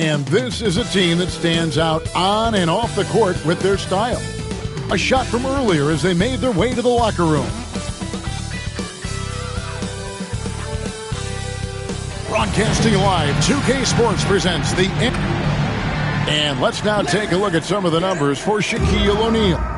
And this is a team that stands out on and off the court with their style. A shot from earlier as they made their way to the locker room. Broadcasting live, 2K Sports presents the... And let's now take a look at some of the numbers for Shaquille O'Neal.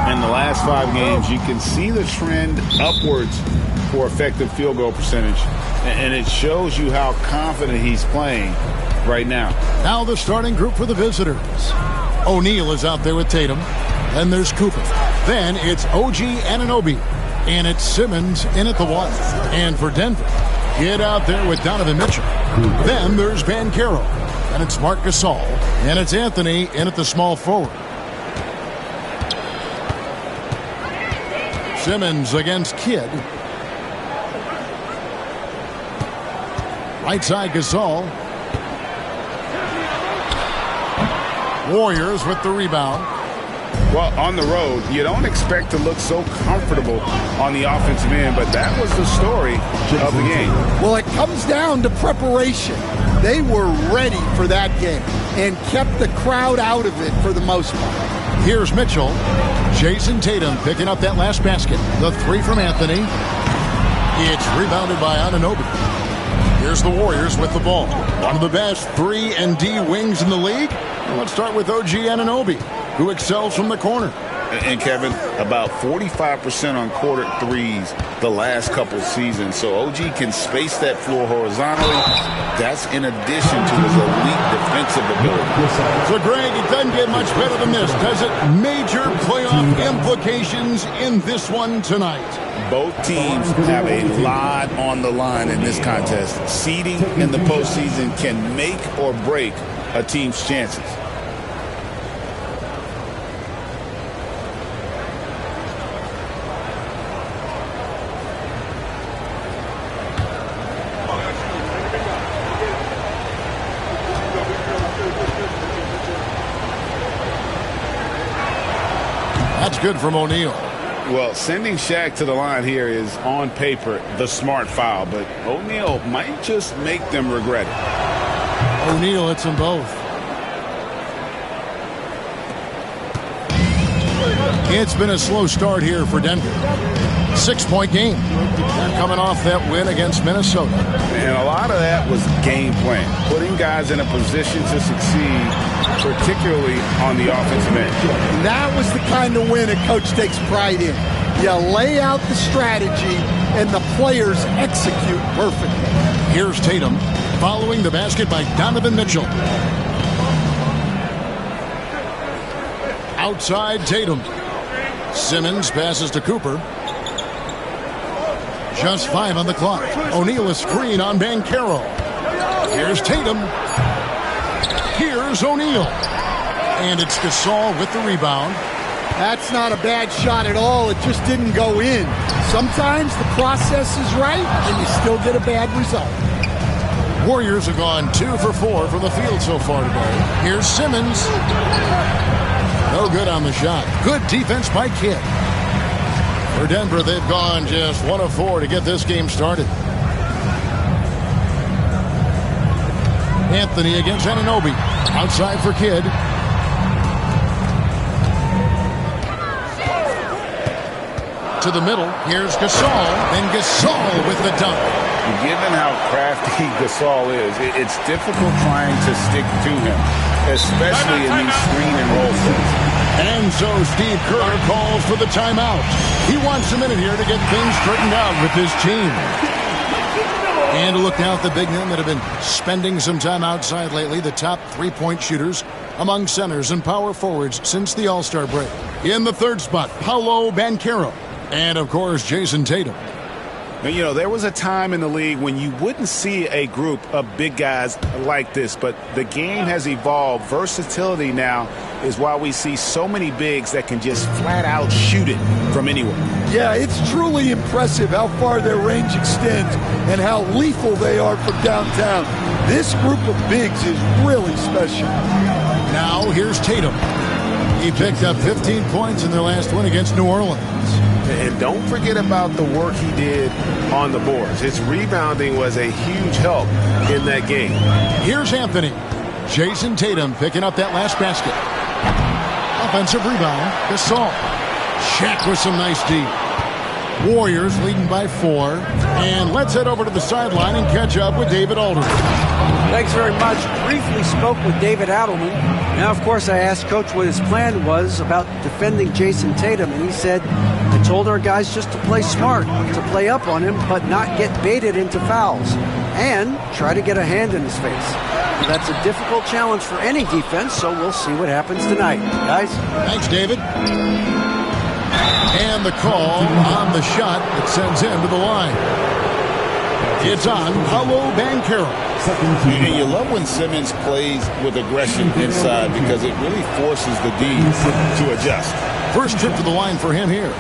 In the last 5 games, you can see the trend upwards for effective field goal percentage, and it shows you how confident he's playing right now. Now the starting group for the visitors. O'Neal is out there with Tatum. Then there's Cooper. Then it's OG Anunoby. And it's Simmons in at the 1. And for Denver, get out there with Donovan Mitchell. Then there's Banchero. And it's Marc Gasol. And it's Anthony in at the small forward. Simmons against Kidd. Right side Gasol. Warriors with the rebound. Well, on the road, you don't expect to look so comfortable on the offensive end, but that was the story of the game. Well, it comes down to preparation. They were ready for that game and kept the crowd out of it for the most part. Here's Mitchell. Jason Tatum picking up that last basket. The 3 from Anthony. It's rebounded by Anunoby. Here's the Warriors with the ball. One of the best 3 and D wings in the league. And let's start with OG Anunoby, who excels from the corner. And Kevin, about 45% on quarter threes the last couple seasons. So OG can space that floor horizontally. That's in addition to his elite defensive ability. So, Greg, it doesn't get much better than this, does it? Major playoff implications in this one tonight. Both teams have a lot on the line in this contest. Seeding in the postseason can make or break a team's chances. That's good from O'Neal. Well, sending Shaq to the line here is, on paper, the smart foul, but O'Neal might just make them regret it. O'Neal hits them both. It's been a slow start here for Denver. 6-point game. They're coming off that win against Minnesota. And a lot of that was game plan, putting guys in a position to succeed, particularly on the offensive end. That was the kind of win a coach takes pride in. You lay out the strategy, and the players execute perfectly. Here's Tatum, following the basket by Donovan Mitchell. Outside Tatum. Simmons passes to Cooper. Just 5 on the clock. O'Neal a screen on Banchero. Here's Tatum. Here's O'Neal. And it's Gasol with the rebound. That's not a bad shot at all. It just didn't go in. Sometimes the process is right, and you still get a bad result. Warriors have gone 2 for 4 from the field so far today. Here's Simmons. No good on the shot. Good defense by Kidd. For Denver, they've gone just 1 of 4 to get this game started. Anthony against Anunoby. Outside for Kidd. To the middle. Here's Gasol. And Gasol with the dunk. Given how crafty Gasol is, it's difficult trying to stick to him, especially in these screen and roll sets. And so Steve Kerr calls for the timeout. He wants a minute here to get things straightened out with his team. And to look out the big men that have been spending some time outside lately, the top 3-point shooters. among centers and power forwards since the All-Star break. In the third spot, Paolo Banchero. And, of course, Jason Tatum. You know, there was a time in the league when you wouldn't see a group of big guys like this, but the game has evolved. Versatility now is why we see so many bigs that can just flat out shoot it from anywhere. Yeah, it's truly impressive how far their range extends and how lethal they are from downtown. This group of bigs is really special. Now here's Tatum. He picked up 15 points in their last win against New Orleans. And don't forget about the work he did on the boards. His rebounding was a huge help in that game. Here's Anthony. Jason Tatum picking up that last basket. Offensive rebound. Gasol. Shaq with some nice D. Warriors leading by 4. And let's head over to the sideline and catch up with David Aldridge. Thanks very much. Briefly spoke with David Adelman. Now, of course, I asked Coach what his plan was about defending Jason Tatum, and he said, I told our guys just to play smart, to play up on him, but not get baited into fouls, and try to get a hand in his face. Well, that's a difficult challenge for any defense, so we'll see what happens tonight. Guys? Thanks, David. And the call on the shot that sends him to the line. It's on Paolo Banchero. And you love when Simmons plays with aggression inside because it really forces the D to adjust. First trip to the line for him here.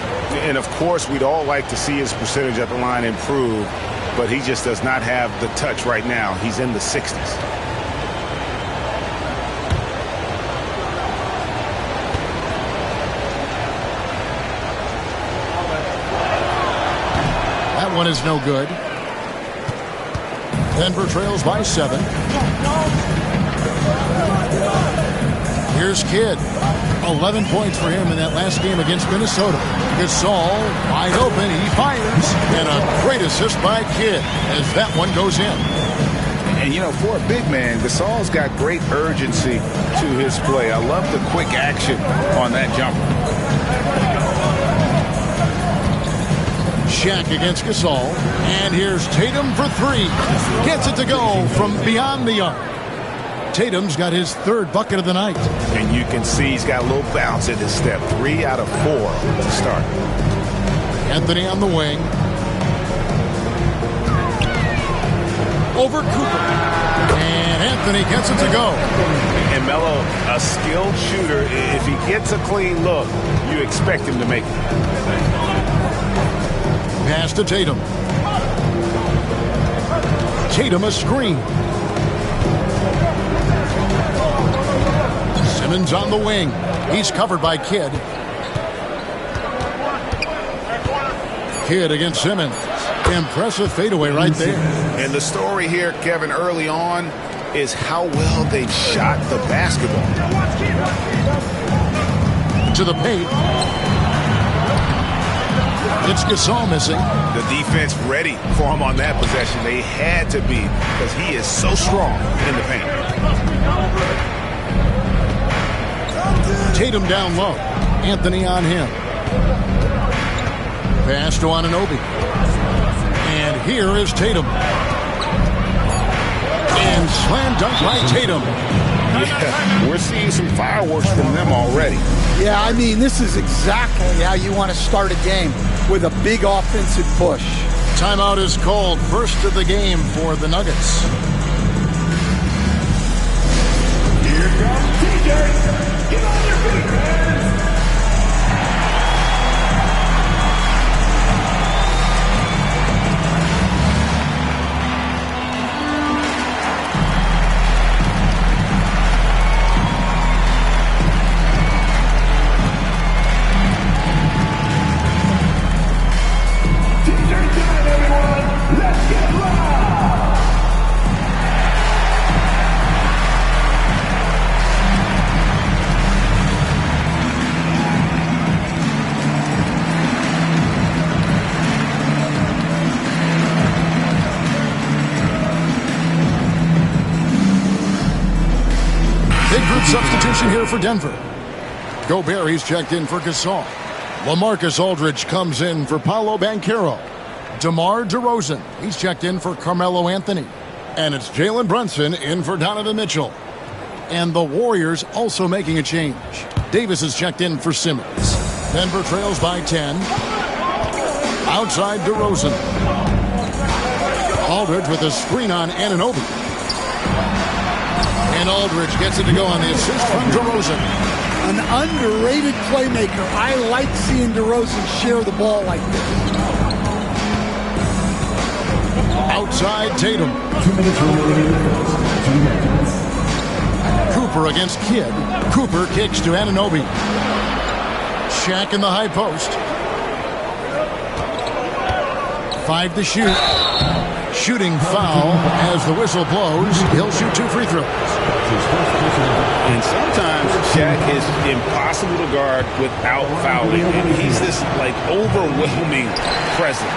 And, of course, we'd all like to see his percentage at the line improve, but he just does not have the touch right now. He's in the 60s. That one is no good. Denver trails by 7. Here's Kidd. 11 points for him in that last game against Minnesota. Gasol wide open. He fires. And a great assist by Kidd as that one goes in. And, you know, for a big man, Gasol's got great urgency to his play. I love the quick action on that jumper. Shaq against Gasol. And here's Tatum for 3. Gets it to go from beyond the arc. Tatum's got his 3rd bucket of the night. And you can see he's got a little bounce in his step. 3 out of 4 to start. Anthony on the wing. Over Cooper. And Anthony gets it to go. And Melo, a skilled shooter, if he gets a clean look, you expect him to make it. Pass to Tatum. Tatum a screen. Simmons on the wing. He's covered by Kidd. Kidd against Simmons. Impressive fadeaway right there. And the story here, Kevin, early on is how well they shot the basketball. To the paint. It's Gasol missing. The defense ready for him on that possession. They had to be because he is so strong in the paint. Tatum down low. Anthony on him. Pass to Anunoby. And here is Tatum. And slam dunk by Tatum. Yeah, we're seeing some fireworks from them already. Yeah, I mean, this is exactly how you want to start a game, with a big offensive push. Timeout is called. First of the game for the Nuggets. Here comes TJ. Get on your feet, man. Substitution here for Denver. Gobert, he's checked in for Gasol. LaMarcus Aldridge comes in for Paolo Banchero. DeMar DeRozan, he's checked in for Carmelo Anthony. And it's Jalen Brunson in for Donovan Mitchell. And the Warriors also making a change. Davis is checked in for Simmons. Denver trails by 10. Outside DeRozan. Aldridge with a screen on Anunoby. And Aldridge gets it to go on the assist from DeRozan. An underrated playmaker. I like seeing DeRozan share the ball like this. Outside Tatum. 2 minutes remaining. 2 minutes. Cooper against Kidd. Cooper kicks to Anunoby. Shaq in the high post. 5 to shoot. Shooting foul as the whistle blows. He'll shoot 2 free throws. And sometimes Shaq is impossible to guard without fouling. And he's this like overwhelming presence.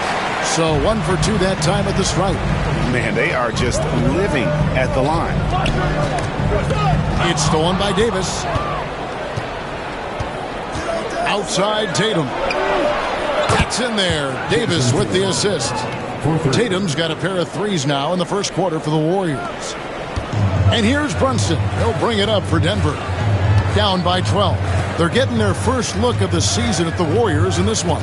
So 1 for 2 that time at the stripe. Man, they are just living at the line. It's stolen by Davis. Outside Tatum. That's in there. Davis with the assist. Tatum's got a pair of threes now in the first quarter for the Warriors. And here's Brunson. He'll bring it up for Denver. Down by 12. They're getting their first look of the season at the Warriors in this one.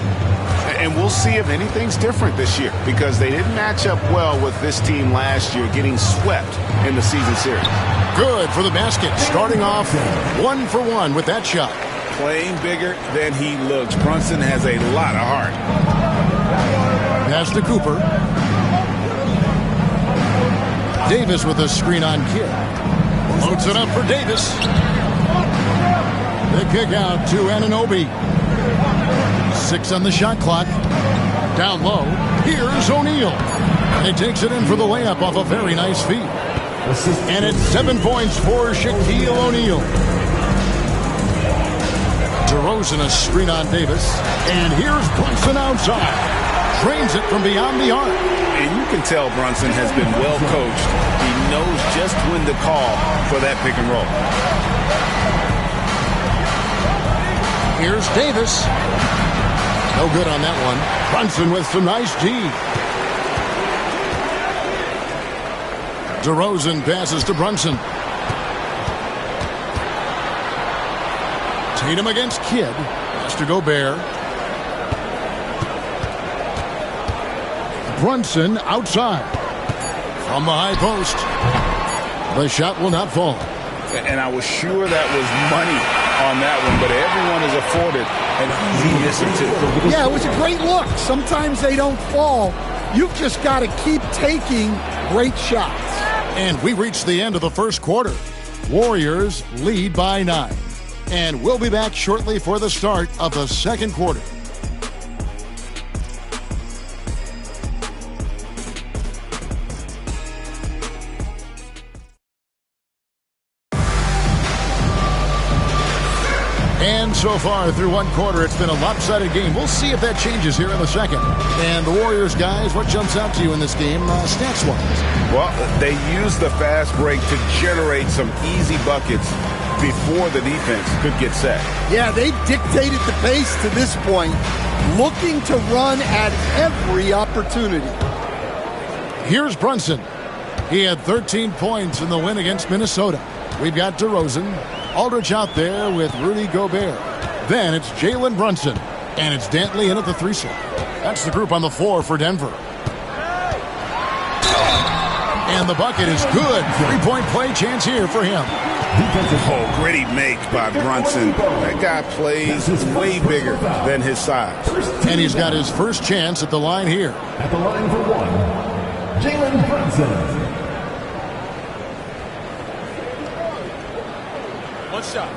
And we'll see if anything's different this year because they didn't match up well with this team last year, getting swept in the season series. Good for the basket. Starting off 1 for 1 with that shot. Playing bigger than he looks. Brunson has a lot of heart. Pass to Cooper. Davis with a screen on Kidd. Loads it up for Davis. The kick out to Anunoby. 6 on the shot clock. Down low. Here's O'Neal. And he takes it in for the layup off a very nice feed. And it's 7 points for Shaquille O'Neal. DeRozan a screen on Davis. And here's Brunson outside. Trains it from beyond the arc. And you can tell Brunson has been well coached. He knows just when to call for that pick and roll. Here's Davis. No good on that one. Brunson with some nice D. DeRozan passes to Brunson. Tatum against Kidd. Pass to Gobert. Brunson outside. From the high post. The shot will not fall. And I was sure that was money on that one, but everyone is afforded an easy misser too. Yeah, it was a great look. Sometimes they don't fall. You've just got to keep taking great shots. And we reach the end of the first quarter. Warriors lead by 9. And we'll be back shortly for the start of the second quarter. And so far through one quarter, it's been a lopsided game. We'll see if that changes here in the second. And the Warriors, guys, what jumps out to you in this game stats-wise? Well, they used the fast break to generate some easy buckets before the defense could get set. Yeah, they've dictated the pace to this point, looking to run at every opportunity. Here's Brunson. He had 13 points in the win against Minnesota. We've got DeRozan. Aldridge out there with Rudy Gobert. Then it's Jalen Brunson. And it's Dantley in at the 3 slot. That's the group on the floor for Denver. And the bucket is good. 3-point play chance here for him. Oh, gritty make by Brunson. That guy plays way bigger than his size. And he's got his first chance at the line here. At the line for 1, Jalen Brunson. One shot.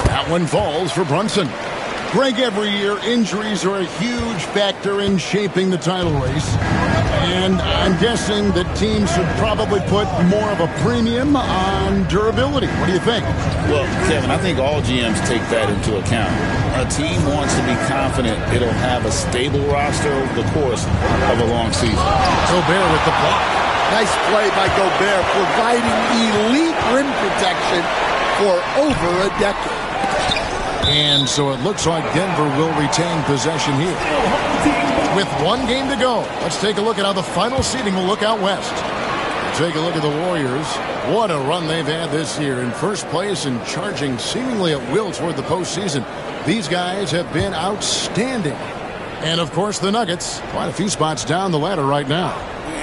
That one falls for Brunson. Greg, every year injuries are a huge factor in shaping the title race. And I'm guessing that teams should probably put more of a premium on durability. What do you think? Well, Kevin, I think all GMs take that into account. A team wants to be confident it'll have a stable roster over the course of a long season. Gobert with the block. Nice play by Gobert, providing elite rim protection for over a decade. And so it looks like Denver will retain possession here. With one game to go, let's take a look at how the final seeding will look out west. Take a look at the Warriors. What a run they've had this year. In first place and charging seemingly at will toward the postseason. These guys have been outstanding. And, of course, the Nuggets, quite a few spots down the ladder right now.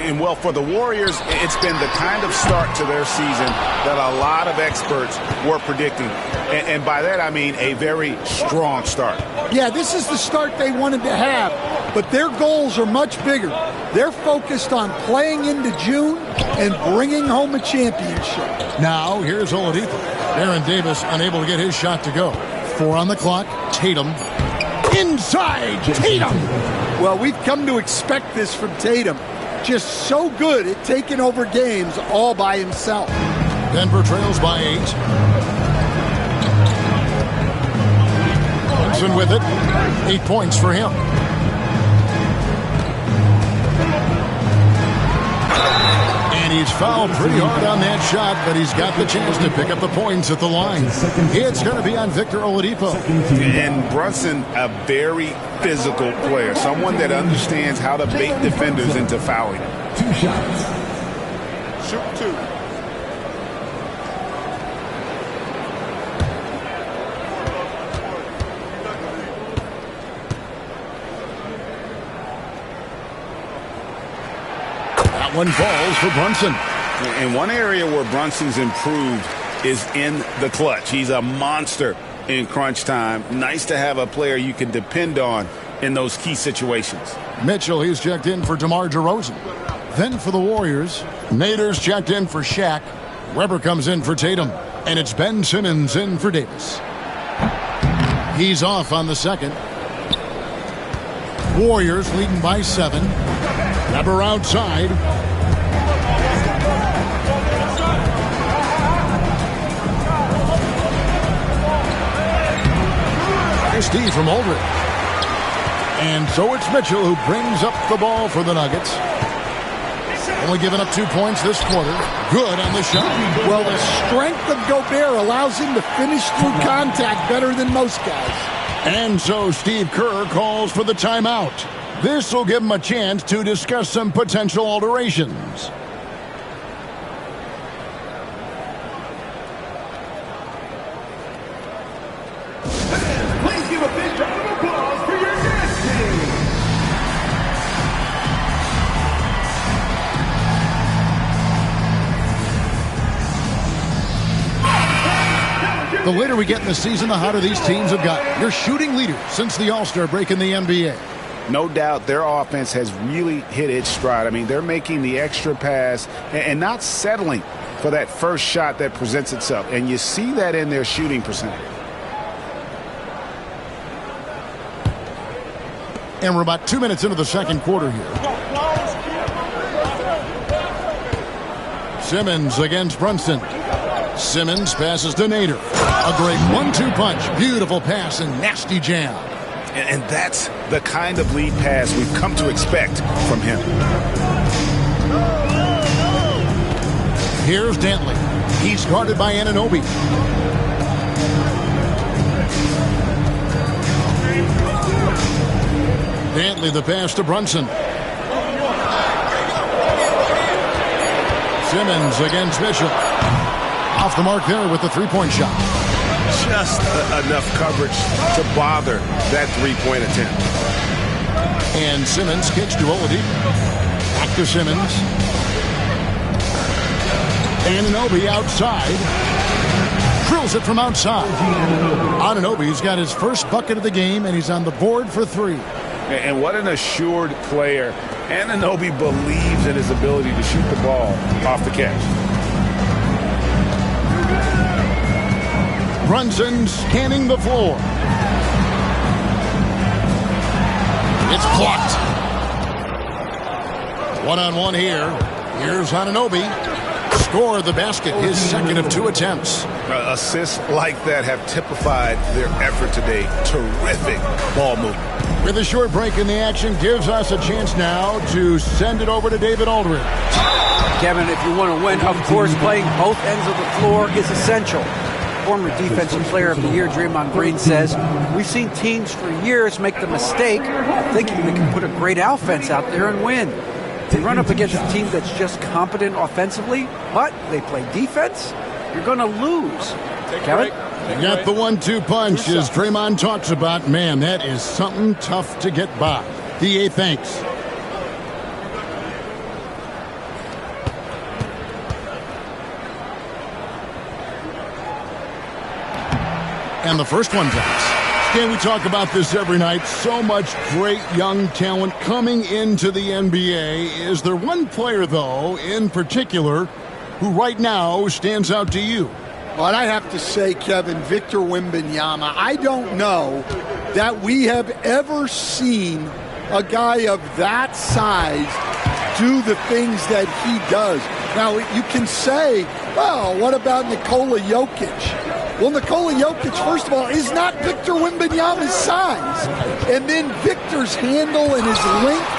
And, well, for the Warriors, it's been the kind of start to their season that a lot of experts were predicting. And by that, I mean a very strong start. Yeah, this is the start they wanted to have, but their goals are much bigger. They're focused on playing into June and bringing home a championship. Now, here's Oladipo. Aaron Davis unable to get his shot to go. 4 on the clock. Tatum. Inside Tatum. Well, we've come to expect this from Tatum. Just so good at taking over games all by himself. Denver trails by 8. Brunson with it. 8 points for him. And he's fouled pretty hard on that shot, but he's got the chance to pick up the points at the line. It's going to be on Victor Oladipo. And Brunson, a very physical player, someone that understands how to bait defenders into fouling. 2 shots. Shoot 2. That one falls for Brunson. And one area where Brunson's improved is in the clutch. He's a monster in crunch time. Nice to have a player you can depend on in those key situations. Mitchell, he's checked in for DeMar DeRozan. Then for the Warriors, Nader's checked in for Shaq. Weber comes in for Tatum. And it's Ben Simmons in for Davis. He's off on the second. Warriors leading by 7. Weber outside. Here's Steve from Aldridge. And so it's Mitchell who brings up the ball for the Nuggets. Only giving up 2 points this quarter. Good on the shot. Well, the strength of Gobert allows him to finish through contact better than most guys. And so Steve Kerr calls for the timeout. This will give him a chance to discuss some potential alterations. Please give a big round of applause for your guest team. The later we get in the season, the hotter these teams have gotten. They're shooting leaders since the All-Star break in the NBA. No doubt their offense has really hit its stride. I mean, they're making the extra pass and not settling for that first shot that presents itself. And you see that in their shooting percentage. And we're about 2 minutes into the second quarter here. Simmons against Brunson. Simmons passes to Nader. A great 1-2 punch. Beautiful pass and nasty jam. And that's the kind of lead pass we've come to expect from him. Here's Dantley. He's guarded by Anunoby. Dantley the pass to Brunson. Simmons against Mitchell. Off the mark there with the three-point shot. Just enough coverage to bother that three-point attempt. And Simmons kicks to Oladipo. Back to Simmons. Anunoby outside. Drills it from outside. Anunoby's got his first bucket of the game, and he's on the board for 3. And what an assured player. Anunoby believes in his ability to shoot the ball off the catch. Brunson scanning the floor. It's blocked. One-on-one here. Here's Anunoby. Score the basket, his second of 2 attempts. Assists like that have typified their effort today. Terrific ball movement. With a short break in the action, gives us a chance now to send it over to David Aldridge. Kevin, if you want to win, of course, playing both ends of the floor is essential. former Defensive Player of the Year, Draymond Green, says, we've seen teams for years make the mistake thinking they can put a great offense out there and win. They run up against a team that's just competent offensively, but they play defense, you're going to lose. Kevin? Got the 1-2 punch as Draymond talks about. Man, that is something tough to get by. DA, thanks. And the first one drops. Can we talk about this every night? So much great young talent coming into the NBA. Is there one player, though, in particular, who right now stands out to you? Well, I have to say, Kevin, Victor Wembanyama. I don't know that we have ever seen a guy of that size do the things that he does. Now, you can say, well, what about Nikola Jokic? Well, Nikola Jokic, first of all, is not Victor Wembanyama's size. And then Victor's handle and his length,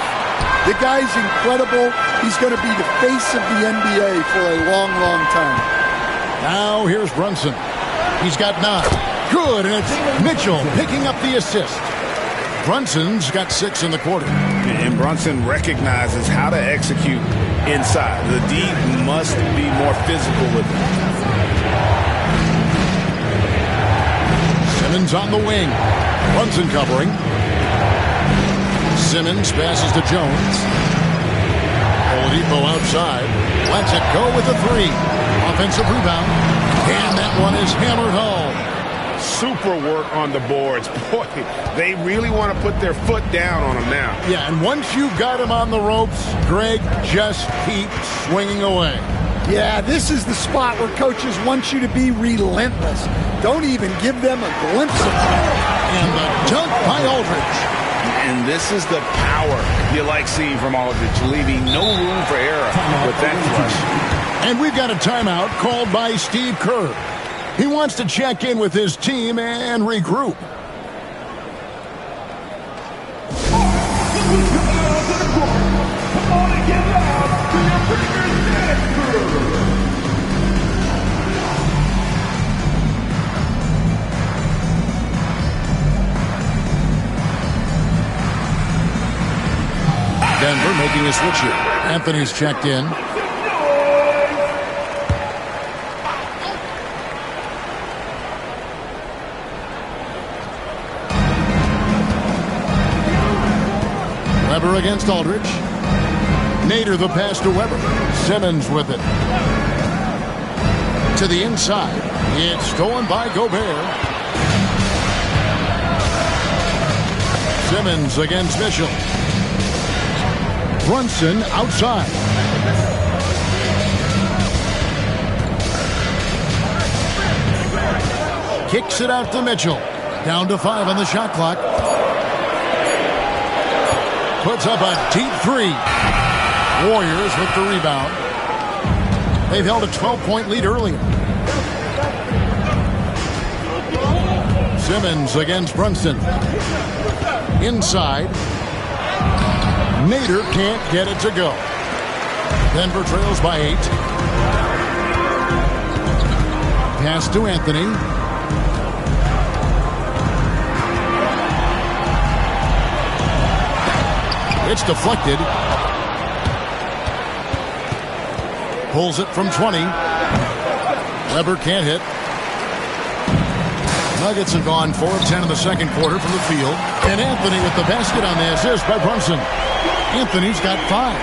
the guy's incredible. He's going to be the face of the NBA for a long, long time. Now here's Brunson. He's got 9. Good, and it's Mitchell picking up the assist. Brunson's got 6 in the quarter. And Brunson recognizes how to execute inside. The D must be more physical with him. Simmons on the wing. Brunson covering. Simmons passes to Jones. Oladipo outside. Lets it go with a 3. Offensive rebound. And that one is hammered home. Super work on the boards. Boy, they really want to put their foot down on him now. Yeah, and once you've got him on the ropes, Greg, just keep swinging away. Yeah, this is the spot where coaches want you to be relentless. Don't even give them a glimpse of it. And the dunk by Aldridge. And this is the power you like seeing from Aldridge, leaving no room for error with that flush. And we've got a timeout called by Steve Kerr. He wants to check in with his team and regroup. Come on and get loud to your Breakers Dance Crew. Denver making a switch here. Anthony's checked in. Weber against Aldridge. Nader the pass to Weber. Simmons with it. To the inside. It's stolen by Gobert. Simmons against Mitchell. Brunson outside. Kicks it out to Mitchell. Down to 5 on the shot clock. Puts up a deep 3. Warriors with the rebound. They've held a 12-point lead earlier. Simmons against Brunson. Inside. Nader can't get it to go. Denver trails by 8. Pass to Anthony. It's deflected. Pulls it from 20. Weber can't hit. Nuggets have gone 4 of 10 in the second quarter from the field. And Anthony with the basket on the assist by Brunson. Anthony's got 5.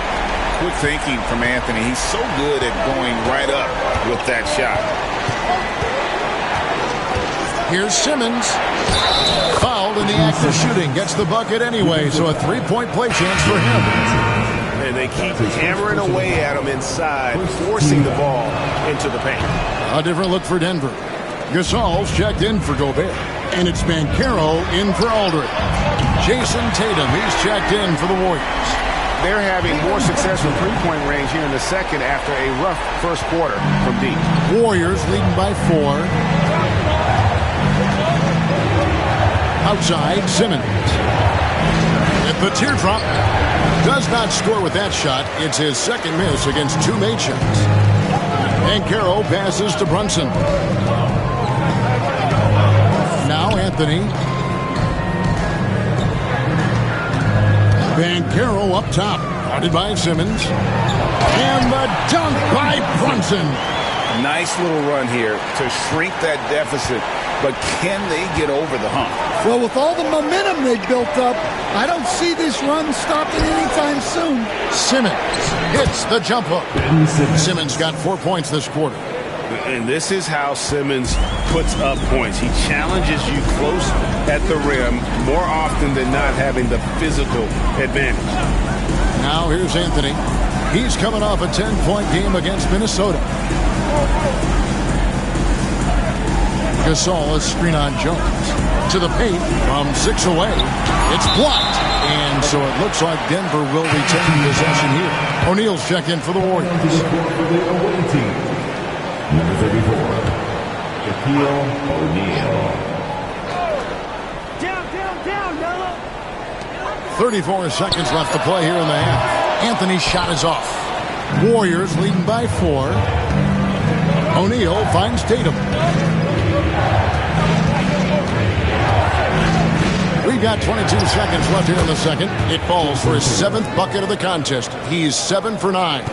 Good thinking from Anthony. He's so good at going right up with that shot. Here's Simmons. Fouled in the act of shooting. Gets the bucket anyway, so a 3-point play chance for him. And they keep hammering away at him inside, forcing the ball into the paint. A different look for Denver. Gasol's checked in for Gobert. And it's Banchero in for Aldridge. Jason Tatum, he's checked in for the Warriors. They're having more success from three-point range here in the second after a rough first quarter from deep. Warriors leading by 4. Outside, Simmons. At the teardrop. Does not score with that shot. It's his second miss against 2 made shots. Banchero passes to Brunson. Now Anthony. Bancaro up top. Guarded by Simmons. And the dunk by Brunson. Nice little run here to shrink that deficit. But can they get over the hump? Well, with all the momentum they built up, I don't see this run stopping anytime soon. Simmons hits the jump hook. Simmons got 4 points this quarter. And this is how Simmons puts up points. He challenges you close at the rim more often than not, having the physical advantage. Now here's Anthony. He's coming off a 10-point game against Minnesota. Gasol, a screen on Jones. To the paint from 6 away. It's blocked. And so it looks like Denver will retain possession here. O'Neal's check in for the Warriors. Number 34, Shaquille O'Neal. Down, Melo. 34 seconds left to play here in the half. Anthony's shot is off. Warriors leading by 4. O'Neal finds Tatum. We've got 22 seconds left here in the second. It falls for his 7th bucket of the contest. He's 7 for 9.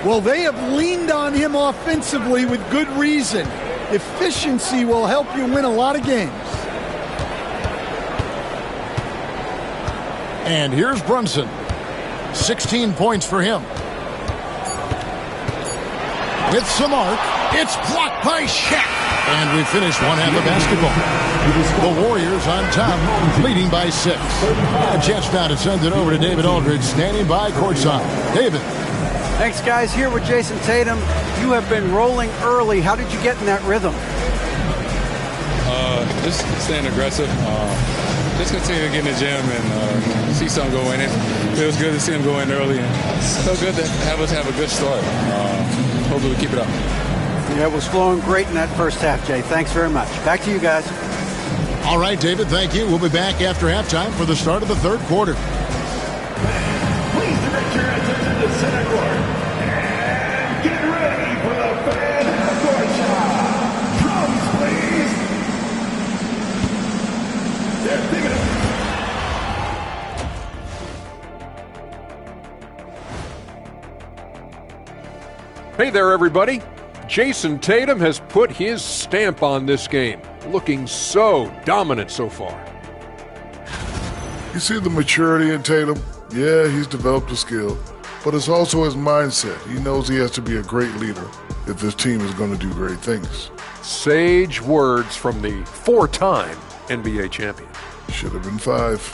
Well, they have leaned on him offensively with good reason. Efficiency will help you win a lot of games. And here's Brunson. 16 points for him. With some arc, it's blocked by Shaq. And we finish one half of basketball. The Warriors on top, leading by 6. A chance now to send it over to David Aldridge, standing by courtside. David. Thanks, guys. Here with Jason Tatum. You have been rolling early. How did you get in that rhythm? Just staying aggressive. Just continue to get in the gym and see something go in. It feels good to see him go in early. And so good to have us have a good start. Hopefully we keep it up. Yeah, it was flowing great in that first half, Jay. Thanks very much. Back to you guys. All right, David, thank you. We'll be back after halftime for the start of the third quarter. Please direct your attention to center court. And get ready for the fan half-court shot. Drums, please. They're picking up. Hey there, everybody. Jason Tatum has put his stamp on this game, looking so dominant so far. You see the maturity in Tatum? Yeah, he's developed a skill, but it's also his mindset. He knows he has to be a great leader if this team is going to do great things. Sage words from the 4-time NBA champion. Should have been 5.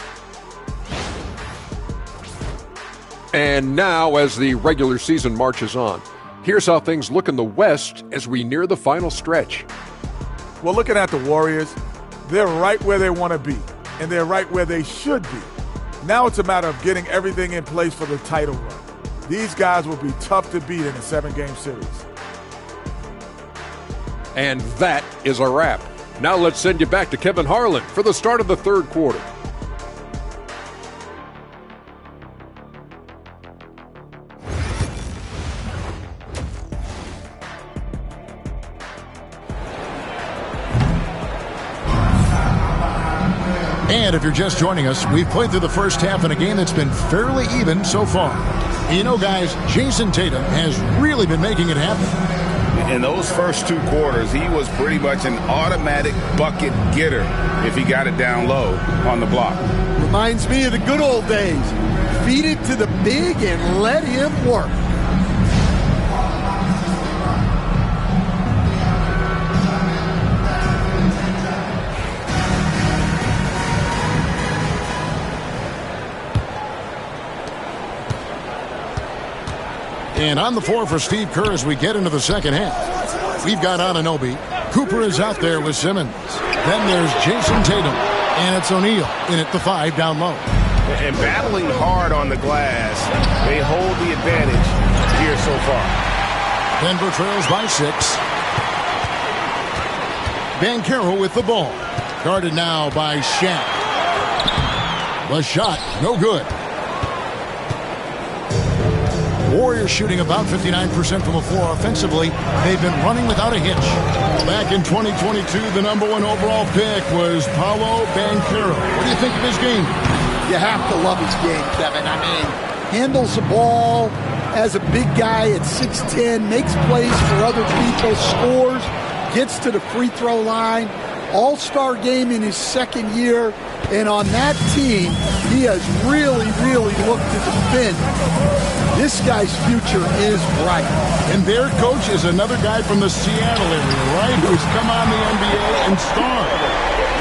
And now, as the regular season marches on, here's how things look in the West as we near the final stretch. Well, looking at the Warriors, they're right where they want to be, and they're right where they should be. Now it's a matter of getting everything in place for the title run. These guys will be tough to beat in a 7-game series. And that is a wrap. Now let's send you back to Kevin Harlan for the start of the third quarter. And if you're just joining us, we've played through the first half in a game that's been fairly even so far. You know, guys, Jason Tatum has really been making it happen. In those first 2 quarters, he was pretty much an automatic bucket getter if he got it down low on the block. Reminds me of the good old days. Feed it to the big and let him work. And on the floor for Steve Kerr as we get into the second half. We've got Anunoby. Cooper is out there with Simmons. Then there's Jason Tatum. And it's O'Neal in at the 5 down low. And battling hard on the glass, they hold the advantage here so far. Denver trails by 6. Bancaro with the ball. Guarded now by Shaq. The shot, no good. Warriors shooting about 59% from the floor offensively. They've been running without a hitch. Back in 2022, the number 1 overall pick was Paolo Banchero. What do you think of his game? You have to love his game, Kevin. I mean, handles the ball as a big guy at 6'10", makes plays for other people, scores, gets to the free throw line. All-star game in his second year, and on that team, he has really, really looked to defend. This guy's future is bright. And their coach is another guy from the Seattle area, right, who's come on the NBA and starred.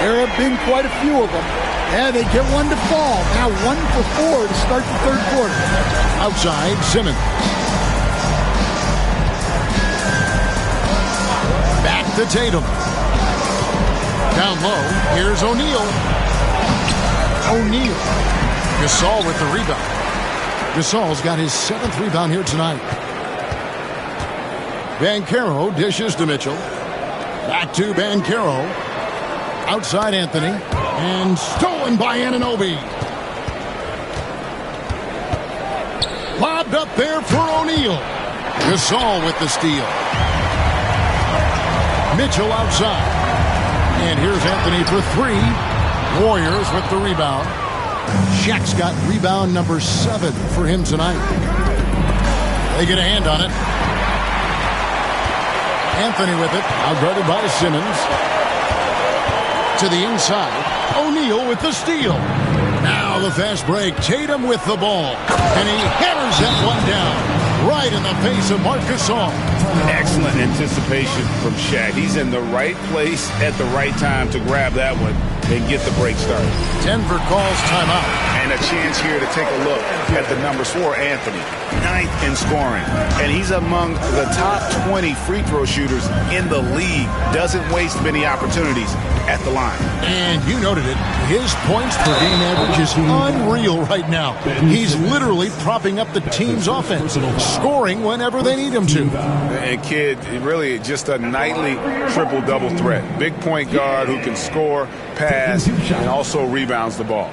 There have been quite a few of them. Yeah, they get one to fall. Now 1 for 4 to start the third quarter. Outside, Simmons. Back to Tatum. Down low, here's O'Neal. Gasol with the rebound. Gasol's got his 7th rebound here tonight. Banchero dishes to Mitchell. Back to Banchero. Outside Anthony. And stolen by Anunoby. Lobbed up there for O'Neal. Gasol with the steal. Mitchell outside. And here's Anthony for 3. Warriors with the rebound. Shaq's got rebound number 7 for him tonight. They get a hand on it. Anthony with it. Outguarded by Simmons. To the inside. O'Neal with the steal. Now the fast break. Tatum with the ball. And he hammers that one down. Right in the face of Marc Gasol. Excellent anticipation from Shaq. He's in the right place at the right time to grab that one and get the break started. Denver calls timeout. And a chance here to take a look at the numbers for Anthony. 9th in scoring. And he's among the top 20 free throw shooters in the league. Doesn't waste many opportunities at the line. And you noted it. His points per game average is unreal right now. He's literally propping up the team's offense, scoring whenever they need him to. And kid, really just a nightly triple-double threat. Big point guard who can score, pass, and also rebounds the ball.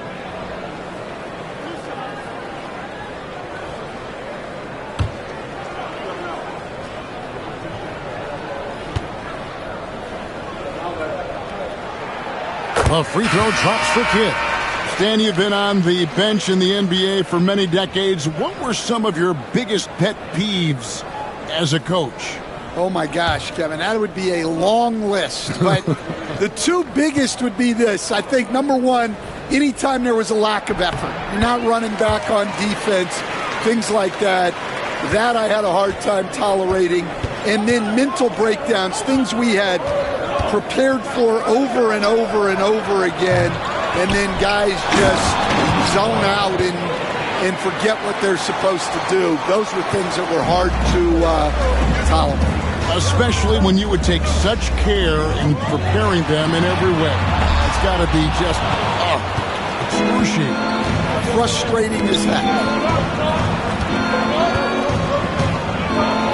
A free throw drops for Kidd. Stan, you've been on the bench in the NBA for many decades. What were some of your biggest pet peeves as a coach? Oh, my gosh, Kevin, that would be a long list. But the 2 biggest would be this. I think, number 1, anytime there was a lack of effort. You're not running back on defense, things like that. That I had a hard time tolerating. And then mental breakdowns, things we had prepared for over and over and over again, and then guys just zone out and forget what they're supposed to do. Those were things that were hard to tolerate. Especially when you would take such care in preparing them in every way. It's got to be just excruciating. Frustrating as heck.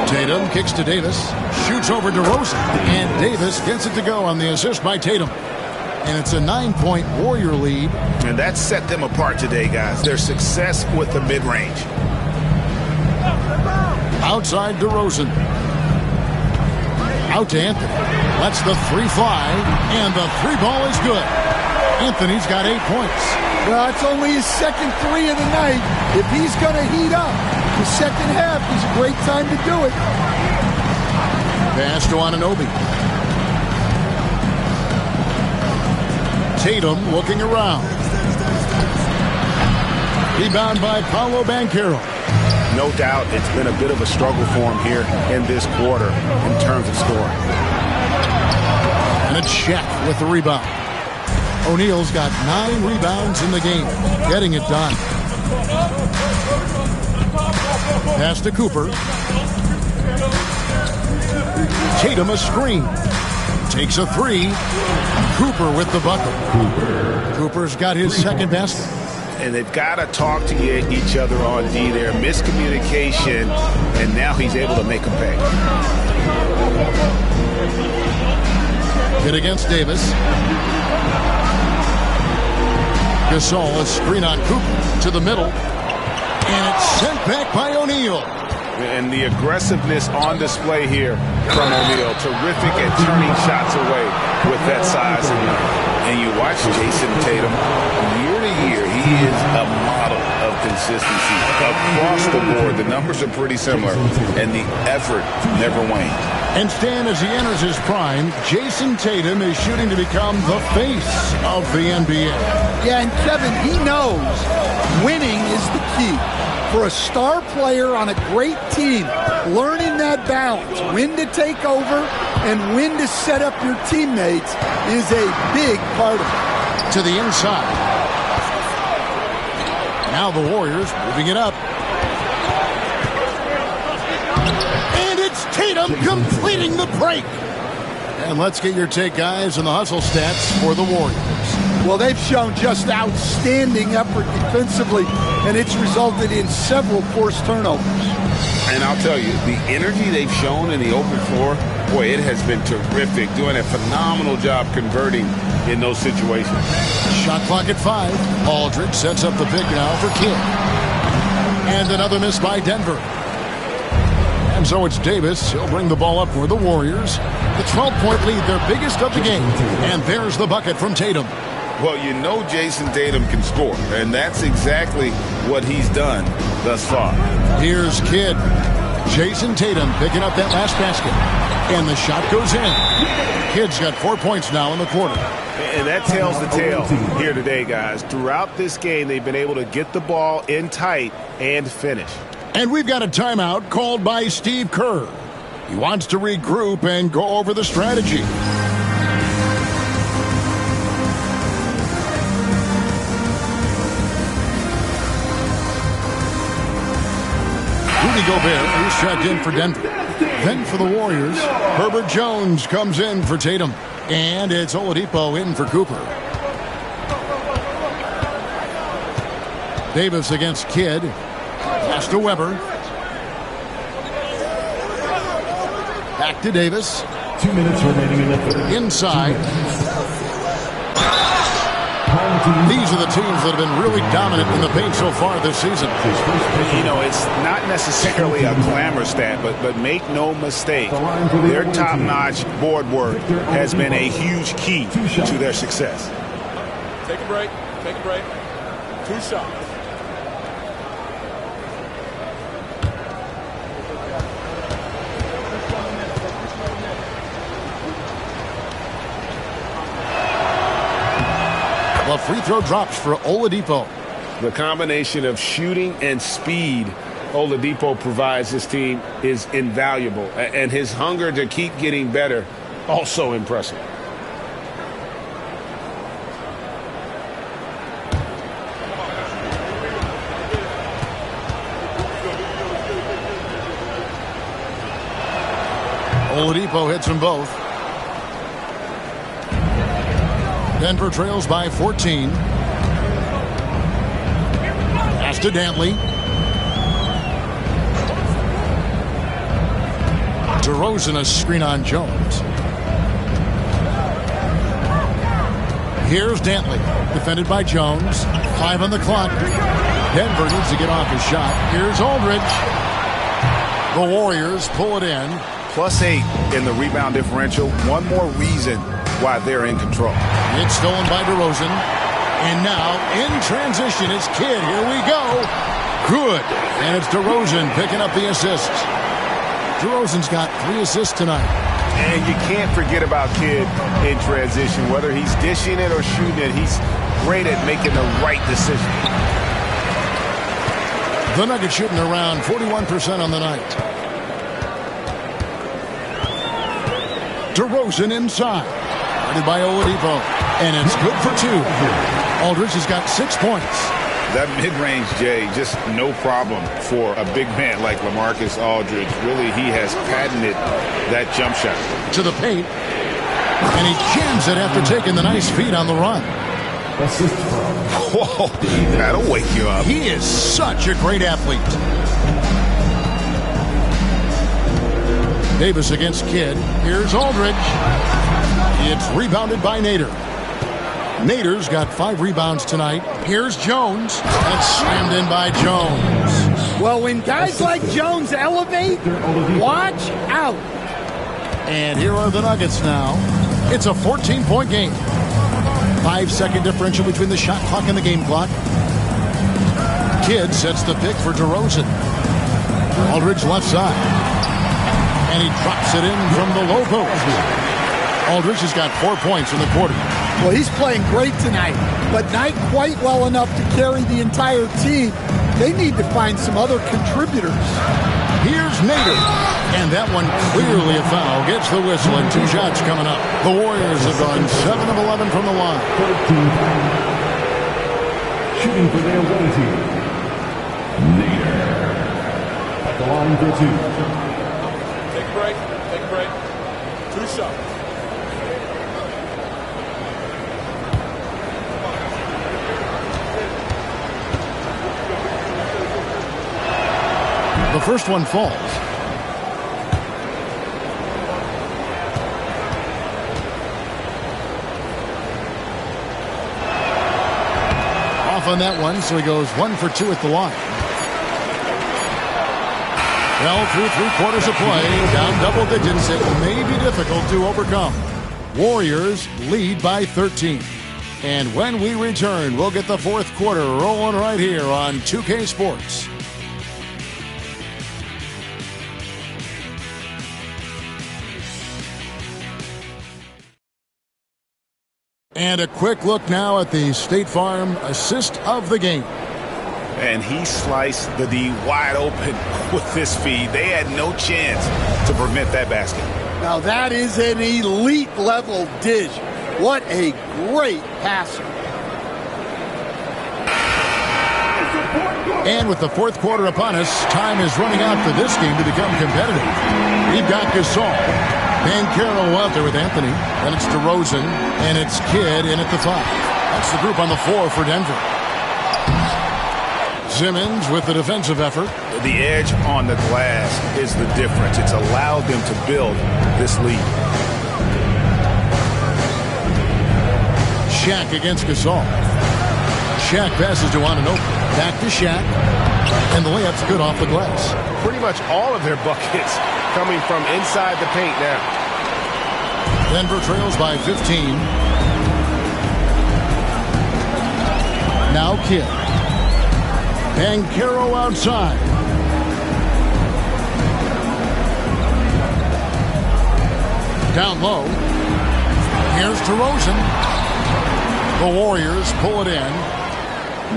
Tatum kicks to Davis, shoots over DeRozan, and Davis gets it to go on the assist by Tatum. And it's a 9-point Warrior lead. And that set them apart today, guys. Their success with the mid-range. Outside DeRozan. Out to Anthony. Lets the 3 fly, and the 3 ball is good. Anthony's got 8 points. Well, it's only his second 3 of the night. If he's going to heat up the second half, is a great time to do it. Pass to Anunoby. Tatum looking around. Rebound by Paolo Banchero. No doubt it's been a bit of a struggle for him here in this quarter in terms of scoring. And it's Shaq with the rebound. O'Neal's got 9 rebounds in the game, getting it done. Pass to Cooper. Tatum a screen. Takes a 3. Cooper with the bucket. Cooper's got his second best. And they've got to talk to each other on D there. Miscommunication, and now he's able to make a pay. Hit against Davis. Gasol, a screen on Cooper to the middle. And it's sent back by O'Neal. And the aggressiveness on display here from O'Neal. Terrific at turning shots away with that size and length. And you watch Jason Tatum year to year. He is a model of consistency across the board. The numbers are pretty similar, and the effort never wanes. And Stan, as he enters his prime, Jason Tatum is shooting to become the face of the NBA. Yeah, and Kevin, he knows winning is the key. For a star player on a great team, learning that balance, when to take over and when to set up your teammates is a big part of it. To the inside. Now the Warriors moving it up. And it's Tatum completing the break. And let's get your take, guys, on the hustle stats for the Warriors. Well, they've shown just outstanding effort defensively, and it's resulted in several forced turnovers. And I'll tell you, the energy they've shown in the open floor, boy, it has been terrific. Doing a phenomenal job converting in those situations. Shot clock at 5. Aldridge sets up the pick now for Kidd. And another miss by Denver. And so it's Davis. He'll bring the ball up for the Warriors. The 12-point lead, their biggest of the game. And there's the bucket from Tatum. Well, you know Jason Tatum can score, and that's exactly what he's done thus far. Here's Kidd. Jason Tatum picking up that last basket. And the shot goes in. Kidd's got 4 points now in the quarter. And that tells the tale here today, guys. Throughout this game, they've been able to get the ball in tight and finish. And we've got a timeout called by Steve Kerr. He wants to regroup and go over the strategy. Rudy Gobert, who's checked in for Denver. Then for the Warriors, Herbert Jones comes in for Tatum. And it's Oladipo in for Cooper. Davis against Kidd. Pass to Weber. Back to Davis. 2 minutes remaining in the third. Inside. These are the teams that have been really dominant in the paint so far this season. You know, it's not necessarily a glamour stat, but make no mistake, their top-notch board work has been a huge key to their success. Take a break. Take a break. 2 shots. Well, free throw drops for Oladipo. The combination of shooting and speed Oladipo provides this team is invaluable. And his hunger to keep getting better, also impressive. Oladipo hits them both. Denver trails by 14. Pass to Dantley. DeRozan, a screen on Jones. Here's Dantley, defended by Jones. 5 on the clock. Denver needs to get off his shot. Here's Aldridge. The Warriors pull it in. +8 in the rebound differential. One more reason why they're in control. It's stolen by DeRozan. And now, in transition, it's Kidd. Here we go. Good. And it's DeRozan picking up the assists. DeRozan's got 3 assists tonight. And you can't forget about Kidd in transition. Whether he's dishing it or shooting it, he's great at making the right decision. The Nuggets shooting around 41% on the night. DeRozan inside. Guarded by Oladipo. And it's good for 2. Aldridge has got 6 points. That mid-range, Jay, just no problem for a big man like LaMarcus Aldridge. Really, he has patented that jump shot. To the paint. And he jams it after taking the nice feed on the run. Whoa, that'll wake you up. He is such a great athlete. Davis against Kidd. Here's Aldridge. It's rebounded by Nader. Nader's got 5 rebounds tonight. Here's Jones. And slammed in by Jones. Well, when guys like Jones elevate, watch out. And here are the Nuggets now. It's a 14-point game. 5-second differential between the shot clock and the game clock. Kidd sets the pick for DeRozan. Aldridge left side. And he drops it in from the low post. Aldridge has got 4 points in the quarter. Well, he's playing great tonight, but not quite well enough to carry the entire team. They need to find some other contributors. Here's Nader. And that one clearly a foul. Gets the whistle and 2 shots coming up. The Warriors have gone 7 of 11 from the line. Shooting for their away team, Nader. At the line for 2. Take a break. Take a break. 2 shots. The first one falls. Off on that one, so he goes 1 for 2 at the line. Well, through 3 quarters of play, down double digits, it may be difficult to overcome. Warriors lead by 13. And when we return, we'll get the fourth quarter rolling right here on 2K Sports. And a quick look now at the State Farm assist of the game. And he sliced the D wide open with this feed. They had no chance to prevent that basket. Now that is an elite level dish. What a great passer. And with the fourth quarter upon us, time is running out for this game to become competitive. We've got Gasol. Banchero out there with Anthony. Then it's DeRozan. And it's Kidd in at the 5. That's the group on the floor for Denver. Simmons with the defensive effort. The edge on the glass is the difference. It's allowed them to build this lead. Shaq against Gasol. Shaq passes to Anunoby. Back to Shaq. And the layup's good off the glass. Pretty much all of their buckets coming from inside the paint now. Denver trails by 15. Now Kidd. Banchero outside. Down low. Here's DeRozan. The Warriors pull it in.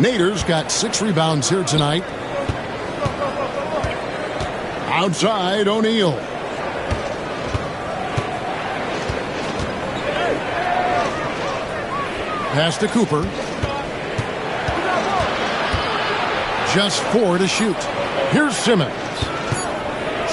Nader's got 6 rebounds here tonight. Outside, O'Neal. Pass to Cooper. Just 4 to shoot. Here's Simmons.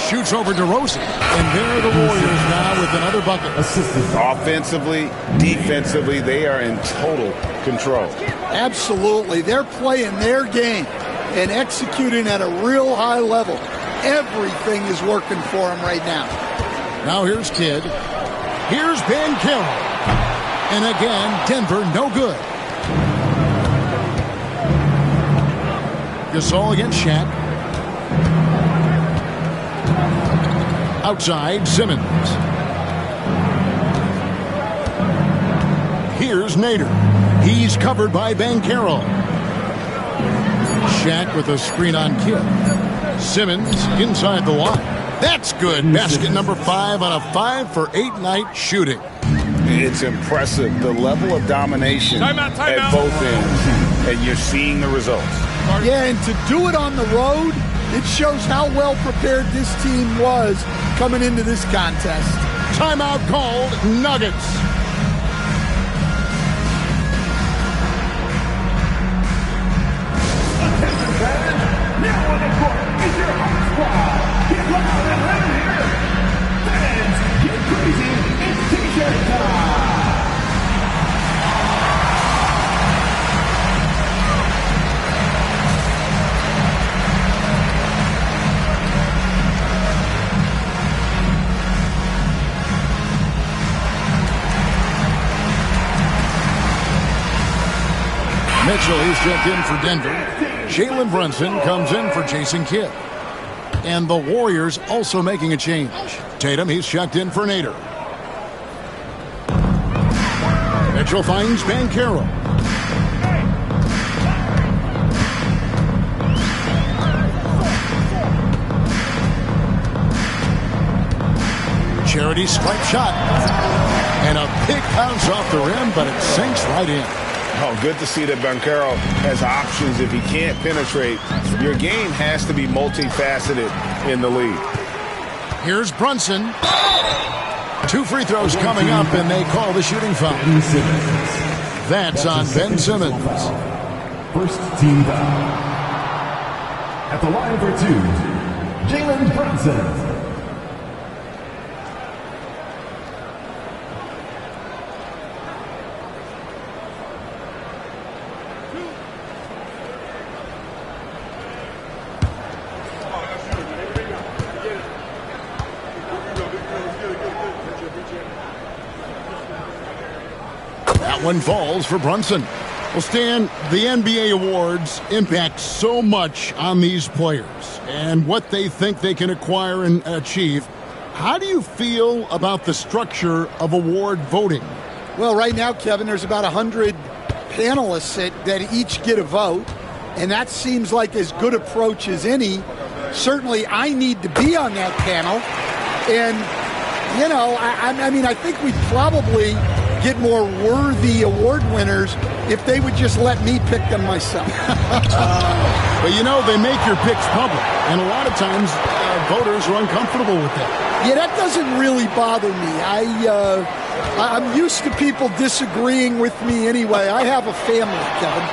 Shoots over DeRozan. And there are the Warriors now with another bucket. Offensively, defensively, they are in total control. Absolutely. They're playing their game and executing at a real high level. Everything is working for them right now. Now here's Kidd. Here's Banchero. And again, Denver no good. Gasol against Shaq. Outside, Simmons. Here's Nader. He's covered by Banchero. Shaq with a screen on Kidd. Simmons inside the line. That's good. Basket number 5 on a 5 for 8 night shooting. It's impressive, the level of domination at both ends, and you're seeing the results. Yeah, and to do it on the road, it shows how well prepared this team was coming into this contest. Timeout called, Nuggets. Attention fans, now on the court is your hot squad. Get loud and let them hear it. Fans, get crazy. It's t-shirt time. Mitchell, he's checked in for Denver. Jalen Brunson comes in for Jason Kidd. And the Warriors also making a change. Tatum, he's checked in for Nader. Mitchell finds Banchero. Charity stripe shot. And a big bounce off the rim, but it sinks right in. Oh, good to see that Banchero has options if he can't penetrate. Your game has to be multifaceted in the league. Here's Brunson. 2 free throws coming up, and they call the shooting foul. That's on Ben Simmons. First team foul. At the line for 2, Jalen Brunson. One falls for Brunson. Well, Stan, the NBA awards impact so much on these players and what they think they can acquire and achieve. How do you feel about the structure of award voting? Well, right now, Kevin, there's about 100 panelists that each get a vote, and that seems like as good approach as any. Certainly, I need to be on that panel, and, you know, I mean, I think we'd probably get more worthy award winners if they would just let me pick them myself. But, you know, they make your picks public, and a lot of times voters are uncomfortable with that. Yeah, that doesn't really bother me. I'm used to people disagreeing with me anyway. I have a family, Kevin.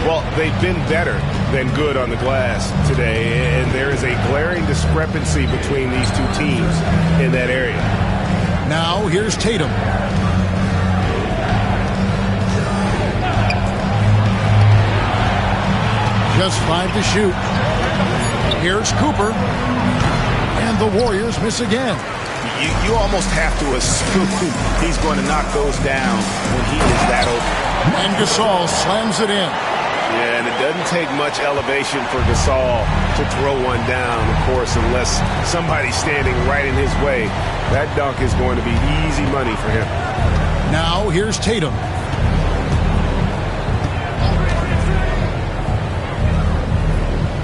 Well, they've been better than good on the glass today, and there is a glaring discrepancy between these two teams in that area. Now, here's Tatum. Just 5 to shoot. Here's Cooper. And the Warriors miss again. You almost have to assume he's going to knock those down when he is that open. And Gasol slams it in. Yeah, and it doesn't take much elevation for Gasol to throw one down, of course, unless somebody's standing right in his way. That dunk is going to be easy money for him. Now, here's Tatum.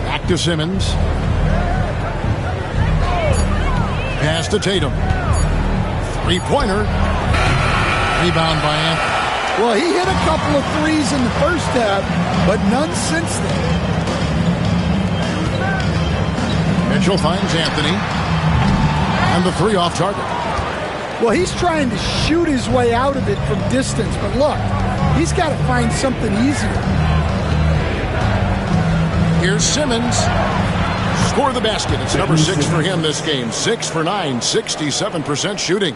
Back to Simmons. Pass to Tatum. Three-pointer. Rebound by Anthony. Well, he hit a couple of threes in the first half, but none since then. Mitchell finds Anthony. And the 3 off target. Well, he's trying to shoot his way out of it from distance, but look, he's got to find something easier. Here's Simmons. Score the basket. It's number 6 for him this game. 6 for 9, 67% shooting.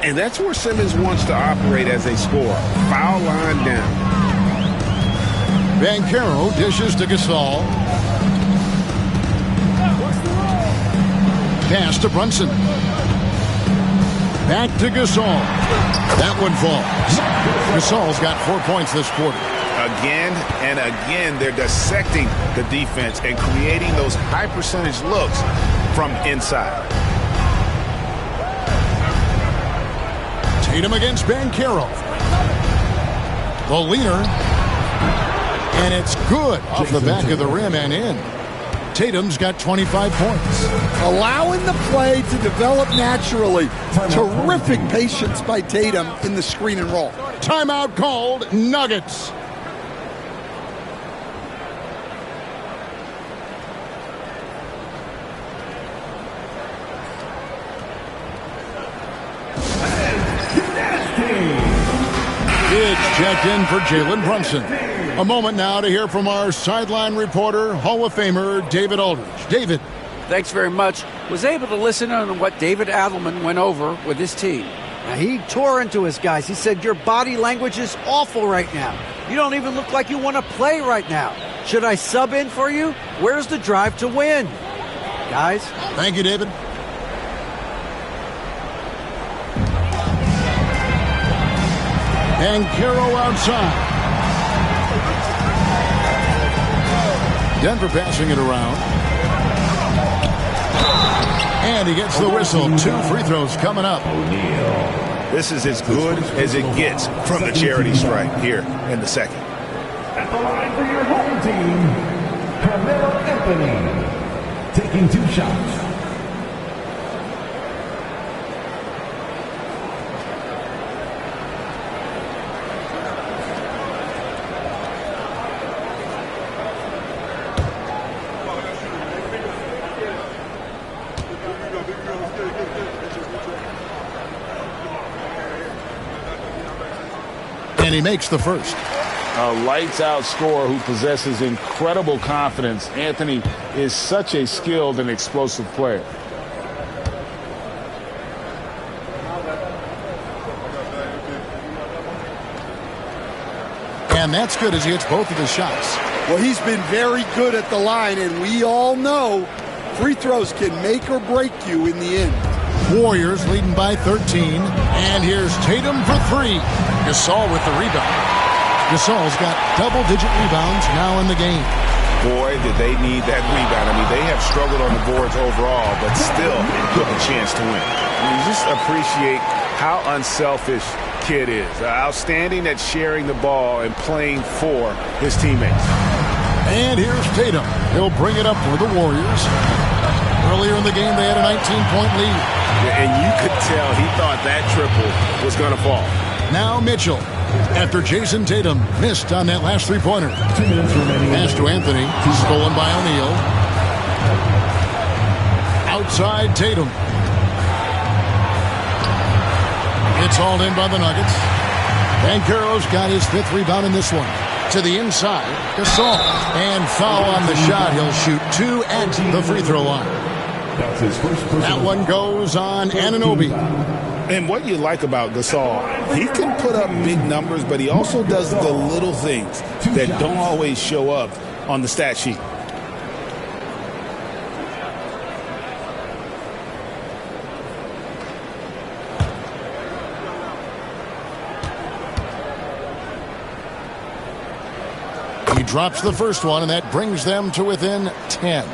And that's where Simmons wants to operate as a scorer. Foul line down. Banchero dishes to Gasol. Pass to Brunson. Back to Gasol. That one falls. Gasol's got 4 points this quarter. Again and again, they're dissecting the defense and creating those high percentage looks from inside. Tatum against Banchero. The leader. And it's good off the back of the rim and in. Tatum's got 25 points. Allowing the play to develop naturally. Terrific patience by Tatum in the screen and roll. Timeout called. Nuggets. It's checked in for Jalen Brunson. A moment now to hear from our sideline reporter, Hall of Famer David Aldridge. David. Thanks very much. Was able to listen on what David Adelman went over with his team. Now, he tore into his guys. He said, your body language is awful right now. You don't even look like you want to play right now. Should I sub in for you? Where's the drive to win? Guys? Thank you, David. Banchero outside. Denver passing it around. And he gets the whistle. 2 free throws coming up. This is as good as it gets from the charity stripe here in the second. At the line for your home team, Carmelo Anthony, taking 2 shots. And he makes the first. A lights-out scorer who possesses incredible confidence. Anthony is such a skilled and explosive player. And that's good as he hits both of his shots. Well, he's been very good at the line, and we all know free throws can make or break you in the end. Warriors leading by 13. And here's Tatum for 3. Gasol with the rebound. Gasol's got double-digit rebounds now in the game. Boy, did they need that rebound. I mean, they have struggled on the boards overall, but still with a chance to win. I mean, just appreciate how unselfish Kid is. Outstanding at sharing the ball and playing for his teammates. And here's Tatum. He'll bring it up for the Warriors. Earlier in the game, they had a 19-point lead. And you could tell he thought that triple was going to fall. Now Mitchell, after Jason Tatum missed on that last three-pointer. 2 minutes remaining. Pass to Anthony. Stolen by O'Neal. Outside Tatum. It's hauled in by the Nuggets. Banchero's got his 5th rebound in this one. To the inside, Gasol. And foul on the shot. He'll shoot 2 at the free throw line. That's his first That one goes on Anunoby. And what you like about Gasol, he can put up big numbers, but he also does the little things that don't always show up on the stat sheet. He drops the first one, and that brings them to within 10.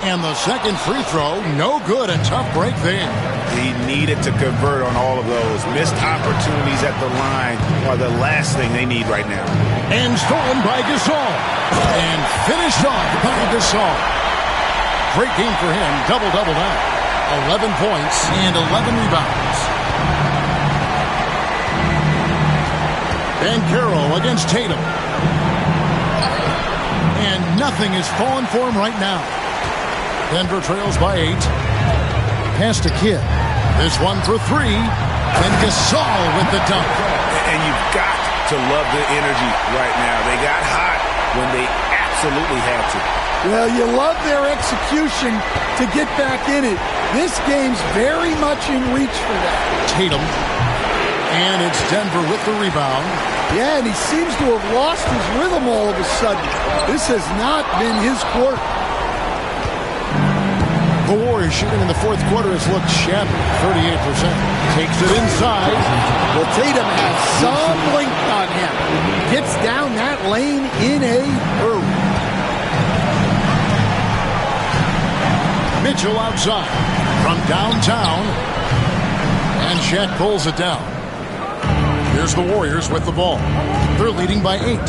And the second free throw, no good. A tough break there. He needed to convert on all of those. Missed opportunities at the line are the last thing they need right now. And stolen by Gasol. And finished off by Gasol. Great game for him. Double-double now. 11 points and 11 rebounds. Banchero against Tatum. And nothing is falling for him right now. Denver trails by 8. Pass to Kidd. This one for 3. And Gasol with the dunk. And you've got to love the energy right now. They got hot when they absolutely had to. Well, you love their execution to get back in it. This game's very much in reach for that. Tatum. And it's Denver with the rebound. Yeah, and he seems to have lost his rhythm all of a sudden. This has not been his quarter. The Warriors shooting in the fourth quarter has looked shabby, 38%. Takes it inside. Well, Tatum has some length on him. Gets down that lane in a hurry. Mitchell outside from downtown. And Shaq pulls it down. Here's the Warriors with the ball. They're leading by 8.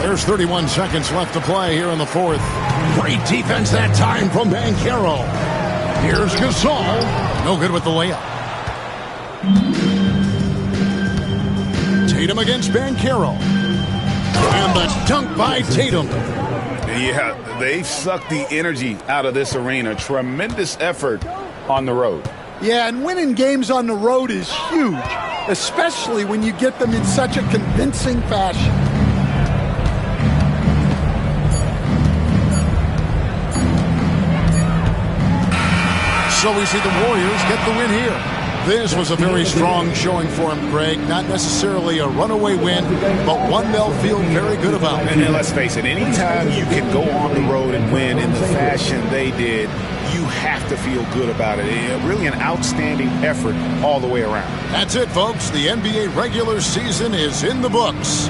There's 31 seconds left to play here in the fourth. Great defense that time from Banchero. Here's Gasol. No good with the layup. Tatum against Banchero. And the dunk by Tatum. Yeah, they sucked the energy out of this arena. Tremendous effort on the road. Yeah, and winning games on the road is huge, especially when you get them in such a convincing fashion. So we see the Warriors get the win here. This was a very strong showing for him, Greg. Not necessarily a runaway win, but one they'll feel very good about. And let's face it, anytime you can go on the road and win in the fashion they did, you have to feel good about it. Really an outstanding effort all the way around. That's it, folks. The NBA regular season is in the books.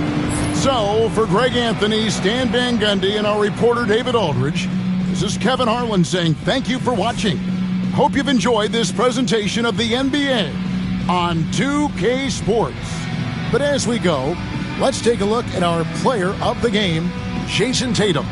So, for Greg Anthony, Stan Van Gundy, and our reporter David Aldridge, this is Kevin Harlan saying thank you for watching. Hope you've enjoyed this presentation of the NBA on 2K Sports. But as we go, let's take a look at our player of the game, Jason Tatum.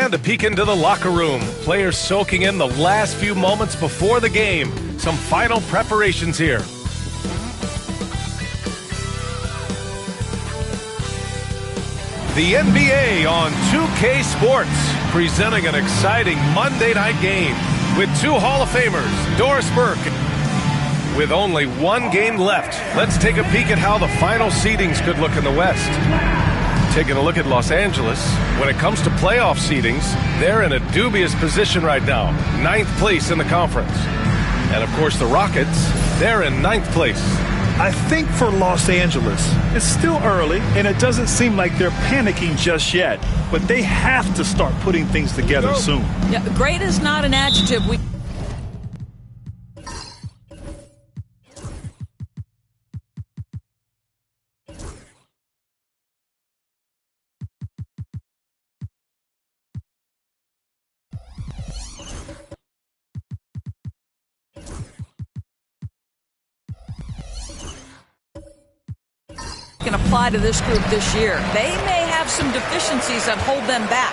And a peek into the locker room. Players soaking in the last few moments before the game. Some final preparations here. The NBA on 2K Sports, presenting an exciting Monday night game with two Hall of Famers, Doris Burke. With only one game left, let's take a peek at how the final seedings could look in the West. Taking a look at Los Angeles, when it comes to playoff seedings, they're in a dubious position right now, 9th place in the conference. And of course the Rockets, they're in 9th place. I think for Los Angeles, it's still early, and it doesn't seem like they're panicking just yet. But they have to start putting things together soon. Yeah, great is not an adjective. Can apply to this group this year. They may have some deficiencies that hold them back.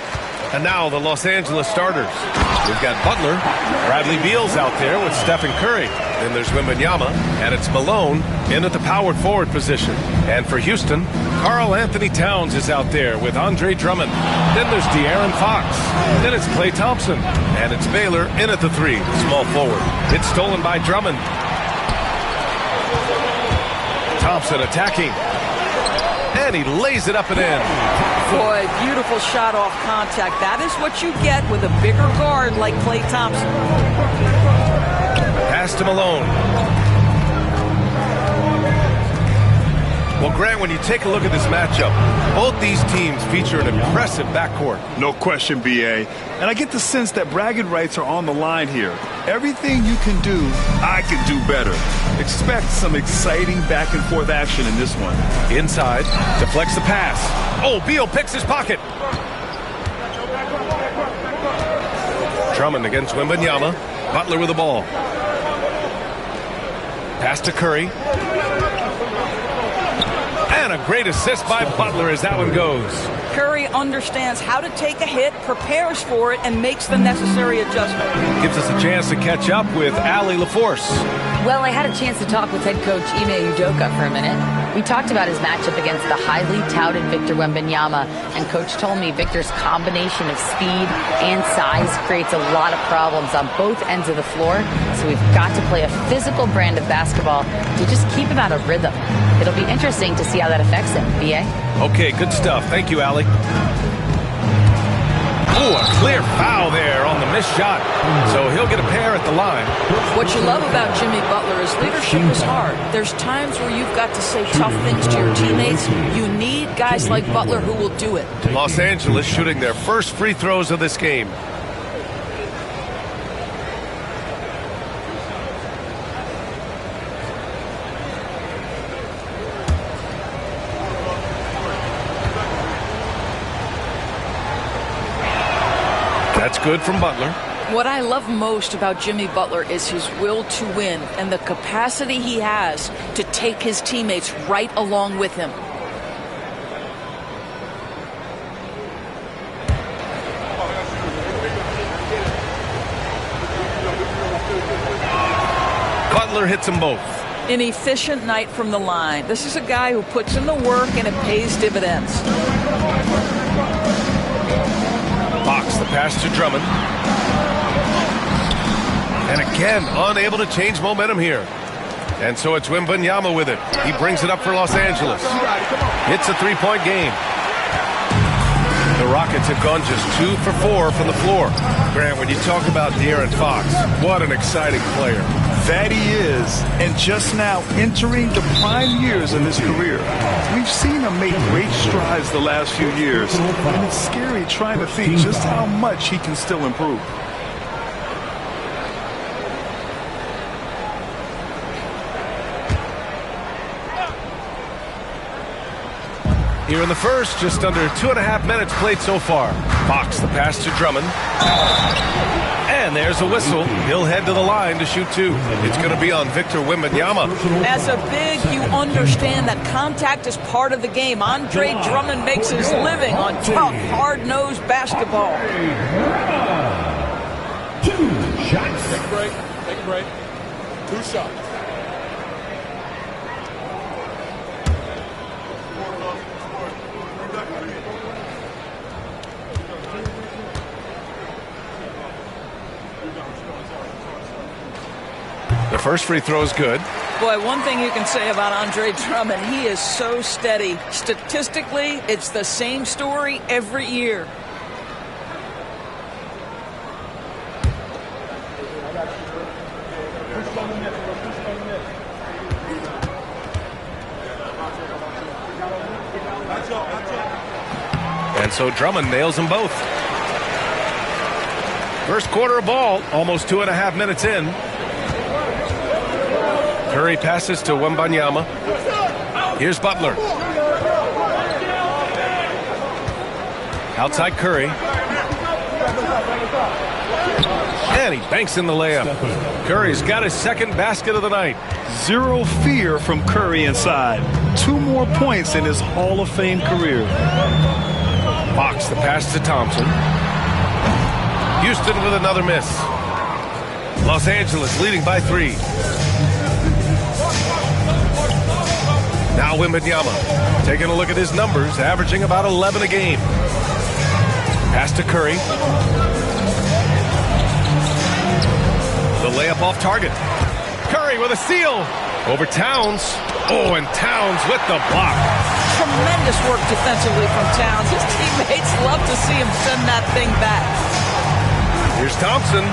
And now the Los Angeles starters. We've got Butler, Bradley Beal's out there with Stephen Curry. Then there's Wembanyama, and it's Malone in at the powered forward position. And for Houston, Karl Anthony Towns is out there with Andre Drummond. Then there's De'Aaron Fox. Then it's Klay Thompson. And it's Baylor in at the 3, small forward. It's stolen by Drummond. Thompson attacking. And he lays it up and in. Boy, beautiful shot off contact. That is what you get with a bigger guard like Klay Thompson. Pass to Malone. Well, Grant, when you take a look at this matchup, both these teams feature an impressive backcourt. No question, B.A. And I get the sense that bragging rights are on the line here. Everything you can do, I can do better. Expect some exciting back-and-forth action in this one. Inside, deflects the pass. Oh, Beal picks his pocket. Drummond against Wembanyama. Butler with the ball. Pass to Curry. And a great assist by Butler as that one goes. Curry understands how to take a hit, prepares for it, and makes the necessary adjustment. Gives us a chance to catch up with Allie LaForce. Well, I had a chance to talk with head coach Ime Udoka for a minute. We talked about his matchup against the highly touted Victor Wembanyama, and coach told me Victor's combination of speed and size creates a lot of problems on both ends of the floor, so we've got to play a physical brand of basketball to just keep him out of rhythm. It'll be interesting to see how that affects him, B.A. Okay, good stuff. Thank you, Allie. Oh, a clear foul there on the missed shot. So he'll get a pair at the line. What you love about Jimmy Butler is leadership is hard. There's times where you've got to say tough things to your teammates. You need guys like Butler who will do it. Los Angeles shooting their first free throws of this game. That's good from Butler. What I love most about Jimmy Butler is his will to win and the capacity he has to take his teammates right along with him. Butler hits them both. An efficient night from the line. This is a guy who puts in the work and it pays dividends. Fox, the pass to Drummond. And again, unable to change momentum here. And so it's Wembanyama with it. He brings it up for Los Angeles. It's a three-point game. The Rockets have gone just 2 for 4 from the floor. Grant, when you talk about De'Aaron Fox, what an exciting player. That he is, and just now entering the prime years in his career. We've seen him make great strides the last few years, and it's scary trying to think just how much he can still improve. Here in the first, just under 2.5 minutes played so far. Fox, the pass to Drummond. And there's a whistle. He'll head to the line to shoot 2. It's going to be on Victor Wembanyama. As a big, you understand that contact is part of the game. Andre Drummond makes his living on tough, hard-nosed basketball. 2 shots. Take a break. Take a break. 2 shots. The first free throw is good. Boy, one thing you can say about Andre Drummond, he is so steady. Statistically, it's the same story every year. And so Drummond nails them both. First quarter of ball, almost 2.5 minutes in. Curry passes to Wembanyama. Here's Butler. Outside Curry. And he banks in the layup. Curry's got his second basket of the night. Zero fear from Curry inside. 2 more points in his Hall of Fame career. Fox the pass to Thompson. Houston with another miss. Los Angeles leading by 3. Now Wembanyama taking a look at his numbers, averaging about 11 a game. Pass to Curry. The layup off target. Curry with a steal. Over Towns. Oh, and Towns with the block. Tremendous work defensively from Towns. His teammates love to see him send that thing back. Here's Thompson.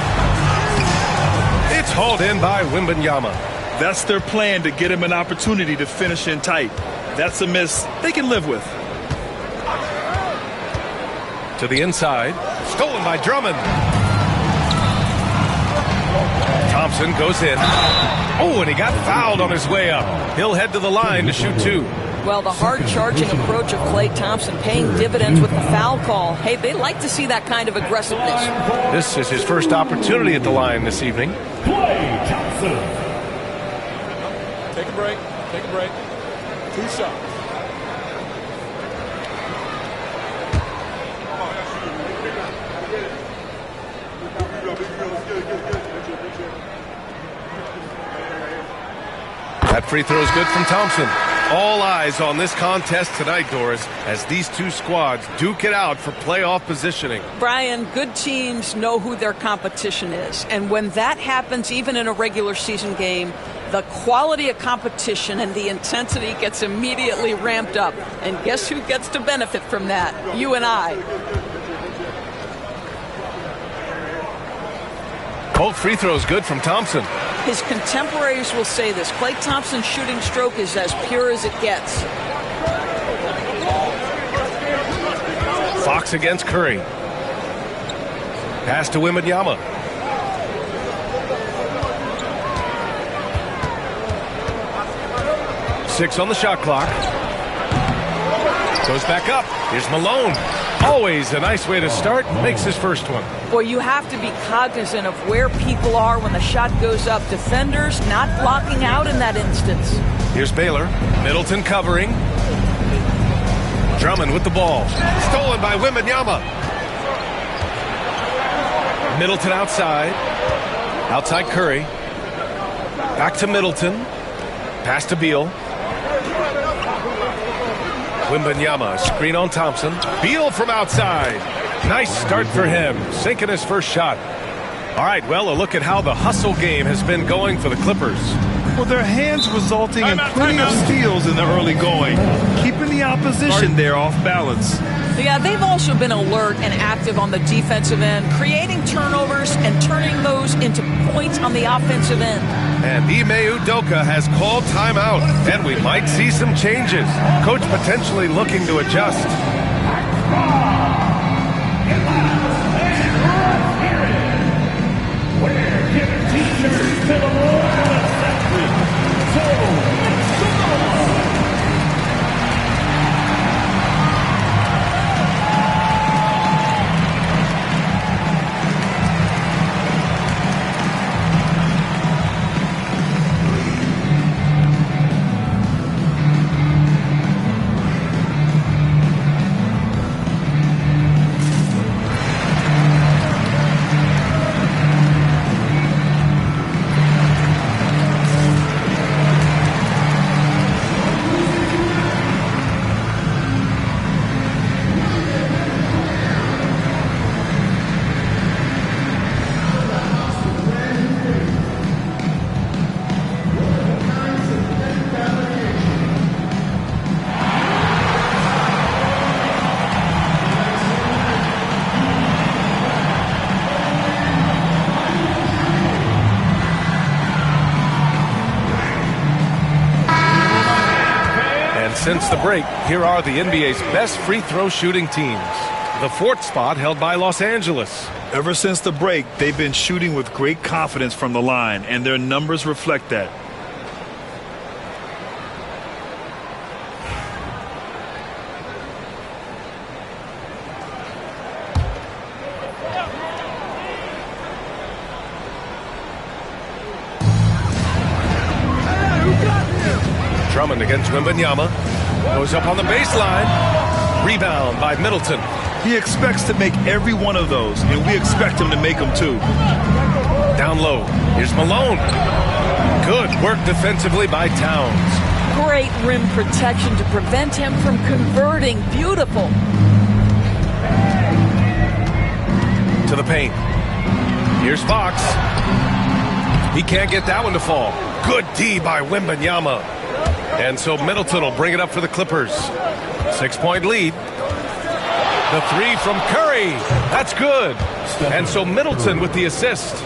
It's hauled in by Wembanyama. That's their plan, to get him an opportunity to finish in tight. That's a miss they can live with. To the inside. Stolen by Drummond. Thompson goes in. Oh, and he got fouled on his way up. He'll head to the line to shoot 2. Well, the hard-charging approach of Klay Thompson paying dividends with the foul call. Hey, they like to see that kind of aggressiveness. This is his first opportunity at the line this evening. Klay Thompson. Take a break. Take a break. 2 shots. That free throw is good from Thompson. All eyes on this contest tonight, Doris, as these 2 squads duke it out for playoff positioning. Brian, good teams know who their competition is. And when that happens, even in a regular season game, the quality of competition and the intensity gets immediately ramped up. And guess who gets to benefit from that? You and I. Both free throws good from Thompson. His contemporaries will say this. Klay Thompson's shooting stroke is as pure as it gets. Fox against Curry. Pass to Wembanyama. Six on the shot clock. Goes back up. Here's Malone. Always a nice way to start. Makes his first one. Boy, you have to be cognizant of where people are when the shot goes up. Defenders not blocking out in that instance. Here's Baylor. Middleton covering. Drummond with the ball. Stolen by Wembanyama. Middleton outside. Outside Curry. Back to Middleton. Pass to Beal. Wembanyama, screen on Thompson. Beal from outside. Nice start for him, sinking his first shot. All right, well, a look at how the hustle game has been going for the Clippers. Well, their hands resulting in plenty of steals in the early going, keeping the opposition there off balance. Yeah, they've also been alert and active on the defensive end, creating turnovers and turning those into points on the offensive end. And Ime Udoka has called timeout, and we might see some changes. Coach potentially looking to adjust. We're giving t-shirts to the Lord of Century. Since the break, here are the NBA's best free throw shooting teams. The fourth spot held by Los Angeles. Ever since the break, they've been shooting with great confidence from the line, and their numbers reflect that. Drummond against Wembanyama. Goes up on the baseline. Rebound by Middleton. He expects to make every one of those, and we expect him to make them too. Down low. Here's Malone. Good work defensively by Towns. Great rim protection to prevent him from converting. Beautiful. To the paint. Here's Fox. He can't get that one to fall. Good D by Wembanyama. And so Middleton will bring it up for the Clippers. 6-point lead. The three from Curry. That's good. And so Middleton with the assist.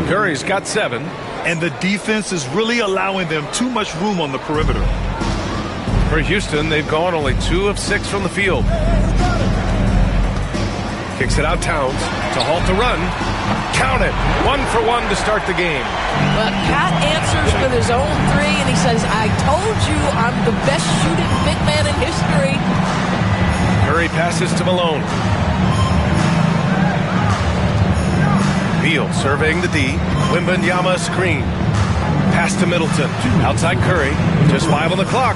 Curry's got 7. And the defense is really allowing them too much room on the perimeter. For Houston, they've gone only 2 of 6 from the field. Kicks it out Towns to halt the run. Count it. 1 for 1 to start the game. Well, Pat answers with his own 3, and he says, I told you I'm the best shooting big man in history. Curry passes to Malone. Beal surveying the D. Wembanyama screen. Pass to Middleton. Outside Curry. Just 5 on the clock.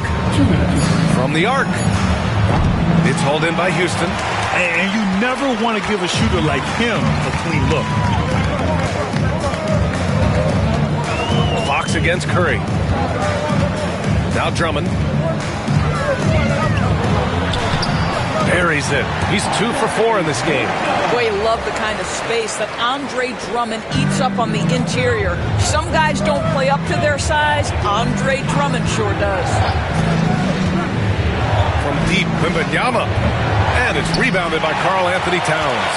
From the arc. It's hauled in by Houston. And you never want to give a shooter like him a clean look. Fox against Curry. Now Drummond. Buries it. He's 2 for 4 in this game. Boy, you love the kind of space that Andre Drummond eats up on the interior. Some guys don't play up to their size. Andre Drummond sure does. From deep, Wembanyama. And it's rebounded by Karl Anthony Towns.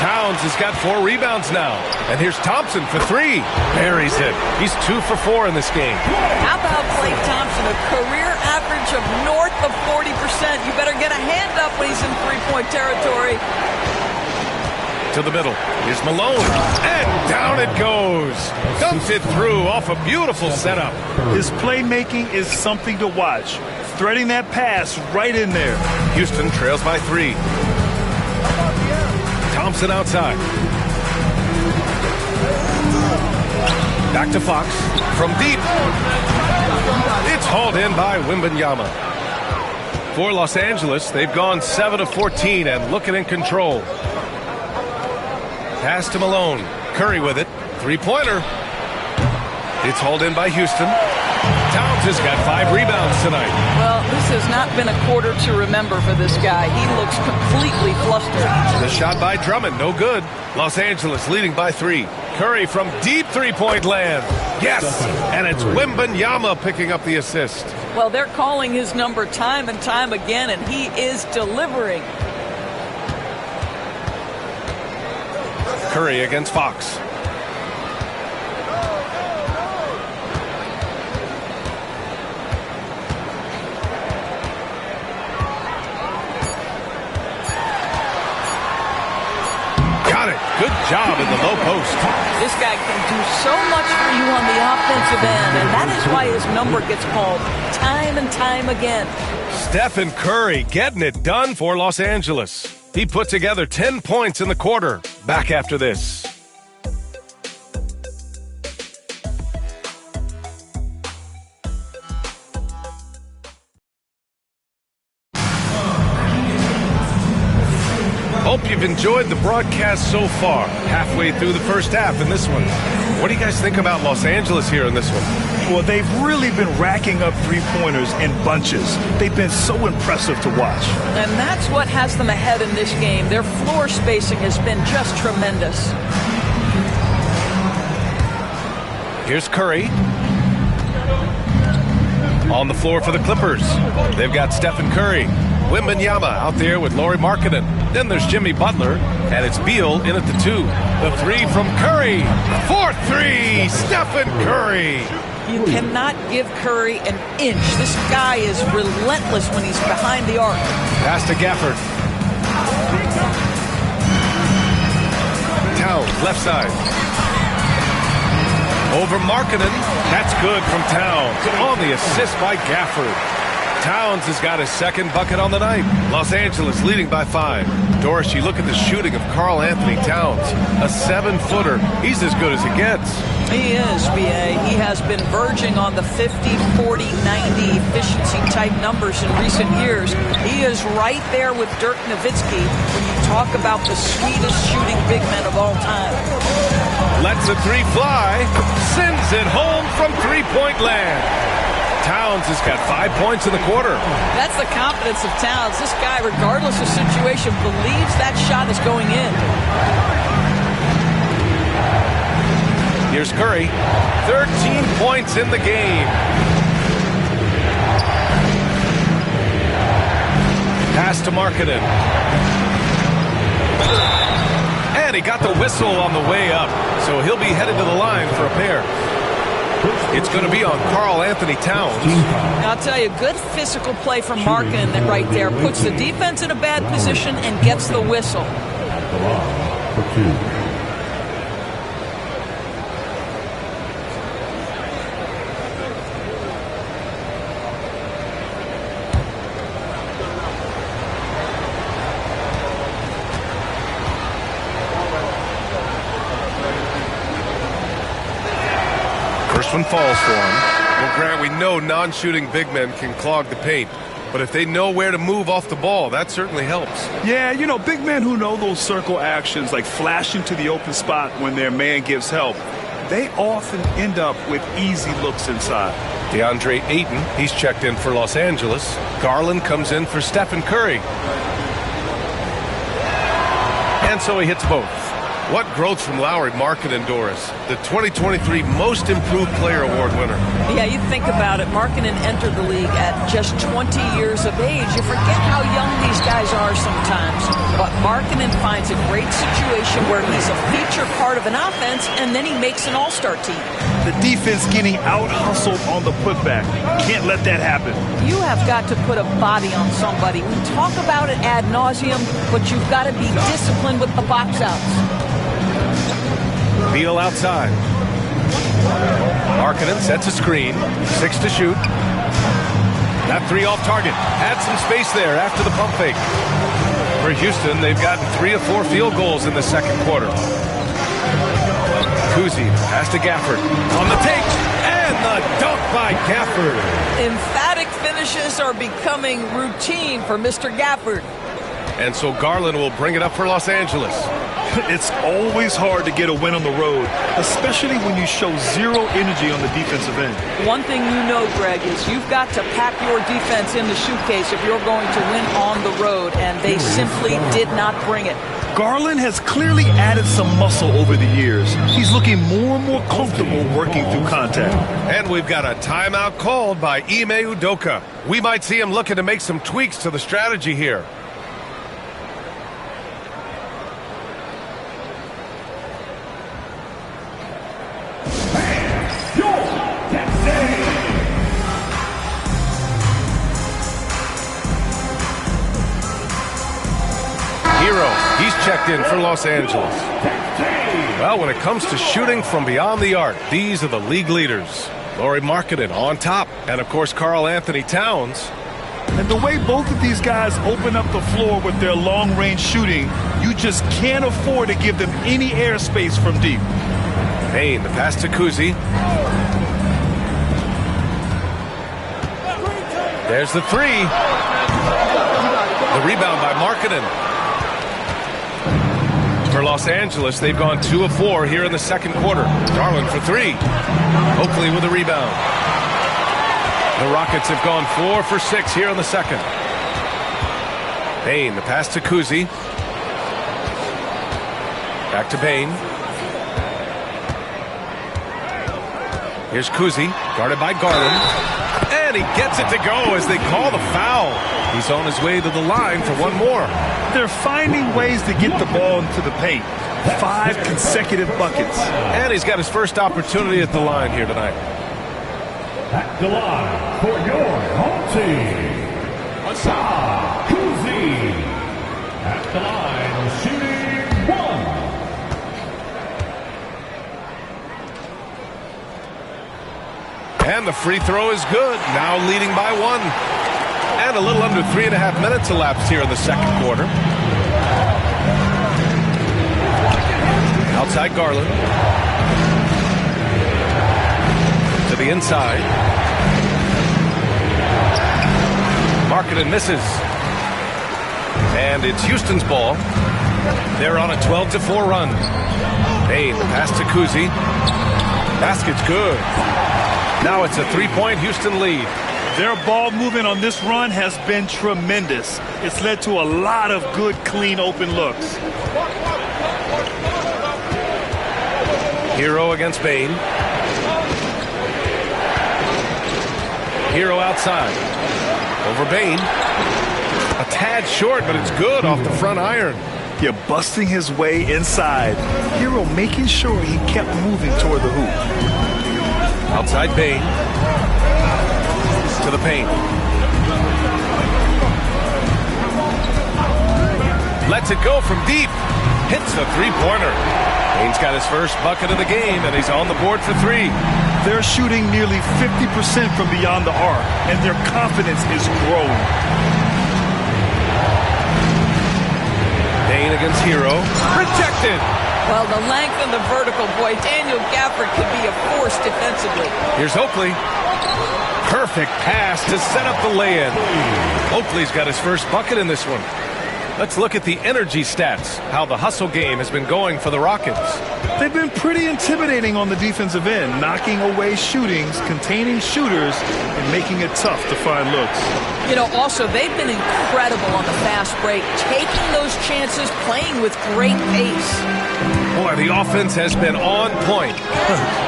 Towns has got 4 rebounds now. And here's Thompson for 3. Buries it. He's 2 for 4 in this game. How about Klay Thompson, a career average of north of 40%. You better get a hand up when he's in three-point territory. To the middle. Here's Malone. And down it goes. Dumps it through off a beautiful setup. His playmaking is something to watch. Threading that pass right in there. Houston trails by 3. Thompson outside. Back to Fox. From deep. It's hauled in by Wembanyama. For Los Angeles, they've gone 7 of 14 and looking in control. Pass to Malone. Curry with it. 3-pointer. It's hauled in by Houston. Towns has got 5 rebounds tonight. Well, this has not been a quarter to remember for this guy. He looks completely flustered. The shot by Drummond, no good. Los Angeles leading by 3. Curry from deep 3-point land. Yes, and it's Wembanyama picking up the assist. Well, they're calling his number time and time again, and he is delivering. Curry against Fox. Got it. Good job in the low post. This guy can do so much for you on the offensive end, and that is why his number gets called time and time again. Stephen Curry getting it done for Los Angeles. He put together 10 points in the quarter. Back after this. Hope you've enjoyed the broadcast so far. Halfway through the first half in this one. What do you guys think about Los Angeles here in this one? Well, they've really been racking up 3-pointers in bunches. They've been so impressive to watch. And that's what has them ahead in this game. Their floor spacing has been just tremendous. Here's Curry. On the floor for the Clippers. They've got Stephen Curry. Wembanyama out there with Lauri Markkanen. Then there's Jimmy Butler, and it's Beal in at the 2. The 3 from Curry. 4-3, Stephen Curry. You cannot give Curry an inch. This guy is relentless when he's behind the arc. Pass to Gafford. Towns, left side. Over Markkanen. That's good from Towns. On the assist by Gafford. Towns has got his second bucket on the night. Los Angeles leading by 5. Doris, you look at the shooting of Karl Anthony Towns. A 7-footer. He's as good as it gets. He is, B.A. He has been verging on the 50, 40, 90 efficiency type numbers in recent years. He is right there with Dirk Nowitzki when you talk about the sweetest shooting big men of all time. Lets a 3 fly. Sends it home from three-point land. Towns has got 5 points in the quarter. That's the confidence of Towns. This guy, regardless of situation, believes that shot is going in. Here's Curry. 13 points in the game. Pass to Markkanen. And he got the whistle on the way up, so he'll be headed to the line for a pair. It's going to be on Karl Anthony Towns. I'll tell you, good physical play from Markkanen that right there puts the defense in a bad position and gets the whistle. First one falls for him. Well, Grant, we know non-shooting big men can clog the paint. But if they know where to move off the ball, that certainly helps. Yeah, you know, big men who know those circle actions, like flashing to the open spot when their man gives help, they often end up with easy looks inside. DeAndre Ayton, he's checked in for Los Angeles. Garland comes in for Stephen Curry. And so he hits both. What growth from Lowry, Markkanen, Doris, the 2023 Most Improved Player Award winner. Yeah, you think about it. Markkanen entered the league at just 20 years of age. You forget how young these guys are sometimes. But Markkanen finds a great situation where he's a feature part of an offense, and then he makes an all-star team. The defense getting out-hustled on the putback. Can't let that happen. You have got to put a body on somebody. We talk about it ad nauseum, but you've got to be disciplined with the box outs. Beal outside. Markkanen sets a screen. 6 to shoot. That 3 off target. Had some space there after the pump fake. For Houston, they've gotten 3 of 4 field goals in the second quarter. Kuzi pass to Gafford. On the take. And the dunk by Gafford. Emphatic finishes are becoming routine for Mr. Gafford. And so Garland will bring it up for Los Angeles. It's always hard to get a win on the road, especially when you show zero energy on the defensive end. One thing you know, Greg, is you've got to pack your defense in the suitcase if you're going to win on the road, and they simply did not bring it. Garland has clearly added some muscle over the years. He's looking more and more comfortable working through contact. And we've got a timeout called by Ime Udoka. We might see him looking to make some tweaks to the strategy here. He's checked in for Los Angeles. Well, when it comes to shooting from beyond the arc, these are the league leaders. Lauri Markkanen on top, and of course Karl Anthony Towns. And the way both of these guys open up the floor with their long-range shooting, you just can't afford to give them any airspace from deep. Payne, the pass to Kuzi. There's the 3. The rebound by Markkanen. For Los Angeles, they've gone 2 of 4 here in the second quarter. Garland for 3. Hopefully with a rebound. The Rockets have gone 4 for 6 here in the second. Payne, the pass to Kuzi. Back to Payne. Here's Kuzi, guarded by Garland. And he gets it to go as they call the foul. He's on his way to the line for one more. They're finding ways to get the ball into the paint. 5 consecutive buckets. And he's got his first opportunity at the line here tonight. At the line for your home team, Kuzi. At the line, shooting 1. And the free throw is good. Now leading by 1. And a little under 3.5 minutes elapsed here in the second quarter. Outside Garland. To the inside. Markkanen misses. And it's Houston's ball. They're on a 12-4 run. Bane, pass to Kuzi. Basket's good. Now it's a 3-point Houston lead. Their ball movement on this run has been tremendous. It's led to a lot of good, clean, open looks. Hero against Bane. Hero outside. Over Bane. A tad short, but it's good off the front iron. Yeah, busting his way inside. Hero making sure he kept moving toward the hoop. Outside Bane. To the paint. Lets it go from deep. Hits the three-pointer. Bane's got his first bucket of the game, and he's on the board for 3. They're shooting nearly 50% from beyond the arc, and their confidence is growing. Bane against Hero. Rejected. Well, the length and the vertical, boy, Daniel Gafford could be a force defensively. Here's Oakley. Perfect pass to set up the lay-in. Oakley's got his first bucket in this one. Let's look at the energy stats, how the hustle game has been going for the Rockets. They've been pretty intimidating on the defensive end, knocking away shootings, containing shooters, and making it tough to find looks. You know, also, they've been incredible on the fast break, taking those chances, playing with great pace. Boy, the offense has been on point.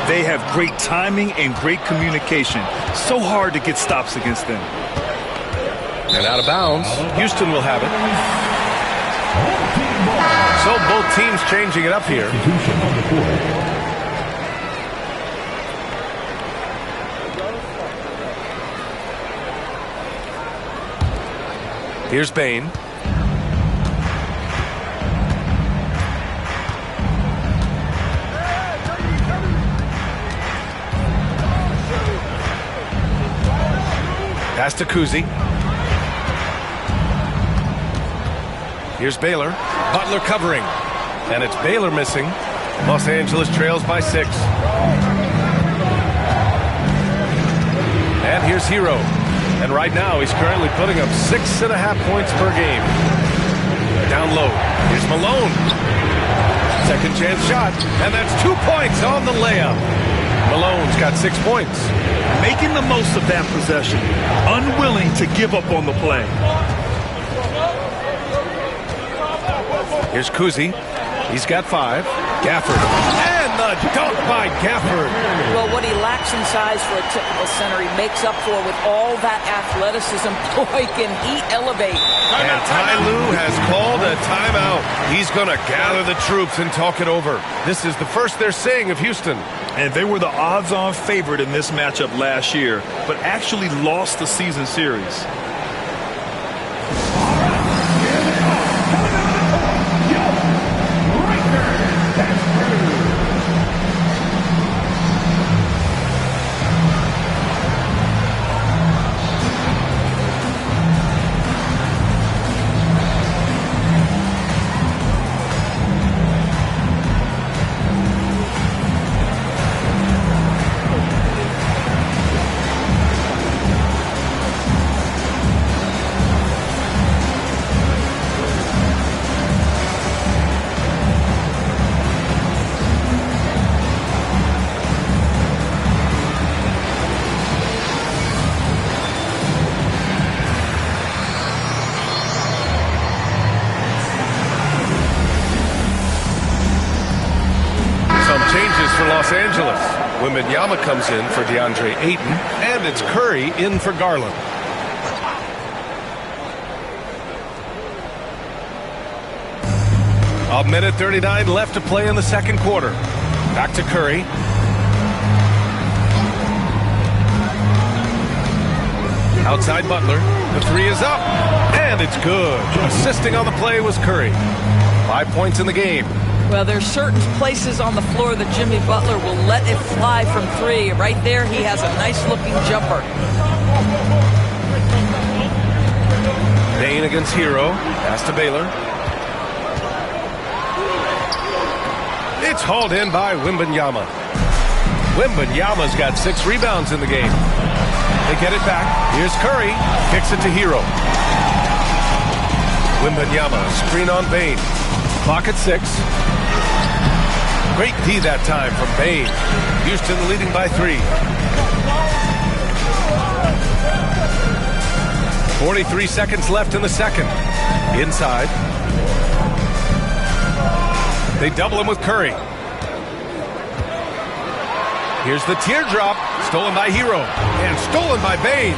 They have great timing and great communication. So hard to get stops against them. And out of bounds, Houston will have it. So both teams changing it up here. Here's Bane. Pass to Kuzi. Here's Baylor. Butler covering. And it's Baylor missing. Los Angeles trails by 6. And here's Hero. And right now he's currently putting up 6.5 points per game. Down low. Here's Malone. Second chance shot. And that's 2 points on the layup. Malone's got 6 points. Making the most of that possession. Unwilling to give up on the play. Here's Kuzi. He's got 5. Gafford. And the dunk by Gafford. Well, what he lacks in size for a typical center, he makes up for with all that athleticism. Boy, can he elevate. And Ty Lue has called a timeout. He's going to gather the troops and talk it over. This is the first they're seeing of Houston. And they were the odds-on favorite in this matchup last year, but actually lost the season series. For Los Angeles. Wembanyama comes in for DeAndre Ayton, and it's Curry in for Garland. A minute 39 left to play in the second quarter. Back to Curry. Outside Butler. The three is up. And it's good. Assisting on the play was Curry. 5 points in the game. Well, there's certain places on the floor that Jimmy Butler will let it fly from three. Right there, he has a nice-looking jumper. Bain against Hero. Pass to Baylor. It's hauled in by Wembanyama. Wembanyama's got 6 rebounds in the game. They get it back. Here's Curry. Kicks it to Hero. Wembanyama, screen on Bain. Clock at 6. Great D that time from Bain. Houston leading by 3. 43 seconds left in the second. Inside. They double him with Curry. Here's the teardrop. Stolen by Hero. And stolen by Bain.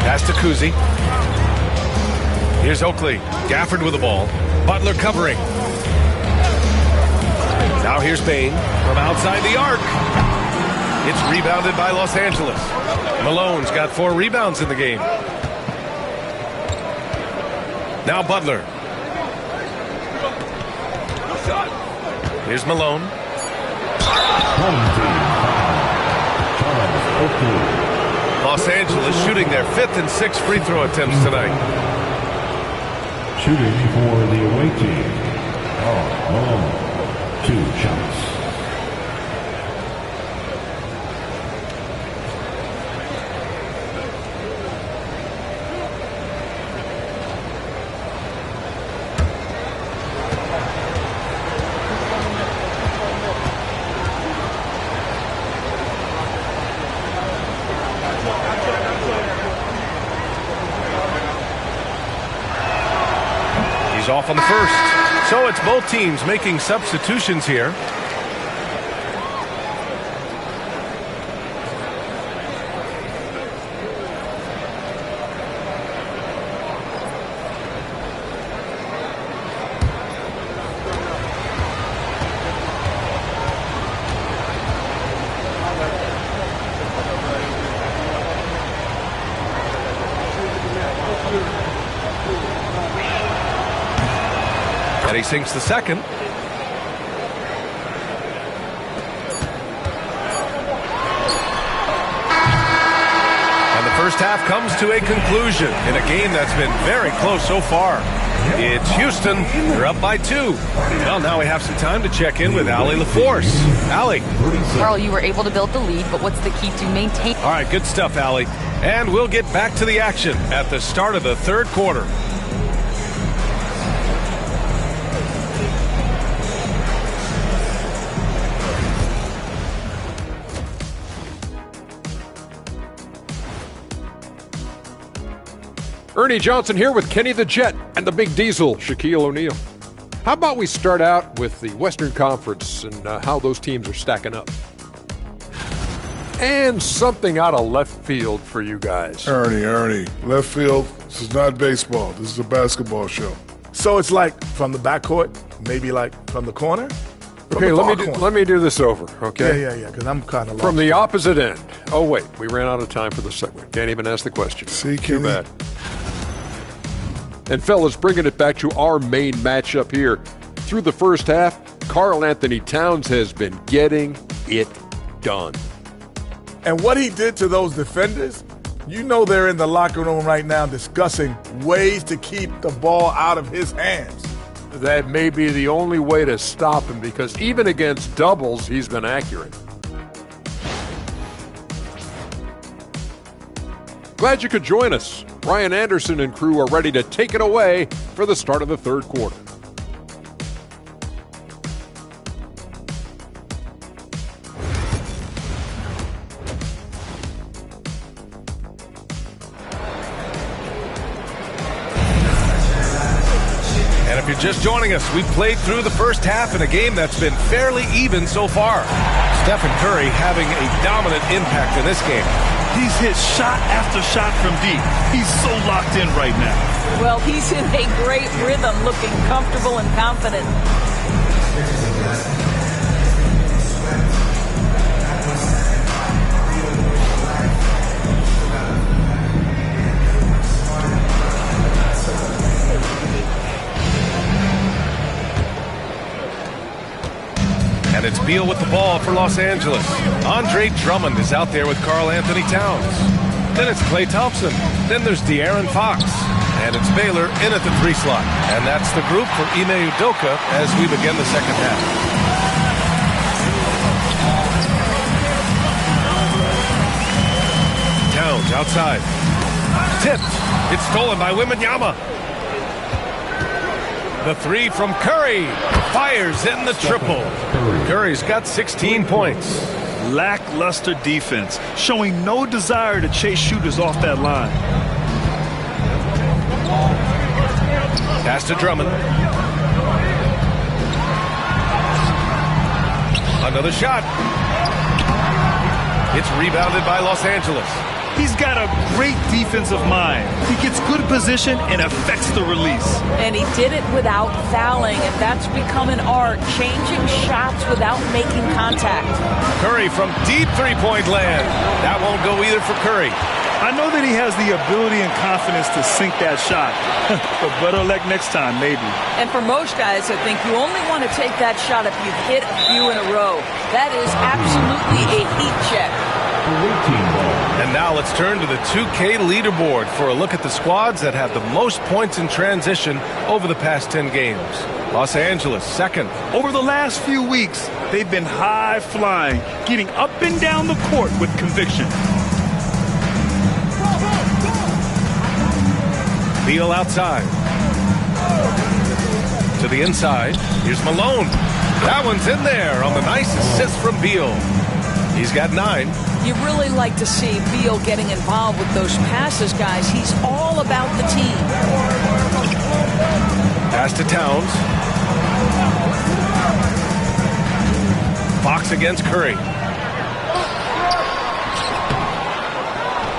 Pass to Kuzi. Here's Oakley. Gafford with the ball. Butler covering. Now here's Bain from outside the arc. It's rebounded by Los Angeles. Malone's got 4 rebounds in the game. Now Butler. Here's Malone. Los Angeles shooting their 5th and 6th free throw attempts tonight. Shooting for the away team. Malone. 2 shots. He's off on the first. So it's both teams making substitutions here. And he sinks the second. And the first half comes to a conclusion in a game that's been very close so far. It's Houston. They're up by 2. Well, now we have some time to check in with Allie LaForce. Allie. Carl, you were able to build the lead, but what's the key to maintain? All right, good stuff, Allie. And we'll get back to the action at the start of the third quarter. Ernie Johnson here with Kenny the Jet and the Big Diesel, Shaquille O'Neal. How about we start out with the Western Conference and how those teams are stacking up? And something out of left field for you guys. Ernie, left field, this is not baseball. This is a basketball show. So it's like from the backcourt, maybe like from the corner? Okay, let me do this over, okay? Yeah, because I'm kind of lost. From the opposite end. Oh, wait, we ran out of time for the segment. Can't even ask the question. See, Too Kenny? bad. And fellas, bringing it back to our main matchup here. Through the first half, Karl Anthony Towns has been getting it done. And what he did to those defenders, you know they're in the locker room right now discussing ways to keep the ball out of his hands. That may be the only way to stop him because even against doubles, he's been accurate. Glad you could join us. Ryan Anderson and crew are ready to take it away for the start of the third quarter. And if you're just joining us, we've played through the first half in a game that's been fairly even so far. Stephen Curry having a dominant impact in this game. He's hit shot after shot from deep. He's so locked in right now. Well, he's in a great rhythm, looking comfortable and confident. And it's Beal with the ball for Los Angeles. Andre Drummond is out there with Karl Anthony Towns. Then it's Klay Thompson. Then there's De'Aaron Fox. And it's Baylor in at the 3 slot. And that's the group for Ime Udoka as we begin the second half. Towns outside. Tipped. It's stolen by Wembanyama. The 3 from Curry. Fires in the triple. Curry's got 16 points. Lackluster defense, showing no desire to chase shooters off that line. Pass to Drummond. Another shot. It's rebounded by Los Angeles. He's got a great defensive mind. He gets good position and affects the release. And he did it without fouling, and that's become an art, changing shots without making contact. Curry from deep three-point land. That won't go either for Curry. I know that he has the ability and confidence to sink that shot, but better luck next time, maybe. And for most guys, I think you only want to take that shot if you've hit a few in a row. That is absolutely a heat check. And now let's turn to the 2K leaderboard for a look at the squads that have the most points in transition over the past 10 games. Los Angeles, second. Over the last few weeks, they've been high-flying, getting up and down the court with conviction. Beal outside. To the inside. Here's Malone. That one's in there on the nice assist from Beal. He's got 9. You really like to see Beal getting involved with those passes, guys. He's all about the team. Pass to Towns. Fox against Curry.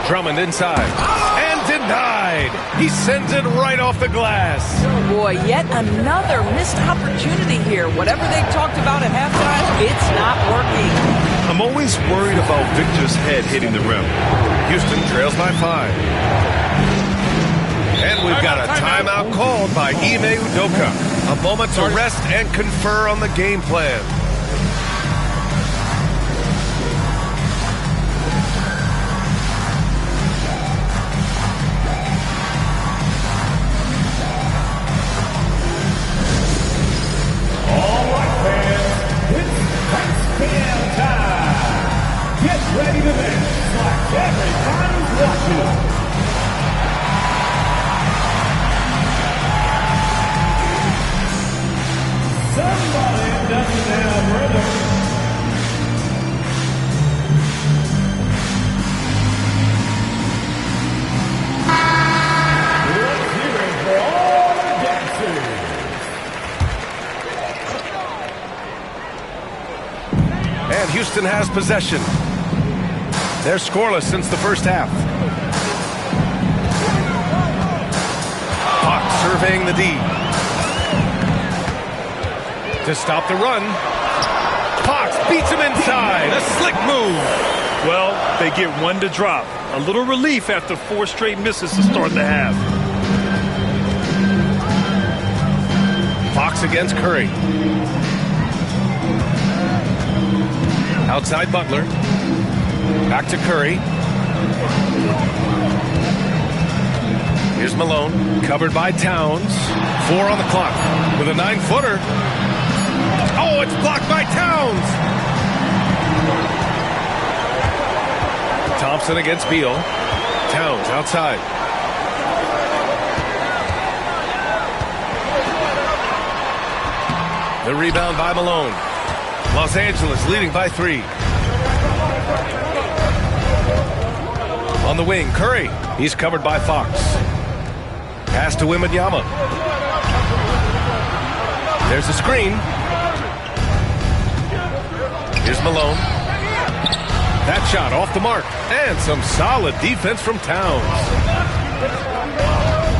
Drummond inside. And denied. He sends it right off the glass. Oh boy, yet another missed opportunity here. Whatever they talked about at halftime, it's not working. I'm always worried about Victor's head hitting the rim. Houston trails by 5. And we've got a timeout called by Ime Udoka. A moment to rest and confer on the game plan. All right, fans, it's touchdown time. Get ready to dance like everybody's watching. Somebody doesn't have rhythm. Let's hear it for all the dancers. And Houston has possession. They're scoreless since the first half. Fox surveying the D. To stop the run. Fox beats him inside. A slick move. Well, they get one to drop. A little relief after 4 straight misses to start the half. Fox against Curry. Outside Butler. Back to Curry. Here's Malone. Covered by Towns. 4 on the clock. With a 9-footer. Oh, it's blocked by Towns. Thompson against Beal. Towns outside. The rebound by Malone. Los Angeles leading by 3. On the wing, Curry. He's covered by Fox. Pass to Wembanyama. There's a screen. Here's Malone. That shot off the mark. And some solid defense from Towns.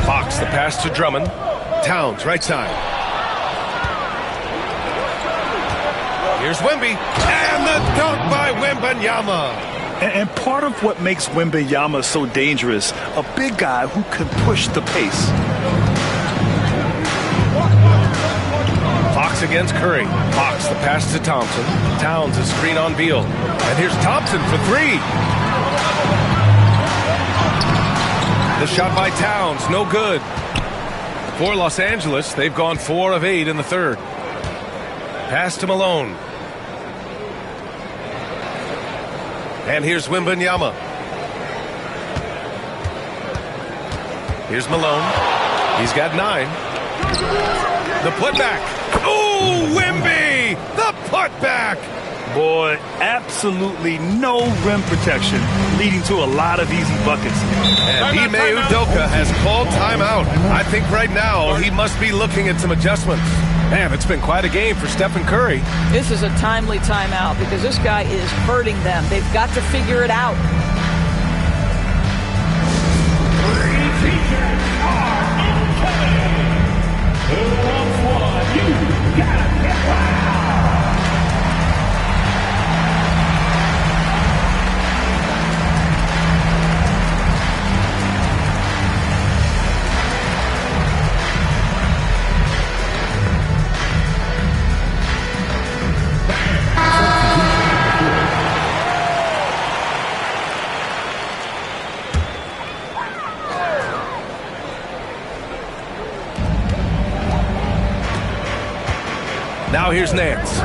Fox, the pass to Drummond. Towns, right side. Here's Wemby. And the dunk by Wembanyama. And part of what makes Wembanyama so dangerous, a big guy who can push the pace. Fox Fox against Curry. Fox, the pass to Thompson. Towns, a screen on Beal. And here's Thompson for three. The shot by Towns, no good. For Los Angeles, they've gone 4 of 8 in the third. Pass to Malone. And here's Wembanyama. Here's Malone. He's got 9. The putback. Oh, Wemby! The putback! Boy, absolutely no rim protection, leading to a lot of easy buckets. And Ime Udoka has called timeout. I think right now he must be looking at some adjustments. Man, it's been quite a game for Stephen Curry. This is a timely timeout because this guy is hurting them. They've got to figure it out. Now here's Nance.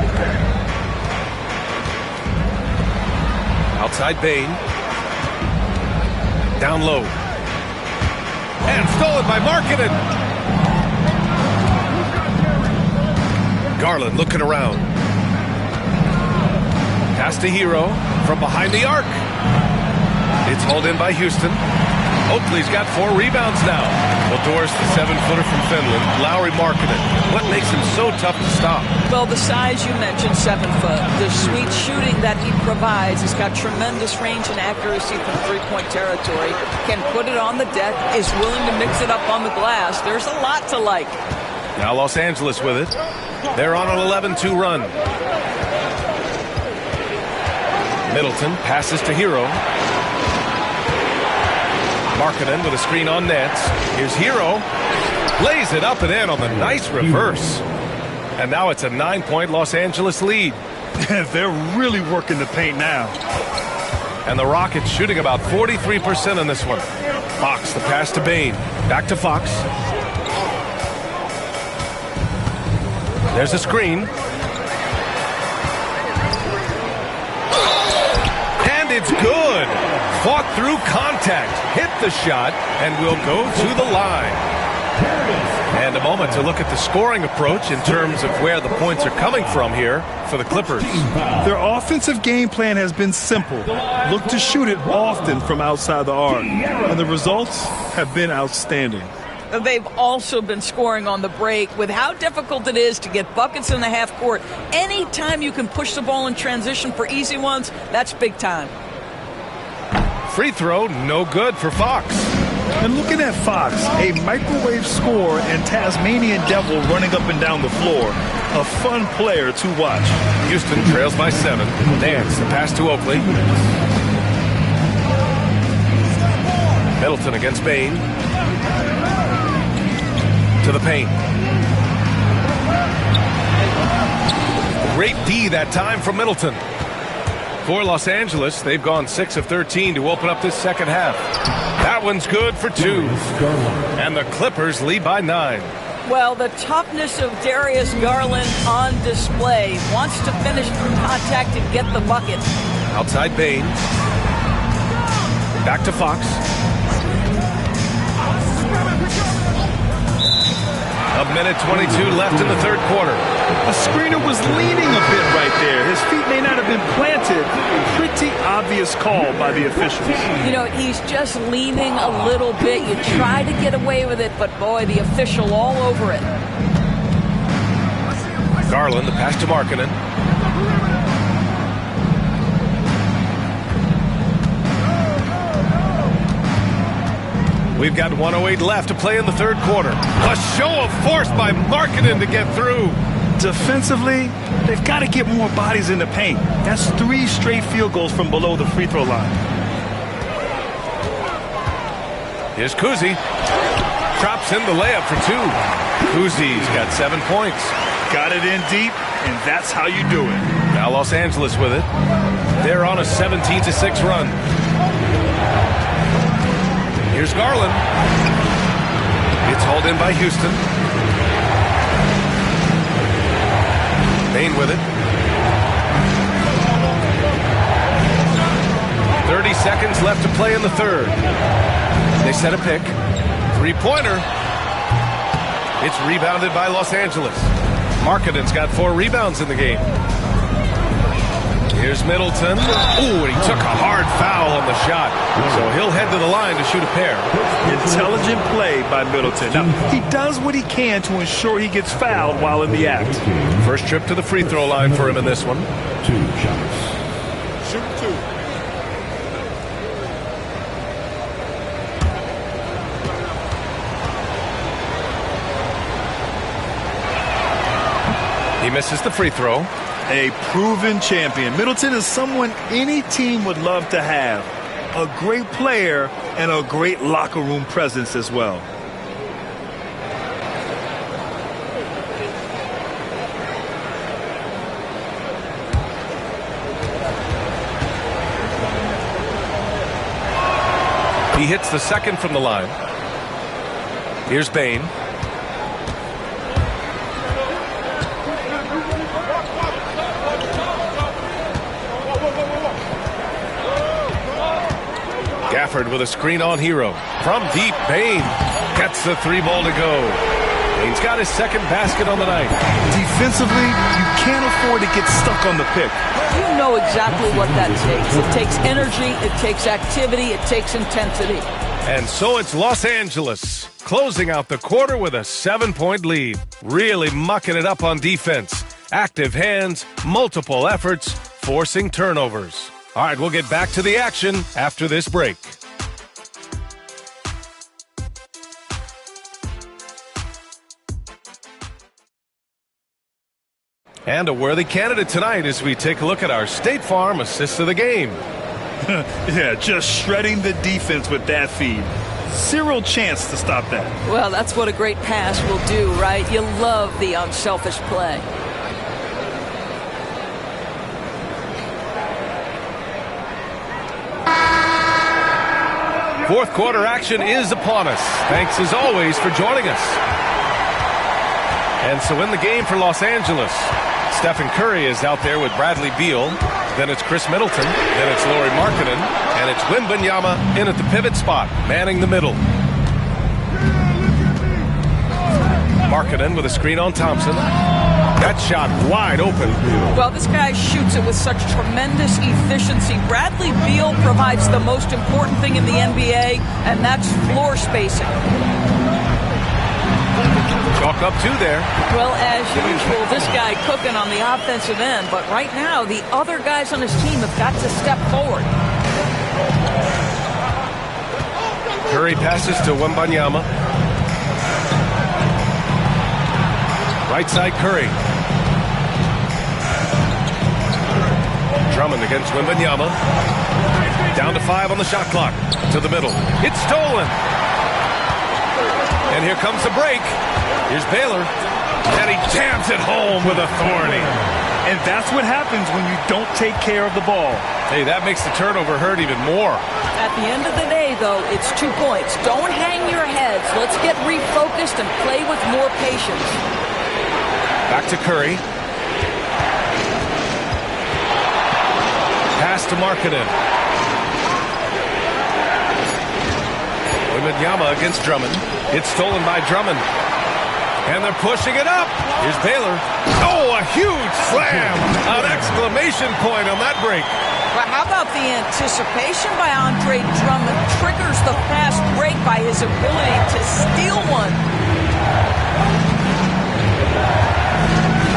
Outside Bain. Down low. And stolen by Markkanen. Garland looking around. Pass to Hero from behind the arc. It's hauled in by Houston. Oakley's got 4 rebounds now. Odor's the 7-footer from Finland. Lowry Markkanen. What makes him so tough to stop? Well, the size you mentioned, 7 foot. The sweet shooting that he provides. He's got tremendous range and accuracy from three-point territory. Can put it on the deck. Is willing to mix it up on the glass. There's a lot to like. Now Los Angeles with it. They're on an 11-2 run. Middleton passes to Hero. Markkanen with a screen on Nance. Here's Hero. Lays it up and in on the nice reverse. And now it's a 9-point Los Angeles lead. They're really working the paint now. And the Rockets shooting about 43% in this one. Fox, the pass to Bain. Back to Fox. There's a screen. And it's good. Fought through contact, hit the shot, and will go to the line. And a moment to look at the scoring approach in terms of where the points are coming from here for the Clippers. Their offensive game plan has been simple. Look to shoot it often from outside the arc. And the results have been outstanding. They've also been scoring on the break. With how difficult it is to get buckets in the half court, anytime you can push the ball in transition for easy ones, that's big time. Free throw, no good for Fox. And looking at Fox, a microwave scorer and Tasmanian devil running up and down the floor. A fun player to watch. Houston trails by 7. Nance, the pass to Oakley. Middleton against Bain. To the paint. Great D that time from Middleton. For Los Angeles, they've gone 6 of 13 to open up this second half. That one's good for 2. And the Clippers lead by 9. Well, the toughness of Darius Garland on display. Wants to finish through contact and get the bucket. Outside Bain. Back to Fox. A minute 22 left in the third quarter. A screener was leaning a bit right there. His feet may not have been planted. Pretty obvious call by the officials. You know, he's just leaning a little bit. You try to get away with it, but boy, the official all over it. Garland, the pass to Markkanen. We've got 1:08 left to play in the third quarter. A show of force by Markkanen to get through. Defensively, they've got to get more bodies in the paint. That's 3 straight field goals from below the free throw line. Here's Kuzi. Drops in the layup for 2. Kuzi's got 7 points. got it in deep, and that's how you do it. Now Los Angeles with it. They're on a 17-6 run. Here's Garland. It's hauled in by Houston. Bain with it. 30 seconds left to play in the third. They set a pick. Three-pointer. It's rebounded by Los Angeles. Markkanen's got 4 rebounds in the game. Here's Middleton. Ooh, and he took a hard foul on the shot. So he'll head to the line to shoot a pair. Intelligent play by Middleton. Now, he does what he can to ensure he gets fouled while in the act. First trip to the free throw line for him in this one. 2 shots. Shoot 2. He misses the free throw. A proven champion. Middleton is someone any team would love to have. A great player and a great locker room presence as well. He hits the second from the line. Here's Bain. Gafford with a screen on Hero. From deep, Bain gets the 3-ball to go. Bain's got his second basket on the night. Defensively, you can't afford to get stuck on the pick. You know exactly what that takes. It takes energy, it takes activity, it takes intensity. And so it's Los Angeles closing out the quarter with a 7-point lead. Really mucking it up on defense. Active hands, multiple efforts, forcing turnovers. All right, we'll get back to the action after this break. And a worthy candidate tonight as we take a look at our State Farm assist of the game. Yeah, just shredding the defense with that feed. Zero chance to stop that. Well, that's what a great pass will do, right? You love the unselfish play. Fourth quarter action is upon us. Thanks as always for joining us. And so in the game for Los Angeles, Stephen Curry is out there with Bradley Beal. Then it's Chris Middleton. Then it's Lauri Markkanen. And it's Wembanyama in at the pivot spot, manning the middle. Markkanen with a screen on Thompson. That shot wide open. Well, this guy shoots it with such tremendous efficiency. Bradley Beal provides the most important thing in the NBA, and that's floor spacing. Chalk up 2 there. Well, as usual, this guy cooking on the offensive end, but right now the other guys on his team have got to step forward. Curry passes to Wembanyama. Right side Curry. Drummond against Wembanyama. Down to 5 on the shot clock. To the middle. It's stolen. And here comes the break. Here's Baylor. And he jams it home with authority. And that's what happens when you don't take care of the ball. Hey, that makes the turnover hurt even more. At the end of the day, though, it's 2 points. Don't hang your heads. Let's get refocused and play with more patience. Back to Curry. Pass to Markkanen. Wembanyama against Drummond. It's stolen by Drummond. And they're pushing it up. Here's Baylor. Oh, a huge slam. An exclamation point on that break. But how about the anticipation by Andre Drummond triggers the fast break by his ability to steal one.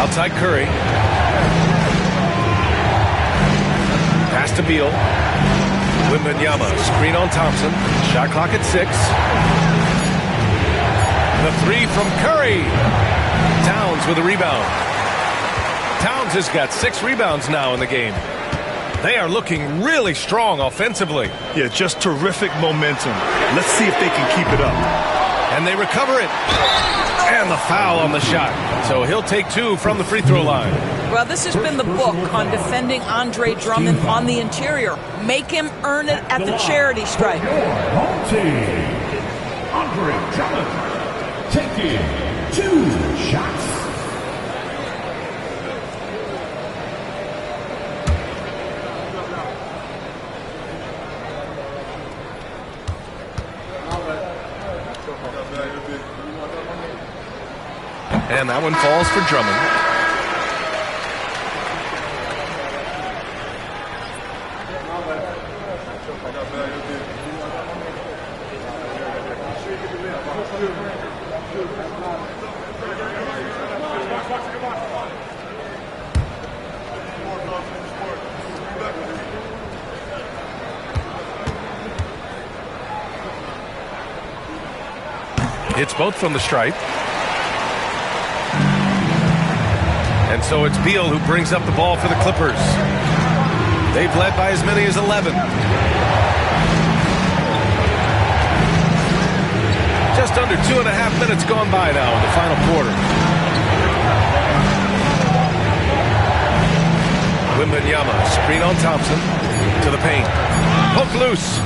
Outside Curry. Pass to Beal. Wembanyama, screen on Thompson. Shot clock at 6. The 3 from Curry. Towns with a rebound. Towns has got 6 rebounds now in the game. They are looking really strong offensively. Yeah, just terrific momentum. Let's see if they can keep it up. And they recover it. And the foul on the shot. So he'll take 2 from the free throw line. Well, this has been the book on defending Andre Drummond on the interior. Make him earn it at the charity stripe. Home team. Andre Drummond taking 2 shots. And that one falls for Drummond. It's both from the stripe. And so it's Beal who brings up the ball for the Clippers. They've led by as many as 11. Just under 2.5 minutes gone by now in the final quarter. Wembanyama, screen on Thompson. To the paint. Poke loose.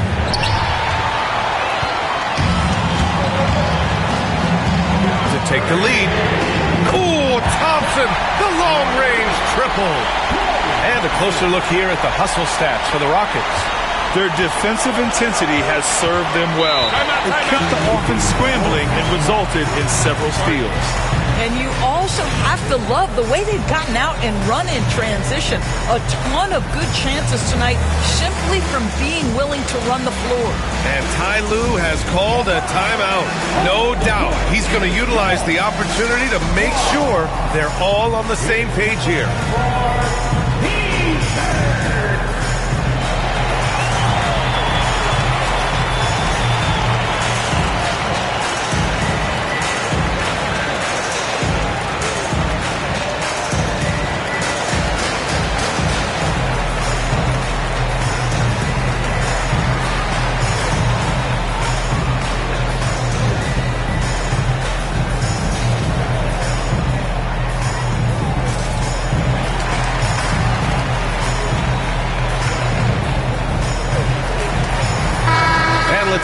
To take the lead. Ooh, Thompson, the long-range triple. And a closer look here at the hustle stats for the Rockets. Their defensive intensity has served them well. It kept the offense scrambling and resulted in several steals. And you also have to love the way they've gotten out and run in transition. A ton of good chances tonight simply from being willing to run the floor. And Ty Lue has called a timeout. No doubt he's going to utilize the opportunity to make sure they're all on the same page here.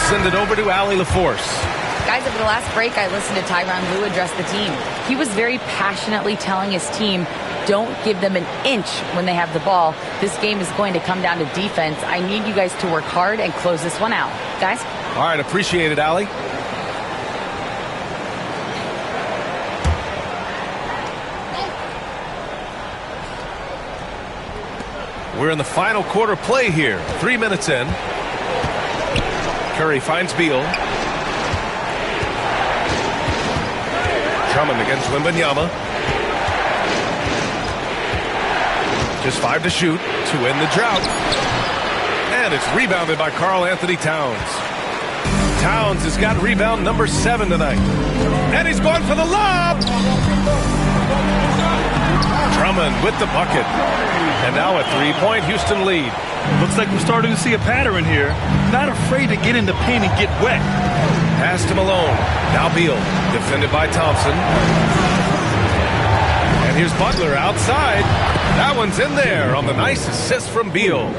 Send it over to Allie LaForce. Guys, over the last break, I listened to Tyronn Lue address the team. He was very passionately telling his team, don't give them an inch when they have the ball. This game is going to come down to defense. I need you guys to work hard and close this one out. Guys? All right, appreciate it, Allie. We're in the final quarter play here. 3 minutes in. Curry finds Beal. Drummond against Wembanyama. Just 5 to shoot to end the drought. And it's rebounded by Karl Anthony Towns. Towns has got rebound number 7 tonight. And he's going for the lob. Drummond with the bucket. And now a 3-point Houston lead. Looks like we're starting to see a pattern here. Not afraid to get in the paint and get wet. Pass to Malone. Now Beal. Defended by Thompson. And here's Butler outside. That one's in there on the nice assist from Beal.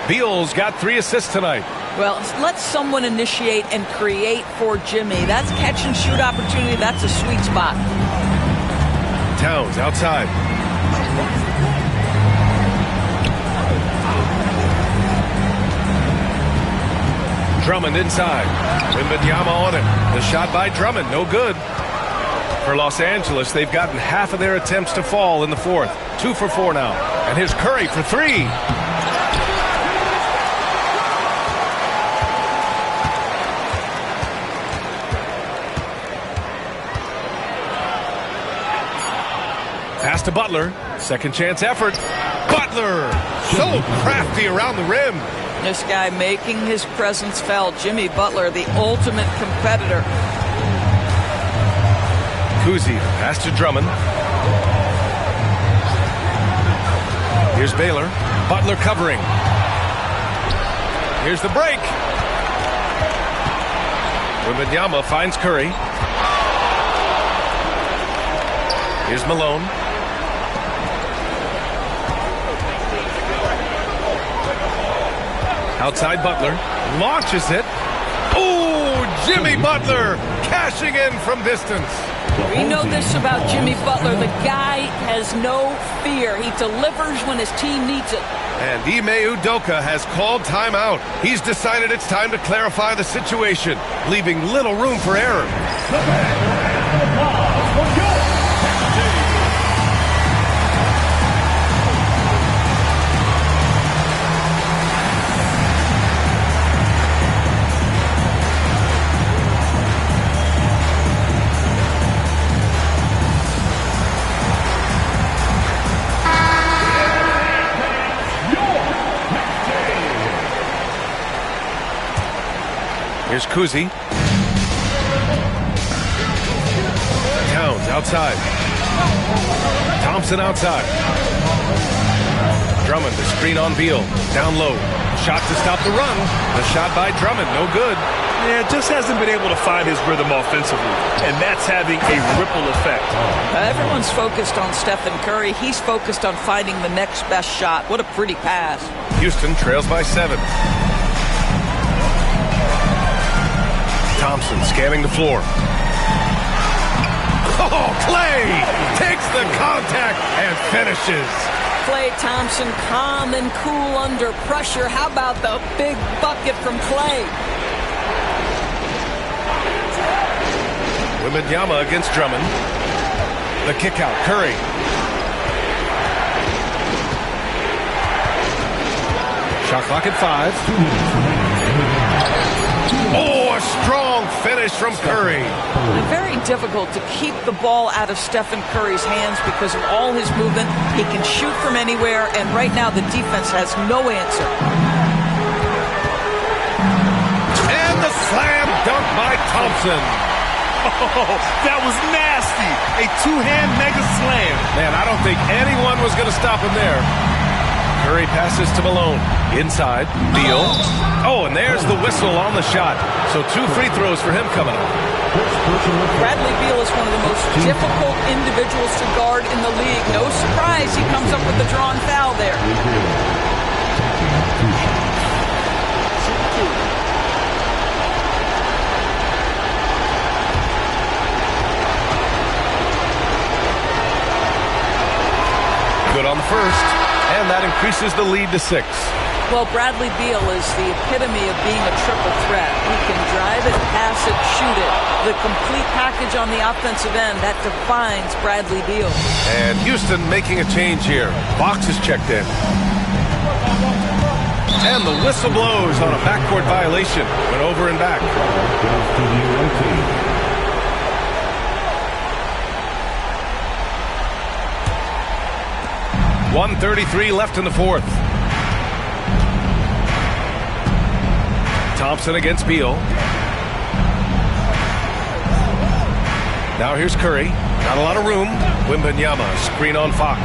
Beal's got 3 assists tonight. Well, let someone initiate and create for Jimmy. That's catch and shoot opportunity. That's a sweet spot. Towns outside. Drummond inside. Wembanyama on it. The shot by Drummond, no good. For Los Angeles, they've gotten half of their attempts to fall in the fourth. 2 for 4 now. And here's Curry for 3. Pass to Butler. Second chance effort. Butler! So crafty around the rim. This guy making his presence felt. Jimmy Butler, the ultimate competitor. Kuzi, pass to Drummond. Here's Baylor. Butler covering. Here's the break. Wembanyama finds Curry. Here's Malone. Outside Butler. Launches it. Oh, Jimmy Butler cashing in from distance. We know this about Jimmy Butler. The guy has no fear. He delivers when his team needs it. And Ime Udoka has called timeout. He's decided it's time to clarify the situation, leaving little room for error. Here's Kuzi. Towns outside. Thompson outside. Drummond, the screen on Beal. Down low. Shot to stop the run. The shot by Drummond, no good. Yeah, just hasn't been able to find his rhythm offensively, and that's having a ripple effect. Everyone's focused on Stephen Curry. He's focused on finding the next best shot. What a pretty pass. Houston trails by 7. Thompson scanning the floor. Oh, Clay takes the contact and finishes. Klay Thompson calm and cool under pressure. How about the big bucket from Clay? Wembanyama against Drummond. The kick out, Curry. Shot clock at 5. Oh, a strong finish from Curry. Very difficult to keep the ball out of Stephen Curry's hands because of all his movement. He can shoot from anywhere, and right now the defense has no answer. And the slam dunk by Thompson. Oh, that was nasty. A two-hand mega slam. Man, I don't think anyone was going to stop him there. Curry passes to Malone. Inside. Beal. Oh, and there's the whistle on the shot. So 2 free throws for him coming up. Bradley Beal is one of the most difficult individuals to guard in the league. No surprise he comes up with the drawn foul there. Good on the first, and that increases the lead to 6. Well, Bradley Beal is the epitome of being a triple threat. He can drive it, pass it, shoot it. The complete package on the offensive end, that defines Bradley Beal. And Houston making a change here. Fox is checked in. And the whistle blows on a backcourt violation. Went over and back. 1:33 left in the 4th. Thompson against Beal. Now here's Curry. Not a lot of room. Wembanyama, screen on Fox.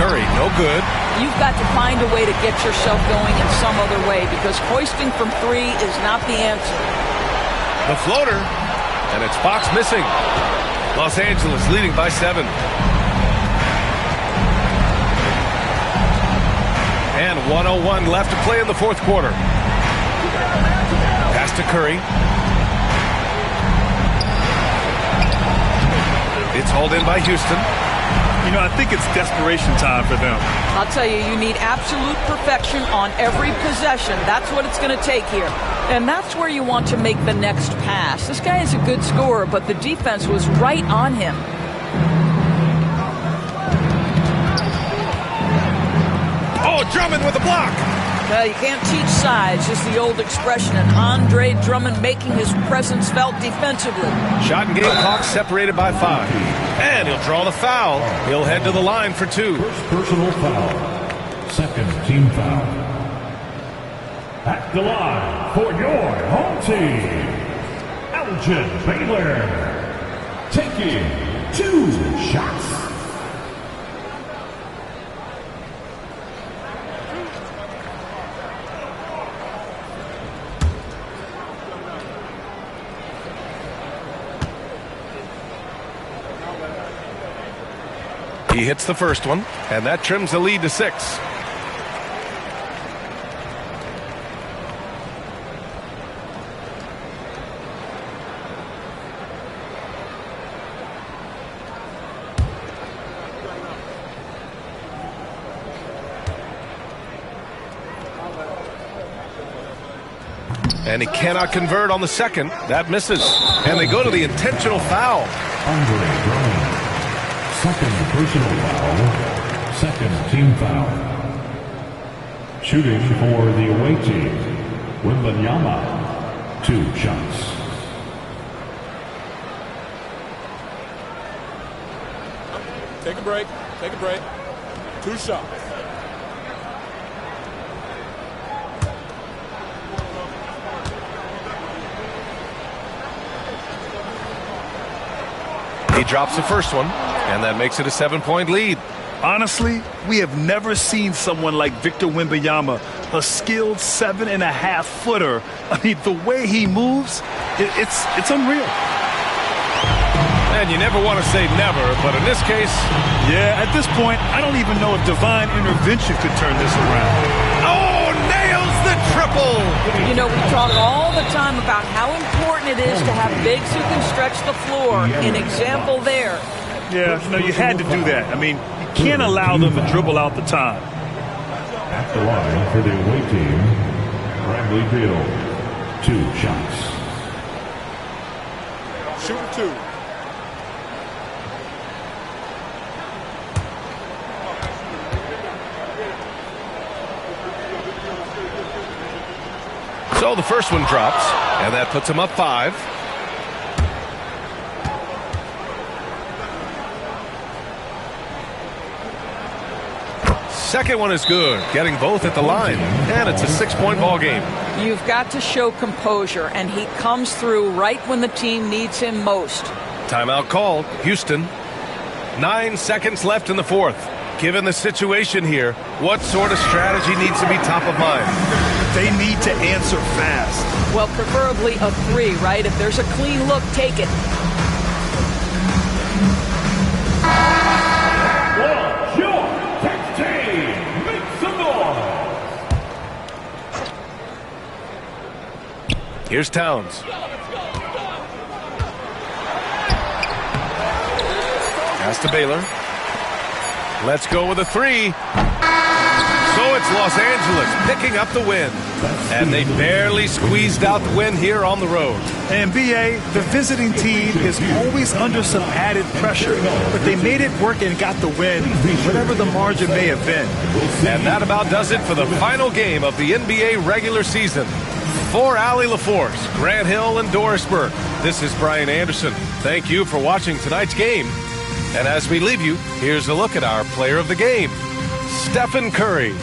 Curry, no good. You've got to find a way to get yourself going in some other way because hoisting from 3 is not the answer. The floater, and it's Fox missing. Los Angeles leading by 7. And 1:01 left to play in the 4th quarter. Pass to Curry. It's hauled in by Houston. You know, I think it's desperation time for them. I'll tell you, you need absolute perfection on every possession. That's what it's going to take here. And that's where you want to make the next pass. This guy is a good scorer, but the defense was right on him. Oh, Drummond with a block. You can't teach size, just the old expression. And Andre Drummond making his presence felt defensively. Shot and game clock separated by 5. And he'll draw the foul. He'll head to the line for 2. First personal foul. Second team foul. At the line for your home team, Elgin Baylor. Taking 2 shots. He hits the first one, and that trims the lead to 6. And he cannot convert on the second. That misses. And they go to the intentional foul. Andre Drummond. Second personal foul. Second team foul. Shooting for the away team, Wembanyama. 2 shots. Take a break. Take a break. 2 shots. He drops the first one, and that makes it a 7-point lead. Honestly, we have never seen someone like Victor Wembanyama, a skilled 7.5-footer. I mean, the way he moves, it's unreal. And you never want to say never, but in this case... Yeah, at this point, I don't even know if divine intervention could turn this around. Oh, nails the triple! You know, we talk all the time about how important it is to have bigs who can stretch the floor. An example there. Yeah, you had to do that. I mean, you can't allow them to dribble out the time. At the line for the away team, Bradley Beal. 2 shots. Shooting 2. So the first one drops, and that puts him up 5. Second one is good, getting both at the line, and it's a 6-point ball game. You've got to show composure, and he comes through right when the team needs him most. Timeout called. Houston. 9 seconds left in the fourth. Given the situation here, what sort of strategy needs to be top of mind? They need to answer fast. Well, preferably a 3, right? If there's a clean look, take it. Make some noise. Here's Towns. Pass to Baylor. Let's go with a 3. So it's Los Angeles picking up the win. And they barely squeezed out the win here on the road. And BA, the visiting team is always under some added pressure, but they made it work and got the win, whatever the margin may have been. And that about does it for the final game of the NBA regular season. For Allie LaForce, Grant Hill, and Doris Burke, this is Brian Anderson. Thank you for watching tonight's game. And as we leave you, here's a look at our player of the game, Stephen Curry.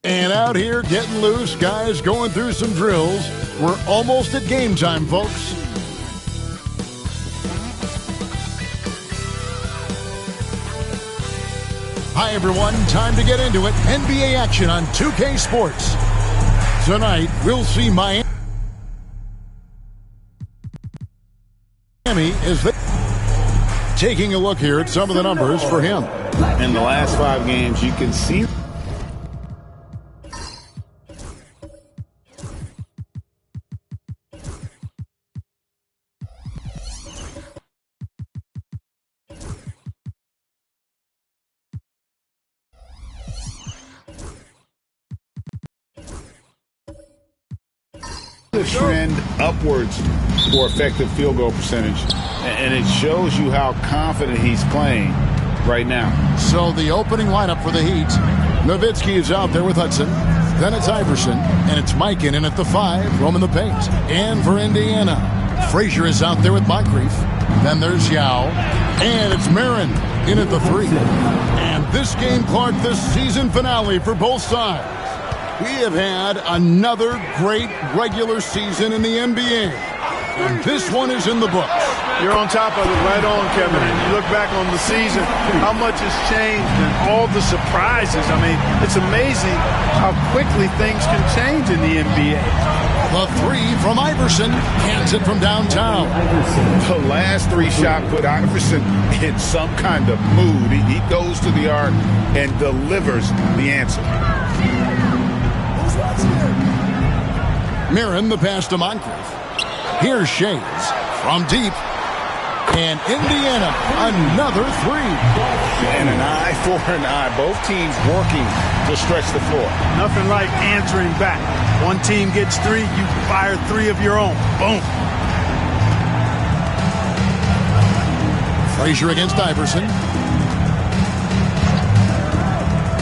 And out here getting loose, guys going through some drills. We're almost at game time, folks. Hi, everyone. Time to get into it. NBA action on 2K Sports. Tonight, we'll see Miami as they taking a look here at some of the numbers for him. In the last 5 games, you can see the trend upwards for effective field goal percentage, and it shows you how confident he's playing right now. So the opening lineup for the Heat, Nowitzki is out there with Hudson. Then it's Iverson, and it's Mikan in at the 5, roaming the paint. And for Indiana, Frazier is out there with Moncrief. Then there's Yao, and it's Marin in at the 3. And this game, Clark, the season finale for both sides. We have had another great regular season in the NBA, and this one is in the books. You're on top of it, right on, Kevin. And you look back on the season, how much has changed and all the surprises. I mean, it's amazing how quickly things can change in the NBA. The 3 from Iverson, hands it from downtown. The last 3 shot put Iverson in some kind of mood. He goes to the arc and delivers the answer. Marin, the pass to Moncrief. Here's Shades from deep. And Indiana, another 3. And an eye for an eye. Both teams working to stretch the floor. Nothing like answering back. One team gets 3, you fire 3 of your own. Boom. Frazier against Iverson.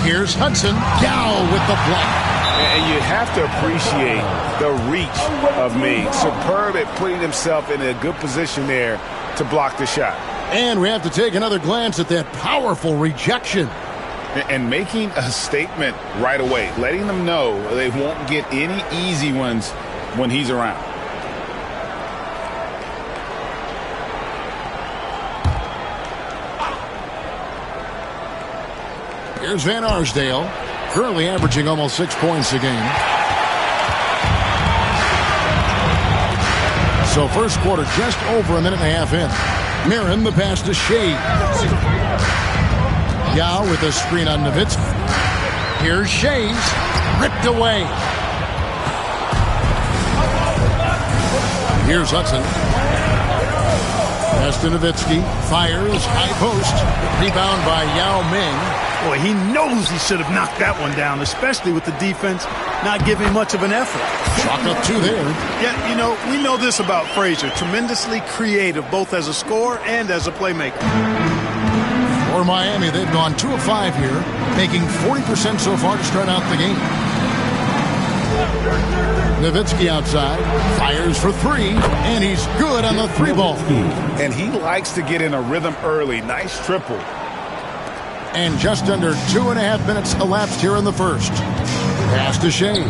Here's Hudson. Yao with the block. And you have to appreciate the reach of Meade. Superb at putting himself in a good position there to block the shot. And we have to take another glance at that powerful rejection. And making a statement right away, letting them know they won't get any easy ones when he's around. Here's Van Arsdale, currently averaging almost 6 points a game. So first quarter just over a minute and a half in. Marin, the pass to Shades. Yao with a screen on Nowitzki. Here's Shays. Ripped away. Here's Hudson. Pass to Nowitzki. Fires. High post. Rebound by Yao Ming. Boy, he knows he should have knocked that one down, especially with the defense not giving much of an effort. Chalk up 2 there. Yeah, you know, we know this about Frazier. Tremendously creative, both as a scorer and as a playmaker. For Miami, they've gone 2 of 5 here, making 40% so far to start out the game. Nowitzki outside, fires for 3, and he's good on the 3-ball. And he likes to get in a rhythm early. Nice triple. And just under 2.5 minutes elapsed here in the first. Pass to Shea.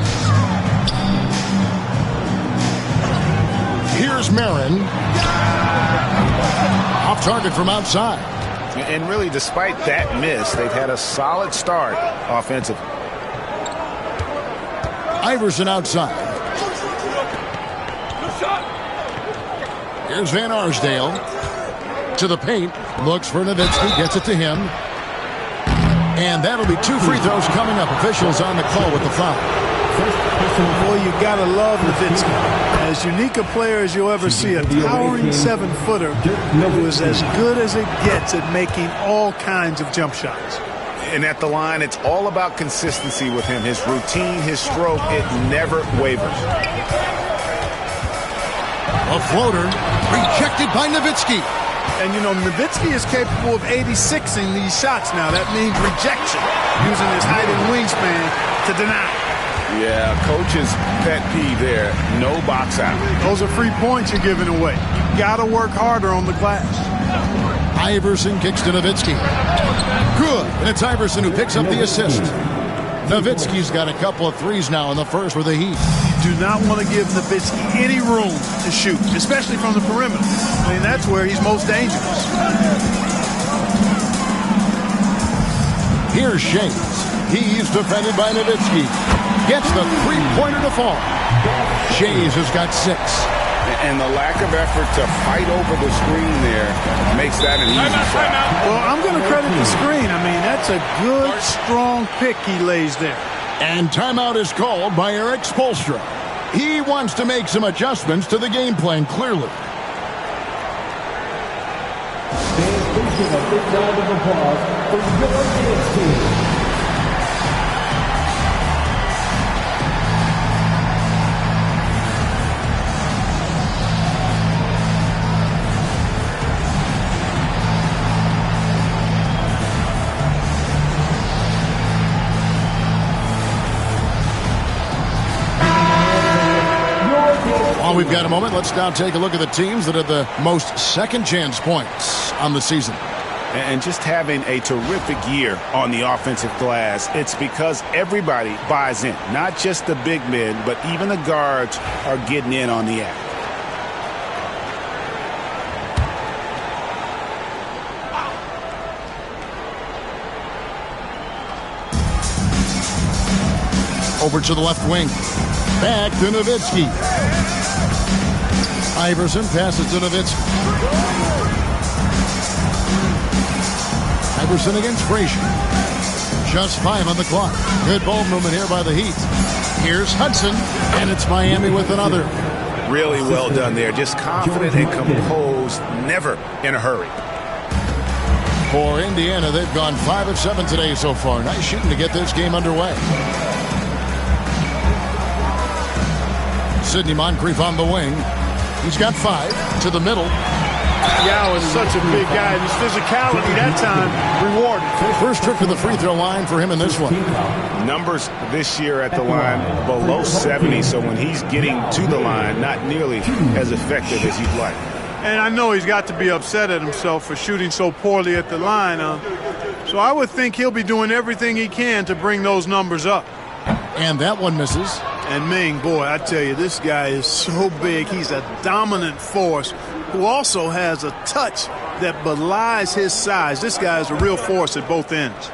Here's Marin. Off target from outside. And really, despite that miss, they've had a solid start offensively. Iverson outside. Here's Van Arsdale. To the paint. Looks for Nowitzki. Gets it to him. And that'll be 2 free throws coming up. Officials on the call with the foul. Boy, you gotta love Nowitzki. As unique a player as you'll ever see, a towering 7-footer who is as good as it gets at making all kinds of jump shots. And at the line, it's all about consistency with him. His routine, his stroke, it never wavers. A floater rejected by Nowitzki. And, you know, Nowitzki is capable of 86ing these shots now. That means rejection, using his height and wingspan to deny. Yeah, coach's pet peeve there. No box out. Those are free points you're giving away. You got to work harder on the glass. Iverson kicks to Nowitzki. Good. And it's Iverson who picks up the assist. Nowitzki's got a couple of threes now in the first for the Heat. You do not want to give Nowitzki any room to shoot, especially from the perimeter. I mean, that's where he's most dangerous. Here's Shays. He's defended by Nowitzki. Gets the three-pointer to fall. Shays has got 6. And the lack of effort to fight over the screen there makes that an easy shot. Well, I'm going to credit the screen. I mean, that's a good, strong pick he lays there. And timeout is called by Eric Spoelstra. He wants to make some adjustments to the game plan, clearly. A big round of applause for your dance team. While we've got a moment, let's now take a look at the teams that have the most second-chance points on the season. And just having a terrific year on the offensive glass, it's because everybody buys in. Not just the big men, but even the guards are getting in on the act. Over to the left wing. Back to Nowitzki. Iverson passes to Nowitzki. Iverson against Frazier. Just 5 on the clock. Good ball movement here by the Heat. Here's Hudson, and it's Miami with another. Really well done there. Just confident and composed, never in a hurry. For Indiana, they've gone 5 of 7 today so far. Nice shooting to get this game underway. Sidney Moncrief on the wing. He's got 5 to the middle. Yao is such a big guy. His physicality that time rewarded. First trip to the free throw line for him in this one. Numbers this year at the line below 70, so when he's getting to the line, not nearly as effective as he'd like. And I know he's got to be upset at himself for shooting so poorly at the line. So I would think he'll be doing everything he can to bring those numbers up. And that one misses. And Ming, boy, I tell you, this guy is so big. He's a dominant force who also has a touch that belies his size. This guy is a real force at both ends.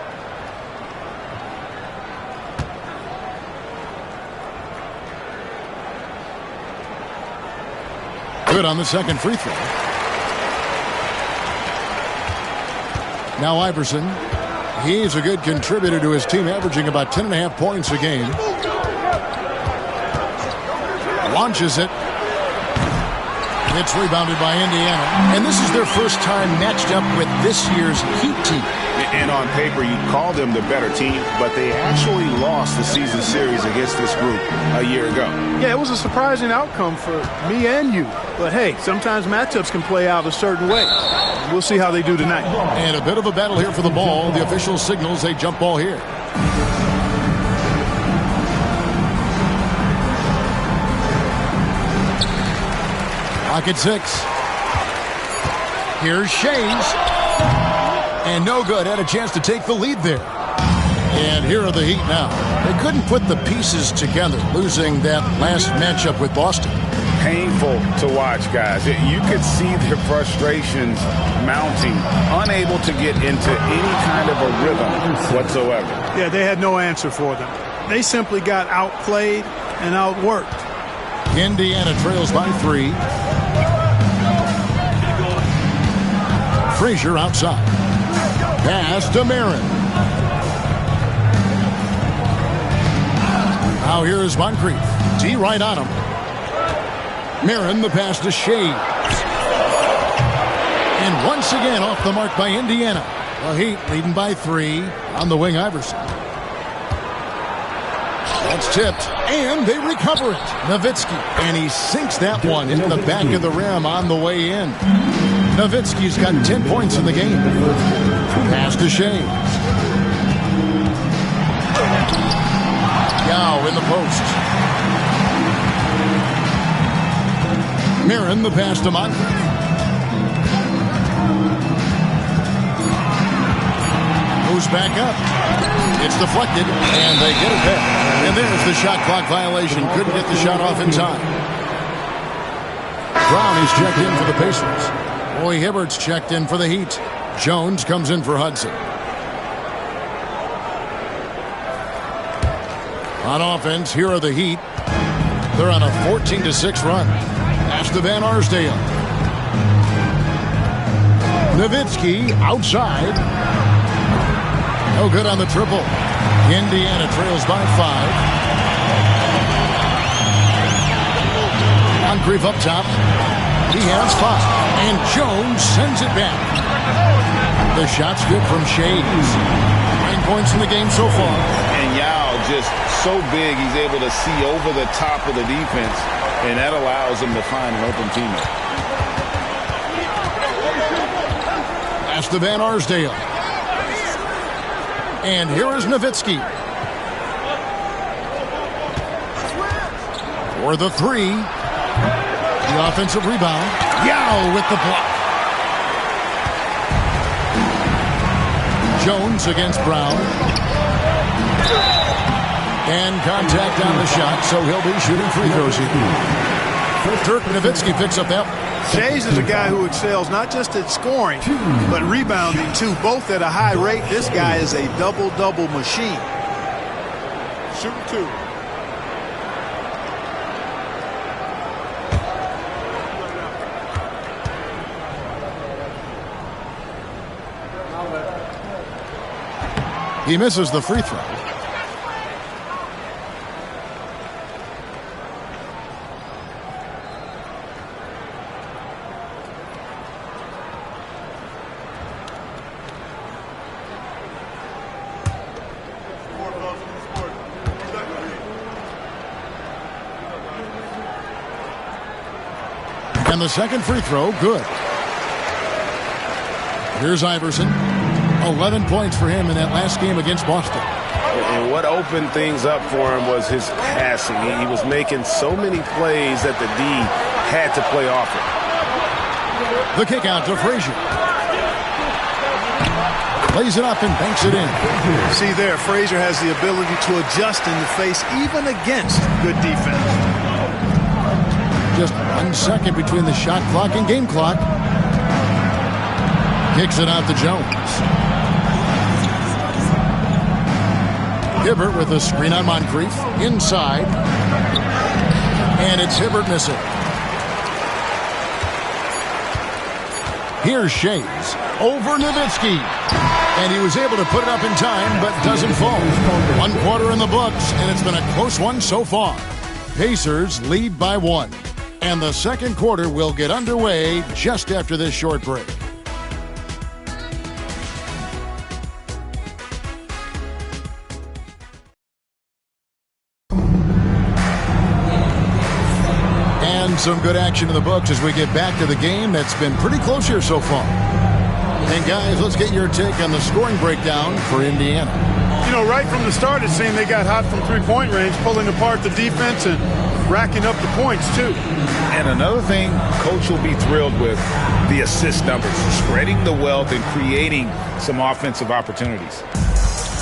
Good on the second free throw. Now Iverson. He's a good contributor to his team, averaging about 10.5 points a game. Launches it. It's rebounded by Indiana. And this is their first time matched up with this year's Heat team. And on paper, you call them the better team, but they actually lost the season series against this group a year ago. Yeah, it was a surprising outcome for me and you. But hey, sometimes matchups can play out a certain way. We'll see how they do tonight. And a bit of a battle here for the ball. The official signals a jump ball here. Pocket 6. Here's Shays. And no good. Had a chance to take the lead there. And here are the Heat now. They couldn't put the pieces together, losing that last matchup with Boston. Painful to watch, guys. You could see their frustrations mounting, unable to get into any kind of a rhythm whatsoever. Yeah, they had no answer for them. They simply got outplayed and outworked. Indiana trails by 3. Frazier outside. Pass to Marin. Now here is Moncrief. D right on him. Marin, the pass to Shea. And once again off the mark by Indiana. The Heat leading by 3 on the wing. Iverson. That's tipped, and they recover it. Nowitzki, and he sinks that one into the back of the rim on the way in. Nowitzki's got 10 points in the game. Pass to Shea. Yao in the post. Marin, the pass to Moncrief. Moves back up. It's deflected, and they get it back. And there's the shot clock violation. Couldn't get the shot off in time. Brown is checked in for the Pacers. Roy Hibbert's checked in for the Heat. Jones comes in for Hudson. On offense, here are the Heat. They're on a 14-6 run. Pass to Van Arsdale. Nowitzki outside. No good on the triple. Indiana trails by 5. Moncrief up top. He has 5. And Jones sends it back. The shot's good from Shays. 9 points in the game so far. And Yao just so big, he's able to see over the top of the defense, and that allows him to find an open teammate. Pass to Van Arsdale. And here is Nowitzki. For the 3. The offensive rebound. Yao with the block. Jones against Brown. And contact on the shot, so he'll be shooting free throws here. Dirk Nowitzki picks up that one. Shays is a guy who excels not just at scoring, but rebounding too, both at a high rate. This guy is a double-double machine. Shooting 2. He misses the free throw. And the second free throw, good. Here's Iverson. 11 points for him in that last game against Boston. And what opened things up for him was his passing. He was making so many plays that the D had to play off it. The kick out to Frazier. Plays it up and banks it in. See there, Frazier has the ability to adjust in the face even against good defense. Just 1 second between the shot clock and game clock. Kicks it out to Jones. Hibbert with a screen on Moncrief. Inside. And it's Hibbert missing. Here's Shays. Over Nowitzki. And he was able to put it up in time, but doesn't fall. 1 quarter in the books, and it's been a close one so far. Pacers lead by 1. And the second quarter will get underway just after this short break. And some good action in the books as we get back to the game that's been pretty close here so far. And guys, let's get your take on the scoring breakdown for Indiana. You know, right from the start, it seemed they got hot from three-point range, pulling apart the defense and racking up the points, too. And another thing, Coach will be thrilled with the assist numbers, spreading the wealth and creating some offensive opportunities.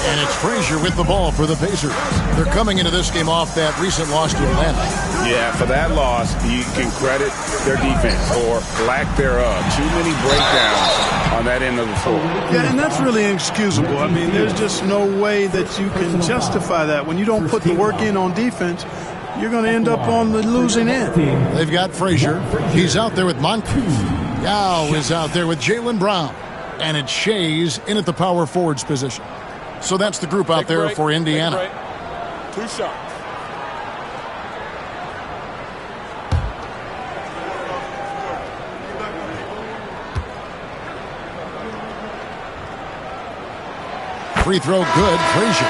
And it's Frazier with the ball for the Pacers. They're coming into this game off that recent loss to Atlanta. Yeah, for that loss, you can credit their defense or lack thereof. Too many breakdowns on that end of the floor. Yeah, and that's really inexcusable. I mean, there's just no way that you can justify that. When you don't put the work in on defense, you're going to end up on the losing end. They've got Frazier. He's out there with Moncrief. Yao is out there with Jaylen Brown. And it's Shays in at the power forwards position. So that's the group out there for Indiana. 2 shots. Free throw good, Frazier.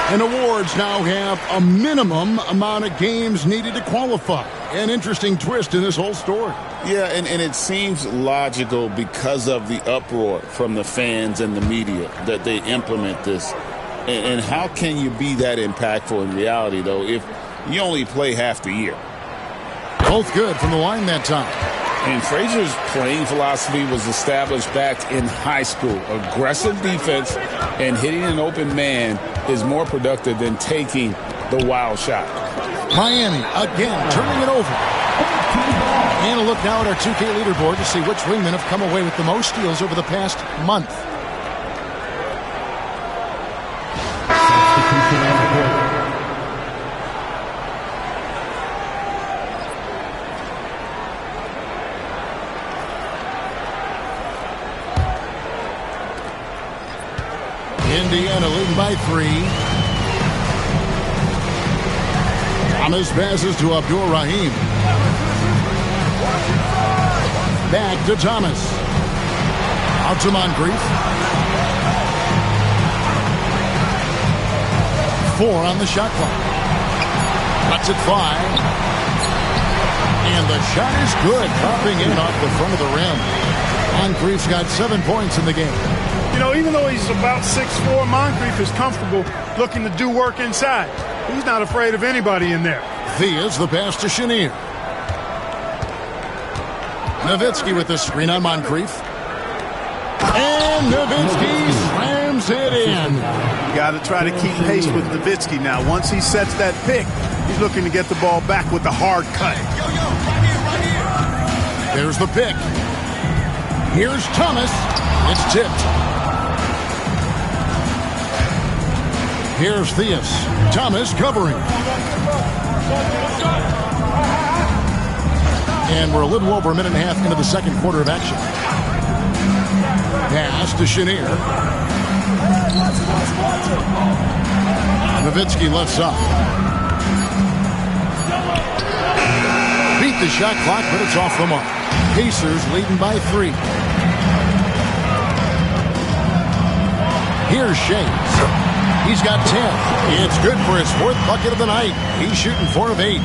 And awards now have a minimum amount of games needed to qualify. An interesting twist in this whole story. Yeah, and it seems logical because of the uproar from the fans and the media that they implement this. And how can you be that impactful in reality, though, if you only play half the year? Both good from the line that time. And Frazier's playing philosophy was established back in high school. Aggressive defense and hitting an open man is more productive than taking the wild shot. Miami again turning it over. And a look now at our 2K leaderboard to see which wingmen have come away with the most steals over the past month. Indiana leading by 3. Thomas passes to Abdul Rahim. Back to Thomas. Out to Moncrief. 4 on the shot clock. Cuts it 5. And the shot is good. Dropping in off the front of the rim. Moncrief's got 7 points in the game. You know, even though he's about 6'4", Moncrief is comfortable looking to do work inside. He's not afraid of anybody in there. Thea's the pass to Chenier. Nowitzki with the screen on Moncrief. And Nowitzki slams it in. You got to try to keep pace with Nowitzki now. Once he sets that pick, he's looking to get the ball back with the hard cut. There's the pick. Here's Thomas. It's tipped. Here's Theus. Thomas covering. And we're a little over a minute and a half into the second quarter of action. Pass to Chenier. Nowitzki left side. Beat the shot clock, but it's off the mark. Pacers leading by 3. Here's Shays. He's got 10. It's good for his 4th bucket of the night. He's shooting 4 of 8.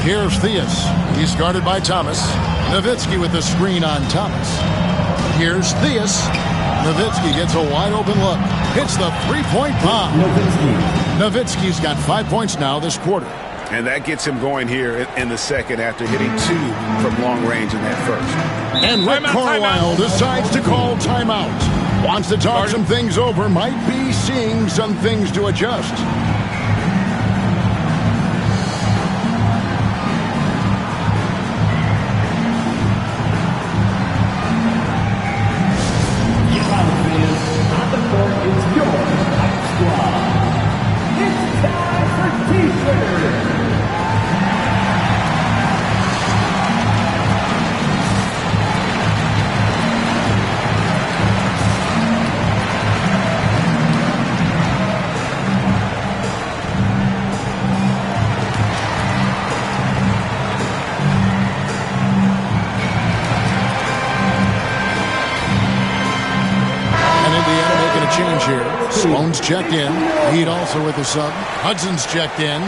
Here's Theus. He's guarded by Thomas. Nowitzki with the screen on Thomas. Here's Theus. Nowitzki gets a wide open look. Hits the 3-point bomb. Nowitzki's got 5 points now this quarter. And that gets him going here in the second after hitting 2 from long range in that first. And Rick Carlisle decides to call timeout. Wants to talk some things over. Might be seeing some things to adjust. change here. Sloan's checked in. Heat also with the sub. Hudson's checked in.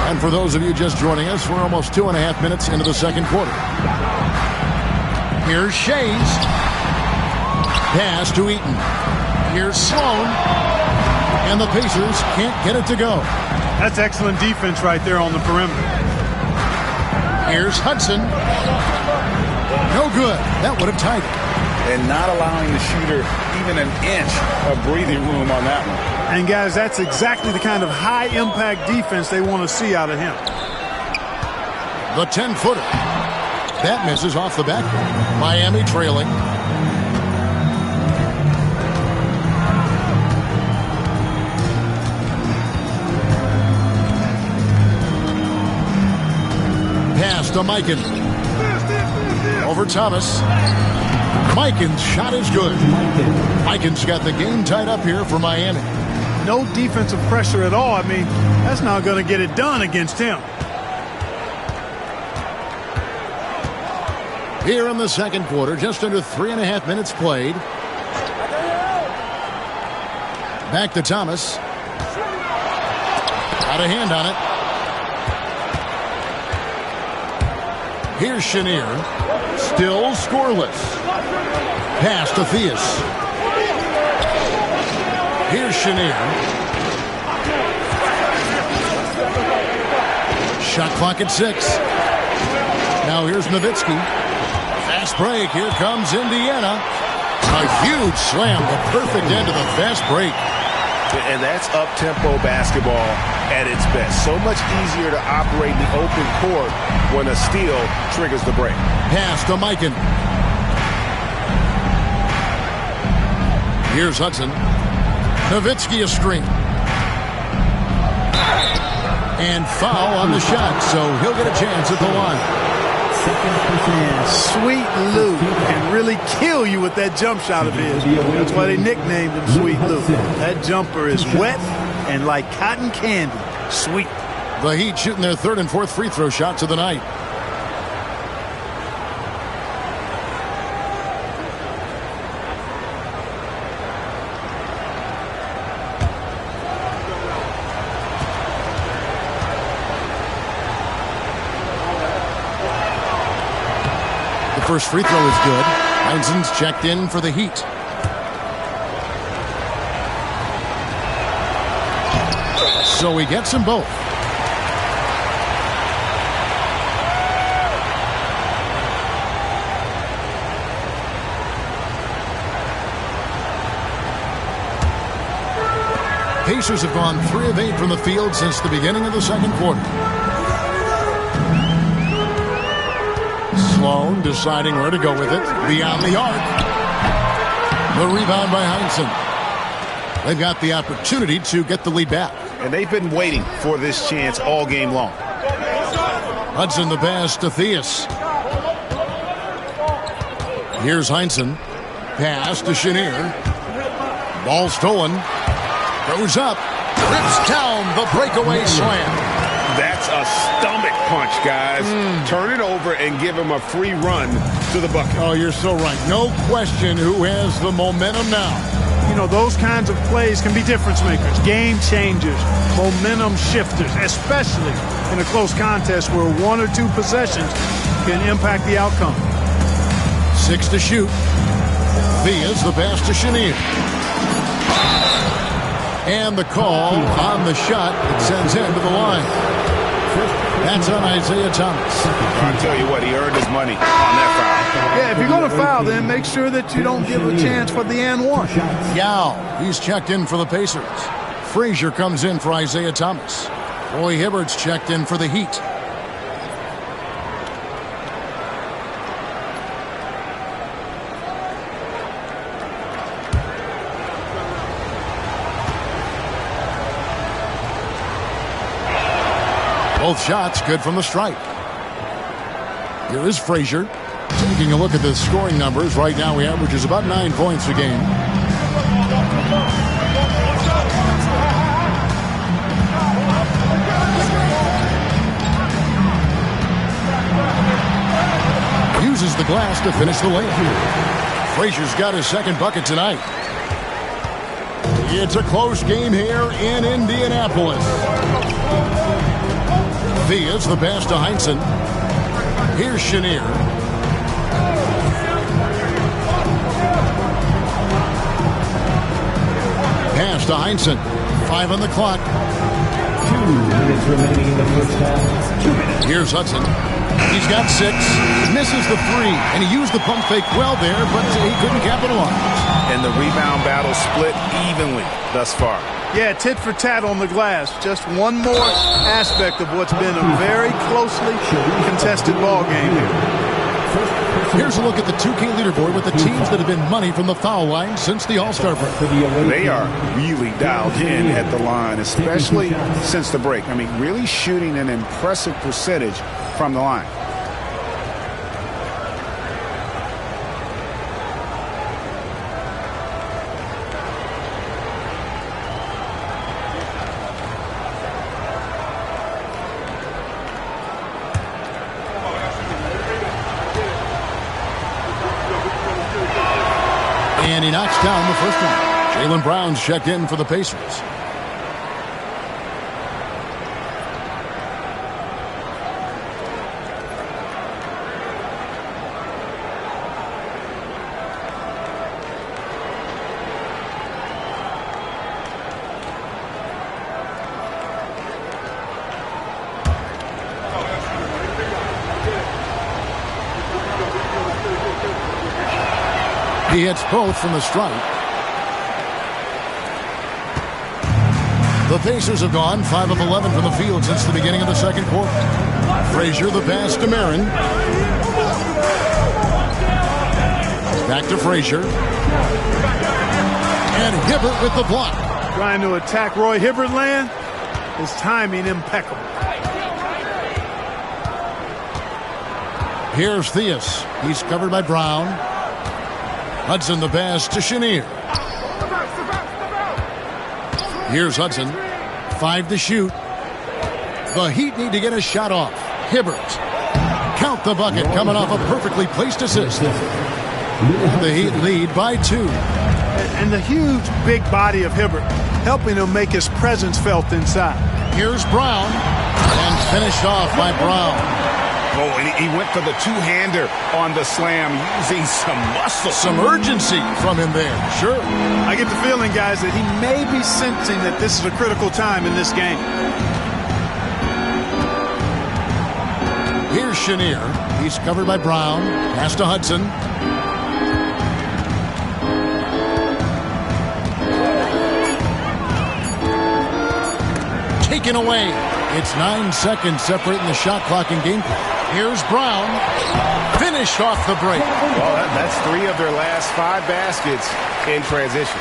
And for those of you just joining us, we're almost 2.5 minutes into the second quarter. Here's Shays. Pass to Eaton. Here's Sloan. And the Pacers can't get it to go. That's excellent defense right there on the perimeter. Here's Hudson. No good. That would have tied it. And not allowing the shooter even an inch of breathing room on that one. And, guys, that's exactly the kind of high-impact defense they want to see out of him. The 10-footer. That misses off the backboard. Miami trailing. Pass to Mikan. Over Thomas. Mikan's shot is good. Mikan's got the game tied up here for Miami. No defensive pressure at all. I mean, that's not going to get it done against him. Here in the second quarter, just under 3.5 minutes played. Back to Thomas. Got a hand on it. Here's Chenier. Still scoreless. Pass to Theus. Here's Chenier. Shot clock at 6. Now here's Nowitzki. Fast break. Here comes Indiana. A huge slam. The perfect end of the fast break. And that's up-tempo basketball at its best. So much easier to operate in the open court when a steal triggers the break. Pass to Mikan. Here's Hudson. Nowitzki a screen. And foul on the shot, so he'll get a chance at the line. Sweet Lou can really kill you with that jump shot of his. That's why they nicknamed him Sweet Lou. That jumper is wet and like cotton candy. Sweet. The Heat shooting their third and fourth free throw shots of the night. First free throw is good. Heinzen's checked in for the Heat. So he gets them both. Pacers have gone 3 of 8 from the field since the beginning of the second quarter. Sloan deciding where to go with it. Beyond the arc. The rebound by Heinzen. They've got the opportunity to get the lead back. And they've been waiting for this chance all game long. Hudson the pass to Theus. Here's Heinzen. Pass to Chenier. Ball stolen. Goes up. Rips down the breakaway slam. That's a stomach punch, guys. Turn it over and give him a free run to the bucket. Oh, you're so right. No question who has the momentum now. You know, those kinds of plays can be difference makers, game changers, momentum shifters, especially in a close contest where 1 or 2 possessions can impact the outcome. 6 to shoot. Theus the pass to Chenier. And the call on the shot that sends him to the line. That's on Isaiah Thomas. I'll tell you what, he earned his money on that foul. Yeah, if you're going to foul, then make sure that you don't give a chance for the and one. Yao, he's checked in for the Pacers. Frazier comes in for Isaiah Thomas. Roy Hibbert's checked in for the Heat. Both shots good from the stripe. Here is Frazier. Taking a look at the scoring numbers, right now he averages about 9 points a game. Uses the glass to finish the layup. Frazier's got his second bucket tonight. It's a close game here in Indianapolis. Thea's the pass to Heinsohn. Here's Chenier. Pass to Heinsohn. 5 on the clock. 2 minutes remaining in the first half. 2 minutes. Here's Hudson. He's got 6. Misses the 3. And he used the pump fake well there, but he couldn't capitalize. And the rebound battle split evenly thus far. Yeah, tit for tat on the glass. Just one more aspect of what's been a very closely contested ball game here. Here's a look at the 2K leaderboard with the teams that have been money from the foul line since the All-Star break. They are really dialed in at the line, especially since the break. I mean, really shooting an impressive percentage from the line. And he knocks down the first one. Jaylen Brown's checked in for the Pacers. He hits both from the stripe. The Pacers have gone 5 of 11 from the field since the beginning of the second quarter. Frazier the pass to Marin. Back to Frazier. And Hibbert with the block. Trying to attack Roy Hibbert land. His timing impeccable. Here's Theus. He's covered by Brown. Hudson the pass to Chenier. Here's Hudson. 5 to shoot. The Heat need to get a shot off. Hibbert. Count the bucket coming off a perfectly placed assist. The Heat lead by 2. And the huge big body of Hibbert helping him make his presence felt inside. Here's Brown. And finished off by Brown. Oh, and he went for the two-hander on the slam, using some muscle. Some urgency from him there, sure. I get the feeling, guys, that he may be sensing that this is a critical time in this game. Here's Chenier. He's covered by Brown. Pass to Hudson. Taken away. It's 9 seconds separating the shot clock and game clock. Here's Brown. Finished off the break. Well, that's 3 of their last 5 baskets in transition.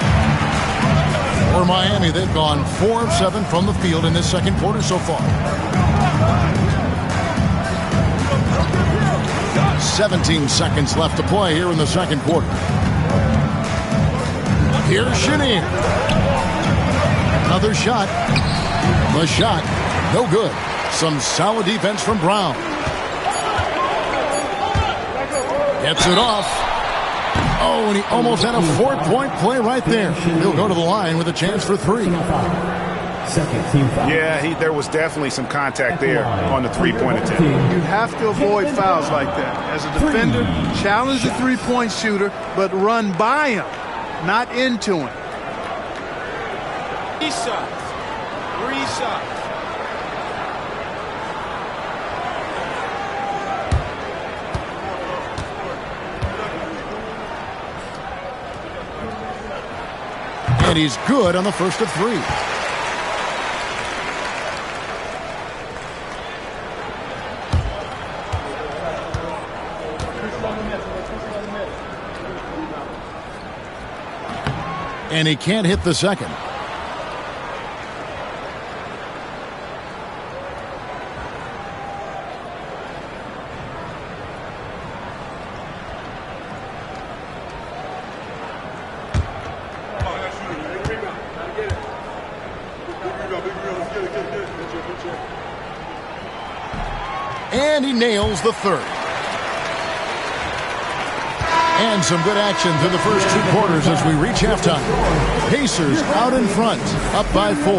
For Miami, they've gone 4 of 7 from the field in this second quarter so far. 17 seconds left to play here in the second quarter. Here's Chenier. Another shot. The shot, no good. Some solid defense from Brown. Gets it off. Oh, and he almost had a 4-point play right there. He'll go to the line with a chance for 3. Yeah, there was definitely some contact there on the three-point attempt. You have to avoid fouls like that. As a defender, challenge the three-point shooter, but run by him, not into him. 3 shots. 3 shots. And he's good on the first of 3. And he can't hit the second. And he nails the third. And some good action through the first 2 quarters as we reach halftime. Pacers out in front, up by 4.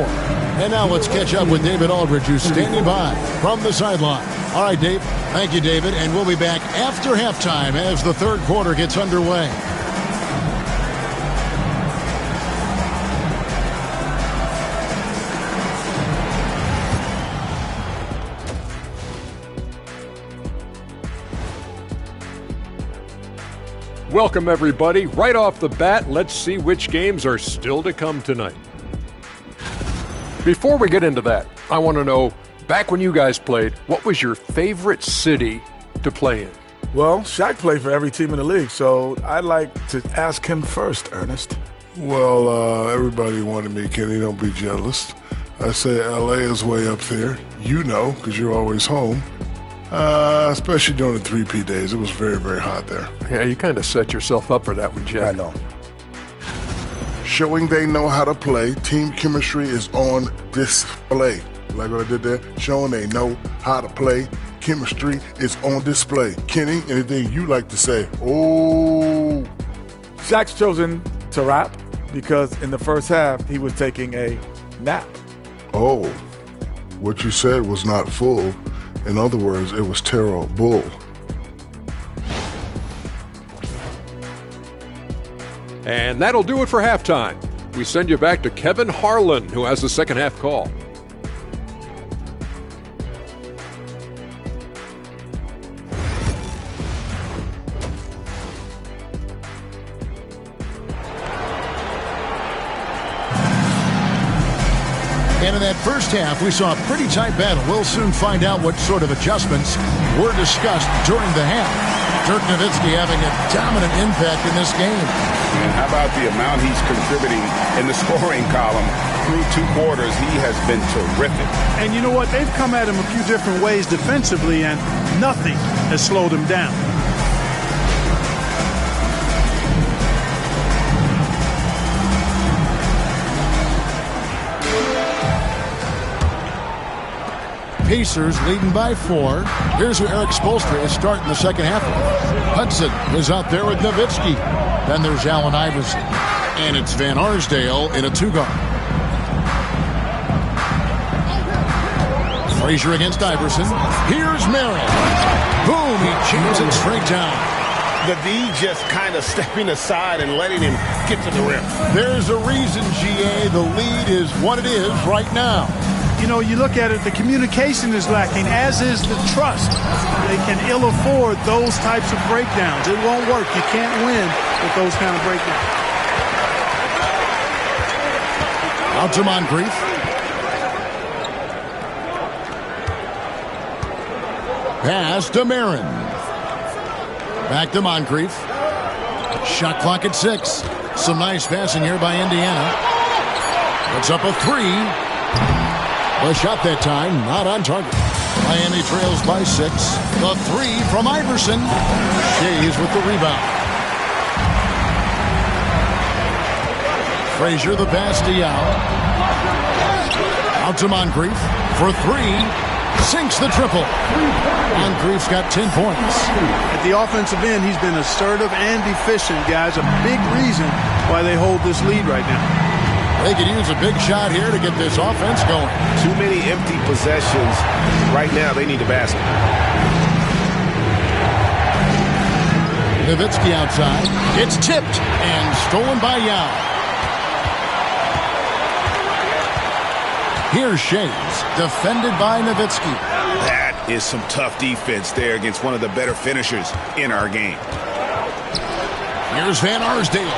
And now let's catch up with David Aldridge, who's standing by from the sideline. All right, Dave. Thank you, David. And we'll be back after halftime as the third quarter gets underway. Welcome, everybody. Right off the bat, let's see which games are still to come tonight. Before we get into that, I want to know, back when you guys played, what was your favorite city to play in? Well, Shaq played for every team in the league, so I'd like to ask him first, Ernest. Well, everybody wanted me, Kenny. Don't be jealous. I say L.A. is way up there. You know, because you're always home. Especially during the 3P days. It was very, very hot there. Yeah, you kind of set yourself up for that one, Jeff. I know. Showing they know how to play. Team chemistry is on display. Like what I did there. Showing they know how to play. Chemistry is on display. Kenny, anything you like to say? Oh. Shaq's chosen to rap because in the first half, he was taking a nap. Oh. What you said was not full. In other words, it was terrible. And that'll do it for halftime. We send you back to Kevin Harlan, who has the second half call. And in that first half, we saw a pretty tight battle. We'll soon find out what sort of adjustments were discussed during the half. Dirk Nowitzki having a dominant impact in this game. And how about the amount he's contributing in the scoring column? Through 2 quarters, he has been terrific. And you know what? They've come at him a few different ways defensively, and nothing has slowed him down. Pacers leading by 4. Here's who Eric Spoelstra is starting the second half with. Hudson is out there with Nowitzki. Then there's Allen Iverson. And it's Van Arsdale in a 2-guard. Frazier against Iverson. Here's Merrill. Boom, he jams it straight down. The D just kind of stepping aside and letting him get to the rim. There's a reason, GA, the lead is what it is right now. You know, you look at it, the communication is lacking, as is the trust. They can ill afford those types of breakdowns. It won't work. You can't win with those kind of breakdowns. Out to Moncrief. Pass to Marin. Back to Moncrief. Shot clock at 6. Some nice passing here by Indiana. Puts up a 3. A shot that time, not on target. Miami trails by 6. The 3 from Iverson. Shays with the rebound. Frazier the pass to Yao. Out to Moncrief for 3. Sinks the triple. Moncrief's got 10 points. At the offensive end, he's been assertive and efficient, guys. A big reason why they hold this lead right now. They could use a big shot here to get this offense going. Too many empty possessions. Right now, they need a basket. Nowitzki outside. It's tipped and stolen by Yao. Here's Shays, defended by Nowitzki. That is some tough defense there against one of the better finishers in our game. Here's Van Arsdale.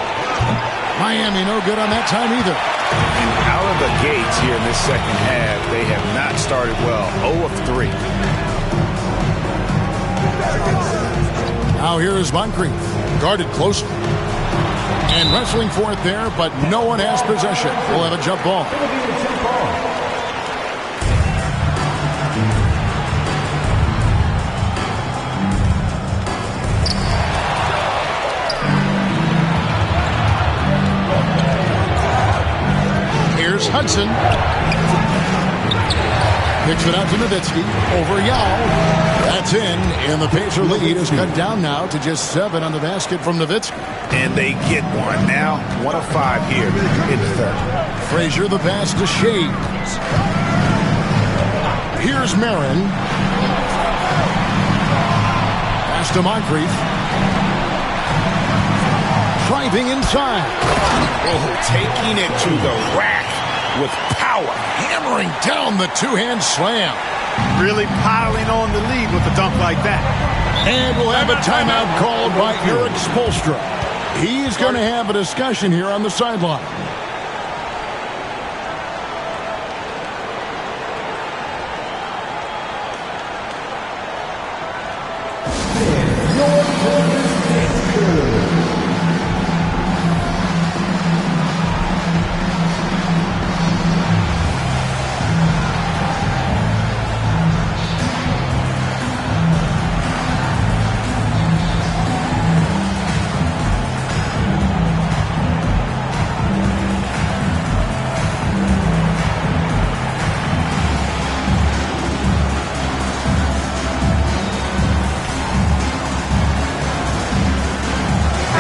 Miami no good on that time either. And out of the gates here in this second half, they have not started well. 0 of 3. Now here is Moncrief, guarded closely. And wrestling for it there, but no one has possession. We'll have a jump ball. Hudson picks it out to Nowitzki over Yao, That's in, and the Pacer lead is cut down now to just 7 on the basket from Nowitzki. And they get one now. 1 of 5 here in the third. Frazier the pass to Shades. Here's Marin. Pass to Moncrief. Driving inside. Oh, taking it to the rack with power. Hammering down the two-hand slam. Really piling on the lead with a dunk like that. And we'll have a timeout called by Eric Spoelstra. He's going to have a discussion here on the sideline.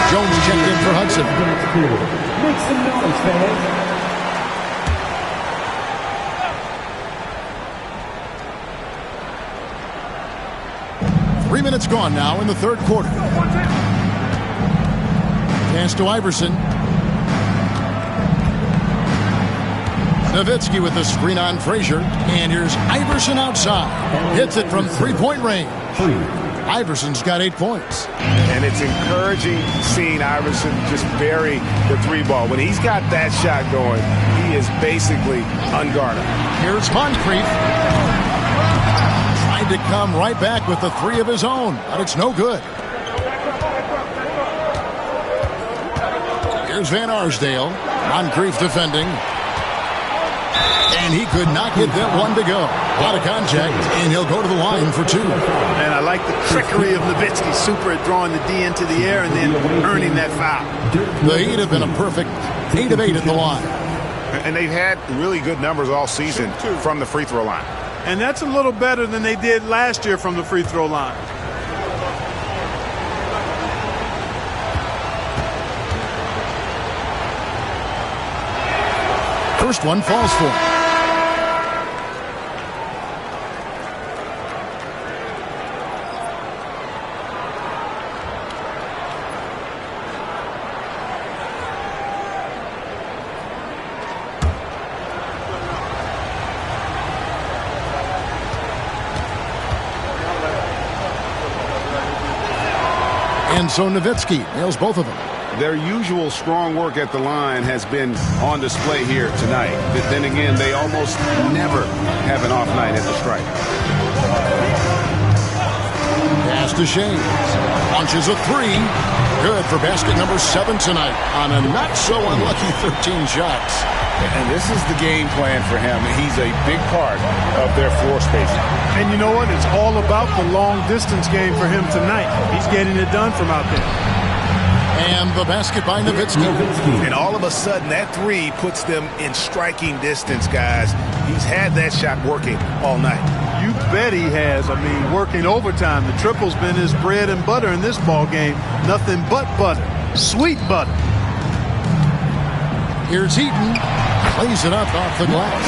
Jones checked in for Hudson. Make some noise, fans. 3 minutes gone now in the third quarter. Pass to Iverson. Nowitzki with the screen on Frazier. And here's Iverson outside. Hits it from three-point range. Iverson's got 8 points. And it's encouraging seeing Iverson just bury the 3-ball. When he's got that shot going, he is basically unguarded. Here's Moncrief. Tried to come right back with the 3 of his own, but it's no good. Here's Van Arsdale. Moncrief defending. And he could not get that one to go. Out of contact, and he'll go to the line for 2. And I like the trickery of Nowitzki. Super at drawing the D into the air and then earning that foul. The Heat have been a perfect 8 of 8 at the line. And they've had really good numbers all season from the free throw line. And that's a little better than they did last year from the free throw line. First one falls for him. And so Nowitzki nails both of them. Their usual strong work at the line has been on display here tonight. But then again, they almost never have an off night at the stripe. Pass to Shades. Launches a 3. Good for basket number 7 tonight on a not-so-unlucky 13 shots. And this is the game plan for him. He's a big part of their floor spacing. And you know what? It's all about the long-distance game for him tonight. He's getting it done from out there. And the basket by Nowitzki. And all of a sudden, that 3 puts them in striking distance, guys. He's had that shot working all night. You bet he has. I mean, working overtime. The triple's been his bread and butter in this ball game. Nothing but butter. Sweet butter. Here's Heaton. Plays it up off the glass.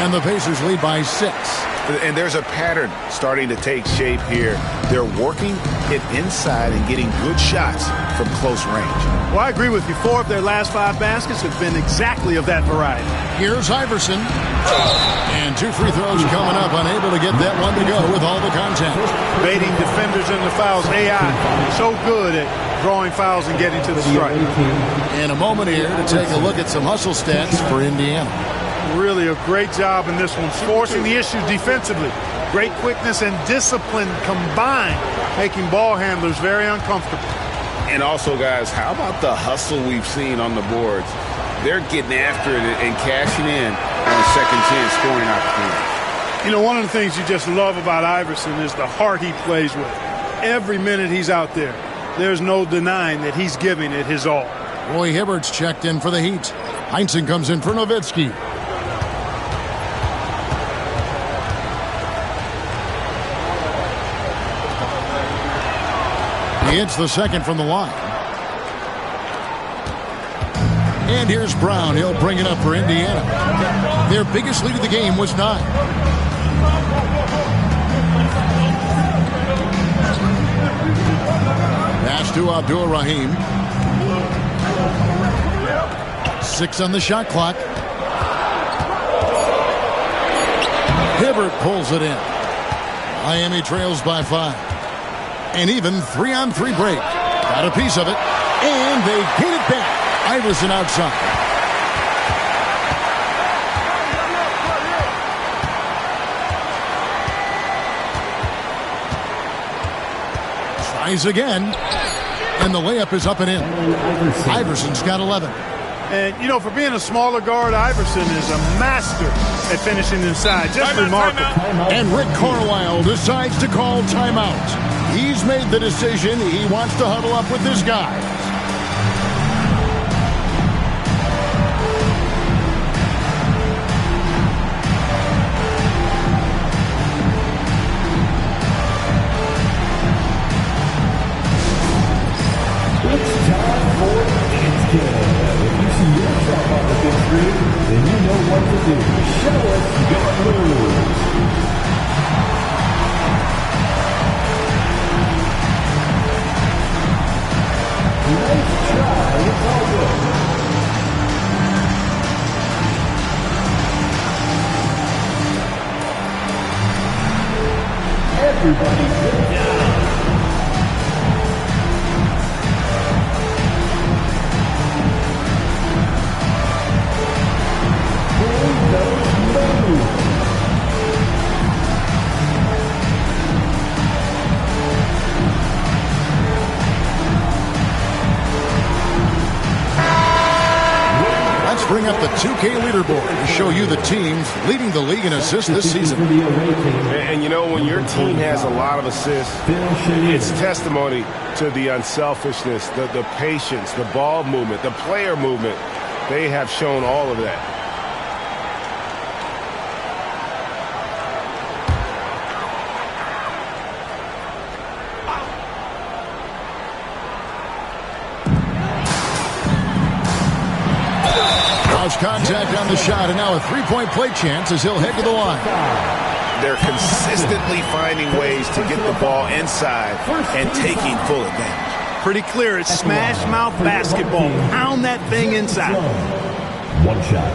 And the Pacers lead by 6. And there's a pattern starting to take shape here. They're working it inside and getting good shots from close range. Well, I agree with you. 4 of their last 5 baskets have been exactly of that variety. Here's Iverson. And 2 free throws coming up. Unable to get that one to go with all the contact. Baiting defenders into fouls. AI so good at drawing fouls and getting to the stripe. In a moment here to take a look at some hustle stats for Indiana. Really a great job in this one, forcing the issue defensively. Great quickness and discipline combined, making ball handlers very uncomfortable. And also, guys, how about the hustle we've seen on the boards? They're getting after it and cashing in on second chance scoring opportunities. You know, one of the things you just love about Iverson is the heart he plays with. Every minute he's out there, there's no denying that he's giving it his all. Roy Hibbert's checked in for the Heat. Heinsohn comes in for Nowitzki. He hits the second from the line. And here's Brown. He'll bring it up for Indiana. Their biggest lead of the game was 9. Pass to Abdul-Rahim. 6 on the shot clock. Hibbert pulls it in. Miami trails by 5. An even 3-on-3 break. Got a piece of it. And they get it back. Iverson outside. Tries again. And the layup is up and in. Iverson's got 11. And, you know, for being a smaller guard, Iverson is a master at finishing inside. Just remarkable. And Rick Carlisle decides to call timeout. He's made the decision. He wants to huddle up with his guys. It's time for Instant. If you see yourself on the big screen, then you know what to do. Show us your moves. Nice try. It's all good. Everybody get down. Let's bring up the 2K leaderboard to show you the teams leading the league in assists this season. And you know, when your team has a lot of assists, it's testimony to the unselfishness, the patience, the ball movement, the player movement. They have shown all of that. Contact on the shot, and now a three-point play chance as he'll head to the line. They're consistently finding ways to get the ball inside and taking full advantage. Pretty clear. It's smash mouth basketball. Pound that thing inside. One shot.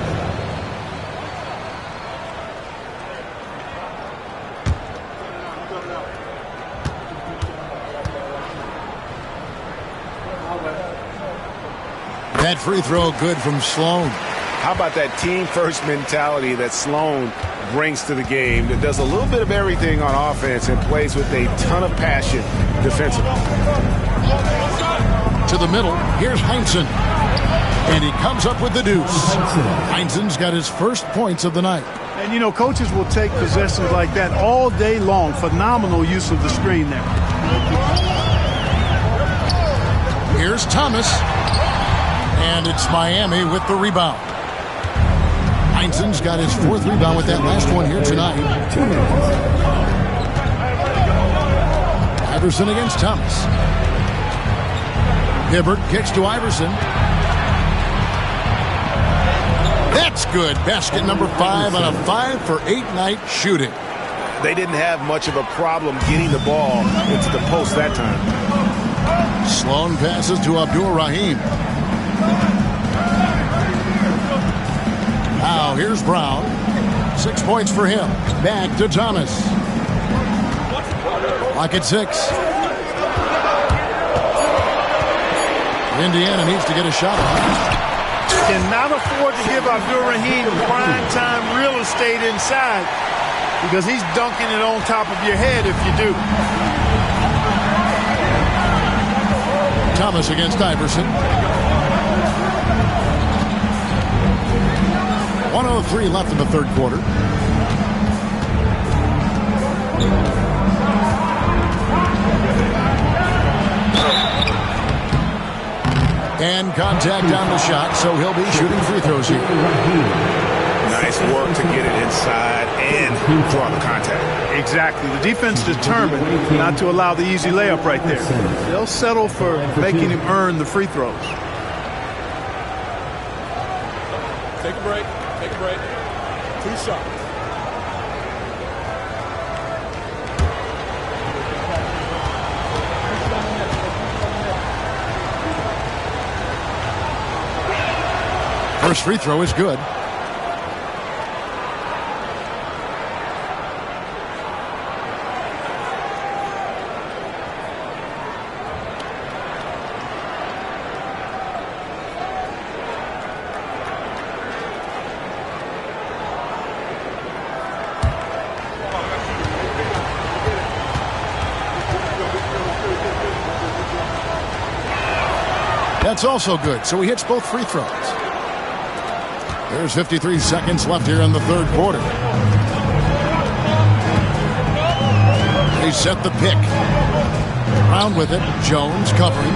That free throw good from Sloan. How about that team-first mentality that Sloan brings to the game that does a little bit of everything on offense and plays with a ton of passion defensively. To the middle, here's Heinsohn. And he comes up with the deuce. Heinsohn's got his first points of the night. And, you know, coaches will take possessions like that all day long. Phenomenal use of the screen there. Here's Thomas. And it's Miami with the rebound. Heinsohn's got his 4th rebound with that last one here tonight. Iverson against Thomas. Hibbert kicks to Iverson. That's good. Basket number 5 on a 5-for-8 night shooting. They didn't have much of a problem getting the ball into the post that time. Sloan passes to Abdul-Rahim. Now here's Brown. 6 points for him. Back to Thomas. Lock at 6. Indiana needs to get a shot off. Cannot afford to give Abdul-Rahim prime time real estate inside because he's dunking it on top of your head if you do. Thomas against Iverson. 1:03 left in the third quarter. And contact on the shot, so he'll be shooting free throws here. Nice work to get it inside and draw the contact. Exactly. The defense determined not to allow the easy layup right there. They'll settle for making him earn the free throws. Take a break. Take a break. 2 shots. First free throw is good. That's also good, so he hits both free throws. There's 53 seconds left here in the third quarter. They set the pick. Brown with it. Jones covering.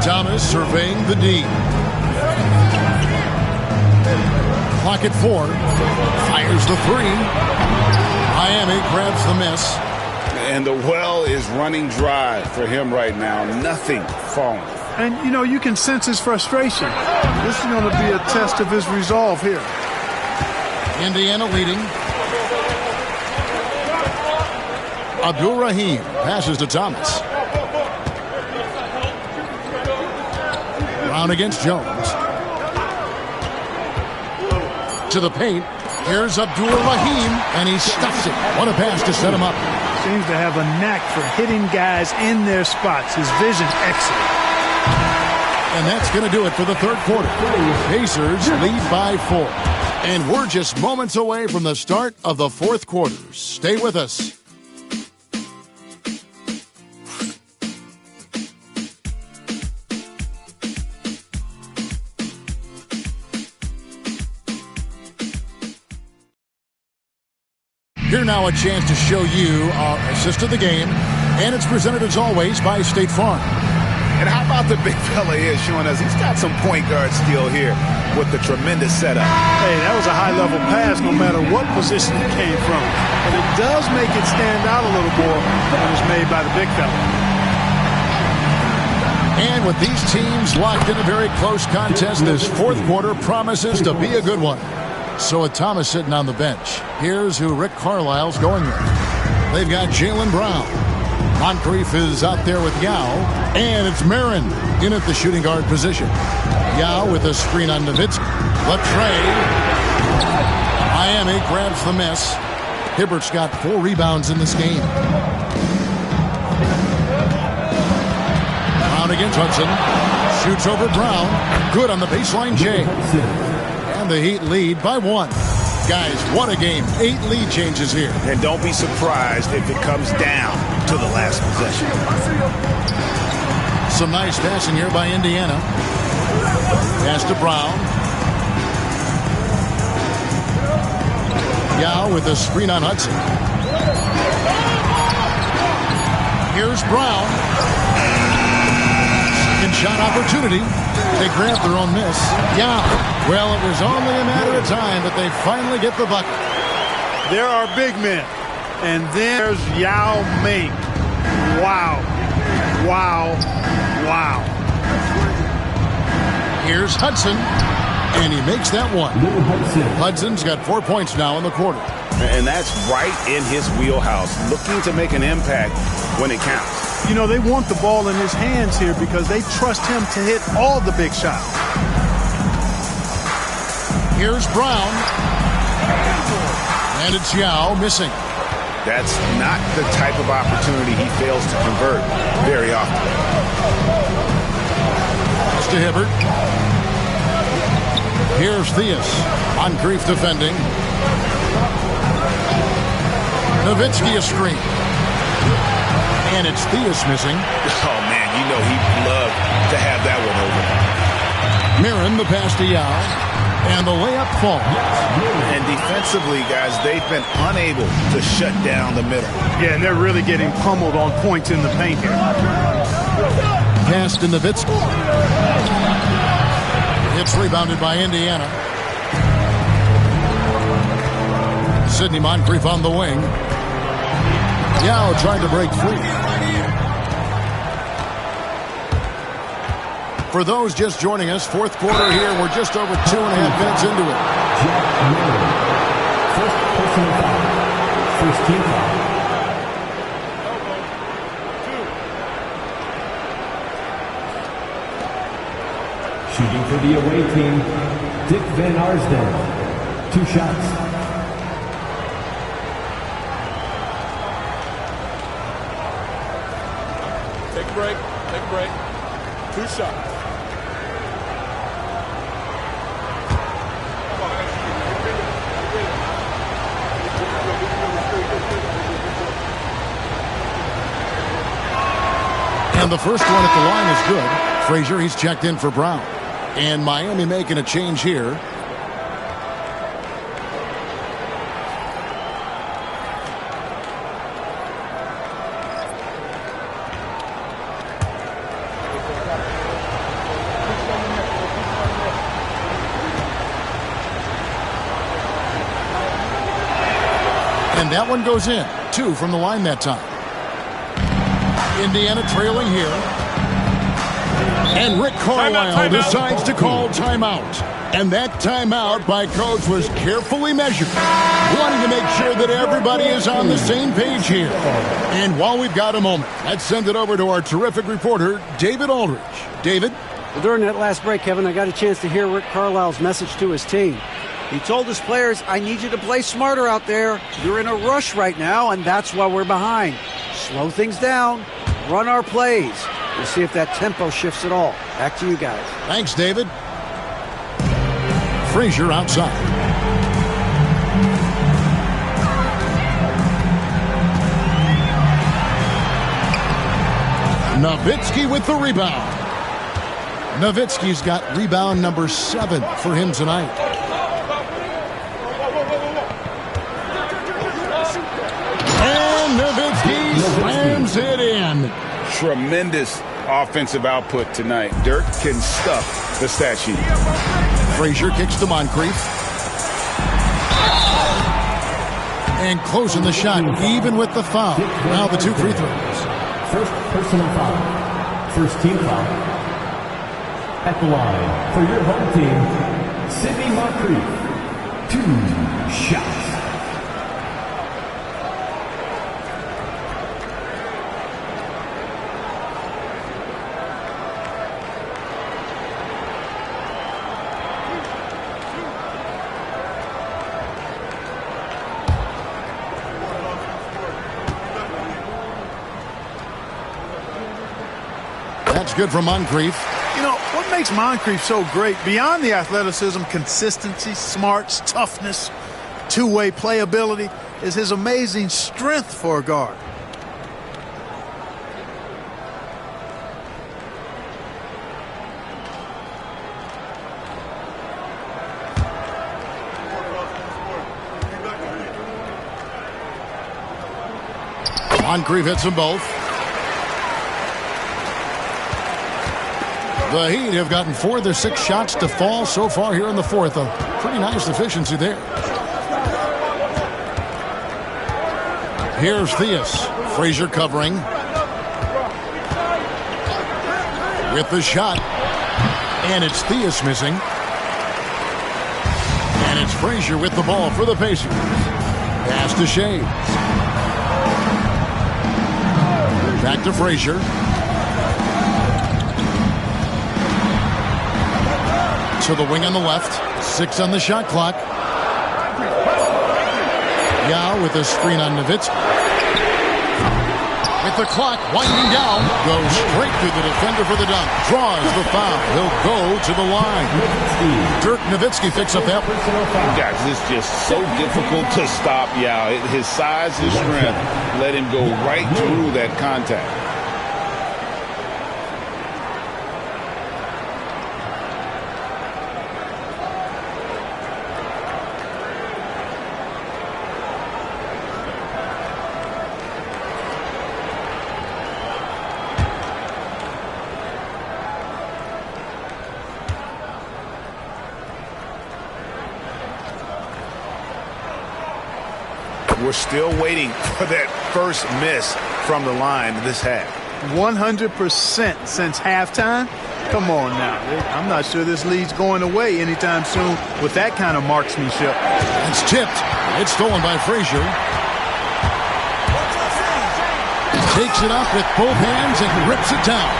Thomas surveying the D. Clock at 4. Fires the 3. Miami grabs the miss. And the well is running dry for him right now. Nothing falling. And, you know, you can sense his frustration. This is going to be a test of his resolve here. Indiana leading. Abdul-Rahim passes to Thomas. Brown against Jones. To the paint. Here's Abdul-Rahim, and he stuffs it. What a pass to set him up. Seems to have a knack for hitting guys in their spots. His vision excellent. And that's going to do it for the third quarter. Pacers lead by 4. And we're just moments away from the start of the fourth quarter. Stay with us. Here now a chance to show you our assist of the game. And it's presented as always by State Farm. And how about the big fella here showing us he's got some point guard skill here with the tremendous setup. Hey, that was a high-level pass no matter what position it came from. But it does make it stand out a little more when it's made by the big fella. And with these teams locked in a very close contest, this fourth quarter promises to be a good one. So with Thomas sitting on the bench, here's who Rick Carlisle's going with. They've got Jaylen Brown. Moncrief is out there with Yao. And it's Marin in at the shooting guard position. Yao with a screen on Nowitzki. Latrey. Miami grabs the miss. Hibbert's got 4 rebounds in this game. Brown against Hudson. Shoots over Brown. Good on the baseline, Jay. And the Heat lead by 1. Guys, what a game. 8 lead changes here. And don't be surprised if it comes down to the last possession. Some nice passing here by Indiana. Pass to Brown. Yao with a screen on Hudson. Here's Brown. Second shot opportunity. They grab their own miss. Yao. Well, it was only a matter of time, but they finally get the bucket. There are big men. And then there's Yao Ming. Wow. Wow. Wow. Here's Hudson. And he makes that one. Hudson's got 4 points now in the quarter. And that's right in his wheelhouse. Looking to make an impact when it counts. You know, they want the ball in his hands here because they trust him to hit all the big shots. Here's Brown. And it's Yao missing. That's not the type of opportunity he fails to convert very often. Pass to Hibbert. Here's Theus. Moncrief defending. Nowitzki a screen. And it's Theus missing. Oh, man, you know he'd love to have that one over. Marin the pass to Yao. And the layup falls. And defensively, guys, they've been unable to shut down the middle. Yeah, and they're really getting pummeled on points in the paint here. Pass to Nowitzki. It's rebounded by Indiana. Sidney Moncrief on the wing. Yao trying to break free. For those just joining us, fourth quarter here. We're just over 2.5 minutes into it. First personal foul. First team foul. Shooting for the away team, Dick Van Arsdale. 2 shots. Take a break. Take a break. 2 shots. And the first one at the line is good. Frazier, he's checked in for Brown. And Miami making a change here. And that one goes in. 2 from the line that time. Indiana trailing here. And Rick Carlisle decides to call timeout. And that timeout by Coach was carefully measured, wanting to make sure that everybody is on the same page here. And while we've got a moment, let's send it over to our terrific reporter, David Aldridge. David? Well, during that last break, Kevin, I got a chance to hear Rick Carlisle's message to his team. He told his players, I need you to play smarter out there. You're in a rush right now, and that's why we're behind. Slow things down. Run our plays. We'll see if that tempo shifts at all. Back to you guys. Thanks, David. Frazier outside. Nowitzki with the rebound. Nowitzki's got rebound number 7 for him tonight. And Nowitzki slams it in. Tremendous offensive output tonight. Dirk can stuff the stat sheet. Frazier kicks to Moncrief. And closing the shot, even with the foul. Now the 2 free throws. First personal foul. First team foul. At the line for your home team, Sidney Moncrief. 2 shots. That's good for Moncrief. You know, what makes Moncrief so great, beyond the athleticism, consistency, smarts, toughness, two-way playability, is his amazing strength for a guard. Moncrief hits them both. The Heat have gotten 4 of their 6 shots to fall so far here in the fourth. A pretty nice efficiency there. Here's Theus. Frazier covering. With the shot. And it's Theus missing. And it's Frazier with the ball for the Pacers. Pass to Shea. Back to Frazier. To the wing on the left. 6 on the shot clock. Yao with a screen on Nowitzki. With the clock winding down, goes straight through the defender for the dunk. Draws the foul. He'll go to the line. Dirk Nowitzki picks up that one. Guys, it's just so difficult to stop Yao. His size and strength let him go right through that contact. we're still waiting for that first miss from the line this half. 100% since halftime. Come on now. I'm not sure this lead's going away anytime soon with that kind of marksmanship. It's tipped. It's stolen by Frazier. Takes it up with both hands and rips it down.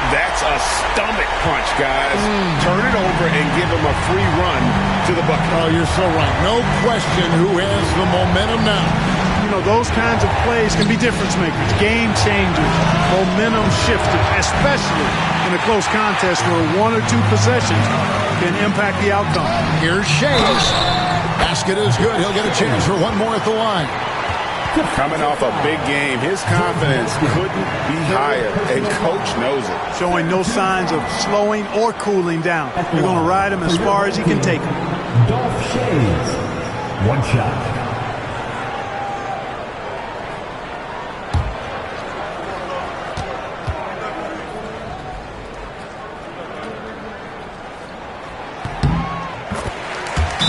That's a stomach punch, guys. Turn it over and give him a free run to the bucket. Oh, you're so right. No question who has the momentum now. You know, those kinds of plays can be difference makers, game changers, momentum shifters, especially in a close contest where one or two possessions can impact the outcome. Here's Shays. Basket is good. He'll get a chance for one more at the line. Coming off a big game, his confidence couldn't be higher, and Coach knows it. Showing no signs of slowing or cooling down. They're going to ride him as far as he can take him. Dolph Shays, one shot.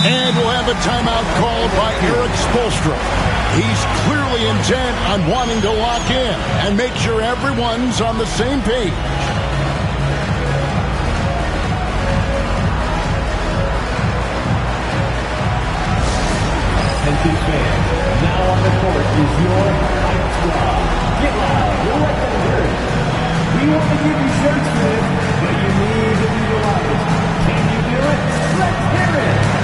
And we'll have a timeout called by Eric Spoelstra. He's clearly intent on wanting to lock in and make sure everyone's on the same page. Attention fans, now on the court is your hype squad. Get loud, you'll let them hear it. We want to give you shirts for this, but you need to be the loudest. Can you do it? Let's hear it!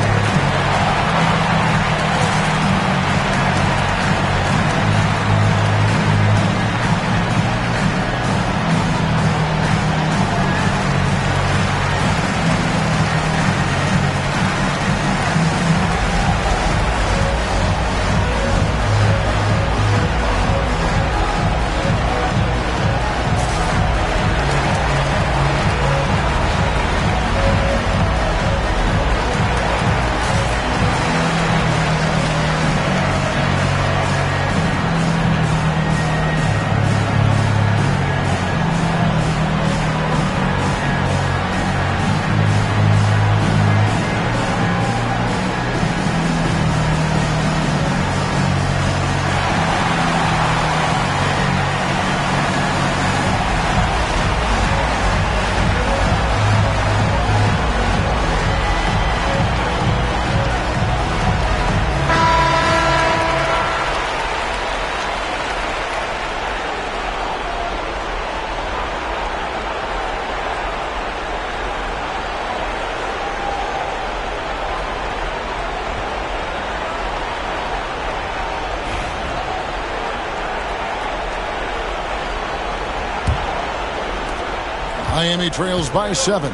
Miami trails by 7.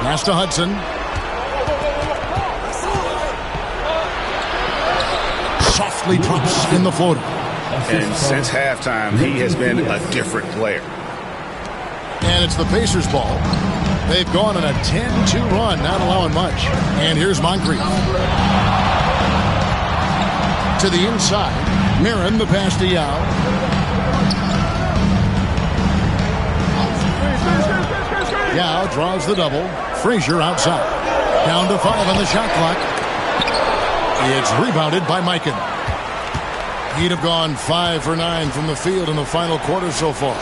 Pass to Hudson. Softly drops in the floater. And since halftime, he has been a different player. And it's the Pacers' ball. They've gone on a 10-2 run, not allowing much. And here's Moncrief. To the inside. Mirren, the pass to Yao. Yao draws the double. Frazier outside. Down to 5 on the shot clock. It's rebounded by Mikan. He'd have gone 5 for 9 from the field in the final quarter so far.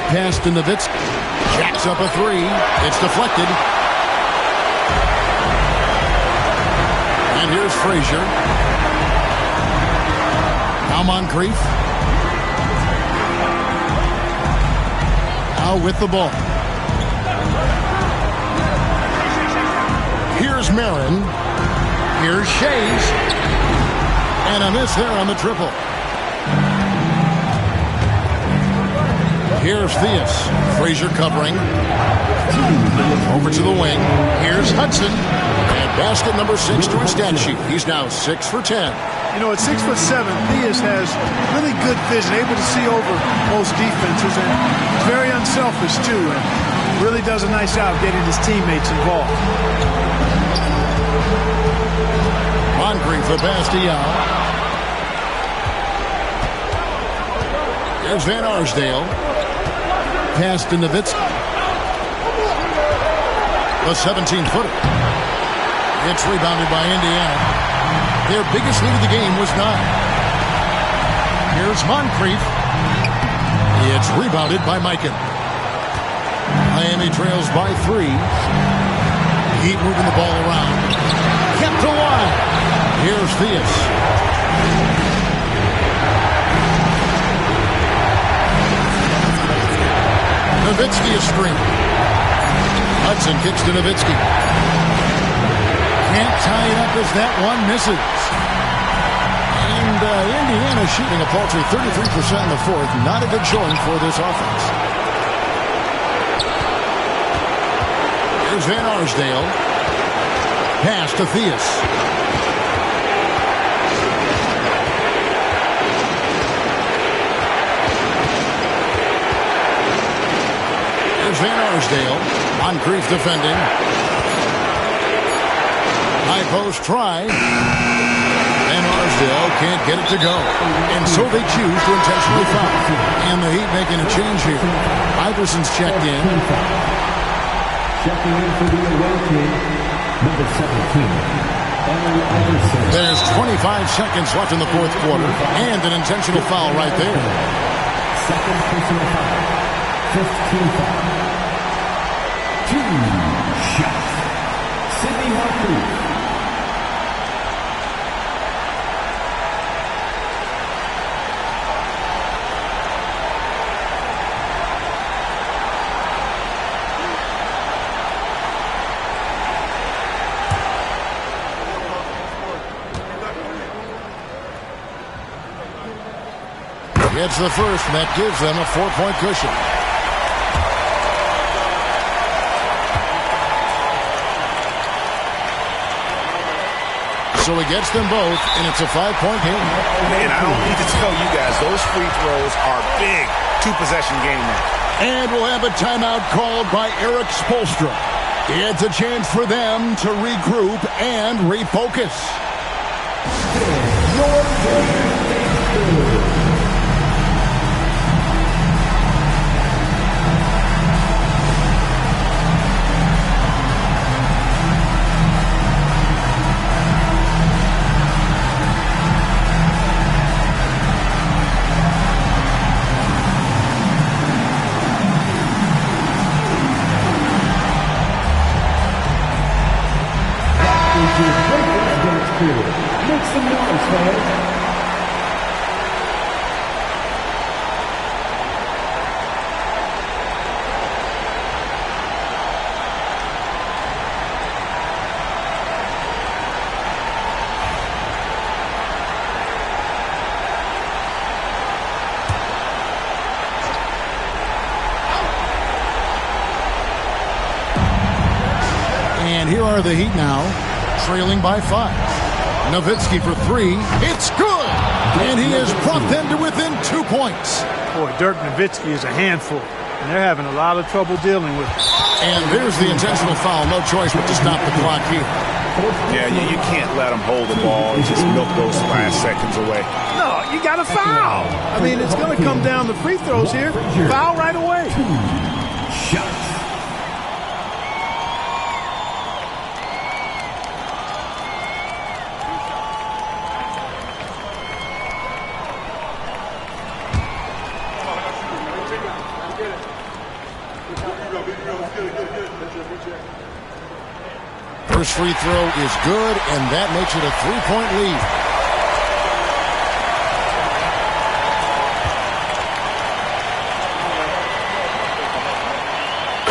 Pass to Nowitzki. Jacks up a 3. It's deflected. And here's Frazier. Now Moncrief. Now with the ball. Here's Mirren. Here's Shays. And a miss there on the triple. Here's Theus. Frazier covering. Over to the wing. Here's Hudson. And basket number 6 to his stat sheet. He's now 6 for 10. You know, at 6'7", Theus has really good vision, able to see over most defenses, and he's very unselfish too, and really does a nice job getting his teammates involved. Moncrief for pass to Yao. There's Van Arsdale. Pass to Nowitzki. The 17-footer. It's rebounded by Indiana. Their biggest lead of the game was 9. Here's Moncrief. It's rebounded by Mikan. Miami trails by 3. Heat moving the ball around. Kept alive. Here's Theus. Nowitzki is screened. Hudson kicks to Nowitzki. Can't tie it up as that one misses. And Indiana shooting a paltry 33% in the fourth. Not a good showing for this offense. Here's Van Arsdale. Pass to Theus. Here's Van Arsdale. Moncrief defending. High post try. Van Arsdale can't get it to go. And so they choose to intentionally foul. And the Heat making a change here. Iverson's checked in. Checking in for the away team, number 17. There's 25 seconds left in the fourth quarter. And an intentional foul right there. Second personal foul. 15 foul. 2 shots. Sidney Moncrief. Gets the first, and that gives them a 4-point cushion. So he gets them both, and it's a 5-point game. And I don't need to tell you guys, those free throws are big. 2-possession game now. And we'll have a timeout called by Eric Spoelstra. It's a chance for them to regroup and refocus. Make some noise, fans. And here are the Heat now, trailing by 5. Nowitzki for 3. It's good! And he has brought them to within 2 points. Boy, Dirk Nowitzki is a handful, and they're having a lot of trouble dealing with it. And there's the intentional foul. No choice but to stop the clock here. Yeah, you can't let him hold the ball and just milk those last seconds away. No, you got to foul. I mean, it's going to come down to free throws here. Foul right away. Shots. First free throw is good, and that makes it a 3-point lead.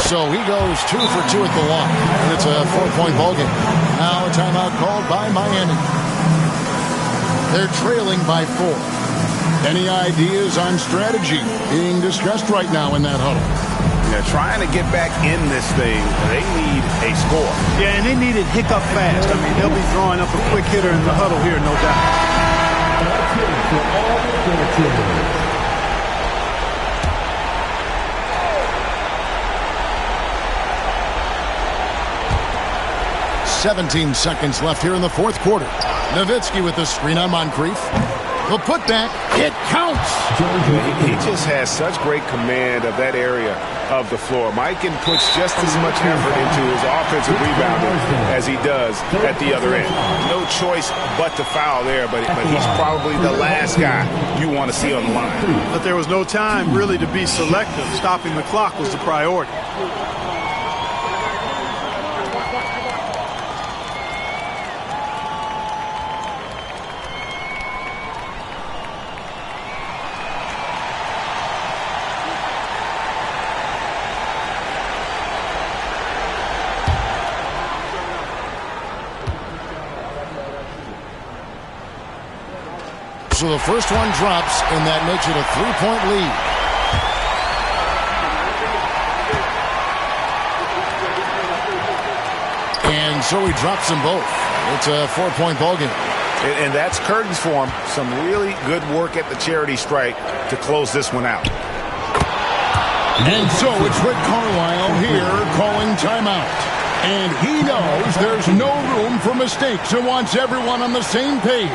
So he goes 2 for 2 at the line, and it's a 4-point ball game. Now a timeout called by Miami. They're trailing by 4. Any ideas on strategy being discussed right now in that huddle? They're trying to get back in this thing. They need a score. Yeah, and they need it hiccup fast. I mean, they'll be drawing up a quick hitter in the huddle here, no doubt. That's it for all the Bills. 17 seconds left here in the fourth quarter. Nowitzki with the screen on Moncrief. The putback, it counts. He just has such great command of that area of the floor. Mikan puts just as much effort into his offensive rebounding as he does at the other end. No choice but to foul there, but he's probably the last guy you want to see on the line. But there was no time really to be selective. Stopping the clock was the priority. So the first one drops, and that makes it a 3-point lead. And so he drops them both. It's a 4-point ballgame. And that's curtains for him. Some really good work at the charity stripe to close this one out. And so it's Rick Carlisle here calling timeout. And he knows there's no room for mistakes and wants everyone on the same page.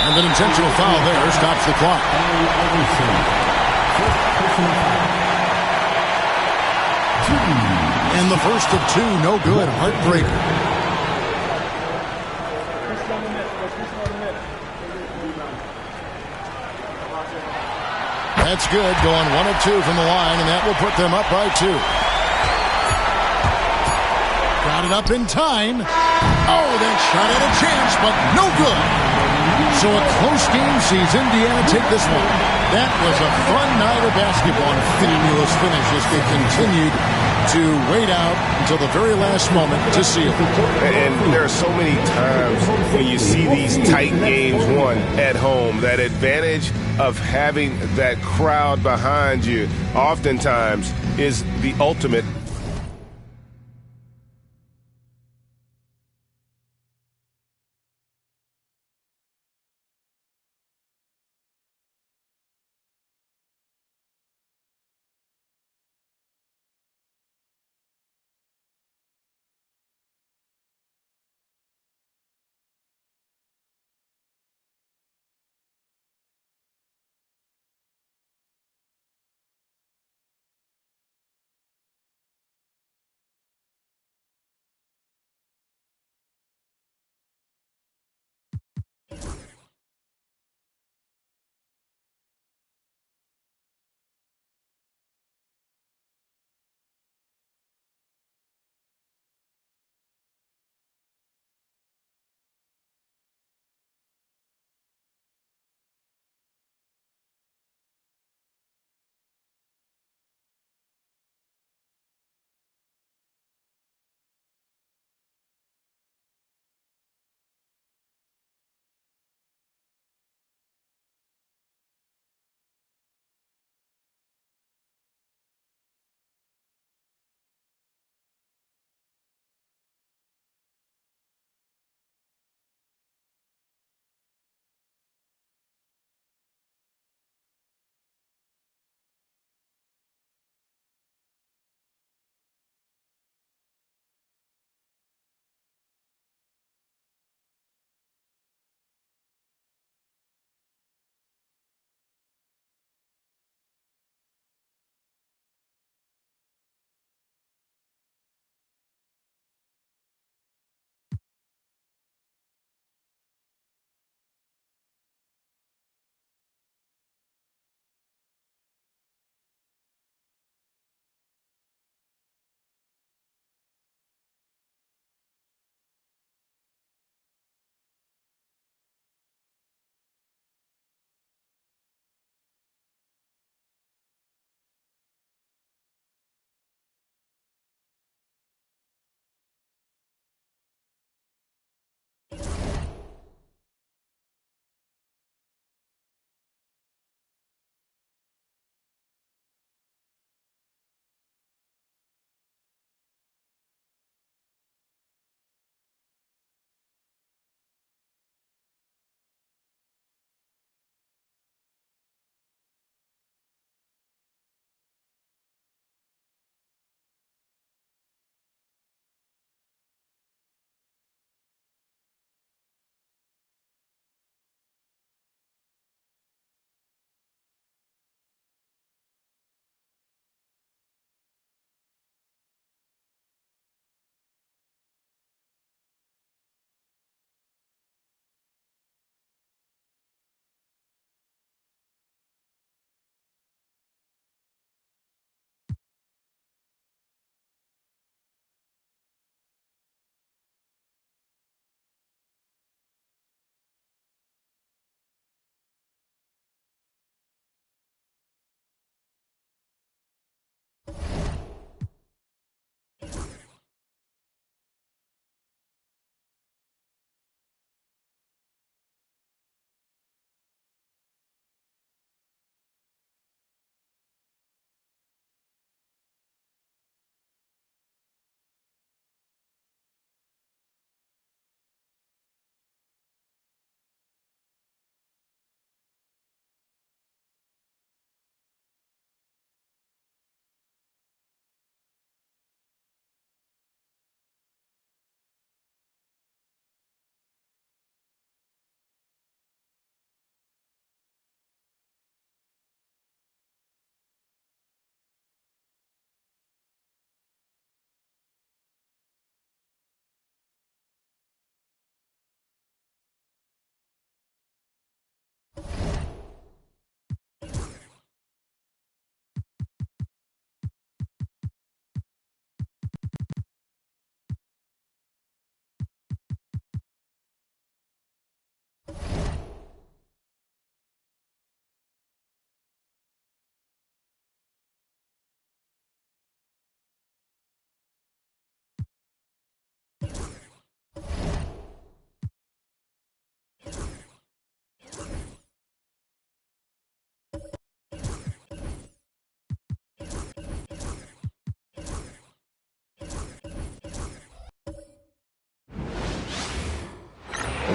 And an intentional foul there stops the clock. And the first of two, no good. Heartbreaker. That's good, going 1 of 2 from the line, and that will put them up by 2. Got it up in time. Oh, that shot had a chance, but no good. So a close game sees Indiana take this one. That was a fun night of basketball and fabulous finish as they continued to wait out until the very last moment to seal. And there are so many times when you see these tight games won at home, that advantage of having that crowd behind you oftentimes is the ultimate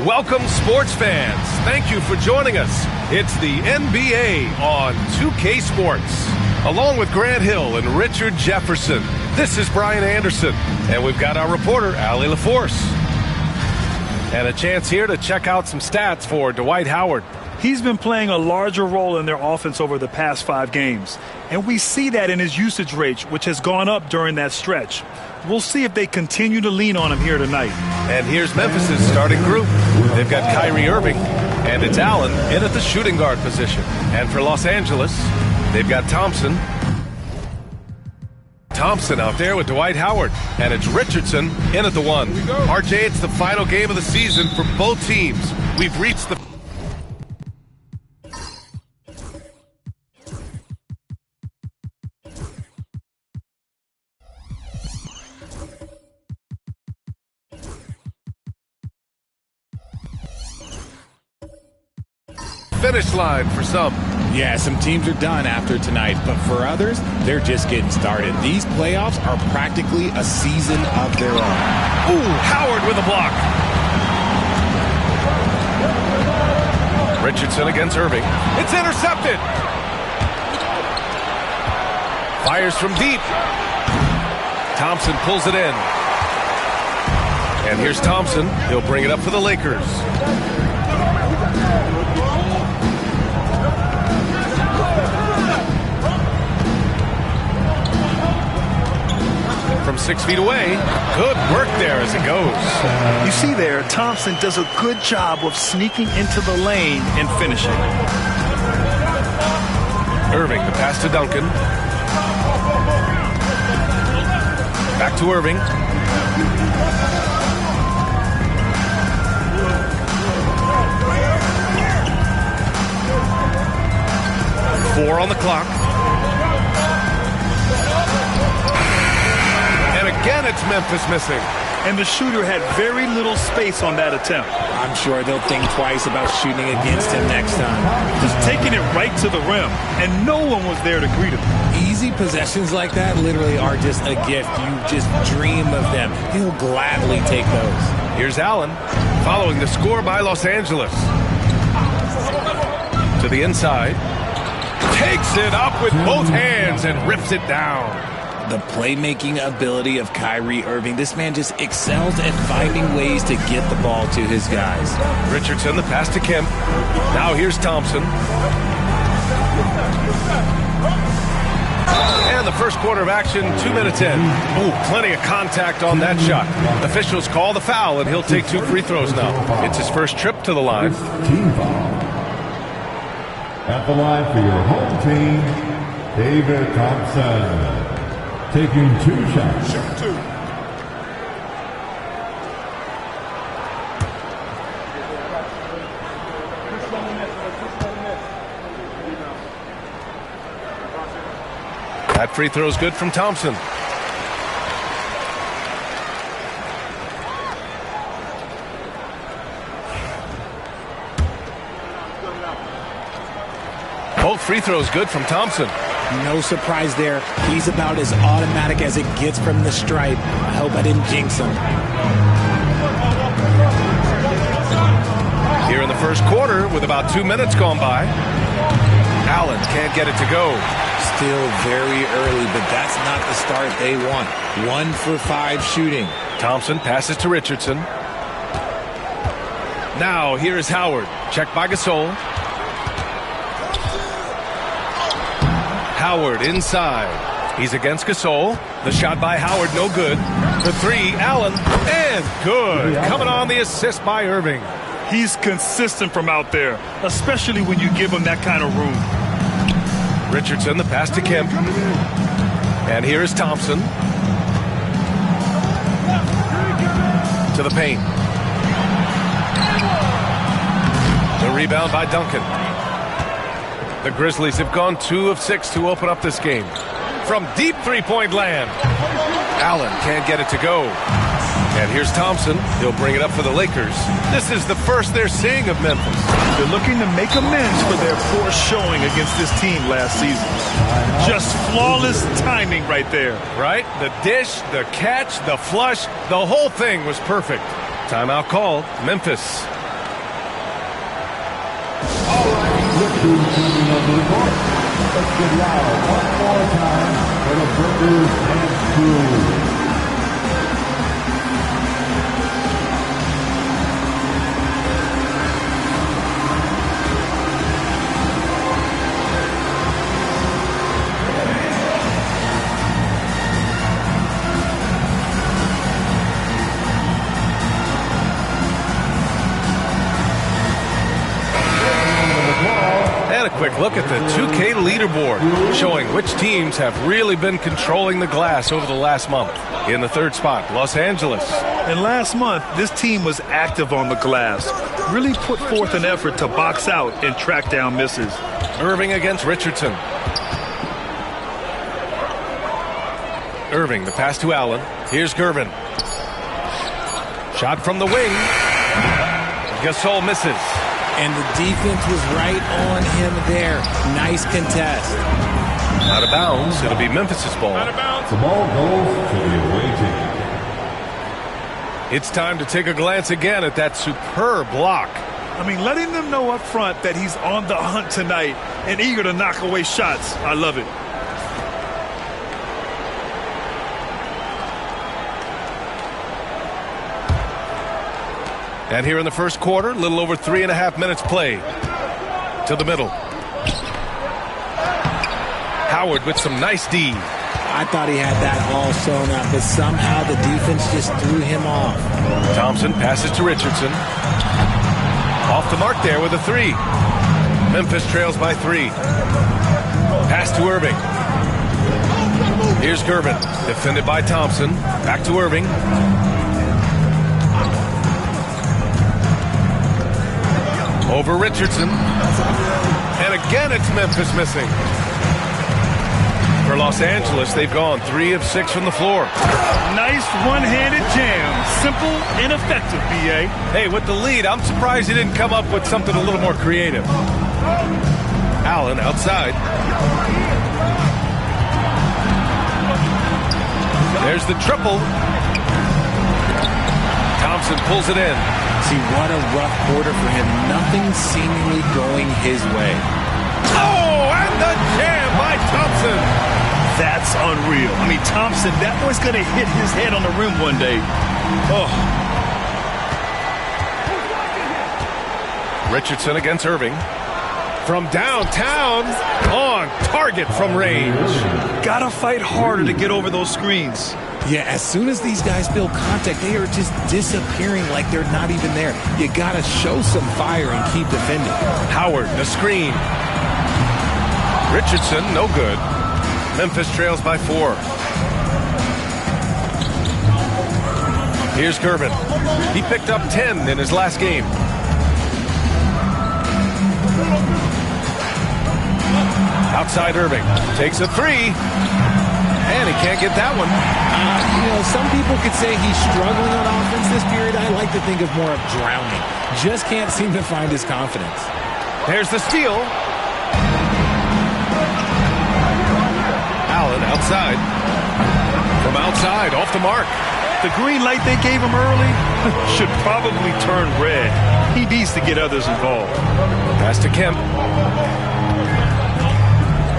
Welcome, sports fans. Thank you for joining us. It's the NBA on 2K Sports. Along with Grant Hill and Richard Jefferson, this is Brian Anderson. And we've got our reporter, Allie LaForce. And a chance here to check out some stats for Dwight Howard. He's been playing a larger role in their offense over the past 5 games. And we see that in his usage rate, which has gone up during that stretch. We'll see if they continue to lean on him here tonight. And here's Memphis' starting group. They've got Kyrie Irving, and it's Allen in at the shooting guard position. And for Los Angeles, they've got Thompson out there with Dwight Howard. And it's Richardson in at the 1. RJ, it's the final game of the season for both teams. We've reached the finish line for some. Yeah, some teams are done after tonight, but for others, they're just getting started. These playoffs are practically a season of their own. Ooh, Howard with a block. Richardson against Irving. It's intercepted. Fires from deep. Thompson pulls it in. And here's Thompson. He'll bring it up for the Lakers. From 6 feet away. Good work there as it goes. You see there, Thompson does a good job of sneaking into the lane and finishing. Irving, the pass to Duncan. Back to Irving. Four on the clock. Again, it's Memphis missing. And the shooter had very little space on that attempt. I'm sure they'll think twice about shooting against him next time. Just taking it right to the rim, and no one was there to greet him. Easy possessions like that literally are just a gift. You just dream of them. He'll gladly take those. Here's Allen, following the score by Los Angeles. To the inside. Takes it up with both hands and rips it down. The playmaking ability of Kyrie Irving. This man just excels at finding ways to get the ball to his guys. Richardson, the pass to Kemp. Now here's Thompson. And the first quarter of action, 2 minutes in. Ooh, plenty of contact on that shot. Officials call the foul, and he'll take 2 free throws now. It's his first trip to the line. Team foul. At the line for your home team, David Thompson. Taking 2 shots. Shoot 2. That free throw is good from Thompson. Both free throws good from Thompson. No surprise there. He's about as automatic as it gets from the stripe. I hope I didn't jinx him. Here in the first quarter, with about 2 minutes gone by, Allen can't get it to go. Still very early, but that's not the start they want. 1 for 5 shooting. Thompson passes to Richardson. Now here is Howard. Checked by Gasol. Howard inside. He's against Gasol. The shot by Howard, no good. The 3, Allen, and good. Coming on the assist by Irving. He's consistent from out there, especially when you give him that kind of room. Richardson, the pass to Kemp. And here is Thompson. To the paint. The rebound by Duncan. The Grizzlies have gone 2 of 6 to open up this game. From deep three-point land. Allen can't get it to go. And here's Thompson. He'll bring it up for the Lakers. This is the first they're seeing of Memphis. They're looking to make amends for their poor showing against this team last season. Just flawless timing right there. Right? The dish, the catch, the flush, the whole thing was perfect. Timeout called. Memphis. Let's get loud one more time for the Breakers and crew. Quick look at the 2K leaderboard, showing which teams have really been controlling the glass over the last month. In the third spot, Los Angeles. And last month, this team was active on the glass, really put forth an effort to box out and track down misses. Irving against Richardson. Irving, the pass to Allen. Here's Gervin. Shot from the wing. Gasol misses. And the defense was right on him there. Nice contest. Out of bounds. It'll be Memphis' ball. Out of bounds. The ball goes to the away team. It's time to take a glance again at that superb block. I mean, letting them know up front that he's on the hunt tonight and eager to knock away shots. I love it. And here in the first quarter, a little over 3.5 minutes played. To the middle. Howard with some nice D. I thought he had that all sewn up, but somehow the defense just threw him off. Thompson passes to Richardson. Off the mark there with a three. Memphis trails by 3. Pass to Irving. Here's Gervin. Defended by Thompson. Back to Irving. Over Richardson. And again, it's Memphis missing. For Los Angeles, they've gone 3 of 6 from the floor. Nice one-handed jam. Simple and effective, B.A. Hey, with the lead, I'm surprised he didn't come up with something a little more creative. Allen outside. There's the triple. Thompson pulls it in. See, what a rough quarter for him. Nothing seemingly going his way. Oh, and the jam by Thompson. That's unreal. I mean, Thompson, that boy's going to hit his head on the rim one day. Oh. Richardson against Irving. From downtown, on target from range. Gotta fight harder to get over those screens. Yeah, as soon as these guys feel contact, they are just disappearing like they're not even there. You got to show some fire and keep defending. Howard, the screen. Richardson, no good. Memphis trails by 4. Here's Gervin. He picked up 10 in his last game. Outside Irving. Takes a 3. And he can't get that one. Some people could say he's struggling on offense this period. I like to think of more of drowning. Just can't seem to find his confidence. There's the steal. Allen outside. From outside, off the mark. The green light they gave him early should probably turn red. He needs to get others involved. Pass to Kemp.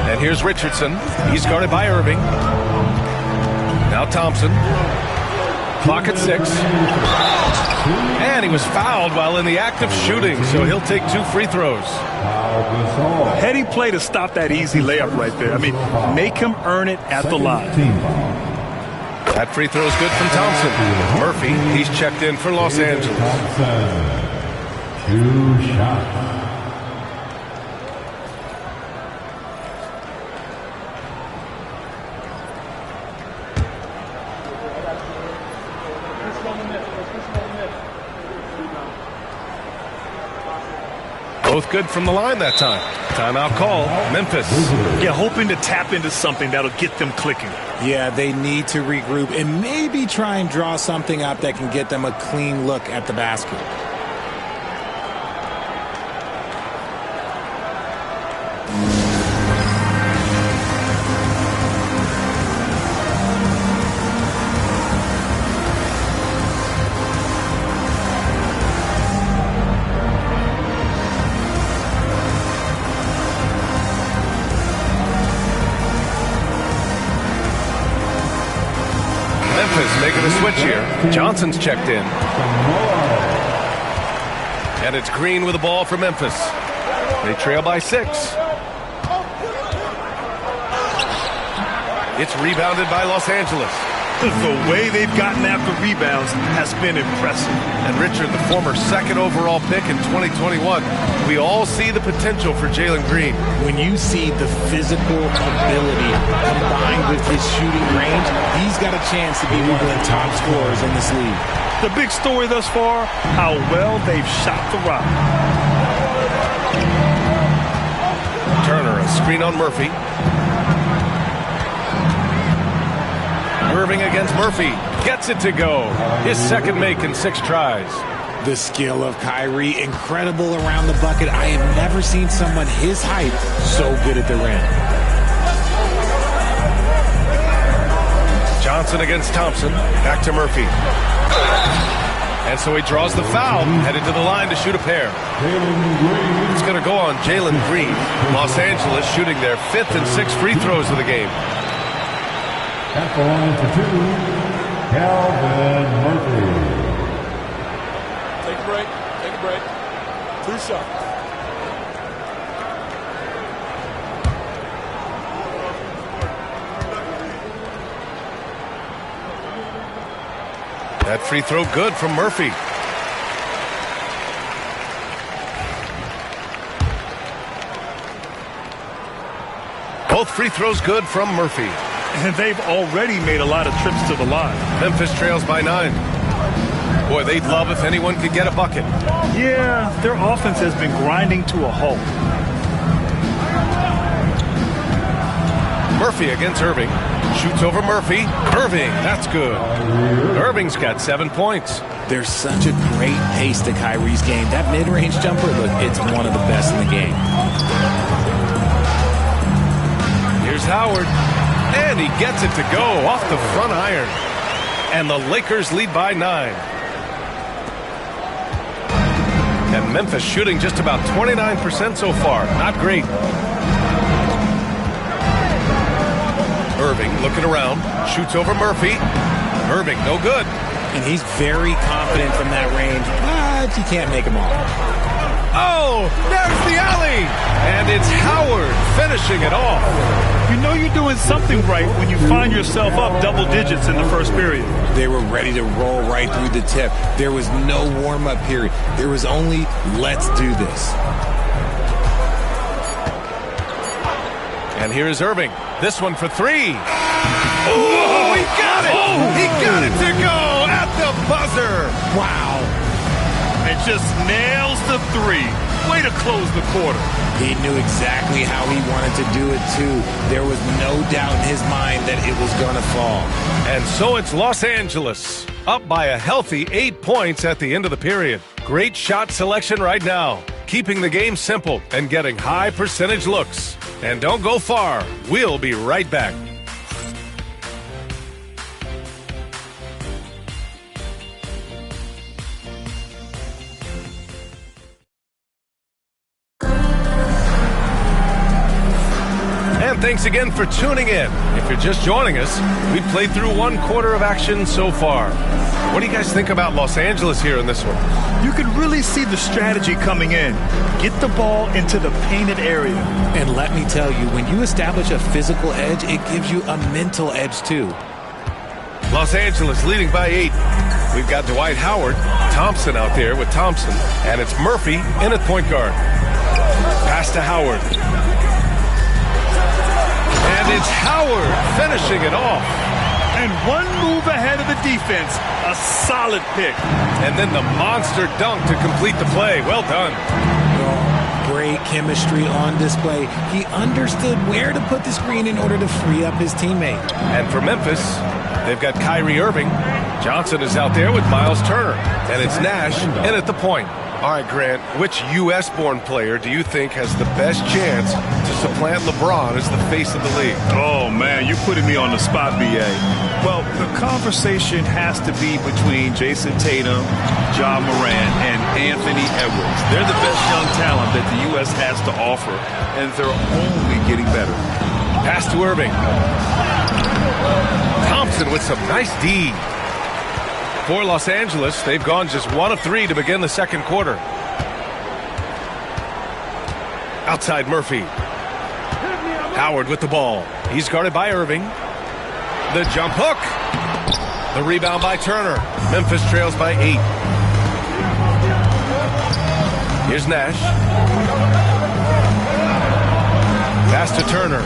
And here's Richardson. He's guarded by Irving. Now Thompson. Clock at 6. And he was fouled while in the act of shooting, so he'll take 2 free throws. Heady play to stop that easy layup right there. I mean, make him earn it at the line. That free throw is good from Thompson. Murphy, he's checked in for Los Angeles. 2 shots. Both good from the line that time. Timeout call, Memphis. Yeah, hoping to tap into something that'll get them clicking. Yeah, they need to regroup and maybe try and draw something up that can get them a clean look at the basket. is making a switch here. Johnson's checked in. And it's Green with the ball for Memphis. They trail by 6. It's rebounded by Los Angeles. The way they've gotten after rebounds has been impressive. And Richard, the former 2nd overall pick in 2021, we all see the potential for Jalen Green. When you see the physical ability combined with his shooting range, he's got a chance to be one of the top scorers in this league. The big story thus far, how well they've shot the rock. Turner, a screen on Murphy. Irving against Murphy. Gets it to go. His second make in 6 tries. The skill of Kyrie, incredible around the bucket. I have never seen someone his height so good at the rim. Johnson against Thompson. Back to Murphy. And so he draws the foul. Headed to the line to shoot a pair. It's going to go on Jalen Green. Los Angeles shooting their 5th and 6th free throws of the game. At the line for 2, Calvin Murphy. Take a break. Take a break. 2 shots. That free throw good from Murphy. Both free throws good from Murphy. And they've already made a lot of trips to the line. Memphis trails by 9. Boy, they'd love if anyone could get a bucket. Yeah, their offense has been grinding to a halt. Murphy against Irving. Shoots over Murphy. Irving, that's good. Irving's got 7 points. There's such a great pace to Kyrie's game. That mid-range jumper, look, it's one of the best in the game. Here's Howard. And he gets it to go off the front iron. And the Lakers lead by 9. And Memphis shooting just about 29% so far. Not great. Irving looking around. Shoots over Murphy. Irving, no good. And he's very confident from that range, but you can't make him all. Oh, there's the alley. And it's Howard finishing it off. You know you're doing something right when you find yourself up double digits in the first period. They were ready to roll right through the tip. There was no warm-up period. There was only, let's do this. And here's Irving. This one for 3. Oh, he got it. He got it to go at the buzzer. Wow. And just nails the 3. Way to close the quarter. He knew exactly how he wanted to do it, too. There was no doubt in his mind that it was going to fall. And so it's Los Angeles, up by a healthy 8 points at the end of the period. Great shot selection right now, keeping the game simple and getting high percentage looks. And don't go far. We'll be right back. And thanks again for tuning in. If you're just joining us, we've played through 1 quarter of action so far. What do you guys think about Los Angeles here in this one? You can really see the strategy coming in. Get the ball into the painted area. And let me tell you, when you establish a physical edge, it gives you a mental edge too. Los Angeles leading by 8. We've got Dwight Howard, Thompson out there with Thompson, and it's Murphy in at point guard. Pass to Howard. And it's Howard finishing it off. And 1 move ahead of the defense. A solid pick. And then the monster dunk to complete the play. Well done. Great chemistry on display. He understood where to put the screen in order to free up his teammate. And for Memphis, they've got Kyrie Irving. Johnson is out there with Miles Turner. And it's Nash in at the point. All right, Grant, which U.S.-born player do you think has the best chance to supplant LeBron as the face of the league? Oh, man, you're putting me on the spot, B.A. Well, the conversation has to be between Jason Tatum, Ja Morant, and Anthony Edwards. They're the best young talent that the U.S. has to offer, and they're only getting better. Pass to Irving. Thompson with some nice D. For Los Angeles, they've gone just 1 of 3 to begin the second quarter. Outside Murphy. Howard with the ball. He's guarded by Irving. The jump hook. The rebound by Turner. Memphis trails by 8. Here's Nash. Pass to Turner.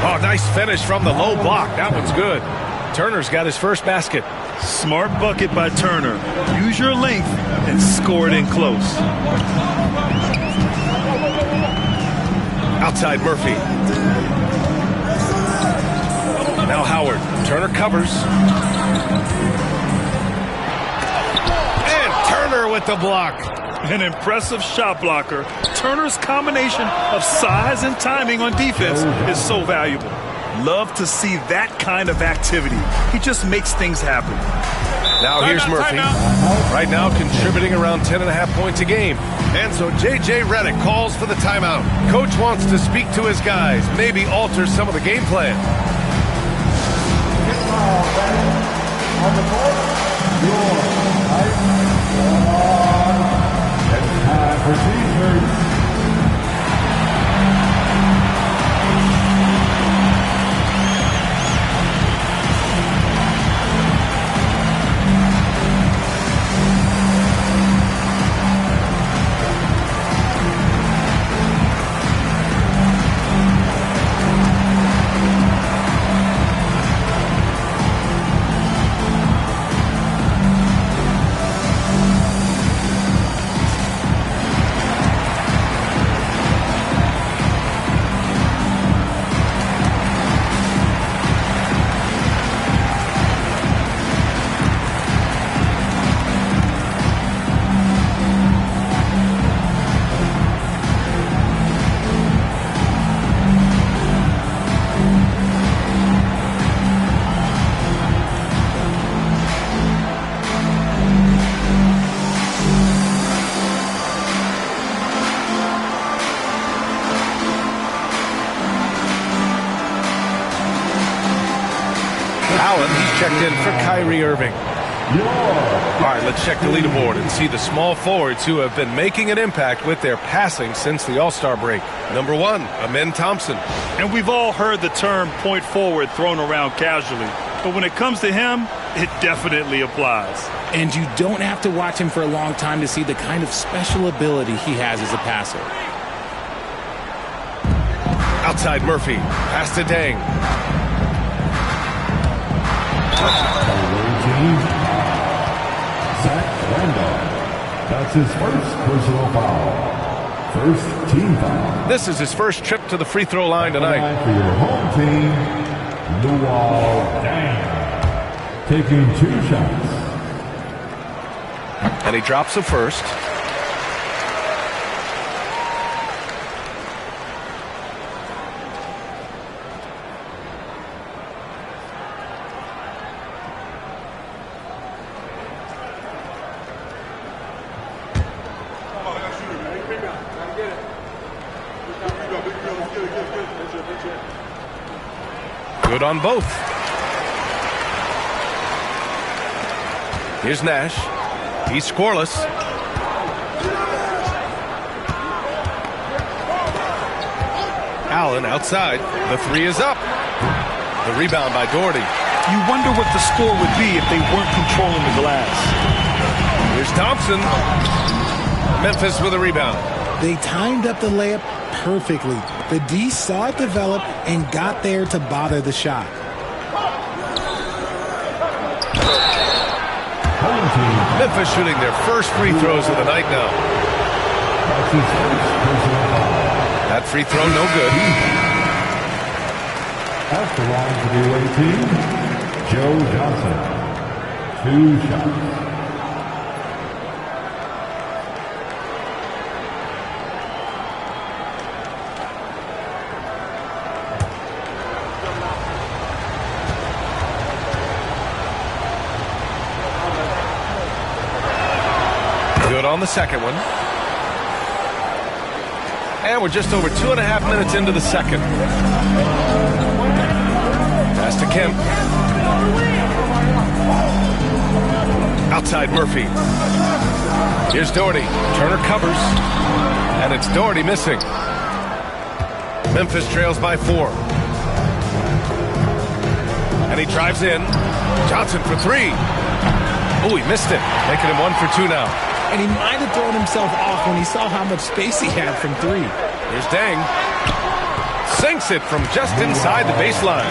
Oh, nice finish from the low block. That one's good. Turner's got his first basket. Smart bucket by Turner. Use your length and score it in close. Outside Murphy. Now Howard. Turner covers. And Turner with the block. An impressive shot blocker. Turner's combination of size and timing on defense is so valuable. Love to see that kind of activity. He just makes things happen. Now here's Murphy. Right now contributing around 10.5 points a game. And so J.J. Redick calls for the timeout. Coach wants to speak to his guys, maybe alter some of the game plan. On the court, it's time for T-shirts. Checked in for Kyrie Irving. All right, let's check the leaderboard and see the small forwards who have been making an impact with their passing since the All-Star break. Number 1, Amen Thompson. And we've all heard the term point forward thrown around casually. But when it comes to him, it definitely applies. And you don't have to watch him for a long time to see the kind of special ability he has as a passer. Outside Murphy. Pass to Dang. Zach Randolph. That's his first personal foul. First team foul. This is his first trip to the free throw line tonight. For your home team, Luol Deng, taking 2 shots. And he drops the first. Good on both. Here's Nash. He's scoreless. Allen outside. The 3 is up. The rebound by Doherty. You wonder what the score would be if they weren't controlling the glass. Here's Thompson. Memphis with a rebound. They timed up the layup perfectly. The D saw it develop and got there to bother the shot. Memphis shooting their first free throws of the night now. That free throw no good. At the line for the away team, Joe Johnson. 2 shots. On the second one. And we're just over 2.5 minutes into the second. Pass to Kemp. outside Murphy. Here's Doherty. Turner covers. And it's Doherty missing. Memphis trails by 4. And he drives in. Johnson for 3. Oh, he missed it. Making him 1 for 2 now. And he might have thrown himself off when he saw how much space he had from 3. Here's Deng. Sinks it from just inside the baseline.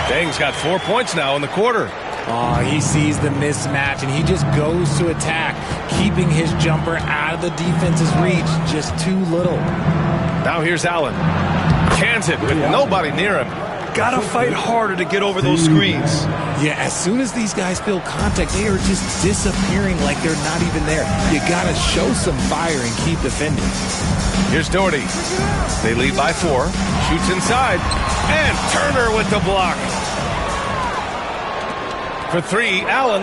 Deng's got 4 points now in the quarter. Oh, he sees the mismatch, and he just goes to attack, keeping his jumper out of the defense's reach. Just too little. Now here's Allen. Cans it with nobody near him. Gotta fight harder to get over those screens. Yeah, as soon as these guys feel contact, they are just disappearing like they're not even there. You gotta show some fire and keep defending. Here's Doherty. They lead by 4. Shoots inside. And Turner with the block. For 3, Allen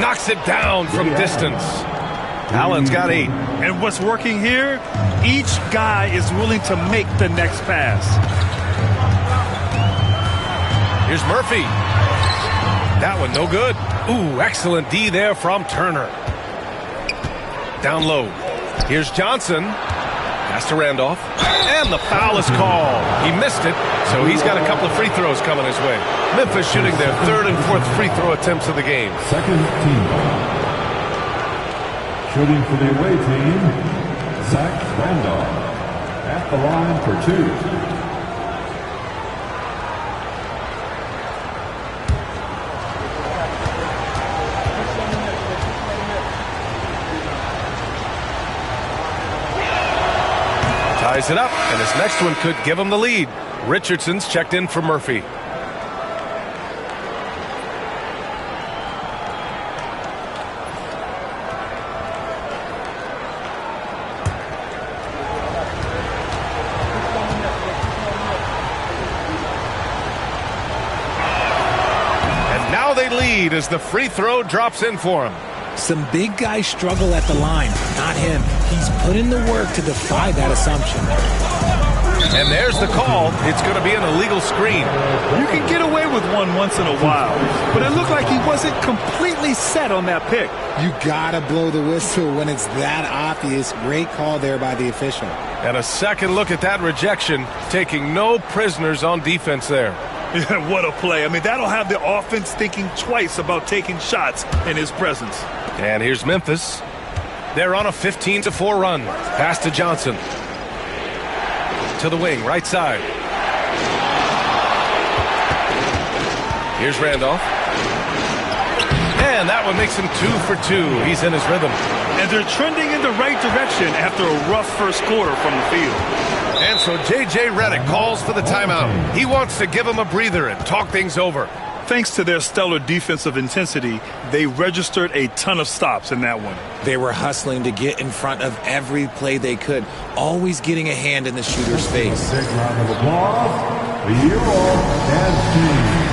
knocks it down from distance. Allen's got 8. And what's working here? Each guy is willing to make the next pass. Here's Murphy. That one no good. Ooh, excellent D there from Turner. Down low. Here's Johnson. Pass to Randolph. And the foul is called. He missed it, so he's got a couple of free throws coming his way. Memphis shooting their 3rd and 4th free throw attempts of the game. Second team. Shooting for the away team, Zach Randolph. At the line for 2. Ties it up, and his next one could give him the lead. Richardson's checked in for Murphy. And now they lead as the free throw drops in for him. Some big guys struggle at the line, not him. He's put in the work to defy that assumption. And there's the call. It's going to be an illegal screen. You can get away with one once in a while, but it looked like he wasn't completely set on that pick. You gotta blow the whistle when it's that obvious. Great call there by the official. And a second look at that rejection, taking no prisoners on defense there. Yeah, what a play. I mean, that'll have the offense thinking twice about taking shots in his presence. And here's Memphis. They're on a 15-4 run. Pass to Johnson. To the wing, right side. Here's Randolph. And that one makes him 2 for 2. He's in his rhythm. And they're trending in the right direction after a rough first quarter from the field. And so J.J. Redick calls for the timeout. He wants to give him a breather and talk things over. Thanks to their stellar defensive intensity, they registered a ton of stops in that one. They were hustling to get in front of every play they could, always getting a hand in the shooter's face. Big round of applause. The Euro Dance Team.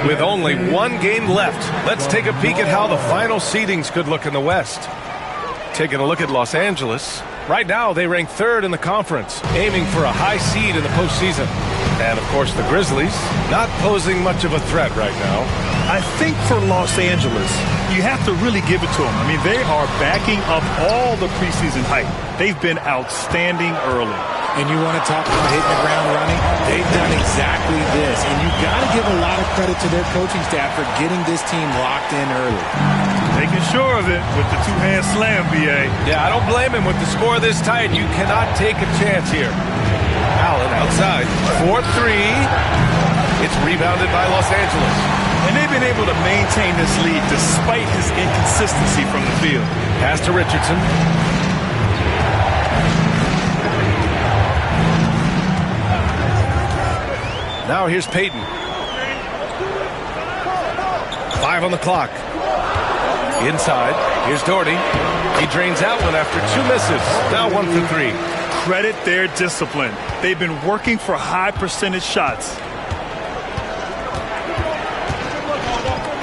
With only one game left, let's take a peek at how the final seedings could look in the West. Taking a look at Los Angeles. Right now, they rank 3rd in the conference, aiming for a high seed in the postseason. And, of course, the Grizzlies, not posing much of a threat right now. I think for Los Angeles, you have to really give it to them. I mean, they are backing up all the preseason hype. They've been outstanding early. And you want to talk about hitting the ground running? They've done exactly this. And you've got to give a lot of credit to their coaching staff for getting this team locked in early. Making sure of it with the two-hand slam, B.A. Yeah, I don't blame him with the score this tight. You cannot take a chance here. Allen outside. 4-3. It's rebounded by Los Angeles. And they've been able to maintain this lead despite his inconsistency from the field. Pass to Richardson. Now here's Payton. 5 on the clock. Inside. Here's Doherty. He drains that one after 2 misses. Now 1 for 3. Credit their discipline. They've been working for high percentage shots.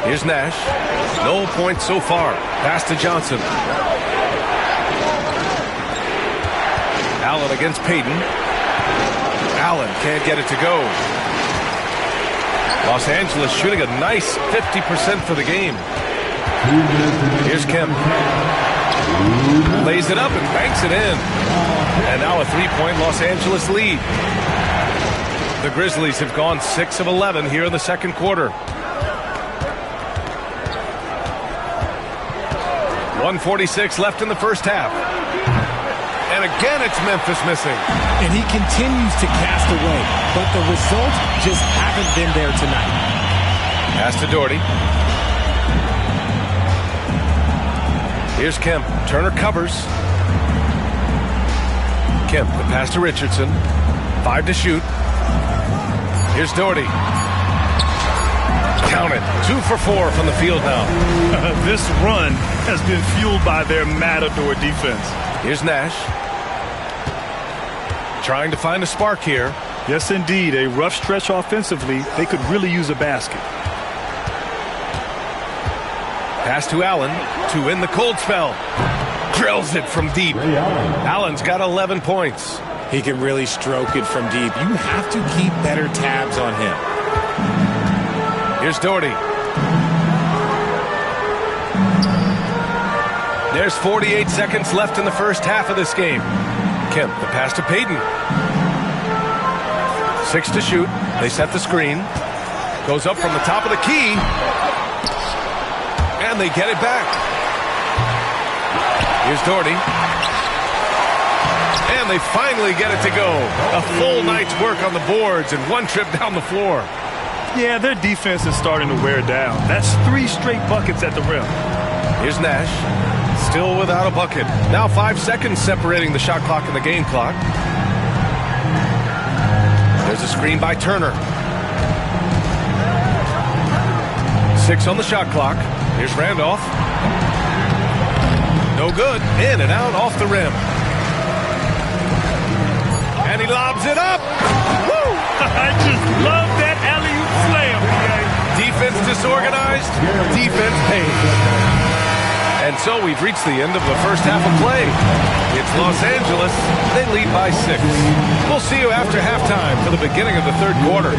Here's Nash. No points so far. Pass to Johnson. Allen against Payton. Allen can't get it to go. Los Angeles shooting a nice 50% for the game. Here's Kemp. Lays it up and banks it in. And now a 3-point Los Angeles lead. The Grizzlies have gone 6 of 11 here in the second quarter. 1:46 left in the first half. And again, it's Memphis missing. And he continues to cast away, but the results just haven't been there tonight. Pass to Doherty. Here's Kemp. Turner covers. Kemp, the pass to Richardson. 5 to shoot. Here's Doherty. Count it. 2 for 4 from the field now. This run has been fueled by their matador defense. Here's Nash. Trying to find a spark here. Yes, indeed. A rough stretch offensively. They could really use a basket. Pass to Allen to win the cold spell. Drills it from deep. Allen's got 11 points. He can really stroke it from deep. You have to keep better tabs on him. Here's Doherty. There's 48 seconds left in the first half of this game. Kemp, the pass to Payton. 6 to shoot. They set the screen. Goes up from the top of the key. And they get it back. Here's Doherty. And they finally get it to go. A full night's work on the boards and one trip down the floor. Yeah, their defense is starting to wear down. That's 3 straight buckets at the rim. Here's Nash. Still without a bucket. Now 5 seconds separating the shot clock and the game clock. There's a screen by Turner. 6 on the shot clock. Here's Randolph. No good. In and out off the rim. And he lobs it up. Woo! I just love that alley-oop slam. Defense disorganized. Defense paid. And so we've reached the end of the first half of play. It's Los Angeles. They lead by 6. We'll see you after halftime for the beginning of the third quarter.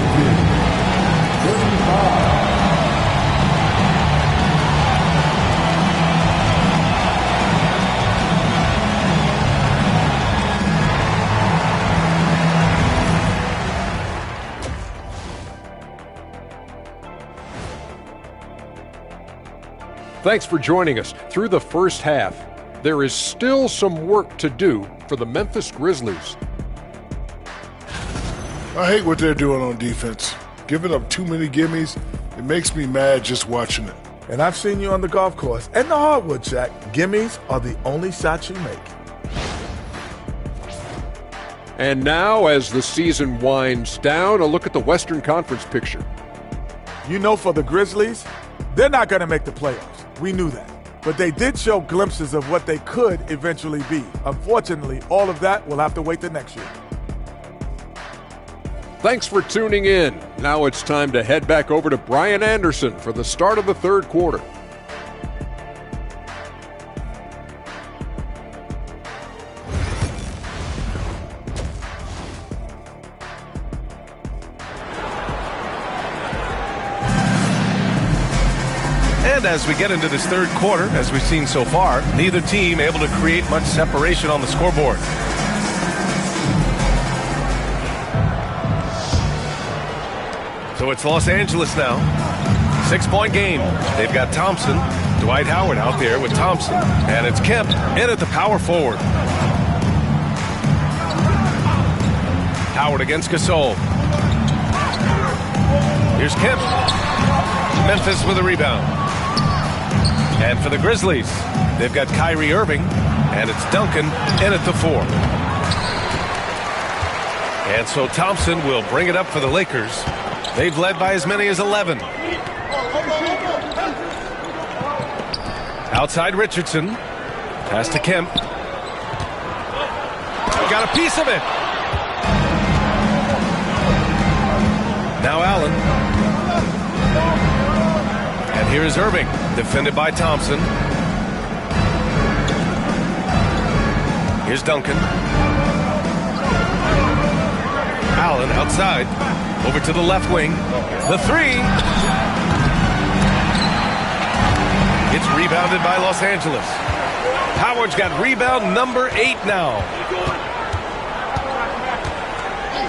Thanks for joining us. Through the first half, there is still some work to do for the Memphis Grizzlies. I hate what they're doing on defense. Giving up too many gimmies, it makes me mad just watching it. And I've seen you on the golf course and the hardwood, Jack. Gimmies are the only shots you make. And now, as the season winds down, a look at the Western Conference picture. You know, for the Grizzlies, they're not going to make the playoffs. We knew that. But they did show glimpses of what they could eventually be. Unfortunately, all of that will have to wait till next year. Thanks for tuning in. Now it's time to head back over to Brian Anderson for the start of the third quarter. And as we get into this third quarter, as we've seen so far, neither team able to create much separation on the scoreboard. So it's Los Angeles now. 6-point game. They've got Thompson, Dwight Howard out there with Thompson. And it's Kemp in at the power forward. Howard against Gasol. Here's Kemp. Memphis with a rebound. And for the Grizzlies, they've got Kyrie Irving, and it's Duncan in at the 4. And so Thompson will bring it up for the Lakers. They've led by as many as 11. Outside Richardson. Pass to Kemp. Got a piece of it. Now Allen. And here is Irving, defended by Thompson. Here's Duncan. Allen outside. Over to the left wing. The three. It's rebounded by Los Angeles. Howard's got rebound number 8 now.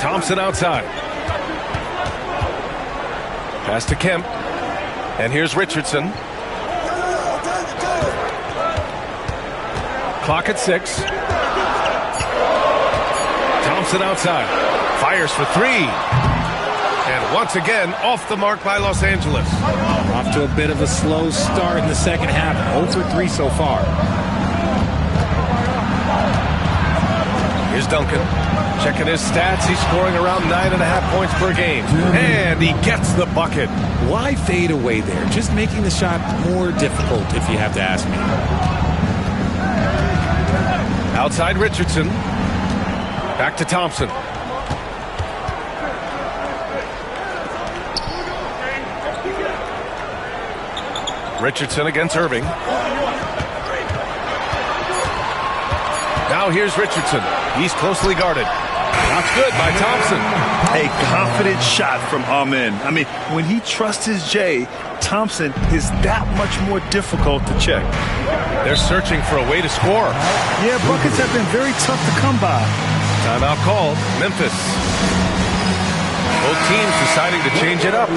Thompson outside. Pass to Kemp. And here's Richardson. Clock at 6. Thompson outside. Fires for 3. And once again, off the mark by Los Angeles. Off to a bit of a slow start in the second half. 0 for 3 so far. Here's Duncan. Checking his stats. He's scoring around 9.5 points per game. And he gets the bucket. Why fade away there? Just making the shot more difficult, if you have to ask me. Outside Richardson. Back to Thompson. Richardson against Irving. Now here's Richardson. He's closely guarded. That's good by Thompson. A confident shot from Amen. I mean, when he trusts his J, Thompson is that much more difficult to check. They're searching for a way to score. Yeah, buckets have been very tough to come by. Timeout called. Memphis. Both teams deciding to change it up.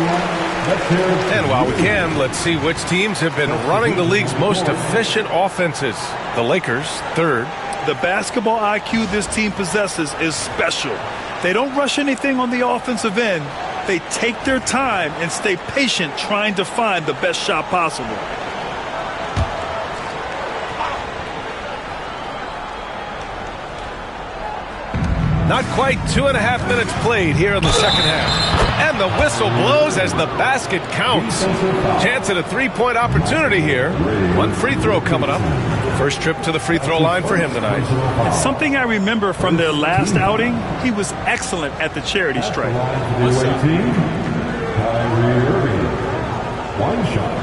And while we can, let's see which teams have been running the league's most efficient offenses. The Lakers, third. The basketball IQ this team possesses is special. They don't rush anything on the offensive end. They take their time and stay patient trying to find the best shot possible. Not quite 2.5 minutes played here in the second half. And the whistle blows as the basket counts. Chance at a three-point opportunity here. One free throw coming up. First trip to the free throw line for him tonight. It's something I remember from their last outing. He was excellent at the charity stripe. One shot.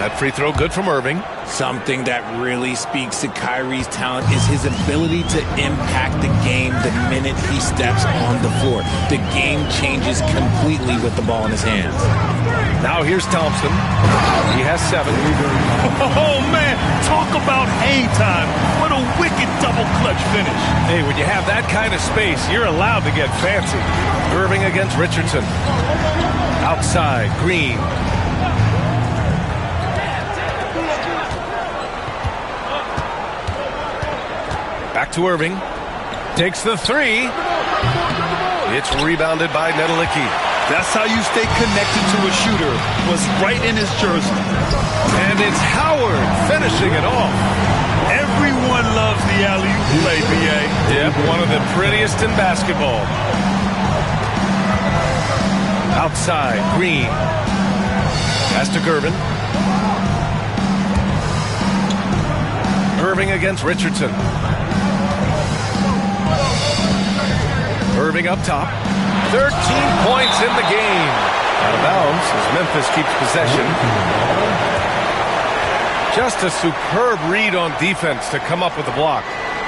That free throw good from Irving. Something that really speaks to Kyrie's talent is his ability to impact the game the minute he steps on the floor. The game changes completely with the ball in his hands. Now here's Thompson. He has 7. Oh, man. Talk about hang time. What a wicked double clutch finish. Hey, when you have that kind of space, you're allowed to get fancy. Irving against Richardson. Outside, Green. Back to Irving. Takes the 3. It's rebounded by Nedelicki. That's how you stay connected to a shooter. Was right in his jersey. And it's Howard finishing it off. Everyone loves the alley-oop play, B.A. Yep, one of the prettiest in basketball. Outside, Green. Pass to Gervin. Irving against Richardson. Irving up top. 13 points in the game. Out of bounds as Memphis keeps possession. Just a superb read on defense to come up with the block.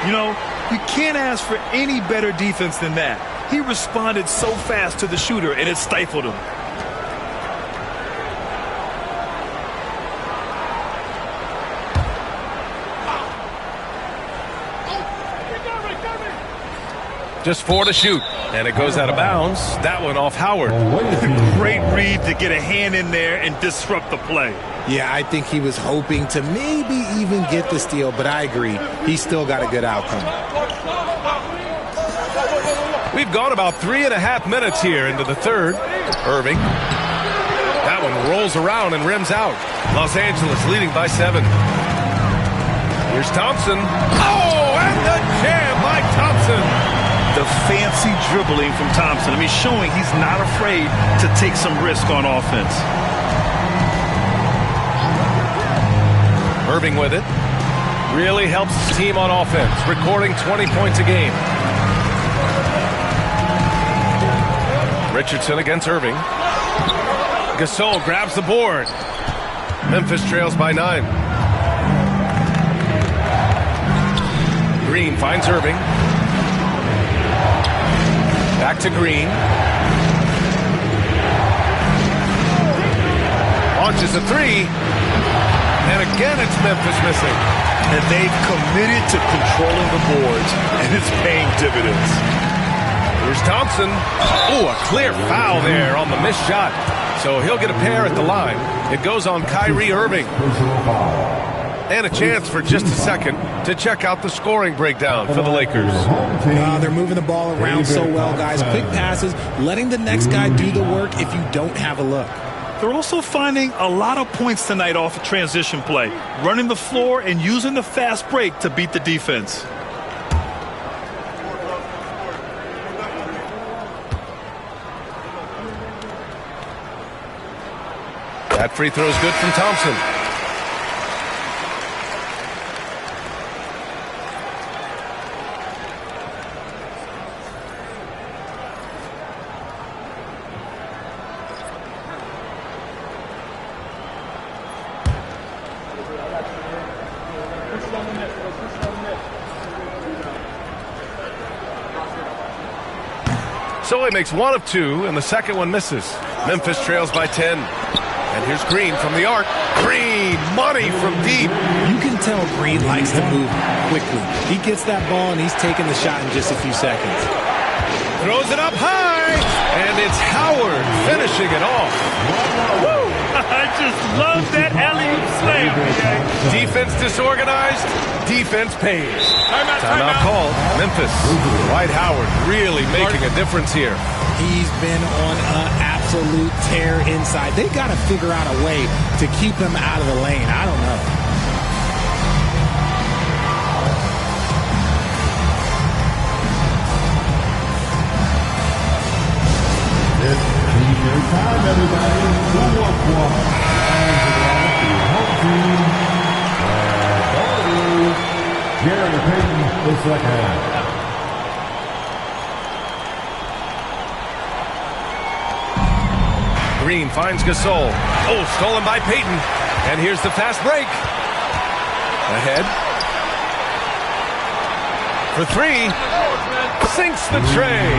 You know, you can't ask for any better defense than that. He responded so fast to the shooter, and it stifled him. Just 4 to shoot. And it goes out of bounds. That one off Howard. Great read to get a hand in there and disrupt the play. Yeah, I think he was hoping to maybe even get the steal, but I agree. He still got a good outcome. We've gone about 3.5 minutes here into the third. Irving. That one rolls around and rims out. Los Angeles leading by 7. Here's Thompson. Oh, and the jam by Thompson. The fancy dribbling from Thompson. I mean, showing he's not afraid to take some risk on offense. Irving with it. Really helps his team on offense, recording 20 points a game. Richardson against Irving. Gasol grabs the board. Memphis trails by 9. Green finds Irving. Back to Green. Launches a 3. And again, it's Memphis missing. And they've committed to controlling the boards, and it's paying dividends. Here's Thompson. Oh, a clear foul there on the missed shot. So he'll get a pair at the line. It goes on Kyrie Irving. And a chance for just a second to check out the scoring breakdown for the Lakers. They're moving the ball around so well, guys. Quick passes, letting the next guy do the work if you don't have a look. They're also finding a lot of points tonight off of transition play, running the floor and using the fast break to beat the defense. That free throw is good from Thompson. So he makes 1 of 2, and the second one misses. Memphis trails by 10. And here's Green from the arc. Green, money from deep. You can tell Green likes to move quickly. He gets that ball, and he's taking the shot in just a few seconds. Throws it up high, and it's Howard finishing it off. Woo! I just love that alley-oop slam. Defense disorganized, defense pays. Timeout called. Memphis. Dwight Howard really making a difference here. He's been on an absolute tear inside. They got to figure out a way to keep him out of the lane. I don't know. It's time, everybody. Who wants one? Home team. Gary Payton, the second. Green finds Gasol. Oh, stolen by Payton. And here's the fast break. Ahead. For 3. Sinks the tray.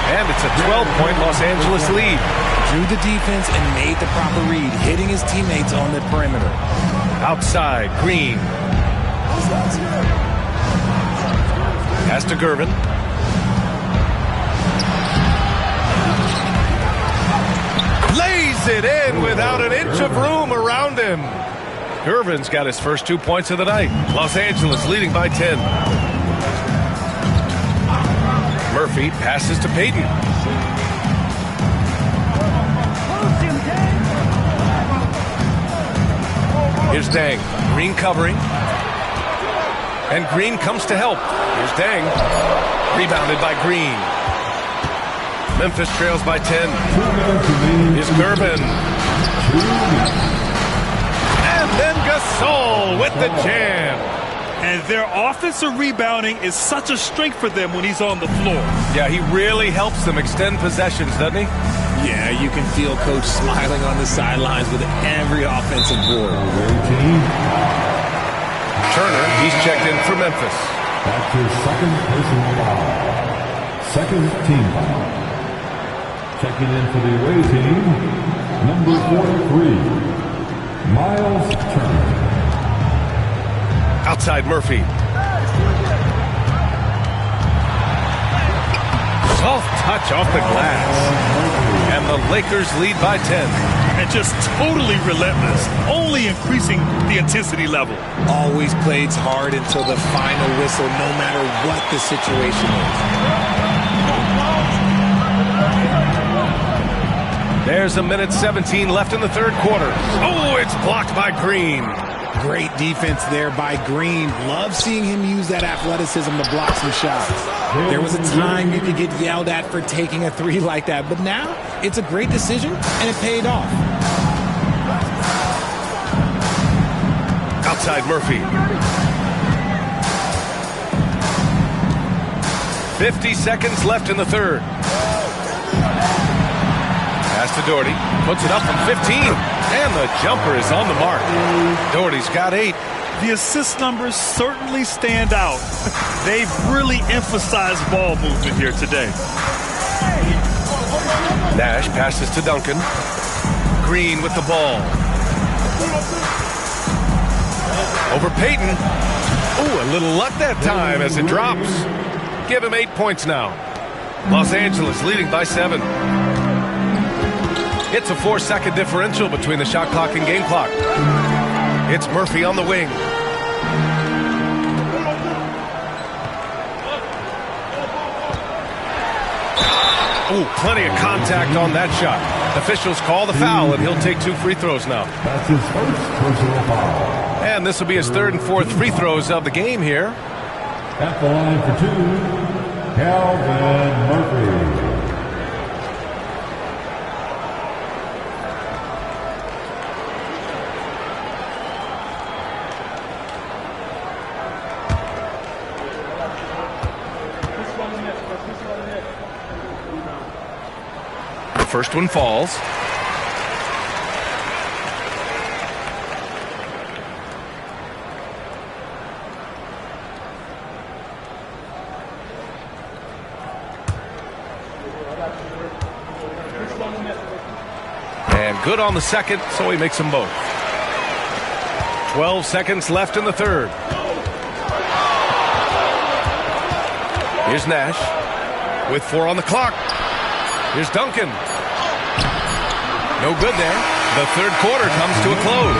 And it's a 12-point Los Angeles lead. Drew the defense and made the proper read, hitting his teammates on the perimeter. Outside, Green. Pass to Gervin. Lays it in without an inch of room around him. Gervin's got his first 2 points of the night. Los Angeles leading by 10. Murphy passes to Payton. Here's Dang. Green covering. And Green comes to help. Here's Dang. Rebounded by Green. Memphis trails by 10. Here's Gervin. And then Gasol with the jam. And their offensive rebounding is such a strength for them when he's on the floor. Yeah, he really helps them extend possessions, doesn't he? Yeah, you can feel Coach smiling on the sidelines with every offensive board. Turner, he's checked in for Memphis. That's his second personal foul. Second team foul. Checking in for the away team, number 43, Miles Turner. Outside Murphy. Soft touch off the glass. And the Lakers lead by 10. And just totally relentless, only increasing the intensity level. Always plays hard until the final whistle, no matter what the situation is. There's a minute 17 left in the third quarter. Oh, it's blocked by Green. Great defense there by Green. Love seeing him use that athleticism to block some shots. There was a time you could get yelled at for taking a 3 like that, but now it's a great decision, and it paid off. Outside Murphy. 50 seconds left in the third. Pass to Doherty. Puts it up from 15. And the jumper is on the mark. Doherty's got 8. The assist numbers certainly stand out. They've really emphasized ball movement here today. Nash passes to Duncan. Green with the ball. Over Payton. Ooh, a little luck that time as it drops. Give him 8 points now. Los Angeles leading by 7. It's a 4-second differential between the shot clock and game clock. It's Murphy on the wing. Ooh, plenty of contact on that shot. Officials call the foul, and he'll take 2 free throws now. That's his first personal foul. And this will be his 3rd and 4th free throws of the game here. At the line for 2, Calvin Murphy. First one falls. And good on the second, so he makes them both. 12 seconds left in the 3rd. Here's Nash with 4 on the clock. Here's Duncan. No good there. The 3rd quarter comes to a close.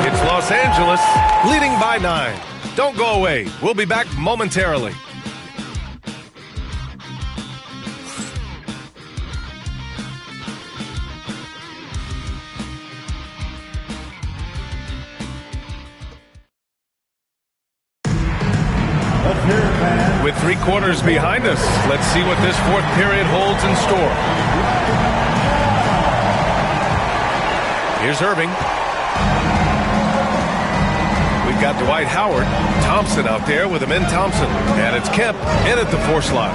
It's Los Angeles leading by 9. Don't go away. We'll be back momentarily. With 3 quarters behind us, let's see what this 4th period holds in store. Here's Irving. We've got Dwight Howard. Thompson out there with him in Thompson. And it's Kemp in at the 4 slot.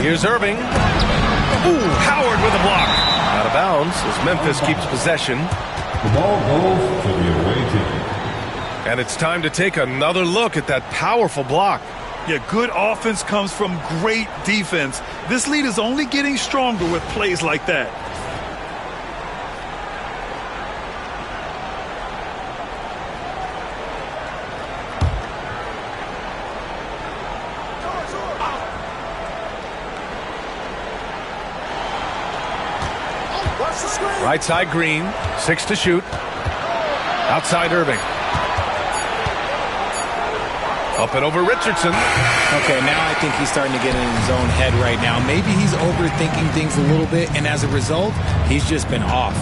Here's Irving. Ooh, Howard with a block. Out of bounds as Memphis keeps possession. The ball goes to the away team. And it's time to take another look at that powerful block. Yeah, good offense comes from great defense. This lead is only getting stronger with plays like that. Right side Green, 6 to shoot. Outside Irving. Up and over Richardson. Okay, now I think he's starting to get in his own head right now. Maybe he's overthinking things a little bit, and as a result, he's just been off.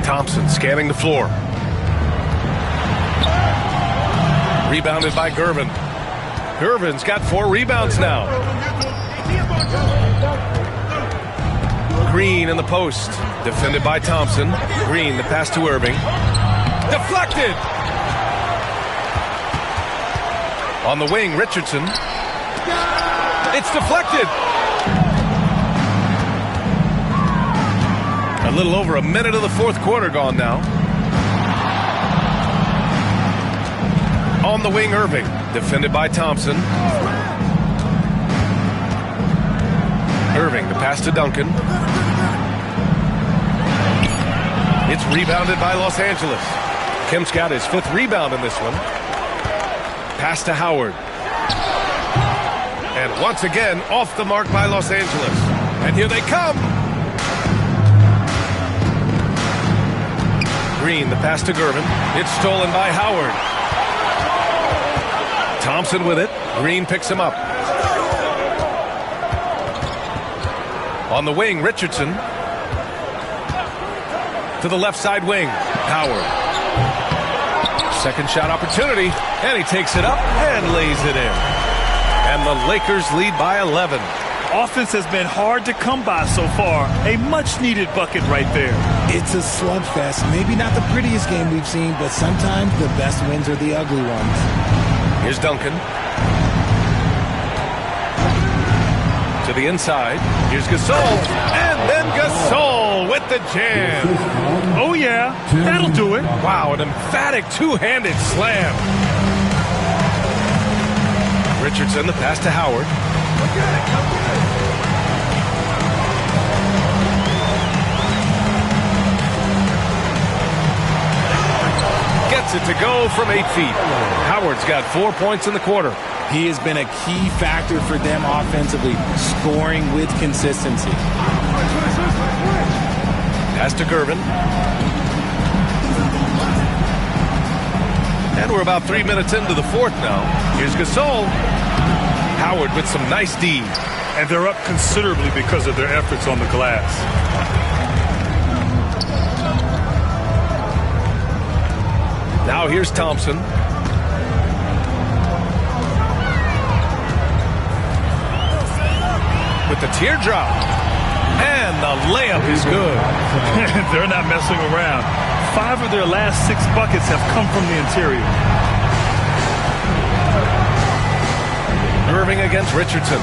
Thompson scanning the floor. Rebounded by Gervin. Gervin's got 4 rebounds now. Green in the post. Defended by Thompson. Green, the pass to Irving. Deflected! On the wing, Richardson. It's deflected! A little over a minute of the 4th quarter gone now. On the wing, Irving. Defended by Thompson. Irving, the pass to Duncan. It's rebounded by Los Angeles. Kemp's got his 5th rebound in this one. Pass to Howard. And once again, off the mark by Los Angeles. And here they come. Green, the pass to Gervin. It's stolen by Howard. Thompson with it. Green picks him up. On the wing, Richardson. To the left side wing, Howard. Second shot opportunity, and he takes it up and lays it in. And the Lakers lead by 11. Offense has been hard to come by so far. A much-needed bucket right there. It's a slugfest. Maybe not the prettiest game we've seen, but sometimes the best wins are the ugly ones. Here's Duncan. To the inside. Here's Gasol. And then Gasol with the jam. Oh, yeah. That'll do it. Wow, an emphatic two-handed slam. Richardson, the pass to Howard. Gets it to go from 8 feet. Howard's got 4 points in the quarter. He has been a key factor for them offensively, scoring with consistency. Pass to Gervin. And we're about 3 minutes into the fourth now. Here's Gasol. Howard with some nice D. And they're up considerably because of their efforts on the glass. Now here's Thompson. With the teardrop. And the layup is good. They're not messing around. 5 of their last 6 buckets have come from the interior. Irving against Richardson.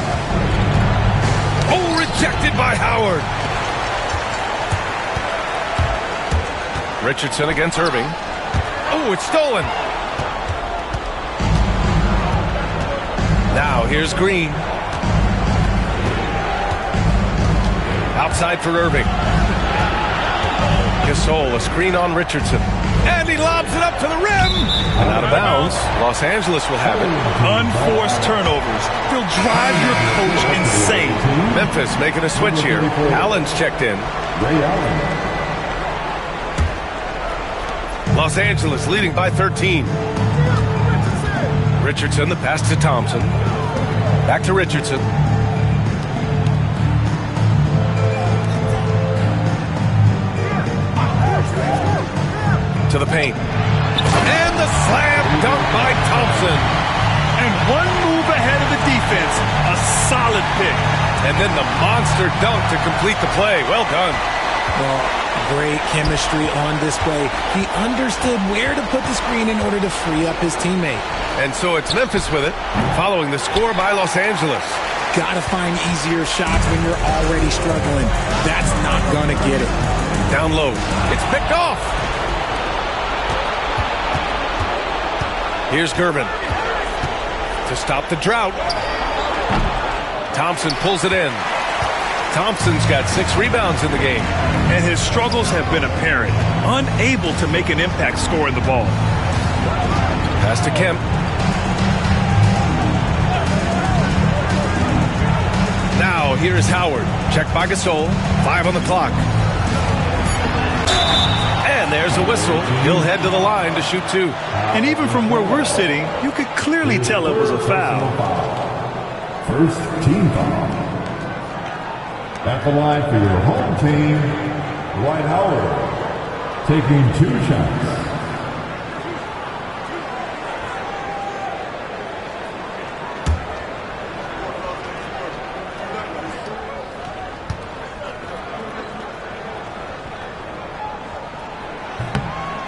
Oh, rejected by Howard. Richardson against Irving. Oh, it's stolen. Now here's Green. Outside for Irving. Gasol, a screen on Richardson. And he lobs it up to the rim. And out of bounds. Los Angeles will have it. Unforced turnovers. They'll drive your coach insane. Memphis making a switch here. Allen's checked in. Los Angeles leading by 13. Richardson, the pass to Thompson. Back to Richardson. To the paint. And the slam dunk by Thompson. And one move ahead of the defense. A solid pick. And then the monster dunk to complete the play. Well done. Well, great chemistry on display. He understood where to put the screen in order to free up his teammate. And so it's Memphis with it, following the score by Los Angeles. Gotta find easier shots when you're already struggling. That's not gonna get it. Down low. It's picked off. Here's Gervin to stop the drought. Thompson pulls it in. Thompson's got 6 rebounds in the game. And his struggles have been apparent. Unable to make an impact scoring the ball. Pass to Kemp. Now here's Howard. Checked by Gasol. 5 on the clock. And there's a whistle. He'll head to the line to shoot 2. And even from where we're sitting, you could clearly tell it was a foul. First team foul. At the line for your home team, Dwight Howard, taking 2 shots.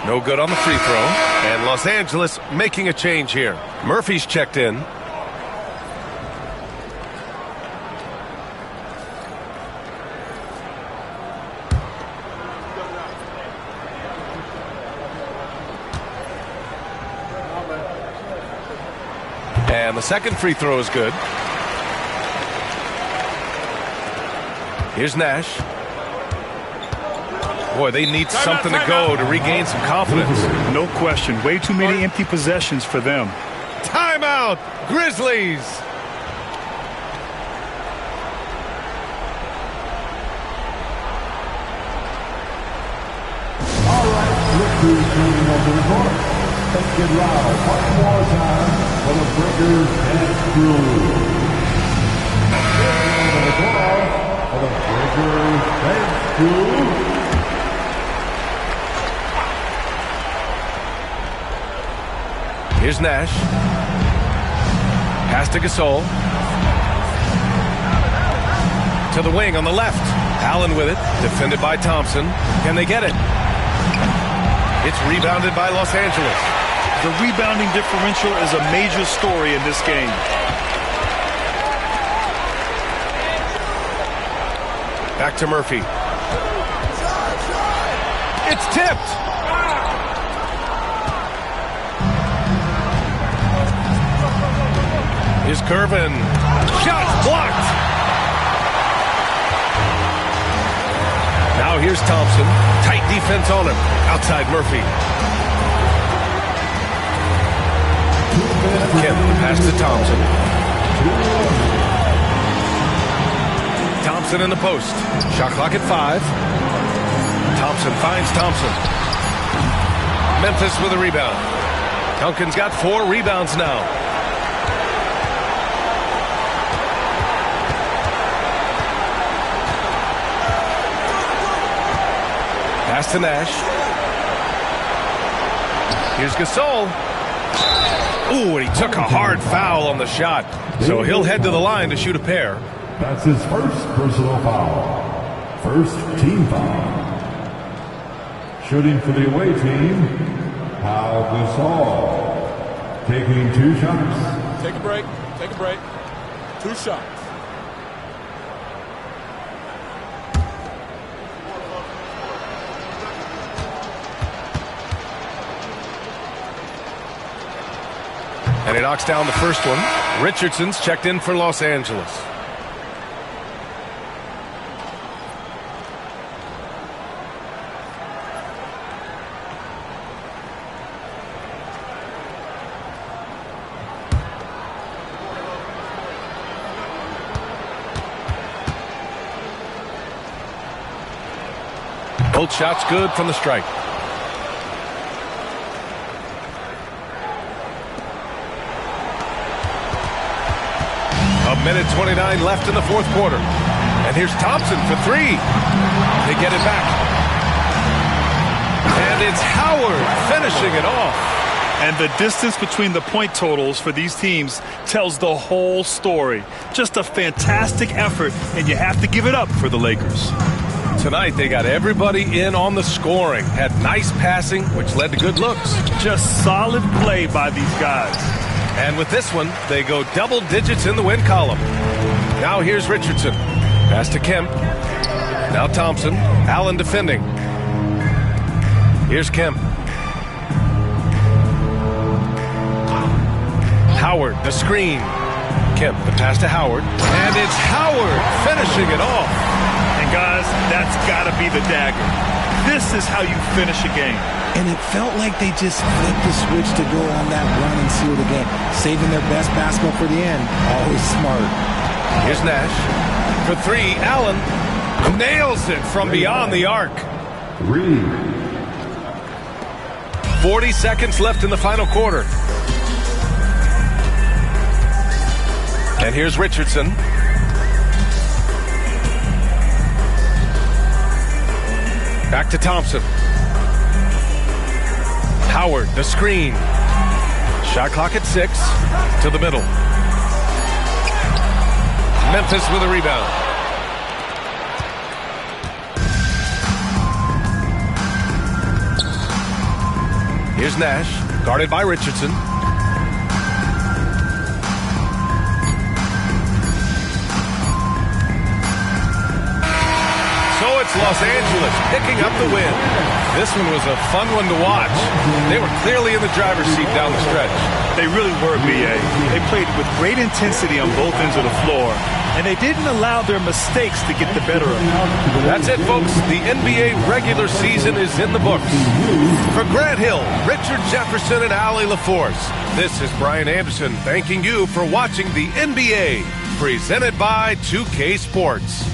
No good on the free throw. And Los Angeles making a change here. Murphy's checked in. And the second free throw is good. Here's Nash. Boy, they need something to go to regain some confidence. No question. Way too many empty possessions for them. Timeout, Grizzlies. All right, look who's coming over the court. Let's get loud one more time for the Breakers and Crew. Over the court for the Breakers and Crew. Here's Nash. Pass to Gasol. To the wing on the left. Allen with it. Defended by Thompson. Can they get it? It's rebounded by Los Angeles. The rebounding differential is a major story in this game. Back to Murphy. It's tipped. Here's Curvin. Shot blocked. Now here's Thompson. Tight defense on him. Outside Murphy. Kemp pass to Thompson. Thompson in the post. Shot clock at 5. Thompson finds Thompson. Memphis with a rebound. Duncan's got 4 rebounds now. Pass to Nash. Here's Gasol. Ooh, and he took a hard foul on the shot. So he'll head to the line to shoot a pair. That's his first personal foul. First team foul. Shooting for the away team, Pau Gasol. Taking 2 shots. Take a break. Take a break. 2 shots. And he knocks down the first one. Richardson's checked in for Los Angeles. Both shots good from the strike. A minute 29 left in the fourth quarter. And here's Thompson for 3. They get it back. And it's Howard finishing it off. And the distance between the point totals for these teams tells the whole story. Just a fantastic effort, and you have to give it up for the Lakers. Tonight they got everybody in on the scoring. Had nice passing, which led to good looks. Just solid play by these guys. And with this one, they go double digits in the win column. Now here's Richardson. Pass to Kemp. Now Thompson. Allen defending. Here's Kemp. Howard, the screen. Kemp, the pass to Howard. And it's Howard finishing it off. And guys, that's got to be the dagger. This is how you finish a game. And it felt like they just flipped the switch to go on that run and seal the game. Saving their best basketball for the end. Always smart. Here's Nash. For 3, Allen nails it from beyond the arc. 40 seconds left in the final quarter. And here's Richardson. Back to Thompson. Howard, the screen. Shot clock at 6. To the middle. Memphis with a rebound. Here's Nash, guarded by Richardson. So it's Los Angeles picking up the win. This one was a fun one to watch. They were clearly in the driver's seat down the stretch. They really were, B.A. They played with great intensity on both ends of the floor, and they didn't allow their mistakes to get the better of them. That's it, folks. The NBA regular season is in the books. For Grant Hill, Richard Jefferson, and Allie LaForce, this is Brian Anderson thanking you for watching the NBA, presented by 2K Sports.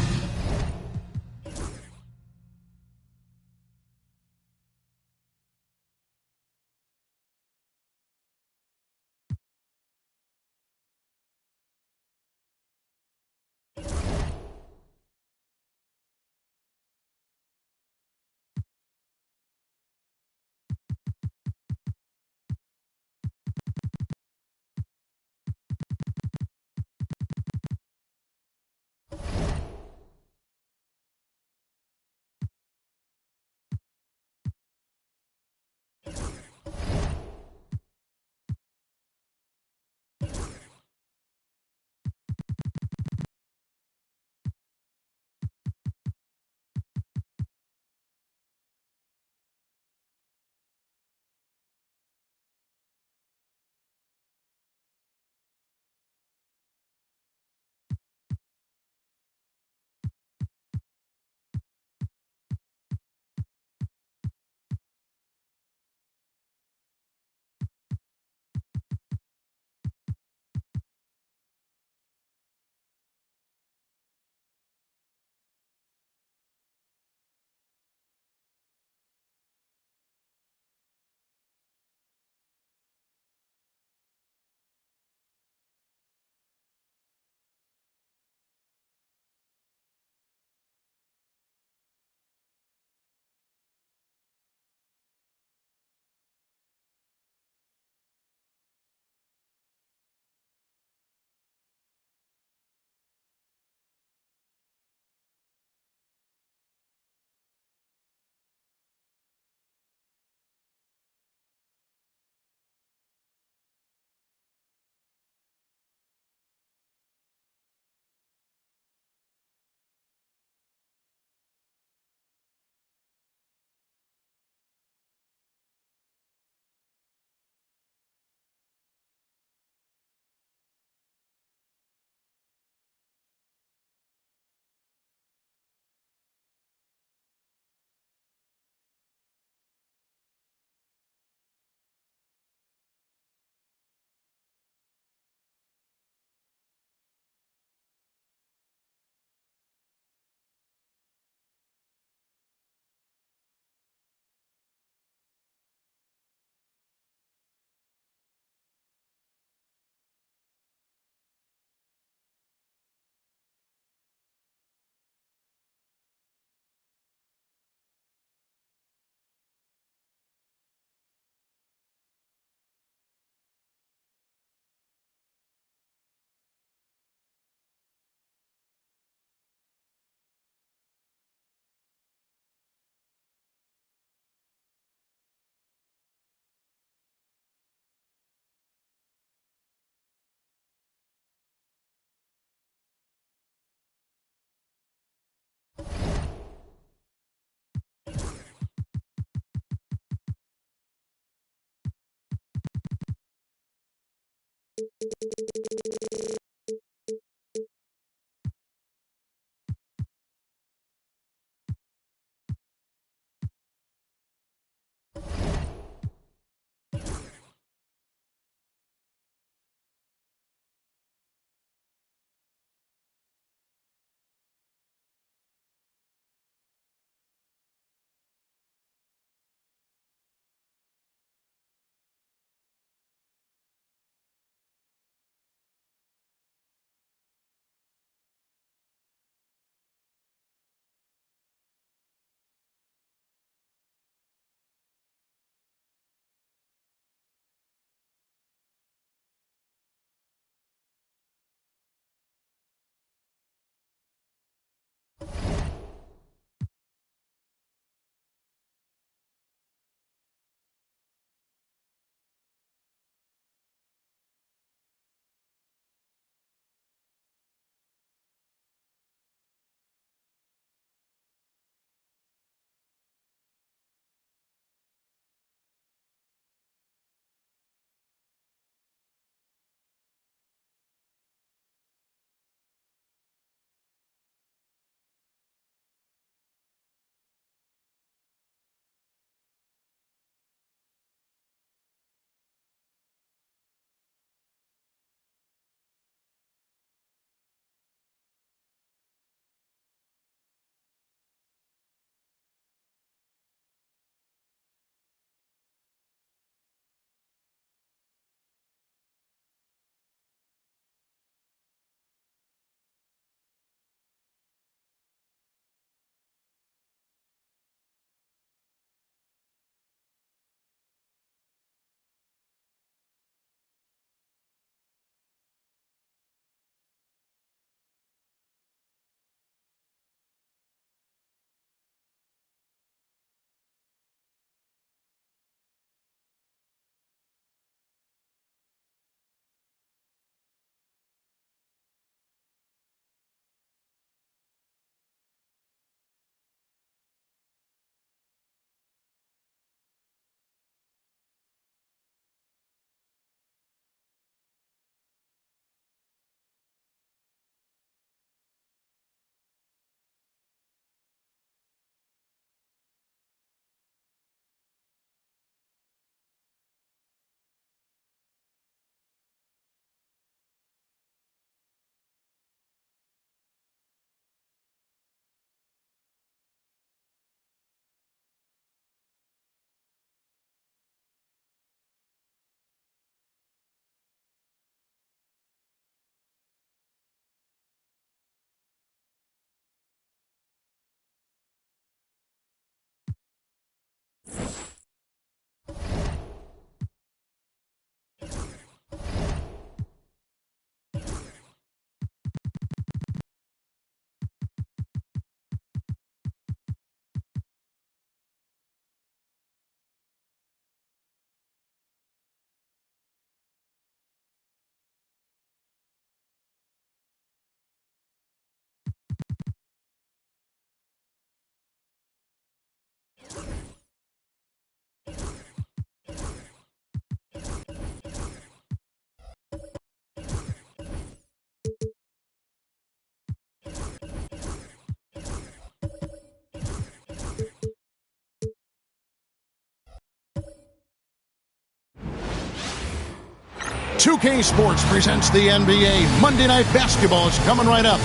2K Sports presents the NBA. Monday Night Basketball is coming right up.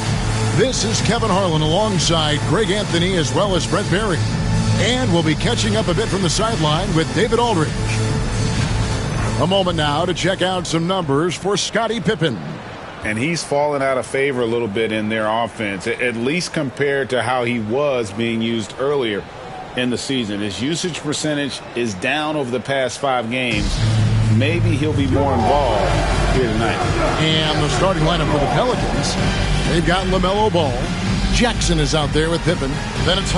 This is Kevin Harlan alongside Greg Anthony as well as Brett Barry. And we'll be catching up a bit from the sideline with David Aldridge. A moment now to check out some numbers for Scottie Pippen. And he's fallen out of favor a little bit in their offense, at least compared to how he was being used earlier in the season. His usage percentage is down over the past 5 games. Maybe he'll be more involved here tonight. And the starting lineup for the Pelicans, they've got LaMelo Ball. Jackson is out there with Pippen. Then it's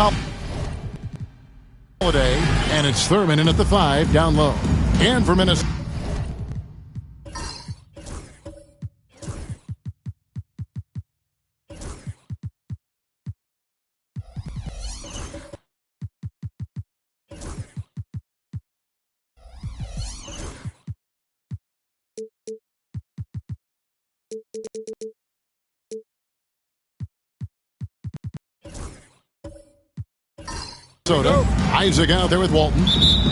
Holiday, and it's Thurman in at the 5 down low. And for Minnesota. Isaac out there with Walton.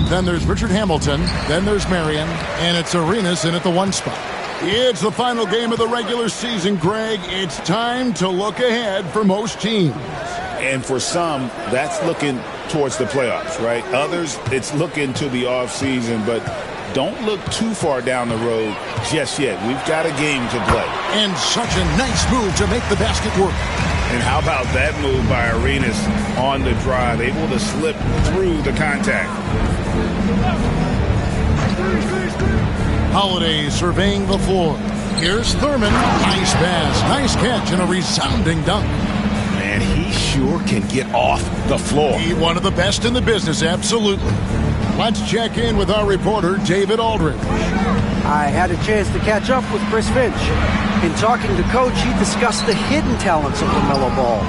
Then there's Richard Hamilton. Then there's Marion. And it's Arenas in at the 1 spot. It's the final game of the regular season, Greg. It's time to look ahead for most teams. And for some, that's looking towards the playoffs, right? Others, it's looking to the offseason, but don't look too far down the road just yet. We've got a game to play. And such a nice move to make the basket work. And how about that move by Arenas on the drive, able to slip through the contact. Holiday surveying the floor. Here's Thurman. Nice pass, nice catch, and a resounding dunk. Man, he sure can get off the floor. He's one of the best in the business, absolutely. Let's check in with our reporter, David Aldridge. I had a chance to catch up with Chris Finch. In talking to Coach, he discussed the hidden talents of LaMelo Ball.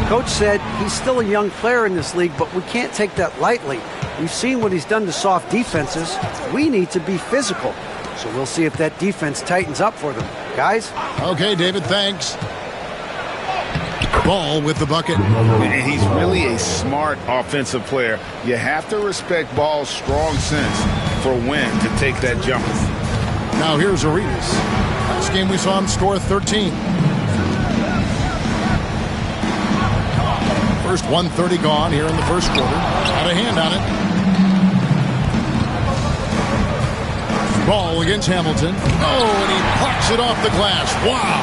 Coach said he's still a young player in this league, but we can't take that lightly. We've seen what he's done to soft defenses. We need to be physical. So we'll see if that defense tightens up for them. Guys? Okay, David, thanks. Ball with the bucket. And he's really a smart offensive player. You have to respect Ball's strong sense for when to take that jumper. Now here's Arenas. Last game we saw him score 13. First 1:30 gone here in the first quarter. Had a hand on it. Ball against Hamilton. Oh, and he plucks it off the glass. Wow.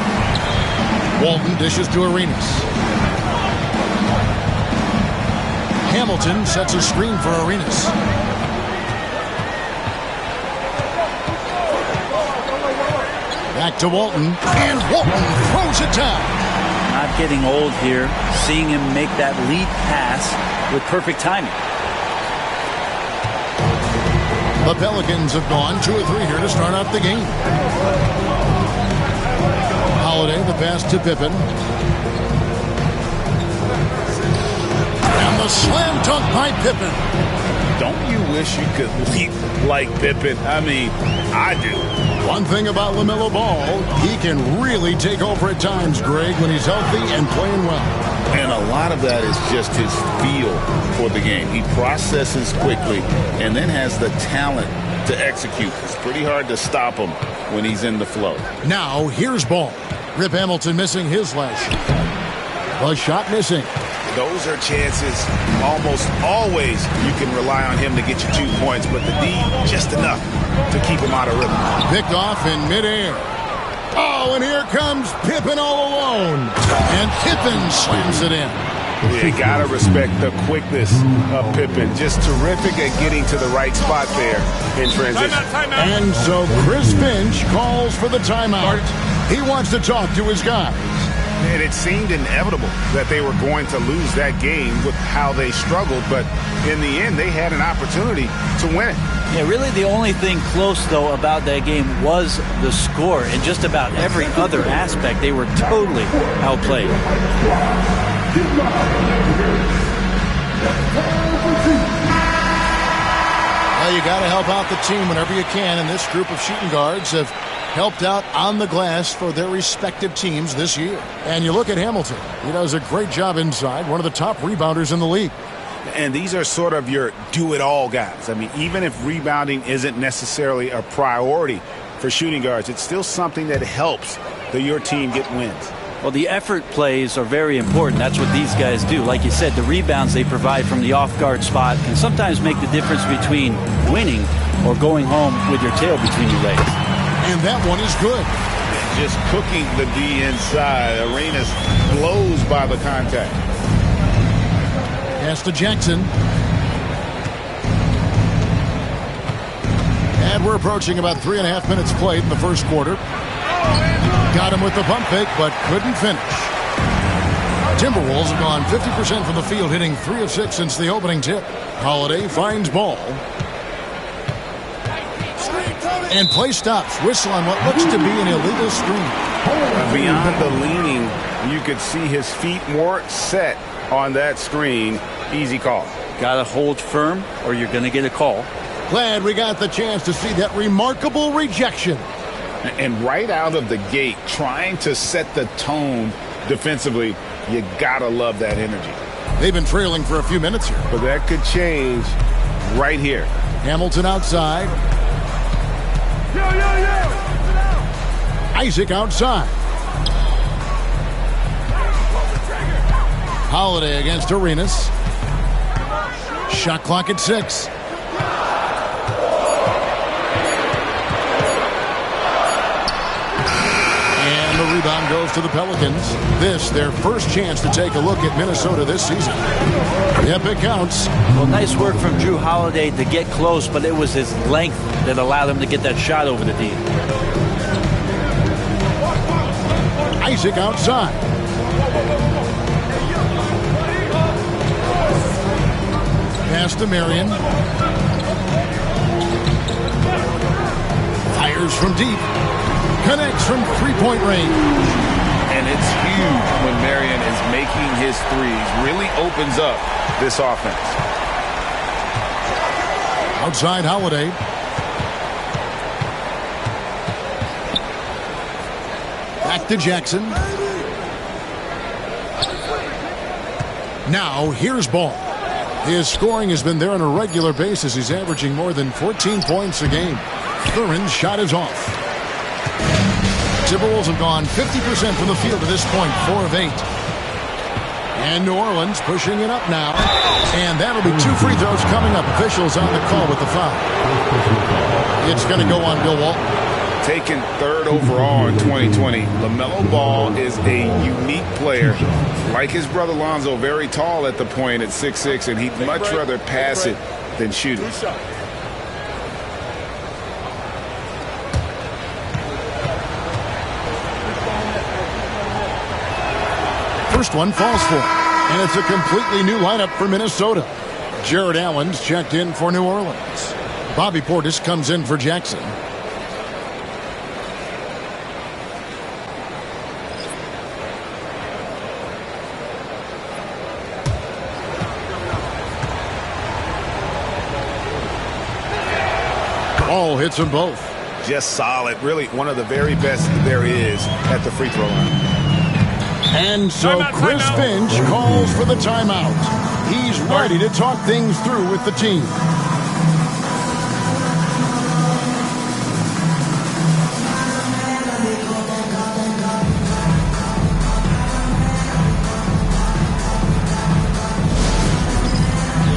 Walton dishes to Arenas. Hamilton sets a screen for Arenas. Back to Walton. And Walton throws it down. Not getting old here. Seeing him make that lead pass with perfect timing. The Pelicans have gone 2 or 3 here to start out the game. Holiday, the pass to Pippen. And the slam dunk by Pippen. Don't you wish you could leap like Pippen? I mean, I do. One thing about LaMelo Ball, he can really take over at times, Greg, when he's healthy and playing well. And a lot of that is just his feel for the game. He processes quickly and then has the talent to execute. It's pretty hard to stop him when he's in the flow. Now, here's Ball. Rip Hamilton missing his last shot. The shot missing. Those are chances almost always you can rely on him to get you 2 points, but the D just enough to keep him out of rhythm. Picked off in midair. Oh, and here comes Pippen all alone. And Pippen slams it in. You gotta respect the quickness of Pippen. Just terrific at getting to the right spot there in transition. Timeout. And so Chris Finch calls for the timeout. He wants to talk to his guys. And it seemed inevitable that they were going to lose that game with how they struggled, but in the end, they had an opportunity to win it. Yeah, really the only thing close, though, about that game was the score. In just about every other aspect, they were totally outplayed. Well, you got to help out the team whenever you can, and this group of shooting guards have helped out on the glass for their respective teams this year. And you look at Hamilton. He does a great job inside, one of the top rebounders in the league. And these are sort of your do-it-all guys. I mean, even if rebounding isn't necessarily a priority for shooting guards, it's still something that helps your team get wins. Well, the effort plays are very important. That's what these guys do. Like you said, the rebounds they provide from the off-guard spot can sometimes make the difference between winning or going home with your tail between your legs. And that one is good. Just cooking the D inside. Arenas blows by the contact. Pass to Jackson. And we're approaching about 3.5 minutes played in the first quarter. Got him with the pump fake, but couldn't finish. Timberwolves have gone 50% from the field, hitting 3 of 6 since the opening tip. Holiday finds Ball. And play stops. Whistle on what looks to be an illegal screen. Beyond the leaning, you could see his feet more set on that screen. Easy call. Got to hold firm or you're going to get a call. Glad we got the chance to see that remarkable rejection. And right out of the gate, trying to set the tone defensively, you got to love that energy. They've been trailing for a few minutes here. But that could change right here. Hamilton outside. Isaac outside. Holiday against Arenas. Shot clock at 6. And the rebound goes to the Pelicans. This, their first chance to take a look at Minnesota this season. Yep, it counts. Well, nice work from Drew Holiday to get close, but it was his length that allowed him to get that shot over the D. Isaac outside. Pass to Marion. Fires from deep. Connects from three-point range. And it's huge when Marion is making his threes. Really opens up this offense. Outside Holiday. Back to Jackson. Now here's Ball. His scoring has been there on a regular basis. He's averaging more than 14 points a game. Thurin's shot is off. Timberwolves have gone 50% from the field to this point, 4 of 8. And New Orleans pushing it up now. And that'll be 2 free throws coming up. Officials on the call with the foul. It's going to go on Bill Walton. Taken 3rd overall in 2020. LaMelo Ball is a unique player. Like his brother Lonzo, very tall at the point at 6'6", and he'd much rather pass it than shoot it. First one falls for him, and it's a completely new lineup for Minnesota. Jared Allen's checked in for New Orleans. Bobby Portis comes in for Jackson. Ball hits them both. Just solid. Really one of the very best there is at the free throw line. And so Chris Finch calls for the timeout. He's ready to talk things through with the team.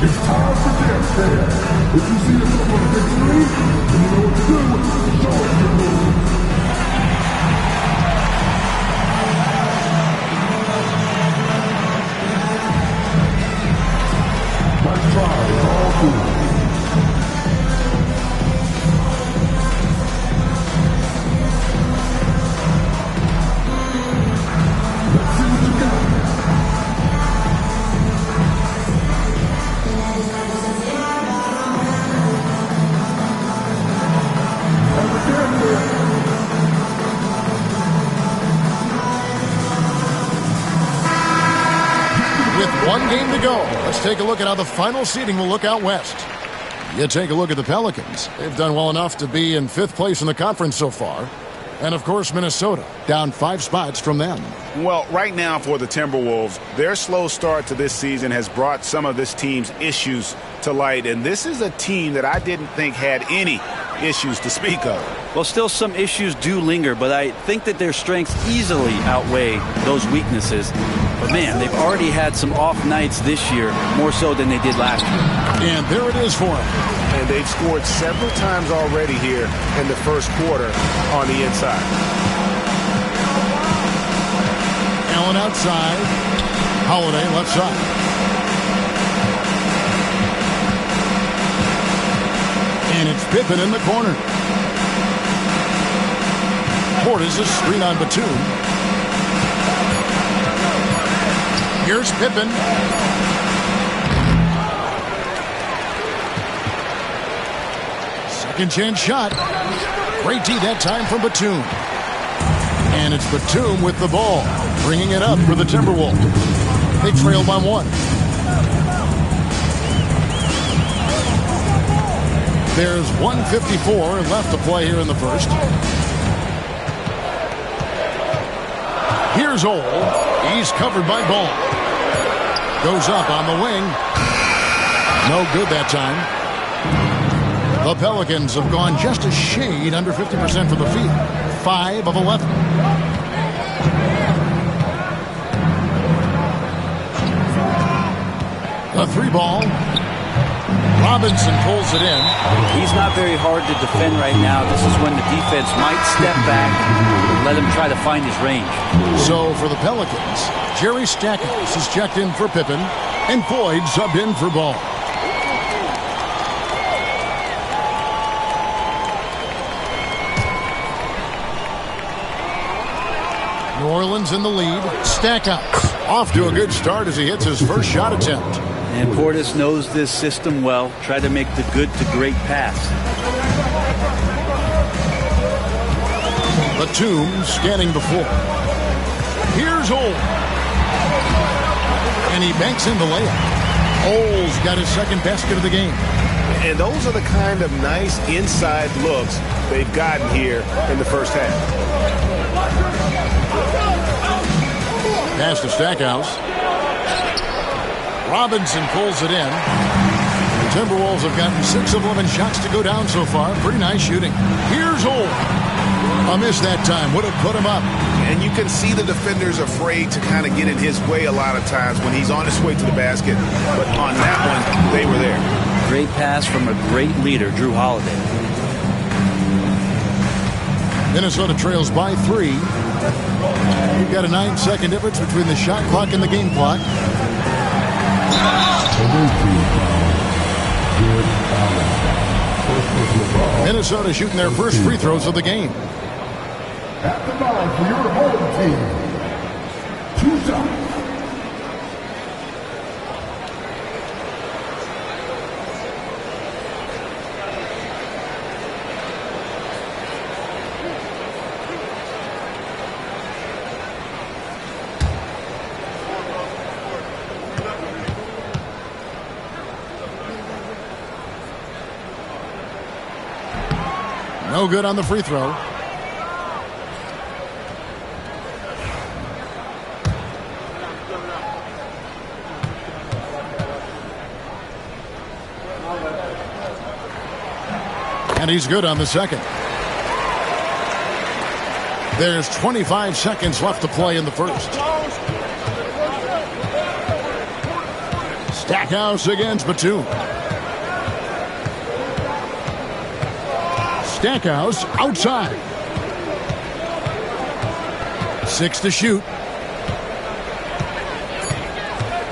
It's time for dance. If you see yourself on the big screen, then you know what to do. Show us your moves. Nice try, all good. Let's see what you got. With one game to go, let's take a look at how the final seeding will look out west. You take a look at the Pelicans. They've done well enough to be in 5th place in the conference so far. And, of course, Minnesota, down 5 spots from them. Well, right now for the Timberwolves, their slow start to this season has brought some of this team's issues to light. And this is a team that I didn't think had any issues to speak of. Well, still some issues do linger, but I think that their strengths easily outweigh those weaknesses. But, man, they've already had some off nights this year, more so than they did last year. And there it is for them. And they've scored several times already here in the first quarter on the inside. Allen outside. Holiday left side. And it's Pippen in the corner. Portis a screen on Batum. Here's Pippen. Second chance shot. Great D that time from Batum. And it's Batum with the ball, bringing it up for the Timberwolves. They trail by 1. There's 1:54 left to play here in the first. Here's Ole. He's covered by Ball. Goes up on the wing. No good that time. The Pelicans have gone just a shade under 50% from the field. 5 of 11. A 3-ball. Robinson pulls it in. He's not very hard to defend right now. This is when the defense might step back and let him try to find his range. So for the Pelicans, Jerry Stackhouse is checked in for Pippen, and Floyd subbed in for Ball. New Orleans in the lead. Stackhouse off to a good start as he hits his first shot attempt. And Portis knows this system well. Try to make the good to great pass. Batum scanning the floor. Here's Ole. And he banks in the layup. Ole's got his second basket of the game. And those are the kind of nice inside looks they've gotten here in the first half. Pass to Stackhouse. Robinson pulls it in. The Timberwolves have gotten 6 of 11 shots to go down so far. Pretty nice shooting. Here's Ole. A miss that time. Would have put him up. And you can see the defenders afraid to kind of get in his way a lot of times when he's on his way to the basket. But on that one, they were there. Great pass from a great leader, Drew Holiday. Minnesota trails by 3. You've got a 9-second difference between the shot clock and the game clock. Minnesota shooting their first free throws of the game. At the line for your home team. 2 shots. No good on the free throw. And he's good on the second. There's 25 seconds left to play in the first. Stackhouse against Batum. Stackhouse outside. 6 to shoot.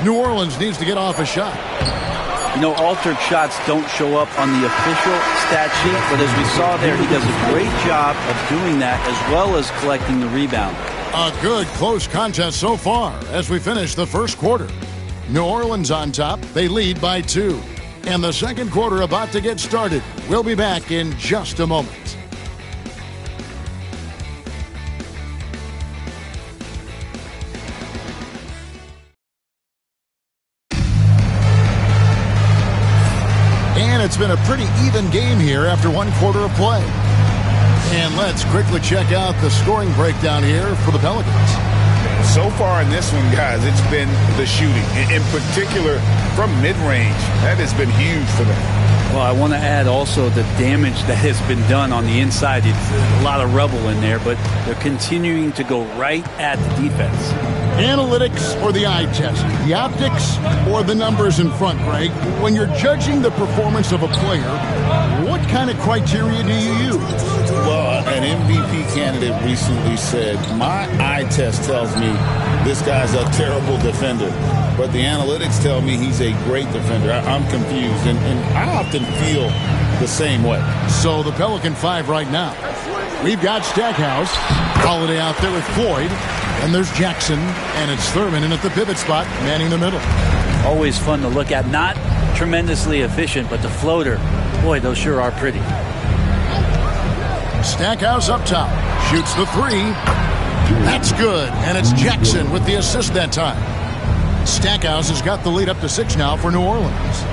New Orleans needs to get off a shot. You know, altered shots don't show up on the official stat sheet, but as we saw there, he does a great job of doing that as well as collecting the rebound. A good close contest so far as we finish the first quarter. New Orleans on top. They lead by 2. And the second quarter about to get started. We'll be back in just a moment. And it's been a pretty even game here after 1 quarter of play. And let's quickly check out the scoring breakdown here for the Pelicans. So far in this one, guys, it's been the shooting, in particular from mid-range. That has been huge for them. Well, I want to add also the damage that has been done on the inside. It's a lot of rubble in there, but they're continuing to go right at the defense. Analytics or the eye test? The optics or the numbers in front, Greg? When you're judging the performance of a player, what kind of criteria do you use? Well, an MVP candidate recently said, my eye test tells me this guy's a terrible defender, but the analytics tell me he's a great defender. I'm confused, and I often feel the same way. So the Pelican 5 right now. We've got Stackhouse, Holiday out there with Floyd, and there's Jackson, and it's Thurman in at the pivot spot, manning the middle. Always fun to look at. Not tremendously efficient, but the floater, boy, those sure are pretty. Stackhouse up top, shoots the 3. That's good, and it's Jackson with the assist that time. Stackhouse has got the lead up to 6 now for New Orleans.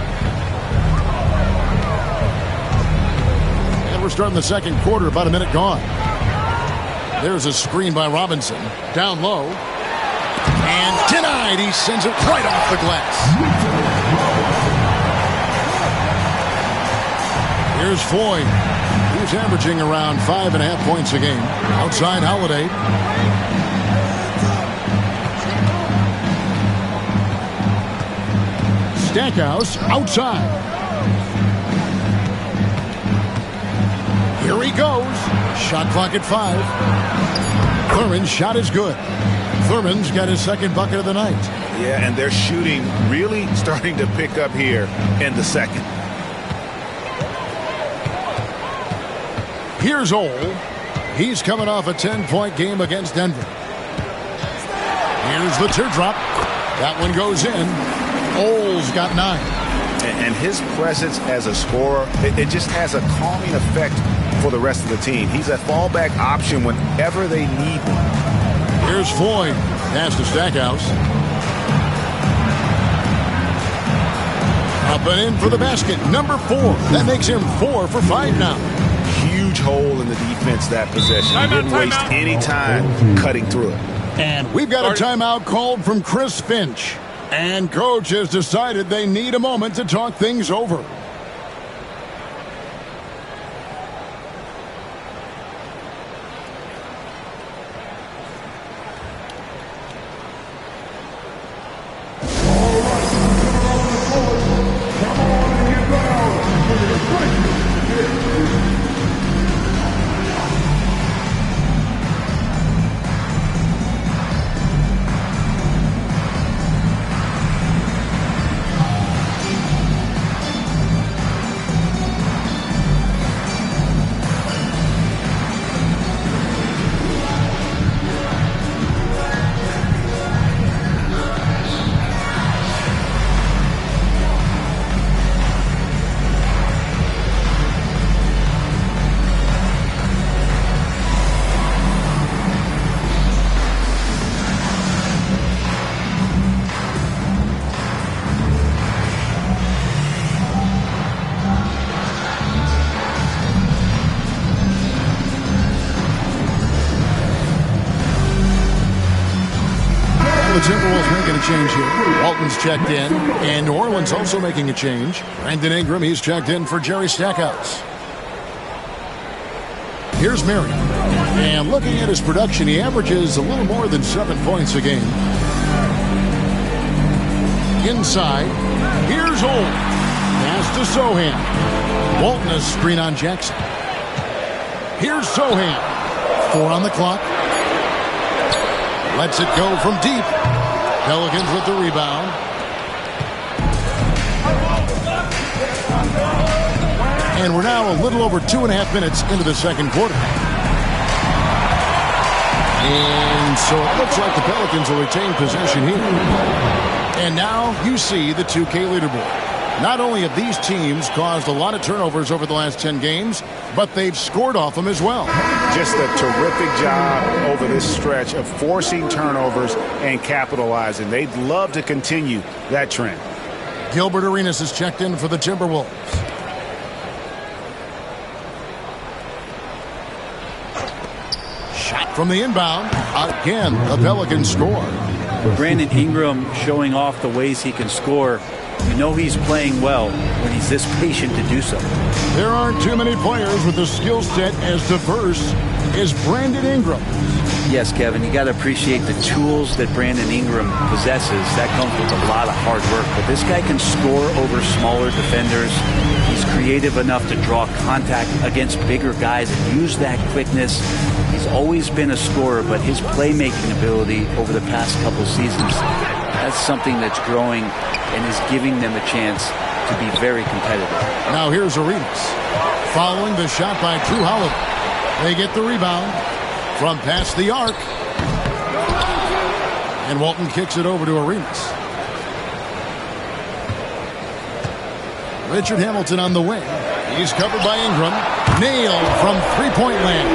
And we're starting the second quarter, about a minute gone. There's a screen by Robinson. Down low. And denied. He sends it right off the glass. Here's Floyd. He's averaging around 5.5 points a game. Outside Holiday. Stackhouse outside. Here he goes. Shot clock at 5. Thurman's shot is good. Thurman's got his second bucket of the night. Yeah, and their shooting really starting to pick up here in the second. Here's Ole. He's coming off a 10-point game against Denver. Here's the teardrop. That one goes in. Ole's got 9. And his presence as a scorer, it just has a calming effect for the rest of the team. He's a fallback option whenever they need one. Here's Floyd. Pass to Stackhouse. Up and in for the basket. Number 4. That makes him 4 for 5 now. Huge hole in the defense that possession. He didn't waste any time cutting through it. And we've got a timeout called from Chris Finch. And coach has decided they need a moment to talk things over. The Timberwolves making a change here. Walton's checked in, and New Orleans also making a change. Brandon Ingram, he's checked in for Jerry Stackhouse. Here's Marion. And looking at his production, he averages a little more than 7 points a game. Inside, here's Ole. Pass to Sohan. Walton a screen on Jackson. Here's Sohan. 4 on the clock. Lets it go from deep. Pelicans with the rebound. And we're now a little over 2.5 minutes into the second quarter. And so it looks like the Pelicans will retain possession here. And now you see the 2K leaderboard. Not only have these teams caused a lot of turnovers over the last 10 games, but they've scored off them as well. Just a terrific job over this stretch of forcing turnovers and capitalizing. They'd love to continue that trend. Gilbert Arenas is checked in for the Timberwolves. Shot from the inbound. Again, the Pelicans score. Brandon Ingram showing off the ways he can score. You know he's playing well when he's this patient to do so. There aren't too many players with a skill set as diverse as Brandon Ingram. Yes, Kevin, you got to appreciate the tools that Brandon Ingram possesses. That comes with a lot of hard work. But this guy can score over smaller defenders. He's creative enough to draw contact against bigger guys and use that quickness. He's always been a scorer, but his playmaking ability over the past couple seasons, that's something that's growing and is giving them a chance to be very competitive. Now here's Arenas. Following the shot by Drew Holiday. They get the rebound from past the arc. And Walton kicks it over to Arenas. Richard Hamilton on the wing. He's covered by Ingram. Nailed from three-point land.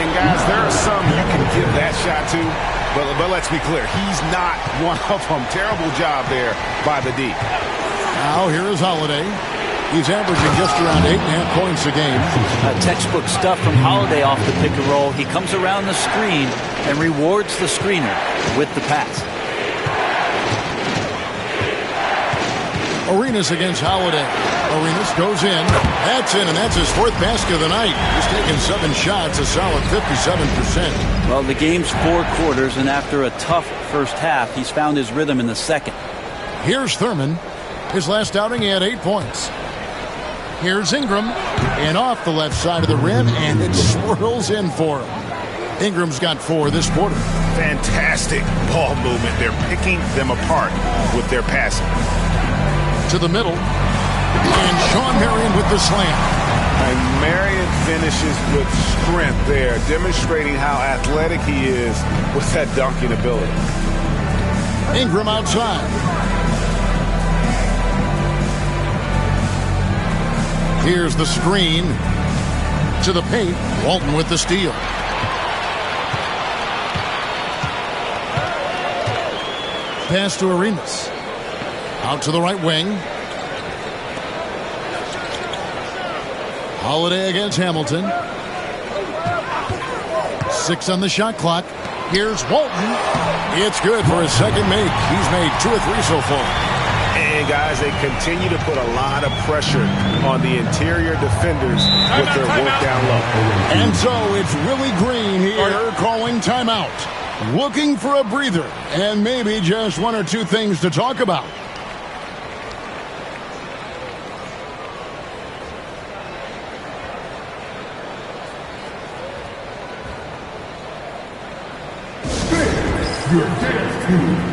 And guys, there are some you can give that shot to. But let's be clear, he's not one of them. Terrible job there by the D. Now here is Holiday. He's averaging just around 8.5 points a game. Textbook stuff from Holiday off the pick and roll. He comes around the screen and rewards the screener with the pass. Arenas against Holiday. Arenas goes in. That's in, and that's his 4th basket of the night. He's taken 7 shots, a solid 57%. Well, the game's 4 quarters, and after a tough first half, he's found his rhythm in the second. Here's Thurman. His last outing, he had 8 points. Here's Ingram, and off the left side of the rim, and it swirls in for him. Ingram's got 4 this quarter. Fantastic ball movement. They're picking them apart with their passing. To the middle, and Sean Marion with the slam. And Marion finishes with strength there, demonstrating how athletic he is with that dunking ability. Ingram outside. Here's the screen. To the paint, Walton with the steal. Pass to Arenas. Out to the right wing. Holiday against Hamilton. 6 on the shot clock. Here's Walton. It's good for his second make. He's made 2 or 3 so far. And guys, they continue to put a lot of pressure on the interior defenders with their work down low. And so it's Willie Green here calling timeout. Looking for a breather and maybe just 1 or 2 things to talk about. Your dance team.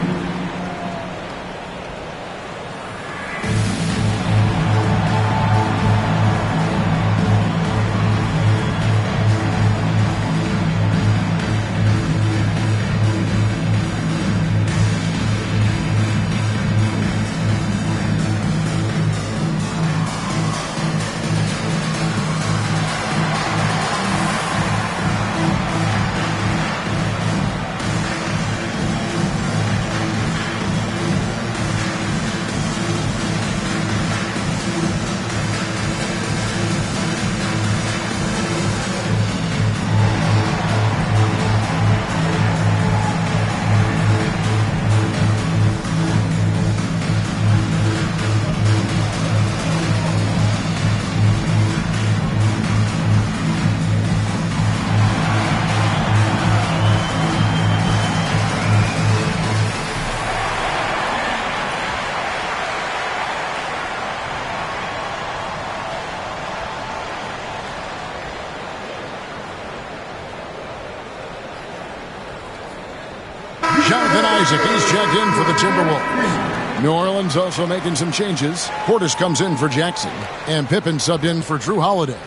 Jonathan Isaac, he's checked in for the Timberwolves. New Orleans also making some changes. Portis comes in for Jackson, and Pippen subbed in for Drew Holiday.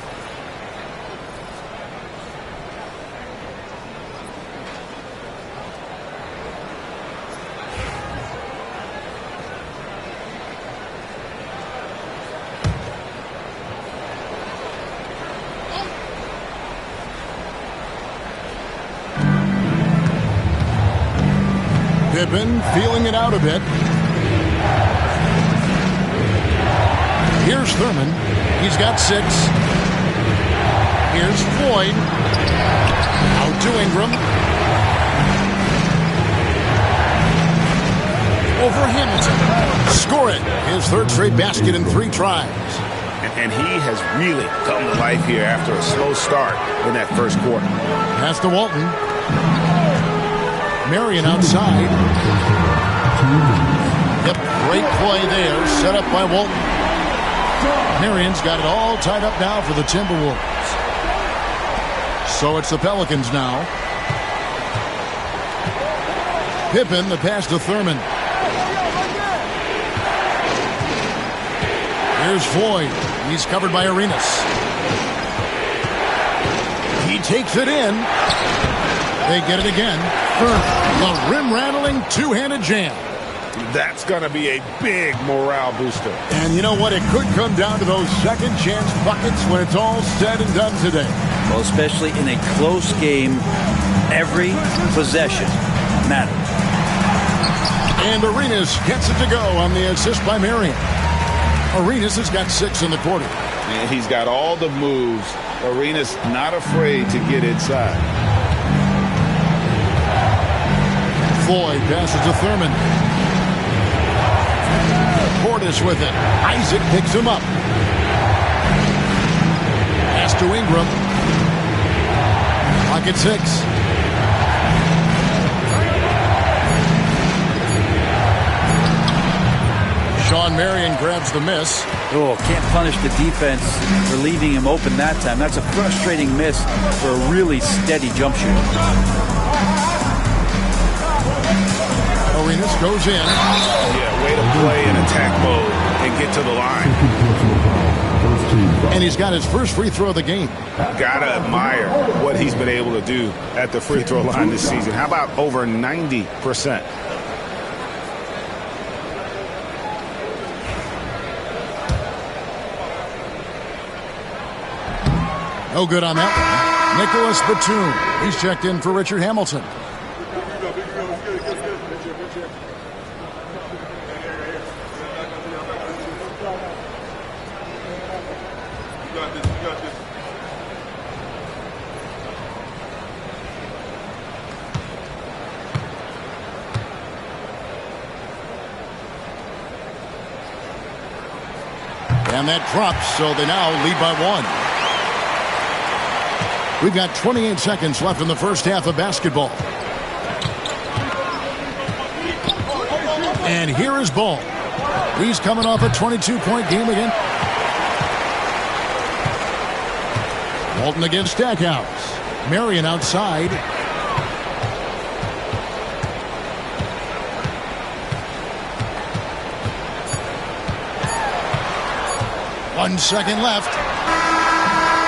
Pippen feeling it out a bit. Here's Thurman. He's got 6. Here's Floyd. Out to Ingram. Over Hamilton. Score it. His 3rd straight basket in 3 tries. And he has really come to life here after a slow start in that first quarter. Pass to Walton. Marion outside. Yep, great play there, set up by Walton. Marion's got it all tied up now for the Timberwolves. So it's the Pelicans now. Pippen, the pass to Thurman. Here's Floyd. He's covered by Arenas. He takes it in. They get it again. The rim-rattling 2-handed jam. That's going to be a big morale booster. And you know what? It could come down to those second-chance buckets when it's all said and done today. Well, especially in a close game, every possession matters. And Arenas gets it to go on the assist by Marion. Arenas has got 6 in the quarter. And he's got all the moves. Arenas not afraid to get inside. Floyd passes to Thurman. Portis with it. Isaac picks him up. Pass to Ingram. Pocket 6. Sean Marion grabs the miss. Oh, can't punish the defense for leaving him open that time. That's a frustrating miss for a really steady jump shooter. Arenas goes in. Yeah, way to play in attack mode and get to the line. And he's got his first free throw of the game. Gotta admire what he's been able to do at the free throw line this season. How about over 90%? No good on that one. Nicholas Batum. He's checked in for Richard Hamilton. And that drops, so they now lead by 1. We've got 28 seconds left in the first half of basketball. And here is Ball. He's coming off a 22-point game again. Walton against Stackhouse. Marion outside. One second left.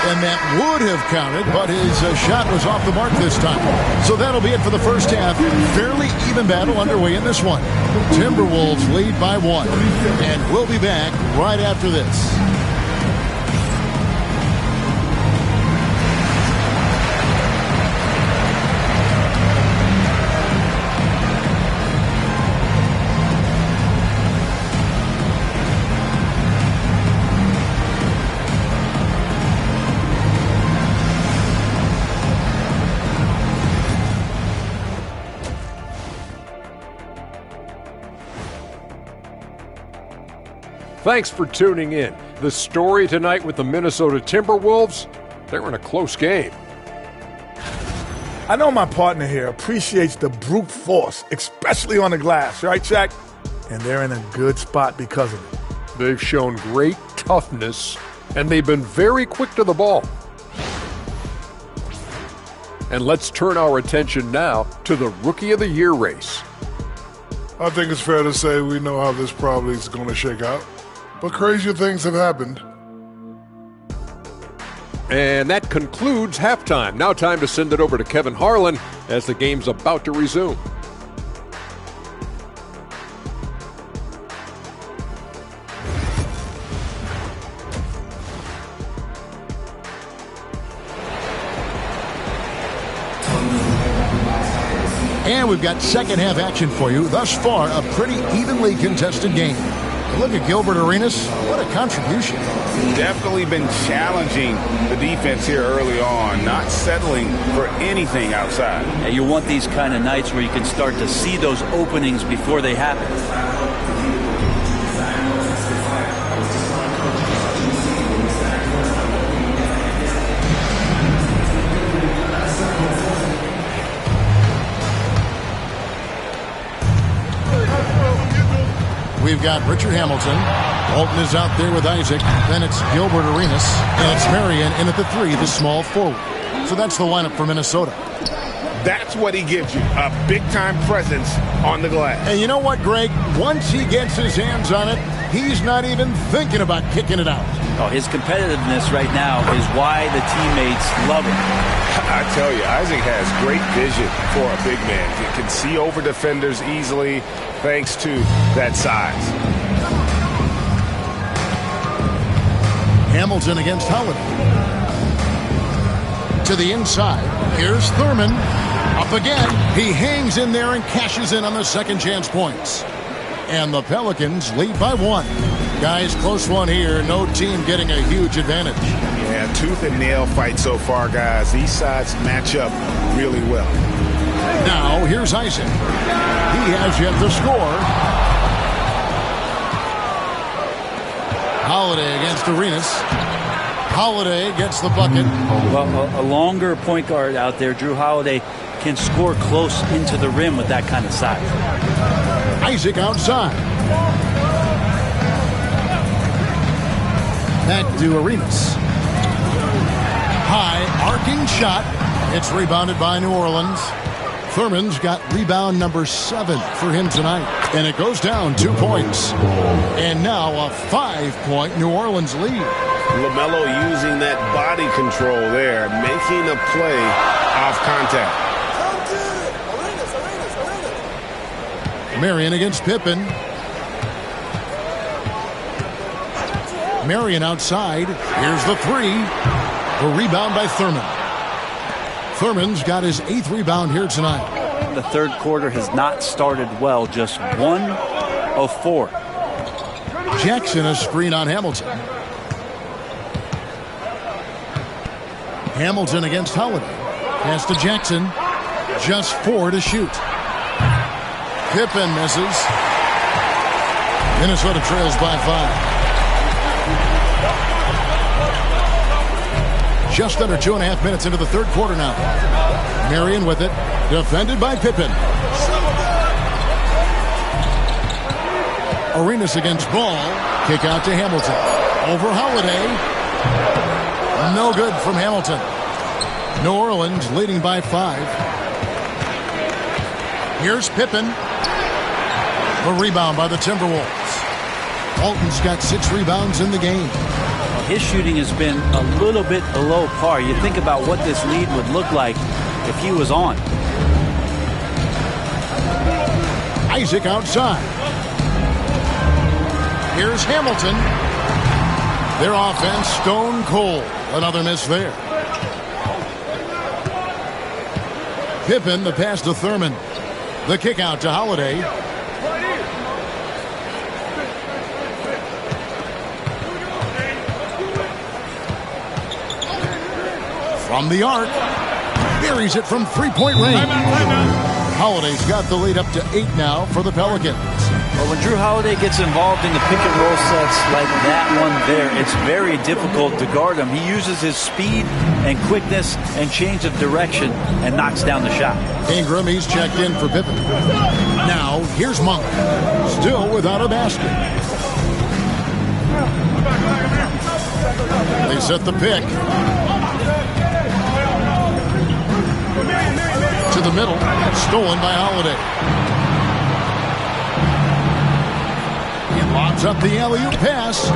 And that would have counted, but his shot was off the mark this time. So that'll be it for the first half. Fairly even battle underway in this one. Timberwolves lead by 1. And we'll be back right after this. Thanks for tuning in. The story tonight with the Minnesota Timberwolves, they're in a close game. I know my partner here appreciates the brute force, especially on the glass, right, Shaq? And they're in a good spot because of it. They've shown great toughness, and they've been very quick to the ball. And let's turn our attention now to the Rookie of the Year race. I think it's fair to say we know how this probably is going to shake out. But crazier things have happened. And that concludes halftime. Now time to send it over to Kevin Harlan as the game's about to resume. And we've got second half action for you. Thus far, a pretty evenly contested game. Look at Gilbert Arenas. What a contribution. Definitely been challenging the defense here early on, not settling for anything outside. Yeah, you want these kind of nights where you can start to see those openings before they happen. We've got Richard Hamilton. Walton is out there with Isaac. Then it's Gilbert Arenas. And it's Marion in at the 3, the small forward. So that's the lineup for Minnesota. That's what he gives you, a big-time presence on the glass. And you know what, Greg? Once he gets his hands on it, he's not even thinking about kicking it out. Oh, his competitiveness right now is why the teammates love him. I tell you, Isaac has great vision for a big man. He can see over defenders easily thanks to that size. Hamilton against Holiday. To the inside. Here's Thurman. Up again. He hangs in there and cashes in on the second chance points. And the Pelicans lead by 1. Guys, close one here. No team getting a huge advantage. Yeah, tooth and nail fight so far, guys. These sides match up really well. Now, here's Isaac. He has yet to score. Holiday against Arenas. Holiday gets the bucket. Well, a longer point guard out there, Drew Holiday, can score close into the rim with that kind of size. Isaac outside. Back to Arenas. High arcing shot. It's rebounded by New Orleans. Thurman's got rebound number 7 for him tonight. And it goes down 2 points. And now a 5-point New Orleans lead. LaMelo using that body control there, making a play off contact. Marion against Pippen. Marion outside. Here's the 3. The rebound by Thurman. Thurman's got his 8th rebound here tonight. The third quarter has not started well, just 1 of 4. Jackson a screen on Hamilton. Hamilton against Holiday. Pass to Jackson. Just 4 to shoot. Pippen misses. Minnesota trails by 5. Just under 2.5 minutes into the third quarter now. Marion with it. Defended by Pippen. Arenas against Ball. Kick out to Hamilton. Over Holiday. No good from Hamilton. New Orleans leading by 5. Here's Pippen. The rebound by the Timberwolves. Walton's got 6 rebounds in the game. His shooting has been a little bit below par. You think about what this lead would look like if he was on. Isaac outside. Here's Hamilton. Their offense stone cold. Another miss there. Pippen, the pass to Thurman. The kick out to Holiday. From the arc. Buries it from 3-point range. Holiday's got the lead up to 8 now for the Pelicans. Well, when Drew Holiday gets involved in the pick and roll sets like that one there, it's very difficult to guard him. He uses his speed and quickness and change of direction and knocks down the shot. Ingram, he's checked in for Pippen. Now, here's Monk. Still without a basket. They set the pick. To the middle. Stolen by Holiday. He lobs up the alley-oop pass.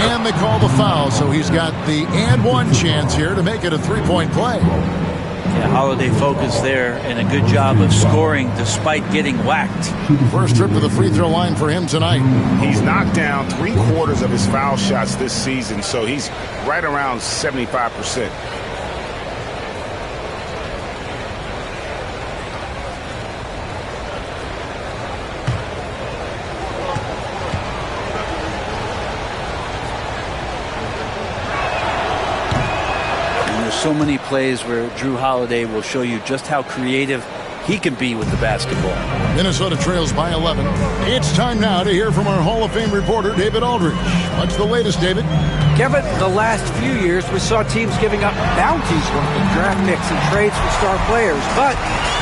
And they call the foul, so he's got the and one chance here to make it a 3-point play. Yeah, Holiday focused there and a good job of scoring despite getting whacked. First trip to the free throw line for him tonight. He's knocked down 3/4 of his foul shots this season, so he's right around 75%. So many plays where Drew Holiday will show you just how creative he can be with the basketball. Minnesota trails by 11. It's time now to hear from our Hall of Fame reporter, David Aldridge. What's the latest, David? Kevin, the last few years we saw teams giving up bounties worth of draft picks and trades for star players. But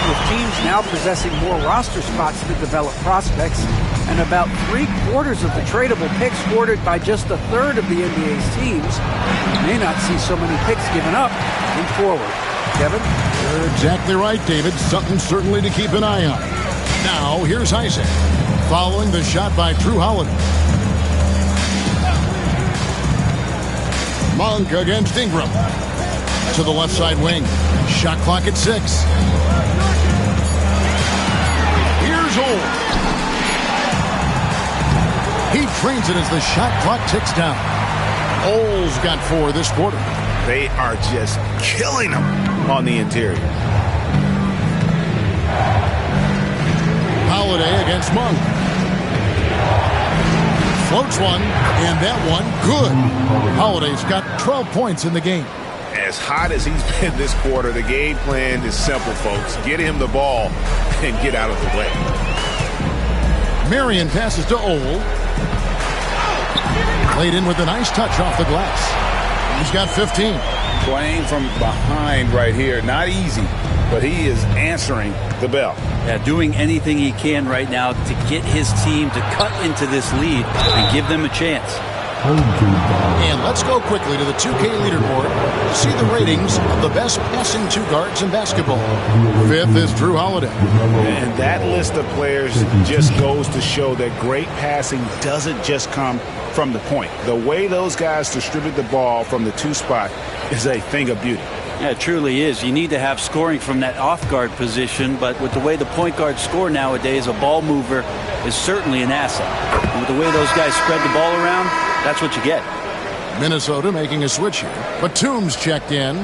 with teams now possessing more roster spots to develop prospects and about 3/4 of the tradable picks ordered by just a third of the NBA's teams, we may not see so many picks given up moving forward. Kevin? You're exactly right, David. Something certainly to keep an eye on. Now, here's Isaac, following the shot by Drew Holiday. Monk against Ingram. To the left side wing. Shot clock at 6. Here's Old. He trains it as the shot clock ticks down. Old's got 4 this quarter. They are just killing him on the interior. Holiday against Monk. Floats one, and that one good. Holiday's got 12 points in the game. As hot as he's been this quarter, the game plan is simple, folks. Get him the ball and get out of the way. Marion passes to Ole. Laid in with a nice touch off the glass. He's got 15. Playing from behind right here. Not easy, but he is answering the bell. Yeah, doing anything he can right now to get his team to cut into this lead and give them a chance. And let's go quickly to the 2K leaderboard to see the ratings of the best passing two guards in basketball. 5th is Drew Holiday. And that list of players just goes to show that great passing doesn't just come from the point. The way those guys distribute the ball from the two spot is a thing of beauty. Yeah, it truly is. You need to have scoring from that off-guard position, but with the way the point guards score nowadays, a ball mover is certainly an asset. And with the way those guys spread the ball around, that's what you get. Minnesota making a switch here. Batum's checked in.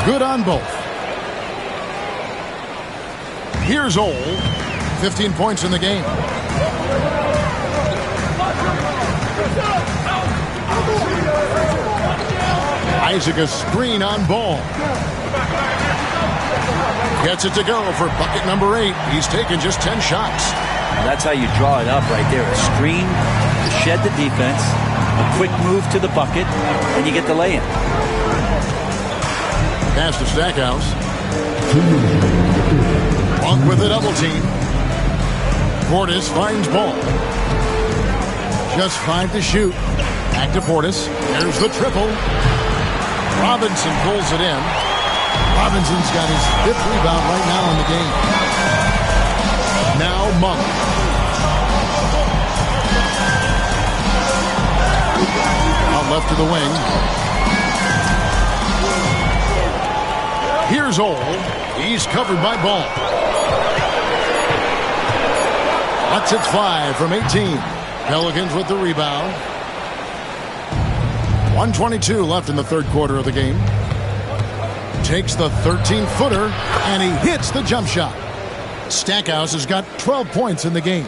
Good on both. Here's Ole. 15 points in the game. Isaac a screen on Ball. Gets it to go for bucket number 8. He's taken just 10 shots. That's how you draw it up right there. A screen to shed the defense, a quick move to the bucket, and you get the lay-in. Pass to Stackhouse. Monk with a double team. Portis finds Ball. Just 5 to shoot. Back to Portis. There's the triple. Robinson pulls it in. Robinson's got his 5th rebound right now in the game. Now Monk. Out left to the wing. Here's Ole. He's covered by Ball. Lets it fly from 18. Pelicans with the rebound. 1:22 left in the third quarter of the game. Takes the 13-footer, and he hits the jump shot. Stackhouse has got 12 points in the game.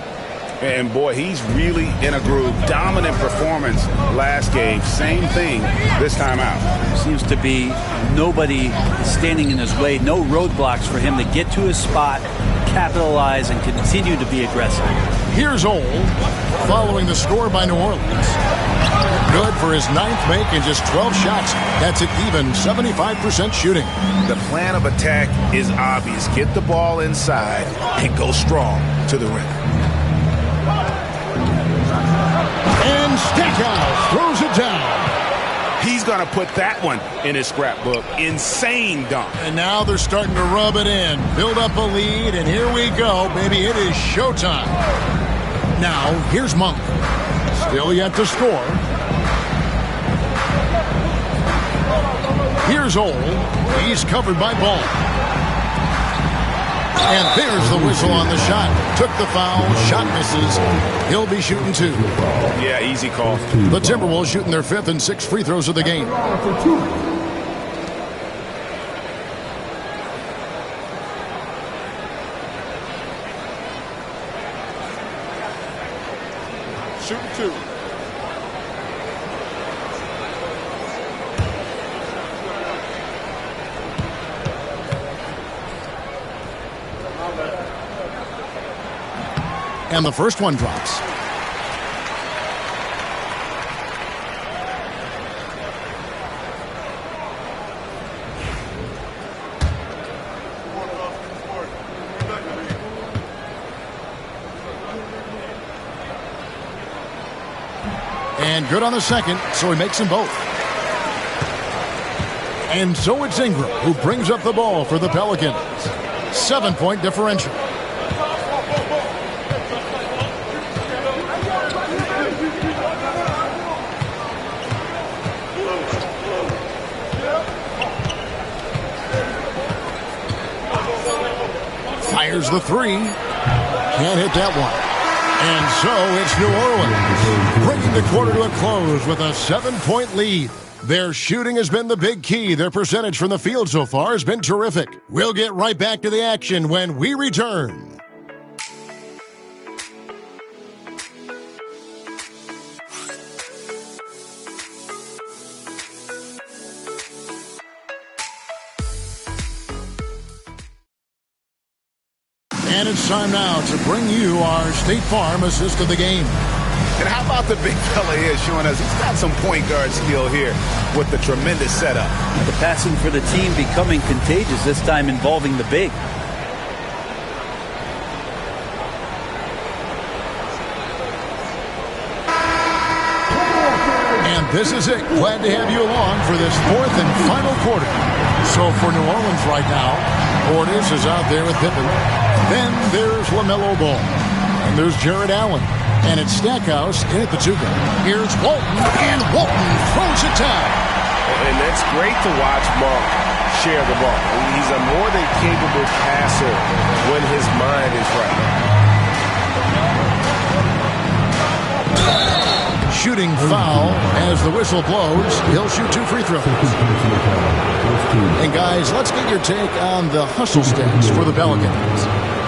And boy, he's really in a groove. Dominant performance last game. Same thing this time out. Seems to be nobody standing in his way. No roadblocks for him to get to his spot, capitalize, and continue to be aggressive. Here's Ole, following the score by New Orleans. Good for his 9th make and just 12 shots. That's an even 75% shooting. The plan of attack is obvious. Get the ball inside and go strong to the rim. And Stackhouse throws it down. He's going to put that one in his scrapbook. Insane dunk. And now they're starting to rub it in. Build up a lead, and here we go, baby. It is showtime. Now, here's Monk. Still yet to score. Here's Ole. He's covered by Ball. And there's the whistle on the shot. Took the foul. Shot misses. He'll be shooting 2. Yeah, easy call. The Timberwolves shooting their 5th and 6th free throws of the game. Shooting 2. And the first one drops. And good on the second, so he makes them both. And so it's Ingram who brings up the ball for the Pelicans. 7-point differential. Fires the 3. Can't hit that one. And so it's New Orleans, bringing the quarter to a close with a 7-point lead. Their shooting has been the big key. Their percentage from the field so far has been terrific. We'll get right back to the action when we return. And it's time now to bring you our State Farm assist of the game. And how about the big fella here showing us he's got some point guard skill here with the tremendous setup. The passing for the team becoming contagious, this time involving the big. And this is it. Glad to have you along for this fourth and final quarter. So for New Orleans right now, Portis is out there with Pippen. Then there's LaMelo Ball. And there's Jared Allen. And it's Stackhouse in at the 2-guard. Here's Walton, and Walton throws it down. And that's great to watch Mark share the ball. He's a more than capable passer when his mind is right. Shooting foul as the whistle blows. He'll shoot 2 free throws. And guys, let's get your take on the hustle stats for the Pelicans.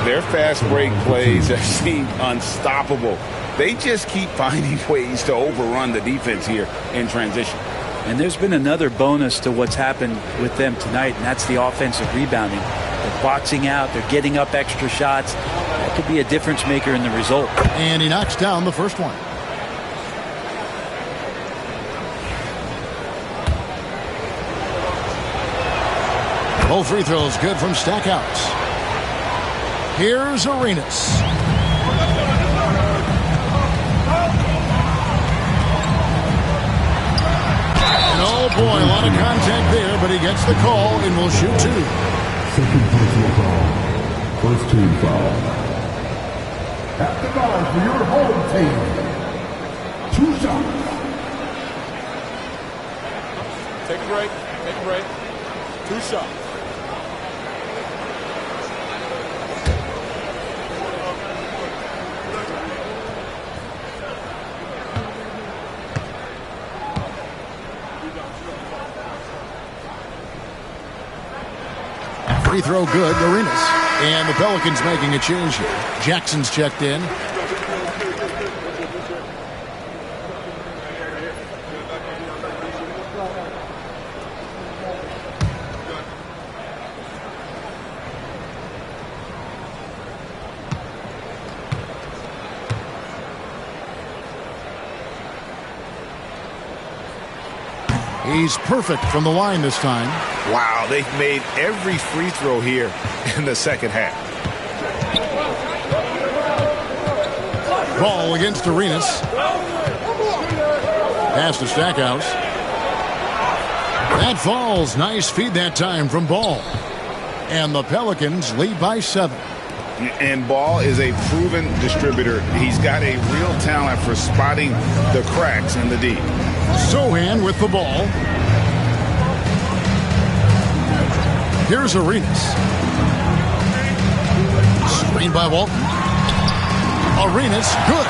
Their fast break plays have seemed unstoppable. They just keep finding ways to overrun the defense here in transition. And there's been another bonus to what's happened with them tonight, and that's the offensive rebounding. They're boxing out. They're getting up extra shots. That could be a difference maker in the result. And he knocks down the first one. Both free throws good from Stackhouse. Here's Arenas. And oh boy, a lot of contact there, but he gets the call and will shoot 2. Second personal foul. First team foul. At the line for your home team. 2 shots. Take a break. Take a break. 2 shots. Free throw good, Arenas. And the Pelicans making a change here. Jackson's checked in. He's perfect from the line this time. Wow, they've made every free throw here in the second half. Ball against Arenas. Pass to Stackhouse. That falls. Nice feed that time from Ball. And the Pelicans lead by 7. And Ball is a proven distributor. He's got a real talent for spotting the cracks in the D. Sohan with the ball. Here's Arenas. Screen by Walton. Arenas, good.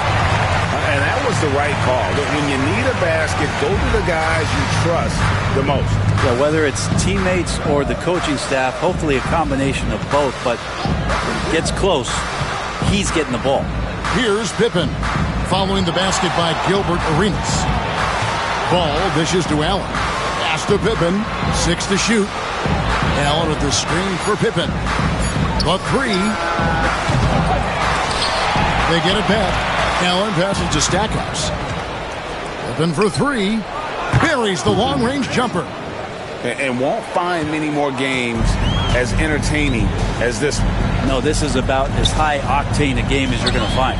And that was the right call. When you need a basket, go to the guys you trust the most. Yeah, whether it's teammates or the coaching staff, hopefully a combination of both, but when it gets close, he's getting the ball. Here's Pippen, following the basket by Gilbert Arenas. Ball dishes to Allen. Pass to Pippen, 6 to shoot. Allen with the screen for Pippen. The 3. They get it back. Allen passes to Stackhouse. Pippen for 3. Buries the long-range jumper. And won't find many more games as entertaining as this one. No, this is about as high-octane a game as you're going to find.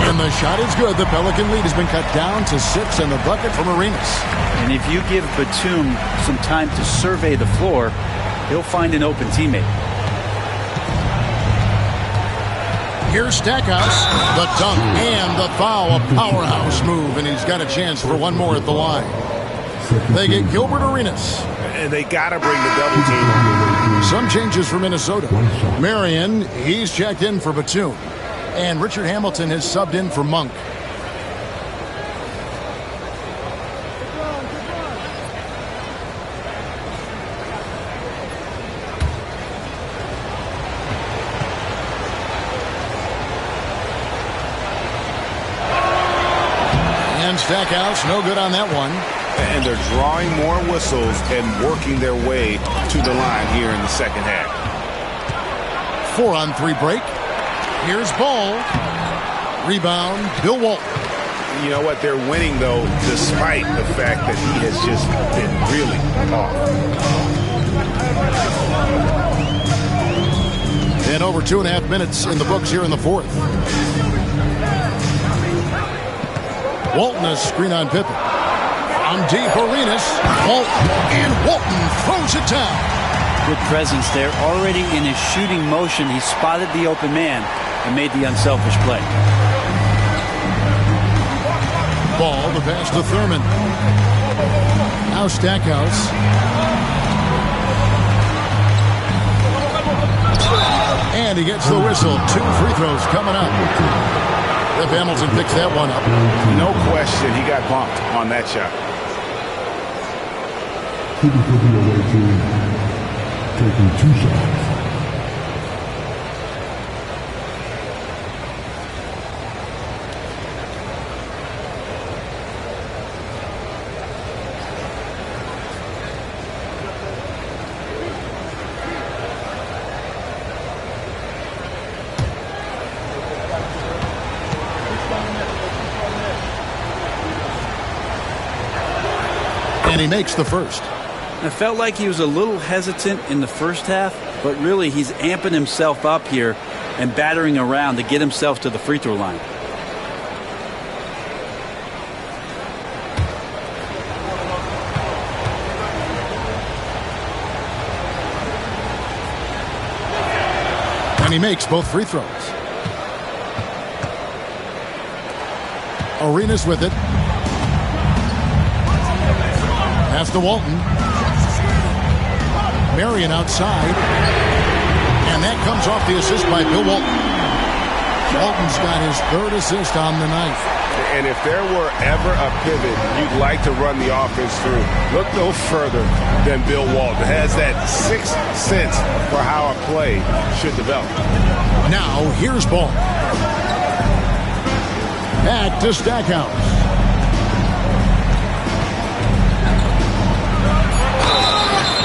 And the shot is good. The Pelican lead has been cut down to 6 and the bucket from Arenas. And if you give Batum some time to survey the floor, he'll find an open teammate. Here's Stackhouse, the dunk and the foul, a powerhouse move, and he's got a chance for one more at the line. They get Gilbert Arenas. And they got to bring the double team on. Some changes for Minnesota. Marion, he's checked in for Batum. And Richard Hamilton has subbed in for Monk. And Stackhouse, no good on that one. And they're drawing more whistles and working their way to the line here in the second half. 4-on-3 break. Here's Ball. Rebound, Bill Walton. You know what? They're winning, though, despite the fact that he has just been really off. And over 2.5 minutes in the books here in the fourth. Walton a screen on Pippen. On deep, Arenas. Walton. And Walton throws it down. Good presence there. Already in his shooting motion, he spotted the open man and made the unselfish play. Ball, the pass to Thurman. Now Stackhouse. And he gets the whistle. 2 free throws coming up. Rip Hamilton picks that one up. No question, he got bumped on that shot. Taking 2 shots. And he makes the first. I felt like he was a little hesitant in the first half, but really he's amping himself up here and battering around to get himself to the free throw line. And he makes both free throws. Arenas with it. Pass to Walton. Marion outside. And that comes off the assist by Bill Walton. Walton's got his 3rd assist on the night. And if there were ever a pivot you'd like to run the offense through, look no further than Bill Walton. Has that 6th sense for how a play should develop. Now, here's Ball. Back to Stackhouse.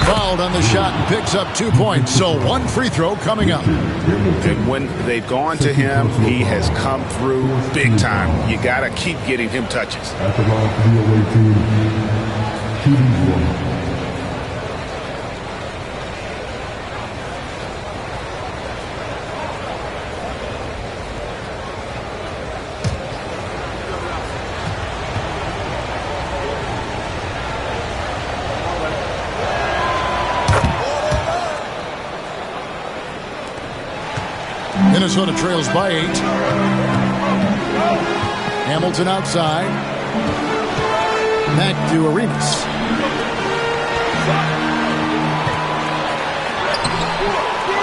Fouled on the shot and picks up 2 points. So 1 free throw coming up. And when they've gone to him, he has come through big time. You got to keep getting him touches. At the line for the away team, shooting 1. Minnesota trails by 8. Hamilton outside. Back to Arenas.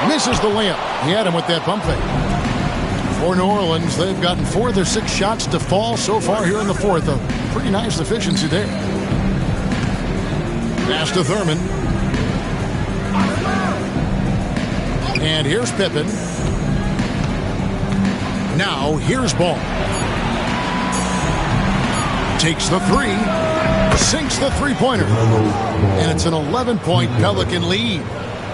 Misses the layup. He had him with that pump fake. For New Orleans, they've gotten 4 of their 6 shots to fall so far here in the fourth. A pretty nice efficiency there. Pass to Thurman. And here's Pippen. Now, here's Ball. Takes the 3. Sinks the three-pointer. And it's an 11-point Pelican lead.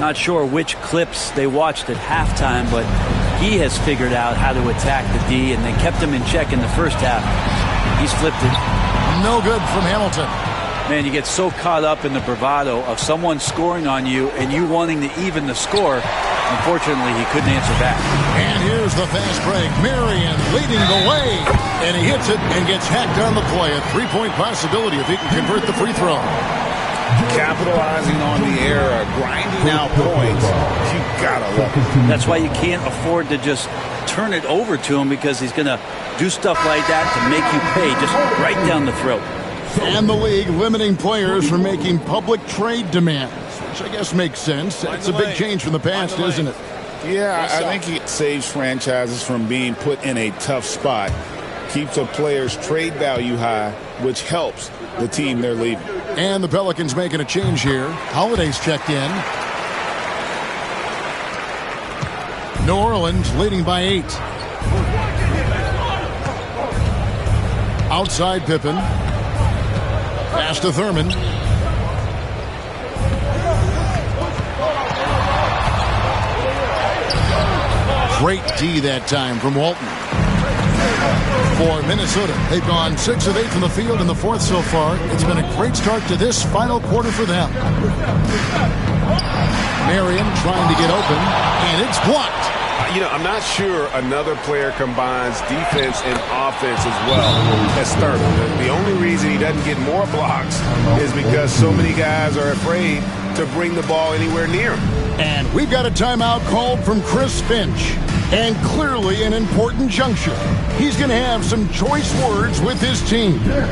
Not sure which clips they watched at halftime, but he has figured out how to attack the D, and they kept him in check in the first half. He's flipped it. No good from Hamilton. Man, you get so caught up in the bravado of someone scoring on you and you wanting to even the score. Unfortunately, he couldn't answer back. And here's the fast break. Marion leading the way. And he hits it and gets hacked on the play. A 3-point possibility if he can convert the free throw. Capitalizing on the error, grinding out points. You gotta love it. That's why you can't afford to just turn it over to him, because he's going to do stuff like that to make you pay just right down the throat. And the league limiting players from making public trade demands, which I guess makes sense. It's a big change from the past, isn't it? Yeah, I think it saves franchises from being put in a tough spot. Keeps a player's trade value high, which helps the team they're leaving. And the Pelicans making a change here. Holiday's checked in. New Orleans leading by 8. Outside Pippen. Pass to Thurman. Great D that time from Walton. For Minnesota, they've gone 6 of 8 from the field in the fourth so far. It's been a great start to this final quarter for them. Marion trying to get open, and it's blocked. You know, I'm not sure another player combines defense and offense as well as Thurman. The only reason he doesn't get more blocks is because so many guys are afraid to bring the ball anywhere near him. And we've got a timeout called from Chris Finch. And clearly an important juncture. He's going to have some choice words with his team. Get ready,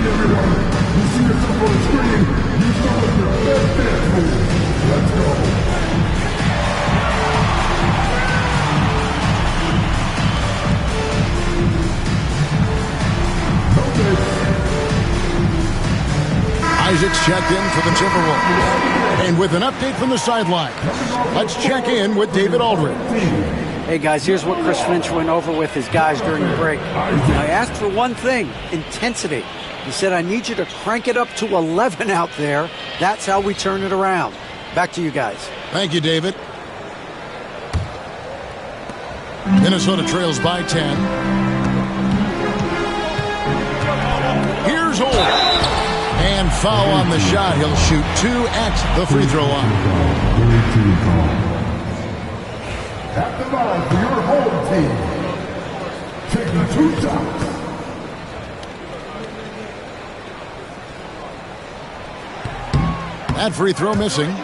everyone. You see yourself on the screen. You start with your best dance move. Let's go. Isaac's checked in for the Timberwolves. And with an update from the sideline, let's check in with David Aldridge. Hey, guys, here's what Chris Finch went over with his guys during the break. I asked for one thing, intensity. He said, I need you to crank it up to 11 out there. That's how we turn it around. Back to you guys. Thank you, David. Minnesota trails by 10. Here's Old. And foul on the shot. He'll shoot 2 at the free throw line. At the line for your home team. Taking 2 shots. That free throw missing.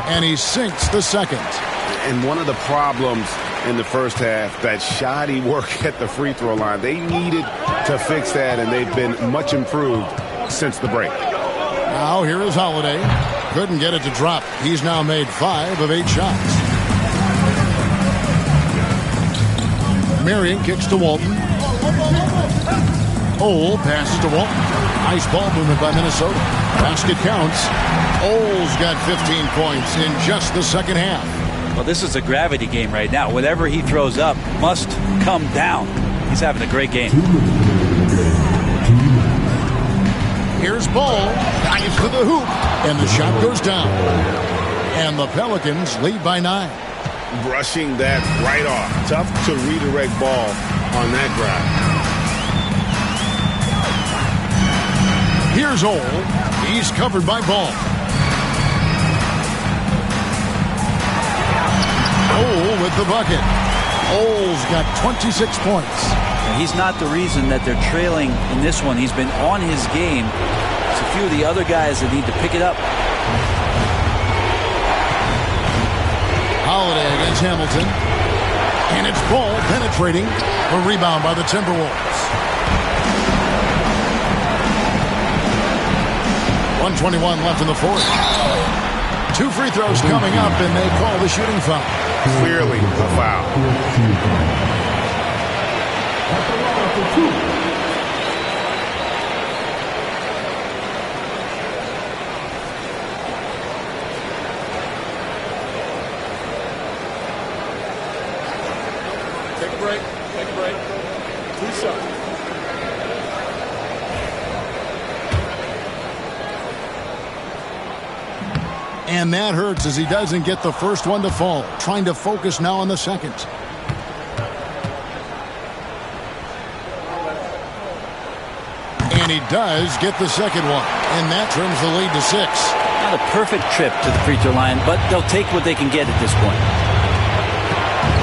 And he sinks the second. And one of the problems in the first half, that shoddy work at the free throw line. They needed to fix that, and they've been much improved since the break. Now here is Holiday. Couldn't get it to drop. He's now made 5 of 8 shots. Marion kicks to Walton. Ole passes to Walton. Nice ball movement by Minnesota. Basket counts. Ole's got 15 points in just the second half. Well, this is a gravity game right now. Whatever he throws up must come down. He's having a great game. Here's Ball. Dives to the hoop. And the shot goes down. And the Pelicans lead by 9. Brushing that right off. Tough to redirect ball on that drive. Here's Ole. He's covered by Ball. Ole with the bucket. Ole's got 26 points. And he's not the reason that they're trailing in this one. He's been on his game. It's a few of the other guys that need to pick it up. Holiday against Hamilton. And it's Ball penetrating. A rebound by the Timberwolves. 1:21 left in the fourth. 2 free throws coming up, and they call the shooting foul. Clearly a foul. Take a break. Take a break. 2 shots. And that hurts as he doesn't get the first one to fall. Trying to focus now on the second. And And he does get the second one. And that trims the lead to 6. Not a perfect trip to the free throw line, but they'll take what they can get at this point.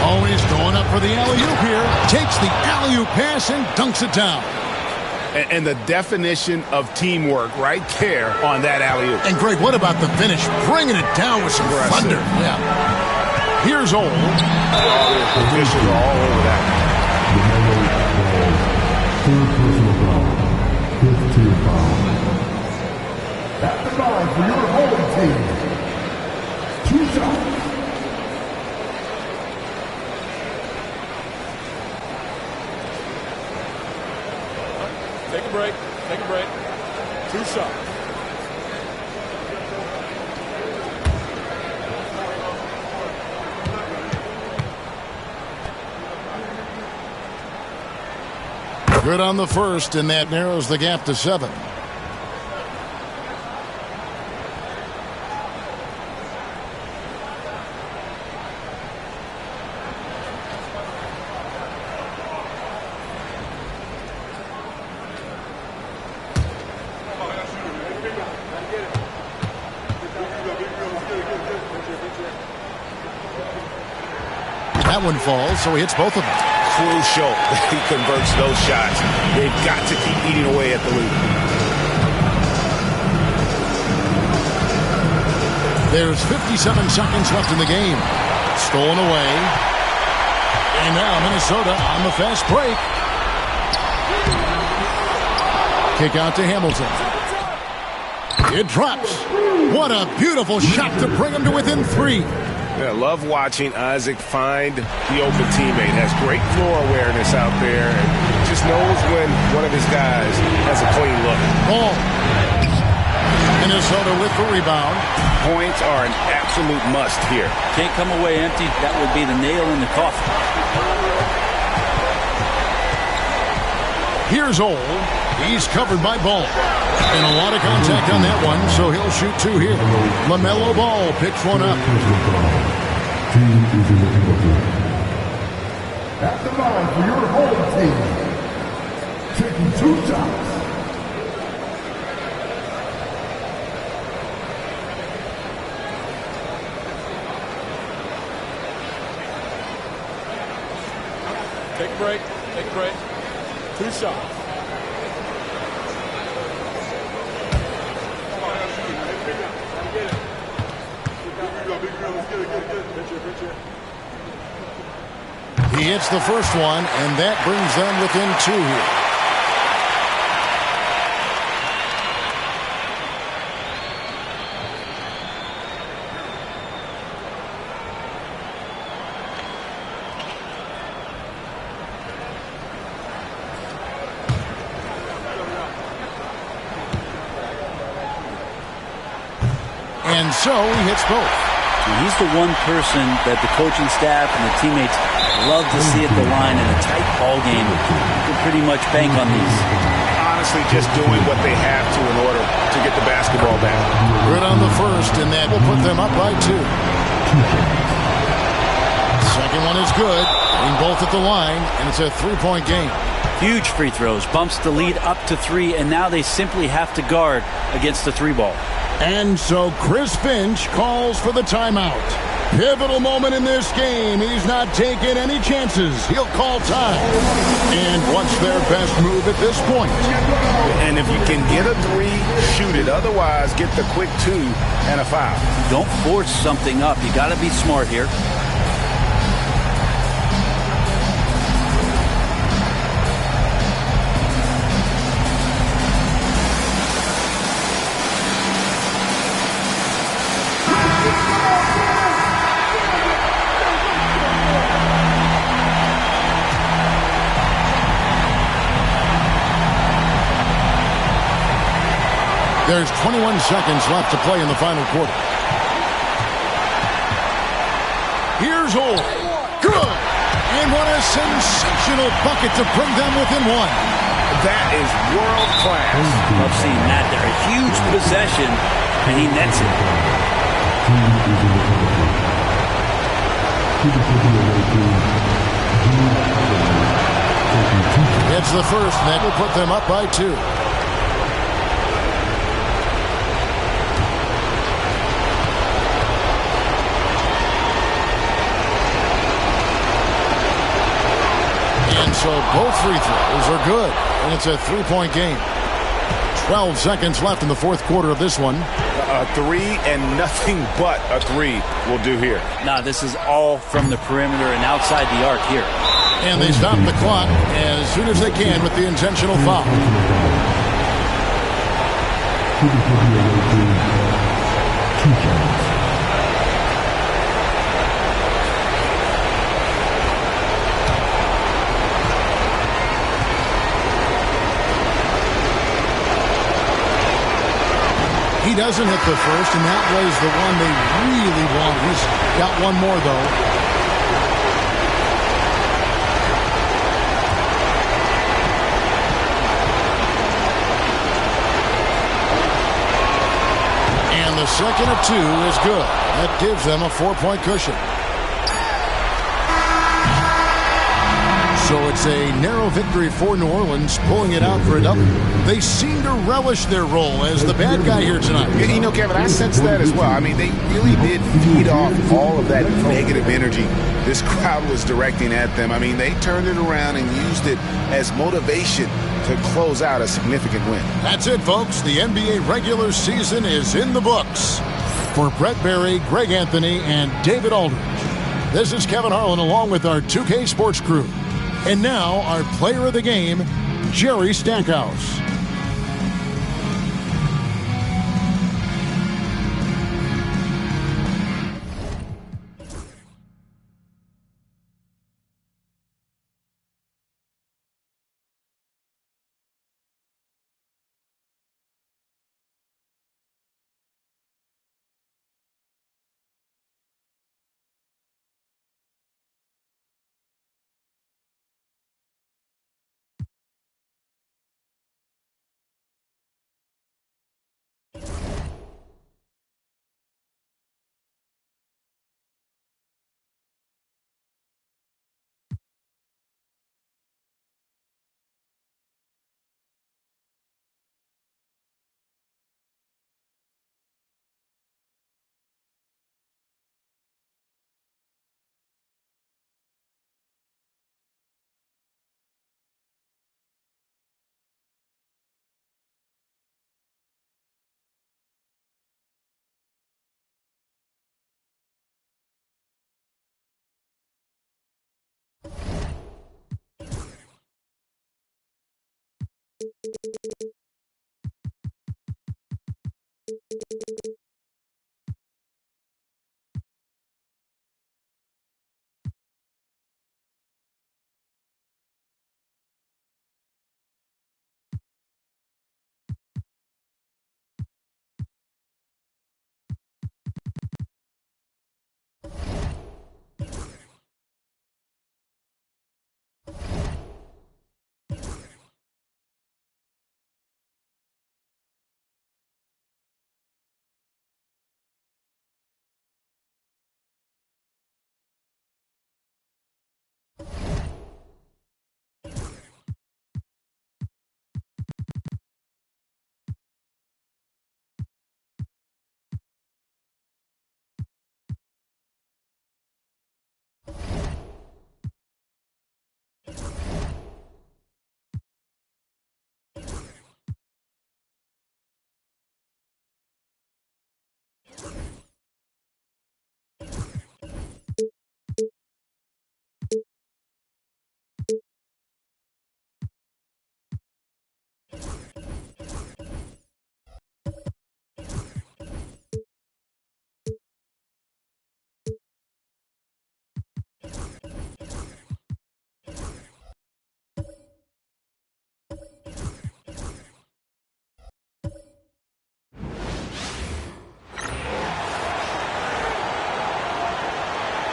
Oh, he's going up for the alley-oop here. Takes the alley-oop pass and dunks it down. And the definition of teamwork right there on that alley-oop. And, Greg, what about the finish? Bringing it down with some thunder. Yeah. Here's Old. The officials are all over that. Third personal foul. 15 foul. At the line for your home team. 2 shots. Take a break. Take a break. 2 shots. Good on the first, and that narrows the gap to 7. That one falls, so he hits both of them. Crucial that he converts those shots. They've got to keep eating away at the lead. There's 57 seconds left in the game. Stolen away. And now Minnesota on the fast break. Kick out to Hamilton. It drops. What a beautiful shot to bring him to within 3. Yeah, love watching Isaac find the open teammate. Has great floor awareness out there and just knows when one of his guys has a clean look. Ball. Minnesota with the rebound. Points are an absolute must here. Can't come away empty. That would be the nail in the coffin. Here's Old. He's covered by Ball. And a lot of contact on that one, so he'll shoot 2 here. LaMelo Ball picks one up. At the line for your home team. Taking 2 shots. Take a break. Take a break. 2 shots. He hits the first one, and that brings them within 2 here. And so he hits both. He's the one person that the coaching staff and the teammates love to see at the line in a tight ball game. You can pretty much bank on these. Honestly, just doing what they have to in order to get the basketball back. Good on the first, and that will put them up by 2. Second one is good. Getting both at the line, and it's a 3-point game. Huge free throws. Bumps the lead up to 3, and now they simply have to guard against the 3-ball. And so Chris Finch calls for the timeout. Pivotal moment in this game. He's not taking any chances. He'll call time. And what's their best move at this point? And if you can get a 3, shoot it. Otherwise, get the quick 2 and a foul. Don't force something up. You got to be smart here. There's 21 seconds left to play in the final quarter. Here's Old. Good. And what a sensational bucket to bring them within 1. That is world class. Love seeing that there. A huge possession, and he nets it. It's the first, and that will put them up by 2. free throws are good, and it's a three-point game. 12 seconds left in the fourth quarter of this one. A three and nothing but a three will do here. Nah, this is all from the perimeter and outside the arc here. And they stop the clock as soon as they can with the intentional foul. He doesn't hit the first, and that was the one they really wanted. He's got one more, though. And the second of two is good. That gives them a 4-point cushion. So it's a narrow victory for New Orleans, pulling it out for a double. They seem to relish their role as the bad guy here tonight. You know, Kevin, I sense that as well. I mean, they really did feed off all of that negative energy this crowd was directing at them. I mean, they turned it around and used it as motivation to close out a significant win. That's it, folks. The NBA regular season is in the books. For Brett Berry, Greg Anthony, and David Aldridge, this is Kevin Harlan along with our 2K Sports crew. And now, our player of the game, Jerry Stackhouse.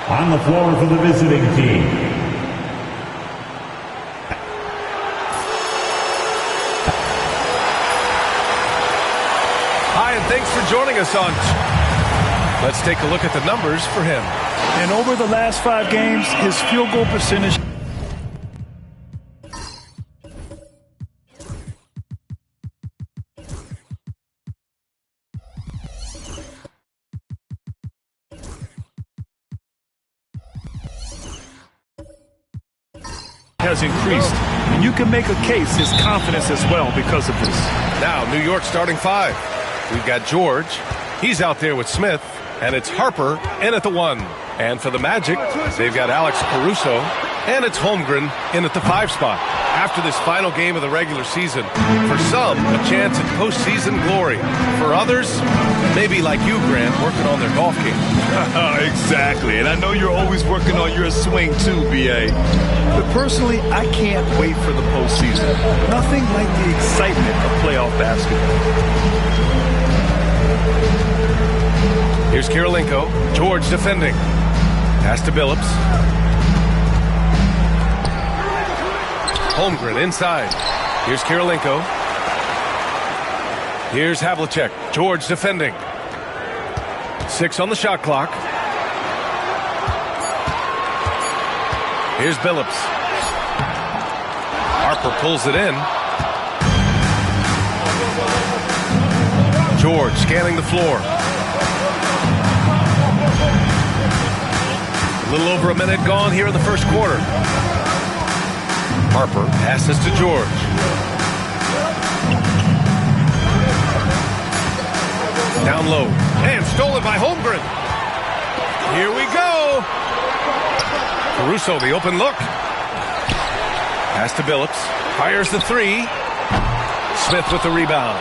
On the floor for the visiting team. Hi, and thanks for joining us on. Let's take a look at the numbers for him. And over the last 5 games, his field goal percentage has increased And you can make a case his confidence as well because of this. Now, New York starting 5. We've got George. He's out there with Smith. And it's Harper in at the 1. And for the Magic, they've got Alex Caruso. And it's Holmgren in at the 5 spot. After this final game of the regular season, for some, a chance at postseason glory. For others, maybe like you, Grant, working on their golf game. Exactly. And I know you're always working on your swing too, B.A. But personally, I can't wait for the postseason. Nothing like the excitement of playoff basketball. Here's Kirilenko. George defending. Pass to Billups. Holmgren inside. Here's Kirilenko. Here's Havlicek. George defending. 6 on the shot clock. Here's Billups. Harper pulls it in. George scanning the floor. A little over a minute gone here in the first quarter. Harper passes to George. Down low. And stolen by Holmgren. Here we go. Caruso, the open look. Pass to Billups. Fires the 3. Smith with the rebound.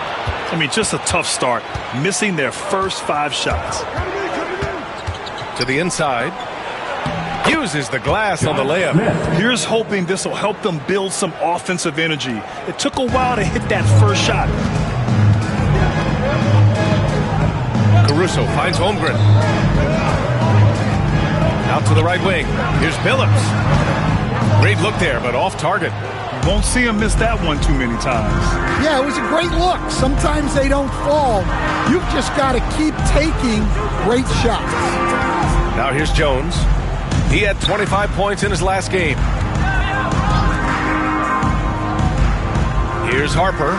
I mean, just a tough start. Missing their first 5 shots. To the inside. Uses the glass on the layup. Here's hoping this will help them build some offensive energy. It took a while to hit that first shot. Caruso finds Holmgren. Out to the right wing. Here's Billups. Great look there, but off target. You won't see him miss that one too many times. Yeah, it was a great look. Sometimes they don't fall. You've just got to keep taking great shots. Now here's Jones. He had 25 points in his last game. Here's Harper.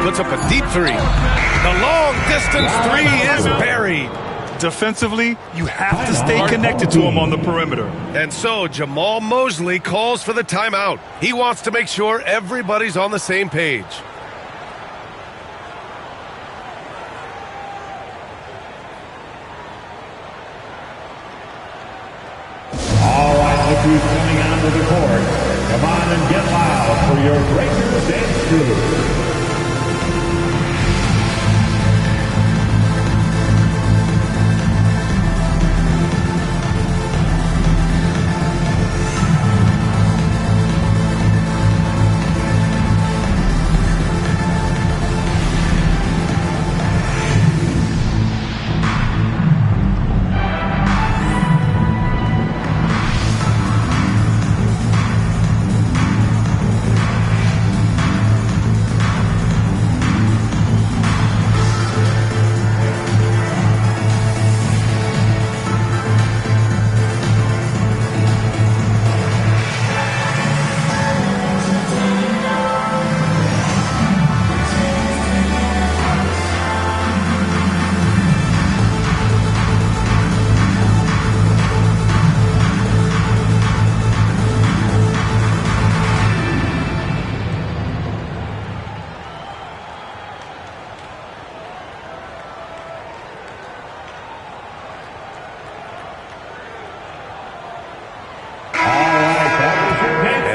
Puts up a deep 3. The long distance 3 is buried. Defensively, you have to stay connected to him on the perimeter. And so Jamal Mosley calls for the timeout. He wants to make sure everybody's on the same page. All right, look who's coming onto the court. Come on and get loud for your Breakers dance crew.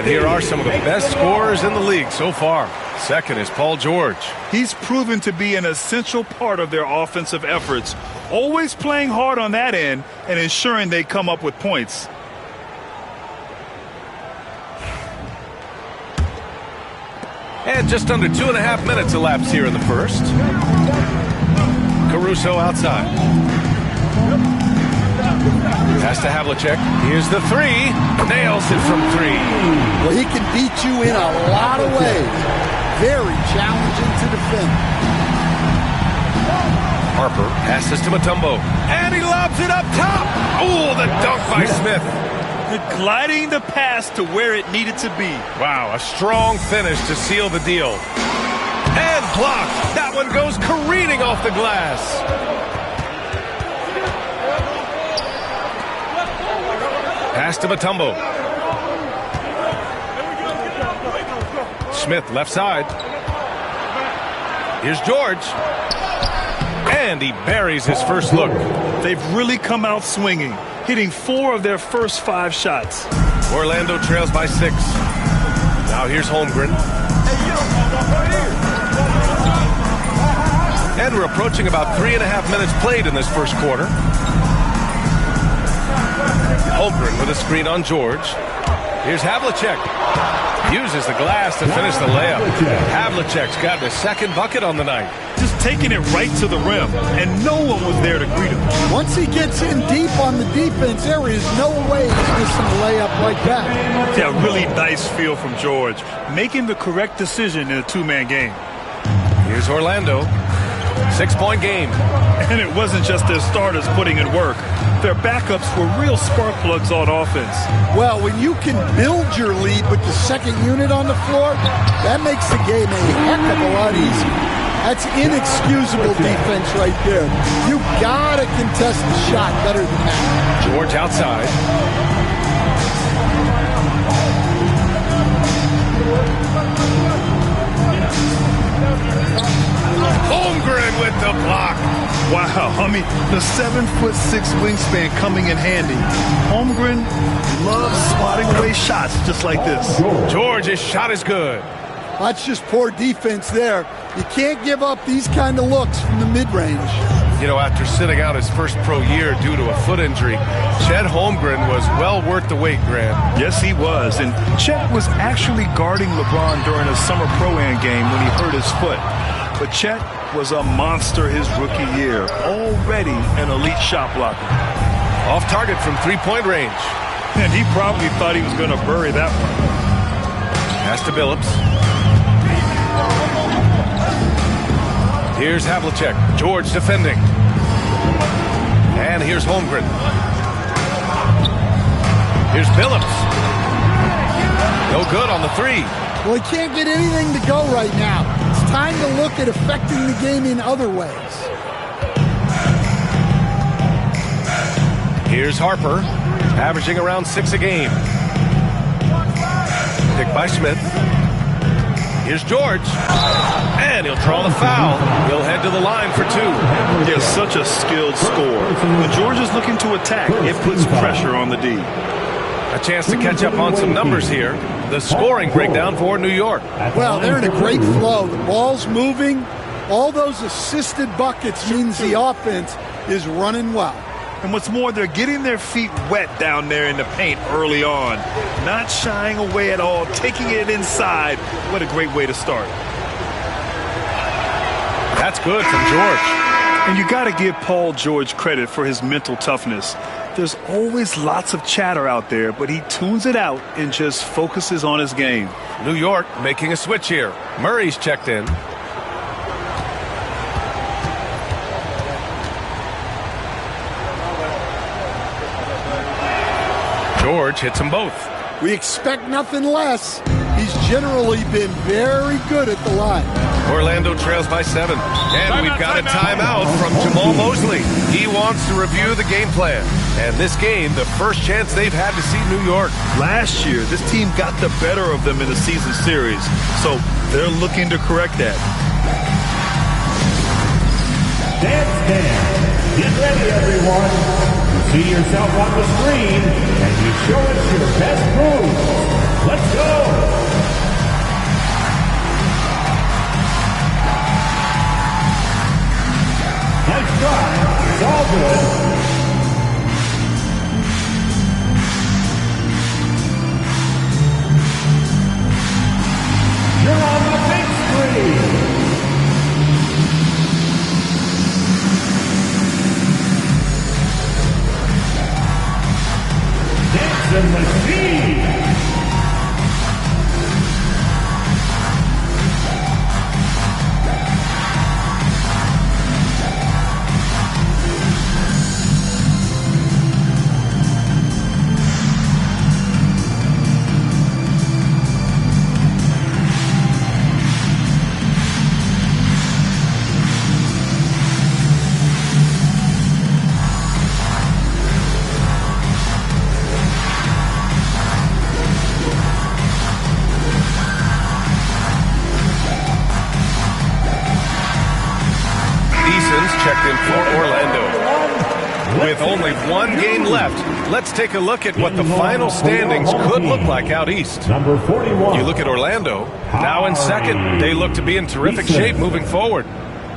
Here are some of the best scorers in the league so far. Second is Paul George. He's proven to be an essential part of their offensive efforts, always playing hard on that end and ensuring they come up with points. And just under 2.5 minutes elapsed here in the first. Caruso outside. Pass to Havlicek. Here's the 3. Nails it from 3. Well, he can beat you in a lot of ways. Very challenging to defend. Harper passes to Mutombo. And he lobs it up top. Oh, the dunk by Smith. Gliding the pass to where it needed to be. Wow, a strong finish to seal the deal. And blocked. That one goes careening off the glass. Pass to Mutombo. Smith, left side. Here's George. And he buries his first look. They've really come out swinging, hitting 4 of their first 5 shots. Orlando trails by 6. Now here's Holmgren. And we're approaching about 3.5 minutes played in this first quarter. Holmgren with a screen on George. Here's Havlicek. Uses the glass to finish the layup. Havlicek's got the second bucket on the night. Just taking it right to the rim, and no one was there to greet him. Once he gets in deep on the defense, there is no way he's missing a layup like that. Yeah, really nice feel from George, making the correct decision in a 2-man game. Here's Orlando. 6-point game. And it wasn't just their starters putting in work. Their backups were real spark plugs on offense. Well, when you can build your lead with the second unit on the floor, that makes the game a heck of a lot easier. That's inexcusable defense right there. You gotta contest the shot better than that. George outside. Holmgren with the block. Wow, I mean, the 7'6" wingspan coming in handy. Holmgren loves swatting away shots just like this. George's shot is good. That's just poor defense there. You can't give up these kind of looks from the mid-range. You know, after sitting out his first pro year due to a foot injury, Chet Holmgren was well worth the wait, Grant. Yes, he was. And Chet was actually guarding LeBron during a summer pro-am game when he hurt his foot. But Chet was a monster his rookie year, already an elite shot blocker. Off target from 3-point range. And he probably thought he was going to bury that one. Pass to Billups. Here's Havlicek. George defending. And here's Holmgren. Here's Billups. No good on the 3. Well, he can't get anything to go right now. It's time to look at affecting the game in other ways. Here's Harper, averaging around 6 a game. Picked by Smith. Here's George. And he'll draw the foul. He'll head to the line for 2. He has such a skilled scorer. When George is looking to attack, it puts pressure on the D. A chance to catch up on some numbers here. The scoring breakdown for New York. Well, they're in a great flow. The ball's moving. All those assisted buckets means the offense is running well. And what's more, they're getting their feet wet down there in the paint early on. Not shying away at all, taking it inside. What a great way to start. That's good from George. And you got to give Paul George credit for his mental toughness. There's always lots of chatter out there, but he tunes it out and just focuses on his game. New York making a switch here. Murray's checked in. George hits them both. We expect nothing less. He's generally been very good at the line. Orlando trails by 7. And we've got a timeout from Jamal Mosley. He wants to review the game plan. And this game, the first chance they've had to see New York. Last year, this team got the better of them in the season series. So they're looking to correct that. Dance. Get ready, everyone. You see yourself on the screen, and you show us your best moves. Let's go. Nice try. It's all good. You're on the big screen. The machine. Sissons checked in for Orlando. With only one game left, let's take a look at what the final standings could look like out east. Number 41. You look at Orlando, now in second. They look to be in terrific shape moving forward.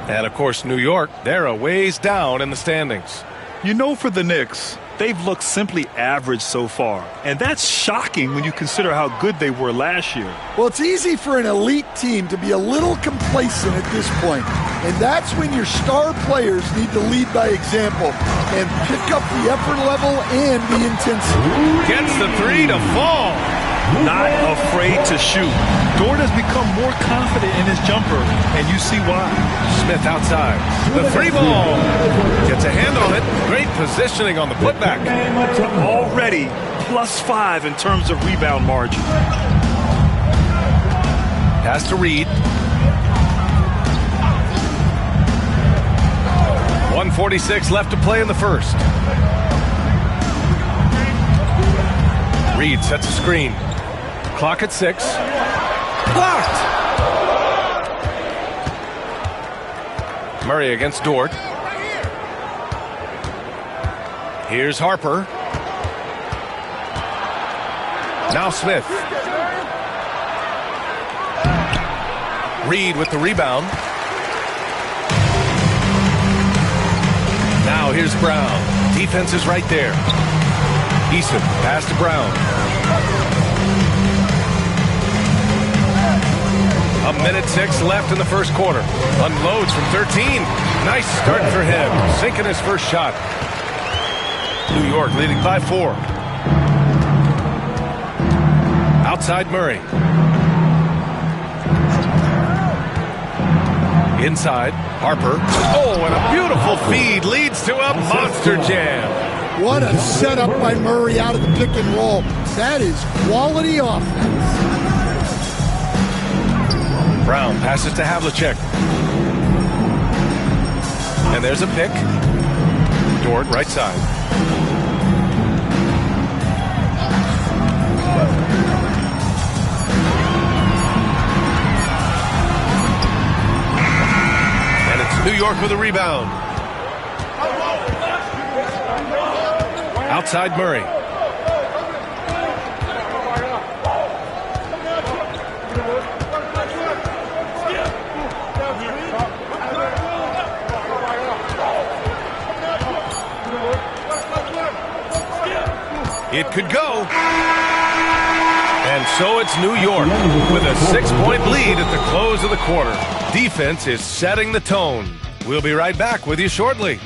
And, of course, New York, they're a ways down in the standings. You know, for the Knicks, they've looked simply average so far. And that's shocking when you consider how good they were last year. Well, it's easy for an elite team to be a little complacent at this point. And that's when your star players need to lead by example and pick up the effort level and the intensity. Gets the three to fall. Not afraid to shoot. Dort has become more confident in his jumper, and you see why. Smith outside. The free ball. Gets a hand on it. Great positioning on the putback. Already +5 in terms of rebound margin. Pass to Reed. 1:46 left to play in the first. Reed sets a screen. Clock at 6. Blocked! Murray against Dort. Here's Harper. Now Smith. Reed with the rebound. Now here's Brown. Defense is right there. Eason, pass to Brown. 1:06 left in the first quarter. Unloads from 13. Nice start for him. Sinking his first shot. New York leading by 4. Outside Murray. Inside, Harper. Oh, and a beautiful feed leads to a monster jam. What a setup by Murray out of the pick and roll. That is quality offense. Brown passes to Havlicek. And there's a pick. Dort, right side. And it's New York with a rebound. Outside Murray. It could go. And so it's New York with a 6-point lead at the close of the quarter. Defense is setting the tone. We'll be right back with you shortly.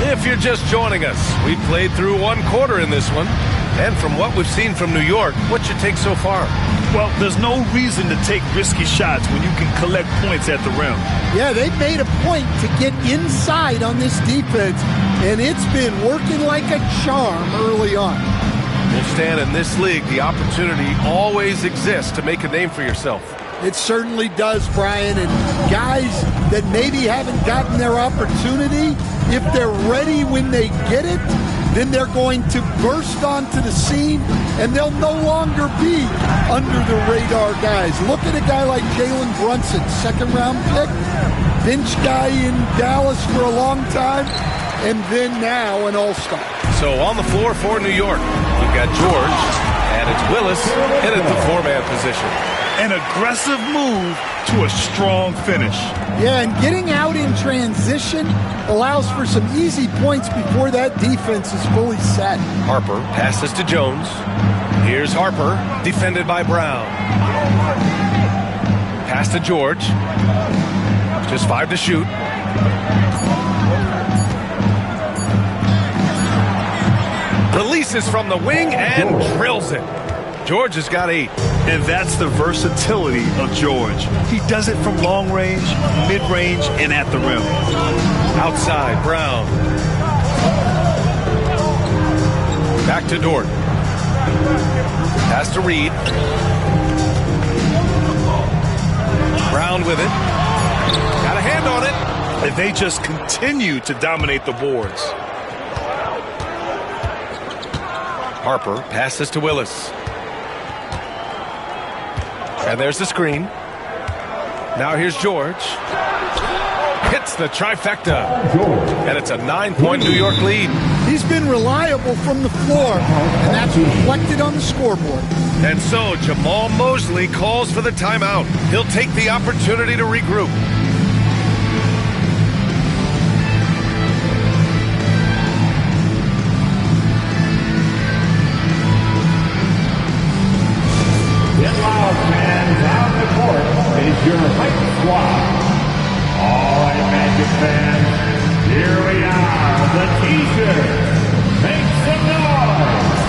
If you're just joining us, we've played through one quarter in this one. And from what we've seen from New York, what's your take so far? Well, there's no reason to take risky shots when you can collect points at the rim. Yeah, they've made a point to get inside on this defense, and it's been working like a charm early on. Well, Stan, in this league, the opportunity always exists to make a name for yourself. It certainly does, Brian, and guys that maybe haven't gotten their opportunity, if they're ready when they get it, then they're going to burst onto the scene, and they'll no longer be under the radar guys. Look at a guy like Jalen Brunson, second-round pick, bench guy in Dallas for a long time, and then now an all-star. So on the floor for New York, we've got George, and it's Willis in at the four-man position. An aggressive move to a strong finish. Yeah, and getting out in transition allows for some easy points before that defense is fully set. Harper passes to Jones. Here's Harper, defended by Brown. Pass to George. Just 5 to shoot. Releases from the wing and drills it. George has got 8. And that's the versatility of George. He does it from long range, mid-range, and at the rim. Outside, Brown. Back to Dort. Pass to Reed. Brown with it. Got a hand on it. And they just continue to dominate the boards. Harper passes to Willis. And there's the screen. Now here's George. Hits the trifecta. And it's a 9-point New York lead. He's been reliable from the floor, and that's reflected on the scoreboard. And so Jamal Mosley calls for the timeout. He'll take the opportunity to regroup. Get loud, fans. On the court is your hype squad. All right, Magic fans, here we are, the teaser. Make some noise.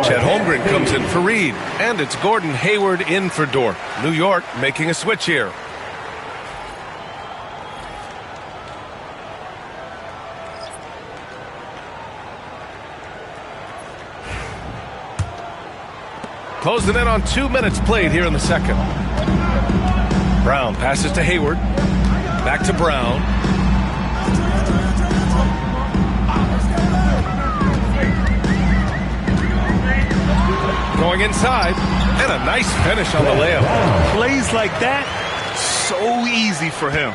Chet Holmgren comes in for Reed, and it's Gordon Hayward in for Dort. New York making a switch here. Closing in on 2 minutes played here in the second. Brown passes to Hayward. Back to Brown. Going inside, and a nice finish on the layup. Plays like that, so easy for him.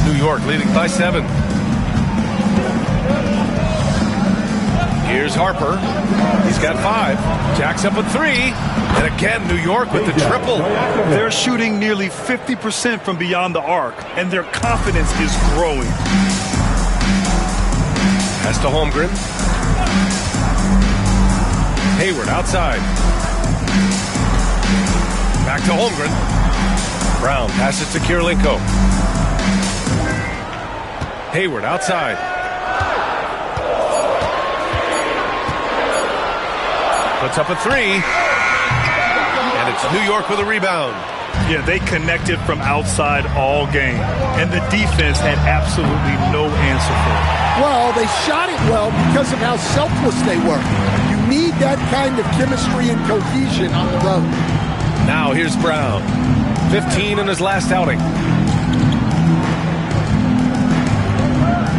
New York leading by 7. Here's Harper. He's got 5. Jacks up a 3. And again, New York with the triple. They're shooting nearly 50% from beyond the arc, and their confidence is growing. Pass to Holmgren. Hayward outside. Back to Holmgren. Brown passes to Kirilenko. Hayward outside. Puts up a 3. And it's New York with a rebound. Yeah, they connected from outside all game, and the defense had absolutely no answer for it. Well, they shot it well because of how selfless they were. You need that kind of chemistry and cohesion on the road. Now here's Brown. 15 in his last outing.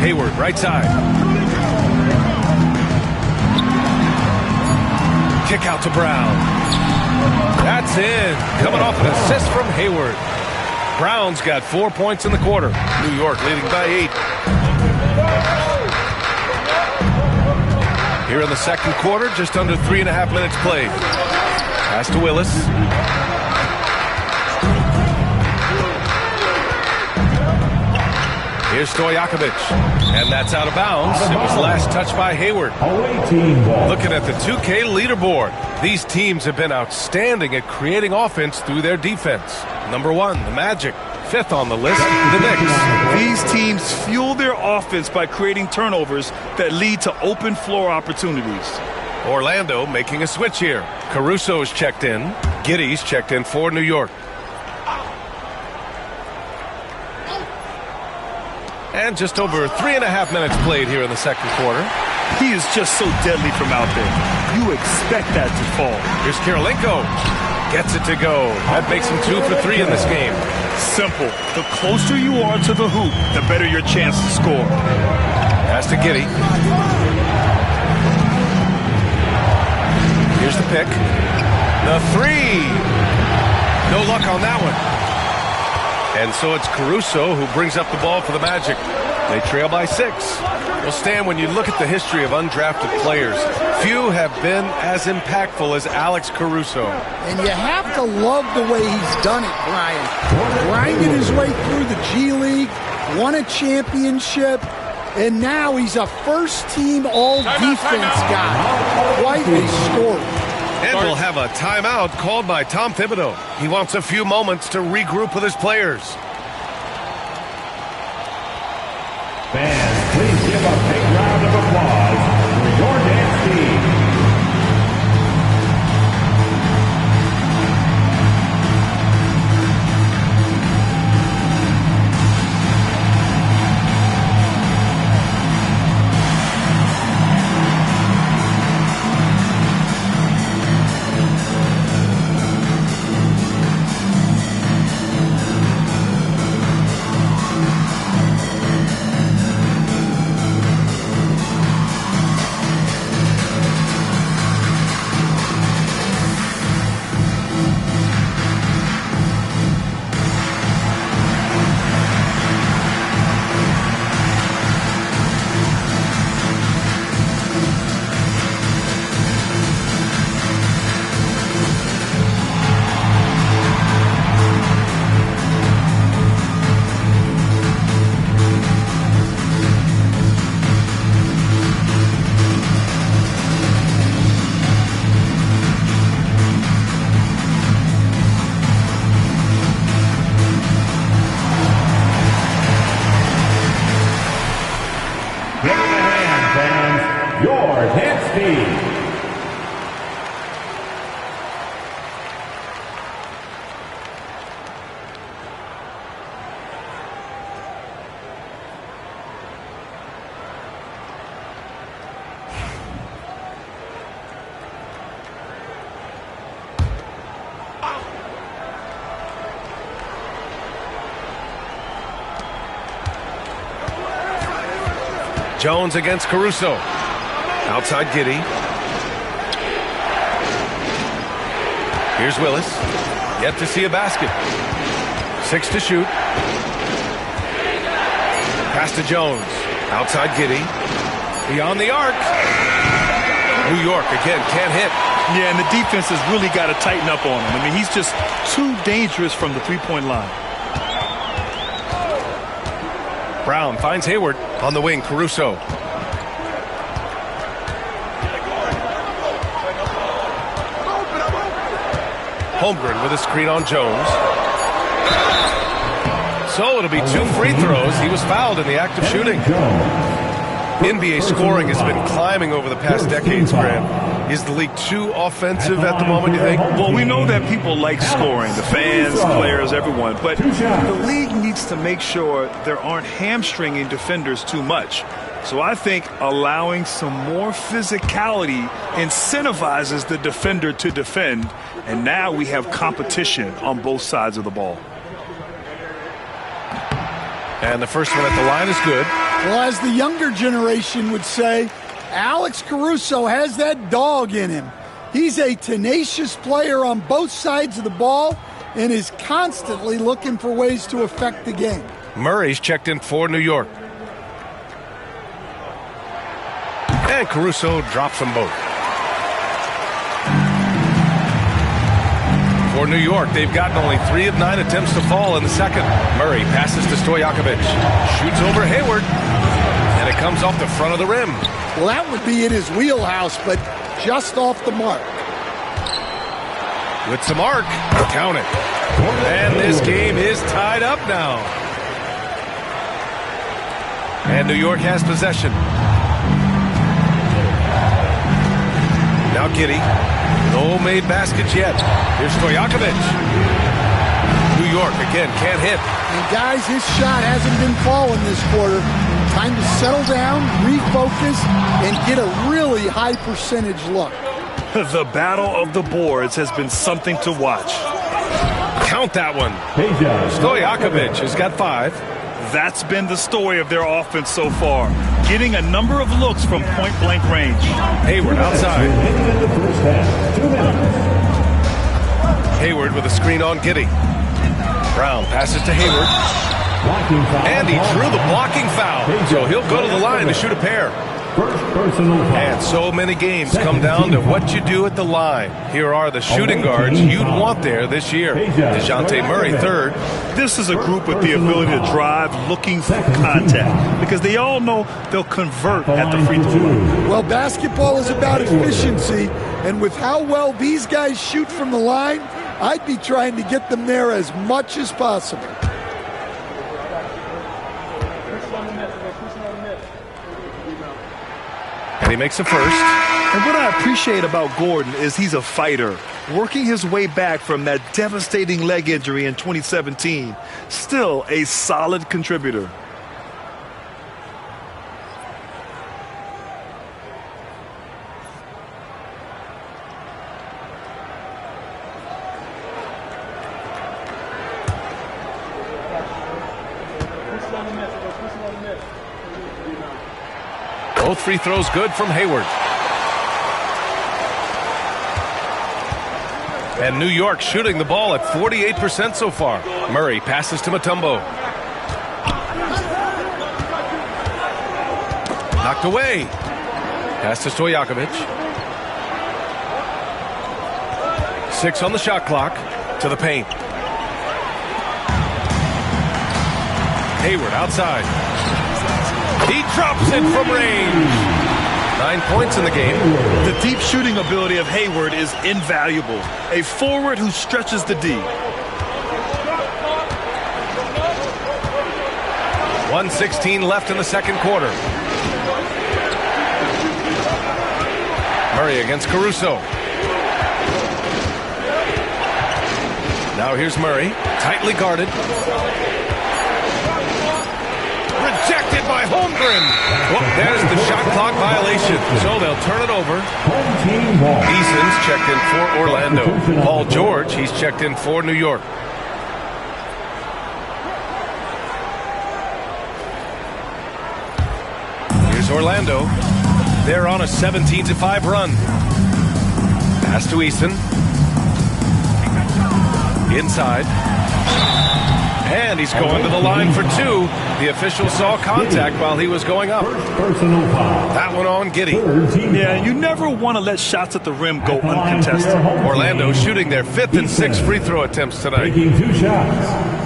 Hayward, right side. Kick out to Brown. That's in. Coming off an assist from Hayward. Brown's got 4 points in the quarter. New York leading by 8. Here in the second quarter, just under 3.5 minutes played. Pass to Willis. Here's Stojakovic. And that's out of bounds. It was last touched by Hayward. Looking at the 2K leaderboard. These teams have been outstanding at creating offense through their defense. Number 1, the Magic. 5th on the list, the Knicks. These teams fuel their offense by creating turnovers that lead to open floor opportunities. Orlando making a switch here. Caruso's checked in. Giddey's checked in for New York. And just over 3.5 minutes played here in the second quarter. He is just so deadly from out there. You expect that to fall. Here's Kirilenko. Gets it to go. That makes him 2 for 3 in this game. Simple. The closer you are to the hoop, the better your chance to score. Pass to Giddey. Here's the pick. The three. No luck on that one. And so it's Caruso who brings up the ball for the Magic. They trail by 6. Well, Stan, when you look at the history of undrafted players, few have been as impactful as Alex Caruso. And you have to love the way he's done it, Brian. Grinding his way through the G League, won a championship, and now he's a first-team all-defense guy. Quite a story. And we'll have a timeout called by Tom Thibodeau. He wants a few moments to regroup with his players. Fans, please give a big round of applause for your dance team. Jones against Caruso. Outside Giddey. Here's Willis. Yet to see a basket. 6 to shoot. Pass to Jones. Outside Giddey. Beyond the arc. New York again can't hit. Yeah, and the defense has really got to tighten up on him. I mean, he's just too dangerous from the three-point line. Brown finds Hayward on the wing. Caruso. Holmgren with a screen on Jones. So it'll be 2 free throws. He was fouled in the act of shooting. NBA scoring has been climbing over the past decades, Graham. Is the league too offensive at the moment, you think? Well, we know that people like scoring, the fans, players, everyone. But the league needs to make sure there aren't hamstringing defenders too much. So I think allowing some more physicality incentivizes the defender to defend. And now we have competition on both sides of the ball. And the first one at the line is good. Well, as the younger generation would say, Alex Caruso has that dog in him. He's a tenacious player on both sides of the ball and is constantly looking for ways to affect the game. Murray's checked in for New York. And Caruso drops them both. For New York, they've gotten only 3 of 9 attempts to fall in the second. Murray passes to Stojakovic. Shoots over Hayward. And it comes off the front of the rim. Well, that would be in his wheelhouse, but just off the mark. With some arc, count it. And this game is tied up now. And New York has possession. Now Giddey. No made baskets yet. Here's Stojakovic. New York again can't hit. And guys, his shot hasn't been falling this quarter. Time to settle down, refocus, and get a really high percentage look. The battle of the boards has been something to watch. Count that one. Stojakovic has got 5. That's been the story of their offense so far. Getting a number of looks from point-blank range. Hayward outside. Hayward with a screen on Giddey. Brown passes to Hayward. And he drew the blocking foul. So he'll go to the line to shoot a pair. And so many games come down to what you do at the line. Here are the shooting guards you'd want there this year. DeJounte Murray, third. This is a group with the ability to drive looking for contact because they all know they'll convert at the free throw line. Well, basketball is about efficiency, and with how well these guys shoot from the line, I'd be trying to get them there as much as possible. And he makes a first. And what I appreciate about Gordon is he's a fighter, working his way back from that devastating leg injury in 2017. Still a solid contributor. Both free throws good from Hayward. And New York shooting the ball at 48% so far. Murray passes to Mutombo. Knocked away. Pass to Stojakovic. 6 on the shot clock. To the paint. Hayward outside. He drops it from range. 9 points in the game. The deep shooting ability of Hayward is invaluable. A forward who stretches the D. 1:16 left in the second quarter. Murray against Caruso. Now here's Murray, tightly guarded. Rejected by Holmgren. Well, there's the shot clock violation. So they'll turn it over. Eason's checked in for Orlando. Paul George, he's checked in for New York. Here's Orlando. They're on a 17-5 run. Pass to Eason. Inside. And he's going to the line for 2. The official saw contact while he was going up. That one on Giddey. Yeah, you never want to let shots at the rim go uncontested. Orlando shooting their 5th and 6th free throw attempts tonight. Taking 2 shots.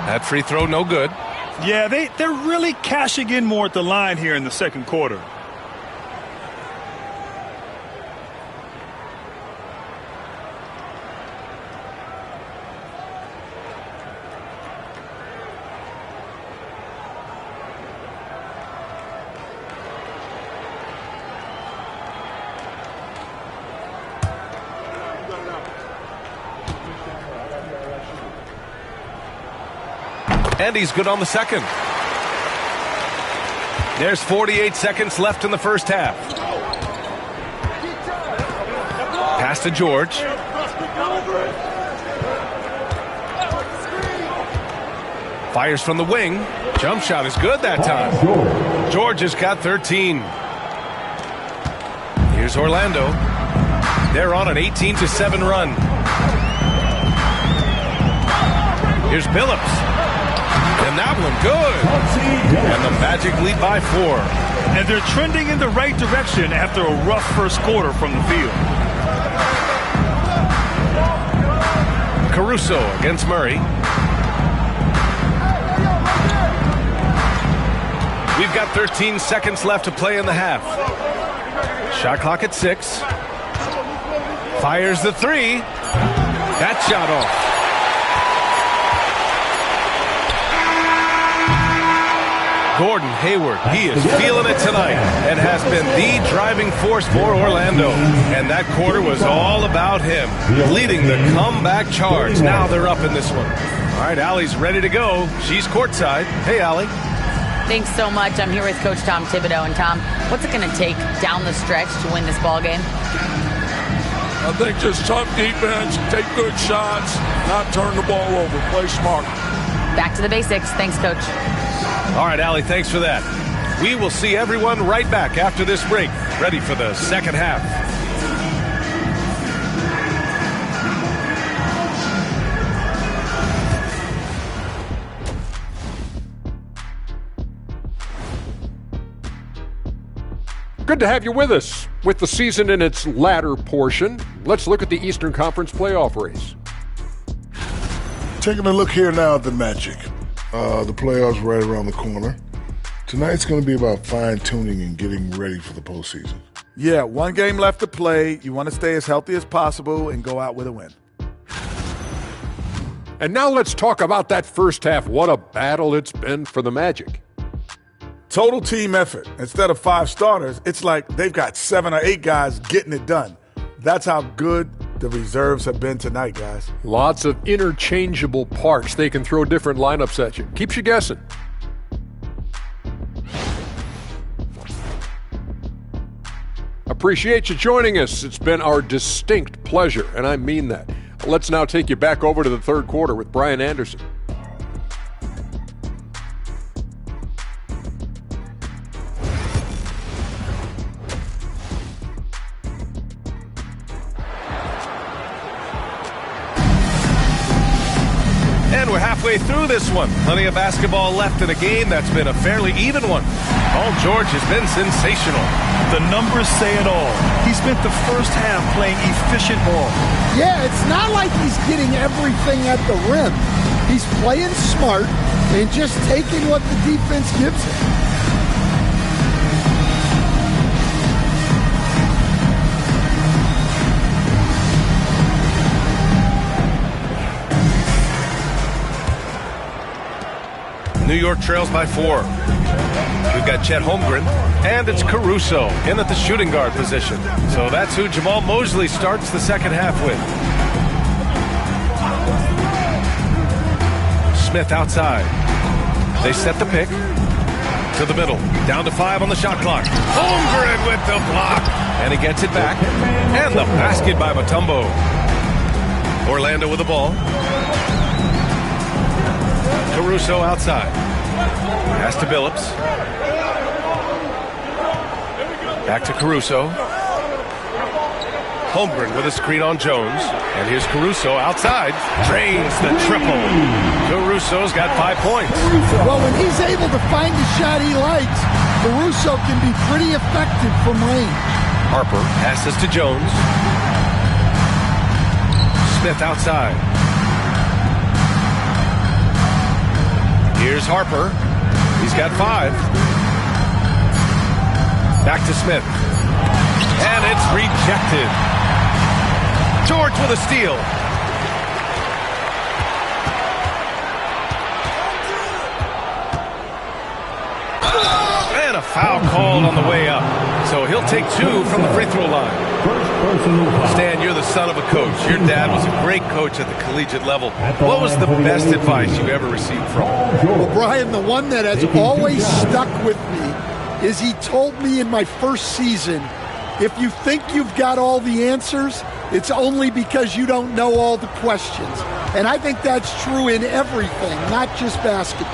That free throw no good. Yeah, they're really cashing in more at the line here in the second quarter. And he's good on the second. There's 48 seconds left in the first half. Pass to George. Fires from the wing. Jump shot is good that time. George has got 13. Here's Orlando. They're on an 18-7 run. Here's Billups. And that one good. And the Magic lead by 4. And they're trending in the right direction after a rough first quarter from the field. Caruso against Murray. We've got 13 seconds left to play in the half. Shot clock at 6. Fires the 3. That shot off. Gordon Hayward, he is feeling it tonight and has been the driving force for Orlando. And that quarter was all about him, leading the comeback charge. Now they're up in this one. All right, Allie's ready to go. She's courtside. Hey, Allie. Thanks so much. I'm here with Coach Tom Thibodeau. And Tom, what's it going to take down the stretch to win this ball game? I think just tough defense, take good shots, not turn the ball over, play smart. Back to the basics. Thanks, Coach. All right, Allie, thanks for that. We will see everyone right back after this break, ready for the second half. Good to have you with us. With the season in its latter portion, let's look at the Eastern Conference playoff race. Taking a look here now at the Magic. The playoffs right around the corner. Tonight's going to be about fine-tuning and getting ready for the postseason. Yeah, one game left to play. You want to stay as healthy as possible and go out with a win. And now let's talk about that first half. What a battle it's been for the Magic. Total team effort. Instead of 5 starters, it's like they've got 7 or 8 guys getting it done. That's how good the reserves have been tonight, guys. Lots of interchangeable parts. They can throw different lineups at you. Keeps you guessing. Appreciate you joining us. It's been our distinct pleasure, and I mean that. Let's now take you back over to the third quarter with Brian Anderson. And we're halfway through this one. Plenty of basketball left in a game that's been a fairly even one. Paul George has been sensational. The numbers say it all. He spent the first half playing efficient ball. Yeah, it's not like he's getting everything at the rim. He's playing smart and just taking what the defense gives him. New York trails by 4. We've got Chet Holmgren, and it's Caruso in at the shooting guard position. So that's who Jamal Mosley starts the second half with. Smith outside. They set the pick to the middle. Down to 5 on the shot clock. Holmgren with the block. And he gets it back. And the basket by Mutombo. Orlando with the ball. Caruso outside. Pass to Billups. Back to Caruso. Holmgren with a screen on Jones. And here's Caruso outside. Drains the triple. Caruso's got 5 points. Well, when he's able to find a shot he likes, Caruso can be pretty effective from range. Harper passes to Jones. Smith outside. Here's Harper. He's got 5. Back to Smith. And it's rejected. George with a steal. And a foul called on the way up. So he'll take 2 from the free throw line. Stan, you're the son of a coach. Your dad was a great coach at the collegiate level. What was the best advice you ever received from him? Well, Brian, the one that has always stuck with me is he told me in my first season, if you think you've got all the answers, it's only because you don't know all the questions. And I think that's true in everything, not just basketball.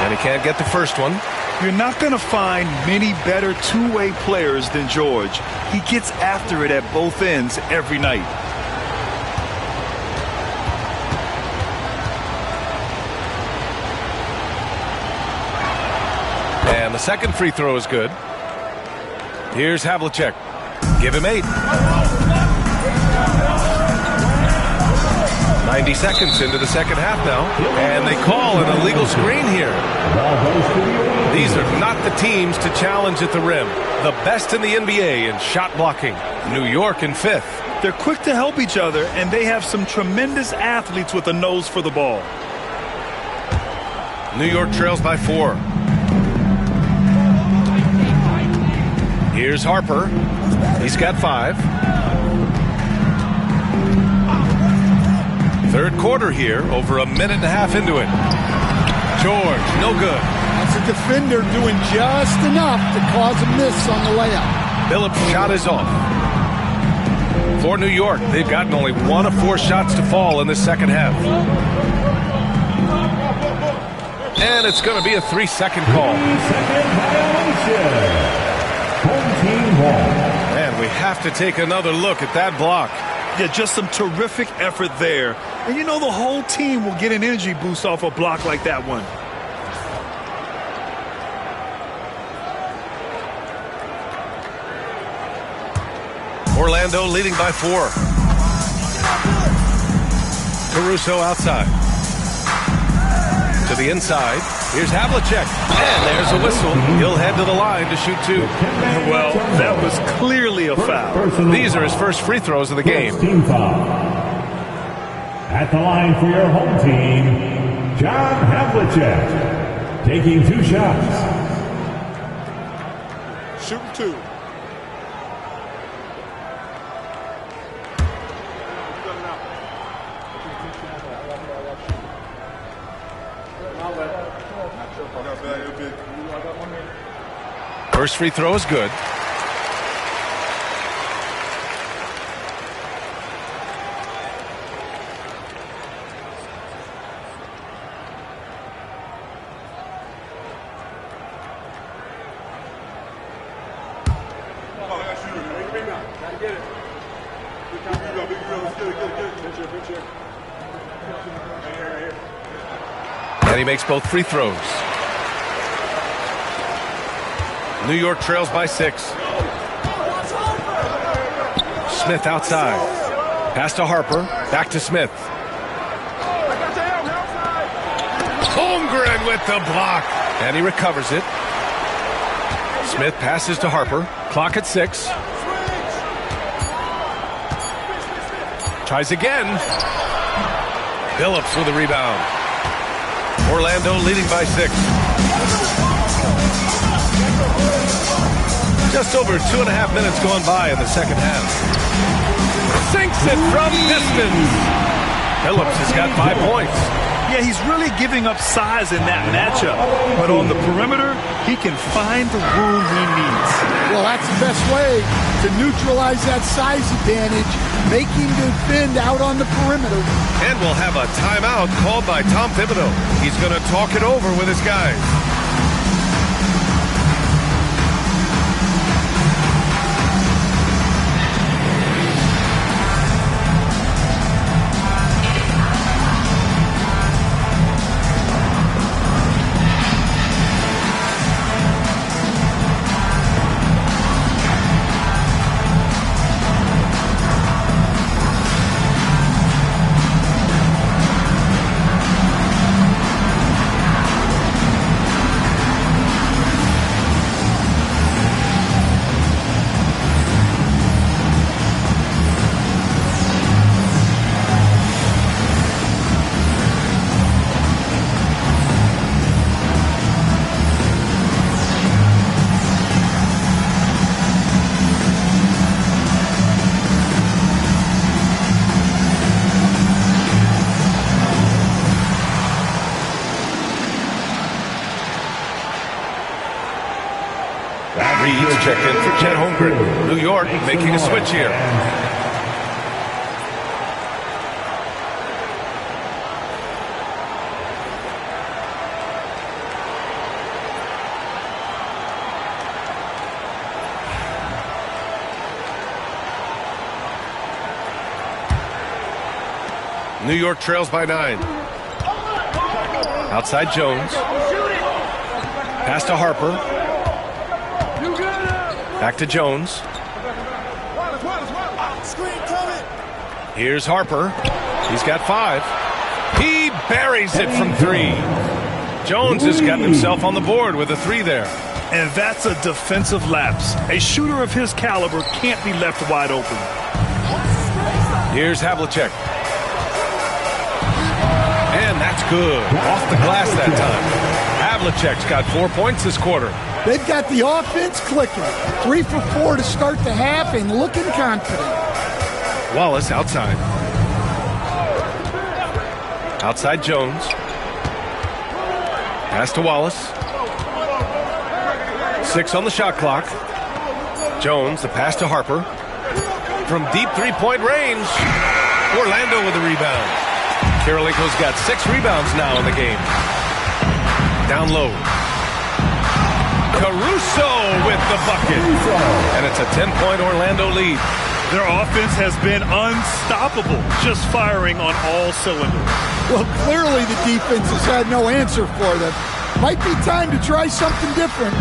And he can't get the first one. You're not going to find many better two-way players than George. He gets after it at both ends every night. And the second free throw is good. Here's Havlicek. Give him 8. 90 seconds into the second half now. And they call an illegal screen here. These are not the teams to challenge at the rim. The best in the NBA in shot blocking. New York in 5th. They're quick to help each other, and they have some tremendous athletes with a nose for the ball. New York trails by 4. Here's Harper. He's got 5. Third quarter here, over a minute and a half into it. George, no good. That's a defender doing just enough to cause a miss on the layup. Phillips' shot is off. For New York, they've gotten only 1 of 4 shots to fall in the second half. And it's going to be a 3-second call. 3-second violation. Home team ball. And we have to take another look at that block. Yeah, just some terrific effort there. And you know the whole team will get an energy boost off a block like that one. Orlando leading by 4. Caruso outside. To the inside. Here's Havlicek. And there's a whistle. He'll head to the line to shoot 2. Well, that was clearly a foul. These are his first free throws of the game. Team foul. At the line for your home team, John Havlicek, taking 2 shots. Shooting 2. First free throw is good. And he makes both free throws. New York trails by 6. Smith outside. Pass to Harper. Back to Smith. Holmgren with the block. And he recovers it. Smith passes to Harper. Clock at 6. Tries again. Phillips with a rebound. Orlando leading by 6. Just over 2.5 minutes gone by in the second half. Sinks it from distance. Phillips has got 5 points. Yeah, he's really giving up size in that matchup. But on the perimeter, he can find the room he needs. Well, that's the best way to neutralize that size advantage, make him defend out on the perimeter. And we'll have a timeout called by Tom Thibodeau. He's going to talk it over with his guys. Reed's checked in for Chet Holmgren. New York making a switch here. New York trails by 9. Outside Jones. Pass to Harper. Back to Jones. Here's Harper. He's got 5. He buries it from 3. Jones has gotten himself on the board with a 3 there. And that's a defensive lapse. A shooter of his caliber can't be left wide open. Here's Havlicek. And that's good. Off the glass that time. Havlicek's got 4 points this quarter. They've got the offense clicking. 3 for 4 to start the half and looking confident. Wallace outside. Outside Jones. Pass to Wallace. 6 on the shot clock. Jones, the pass to Harper. From deep three-point range. Orlando with the rebound. Karolinko's got 6 rebounds now in the game. Down low. Caruso with the bucket. And it's a 10-point Orlando lead. Their offense has been unstoppable, just firing on all cylinders. Well, clearly the defense has had no answer for them. Might be time to try something different.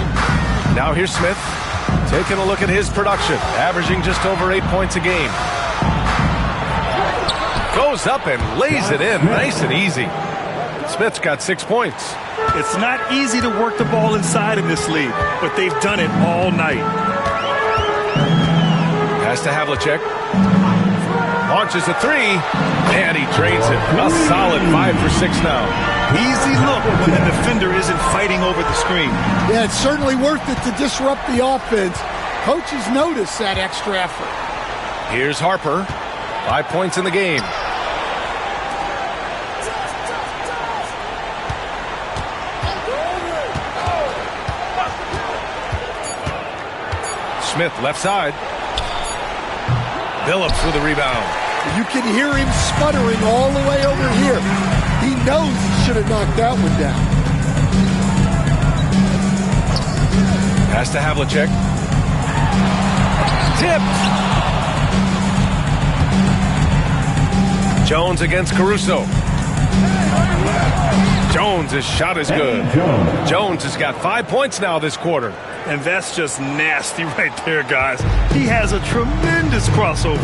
Now here's Smith, taking a look at his production, averaging just over 8 points a game. Goes up and lays it in, nice and easy. Smith's got 6 points. It's not easy to work the ball inside in this league, but they've done it all night. Pass to Havlicek. Launches a 3, and he drains it. A solid 5 for 6 now. Easy look when the defender isn't fighting over the screen. Yeah, it's certainly worth it to disrupt the offense. Coaches notice that extra effort. Here's Harper. 5 points in the game. Smith, left side. Phillips with the rebound. You can hear him sputtering all the way over here. He knows he should have knocked that one down. Pass to Havlicek. Tipped. Jones against Caruso. Jones' shot is good. Jones has got 5 points now this quarter. And that's just nasty right there, guys. He has a tremendous crossover.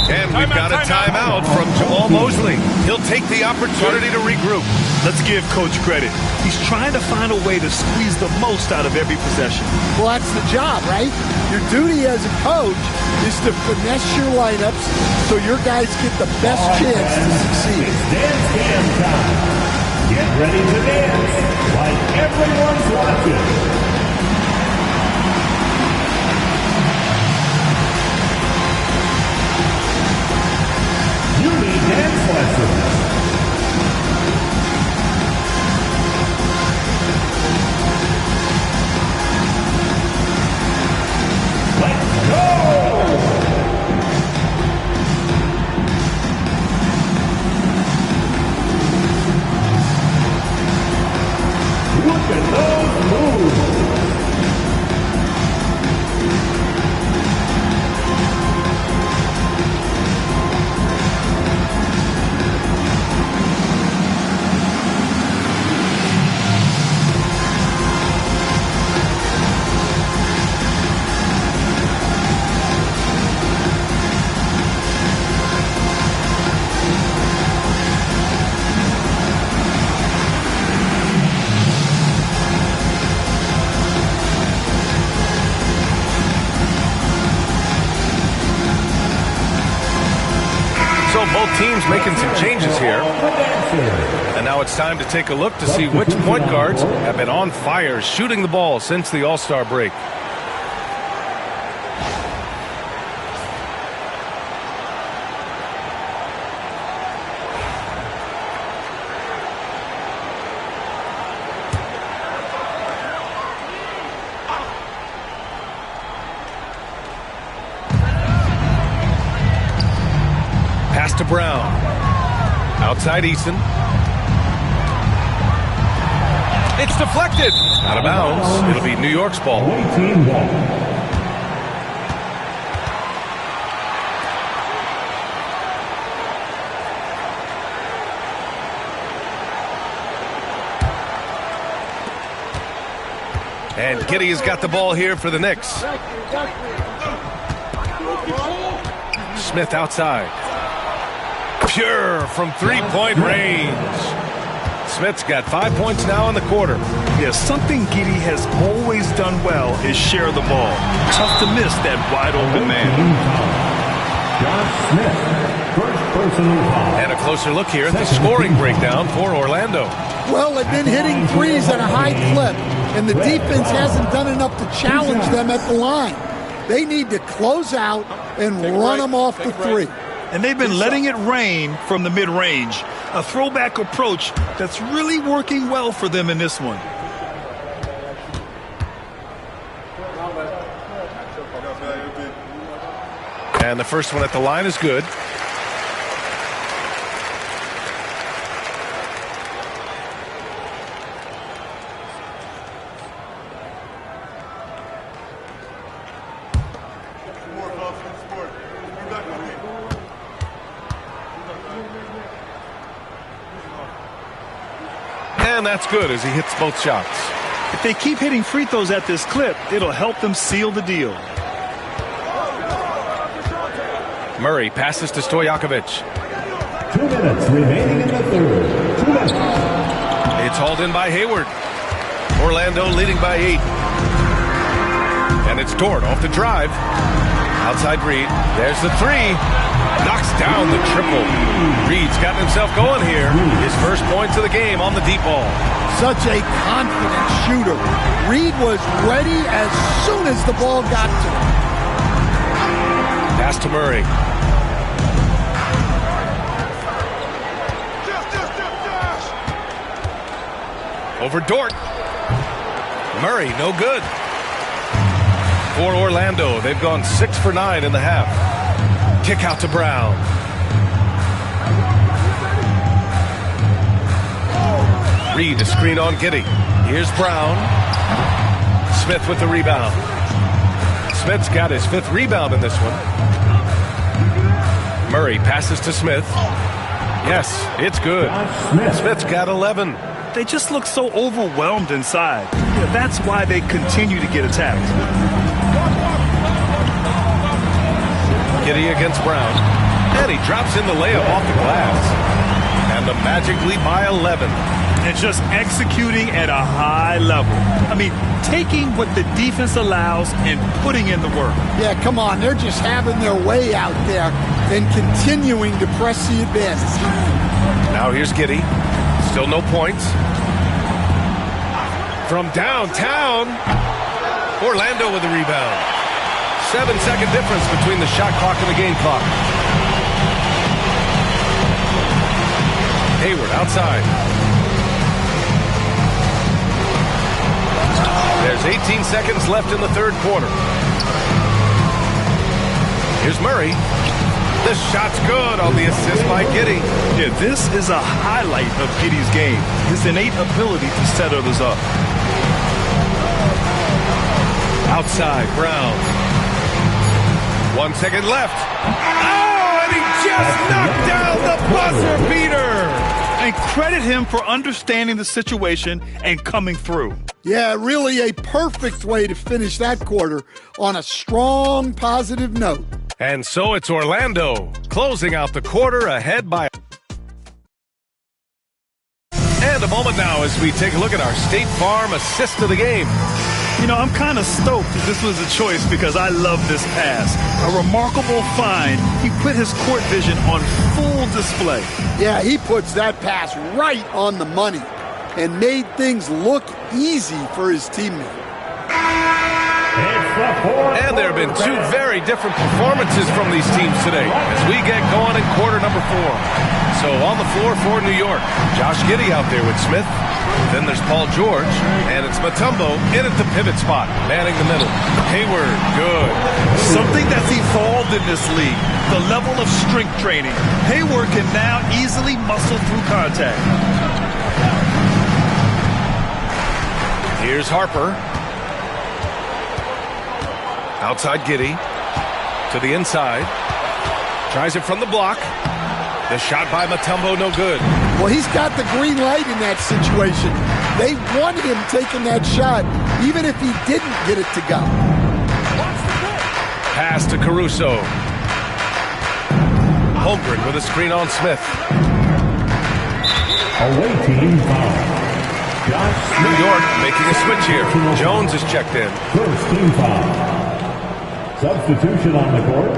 And we've got a timeout from Jamal Mosley. He'll take the opportunity to regroup. Let's give Coach credit. He's trying to find a way to squeeze the most out of every possession. Well, that's the job, right? Your duty as a coach is to finesse your lineups so your guys get the best chance to succeed. It's dance jam time. Get ready to dance like everyone's watching. Dance lessons. Let's go! Look at those moves. Both teams making some changes here. And now it's time to take a look to see which point guards have been on fire shooting the ball since the All-Star break. Pass to Brown. Outside Eason. It's deflected. Out of bounds. It'll be New York's ball. And Giddey has got the ball here for the Knicks. Smith outside. Pure from three-point range. Smith's got 5 points now in the quarter. Yeah, something Giddey has always done well is share the ball. Tough to miss that wide-open man. And a closer look here at the scoring breakdown for Orlando. Well, they've been hitting threes at a high clip, and the defense hasn't done enough to challenge them at the line. They need to close out and run them off the three. And they've been letting it rain from the mid-range. A throwback approach that's really working well for them in this one. And the first one at the line is good. And that's good as he hits both shots. If they keep hitting free throws at this clip, it'll help them seal the deal. Murray passes to Stojakovic. 2 minutes remaining in the third. 2 minutes. It's hauled in by Hayward. Orlando leading by 8. And it's Dort off the drive. Outside Reed. There's the 3. Knocks down the triple. Reed's gotten himself going here. His first points of the game on the deep ball. Such a confident shooter. Reed was ready as soon as the ball got to him. Pass to Murray. Over Dort. Murray, no good. For Orlando, they've gone 6 for 9 in the half. Kick out to Brown. Reed, a screen on Giddey. Here's Brown. Smith with the rebound. Smith's got his 5th rebound in this one. Murray passes to Smith. Yes, it's good. Smith's got 11. They just look so overwhelmed inside. Yeah, that's why they continue to get attacked. Giddey against Brown. And he drops in the layup off the glass. And the Magic lead by 11. And just executing at a high level. I mean, taking what the defense allows and putting in the work. Yeah, come on. They're just having their way out there and continuing to press the advantage. Now here's Giddey. Still no points. From downtown, Orlando with a rebound. 7-second difference between the shot clock and the game clock. Hayward outside. There's 18 seconds left in the third quarter. Here's Murray. The shot's good on the assist by Giddey. Yeah, this is a highlight of Giddey's game. His innate ability to set others up. Outside, Brown. 1 second left. Oh, and he just knocked down the buzzer beater. And credit him for understanding the situation and coming through. Yeah, really a perfect way to finish that quarter on a strong, positive note. And so it's Orlando closing out the quarter ahead by. And a moment now as we take a look at our State Farm assist of the game. You know, I'm kind of stoked that this was a choice because I love this pass. A remarkable find. He put his court vision on full display. Yeah, he puts that pass right on the money and made things look easy for his teammate. And there have been 2 very different performances from these teams today as we get going in quarter number 4. So on the floor for New York, Josh Giddey out there with Smith. Then there's Paul George, and it's Mutombo in at the pivot spot, manning the middle. Hayward, good. Something that's evolved in this league, the level of strength training. Hayward can now easily muscle through contact. Here's Harper. Outside Giddey. To the inside. Tries it from the block. The shot by Mutombo, no good. Well, he's got the green light in that situation. They want him taking that shot, even if he didn't get it to go. Pass to Caruso. Holmgren with a screen on Smith. Away team foul. New York making a switch here. Jones is checked in. First team foul. Substitution on the court.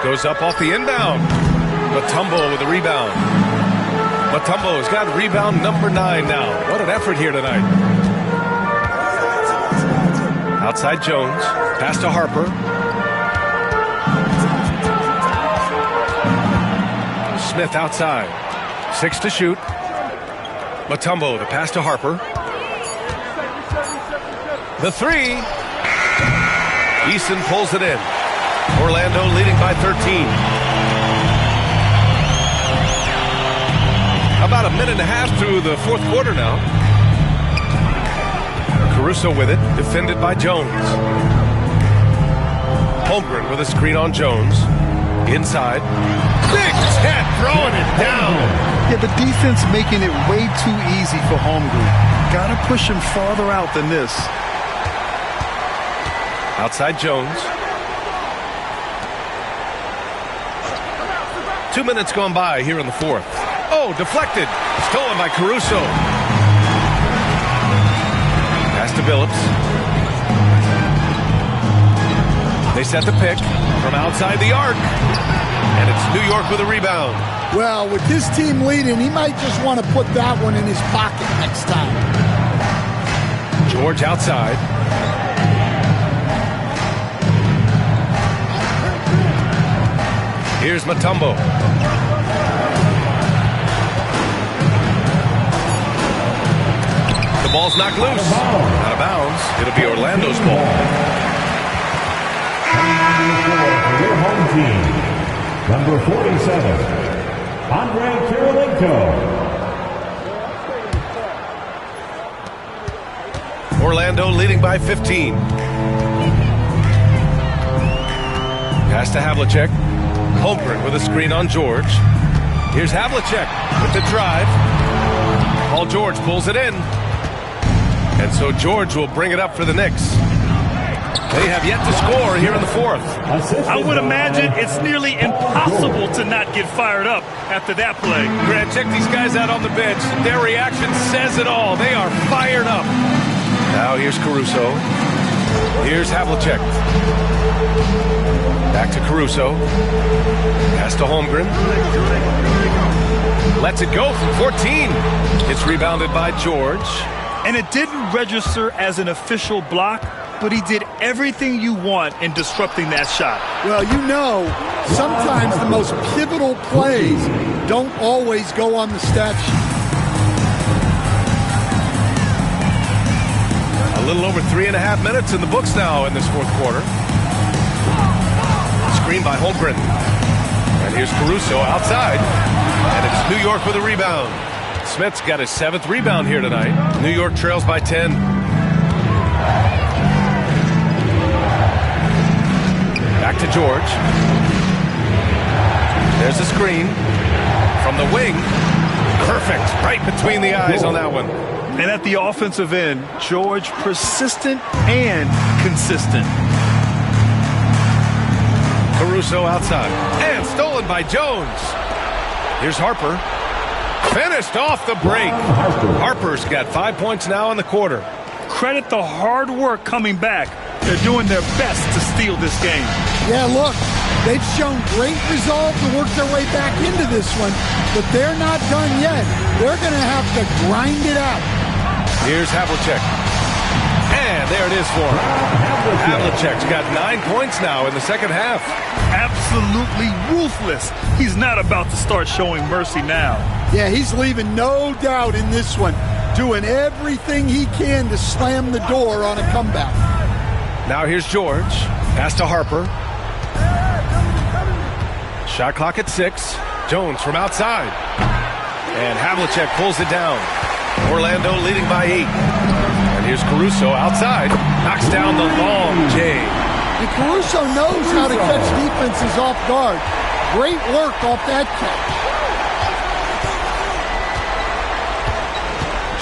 Goes up off the inbound. Mutombo with a rebound. Mutombo's got rebound number 9 now. What an effort here tonight. Outside Jones. Pass to Harper. Smith outside. 6 to shoot. Mutombo, the pass to Harper. The three. Eason pulls it in. Orlando leading by 13. About a minute and a half through the fourth quarter now. Caruso with it, defended by Jones. Holmgren with a screen on Jones. Inside. Big Ted throwing it down. Yeah, the defense making it way too easy for Holmgren. Got to push him farther out than this. Outside Jones. 2 minutes gone by here in the fourth. Oh, deflected. Stolen by Caruso. Pass to Billups. They set the pick from outside the arc. And it's New York with a rebound. Well, with his team leading, he might just want to put that one in his pocket next time. George outside. Here's Mutombo. The ball's knocked loose. Out of bounds. It'll be Orlando's ball. Your home team, number 47, Andre Kirilenko. Orlando leading by 15. Pass to Havlicek. Holmgren with a screen on George. Here's Havlicek with the drive. Paul George pulls it in. And so George will bring it up for the Knicks. They have yet to score here in the fourth. I would imagine it's nearly impossible to not get fired up after that play. Grant, check these guys out on the bench. Their reaction says it all. They are fired up. Now here's Caruso. Here's Havlicek. Back to Caruso. Pass to Holmgren. Lets it go from 14. It's rebounded by George. And it didn't register as an official block, but he did everything you want in disrupting that shot. Well, you know, sometimes the most pivotal plays don't always go on the stat sheet. A little over 3.5 minutes in the books now in this fourth quarter. Screen by Holmgren. And here's Caruso outside. And it's New York with a rebound. Smith's got his 7th rebound here tonight. New York trails by 10. Back to George. There's the screen from the wing. Perfect. Right between the eyes on that one. And at the offensive end, George persistent and consistent. Caruso outside. And stolen by Jones. Here's Harper. Finished off the break. Harper's got 5 points now in the quarter. Credit the hard work coming back. They're doing their best to steal this game. Yeah, look, they've shown great resolve to work their way back into this one, but they're not done yet. They're going to have to grind it out. Here's Havlicek. And there it is for him. Havlicek's got 9 points now in the second half. Absolutely ruthless. He's not about to start showing mercy now. Yeah, he's leaving no doubt in this one, doing everything he can to slam the door on a comeback. Now here's George. Pass to Harper. Shot clock at 6. Jones from outside. And Havlicek pulls it down. Orlando leading by 8. And here's Caruso outside. Knocks down the long J. And Caruso knows how to catch defenses off guard. Great work off that catch.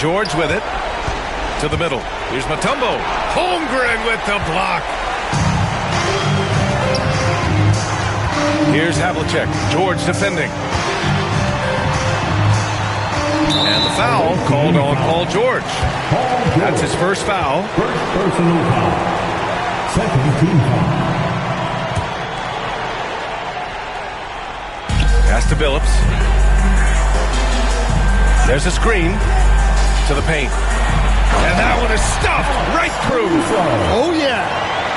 George with it. To the middle. Here's Mutombo. Holmgren with the block. Here's Havlicek. George defending. And the foul called on Paul George. That's his first foul. First personal foul. Second team foul. Pass to Billups. There's a screen to the paint. And that one is stuffed right through. Oh, yeah.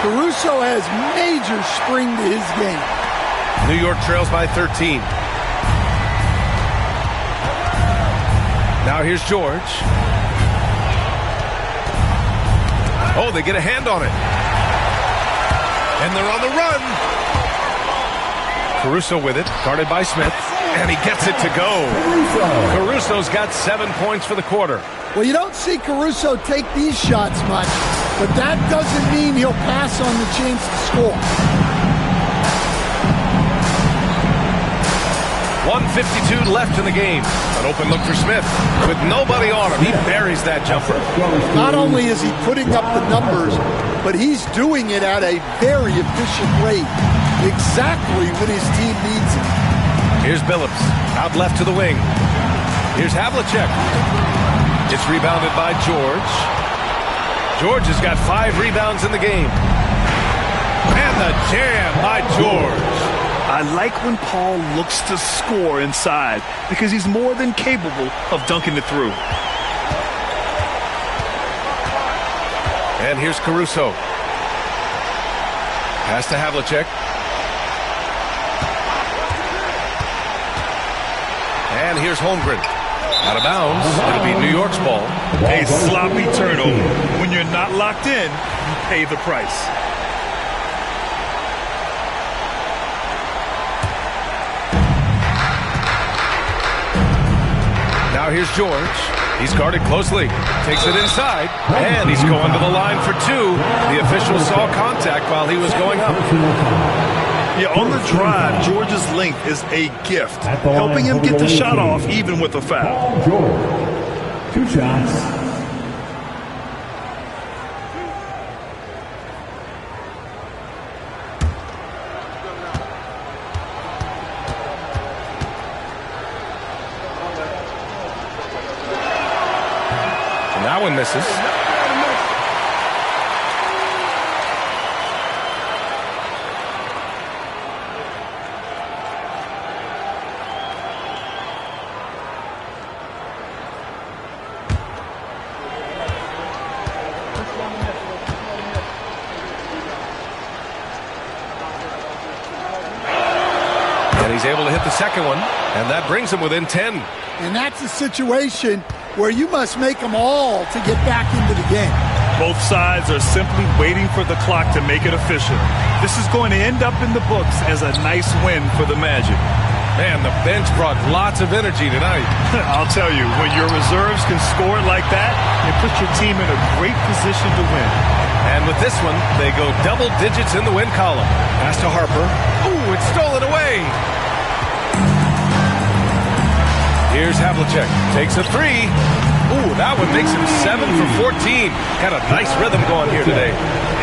Caruso has major spring to his game. New York trails by 13. Now here's George. Oh, they get a hand on it. And they're on the run. Caruso with it, guarded by Smith. And he gets it to go. Caruso's got 7 points for the quarter. Well, you don't see Caruso take these shots much, but that doesn't mean he'll pass on the chance to score. 1:52 left in the game. An open look for Smith. With nobody on him, he buries that jumper. Not only is he putting up the numbers, but he's doing it at a very efficient rate, exactly when his team needs it. Here's Billups, out left to the wing. Here's Havlicek. It's rebounded by George. George has got 5 rebounds in the game. And the jam by George. I like when Paul looks to score inside because he's more than capable of dunking it through. And here's Caruso. Pass to Havlicek. And here's Holmgren. Out of bounds. It'll be New York's ball. A sloppy turnover. When you're not locked in, you pay the price. Now here's George. He's guarded closely. Takes it inside. And he's going to the line for 2. The official saw contact while he was going up. Yeah, on the drive, George's length is a gift, helping him get the shot off even with a foul. George, 2 shots. That one misses. And he's able to hit the second one, and that brings him within 10. And that's a situation where you must make them all to get back into the game. Both sides are simply waiting for the clock to make it official. This is going to end up in the books as a nice win for the Magic. Man, the bench brought lots of energy tonight. I'll tell you, when your reserves can score like that, it puts your team in a great position to win. And with this one, they go double digits in the win column. Pass to Harper. Ooh, it's stolen away. Here's Havlicek. Takes a 3. Ooh, that one makes him 7 for 14. Got a nice rhythm going here today.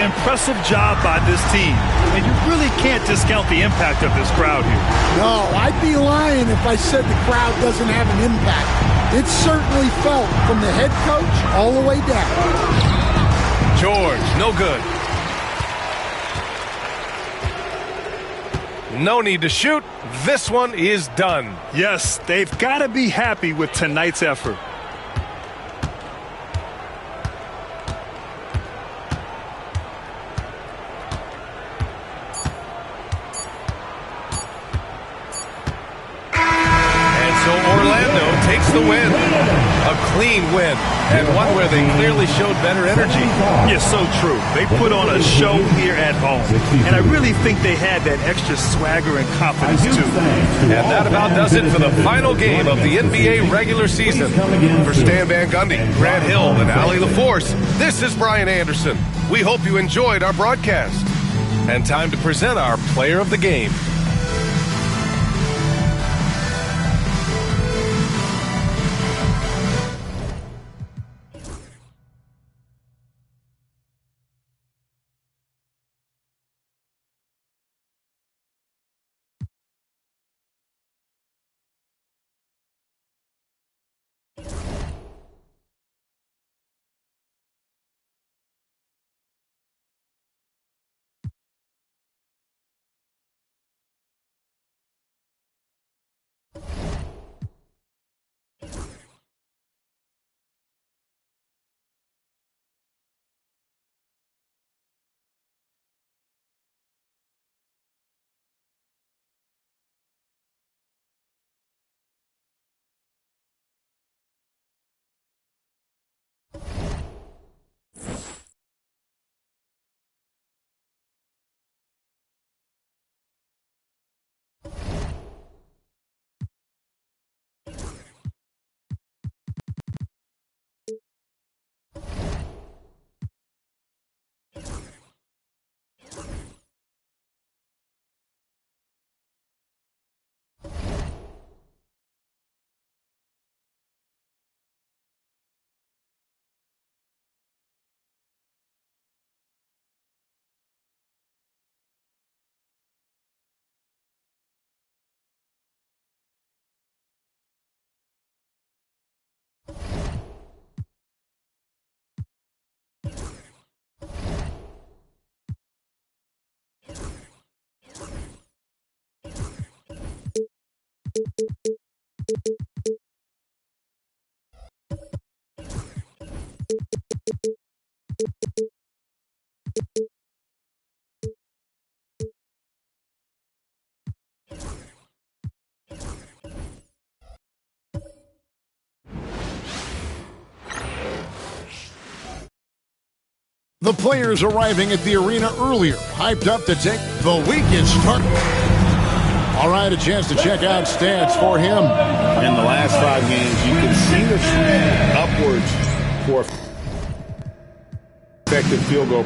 Impressive job by this team. And you really can't discount the impact of this crowd here. No, I'd be lying if I said the crowd doesn't have an impact. It's certainly felt from the head coach all the way down. George, no good. No need to shoot. This one is done. Yes, they've got to be happy with tonight's effort. And so Orlando takes the win. A clean win, and one where they clearly showed better energy. Yes, so true. They put on a show here at home, and I really think they had that extra swagger and confidence, too. And that about does it for the final game of the NBA regular season. For Stan Van Gundy, Grant Hill, and Allie LaForce, this is Brian Anderson. We hope you enjoyed our broadcast. And time to present our player of the game. The players arriving at the arena earlier, hyped up to take the weekend start. All right, a chance to check out stats for him. In the last 5 games, you can see the trend upwards for effective field goal.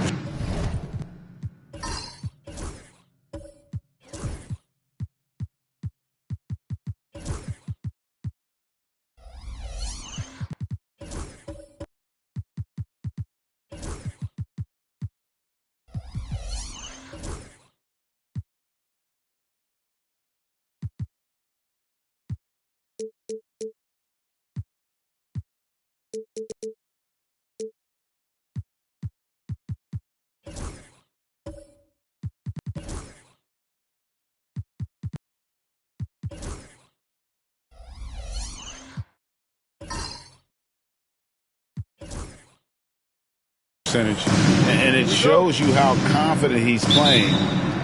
Percentage, and it shows you how confident he's playing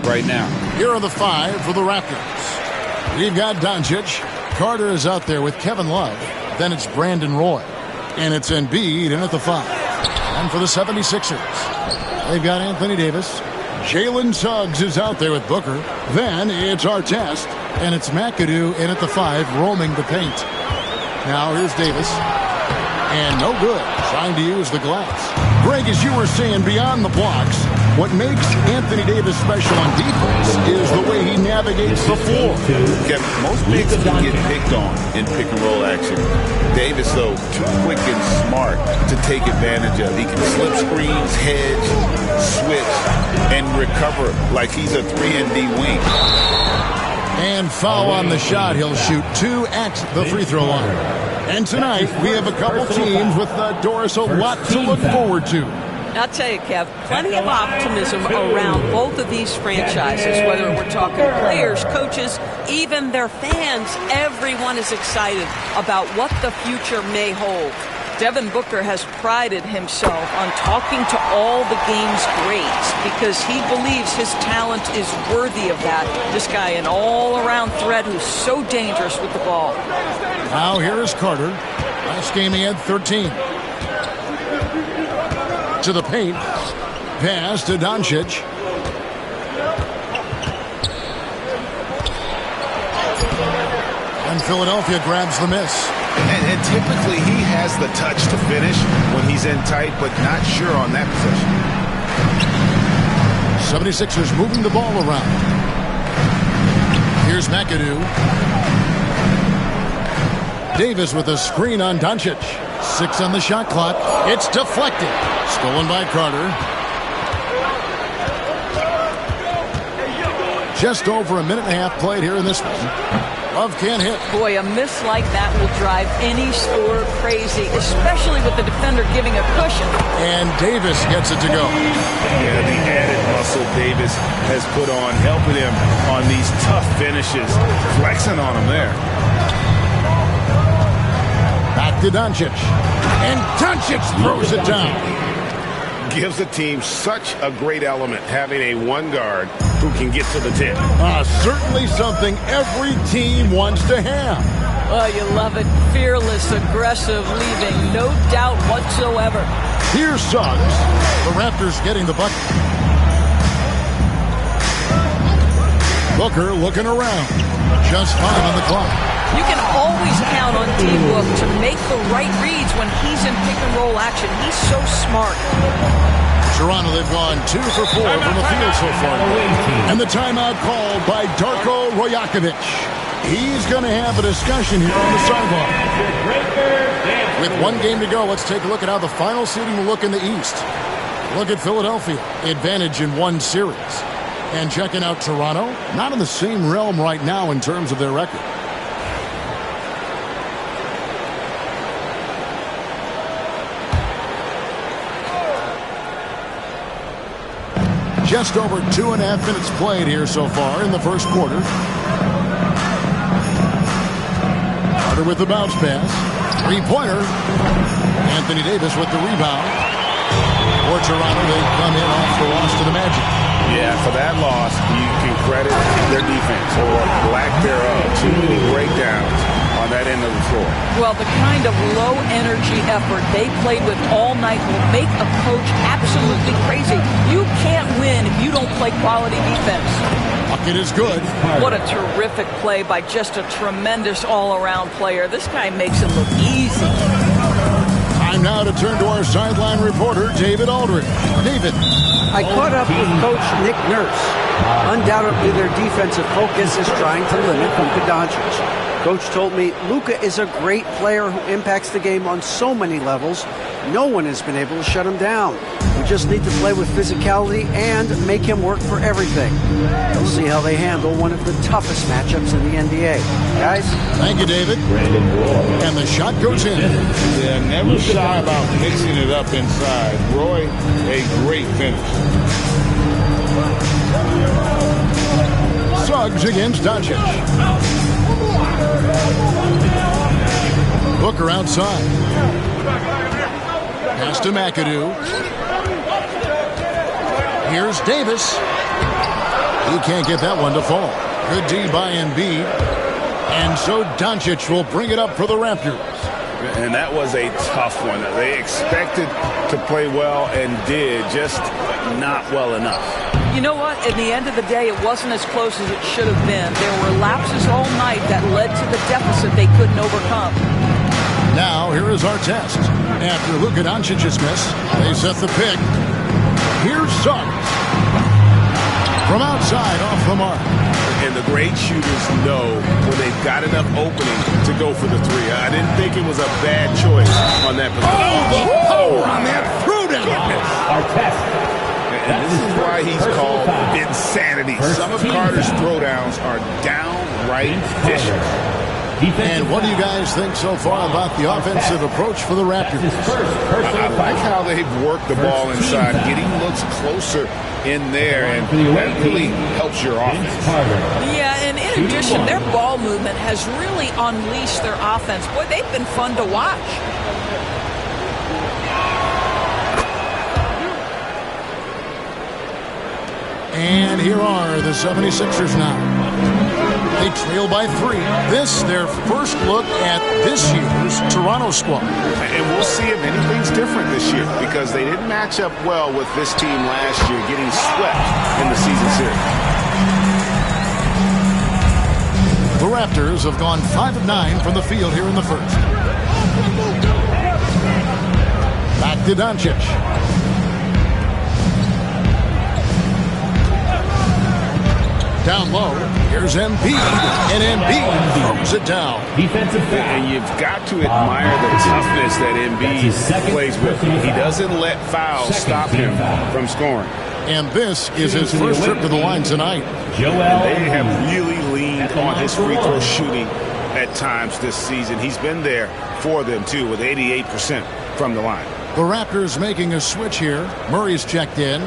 right now. Here are the 5 for the Raptors. We've got Doncic. Carter is out there with Kevin Love. Then it's Brandon Roy. And it's Embiid in at the 5. And for the 76ers, they've got Anthony Davis. Jalen Suggs is out there with Booker. Then it's Artest. And it's McAdoo in at the 5, roaming the paint. Now here's Davis. And no good. Trying to use the glass. Greg, as you were saying, beyond the blocks, what makes Anthony Davis special on defense is the way he navigates the floor. Kevin, most bigs can get picked on in pick-and-roll action. Davis, though, too quick and smart to take advantage of. He can slip screens, hedge, switch, and recover like he's a 3-and-D wing. And foul on the shot. He'll shoot 2 at the free throw line. And tonight, we have a couple teams with Doris a lot to look forward to. I'll tell you, Kev, plenty of optimism around both of these franchises, whether we're talking players, coaches, even their fans. Everyone is excited about what the future may hold. Devin Booker has prided himself on talking to all the game's greats because he believes his talent is worthy of that. This guy, an all-around threat who's so dangerous with the ball. Now here is Carter. Last game he had 13. To the paint. Pass to Doncic. And Philadelphia grabs the miss. And typically he has the touch to finish when he's in tight, but not sure on that possession. 76ers moving the ball around. Here's McAdoo. Davis with a screen on Doncic. 6 on the shot clock. It's deflected. Stolen by Carter. Just over a minute and a half played here in this one. Love can't hit. Boy, a miss like that will drive any scorer crazy, especially with the defender giving a cushion. And Davis gets it to go. Yeah, the added muscle Davis has put on, helping him on these tough finishes, flexing on him there. Back to Doncic. And Doncic throws it down. Gives the team such a great element, having a one guard who can get to the tip. Certainly something every team wants to have. Oh, you love it. Fearless, aggressive, leaving no doubt whatsoever. Here's Suggs. The Raptors getting the bucket. Booker looking around. Just 5 on the clock. You can always count on D-Book to make the right reads when he's in pick-and-roll action. He's so smart. Toronto, they've gone 2 for 4 from the field so far. And the timeout called by Darko Rajakovic. He's going to have a discussion here on the sideline. With 1 game to go, let's take a look at how the final seeding will look in the East. Look at Philadelphia, advantage in 1 series. And checking out Toronto, not in the same realm right now in terms of their record. Just over 2.5 minutes played here so far in the first quarter. Carter with the bounce pass. Three-pointer. Anthony Davis with the rebound. For Toronto, they come in off the loss to the Magic. Yeah, for that loss, you can credit their defense or lack thereof. Too many breakdowns on that end of the floor. Well, the kind of low-energy effort they played with all night will make a coach absolutely crazy. You can't win if you don't play quality defense. Bucket is good. What a terrific play by just a tremendous all-around player. This guy makes it look easy. Time now to turn to our sideline reporter, David Aldridge. David. I caught up with Coach Nick Nurse. Undoubtedly, their defensive focus is trying to limit Luka Doncic. Coach told me Luka is a great player who impacts the game on so many levels. No one has been able to shut him down. We just need to play with physicality and make him work for everything. We'll see how they handle one of the toughest matchups in the NBA. Guys? Thank you, David. And the shot goes in. Yeah, never shy about mixing it up inside. Roy, a great finish. Suggs against Doncic. Booker outside. Pass to McAdoo. Here's Davis. He can't get that one to fall. Good D by Embiid. And so Doncic will bring it up for the Raptors. And that was a tough one. They expected to play well and did, just not well enough. You know what? At the end of the day, it wasn't as close as it should have been. There were lapses all night that led to the deficit they couldn't overcome. Now, here is our test. After Luka Doncic's miss, they set the pick. Here's Suggs. From outside, off the mark. And the great shooters know when they've got enough opening to go for the three. I didn't think it was a bad choice on that position. Oh, the power on that throwdown. Our test. And this is why he's called insanity. Some of Carter's throwdowns are downright vicious. And what do you guys think so far about the offensive approach for the Raptors? I like how they've worked the ball inside, getting looks closer in there, and that really helps your offense. Yeah, and in addition, their ball movement has really unleashed their offense. Boy, they've been fun to watch. And here are the 76ers now. They trail by 3. This, their first look at this year's Toronto squad. And we'll see if anything's different this year, because they didn't match up well with this team last year, getting swept in the season series. The Raptors have gone 5 of 9 from the field here in the first. Back to Doncic. Down low, here's Embiid, and Embiid throws it down. Defensive foul. And you've got to admire the toughness that Embiid plays with. He doesn't let fouls stop him from scoring. And this is his first trip to the line tonight. They have really leaned on his free throw shooting at times this season. He's been there for them, too, with 88% from the line. The Raptors making a switch here. Murray's checked in.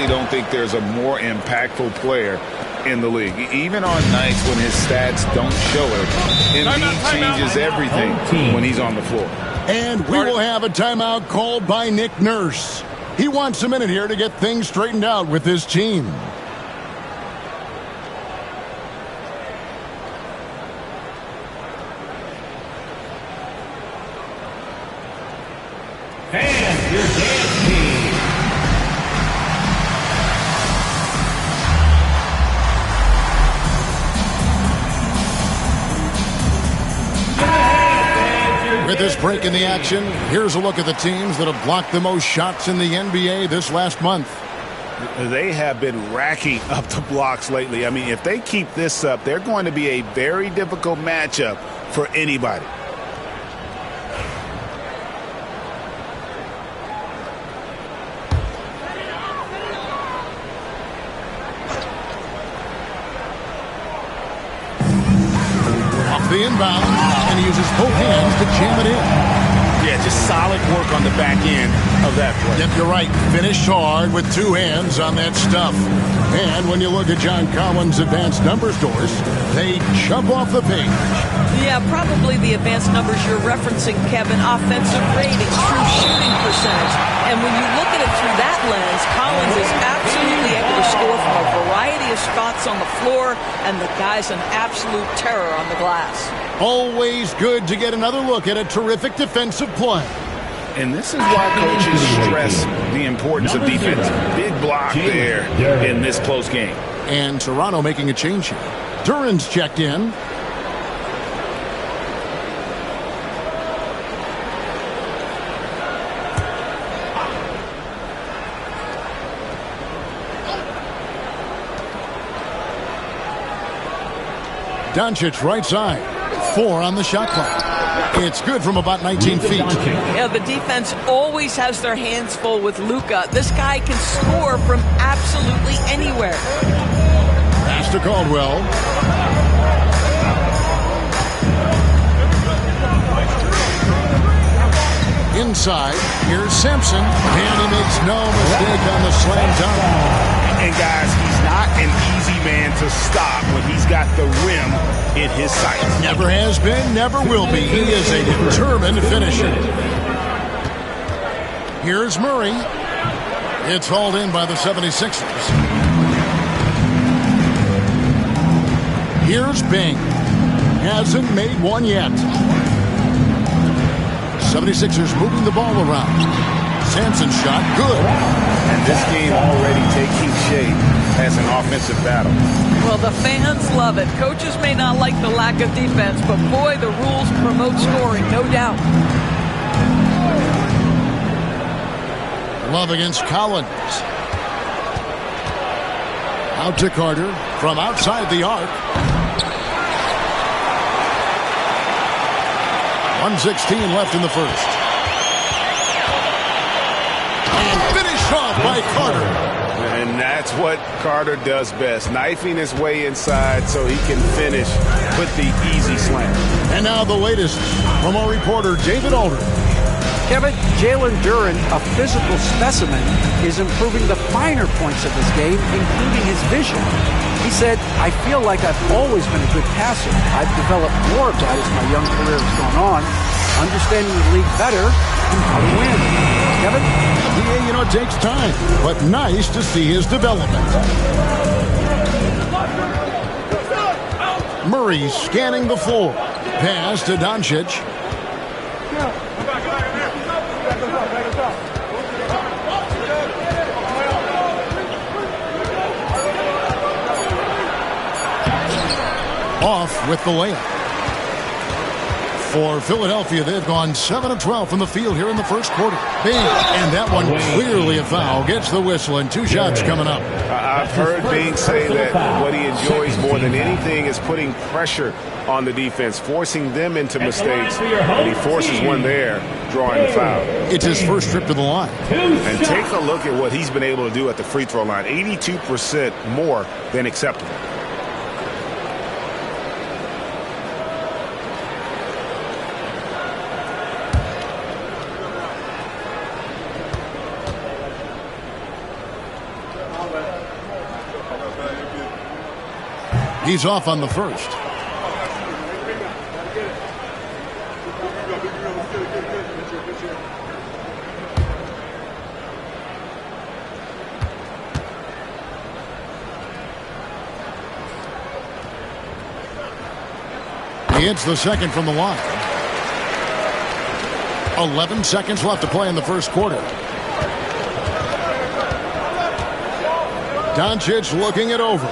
Don't think there's a more impactful player in the league. Even on nights when his stats don't show it, Embiid changes everything when he's on the floor. And we will have a timeout called by Nick Nurse. He wants a minute here to get things straightened out with his team. And your dance team. With this break in the action, here's a look at the teams that have blocked the most shots in the NBA this last month. They have been racking up the blocks lately. I mean, if they keep this up, they're going to be a very difficult matchup for anybody. Off the inbound, and he uses both hands to jam it in. Yeah, just solid work on the back end of that play. Yep, you're right. Finished hard with two hands on that stuff. And when you look at John Collins' advanced numbers, Doris, they jump off the page. Yeah, probably the advanced numbers you're referencing, Kevin. Offensive rating, true shooting percentage. And when you look at it through that lens, Collins is absolutely able to score from a variety of spots on the floor, and the guy's an absolute terror on the glass. Always good to get another look at a terrific defensive play. And this is why coaches stress the importance of defense. Big block there in this close game. And Toronto making a change here. Duran's checked in. Doncic right side. 4 on the shot clock. It's good from about 19 feet. Yeah, the defense always has their hands full with Luka. This guy can score from absolutely anywhere. Pass to Caldwell. Inside, here's Sampson. And he makes no mistake on the slam dunk. And guys, he's not an easy man to stop when he's got the rim in his sights. Never has been, never will be. He is a determined finisher. Here's Murray. It's hauled in by the 76ers. Here's Bing. Hasn't made one yet. 76ers moving the ball around. Sampson's shot, good. And this game already taking shape as an offensive battle. Well, the fans love it. Coaches may not like the lack of defense, but boy, the rules promote scoring, no doubt. Love against Collins. Out to Carter from outside the arc. 1:16 left in the first. And finished off by Carter. And that's what Carter does best, knifing his way inside so he can finish with the easy slam. And now the latest from our reporter, David Aldridge. Kevin, Jalen Duren, a physical specimen, is improving the finer points of his game, including his vision. He said, I feel like I've always been a good passer. I've developed more of that as my young career has gone on, understanding the league better and how to win. Kevin? Yeah, you know, it takes time, but nice to see his development. Murray scanning the floor. Pass to Doncic. Off with the layup. For Philadelphia, they've gone 7 of 12 from the field here in the first quarter. Bing! And that one clearly a foul. Gets the whistle, and 2 shots coming up. I've heard Bing say that what he enjoys more than anything is putting pressure on the defense, forcing them into mistakes. And he forces one there, drawing the foul. It's his first trip to the line. And take a look at what he's been able to do at the free throw line. 82% more than acceptable. He's off on the first. He hits the second from the line. 11 seconds left to play in the first quarter. Doncic looking it over.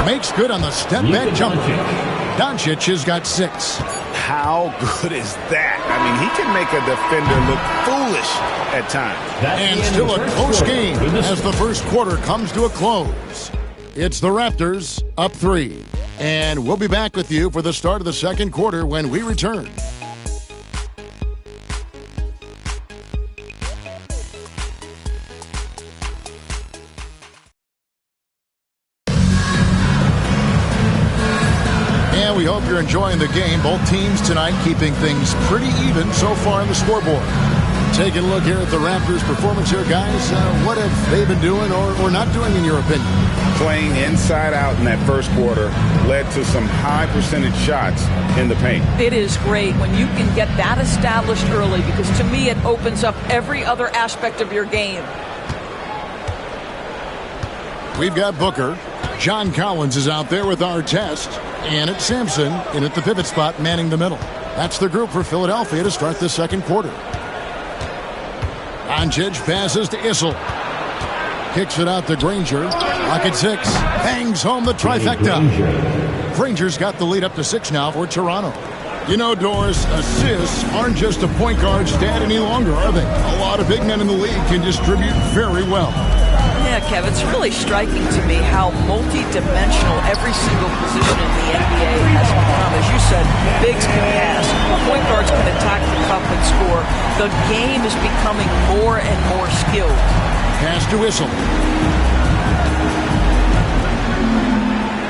Makes good on the step-back jumper. Doncic has got 6. How good is that? I mean, he can make a defender look foolish at times. And still a close game as the first quarter comes to a close. It's the Raptors up 3. And we'll be back with you for the start of the second quarter when we return. And we hope you're enjoying the game. Both teams tonight keeping things pretty even so far on the scoreboard. Taking a look here at the Raptors' performance here, guys. What have they been doing or not doing, in your opinion? Playing inside out in that first quarter led to some high percentage shots in the paint. It is great when you can get that established early, because to me it opens up every other aspect of your game. We've got Booker. John Collins is out there with Artest. And it's Sampson in at the pivot spot, manning the middle. That's the group for Philadelphia to start the second quarter. Doncic passes to Issel. Kicks it out to Granger. Lock at 6. Hangs home the trifecta. Granger's got the lead up to 6 now for Toronto. You know, Doris, assists aren't just a point guard stat any longer, are they? A lot of big men in the league can distribute very well. Yeah, Kev, it's really striking to me how multi-dimensional every single position in the NBA has become. As you said, bigs can pass, point guards can attack the cup and score. The game is becoming more and more skilled. Pass to Issel.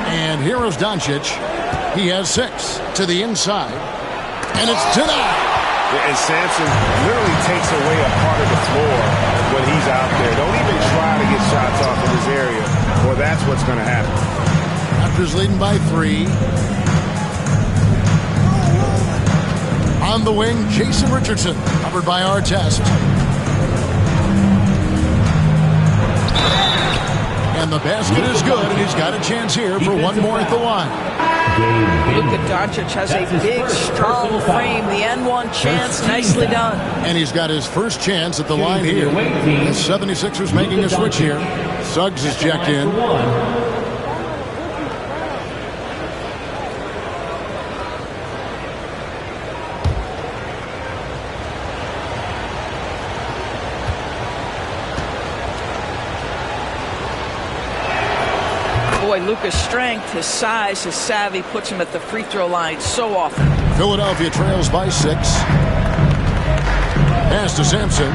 And here is Doncic. He has 6 to the inside. And it's denied. And Sampson literally takes away a part of the floor when he's out there. Don't even try to get shots off in this area, or that's what's going to happen. Raptors leading by 3. On the wing, Jason Richardson, covered by Artest. And the basket is good, and he's got a chance here for one more at the line. Luka Doncic has a big, strong frame. The N1 chance, nicely done. And he's got his first chance at the line here. The 76ers making a switch here. Suggs is checked in. Boy, Luka's strength, his size, his savvy puts him at the free throw line so often. Philadelphia trails by 6. Pass to Sampson.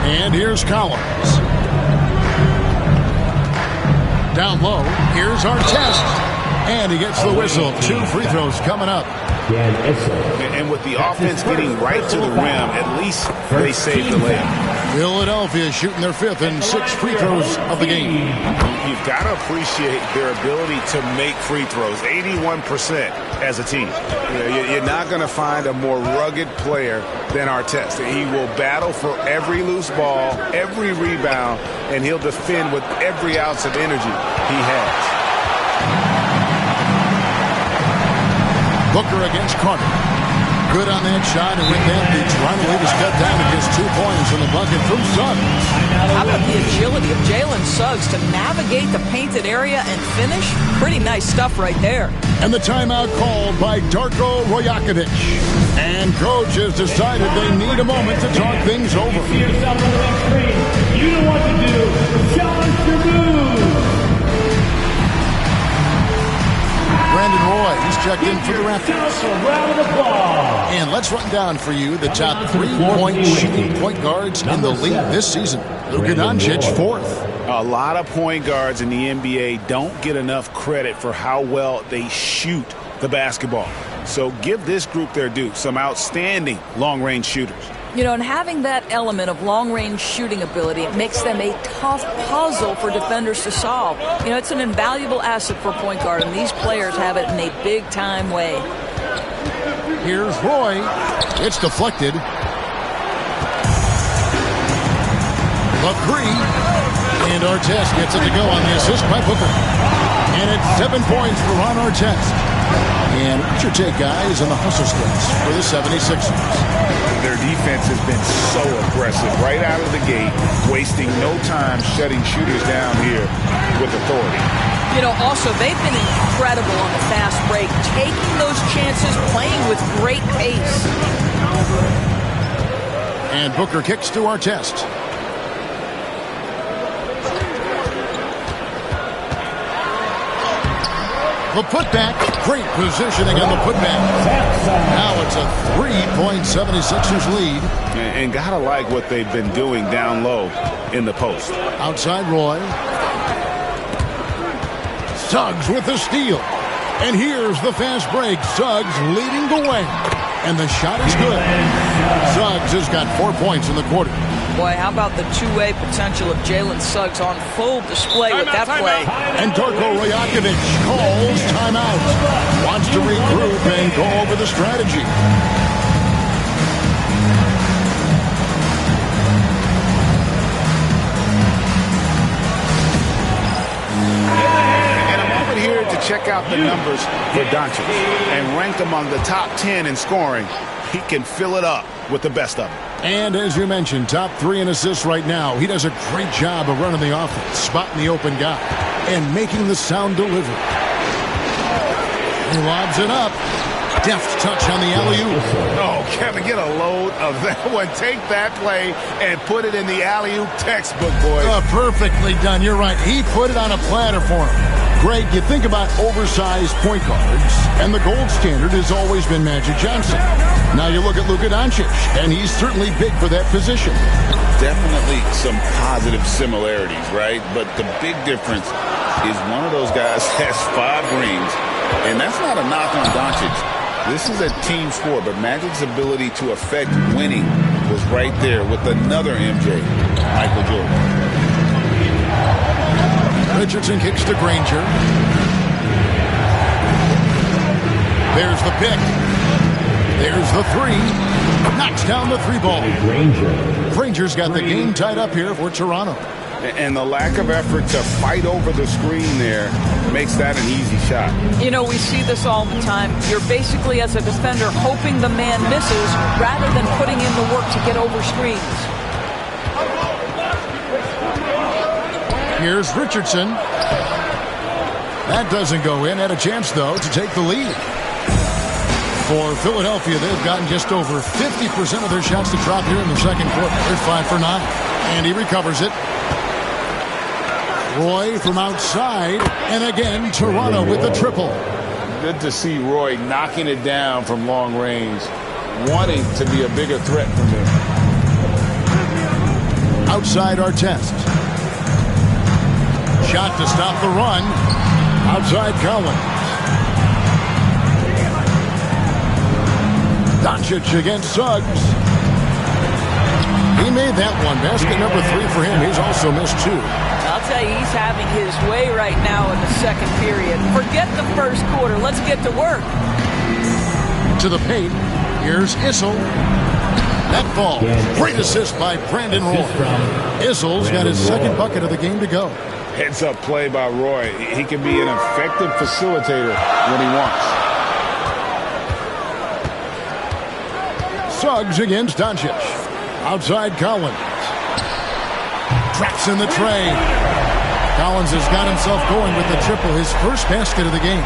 And here's Collins. Down low. Here's Artest. And he gets the whistle. 2 free throws coming up. And with the offense getting right to the rim, at least they saved the layup. Philadelphia shooting their 5th and 6th free throws of the game. You've got to appreciate their ability to make free throws, 81% as a team. You're not going to find a more rugged player than Artest. He will battle for every loose ball, every rebound, and he'll defend with every ounce of energy he has. Booker against Carter. Good on that shot, and with that, the Toronto lead is cut down to just 2 points in the bucket from Suggs. How about the agility of Jalen Suggs to navigate the painted area and finish? Pretty nice stuff right there. And the timeout called by Darko Rajakovic. And coach has decided they need a moment to talk things over. You see yourself on the next screen. You know what to do. Challenge your move. Brandon Roy, he's checked in for the Raptors. Round of applause. And let's run down for you the top 3-point shooting point guards in the league this season. Luka Doncic, 4th. A lot of point guards in the NBA don't get enough credit for how well they shoot the basketball. So give this group their due. Some outstanding long-range shooters. You know, and having that element of long-range shooting ability, it makes them a tough puzzle for defenders to solve. You know, it's an invaluable asset for a point guard, and these players have it in a big-time way. Here's Roy. It's deflected. The 3. And Artest gets it to go on the assist by Booker. And it's 7 points for Ron Artest. And what's your take, guys, on the hustle splits for the 76ers? Their defense has been so aggressive right out of the gate, wasting no time shutting shooters down here with authority. You know, also, they've been incredible on the fast break, taking those chances, playing with great pace. And Booker kicks to Artest. The putback, great positioning on the putback. Now it's a 3-point 76ers lead. And gotta like what they've been doing down low in the post. Outside Roy. Suggs with the steal. And here's the fast break. Suggs leading the way. And the shot is good. Suggs has got 4 points in the quarter. Boy, how about the two-way potential of Jalen Suggs on full display with that play. And Darko Rajakovic calls timeout. Wants to regroup and go over the strategy. Here to check out the numbers for Doncic and ranked among the top 10 in scoring. He can fill it up with the best of them. And as you mentioned, top 3 in assists right now. He does a great job of running the offense, spotting the open guy, and making the sound delivery. He lobs it up. Deft touch on the alley-oop. Oh, Kevin, get a load of that one. Take that play and put it in the alley-oop textbook, boys. Perfectly done. You're right. He put it on a platter for him. Greg, you think about oversized point guards, and the gold standard has always been Magic Johnson. Now you look at Luka Doncic, and he's certainly big for that position. Definitely some positive similarities, right? But the big difference is one of those guys has 5 rings, and that's not a knock on Doncic. This is a team sport, but Magic's ability to affect winning was right there with another MJ, Michael Jordan. Richardson kicks to Granger. There's the pick. There's the 3. Knocks down the 3 ball. Granger's got the game tied up here for Toronto. And the lack of effort to fight over the screen there makes that an easy shot. You know, we see this all the time. You're basically, as a defender, hoping the man misses rather than putting in the work to get over screens. Here's Richardson. That doesn't go in. Had a chance, though, to take the lead. For Philadelphia, they've gotten just over 50% of their shots to drop here in the second quarter. They're 5 for 9. And he recovers it. Roy from outside. And again, Toronto with the triple. Good to see Roy knocking it down from long range, wanting to be a bigger threat from there. Outside Artest. Shot to stop the run. Outside Collins. Doncic against Suggs. He made that one. Basket number 3 for him. He's also missed 2. I'll tell you, he's having his way right now in the second period. Forget the first quarter. Let's get to work. To the paint. Here's Issel. That ball. Great assist by Brandon Roy. Issel's got his second bucket of the game to go. Heads-up play by Roy. He can be an effective facilitator when he wants. Suggs against Doncic. Outside Collins. Traps in the tray. Collins has got himself going with the triple, his first basket of the game.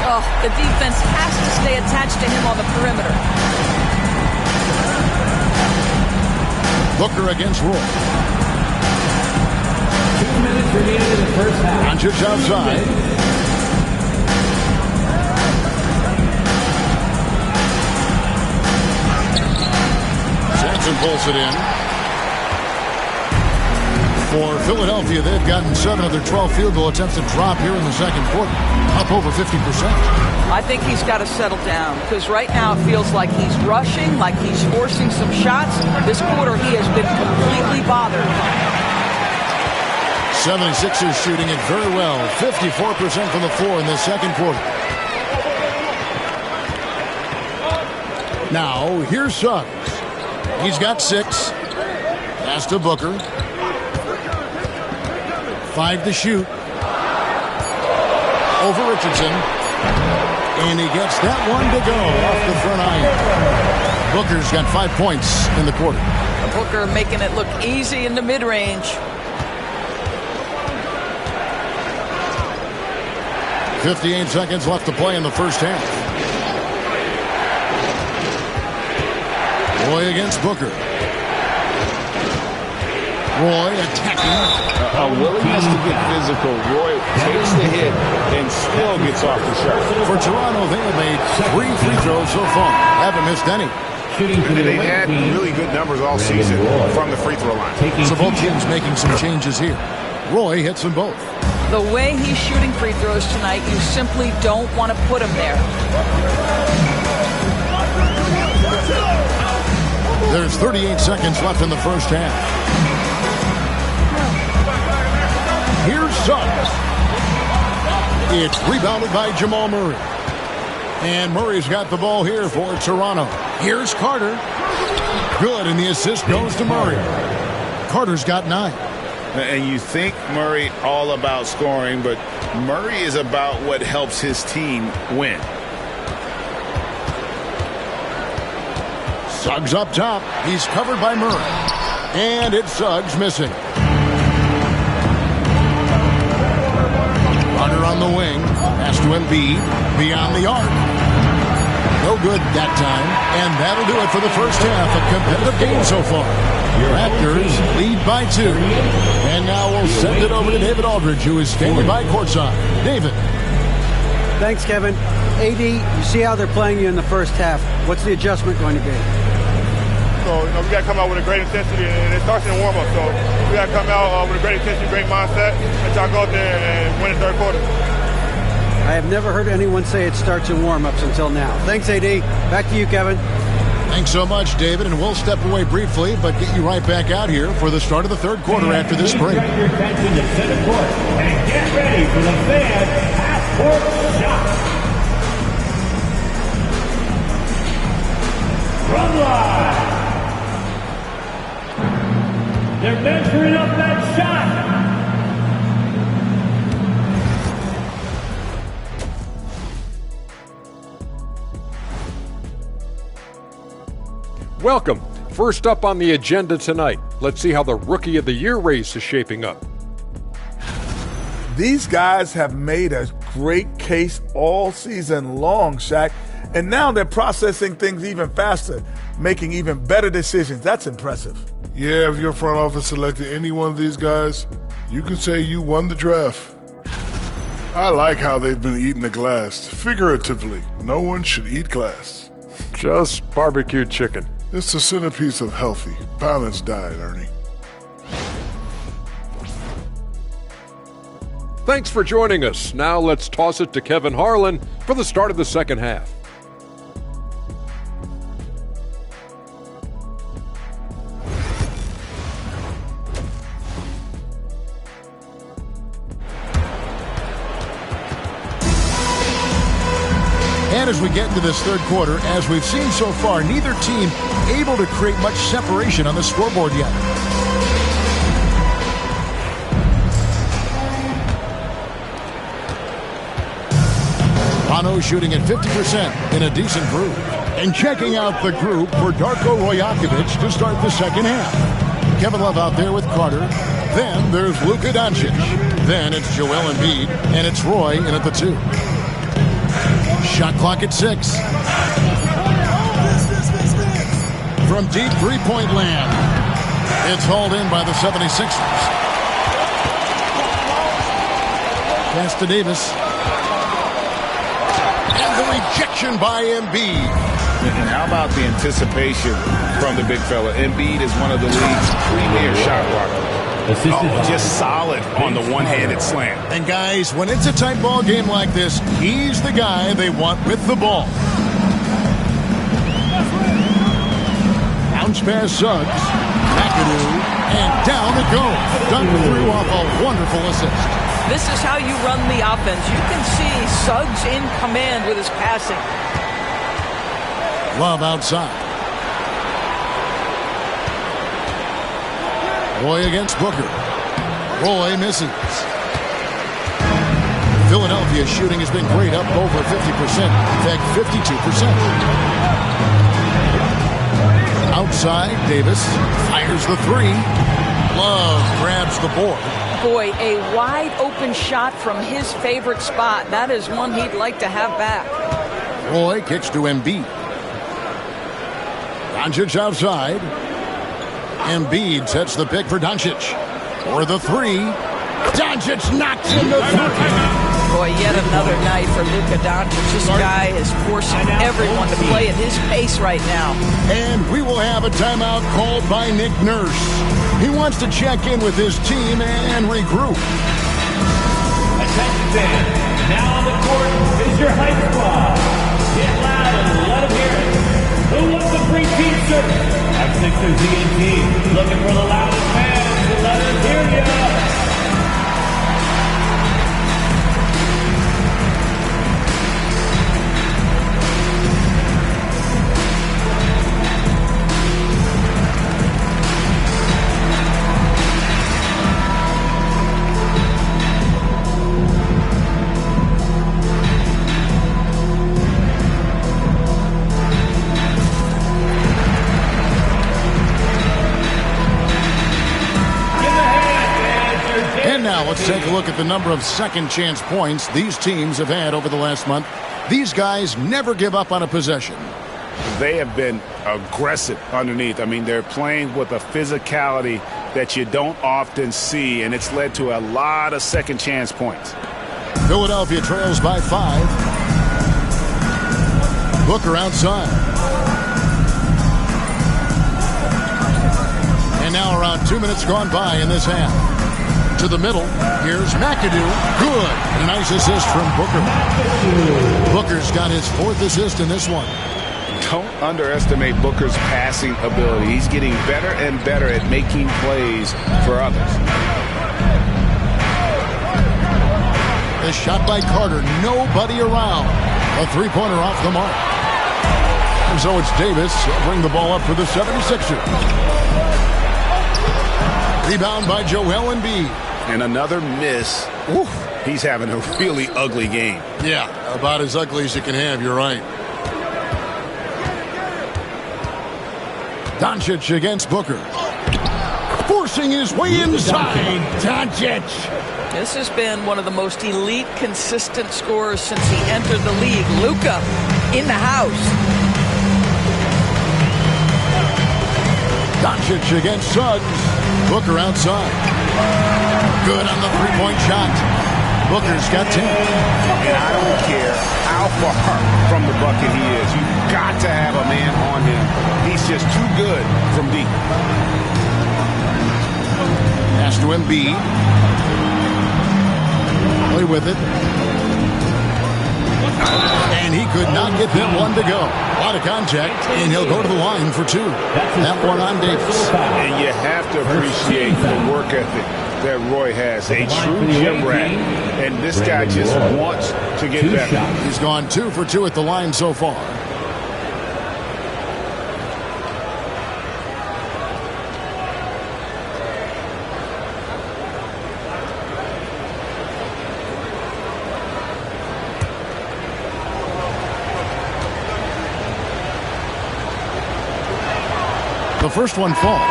Oh, the defense has to stay attached to him on the perimeter. Booker against Roy. 2 minutes remaining in the first half. Doncic outside. Jackson pulls it in. For Philadelphia, they've gotten 7 of their 12 field goal attempts to drop here in the second quarter, up over 50%. I think he's got to settle down because right now it feels like he's rushing, like he's forcing some shots. This quarter he has been completely bothered. 76ers shooting it very well, 54% from the floor in the second quarter. Now, here's Suggs. He's got 6. Pass to Booker. 5 to shoot. Over Richardson. And he gets that one to go off the front iron. Booker's got 5 points in the quarter. Booker making it look easy in the mid-range. 58 seconds left to play in the first half. Roy against Booker. Roy attacking. A willingness to get physical. Roy takes the hit and still gets off the shot. For Toronto, they have made 3 free throws so far. Haven't missed any. They've had really good numbers all season from the free throw line. So both teams making some changes here. Roy hits them both. The way he's shooting free throws tonight, you simply don't want to put him there. There's 38 seconds left in the first half. Here's Suggs. It's rebounded by Jamal Murray. And Murray's got the ball here for Toronto. Here's Carter. Good, and the assist goes to Murray. Carter's got 9. And you think Murray all about scoring, but Murray is about what helps his team win. Suggs up top. He's covered by Murray. And it's Suggs missing. Runner on the wing. Pass to Embiid. Beyond the arc. No good that time. And that'll do it for the first half. A competitive game so far. Raptors lead by 2. And now we'll send it over to David Aldridge, who is standing by courtside. David. Thanks, Kevin. AD, you see how they're playing you in the first half. What's the adjustment going to be? So, we got to come out with a great intensity, and it starts in the warm-up. So, we got to come out with a great intensity, great mindset, and try to go out there and win the third quarter. I have never heard anyone say it starts in warm-ups until now. Thanks, AD. Back to you, Kevin. Thanks so much, David, and we'll step away briefly, but get you right back out here for the start of the third quarter after this break. Your attention to center court and get ready for the fan half-court shot. Run line. They're measuring up that shot. Welcome. First up on the agenda tonight, let's see how the Rookie of the Year race is shaping up. These guys have made a great case all season long, Shaq, and now they're processing things even faster, making even better decisions. That's impressive. Yeah, if your front office selected any one of these guys, you can say you won the draft. I like how they've been eating the glass. Figuratively, no one should eat glass. Just barbecued chicken. It's the centerpiece of healthy, balanced diet, Ernie. Thanks for joining us. Now let's toss it to Kevin Harlan for the start of the second half. And as we get into this third quarter, as we've seen so far, neither team able to create much separation on the scoreboard yet. Bono shooting at 50% in a decent groove. And checking out the group for Darko Rajakovic to start the second half. Kevin Love out there with Carter. Then there's Luka Doncic. Then it's Joel Embiid. And it's Roy in at the 2. Shot clock at 6. From deep three-point land. It's hauled in by the 76ers. Pass to Davis. And the rejection by Embiid. And how about the anticipation from the big fella? Embiid is one of the league's premier shot blockers. Just solid on the one-handed slam. And guys, when it's a tight ball game like this, he's the guy they want with the ball. Bounce pass Suggs. McAdoo. And down it goes. Dunk through off a wonderful assist. This is how you run the offense. You can see Suggs in command with his passing. Love outside. Roy against Booker. Roy misses. Philadelphia's shooting has been great, up over 50%. In fact, 52%. Outside, Davis fires the 3. Love grabs the board. Boy, a wide open shot from his favorite spot. That is one he'd like to have back. Roy kicks to Embiid. Doncic outside. Embiid sets the pick for Doncic. For the 3. Doncic knocks in the 3. Boy, yet another night for Luka Doncic. This guy is forcing everyone to play at his pace right now. And we will have a timeout called by Nick Nurse. He wants to check in with his team and regroup. Attention fans, now on the court is your hype squad. Get loud and let them hear it. Who wants a free t-shirt? Our Sixers ENT looking for the loudest fans to let us hear ya. Now let's take a look at the number of second chance points these teams have had over the last month. These guys never give up on a possession. They have been aggressive underneath. I mean, they're playing with a physicality that you don't often see, and it's led to a lot of second chance points. Philadelphia trails by 5. Booker outside. And now around 2 minutes gone by in this half. To the middle, here's McAdoo. Good. A nice assist from Booker. Booker's got his 4th assist in this one. Don't underestimate Booker's passing ability. He's getting better and better at making plays for others. The shot by Carter. Nobody around. A three-pointer off the mark. And so it's Davis. He'll bring the ball up for the 76ers. Rebound by Joel Embiid. And another miss. Oof. He's having a really ugly game. Yeah, about as ugly as you can have. You're right. Doncic against Booker. Forcing his way inside. Doncic. This has been one of the most elite, consistent scorers since he entered the league. Luka in the house. Doncic against Suggs. Booker outside. Good on the three-point shot. Booker's got 10. And I don't care how far from the bucket he is. You've got to have a man on him. He's just too good from deep. Pass to Embiid. Play with it. And he could not get that one to go. A lot of contact, and he'll go to the line for 2. That one on Davis. And you have to appreciate the work ethic that Roy has. A true gym rat. And this guy just wants to get better. He's gone 2 for 2 at the line so far. The first one falls.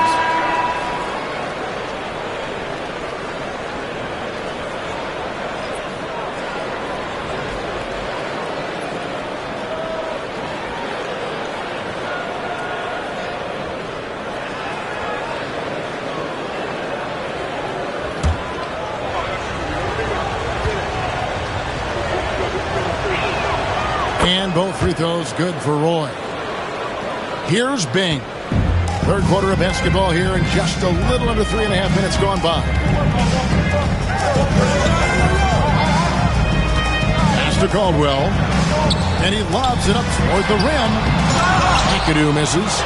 And both free throws good for Roy. Here's Bing. Third quarter of basketball here, and just a little under 3.5 minutes gone by. Pass to Caldwell, and he lobs it up toward the rim. McAdoo misses.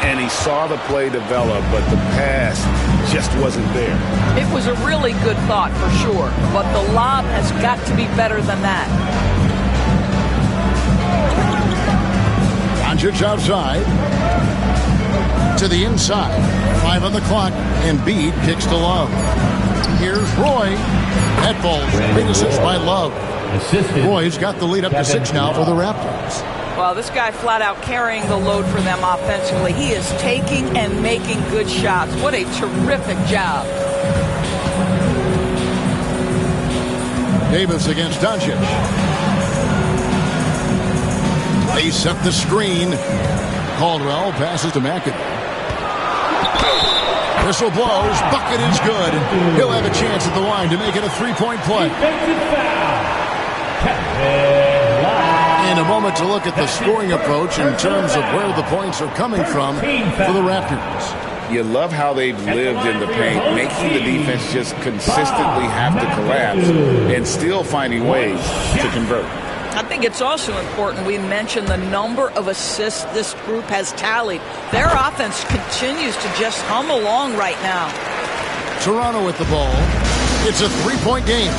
And he saw the play develop, but the pass just wasn't there. It was a really good thought for sure, but the lob has got to be better than that. Doncic outside. To the inside. 5 on the clock. Embiid kicks to Love. Here's Roy. That falls. Great assist by Love. Roy's got the lead up to 6 now for the Raptors. Well, this guy flat out carrying the load for them offensively. He is taking and making good shots. What a terrific job. Davis against Doncic. They set the screen. Caldwell passes to McAdoo. Whistle blows. Bucket is good. He'll have a chance at the line to make it a 3-point play. In a moment to look at the scoring approach in terms of where the points are coming from for the Raptors. You love how they've lived in the paint, making the defense just consistently have to collapse and still finding ways to convert. I think it's also important we mention the number of assists this group has tallied. Their offense continues to just hum along right now. Toronto with the ball. It's a three-point game.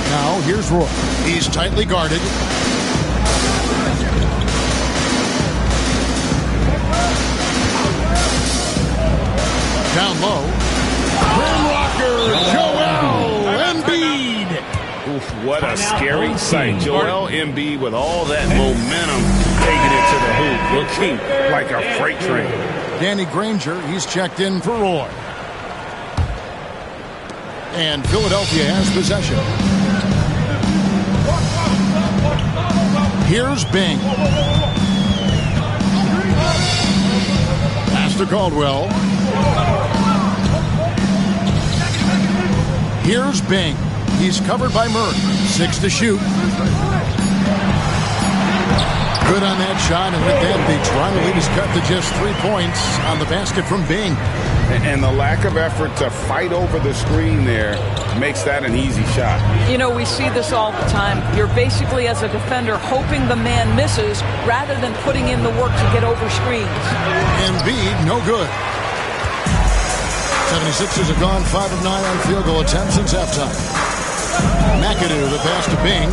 Now here's Roy. He's tightly guarded. Down low. Rim rocker, Joel Embiid. Oof, what a scary sight. Joel Embiid with all that momentum taking it to the hoop, looking like a freight train. Danny Granger, he's checked in for Roy. And Philadelphia has possession. Here's Bing. Pass to Caldwell. Here's Bing. He's covered by Murray. 6 to shoot. Good on that shot, and with that, the Toronto lead is cut to just 3 points on the basket from Bing. And the lack of effort to fight over the screen there makes that an easy shot. You know, we see this all the time. You're basically, as a defender, hoping the man misses rather than putting in the work to get over screens. Embiid, no good. 76ers have gone 5 of 9 on field goal attempts since halftime. McAdoo, the pass to Bing.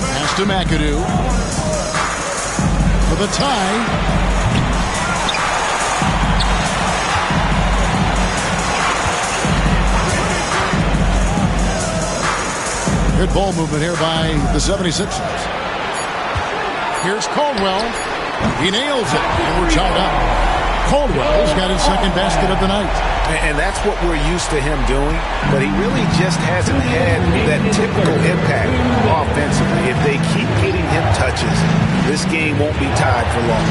Pass to McAdoo. For the tie. Good ball movement here by the 76ers. Here's Caldwell. He nails it, and we're tied up. Caldwell's got his second basket of the night. And that's what we're used to him doing, but he really just hasn't had that typical impact offensively. If they keep getting him touches, this game won't be tied for long.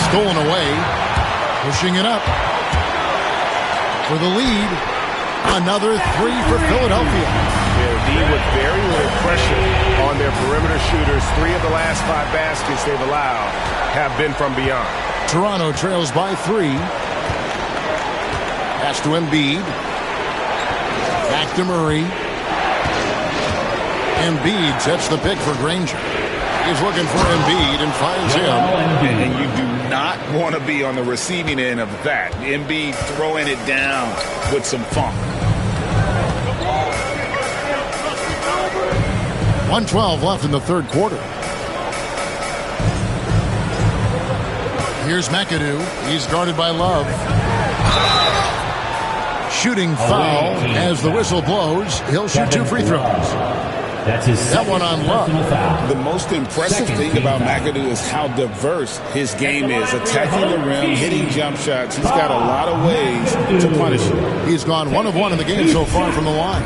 Stolen away, pushing it up. For the lead, another 3 for Philadelphia. D with very little pressure on their perimeter shooters. 3 of the last 5 baskets they've allowed have been from beyond. Toronto trails by 3. Pass to Embiid. Back to Murray. Embiid sets the pick for Granger. He's looking for Embiid and finds him. And you do not want to be on the receiving end of that. Embiid throwing it down with some funk. 1:12 left in the third quarter. Here's McAdoo. He's guarded by Love. Shooting foul as the whistle blows. He'll shoot 2 free throws. That's his that one on Love. The most impressive thing about McAdoo is how diverse his game is. Attacking the rim, hitting jump shots. He's got a lot of ways to punish it. He's gone 1 of 1 in the game so far from the line.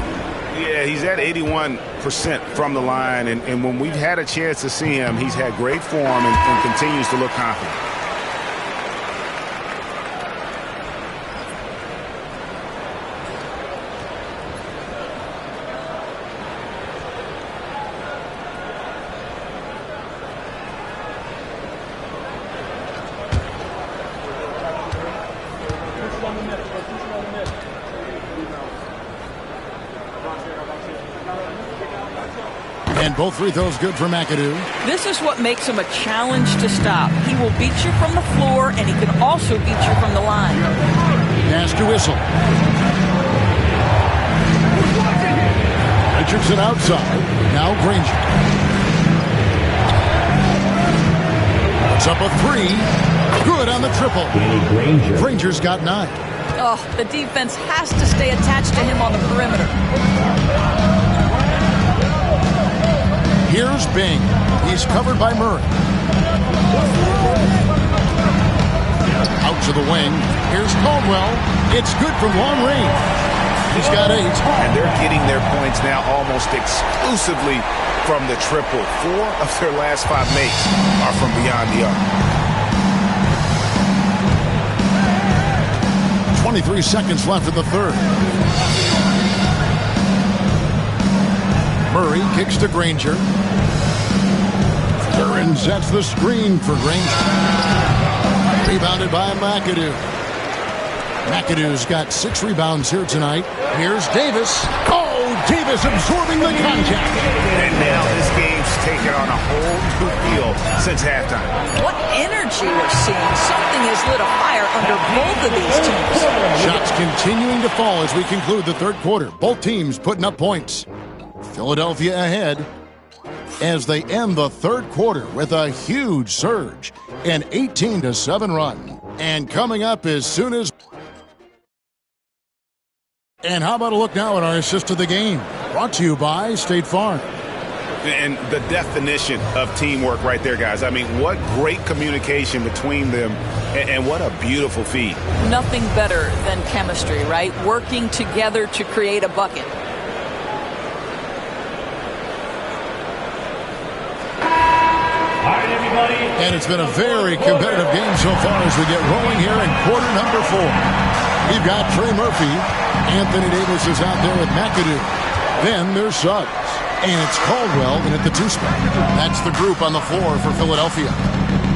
Yeah, he's at 81% from the line, and when we've had a chance to see him, he's had great form and continues to look confident. And both free throws good for McAdoo. This is what makes him a challenge to stop. He will beat you from the floor, and he can also beat you from the line. Pass to Whistle. Richardson outside. Now Granger. Puts up a 3. Good on the triple. Granger's got 9. Oh, the defense has to stay attached to him on the perimeter. Here's Bing. He's covered by Murray. Out to the wing. Here's Caldwell. It's good from long range. He's got 8. And they're getting their points now almost exclusively from the triple. 4 of their last 5 makes are from beyond the arc. 23 seconds left in the third. Murray kicks to Granger. Duran sets the screen for Granger. Rebounded by McAdoo. McAdoo's got 6 rebounds here tonight. Here's Davis. Oh, Davis absorbing the contact. And now this game's taken on a whole new feel since halftime. What energy we're seeing. Something has lit a fire under both of these teams. Shots continuing to fall as we conclude the third quarter. Both teams putting up points. Philadelphia ahead as they end the third quarter with a huge surge, an 18-7 run. And coming up as soon as... And how about a look now at our assist of the game? Brought to you by State Farm. And the definition of teamwork right there, guys. I mean, what great communication between them, and what a beautiful feed. Nothing better than chemistry, right? Working together to create a bucket. And it's been a very competitive game so far as we get rolling here in quarter number 4. We've got Trey Murphy. Anthony Davis is out there with McAdoo. Then there's Suggs. And it's Caldwell in at the 2 spot. That's the group on the floor for Philadelphia.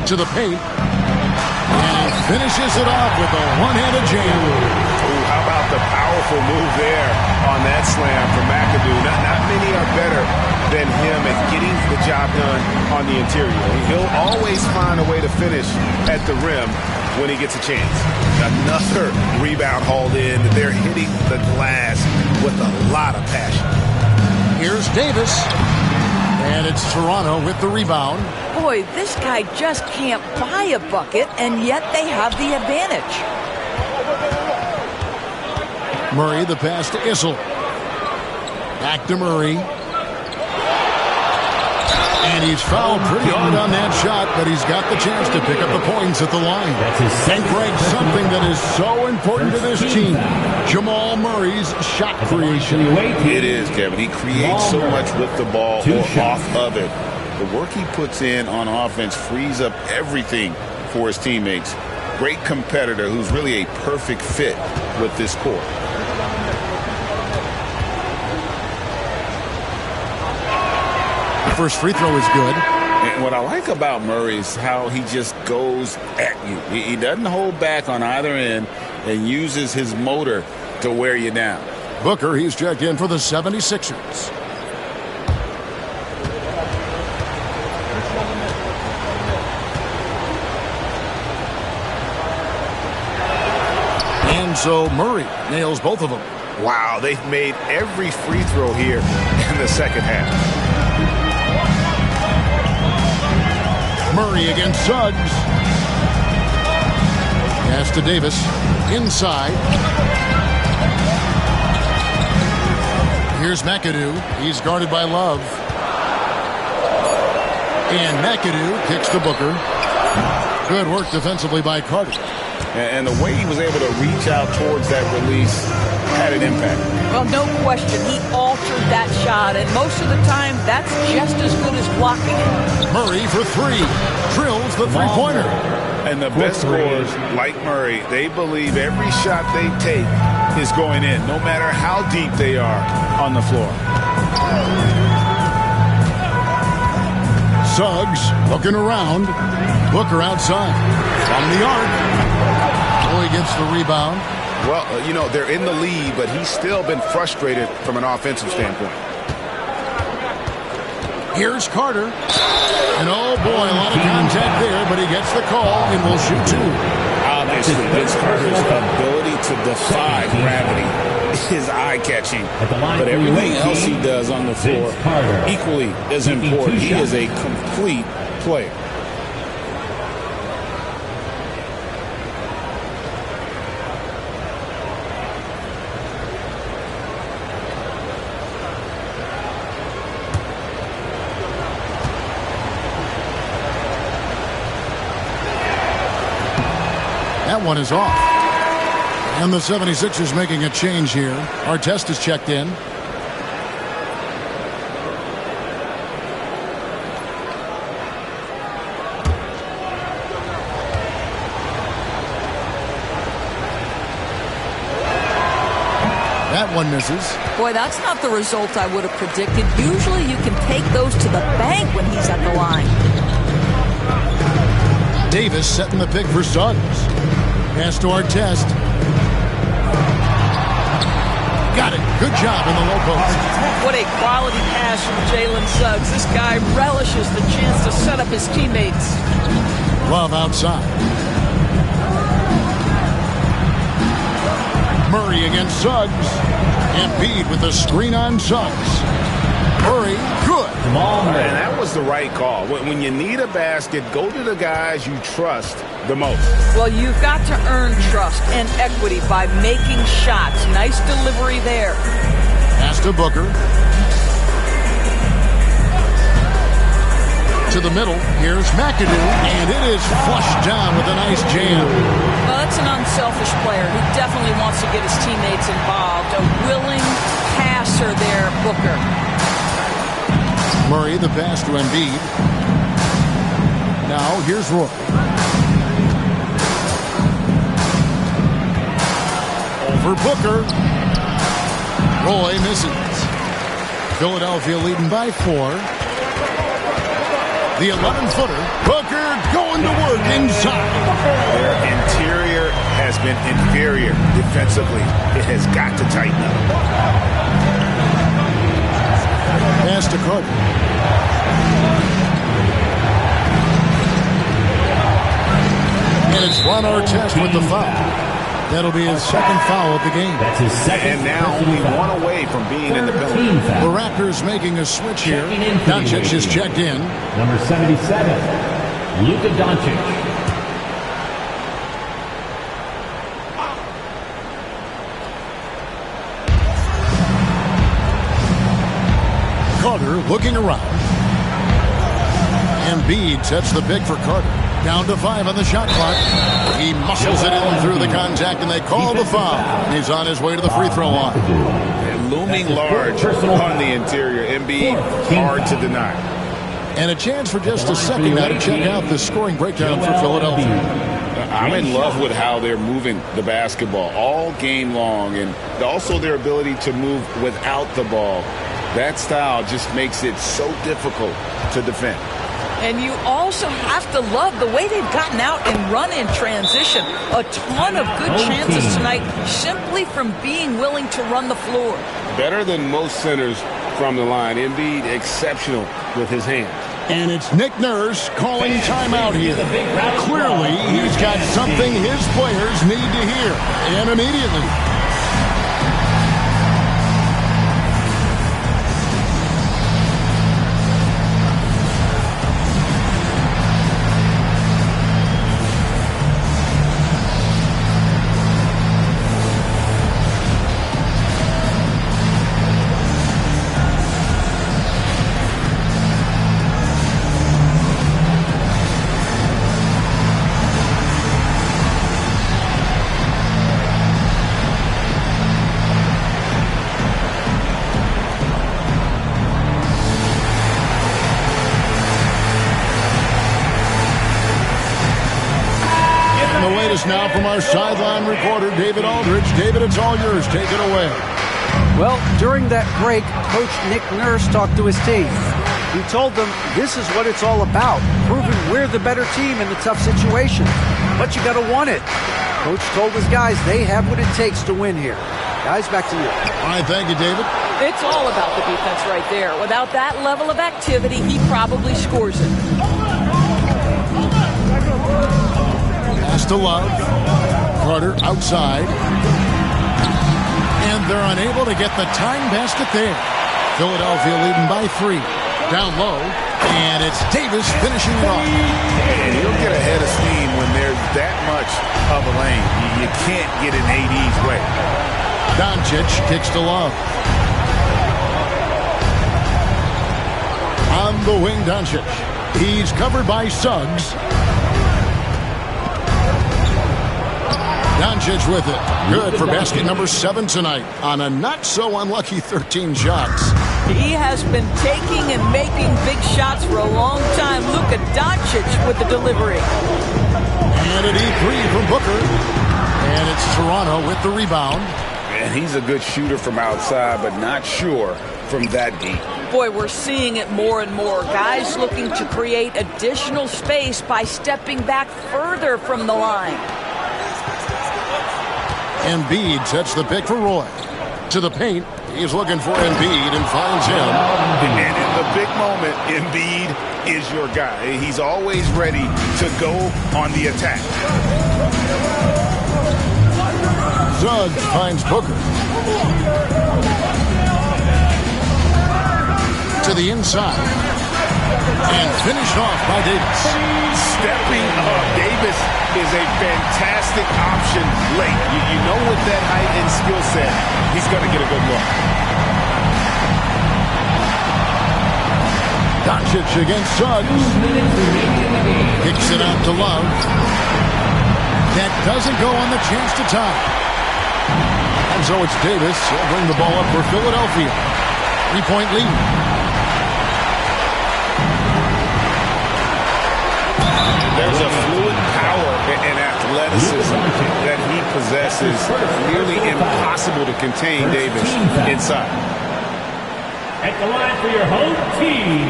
To the paint. And he finishes it off with a one-handed jam. Ooh, how about the powerful move there on that slam from McAdoo. Not many are better than him at getting the job done on the interior. He'll always find a way to finish at the rim when he gets a chance. Another rebound hauled in. They're hitting the glass with a lot of passion. Here's Davis. And it's Toronto with the rebound. Boy, this guy just can't buy a bucket, and yet they have the advantage. Murray, the pass to Issel. Back to Murray. And he's fouled pretty hard on that shot, but he's got the chance to pick up the points at the line. And Greg, something that is so important to this team, Jamal Murray's shot creation. It is, Kevin. He creates so much with the ball or off of it. The work he puts in on offense frees up everything for his teammates. Great competitor who's really a perfect fit with this court. First free throw is good. And what I like about Murray is how he just goes at you. He doesn't hold back on either end and uses his motor to wear you down. Booker, he's checked in for the 76ers. And so Murray nails both of them. Wow, they've made every free throw here in the second half. Murray against Suggs. Pass to Davis. Inside. Here's McAdoo. He's guarded by Love. And McAdoo kicks to Booker. Good work defensively by Carter. And the way he was able to reach out towards that release had an impact. Well, no question. He altered that shot, and most of the time, that's just as good as blocking it. Murray for 3. Drills the three-pointer. And the best scorers, like Murray, they believe every shot they take is going in, no matter how deep they are on the floor. Suggs looking around. Booker outside. From the arc. Boy gets the rebound. Well, you know, they're in the lead, but he's still been frustrated from an offensive standpoint. Here's Carter. And oh boy, a lot of contact there, but he gets the call and will shoot 2. Obviously, Vince Carter's ability to defy gravity is eye-catching. But everything else he does on the floor equally is important. He is a complete player. That one is off. And the 76ers making a change here. Artest is checked in. That one misses. Boy, that's not the result I would have predicted. Usually you can take those to the bank when he's at the line. Davis setting the pick for Suggs. Pass to Artest. Got it. Good job in the low post. What a quality pass from Jalen Suggs. This guy relishes the chance to set up his teammates. Love outside. Murray against Suggs. Embiid with the screen on Suggs. Murray, good. And that was the right call. When you need a basket, go to the guys you trust the most. Well, you've got to earn trust and equity by making shots. Nice delivery there. Pass to Booker. To the middle. Here's McAdoo, and it is flushed down with a nice jam. Well, that's an unselfish player who definitely wants to get his teammates involved. A willing passer there, Booker. Murray, the pass to Embiid. Now, here's Roy. Over Booker. Roy misses. Philadelphia leading by 4. The 11-footer. Booker going to work inside. Their interior has been inferior defensively. It has got to tighten up. Pass to Carter. And it's Ron Artest with the foul. That'll be his second foul of the game. That's his second. And now only one away from being in the penalty. The Raptors making a switch here. Doncic is checked in. Number 77, Luka Doncic. Carter looking around. Embiid sets the pick for Carter. Down to 5 on the shot clock. He muscles it in through the contact, and they call the foul. He's on his way to the free throw line. And looming large on the interior. Embiid, hard to deny. And a chance for just a second now to check out the scoring breakdown for Philadelphia. I'm in love with how they're moving the basketball all game long, and also their ability to move without the ball. That style just makes it so difficult to defend. And you also have to love the way they've gotten out and run in transition. A ton of good chances tonight simply from being willing to run the floor. Better than most centers from the line. Embiid exceptional with his hands. And it's Nick Nurse calling timeout here. Clearly, he's got something his players need to hear. And immediately. Now from our sideline reporter, David Aldridge. David, it's all yours. Take it away. Well, during that break, Coach Nick Nurse talked to his team. He told them this is what it's all about, proving we're the better team in the tough situation. But you got to want it. Coach told his guys they have what it takes to win here. Guys, back to you. All right, thank you, David. It's all about the defense right there. Without that level of activity, he probably scores it. Pass to Love. Carter outside. And they're unable to get the time basket there. Philadelphia leading by 3. Down low. And it's Davis finishing it off. And he'll get ahead of steam when there's that much of a lane. You can't get in AD's way. Doncic kicks to Love. On the wing, Doncic. He's covered by Suggs. Doncic with it. Good for basket number 7 tonight on a not-so-unlucky 13 shots. He has been taking and making big shots for a long time. Luka Doncic with the delivery. And an E3 from Booker. And it's Toronto with the rebound. And he's a good shooter from outside, but not sure from that deep. Boy, we're seeing it more and more. Guys looking to create additional space by stepping back further from the line. Embiid sets the pick for Roy. To the paint. He's looking for Embiid and finds him. And in the big moment, Embiid is your guy. He's always ready to go on the attack. Suggs finds Booker. To the inside. And finished off by Davis. Stepping up. Davis is a fantastic option late. You know with that height and skill set, he's going to get a good look. Doncic against Suggs. Kicks it out to Love. That doesn't go on the chance to tie. And so it's Davis. He'll bring the ball up for Philadelphia. 3-point lead. There's a fluid power and athleticism that he possesses. Nearly impossible to contain Davis inside. At the line for your home team,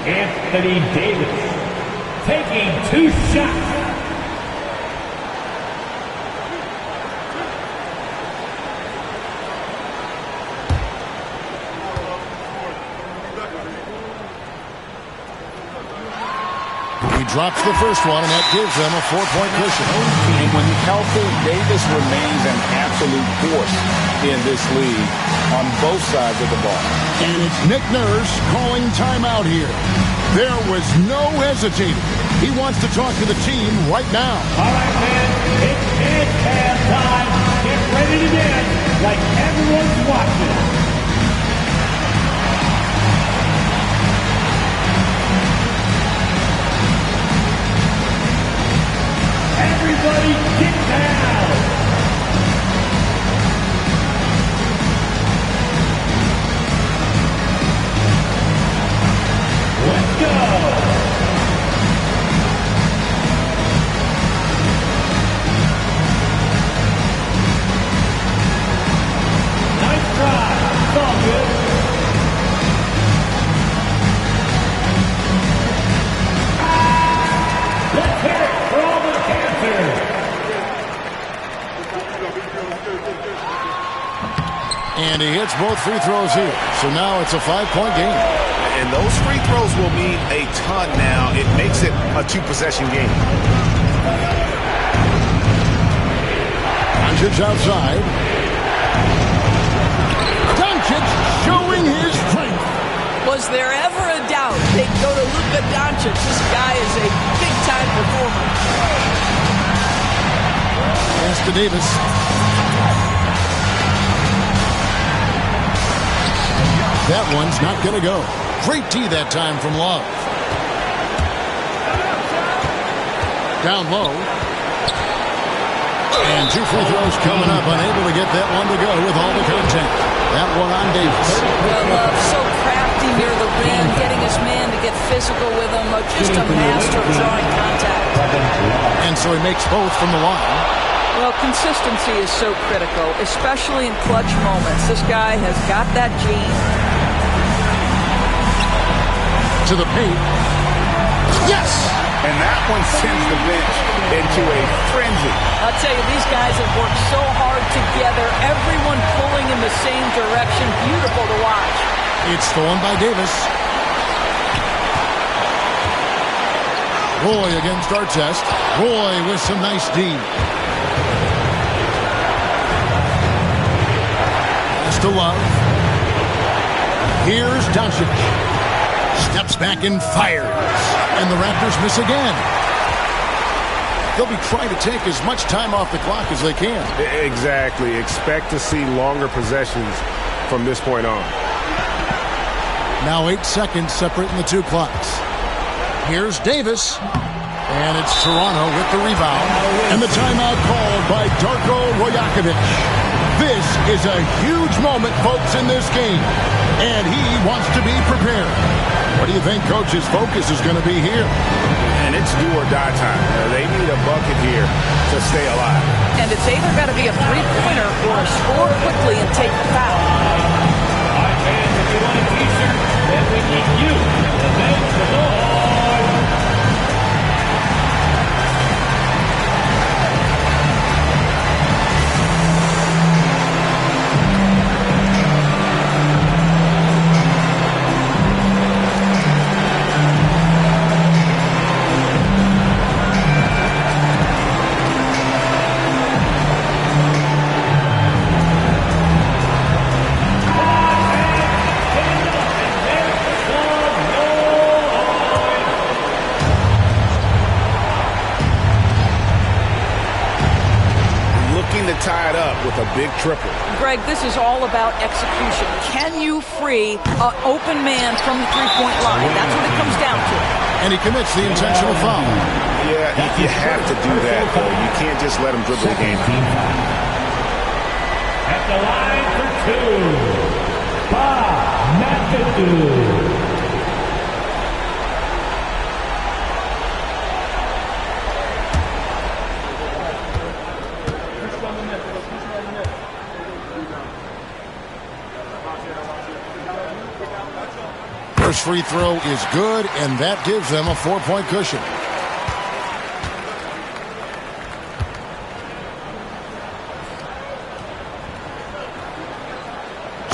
Anthony Davis, taking 2 shots. Drops the first one, and that gives them a 4-point cushion. And when healthy, Davis remains an absolute force in this league on both sides of the ball. And it's Nick Nurse calling timeout here. There was no hesitating. He wants to talk to the team right now. All right, man, it's half time. Get ready to dance like everyone's watching. Everybody get down! Let's go! Nice try. It's all good. Let's hear it for all the dancers! And he hits both free throws here. So now it's a 5-point game. And those free throws will mean a ton now. It makes it a 2-possession game. Doncic outside. Doncic showing his strength. Was there ever a doubt they'd go to Luka Doncic? This guy is a big-time performer. Pass to Davis. That one's not going to go. Great D that time from Love. Down low. And 2 free throws coming up. Unable to get that one to go with all the contact. That one on Davis. Well, Love so crafty near the rim, getting his man to get physical with him. Just a master of drawing contact. And so he makes both from the line. Well, consistency is so critical, especially in clutch moments. This guy has got that gene. To the paint. Yes! And that one sends the bench into a frenzy. I'll tell you, these guys have worked so hard together. Everyone pulling in the same direction. Beautiful to watch. It's stolen by Davis. Roy against Artest. Roy with some nice D. Pass to Love. Here's Doncic. Steps back and fires. And the Raptors miss again. They'll be trying to take as much time off the clock as they can. Exactly. Expect to see longer possessions from this point on. Now 8 seconds separating the 2 clocks. Here's Davis. And it's Toronto with the rebound. And the timeout called by Darko Rajakovic. This is a huge moment, folks, in this game. And he wants to be prepared. What do you think Coach's focus is going to be here? And it's do or die time. They need a bucket here to stay alive. And it's either got to be a three-pointer or score quickly and take the foul. All right, fans, if you want a t-shirt, then we need you to make the noise. Tie it up with a big triple. Greg, this is all about execution. Can you free an open man from the three-point line? That's what it comes down to. And he commits the intentional foul. Yeah, you have to do that, though. You can't just let him dribble the game. At the line for two, Bob McAdoo. First free throw is good, and that gives them a 4-point cushion.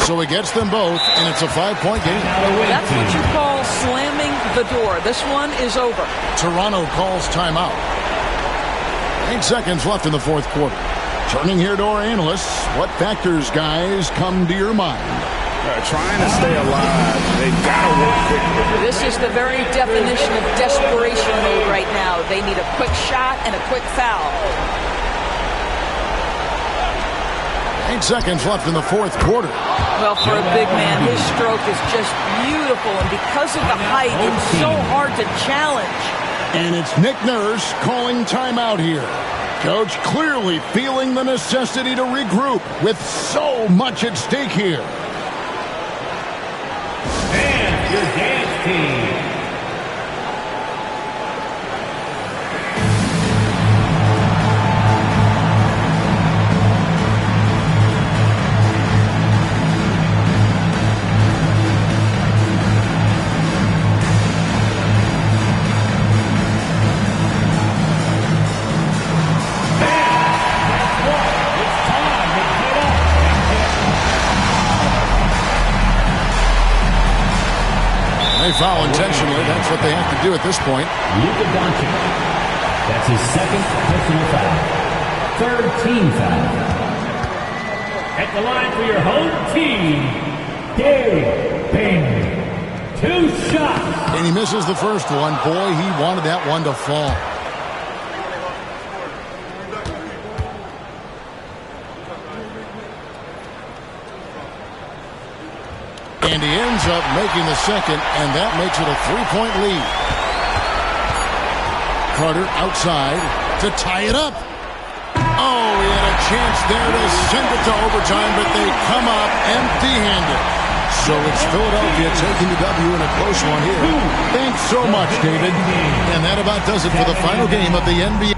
So he gets them both, and it's a 5-point game. That's what you call slamming the door. This one is over. Toronto calls timeout. 8 seconds left in the fourth quarter. Turning here to our analysts, what factors, guys, come to your mind? Trying to stay alive. They've got to work quickly. This is the very definition of desperation mode right now. They need a quick shot and a quick foul. 8 seconds left in the fourth quarter. Well, for a big man, his stroke is just beautiful, and because of the height, it's so hard to challenge. And it's Nick Nurse calling timeout here. Coach clearly feeling the necessity to regroup with so much at stake here. And your dance team. They foul intentionally. That's what they have to do at this point. Luka Doncic. That's his second personal foul. Third team foul. At the line for your home team, Dave Bing. 2 shots. And he misses the first one. Boy, he wanted that one to fall. And he ends up making the second, and that makes it a 3-point lead. Carter outside to tie it up. Oh, he had a chance there to send it to overtime, but they come up empty-handed. So it's Philadelphia taking the W in a close one here. Thanks so much, David. And that about does it for the final game of the NBA.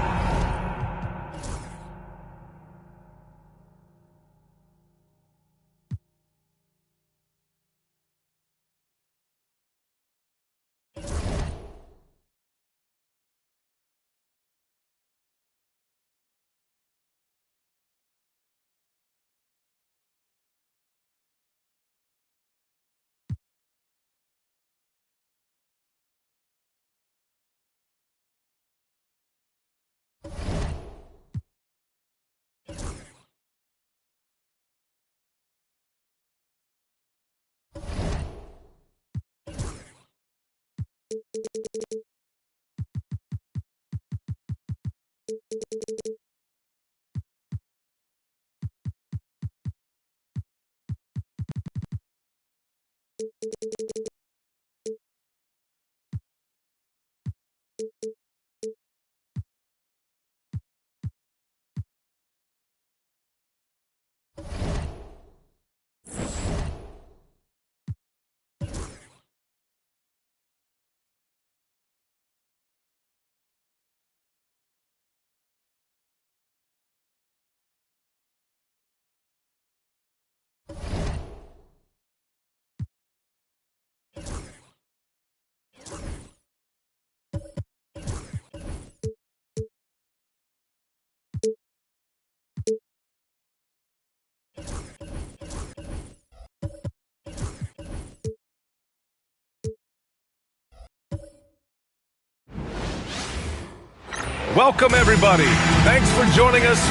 Welcome, everybody. Thanks for joining us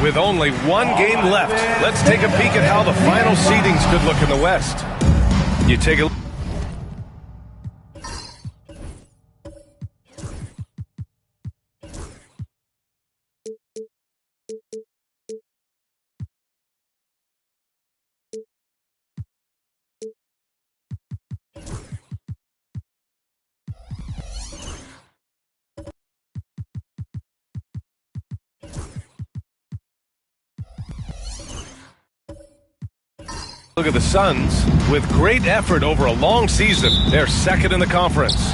with only one game left. Let's take a peek at how the final seedings could look in the West. You take a look at the Suns. With great effort over a long season, they're second in the conference.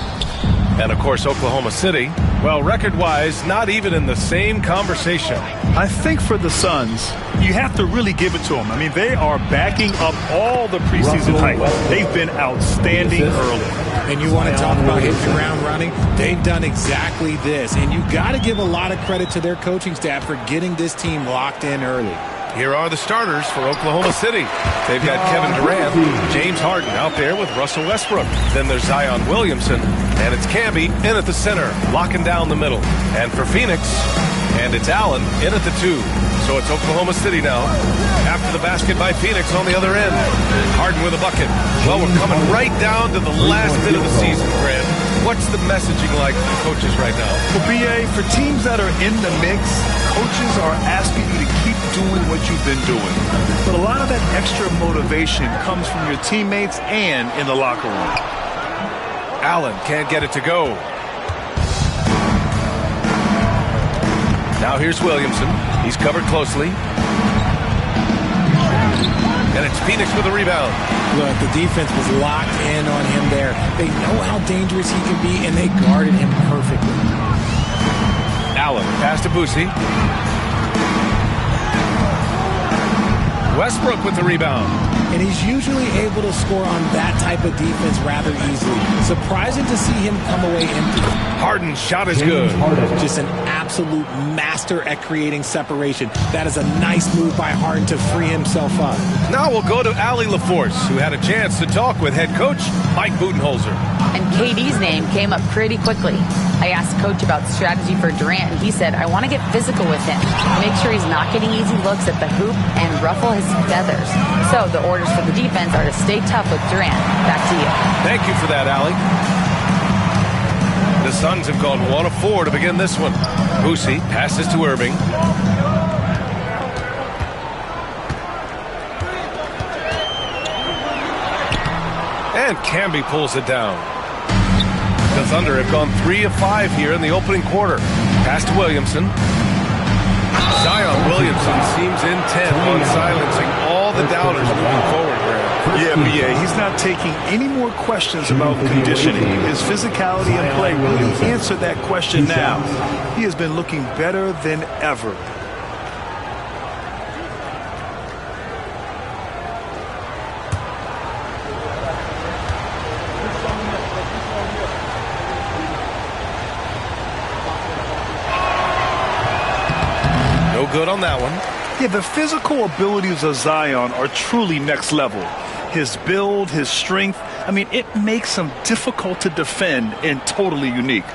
And, of course, Oklahoma City, well, record-wise, not even in the same conversation. I think for the Suns, you have to really give it to them. I mean, they are backing up all the preseason hype. They've been outstanding early. And you want to talk about hitting the ground running? They've done exactly this. And you got to give a lot of credit to their coaching staff for getting this team locked in early. Here are the starters for Oklahoma City. They've got Kevin Durant, James Harden out there with Russell Westbrook. Then there's Zion Williamson, and it's Camby in at the center, locking down the middle. And for Phoenix, and it's Allen in at the 2. So it's Oklahoma City now. After the basket by Phoenix on the other end. Harden with a bucket. Well, we're coming right down to the last bit of the season, Grant. What's the messaging like for coaches right now? Well, BA, for teams that are in the mix, coaches are asking you to keep doing what you've been doing. But a lot of that extra motivation comes from your teammates and in the locker room. Allen can't get it to go. Now here's Williamson. He's covered closely. And it's Phoenix with a rebound. Look, the defense was locked in on him there. They know how dangerous he can be, and they guarded him perfectly. Allen, pass to Boosie. Westbrook with the rebound. And he's usually able to score on that type of defense rather easily. Surprising to see him come away empty. Harden's shot is good. Just an absolute master at creating separation. That is a nice move by Harden to free himself up. Now we'll go to Allie LaForce, who had a chance to talk with head coach Mike Budenholzer. And KD's name came up pretty quickly. I asked Coach about strategy for Durant, and he said, I want to get physical with him. Make sure he's not getting easy looks at the hoop and ruffle his feathers. So the orders for the defense are to stay tough with Durant. Back to you. Thank you for that, Allie. The Suns have gone 1 of 4 to begin this one. Boosie passes to Irving. And Camby pulls it down. The Thunder have gone 3 of 5 here in the opening quarter. Pass to Williamson. Zion Williamson seems intent on silencing all the doubters moving forward, Grant. Yeah, BA, he's not taking any more questions about conditioning. His physicality and play really answered that question now. He has been looking better than ever. Good on that one. Yeah, the physical abilities of Zion are truly next level. His build, his strength, I mean, it makes him difficult to defend and totally unique.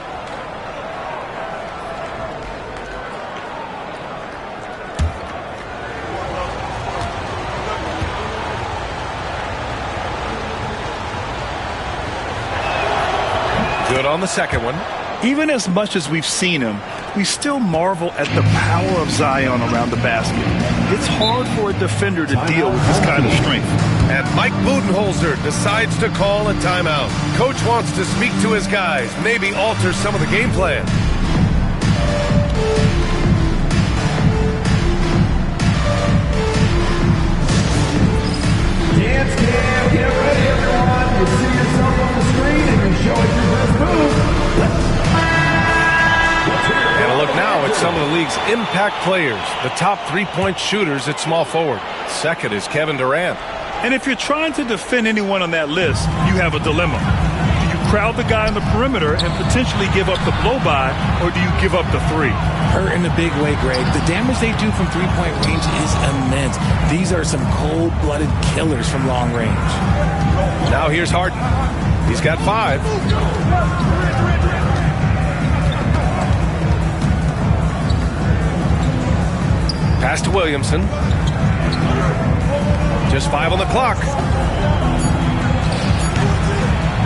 Good on the second one. Even as much as we've seen him, we still marvel at the power of Zion around the basket. It's hard for a defender to deal with this kind of strength. And Mike Budenholzer decides to call a timeout. Coach wants to speak to his guys, maybe alter some of the game plan. Dance cam, get ready everyone. You see yourself on the screen and you're showing your best move. And a look now at some of the league's impact players, the top three-point shooters at small forward. Second is Kevin Durant. And if you're trying to defend anyone on that list, you have a dilemma. Do you crowd the guy on the perimeter and potentially give up the blow-by, or do you give up the three? Hurt in a big way, Greg. The damage they do from three-point range is immense. These are some cold-blooded killers from long range. Now here's Harden. He's got 5. Pass to Williamson. Just 5 on the clock.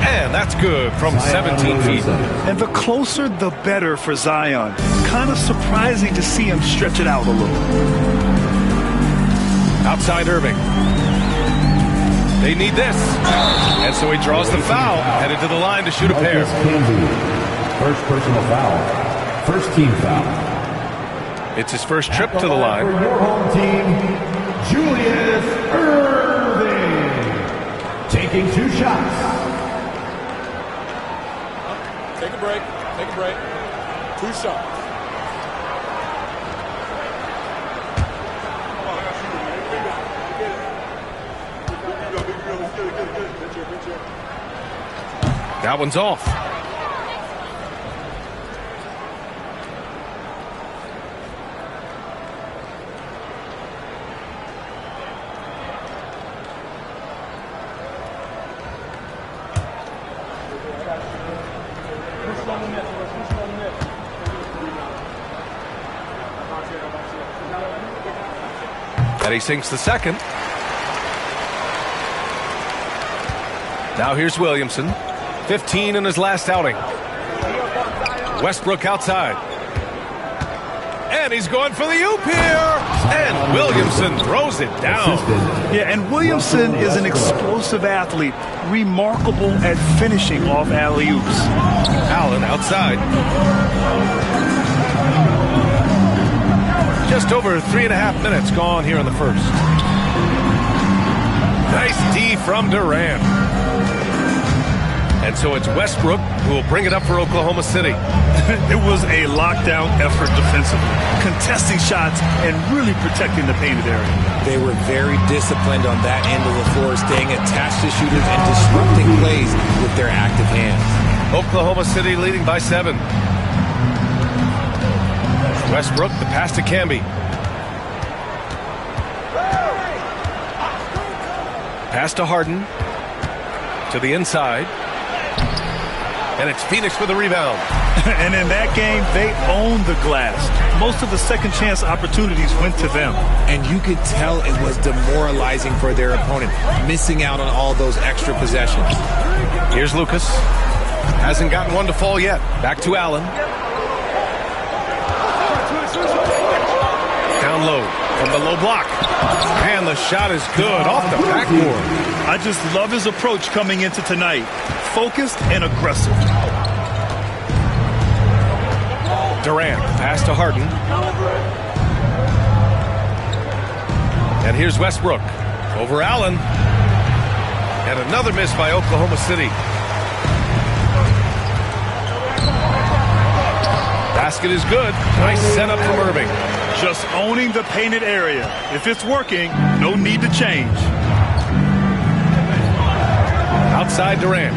And that's good from 17 feet. And the closer, the better for Zion. Kind of surprising to see him stretch it out a little. Outside Irving. They need this. And so he draws the foul. Headed to the line to shoot a pair. First personal foul. First team foul. It's his first trip to the line. For your home team, Julius Irving. Taking 2 shots. Take a break. Take a break. 2 shots. That one's off. And he sinks the second. Now here's Williamson. 15 in his last outing. Westbrook outside. And he's going for the oop here. And Williamson throws it down. Yeah, and Williamson is an explosive athlete, remarkable at finishing off alley-oops. Allen outside. Just over 3.5 minutes gone here in the first. Nice D from Durant. And so it's Westbrook who will bring it up for Oklahoma City. It was a lockdown effort defensively, contesting shots and really protecting the painted area. They were very disciplined on that end of the floor, staying attached to shooters and disrupting plays with their active hands. Oklahoma City leading by 7. Westbrook, the pass to Camby. Pass to Harden. To the inside. And it's Phoenix for the rebound. And in that game, they owned the glass. Most of the second chance opportunities went to them. And you could tell it was demoralizing for their opponent, missing out on all those extra possessions. Here's Lucas. Hasn't gotten one to fall yet. Back to Allen. Down low from the low block. And the shot is good off the backboard. I just love his approach coming into tonight. Focused and aggressive. Durant, pass to Harden. And here's Westbrook. Over Allen. And another miss by Oklahoma City. Basket is good. Nice setup from Irving. Just owning the painted area. If it's working, no need to change. Outside Durant.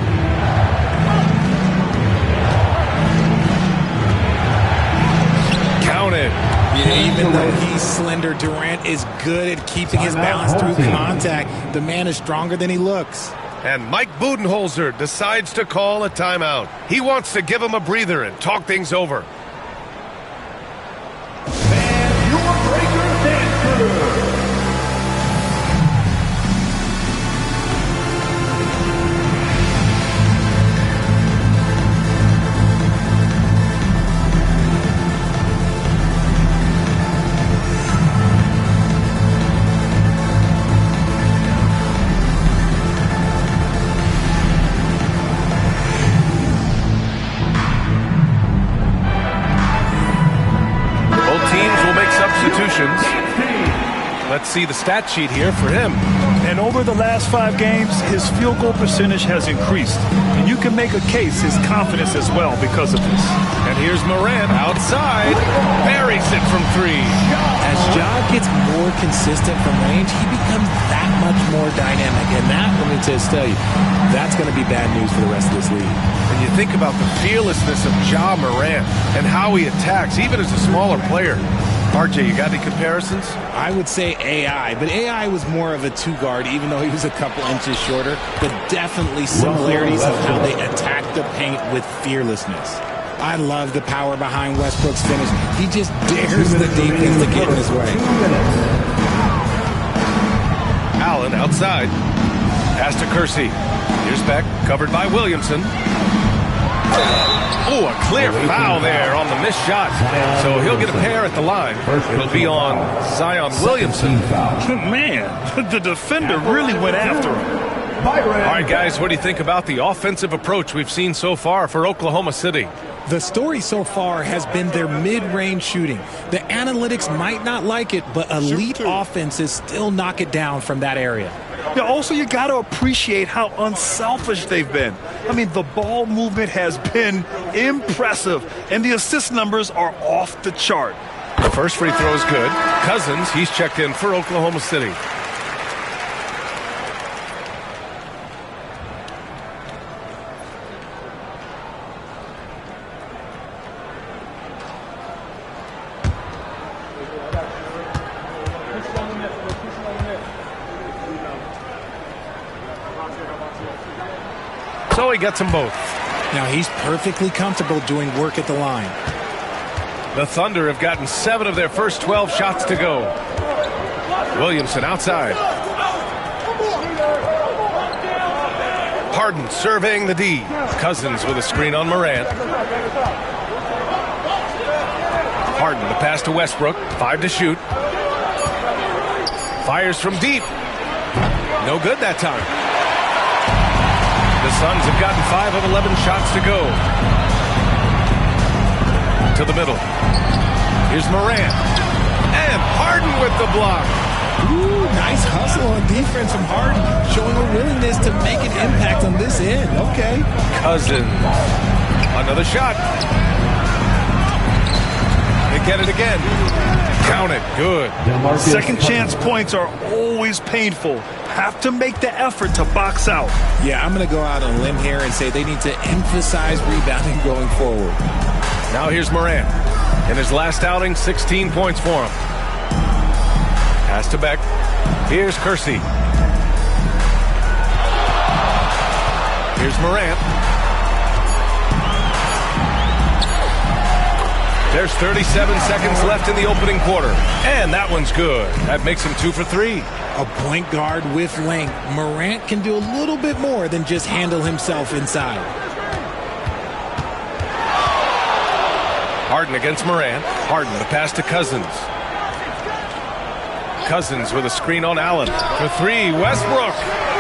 Counted. Yeah, even though he's slender, Durant is good at keeping his balance through contact. The man is stronger than he looks. And Mike Budenholzer decides to call a timeout. He wants to give him a breather and talk things over. And your breaker dancer. Let's see the stat sheet here for him. And over the last 5 games, his field goal percentage has increased. And you can make a case his confidence as well because of this. And here's Morant outside. Buries it from 3. As Ja gets more consistent from range, he becomes that much more dynamic. And that, let me just tell you, that's going to be bad news for the rest of this league. And you think about the fearlessness of Ja Morant and how he attacks, even as a smaller player. RJ, you got any comparisons? I would say AI, but AI was more of a 2-guard, even though he was a couple inches shorter, but definitely similarities of how they attack the paint with fearlessness. I love the power behind Westbrook's finish. He just dares the defense to get in his way. Allen outside. Pass to Kersey. Here's Beck, covered by Williamson. Oh, a clear foul there on the missed shot. So he'll get a pair at the line. It'll be on Zion Williamson. Man, the defender really went after him. All right, guys, what do you think about the offensive approach we've seen so far for Oklahoma City? The story so far has been their mid-range shooting. The analytics might not like it, but elite offenses still knock it down from that area. Yeah, also, you got to appreciate how unselfish they've been. I mean, the ball movement has been impressive, and the assist numbers are off the chart. The first free throw is good. Cousins, he's checked in for Oklahoma City. So he gets them both. Now he's perfectly comfortable doing work at the line. The Thunder have gotten 7 of their first 12 shots to go. Williamson outside. Harden surveying the D. Cousins with a screen on Morant. Harden, the pass to Westbrook. 5 to shoot. Fires from deep. No good that time. The Suns have gotten 5 of 11 shots to go. To the middle. Here's Morant. And Harden with the block. Ooh, nice hustle on defense from Harden, showing a willingness to make an impact on this end. Okay. Cousins. Another shot. They get it again. Count it. Good. Second chance points are always painful. Have to make the effort to box out. Yeah, I'm going to go out on a limb here and say they need to emphasize rebounding going forward. Now here's Morant. In his last outing, 16 points for him. Pass to Beck. Here's Kersey. Here's Morant. There's 37 seconds left in the opening quarter. And that one's good. That makes him 2 for 3. A point guard with length. Morant can do a little bit more than just handle himself inside. Harden against Morant. Harden, the pass to Cousins. Cousins with a screen on Allen. For 3, Westbrook.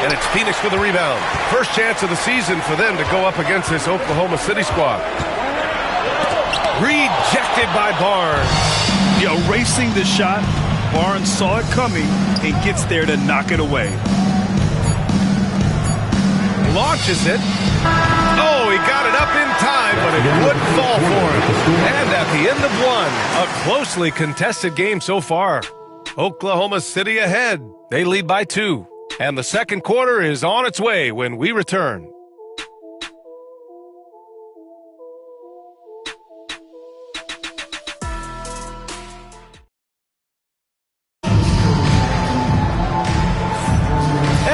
And it's Phoenix with the rebound. First chance of the season for them to go up against this Oklahoma City squad. Rejected by Barnes. Yeah, erasing the shot. Barnes saw it coming and gets there to knock it away. Launches it. Oh, he got it up in time, but it wouldn't fall for him. And at the end of 1, a closely contested game so far. Oklahoma City ahead. They lead by 2. And the second quarter is on its way when we return.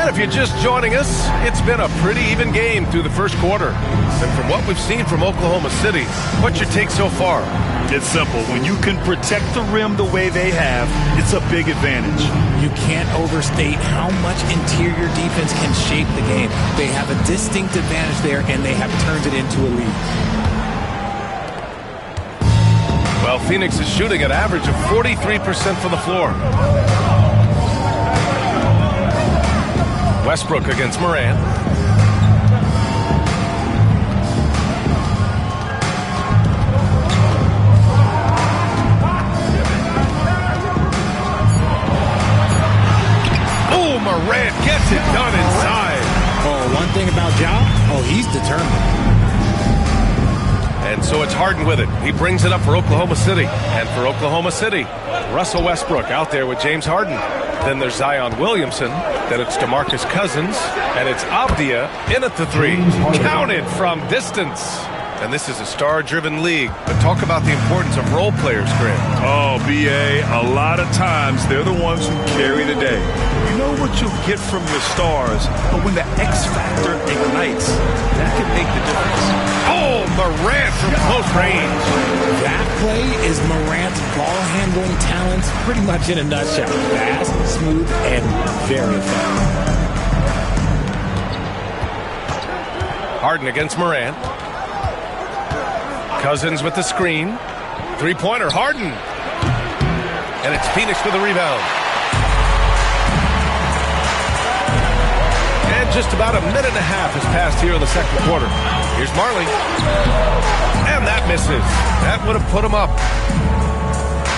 If you're just joining us, it's been a pretty even game through the first quarter. And from what we've seen from Oklahoma City, what's your take so far? It's simple. When you can protect the rim the way they have, it's a big advantage. You can't overstate how much interior defense can shape the game. They have a distinct advantage there, and they have turned it into a lead. Well, Phoenix is shooting an average of 43% from the floor. Westbrook against Morant. Oh, Morant gets it done inside. Oh, one thing about Ja, he's determined. And so it's Harden with it. He brings it up for Oklahoma City. And for Oklahoma City, Russell Westbrook out there with James Harden. Then there's Zion Williamson. Then it's DeMarcus Cousins. And it's Avdia in at the 3. Counted from distance. And this is a star-driven league. But talk about the importance of role players, Grant. Oh, B.A., a lot of times they're the ones who carry the day. You know what you'll get from your stars, but when the X factor ignites, that can make the difference. Oh, Morant from close range. That play is Morant's ball handling talents pretty much in a nutshell. Fast, smooth, and very effective. Harden against Morant. Cousins with the screen. Three-pointer, Harden. And it's Phoenix with the rebound. And just about a minute and a half has passed here in the second quarter. Here's Marley. And that misses. That would have put him up.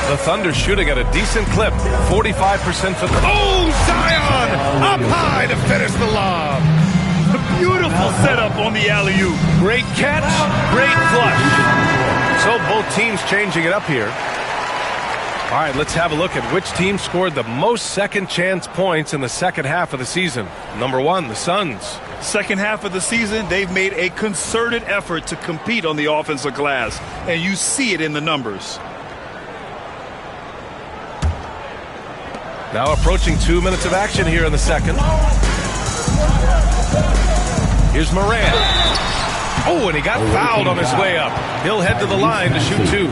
The Thunder shooting at a decent clip. 45% for the... Oh, Zion! Up high to finish the lob. A beautiful setup on the alley-oop. Great catch, great flush. So both teams changing it up here. All right, let's have a look at which team scored the most second chance points in the second half of the season. Number one, the Suns. Second half of the season, they've made a concerted effort to compete on the offensive glass, and you see it in the numbers. Now approaching 2 minutes of action here in the second. Here's Morant. Oh, and he got fouled on his way up. He'll head to the line to shoot two.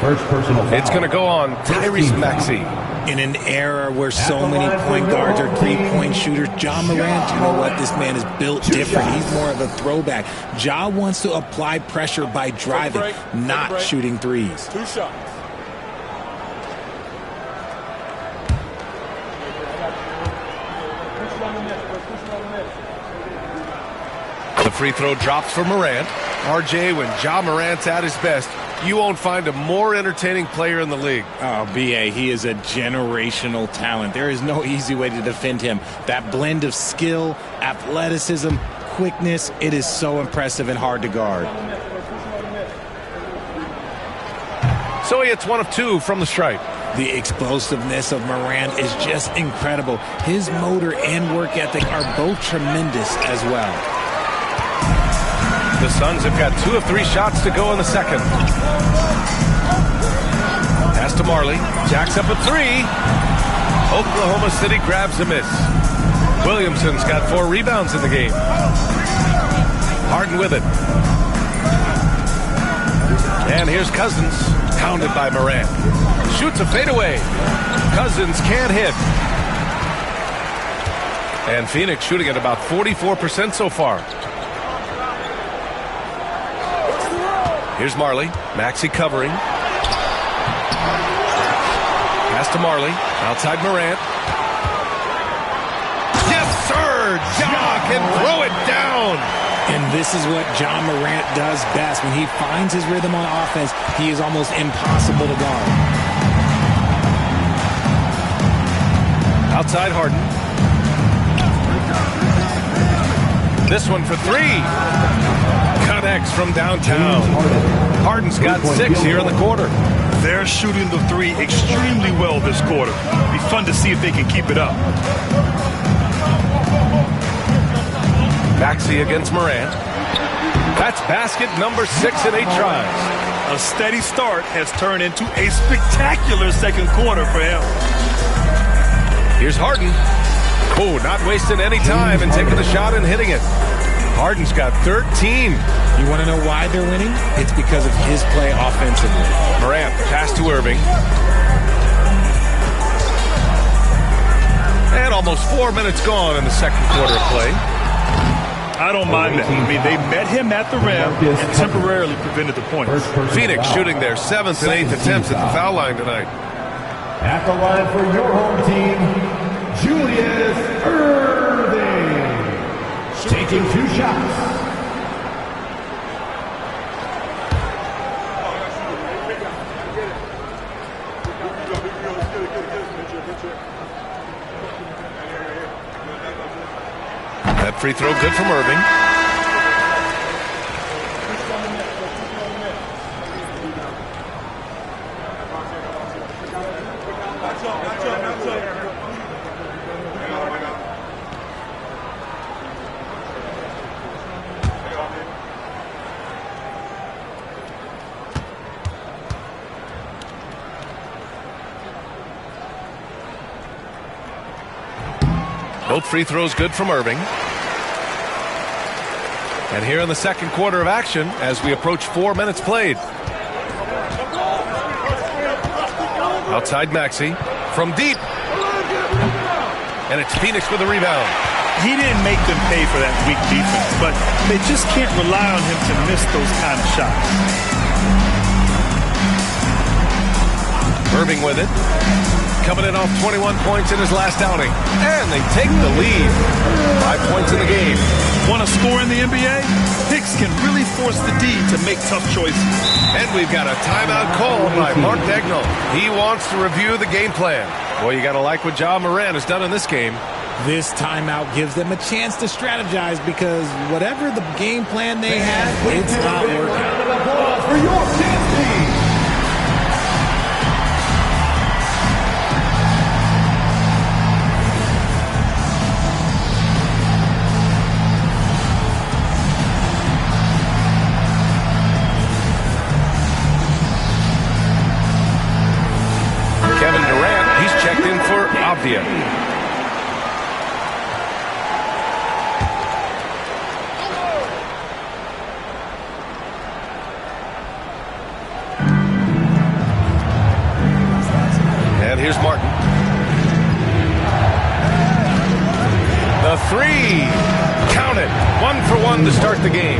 First personal foul. It's going to go on Tyrese Maxey. In an era where so many point guards are three-point shooters, Ja Morant, you know what? This man is built different. He's more of a throwback. Ja wants to apply pressure by driving, not shooting threes. 2 shots. The free throw drops for Morant. RJ, when Ja Morant's at his best, you won't find a more entertaining player in the league. Oh, B.A., he is a generational talent. There is no easy way to defend him. That blend of skill, athleticism, quickness, it is so impressive and hard to guard. So he hits 1 of 2 from the stripe. The explosiveness of Morant is just incredible. His motor and work ethic are both tremendous as well. The Suns have got 2 of 3 shots to go in the second. Pass to Marley. Jacks up a 3. Oklahoma City grabs a miss. Williamson's got 4 rebounds in the game. Harden with it. And here's Cousins, pounded by Morant. Shoots a fadeaway. Cousins can't hit. And Phoenix shooting at about 44% so far. Here's Marley. Maxey covering. Pass to Marley. Outside Morant. Yes, sir! Ja can throw it down! And this is what Ja Morant does best. When he finds his rhythm on offense, he is almost impossible to guard. Outside Harden. This one for 3. Connects from downtown. Harden's got 6 here in the quarter. They're shooting the 3 extremely well this quarter. It'll be fun to see if they can keep it up. Maxey against Morant. That's basket number 6 in 8 tries. A steady start has turned into a spectacular second quarter for him. Here's Harden. Oh, not wasting any time and taking the shot and hitting it. Harden's got 13. You want to know why they're winning? It's because of his play offensively. Morant, pass to Irving. And almost 4 minutes gone in the second quarter of play. I don't mind that. I mean, they met him at the rim and temporarily prevented the points. Phoenix shooting their 7th and 8th attempts at the foul line tonight. At the line for your home team, Julius Irving. Taking 2 shots. That free throw good from Irving. Both free throws good from Irving. And here in the second quarter of action as we approach 4 minutes played. Outside Maxey from deep. And it's Phoenix with a rebound. He didn't make them pay for that weak defense, but they just can't rely on him to miss those kind of shots. Irving with it. Coming in off 21 points in his last outing. And they take the lead. 5 points in the game. Want to score in the NBA? Hicks can really force the D to make tough choices. And we've got a timeout called by Mark Dagnall. He wants to review the game plan. Boy, you got to like what Ja Morant has done in this game. This timeout gives them a chance to strategize because whatever the game plan they have, it's not working. For your team. Kevin Durant, he's checked in for Avdia. And here's Martin. The three. Count it. 1 for 1 to start the game.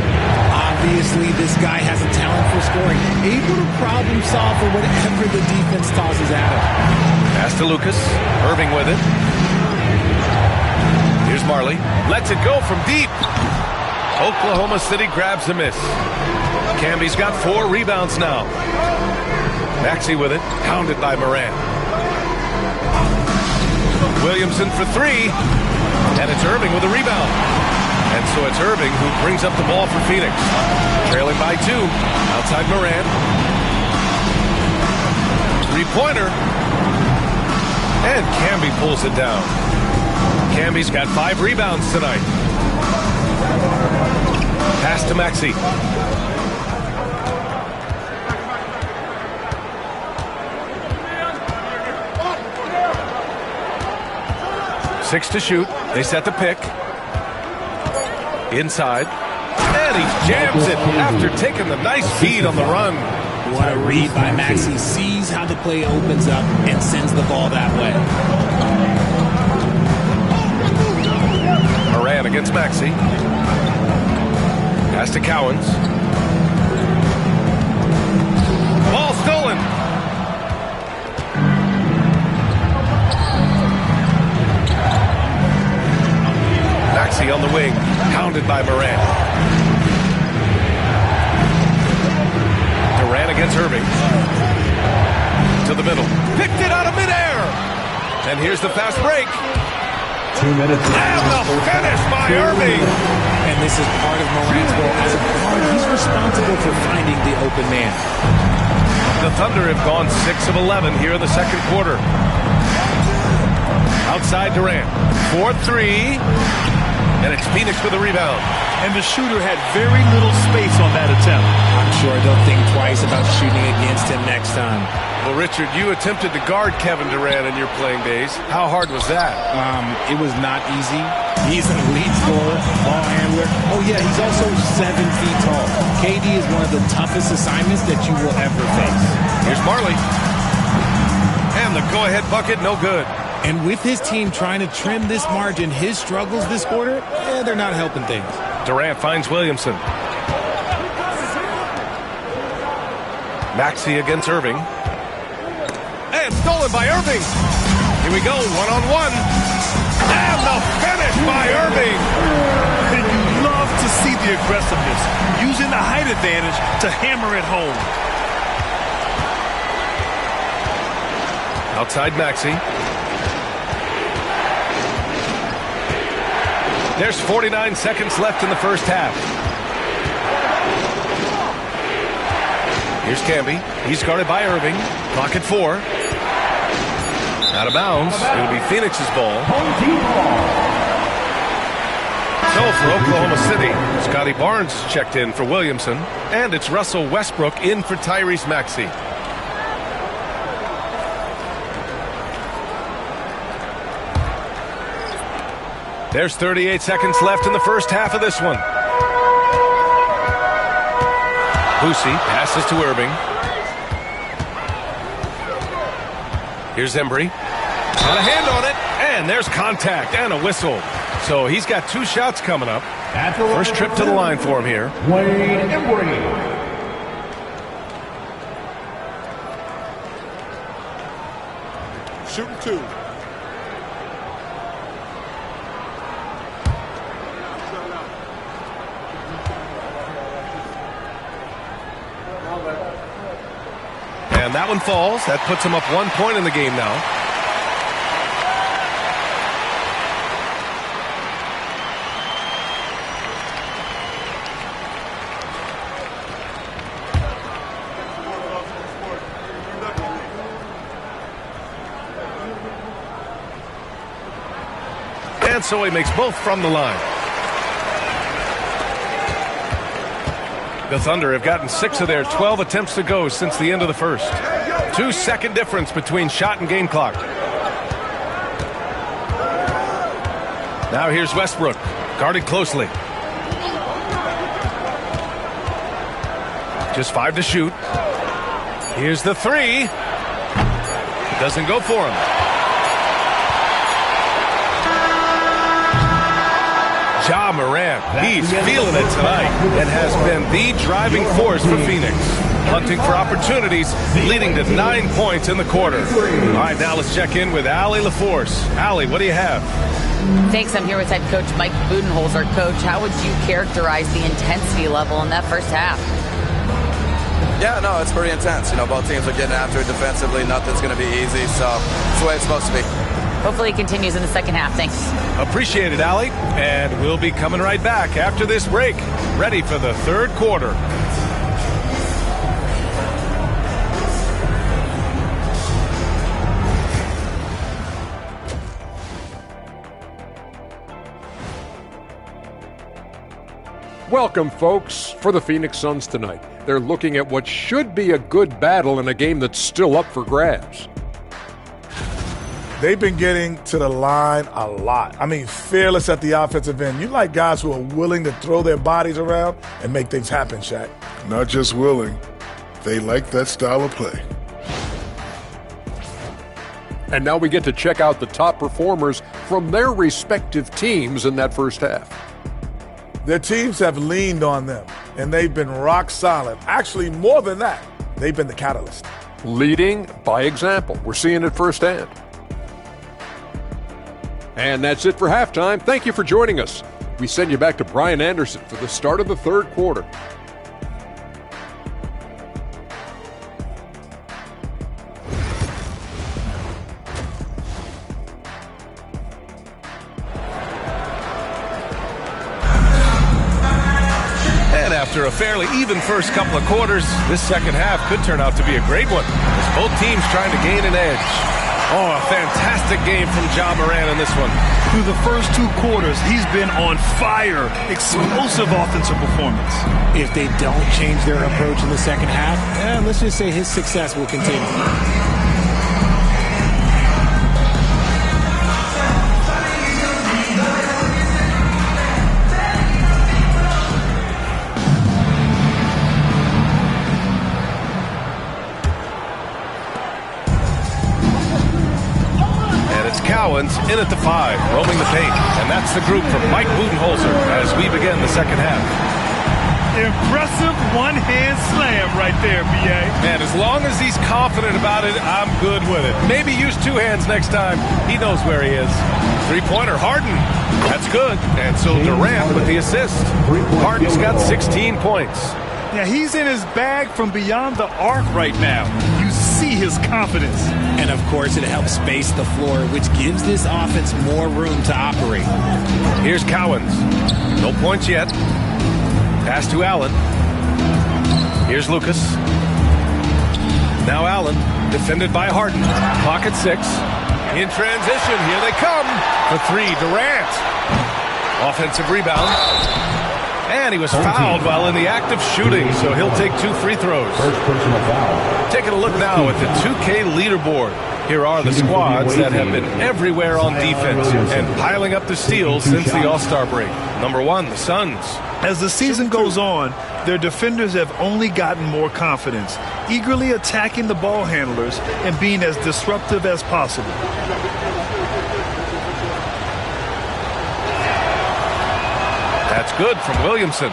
Obviously, this guy has a talent for scoring. Able to problem solve for whatever the defense tosses at him. Pass to Lucas. Irving with it. Here's Marley. Lets it go from deep. Oklahoma City grabs a miss. Camby's got 4 rebounds now. Maxey with it. Pounded by Morant. Williamson for 3. And it's Irving with a rebound. And so it's Irving who brings up the ball for Phoenix. Trailing by 2. Outside Morant. 3-pointer. And Camby pulls it down. Camby's got 5 rebounds tonight. Pass to Maxey. Six to shoot. They set the pick. Inside. And he jams it after taking the nice feed on the run. What a read by Maxey. Sees how the play opens up and sends the ball that way. Moran against Maxey. Pass to Cowens. Ball stolen. Maxey on the wing. Pounded by Morant. Durant against Irving. To the middle. Picked it out of midair. And here's the fast break. 2 minutes. And the finish by Irving. And this is part of Morant's role. As a guard, he's responsible for finding the open man. The Thunder have gone 6 of 11 here in the second quarter. Outside Durant. 4-3. And it's Phoenix with a rebound. And the shooter had very little space on that attempt. I'm sure they'll think twice about shooting against him next time. Well, Richard, you attempted to guard Kevin Durant in your playing days. How hard was that? It was not easy. He's an elite scorer, ball handler. Oh, yeah, he's also 7 feet tall. KD is one of the toughest assignments that you will ever face. Here's Marley. And the go-ahead bucket, no good. And with his team trying to trim this margin, his struggles this quarter, they're not helping things. Durant finds Williamson. Maxey against Irving. And stolen by Irving. Here we go, one-on-one. And the finish by Irving. And you love to see the aggressiveness, using the height advantage to hammer it home. Outside Maxey. There's 49 seconds left in the first half. Here's Camby. He's guarded by Irving. Clock at 4. Out of bounds. It'll be Phoenix's ball. So for Oklahoma City, Scotty Barnes checked in for Williamson. And it's Russell Westbrook in for Tyrese Maxey. There's 38 seconds left in the first half of this one. Boosie passes to Irving. Here's Embry. Got a hand on it, and there's contact and a whistle. So he's got 2 shots coming up. First trip to the line for him here. Wayne Embry. Shooting 2. And that one falls. That puts him up 1 point in the game now. And so he makes both from the line. The Thunder have gotten 6 of their 12 attempts to go since the end of the first. 2-second difference between shot and game clock. Now here's Westbrook, guarded closely. Just 5 to shoot. Here's the 3. Doesn't go for him. Ja Morant, he's feeling it tonight and has been the driving force for Phoenix. Hunting for opportunities, leading to 9 points in the quarter. All right, now let's check in with Allie LaForce. Allie, what do you have? Thanks. I'm here with head coach Mike Budenholzer. Coach, how would you characterize the intensity level in that first half? Yeah, no, it's pretty intense. You know, both teams are getting after it defensively. Nothing's going to be easy, so it's the way it's supposed to be. Hopefully it continues in the second half. Thanks. Appreciate it, Allie. And we'll be coming right back after this break. Ready for the third quarter. Welcome, folks, for the Phoenix Suns tonight. They're looking at what should be a good battle in a game that's still up for grabs. They've been getting to the line a lot. I mean, fearless at the offensive end. You like guys who are willing to throw their bodies around and make things happen, Shaq. Not just willing, they like that style of play. And now we get to check out the top performers from their respective teams in that first half. Their teams have leaned on them, and they've been rock solid. Actually, more than that, they've been the catalyst. Leading by example. We're seeing it firsthand. And that's it for halftime. Thank you for joining us. We send you back to Brian Anderson for the start of the third quarter. And after a fairly even first couple of quarters, this second half could turn out to be a great one, as both teams trying to gain an edge. Oh, a fantastic game from Ja Morant in this one. Through the first 2 quarters, he's been on fire. Explosive offensive performance. If they don't change their approach in the second half, let's just say his success will continue. Cowens in at the 5, roaming the paint. And that's the group from Mike Budenholzer as we begin the second half. Impressive one-hand slam right there, B.A. And as long as he's confident about it, I'm good with it. Maybe use 2 hands next time. He knows where he is. 3-pointer, Harden. That's good. And so Durant with the assist. Harden's got 16 points. Yeah, he's in his bag from beyond the arc right now. You see his confidence. And, of course, it helps space the floor, which gives this offense more room to operate. Here's Cowens. No points yet. Pass to Allen. Here's Lucas. Now Allen, defended by Harden. Clock at 6. In transition, here they come. For 3, Durant. Offensive rebound. And he was fouled while in the act of shooting, so he'll take 2 free throws. First personal foul. Taking a look now at the 2K leaderboard. Here are the squads that have been everywhere on defense and piling up the steals since the All-Star break. Number 1, the Suns. As the season goes on, their defenders have only gotten more confidence, eagerly attacking the ball handlers and being as disruptive as possible. That's good from Williamson.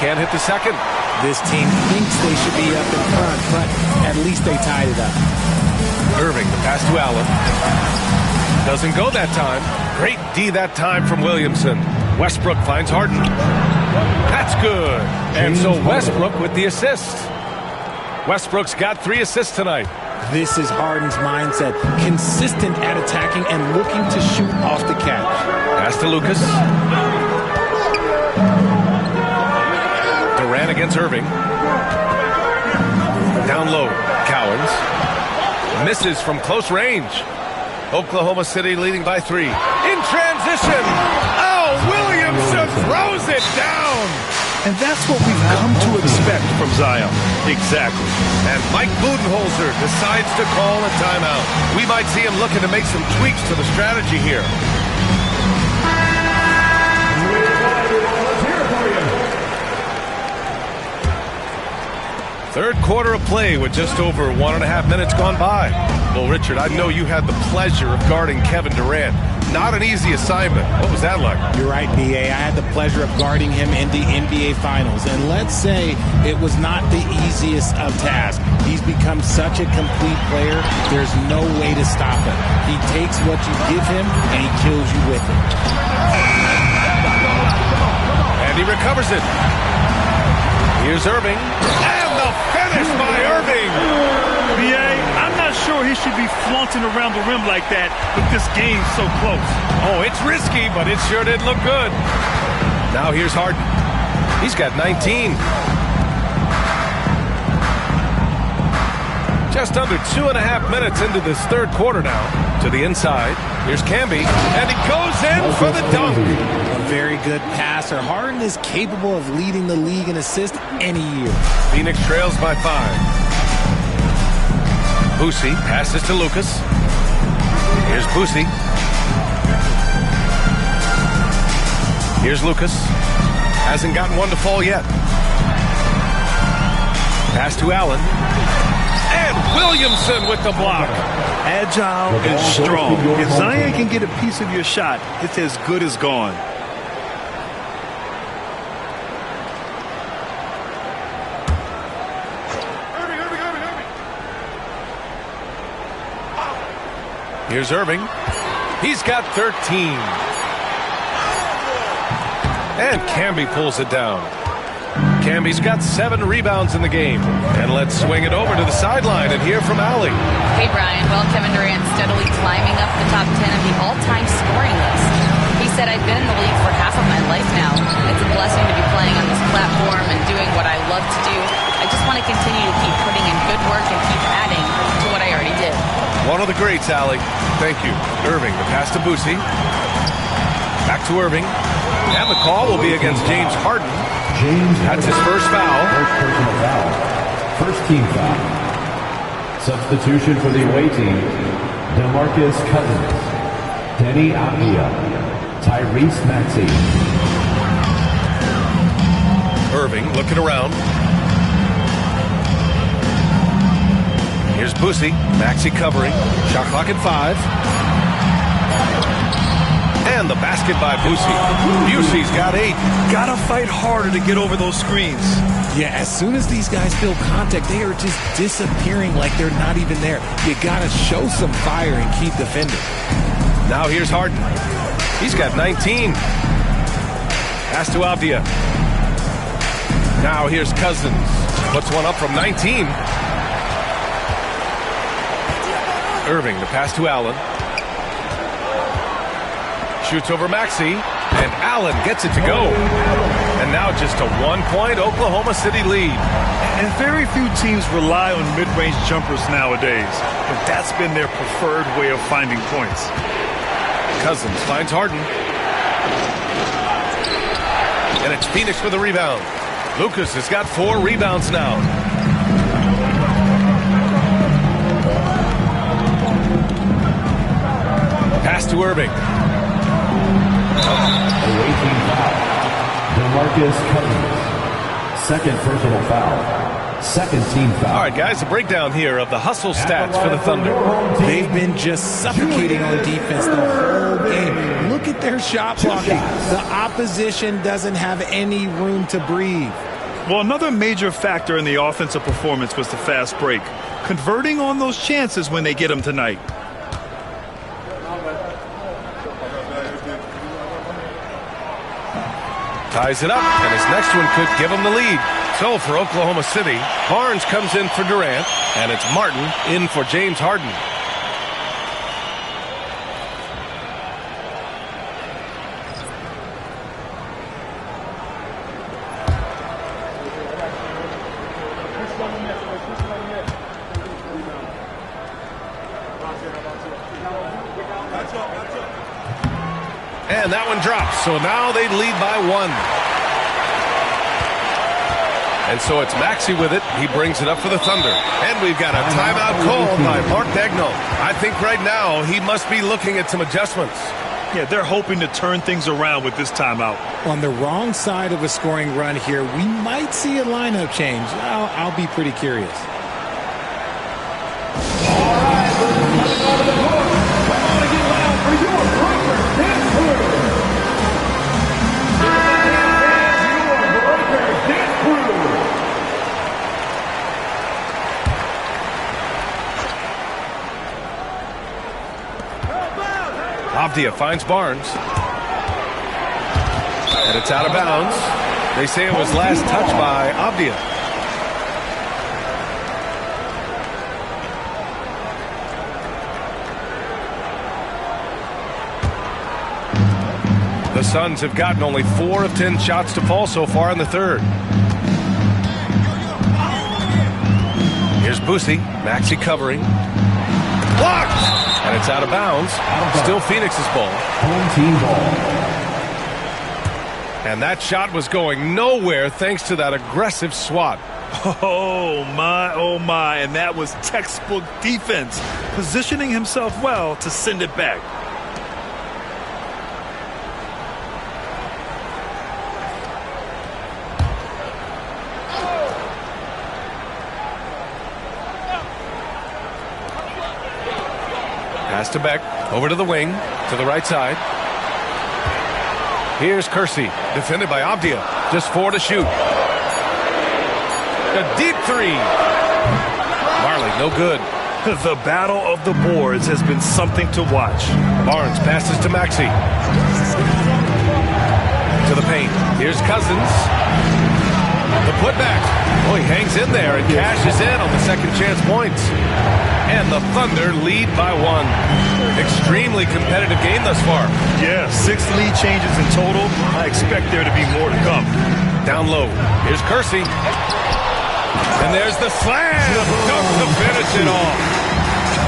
Can't hit the second. This team thinks they should be up in front, but at least they tied it up. Irving, the pass to Allen. Doesn't go that time. Great D that time from Williamson. Westbrook finds Harden. That's good. And so Westbrook with the assist. Westbrook's got 3 assists tonight. This is Harden's mindset. Consistent at attacking and looking to shoot off the catch. Pass to Lucas. Durant against Irving. Down low, Cowens. Misses from close range. Oklahoma City leading by 3. In transition. Oh, Williamson throws it down. And that's what we've come to expect from Zion. Exactly. And Mike Budenholzer decides to call a timeout. We might see him looking to make some tweaks to the strategy here. Third quarter of play with just over 1.5 minutes gone by. Well, Richard, I know you had the pleasure of guarding Kevin Durant. Not an easy assignment. What was that like? You're right, B.A. I had the pleasure of guarding him in the NBA Finals. And let's say it was not the easiest of tasks. He's become such a complete player, there's no way to stop him. He takes what you give him, and he kills you with it. And he recovers it. Here's Irving. And the finish by Irving. B.A., I'm not sure he should be flaunting around the rim like that with this game so close. Oh, it's risky, but it sure did look good. Now here's Harden. He's got 19. Just under 2.5 minutes into this third quarter now. To the inside. Here's Camby. And he goes in for the dunk. A very good passer. Harden is capable of leading the league in assists any year. Phoenix trails by 5. Boosie passes to Lucas. Here's Boosie. Here's Lucas. Hasn't gotten one to fall yet. Pass to Allen. And Williamson with the block. Agile and strong. If Zion can get a piece of your shot, it's as good as gone. Here's Irving. He's got 13. And Camby pulls it down. Camby's got 7 rebounds in the game. And let's swing it over to the sideline and hear from Allie. Hey, Brian. Well, Kevin Durant steadily climbing up the top 10 of the all-time scoring list. He said, I've been in the league for half of my life now. It's a blessing to be playing on this platform and doing what I love to do. I just want to continue to keep putting in good work and keep adding to what I already did. One of the greats, Allie. Thank you. Irving, the pass to Boosie. Back to Irving. And the call will be against James Harden. That's his first foul. First personal foul. First team foul. Substitution for the away team. DeMarcus Cousins. Denny Avdia. Tyrese Maxey. Irving looking around. Here's Boosie. Maxey covering. Shot clock at 5. And the basket by Boosie. Busey's got 8. Gotta fight harder to get over those screens. Yeah, as soon as these guys feel contact, they are just disappearing like they're not even there. You gotta show some fire and keep defending. Now here's Harden. He's got 19. Pass to Avdia. Now here's Cousins. Puts one up from 19. Irving, the pass to Allen. shoots over Maxey, and Allen gets it to go. And now just a 1-point Oklahoma City lead. And very few teams rely on mid-range jumpers nowadays, but that's been their preferred way of finding points. Cousins finds Harden. And it's Phoenix with the rebound. Lucas has got 4 rebounds now. Pass to Irving. Away team foul. DeMarcus Cousins. Second personal foul. Second team foul. All right, guys, a breakdown here of the hustle stats for the Thunder. They've been just suffocating on defense the whole game. Look at their shot blocking. The opposition doesn't have any room to breathe. Well, another major factor in the offensive performance was the fast break. Converting on those chances when they get them tonight. Ties it up, and his next one could give him the lead. So for Oklahoma City, Barnes comes in for Durant, and it's Martin in for James Harden. And that one drops, so now they lead by 1. And so it's Maxey with it. He brings it up for the Thunder. And we've got a timeout called by Mark Daigneault. I think right now he must be looking at some adjustments. Yeah, they're hoping to turn things around with this timeout. On the wrong side of a scoring run here, we might see a lineup change. I'll be pretty curious. All right, coming out of the court. Come on and get loud for your Breakers Dance Crew. Your Breakers Dance Crew. Avdia finds Barnes. And it's out of bounds. They say it was last touched by Avdia. The Suns have gotten only 4 of 10 shots to fall so far in the third. Here's Boosie. Maxey covering. Blocked! And it's out of bounds. Still Phoenix's ball. Home team ball. And that shot was going nowhere thanks to that aggressive swat. Oh, my. And that was textbook defense. Positioning himself well to send it back. Pass to Beck, over to the wing, to the right side. Here's Kersey, defended by Avdia. Just 4 to shoot. A deep 3. Marley, no good. The battle of the boards has been something to watch. Barnes passes to Maxey. To the paint. Here's Cousins. The putback. Oh, he hangs in there and cashes in on the second chance points. And the Thunder lead by 1. Extremely competitive game thus far. Yeah, 6 lead changes in total. I expect there to be more to come. Down low. Here's Kersey. And there's the slam. Dunk to finish it off.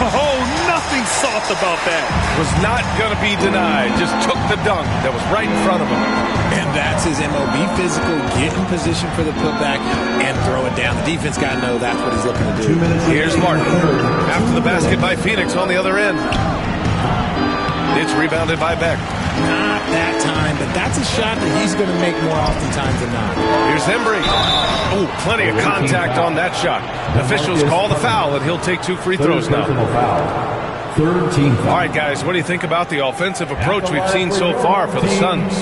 Oh, nothing soft about that. Was not going to be denied. Just took the dunk that was right in front of him. And that's his MO. Be physical, get in position for the putback, and throw it down. The defense got to know that's what he's looking to do. Here's Martin. After the basket by Phoenix on the other end. It's rebounded by Beck. Not that time, but that's a shot that he's going to make more oftentimes than not. Here's Embry. Oh, plenty of contact on that shot. Officials call the foul, and he'll take 2 free throws now. Third team foul. All right, guys, what do you think about the offensive approach we've seen so far for the Suns?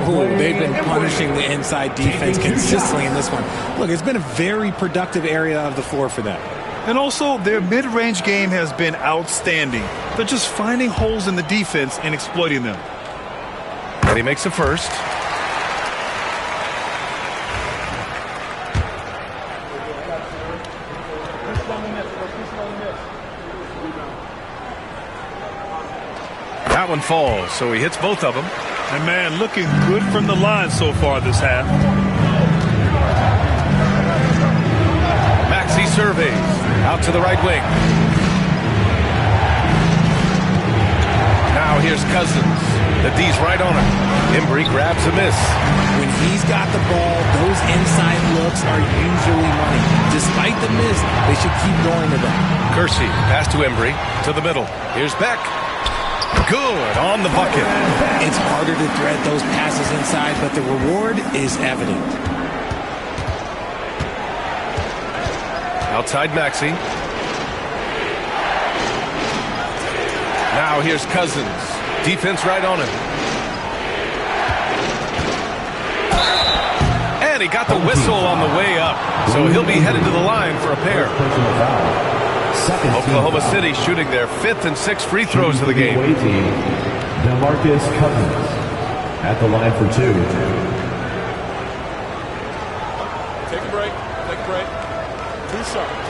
Oh, they've been punishing the inside defense consistently in this one. Look, it's been a very productive area of the floor for them. And also, their mid-range game has been outstanding. They're just finding holes in the defense and exploiting them. And he makes the first. That that one falls, so he hits both of them. And, man, looking good from the line so far this half. Maxey surveys. Out to the right wing. Now here's Cousins. The D's right on him. Embry grabs a miss. When he's got the ball, those inside looks are usually money. Despite the miss, they should keep going to that. Kersey, pass to Embry, to the middle. Here's Beck. Good on the bucket. It's harder to thread those passes inside, but the reward is evident. Outside Maxey. Now here's Cousins. Defense right on him. And he got the whistle on the way up, so he'll be headed to the line for a pair. Oklahoma City shooting their 5th and 6th free throws of the game. DeMarcus Cousins at the line for 2. Take a break. Take a break. Do something.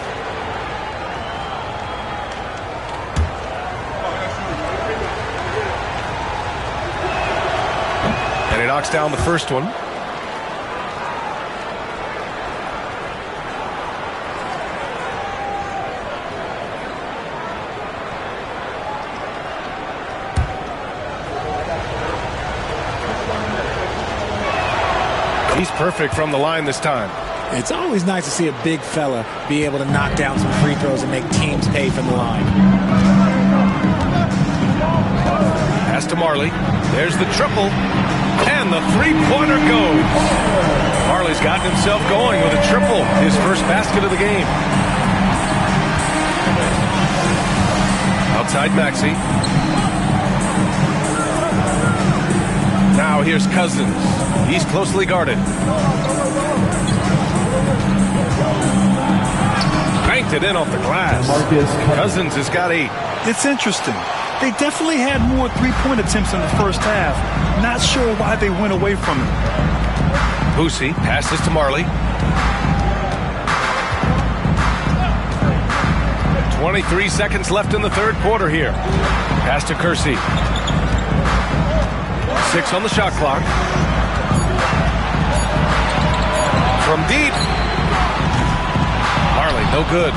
And he knocks down the first one. He's perfect from the line this time. It's always nice to see a big fella be able to knock down some free throws and make teams pay from the line. Pass to Marley. There's the triple. And the three-pointer goes. Marley's gotten himself going with a triple. His first basket of the game. Outside Maxey. Now here's Cousins. He's closely guarded. Banked it in off the glass. Cousins has got 8. It's interesting. They definitely had more three-point attempts in the first half. Not sure why they went away from it. Boosie passes to Marley. 23 seconds left in the third quarter here. Pass to Kersey. 6 on the shot clock. From deep. Marley, no good.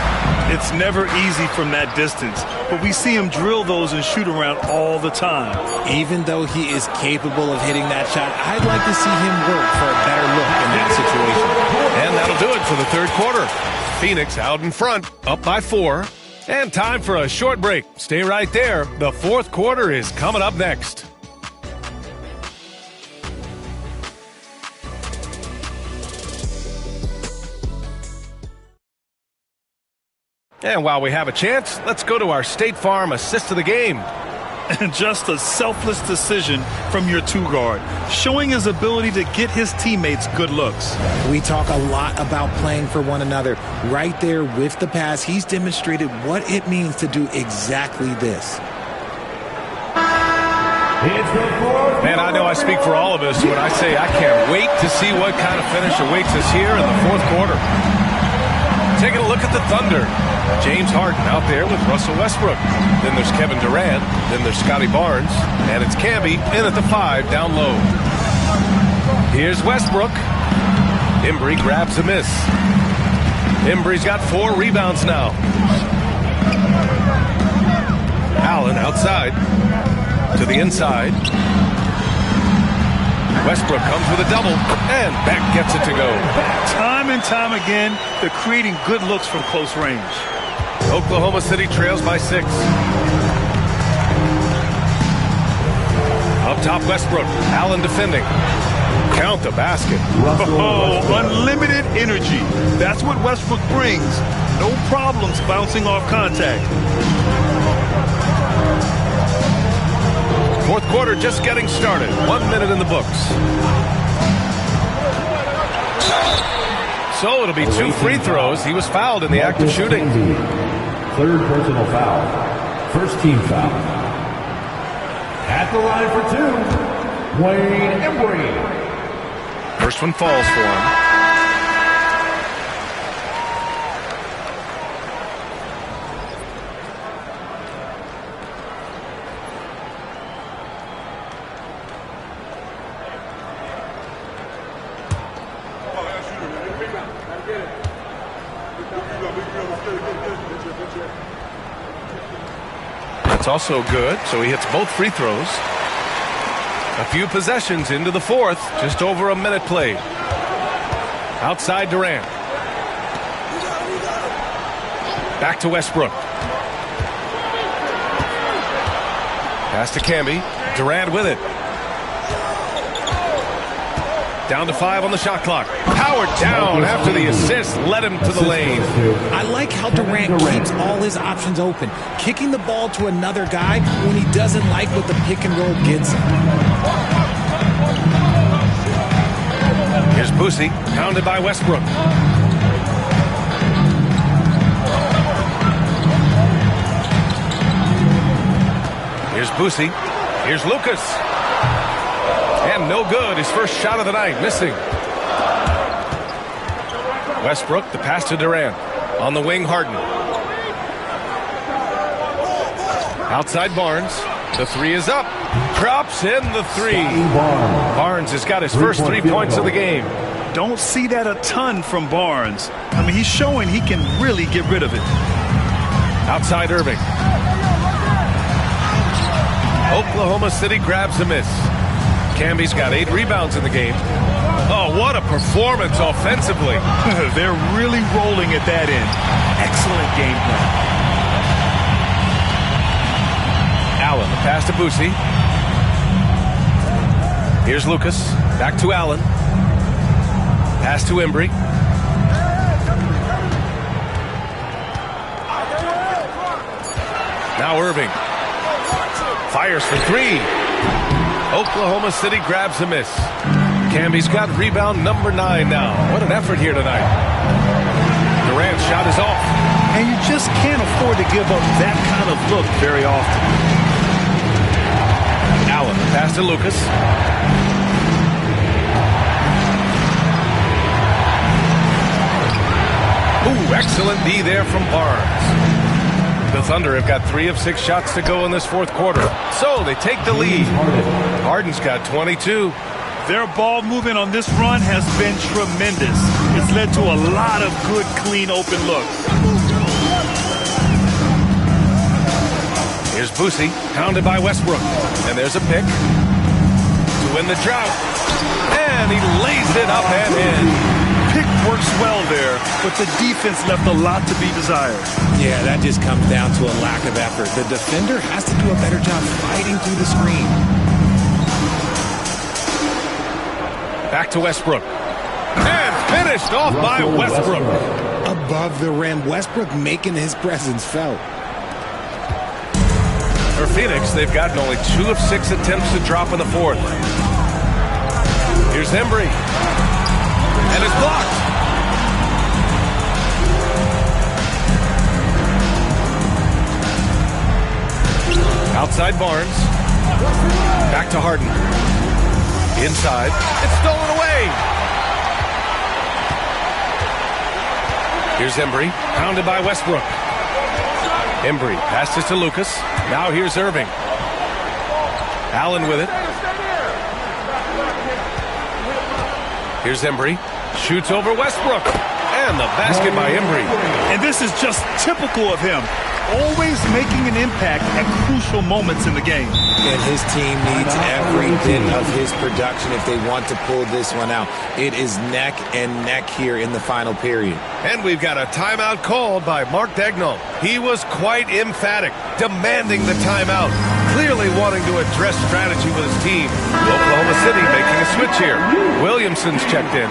It's never easy from that distance, but we see him drill those and shoot around all the time. Even though he is capable of hitting that shot, I'd like to see him work for a better look in that situation. And that'll do it for the third quarter. Phoenix out in front, up by 4. And time for a short break. Stay right there. The fourth quarter is coming up next. And while we have a chance, let's go to our State Farm assist of the game. And just a selfless decision from your two-guard, showing his ability to get his teammates good looks. We talk a lot about playing for one another. Right there with the pass, he's demonstrated what it means to do exactly this. Man, I know I speak for all of us when I say I can't wait to see what kind of finish awaits us here in the fourth quarter. Taking a look at the Thunder. James Harden out there with Russell Westbrook. Then there's Kevin Durant. Then there's Scotty Barnes. And it's Camby in at the 5 down low. Here's Westbrook. Embry grabs a miss. Embry's got 4 rebounds now. Allen outside. To the inside. Westbrook comes with a double, and Beck gets it to go. Time and time again, they're creating good looks from close range. Oklahoma City trails by 6. Up top, Westbrook. Allen defending. Count the basket. Oh, unlimited energy. That's what Westbrook brings. No problems bouncing off contact. Fourth quarter just getting started. 1 minute in the books. So it'll be 2 free throws. He was fouled in the act of shooting. Third personal foul. First team foul. At the line for 2, Wayne Embry. First one falls for him. That's also good, so he hits both free throws. A few possessions into the fourth, just over a minute played. Outside Durant. Back to Westbrook. Pass to Camby. Durant with it. Down to 5 on the shot clock. Powered down after the assist led him to the lane. I like how Durant keeps all his options open, kicking the ball to another guy when he doesn't like what the pick and roll gets him. Here's Boosie, pounded by Westbrook. Here's Boosie. Here's Lucas. And no good. His first shot of the night, missing. Westbrook, the pass to Durant. On the wing, Harden. Outside Barnes. The three is up. Drops in the three. Barnes has got his first 3 points of the game. Don't see that a ton from Barnes. I mean, he's showing he can really get rid of it. Outside Irving. Oklahoma City grabs a miss. Camby's got 8 rebounds in the game. Oh, what a performance offensively. They're really rolling at that end. Excellent game plan. Allen, the pass to Boosie. Here's Lucas. Back to Allen. Pass to Embry. Now Irving. Fires for 3. Oklahoma City grabs a miss. Camby's got rebound number 9 now. What an effort here tonight. Durant's shot is off. And you just can't afford to give up that kind of look very often. Allen, pass to Lucas. Ooh, excellent D there from Barnes. The Thunder have got 3 of 6 shots to go in this fourth quarter. So they take the lead. Harden's got 22. Their ball movement on this run has been tremendous. It's led to a lot of good, clean, open looks. Here's Boosie, pounded by Westbrook. And there's a pick to win the drought. And he lays it up and in. Pick works well there, but the defense left a lot to be desired. Yeah, that just comes down to a lack of effort. The defender has to do a better job fighting through the screen. Back to Westbrook. And finished off by Westbrook. Above the rim, Westbrook making his presence felt. For Phoenix, they've gotten only 2 of 6 attempts to drop in the fourth. Here's Embry. And it's blocked. Outside Barnes. Back to Harden. Inside. It's stolen away. Here's Embry. Pounded by Westbrook. Embry passes to Lucas. Now here's Irving. Allen with it. Here's Embry. Shoots over Westbrook. And the basket by Embry. And this is just typical of him. Always making an impact at crucial moments in the game. And his team needs every bit of his production if they want to pull this one out. It is neck and neck here in the final period. And we've got a timeout called by Mark Daigneault. He was quite emphatic, demanding the timeout, clearly wanting to address strategy with his team. Oklahoma City making a switch here. Williamson's checked in.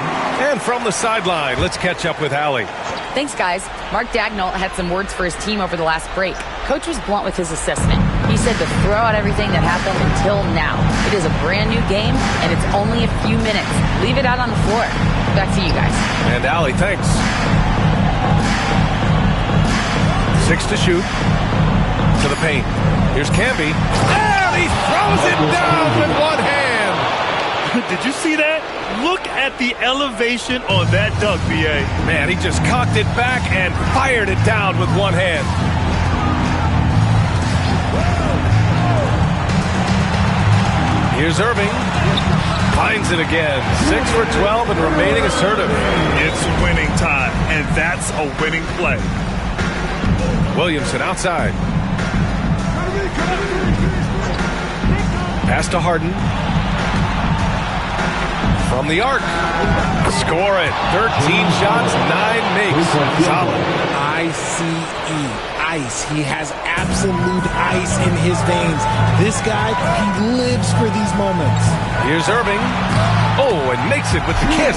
And from the sideline, let's catch up with Allie. Thanks, guys. Mark Daigneault had some words for his team over the last break. Coach was blunt with his assessment. He said to throw out everything that happened until now. It is a brand new game, and it's only a few minutes. Leave it out on the floor. Back to you guys. And Allie, thanks. 6 to shoot. To the paint. Here's Camby. And he throws it down with one hand. Did you see that? Look at the elevation on that dunk, B.A. Man, he just cocked it back and fired it down with one hand. Here's Irving. Finds it again. 6 for 12 and remaining assertive. It's winning time, and that's a winning play. Williamson outside. Pass to Harden. From the arc. Score it. 13 shots, 9 makes. Solid. ICE. Ice. He has absolute ice in his veins. This guy, he lives for these moments. Here's Irving. Oh, and makes it with the kiss.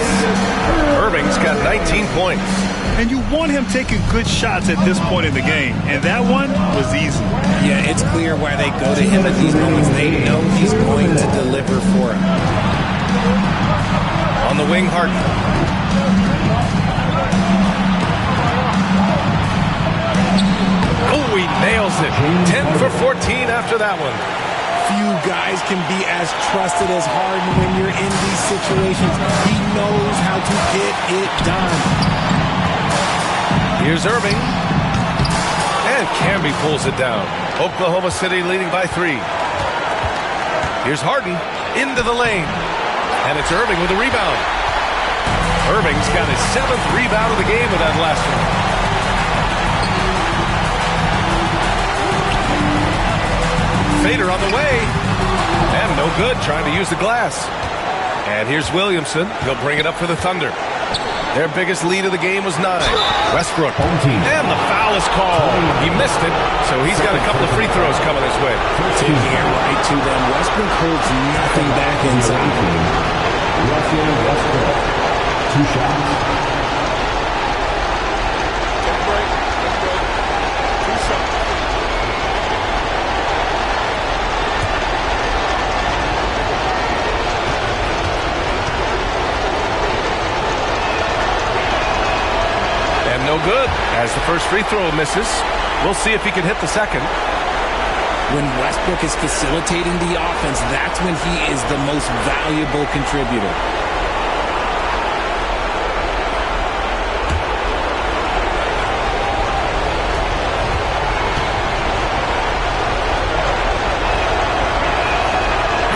Irving's got 19 points. And you want him taking good shots at this point in the game. And that one was easy. Yeah, it's clear why they go to him at these moments. They know he's going to deliver for him. On the wing, Harden. Oh, he nails it. 10 for 14 after that one. Few guys can be as trusted as Harden when you're in these situations. He knows how to get it done. Here's Irving. And Camby pulls it down. Oklahoma City leading by 3. Here's Harden into the lane. And it's Irving with a rebound. Irving's got his 7th rebound of the game with that last one. Fader on the way. And no good, trying to use the glass. And here's Williamson. He'll bring it up for the Thunder. Their biggest lead of the game was 9. Westbrook. And the foul is called. He missed it, so he's got a couple of free throws coming his way. Taking it right to them. Westbrook holds nothing back inside. Westbrook. 2 shots. No good, as the first free throw misses. We'll see if he can hit the second. When Westbrook is facilitating the offense, that's when he is the most valuable contributor.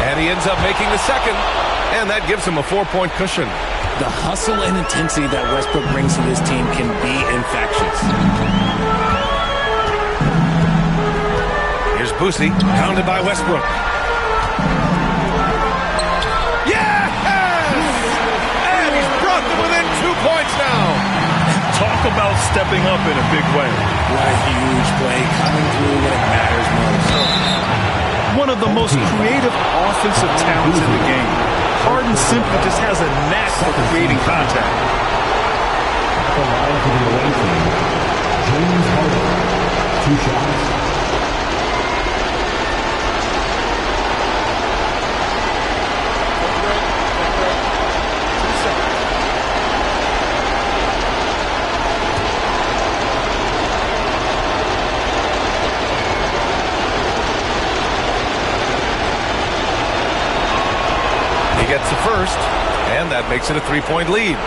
And he ends up making the second, and that gives him a 4-point cushion. The hustle and intensity that Westbrook brings to this team can be infectious. Here's Boosie, pounded by Westbrook. Yes! And he's brought them within 2 points now. Talk about stepping up in a big way. What a huge play coming through when it matters most. One of the most creative offensive talents in the game. Harden simply just has a knack for creating contact. The line for the away team. James Harden. 2 shots. Gets the first, and that makes it a 3-point lead.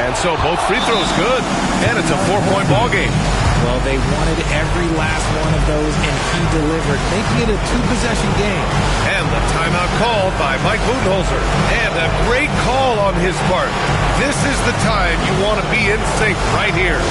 And so both free throws good, and it's a 4-point ball game. Well, they wanted every last one of those, and he delivered, making it a 2-possession game. And the timeout called by Mike Budenholzer. And a great call on his part. This is the time you want to be in sync right here.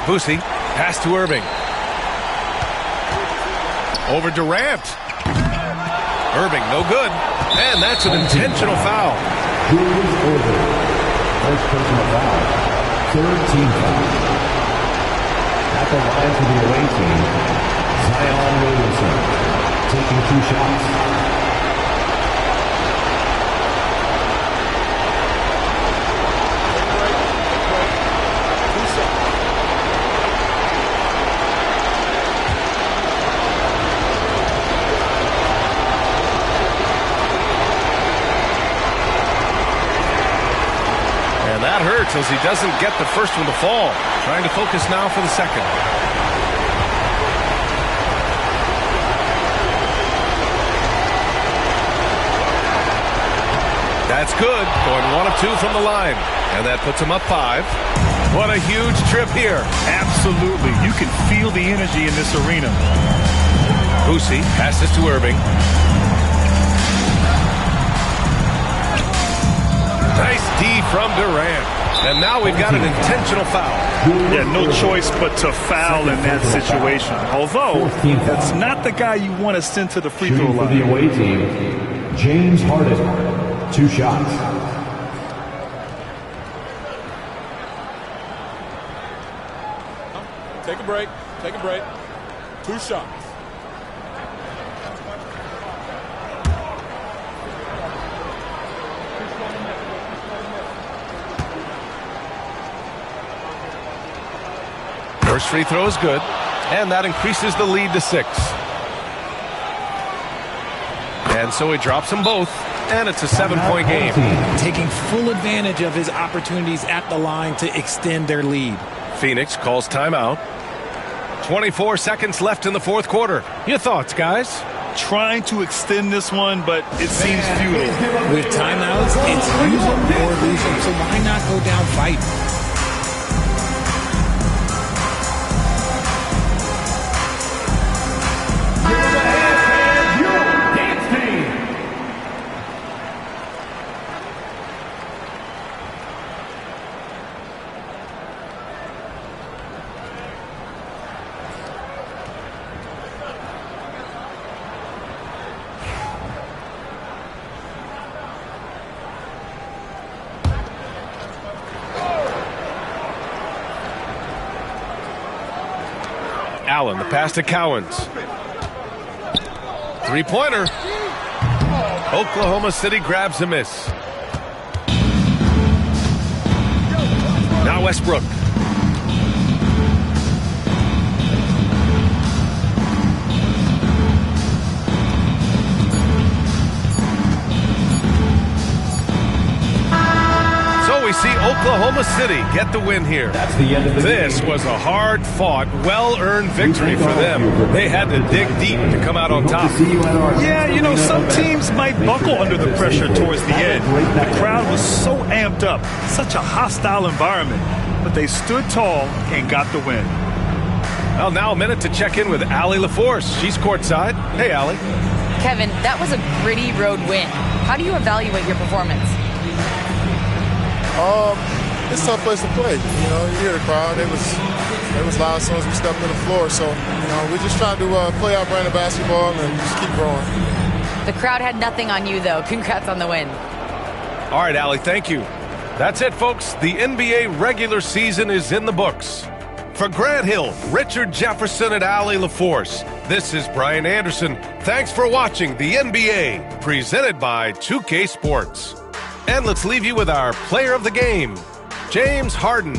Boosie, pass to Irving. Over Durant. Irving, no good. And that's an intentional foul. First personal foul. Third team foul. At the line for the away team, Zion Williamson taking 2 shots. That hurts as he doesn't get the first one to fall. Trying to focus now for the second. That's good. Going 1 of 2 from the line. And that puts him up 5. What a huge trip here. Absolutely. You can feel the energy in this arena. Boosie passes to Irving. Nice D from Durant. And now we've got an intentional foul. Yeah, no choice but to foul in that situation. Although, that's not the guy you want to send to the free throw line. For the away team, James Harden, 2 shots. Take a break. Take a break. 2 shots. First free throw is good, and that increases the lead to 6. And so he drops them both, and it's a 7-point game. Taking full advantage of his opportunities at the line to extend their lead. Phoenix calls timeout. 24 seconds left in the 4th quarter. Your thoughts, guys? Trying to extend this one, but it seems futile. With timeouts, it's use them or lose them, so why not go down fighting? Allen, the pass to Cowens. 3-pointer. Oklahoma City grabs a miss. Now Westbrook. We see Oklahoma City get the win here. That's the end of the This was a hard-fought, well-earned victory for them. They had to dig deep to come out on top. Yeah, you know, some teams might buckle under the pressure towards the end. The crowd was so amped up, such a hostile environment, but they stood tall and got the win. Well, now a minute to check in with Allie LaForce. She's courtside. Hey, Allie. Kevin, that was a gritty road win. How do you evaluate your performance? It's a tough place to play. You know, you hear the crowd. It was loud as soon as we stepped on the floor. So, you know, we're just trying to play our brand of basketball and just keep growing. The crowd had nothing on you, though. Congrats on the win. All right, Allie, thank you. That's it, folks. The NBA regular season is in the books. For Grant Hill, Richard Jefferson, and Allie LaForce, this is Brian Anderson. Thanks for watching the NBA, presented by 2K Sports. And let's leave you with our player of the game, James Harden.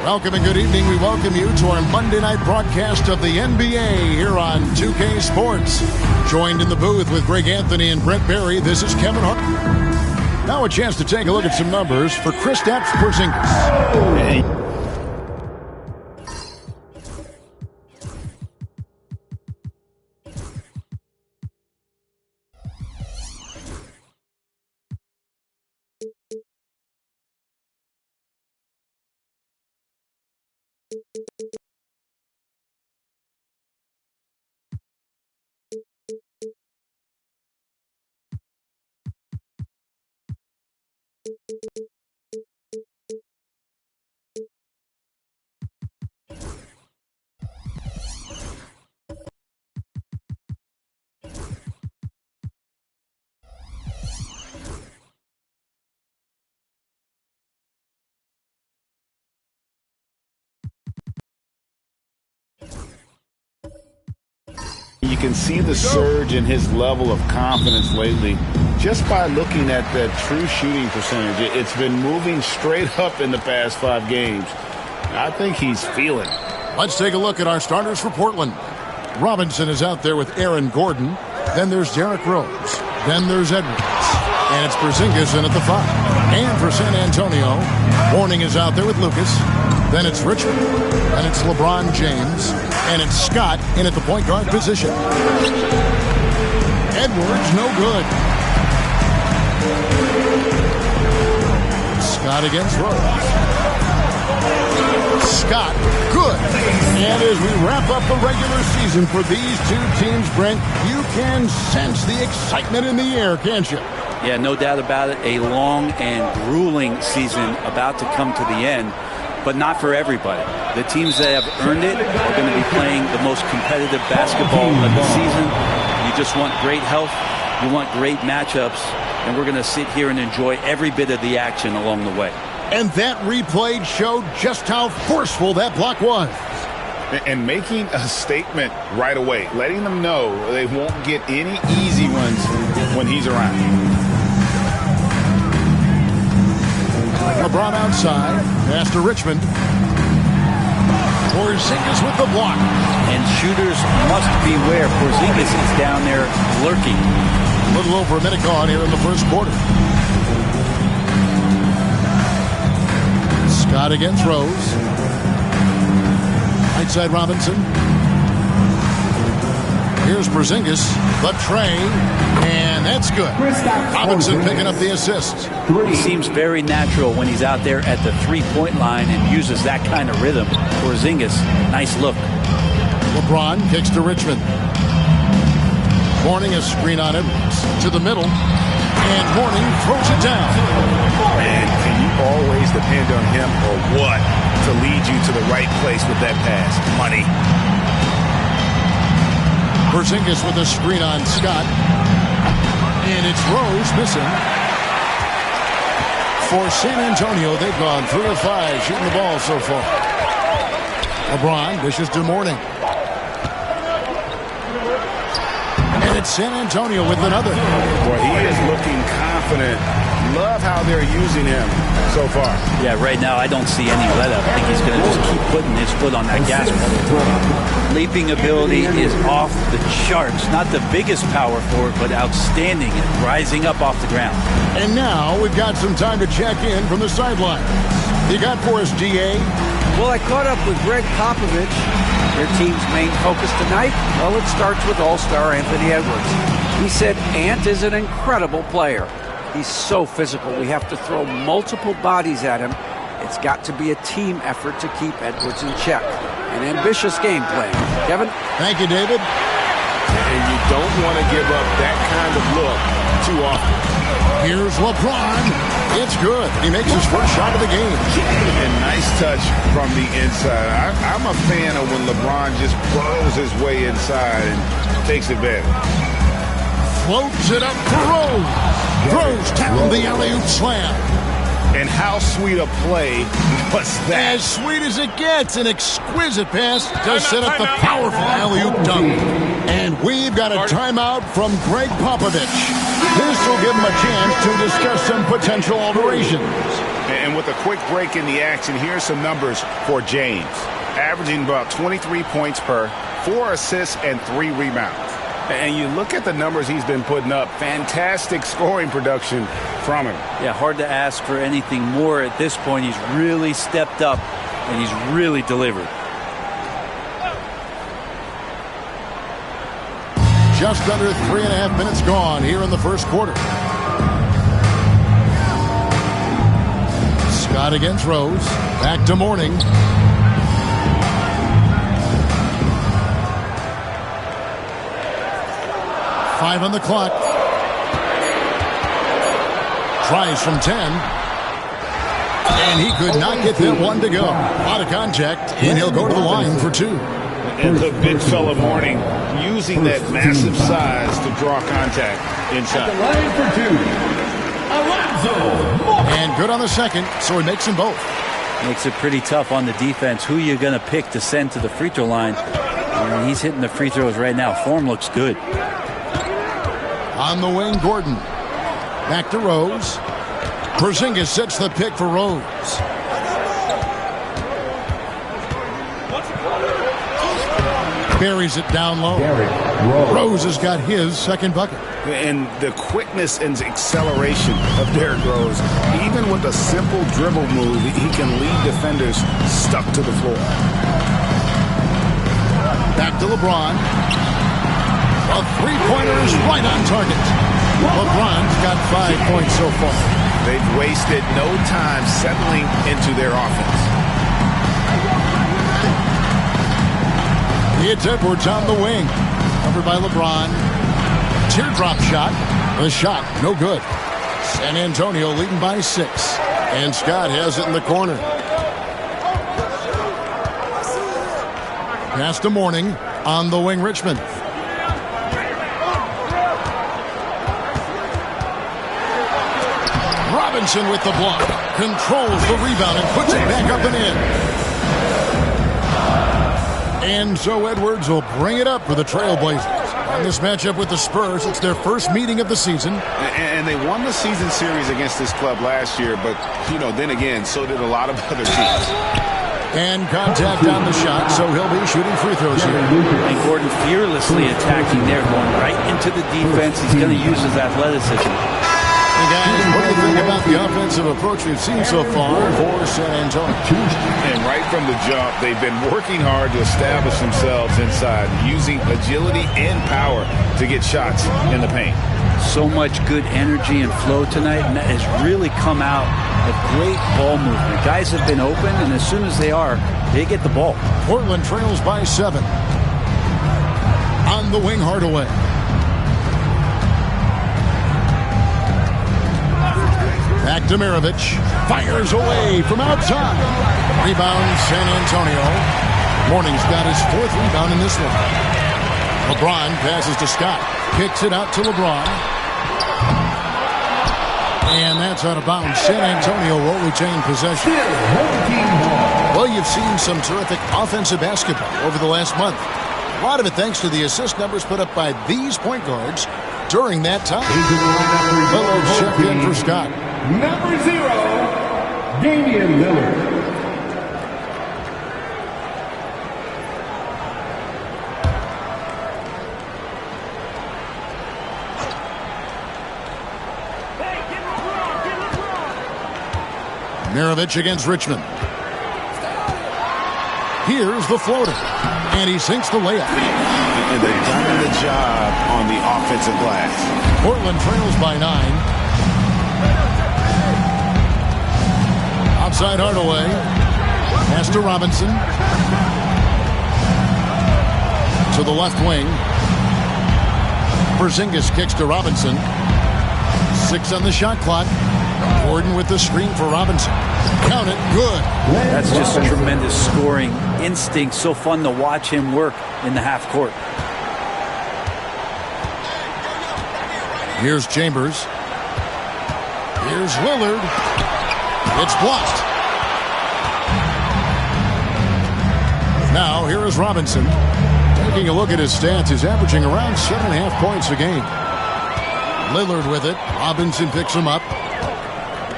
Welcome and good evening. We welcome you to our Monday night broadcast of the NBA here on 2K Sports. Joined in the booth with Greg Anthony and Brent Barry, this is Kevin Hart. Now a chance to take a look at some numbers for Kristaps Porzingis. You can see the surge in his level of confidence lately just by looking at that true shooting percentage. It's been moving straight up in the past 5 games. I think he's feeling it. Let's take a look at our starters for Portland. Robinson is out there with Aaron Gordon. Then there's Derrick Rose. Then there's Edwards. And it's Porzingis in at the 5. And for San Antonio, Warning is out there with Lucas. Then it's Richmond. Then it's LeBron James. And it's Scott in at the point guard position. Edwards, no good. Scott against Rose. Scott, good. And as we wrap up the regular season for these two teams, Brent, you can sense the excitement in the air, can't you? Yeah, no doubt about it. A long and grueling season about to come to the end, but not for everybody. The teams that have earned it are going to be playing the most competitive basketball of the season. You just want great health. You want great matchups. And we're going to sit here and enjoy every bit of the action along the way. And that replay showed just how forceful that block was. And making a statement right away, letting them know they won't get any easy ones when he's around. LeBron outside, pass to Richmond. Porzingis with the block. And shooters must beware. Porzingis is down there lurking. A little over a minute gone here in the first quarter. Scott against Rose. Right side Robinson. Here's Porzingis, the tray, and that's good. Robinson picking up the assist. He seems very natural when he's out there at the three-point line and uses that kind of rhythm. Porzingis, nice look. LeBron kicks to Richmond. Warning a screen on Edwards to the middle, and Warning throws it down. Man, can you always depend on him or what to lead you to the right place with that pass? Money. Porzingis with a screen on Scott. And it's Rose missing. For San Antonio, they've gone 3 of 5 shooting the ball so far. LeBron dishes to Mourning. And it's San Antonio with another. Boy, he is looking confident. Love how they're using him so far. Yeah, right now I don't see any let-up. I think he's going to just keep putting his foot on that gas pedal. Leaping ability is off the charts. Not the biggest power forward, but outstanding at rising up off the ground. And now we've got some time to check in from the sideline. You got for us, GA? Well, I caught up with Greg Popovich. Their team's main focus tonight, well, it starts with All-Star Anthony Edwards. He said Ant is an incredible player. He's so physical. We have to throw multiple bodies at him. It's got to be a team effort to keep Edwards in check. An ambitious game plan. Kevin? Thank you, David. And you don't want to give up that kind of look too often. Here's LeBron. It's good. He makes his first shot of the game. And nice touch from the inside. I'm a fan of when LeBron just burrows his way inside and takes advantage. Floats it up for Rose. Throws down the alley-oop slam. And how sweet a play was that? As sweet as it gets. An exquisite pass to set up the powerful alley-oop dunk. And we've got a timeout from Greg Popovich. This will give him a chance to discuss some potential alterations. And with a quick break in the action, here's some numbers for James. Averaging about 23 points per, 4 assists, and 3 rebounds. And you look at the numbers he's been putting up, fantastic scoring production from him. Yeah, hard to ask for anything more at this point. He's really stepped up, and he's really delivered. Just under 3.5 minutes gone here in the first quarter. Scott against Rose. Back to Mourning. Five on the clock. Tries from 10. And he could not get that one to go. A lot of contact, and he'll go to the line for 2. And the big fella Mourning using that massive size to draw contact inside. The line for 2, Alonzo. And good on the second, so he makes them both. Makes it pretty tough on the defense. Who you're going to pick to send to the free throw line. And he's hitting the free throws right now. Form looks good. On the wing, Gordon. Back to Rose. Porzingis sets the pick for Rose. Buries it down low. Rose has got his second bucket. And the quickness and acceleration of Derrick Rose, even with a simple dribble move, he can lead defenders stuck to the floor. Back to LeBron. A three-pointer is right on target. LeBron's got 5 points so far. They've wasted no time settling into their offense. It's Edwards on the wing. Covered by LeBron. Teardrop shot. The shot, no good. San Antonio leading by 6. And Scott has it in the corner. Pass to Mourning. On the wing, Richmond. Robinson with the block. Controls the rebound and puts it back up and in. And so Edwards will bring it up for the Trailblazers. In this matchup with the Spurs, it's their first meeting of the season. And they won the season series against this club last year, but, you know, then again, so did a lot of other teams. And contact on the shot, so he'll be shooting free throws here. And Gordon fearlessly attacking there, going right into the defense. He's going to use his athleticism. And guys, what do you think about the offensive approach we've seen so far for San Antonio? And right from the jump, they've been working hard to establish themselves inside, using agility and power to get shots in the paint. So much good energy and flow tonight, and that has really come out of great ball movement. Guys have been open, and as soon as they are, they get the ball. Portland trails by 7. On the wing, Hardaway. Back to Mirovic. Fires away from outside. Rebound, San Antonio. Mourning's got his 4th rebound in this one. LeBron passes to Scott. Kicks it out to LeBron. And that's out of bounds. San Antonio will retain possession. Well, you've seen some terrific offensive basketball over the last month. A lot of it thanks to the assist numbers put up by these point guards during that time. Lillard checked in for Scott. Number 0, Damian Lillard. Mirovic against Richmond. Here's the floater. And he sinks the layup. And they've done the job on the offensive glass. Portland trails by 9. Outside Hardaway. Pass to Robinson. To the left wing. Porzingis kicks to Robinson. 6 on the shot clock. Gordon with the screen for Robinson. Count it. Good. That's just tremendous scoring instinct. So fun to watch him work in the half court. Here's Chambers. Here's Lillard. It's blocked. Now, here is Robinson. Taking a look at his stats, he's averaging around 7.5 points a game. Lillard with it. Robinson picks him up.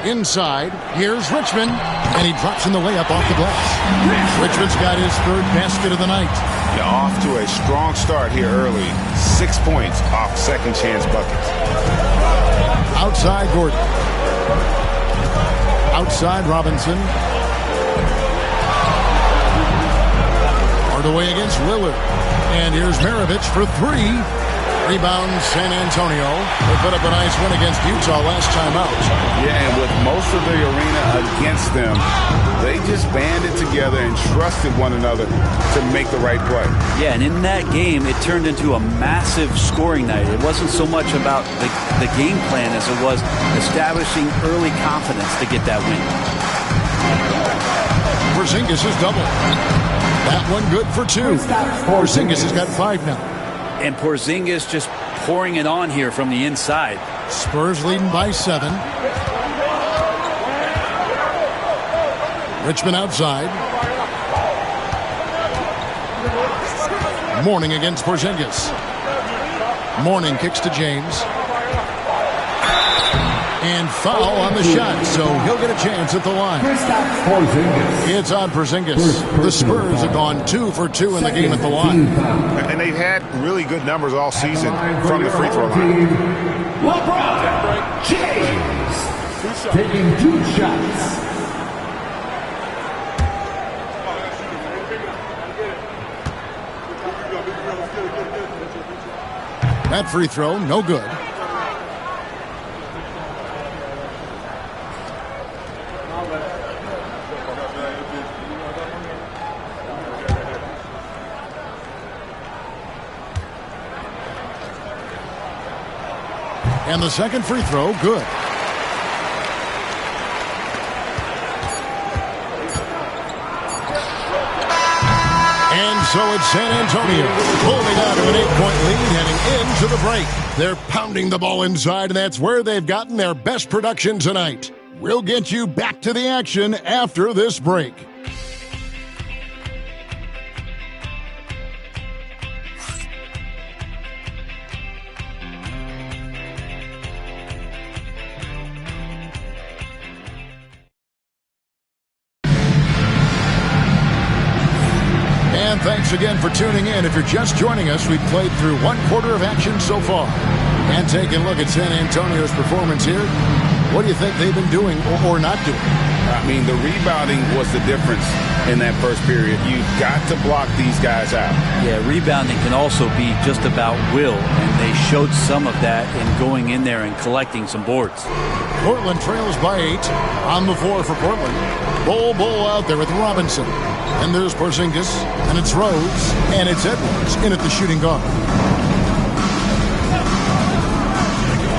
Inside, here's Richmond, and he drops in the layup off the glass. Richmond's got his third basket of the night. Yeah, off to a strong start here early. 6 points off second chance buckets. Outside Gordon. Outside Robinson. Hardaway against Lillard. And here's Maravich for three. Rebound San Antonio. They put up a nice win against Utah last time out. Yeah, and with most of the arena against them, they just banded together and trusted one another to make the right play. Yeah, and in that game, it turned into a massive scoring night. It wasn't so much about the game plan as it was establishing early confidence to get that win. Porzingis is double. That one good for two. Porzingis has got 5 now. And Porzingis just pouring it on here from the inside. Spurs leading by 7. Richmond outside. Mourning against Porzingis. Mourning kicks to James. And foul on the shot, so he'll get a chance at the line. It's on Porzingis. The Spurs have gone 2 for 2 in the game at the line. And they've had really good numbers all season from the free throw line. LeBron James taking 2 shots. That free throw, no good. And the second free throw, good. And so it's San Antonio pulling out of an 8-point lead heading into the break. They're pounding the ball inside, and that's where they've gotten their best production tonight. We'll get you back to the action after this break. And thanks again for tuning in. If you're just joining us, we've played through 1/4 of action so far. And taking a look at San Antonio's performance here, what do you think they've been doing or not doing? I mean, the rebounding was the difference in that first period. You've got to block these guys out. Yeah, rebounding can also be just about will, and they showed some of that in going in there and collecting some boards. Portland trails by 8 on the floor for Portland. Bull out there with Robinson. And there's Porzingis, and it's Rose, and it's Edwards in at the shooting guard.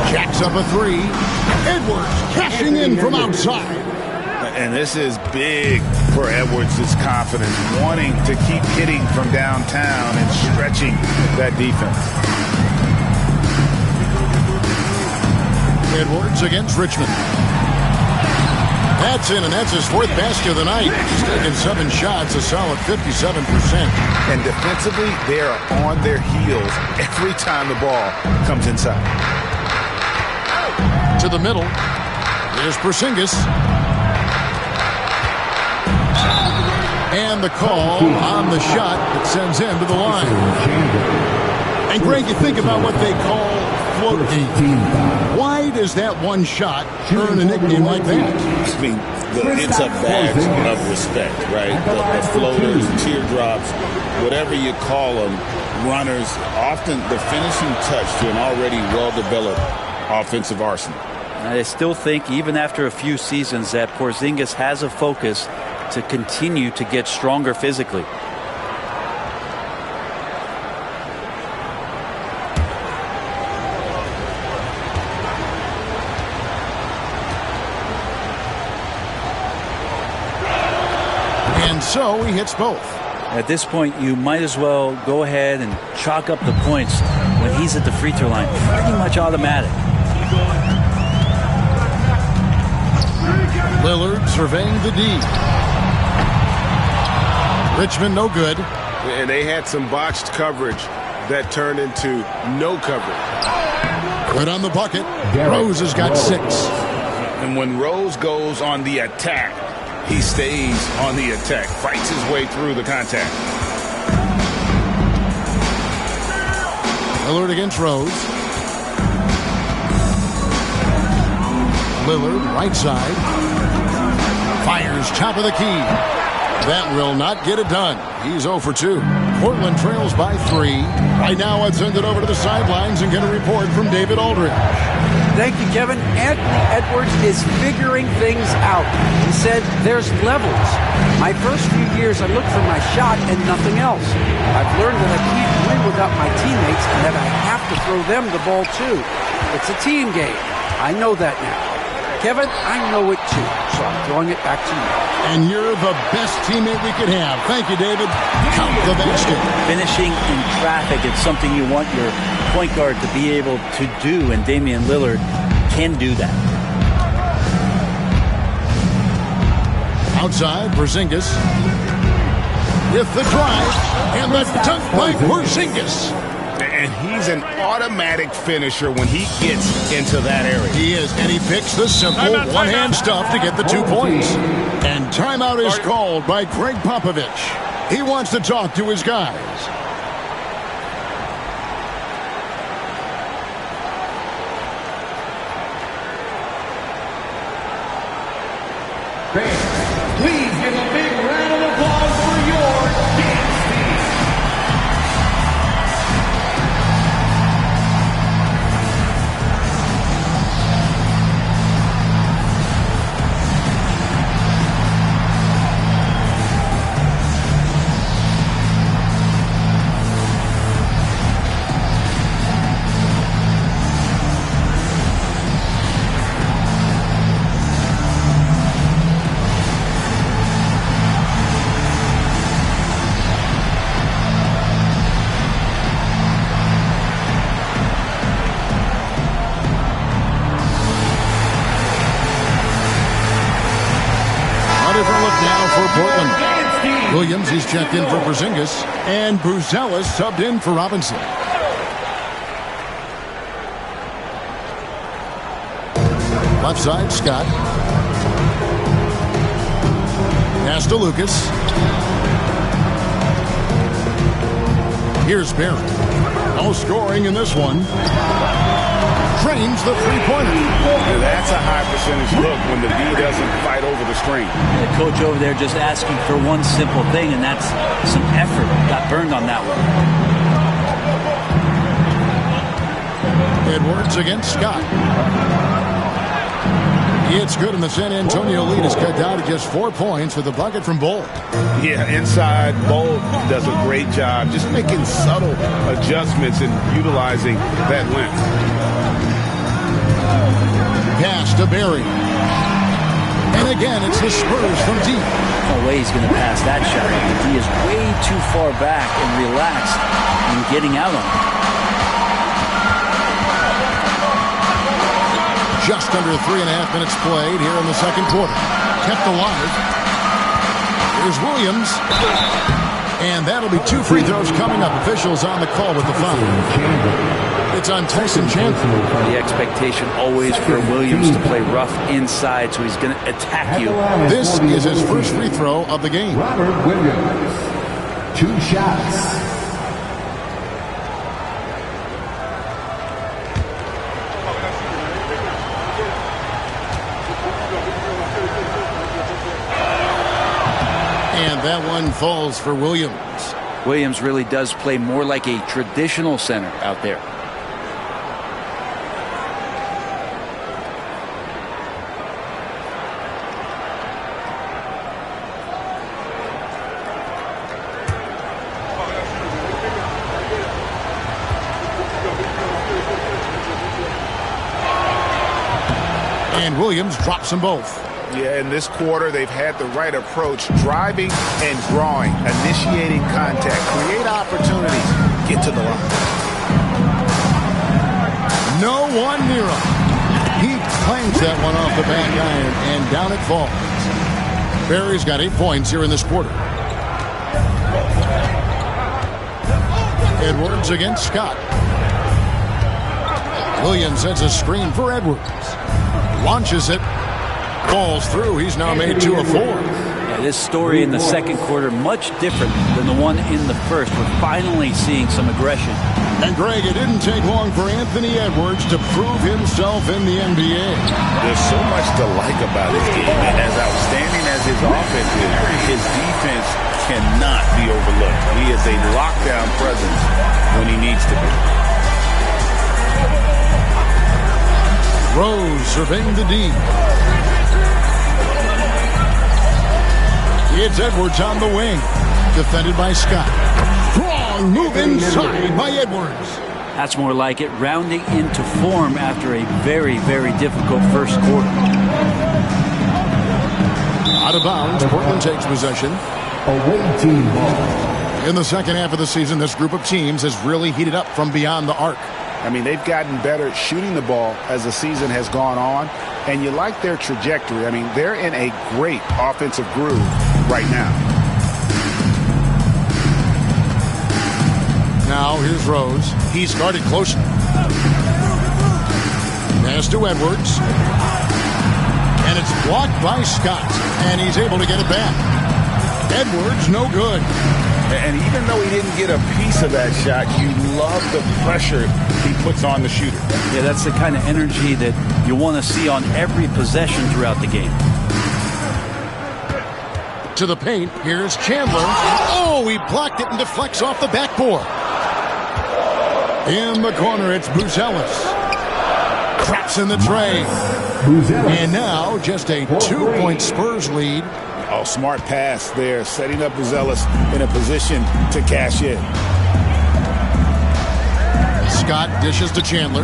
Jacks up a 3. Edwards cashing in from outside. And this is big for Edwards' confidence, wanting to keep hitting from downtown and stretching that defense. Edwards against Richmond. That's in, and that's his 4th basket of the night. He's taken 7 shots, a solid 57%. And defensively, they are on their heels every time the ball comes inside. To the middle. There's Porzingis. And the call on the shot that sends him to the line. And Greg, you think about what they call float game. Why does that one shot earn a nickname like that? I mean, it's a badge of respect, right? The floaters, teardrops, whatever you call them, runners, often the finishing touch to an already well-developed offensive arsenal. I still think, even after a few seasons, that Porzingis has a focus to continue to get stronger physically. And so he hits both. At this point, you might as well go ahead and chalk up the points when he's at the free throw line. Pretty much automatic. Lillard surveying the D. Richmond no good. And they had some botched coverage that turned into no coverage. Good on the bucket. Rose has got 6. And when Rose goes on the attack, he stays on the attack, fights his way through the contact. Lillard against Rose. Lillard, right side. Fires top of the key. That will not get it done. He's 0 for 2. Portland trails by 3. Right now, I'd send it over to the sidelines and get a report from David Aldridge. Thank you, Kevin. Anthony Edwards is figuring things out. He said there's levels. My first few years, I looked for my shot and nothing else. I've learned that I can't win without my teammates and that I have to throw them the ball too. It's a team game. I know that now. Kevin, I know it too, so I'm throwing it back to you. And you're the best teammate we could have. Thank you, David. Count the basket. Finishing in traffic is something you want your point guard to be able to do, and Damian Lillard can do that. Outside, Porzingis with the drive and the dunk by Porzingis. And he's an automatic finisher when he gets into that area. He is, and he picks the simple one-hand stuff to get the 2 points. And timeout is called by Greg Popovich. He wants to talk to his guys. Please give a big round of applause for your dance team. Portland. Williams, he's checked in for Porzingis, and Bruzelis subbed in for Robinson. Left side, Scott. Pass to Lucas. Here's Barry. No scoring in this one. Drains the three-pointer. That's a high percentage look when the D doesn't fight over the screen. The coach over there just asking for one simple thing, and that's some effort. Got burned on that one. Edwards against Scott. It's good, and the San Antonio lead is cut down to just 4 points with a bucket from Bull. Yeah, inside, Bull does a great job just making subtle adjustments and utilizing that length. Pass to Barry. And again, it's the Spurs from deep. No way he's going to pass that shot. The D is way too far back and relaxed in getting out on it. Just under 3.5 minutes played here in the second quarter. Kept alive. Here's Williams. And that'll be 2 free throws coming up. Officials on the call with the foul. It's on Tyson Chandler. The expectation always for Williams to play rough inside, so he's going to attack you. This is his first free throw of the game. Robert Williams, 2 shots. And that one falls for Williams. Williams really does play more like a traditional center out there. And Williams drops them both. Yeah, in this quarter, they've had the right approach, driving and drawing, initiating contact, create opportunities, get to the line. No one near him. He clanks that one off the back iron, and down it falls. Barry's got 8 points here in this quarter. Edwards against Scott. Williams sets a screen for Edwards. Launches it. Falls through. He's now made 2 of 4. Yeah, this story in the second quarter much different than the one in the first. We're finally seeing some aggression. And Greg, it didn't take long for Anthony Edwards to prove himself in the NBA. There's so much to like about his game, and as outstanding as his offense is, his defense cannot be overlooked. He is a lockdown presence when he needs to be. Rose surveying the D. It's Edwards on the wing. Defended by Scott. Strong move inside by Edwards. That's more like it. Rounding into form after a very, very difficult first quarter. Out of bounds. Portland takes possession. Away team ball. In the second half of the season, this group of teams has really heated up from beyond the arc. I mean, they've gotten better at shooting the ball as the season has gone on, and you like their trajectory. I mean, they're in a great offensive groove right now. Now, here's Rose. He's guarded closely. Pass to Edwards. And it's blocked by Scott, and he's able to get it back. Edwards, no good. And even though he didn't get a piece of that shot, you love the pressure he puts on the shooter. Yeah, that's the kind of energy that you want to see on every possession throughout the game. To the paint, here's Chandler. Oh, he blocked it and deflects off the backboard. In the corner, it's Buzelis. Traps in the tray. And now, just a 2-point Spurs lead. Oh, smart pass there, setting up Buzelis in a position to cash in. Scott dishes to Chandler.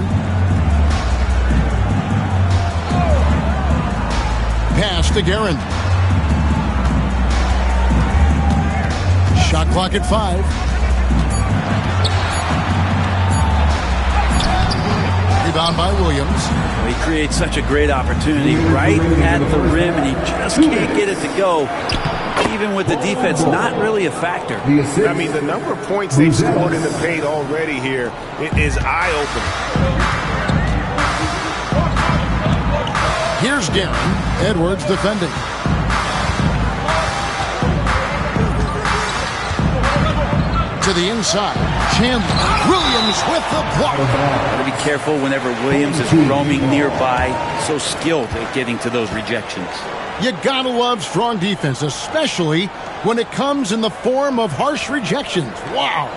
Pass to Guerin. Shot clock at 5. Rebound by Williams. He creates such a great opportunity right at the rim, and he just can't get it to go. Even with the defense not really a factor. I mean, the number of points they've scored in the paint already here, it is eye-opening. Here's Guerin. Edwards defending. To the inside. Chandler. Williams with the block. Got to be careful whenever Williams is roaming nearby. So skilled at getting to those rejections. You gotta love strong defense, especially when it comes in the form of harsh rejections. Wow.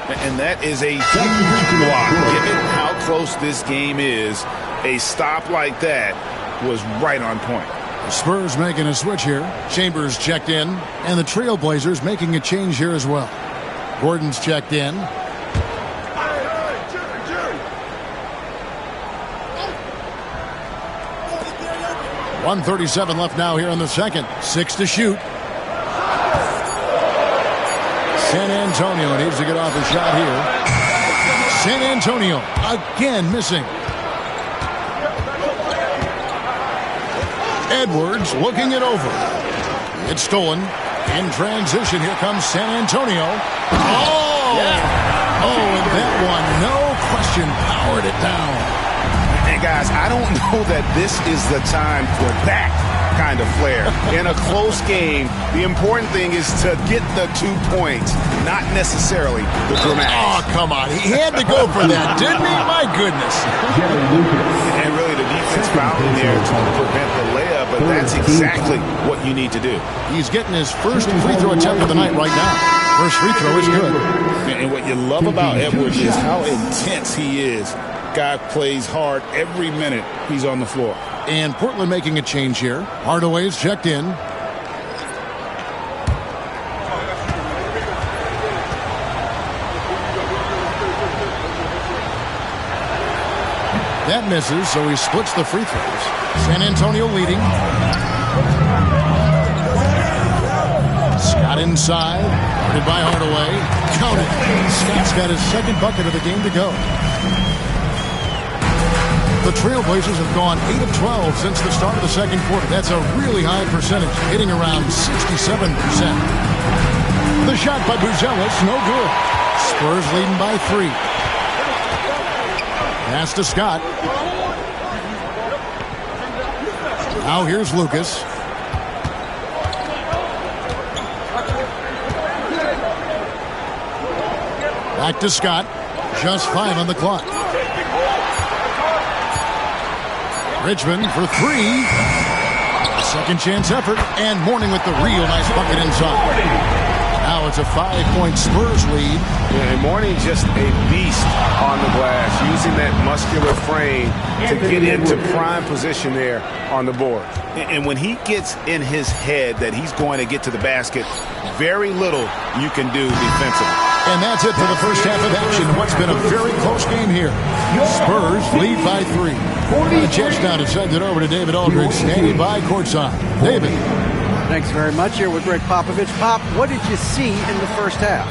And that is a huge block. Given how close this game is, a stop like that was right on point. The Spurs making a switch here. Chambers checked in, and the Trailblazers making a change here as well. Gordon's checked in. .137 left now here in the second. 6 to shoot. San Antonio needs to get off a shot here. San Antonio again missing. Edwards looking it over. It's stolen. In transition, here comes San Antonio. Oh! Yeah. Oh, and that one, no question, powered it down. Hey, guys, I don't know that this is the time for that kind of flair. In a close game, the important thing is to get the 2 points, not necessarily the dramatics. Oh, come on. He had to go for that, didn't he? My goodness. And really, the defense fouled in there to prevent the layup, but that's exactly what you need to do. He's getting his first free throw attempt of the night right now. First free throw is good. And what you love about Edwards is how intense he is. Guy plays hard every minute he's on the floor. And Portland making a change here. Hardaway's checked in. That misses, so he splits the free throws. San Antonio leading. Scott inside. Guarded by Hardaway. Count it. Scott's got his second bucket of the game to go. The Trailblazers have gone 8 of 12 since the start of the second quarter. That's a really high percentage, hitting around 67%. The shot by Buzelis, no good. Spurs leading by 3. Pass to Scott. Now here's Lucas. Back to Scott. Just 5 on the clock. Richmond for 3. Second chance effort. And Mourning with the real nice bucket inside. Now it's a 5-point Spurs lead. Yeah, and Mourning just a beast on the glass, using that muscular frame to get into prime position there on the board. And when he gets in his head that he's going to get to the basket, very little you can do defensively. And that's it for the first half of action. What's been a very close game here. Spurs lead by 3. A chance now to send it over to David Aldridge, standing by courtside. David. Thanks very much. Here with Greg Popovich. Pop, what did you see in the first half?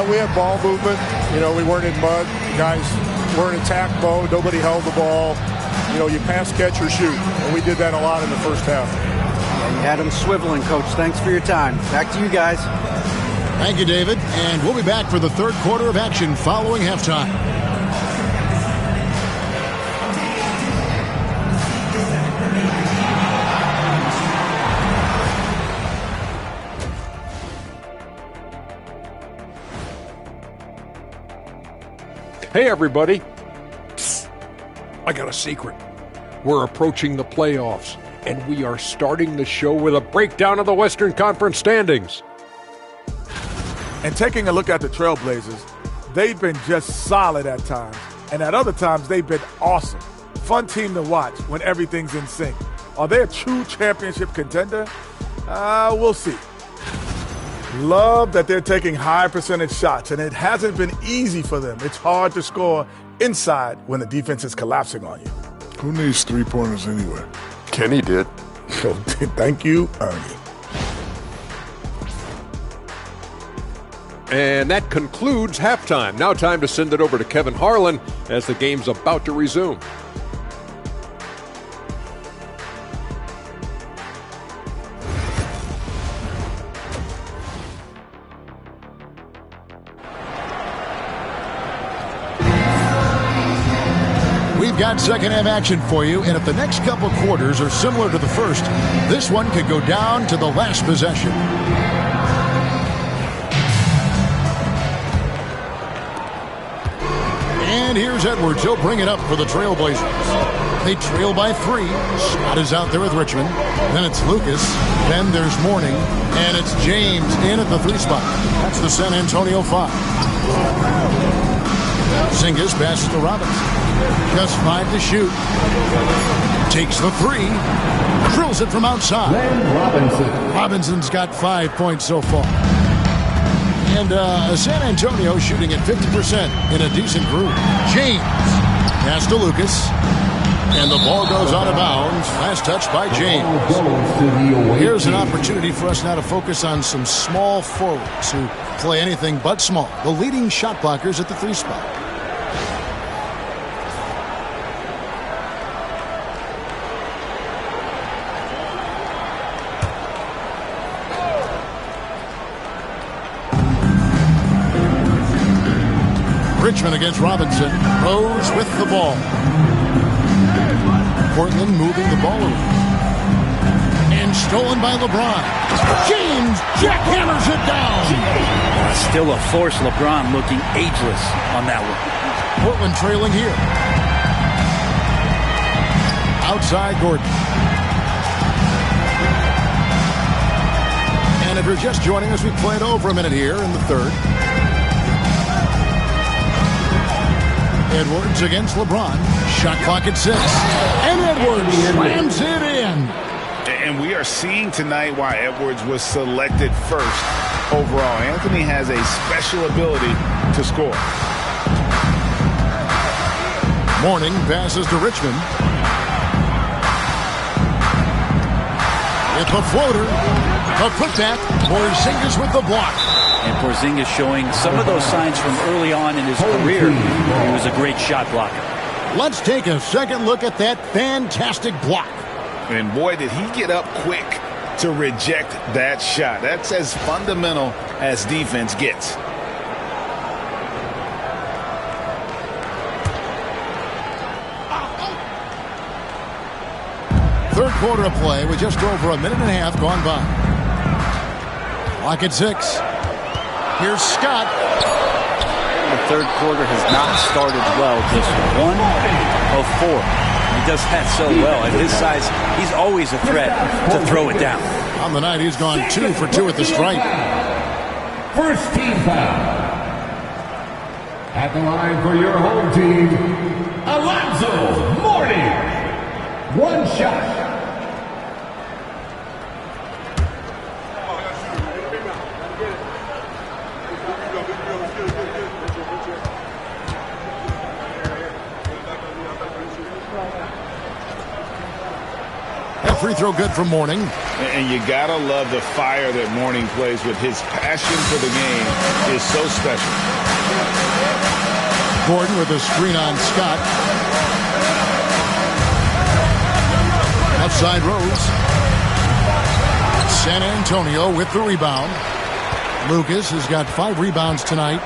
We had ball movement. You know, we weren't in mud. Guys were in attack mode. Nobody held the ball. You know, you pass, catch, or shoot. And we did that a lot in the first half. Yeah, you had them swiveling, Coach. Thanks for your time. Back to you guys. Thank you, David. And we'll be back for the third quarter of action following halftime. Hey, everybody. Psst. I got a secret. We're approaching the playoffs, and we are starting the show with a breakdown of the Western Conference standings. And taking a look at the Trailblazers, they've been just solid at times. And at other times, they've been awesome. Fun team to watch when everything's in sync. Are they a true championship contender? We'll see. Love that they're taking high percentage shots, and it hasn't been easy for them. It's hard to score inside when the defense is collapsing on you. Who needs three-pointers anyway? Kenny did. Thank you, Ernie. And that concludes halftime. Now time to send it over to Kevin Harlan as the game's about to resume. We've got second half action for you, and if the next couple quarters are similar to the first, this one could go down to the last possession. And here's Edwards. He'll bring it up for the Trailblazers. They trail by 3. Scott is out there with Richmond. Then it's Lucas. Then there's Mourning. And it's James in at the 3 spot. That's the San Antonio 5. Zingis passes to Robinson. Just 5 to shoot. Takes the 3. Drills it from outside. Robinson's got 5 points so far. And San Antonio shooting at 50% in a decent group. James pass to Lucas. And the ball goes out of bounds. Last touch by James. Here's an opportunity for us now to focus on some small forwards who play anything but small. The leading shot blockers at the 3 spot. Richmond against Robinson. Rose with the ball. Portland moving the ball around. And stolen by LeBron. James jackhammers it down. Still a force. LeBron looking ageless on that one. Portland trailing here. Outside Gordon. And if you're just joining us, we played over a minute here in the third. Edwards against LeBron. Shot clock at 6. And Edwards slams it in. And we are seeing tonight why Edwards was selected first overall. Anthony has a special ability to score. Mourning passes to Richmond. With the floater. The putback. Porzingis with the block. And Porzingis showing some of those signs from early on in his career. He was a great shot blocker. Let's take a second look at that fantastic block. And boy, did he get up quick to reject that shot. That's as fundamental as defense gets. Third quarter of play with just over a minute and a half gone by. Clock at 6. Here's Scott. The third quarter has not started well. Just 1 of 4. He does that so well. At his size, he's always a threat to throw it down. On the night, he's gone 2 for 2 at the stripe. First team foul. At the line for your home team, Alonzo Mourning. 1 shot. That free throw good for Mourning. And you gotta love the fire that Mourning plays with. His passion for the game is so special. Gordon with a screen on Scott. Outside Rose. San Antonio with the rebound. Lucas has got 5 rebounds tonight.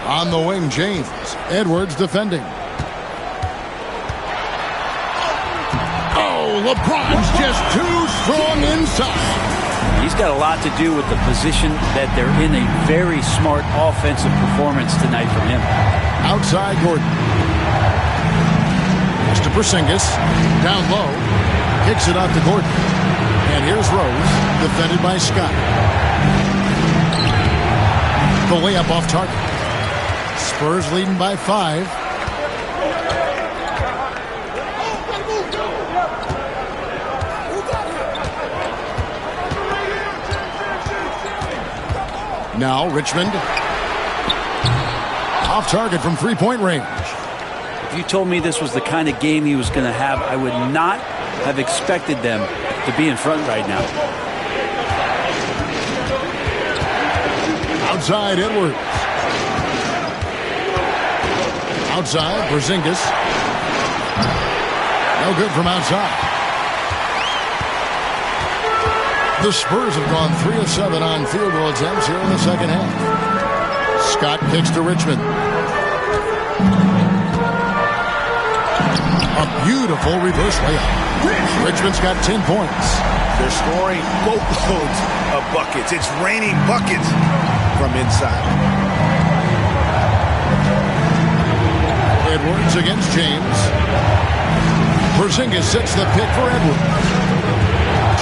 On the wing, James. Edwards defending. Oh, LeBron's just too strong inside. He's got a lot to do with the position that they're in. A very smart offensive performance tonight from him. Outside Gordon. It's to Porzingis. Down low. Kicks it out to Gordon. And here's Rose. Defended by Scott. The layup off target. Spurs leading by 5. Now Richmond. Off target from three-point range. If you told me this was the kind of game he was going to have, I would not have expected them to be in front right now. Outside Edwards. Outside Porzingis. No good from outside. The Spurs have gone 3 of 7 on field goal attempts here in the second half. Scott kicks to Richmond. A beautiful reverse layup. Richmond's got 10 points. They're scoring boatloads of buckets. It's raining buckets from inside. Edwards against James. Porzingis sets the pick for Edwards.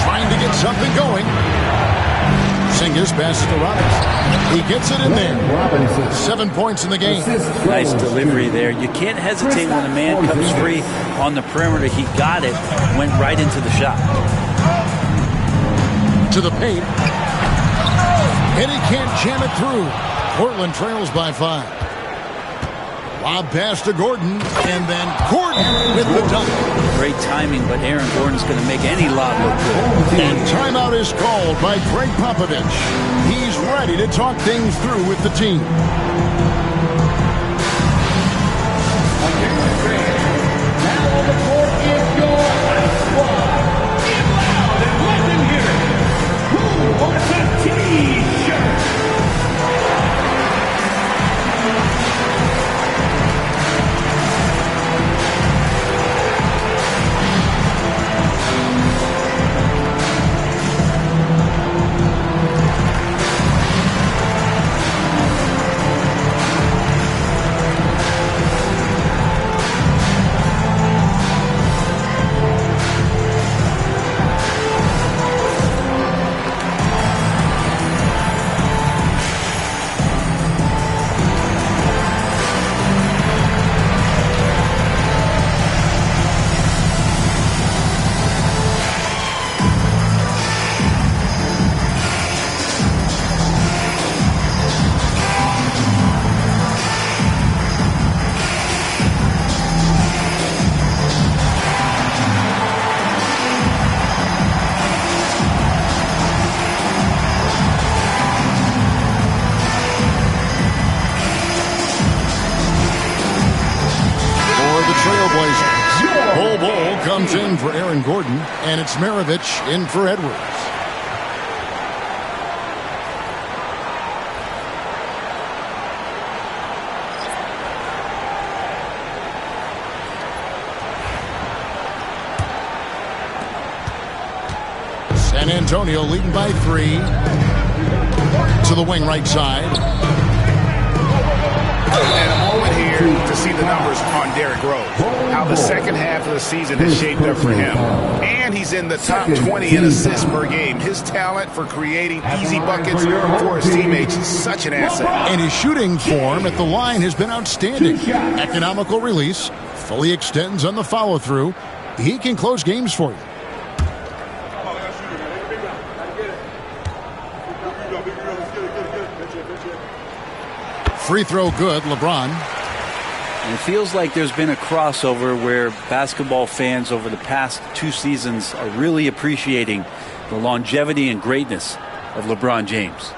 Trying to get something going. Porzingis passes to Robinson. He gets it in there. 7 points in the game. Nice delivery there. You can't hesitate when a man comes free on the perimeter. He got it, went right into the shot. To the paint. And he can't jam it through. Portland trails by 5. Lob pass to Gordon, and then Gordon with the dunk. Great timing, but Aaron Gordon's going to make any lob look good. And timeout is called by Greg Popovich. He's ready to talk things through with the team. Now on the court is your squad. Get loud and let them hear it. Who wants a T-shirt? Comes in for Aaron Gordon, and it's Maravich in for Edwards. San Antonio leading by 3. To the wing right side. And a moment here to see the numbers on Derrick Rose. How the second half of the season has shaped up for him. And he's in the top 20 in assists per game. His talent for creating easy buckets for his teammates is such an asset. And his shooting form at the line has been outstanding. Economical release, fully extends on the follow-through. He can close games for you. Free throw good, LeBron. And it feels like there's been a crossover where basketball fans over the past 2 seasons are really appreciating the longevity and greatness of LeBron James.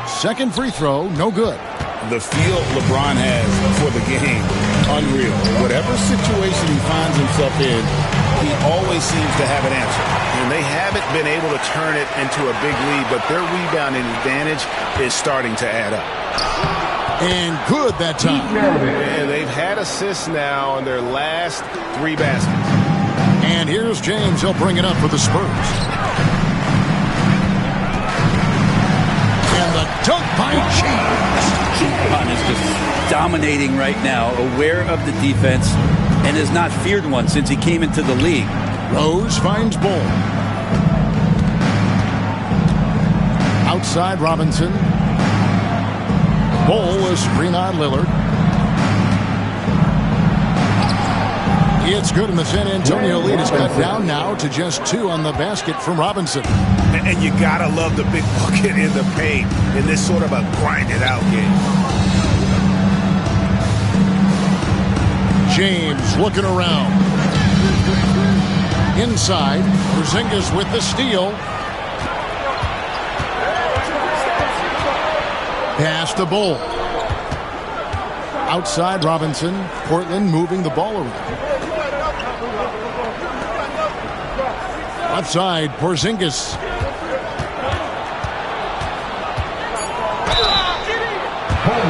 Second free throw, no good. The feel LeBron has for the game, unreal. Whatever situation he finds himself in, he always seems to have an answer. And they haven't been able to turn it into a big lead, but their rebounding advantage is starting to add up. And good that time. And they've had assists now on their last 3 baskets. And here's James. He'll bring it up for the Spurs. And the dunk by James. LeBron is just dominating right now, aware of the defense, and has not feared one since he came into the league. Rose finds Bull. Outside Robinson. Bull is screen on Lillard. It's good, and the San Antonio lead is cut down now to just 2 on the basket from Robinson. And you gotta love the big bucket in the paint in this sort of a grinded-out game. James looking around. Inside, Porzingis with the steal. Pass to Bull. Outside Robinson. Portland moving the ball around. Left side, Porzingis.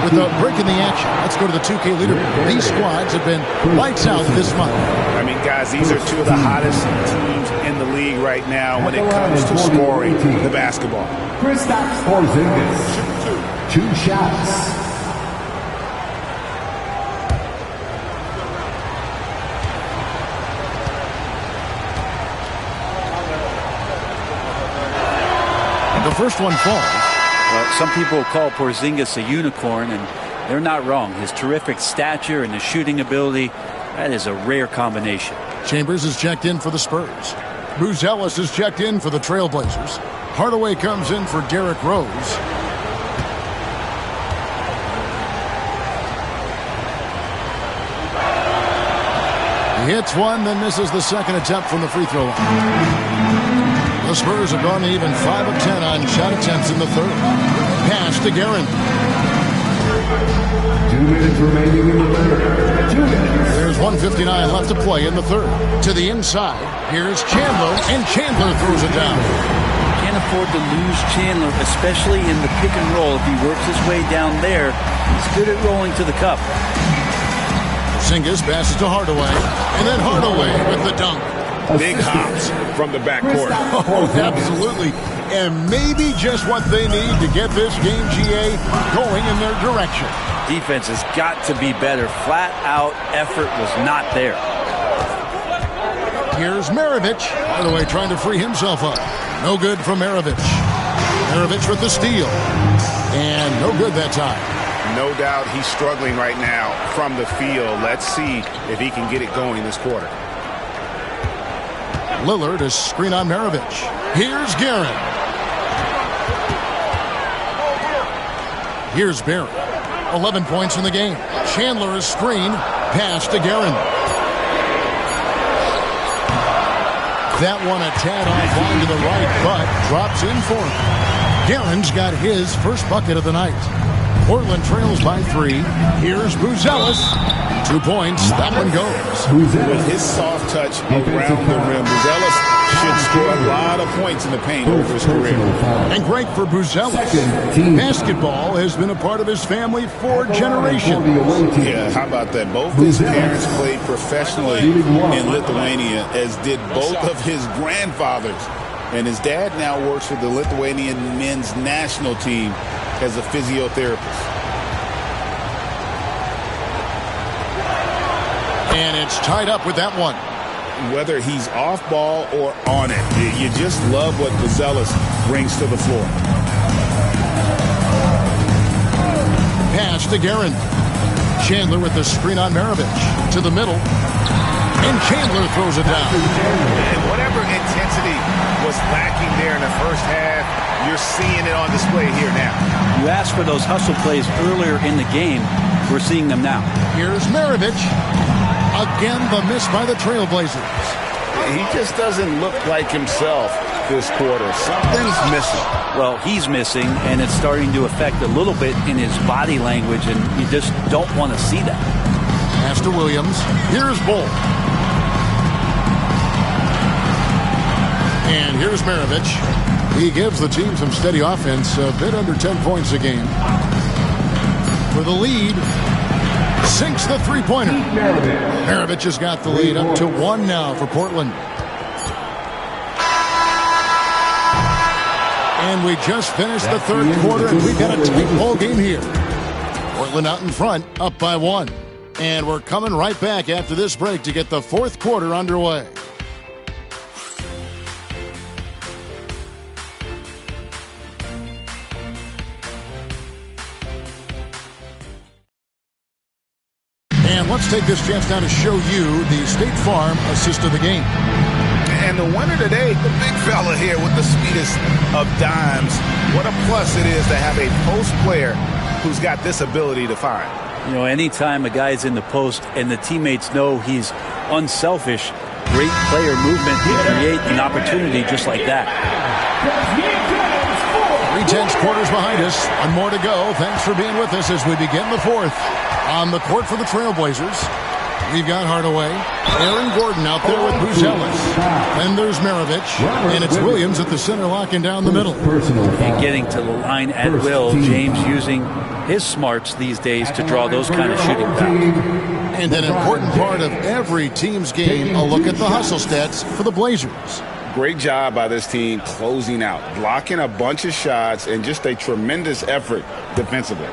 With a break in the action. Let's go to the 2K leaderboard. These squads have been lights out this month. I mean, guys, these are 2 of the hottest teams in the league right now when it comes to scoring the basketball. Kristaps Porzingis, 2 shots. And the first one falls. Well, some people call Porzingis a unicorn, and they're not wrong. His terrific stature and his shooting ability, that is a rare combination. Chambers is checked in for the Spurs. Buzelis is checked in for the Trailblazers. Hardaway comes in for Derrick Rose. He hits one, then misses the second attempt from the free throw line. The Spurs have gone even 5 of 10 on shot attempts in the third. Pass to Guerin. 2 minutes remaining in the third. 2 minutes. There's 1:59 left to play in the third. To the inside, here's Chandler, and Chandler throws it down. Can't afford to lose Chandler, especially in the pick and roll. If he works his way down there, he's good at rolling to the cup. Porzingis passes to Hardaway, and then Hardaway with the dunk. Big hops from the backcourt. Oh, absolutely. And maybe just what they need to get this game, GA, going in their direction. Defense has got to be better. Flat out effort was not there. Here's Maravich. Hardaway trying to free himself up. No good from Maravich. Maravich with the steal. And no good that time. No doubt he's struggling right now from the field. Let's see if he can get it going this quarter. Lillard is screen on Maravich. Here's Guerin. Here's Barry. 11 points in the game. Chandler is screen. Pass to Guerin. That one a tad offline to the right, but drops in for him. Guerin's got his first bucket of the night. Portland trails by 3. Here's Buzelis. 2 points. That one goes. With his soft touch around the rim, Buzelis should score a lot of points in the paint over his career. And great for Buzelis. Basketball has been a part of his family for generations. Yeah, how about that? Both his parents played professionally in Lithuania, as did both of his grandfathers. And his dad now works for the Lithuanian men's national team as a physiotherapist. And it's tied up with that one. Whether he's off ball or on it, you just love what Buzelis brings to the floor. Pass to Guerin. Chandler with the screen on Maravich. To the middle. And Chandler throws it down. And whatever intensity was lacking there in the first half, you're seeing it on display here now. You asked for those hustle plays earlier in the game. We're seeing them now. Here's Maravich. Again, the miss by the Trailblazers. He just doesn't look like himself this quarter. Something's missing. Well, he's missing, and it's starting to affect a little bit in his body language, and you just don't want to see that. Pass to Williams. Here's Bull. And here's Maravich. He gives the team some steady offense, a bit under 10 points a game. For the lead, sinks the three-pointer. Maravich has got the lead up to 1 now for Portland. And we just finished the third quarter, and we've got a tight ball game here. Portland out in front, up by 1. And we're coming right back after this break to get the fourth quarter underway. And let's take this chance now to show you the State Farm assist of the game. And the winner today, the big fella here with the sweetest of dimes. What a plus it is to have a post player who's got this ability to find. You know, anytime a guy's in the post and the teammates know he's unselfish, great player movement to create an opportunity just like that. 3/10 quarters behind us. One more to go. Thanks for being with us as we begin the fourth. On the court for the Trailblazers, we've got Hardaway. Aaron Gordon out there with Buzelis. Then there's Maravich. And it's Williams at the center locking down the middle. And getting to the line at will. James using his smarts these days to draw those kind of shooting fouls. And an important part of every team's game, a look at the hustle stats for the Blazers. Great job by this team closing out, blocking a bunch of shots, and just a tremendous effort defensively.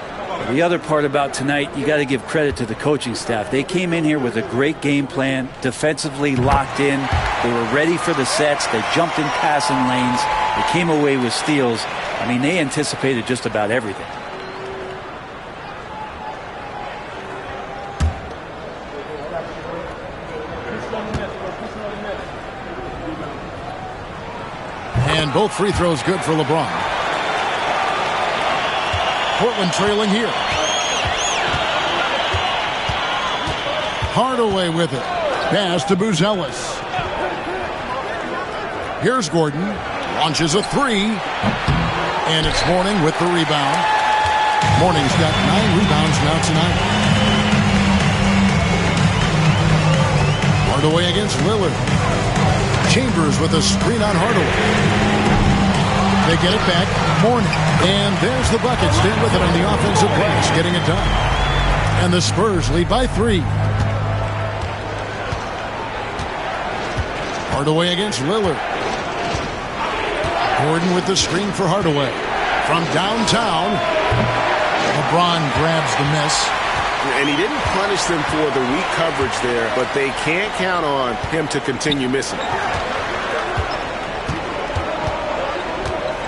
The other part about tonight, you got to give credit to the coaching staff. They came in here with a great game plan, defensively locked in. They were ready for the sets. They jumped in passing lanes. They came away with steals. I mean, they anticipated just about everything. And both free throws good for LeBron. Portland trailing here. Hardaway with it. Pass to Buzelis. Here's Gordon. Launches a three. And it's Mourning with the rebound. Mourning's got 9 rebounds now tonight. Hardaway against Lillard. Chambers with a screen on Hardaway. They get it back. Mourning. And there's the bucket. Stay with it on the offensive glass. Getting it done. And the Spurs lead by 3. Hardaway against Lillard. Gordon with the screen for Hardaway. From downtown, LeBron grabs the miss. And he didn't punish them for the weak coverage there, but they can't count on him to continue missing.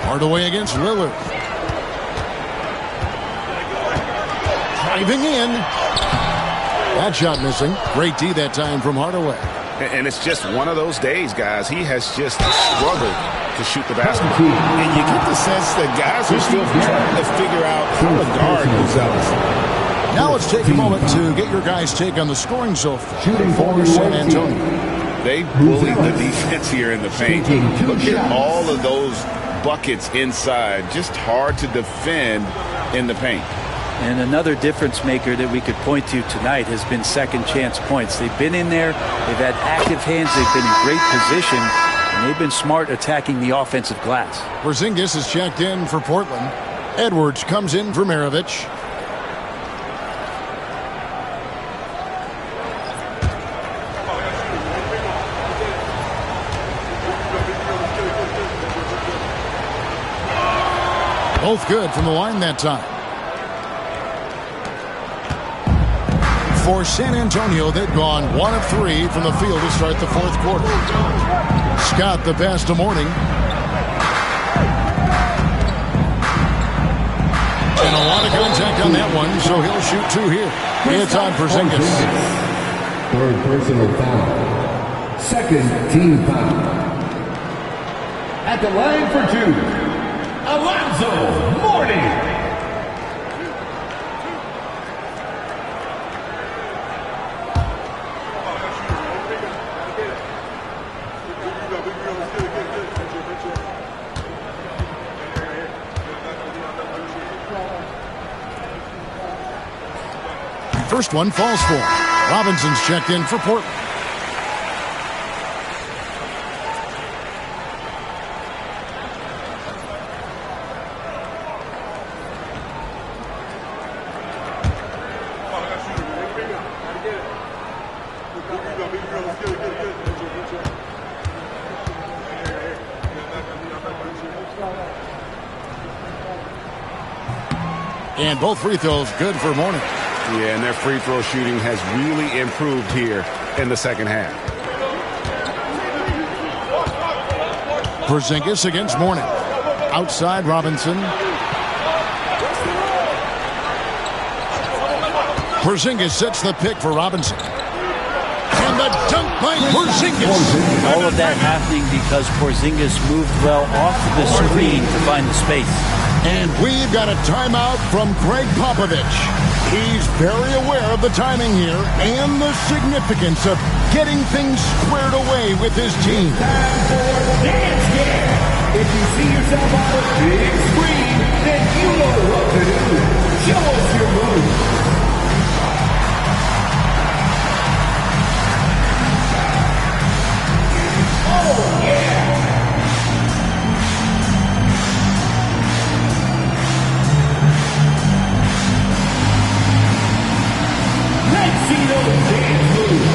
Hardaway against Lillard. Driving in. That shot missing. Great D that time from Hardaway. And it's just one of those days, guys. He has just struggled to shoot the basketball. And you get the sense that guys are still trying to figure out how to guard Buzelis. Now let's take a moment to get your guys' take on the scoring so far for San Antonio. They bullied the defense here in the paint. Look at all of those buckets inside. Just hard to defend in the paint. And another difference maker that we could point to tonight has been second chance points. They've been in there. They've had active hands. They've been in great position. And and they've been smart attacking the offensive glass. Porzingis is checked in for Portland. Edwards comes in for Maravich. Both good from the line that time. For San Antonio, they've gone 1 of 3 from the field to start the fourth quarter. Scott the pass to Mourning. And a lot of contact on that one, so he'll shoot 2 here. It's on Porzingis. Third personal foul. Second team foul. At the line for 2, Alonzo Mourning. First one falls for. Robinson's checked in for Portland. And both free throws good for Mourning. Yeah, and their free throw shooting has really improved here in the second half. Porzingis against Mourning. Outside Robinson. Porzingis sets the pick for Robinson. And the dunk by Porzingis. All of that happening because Porzingis moved well off the screen to find the space. And we've got a timeout from Greg Popovich. He's very aware of the timing here and the significance of getting things squared away with his team. Time for dance game. If you see yourself on a big screen, then you know what to do. Show us your move. Oh, yeah. Let's see those dance moves.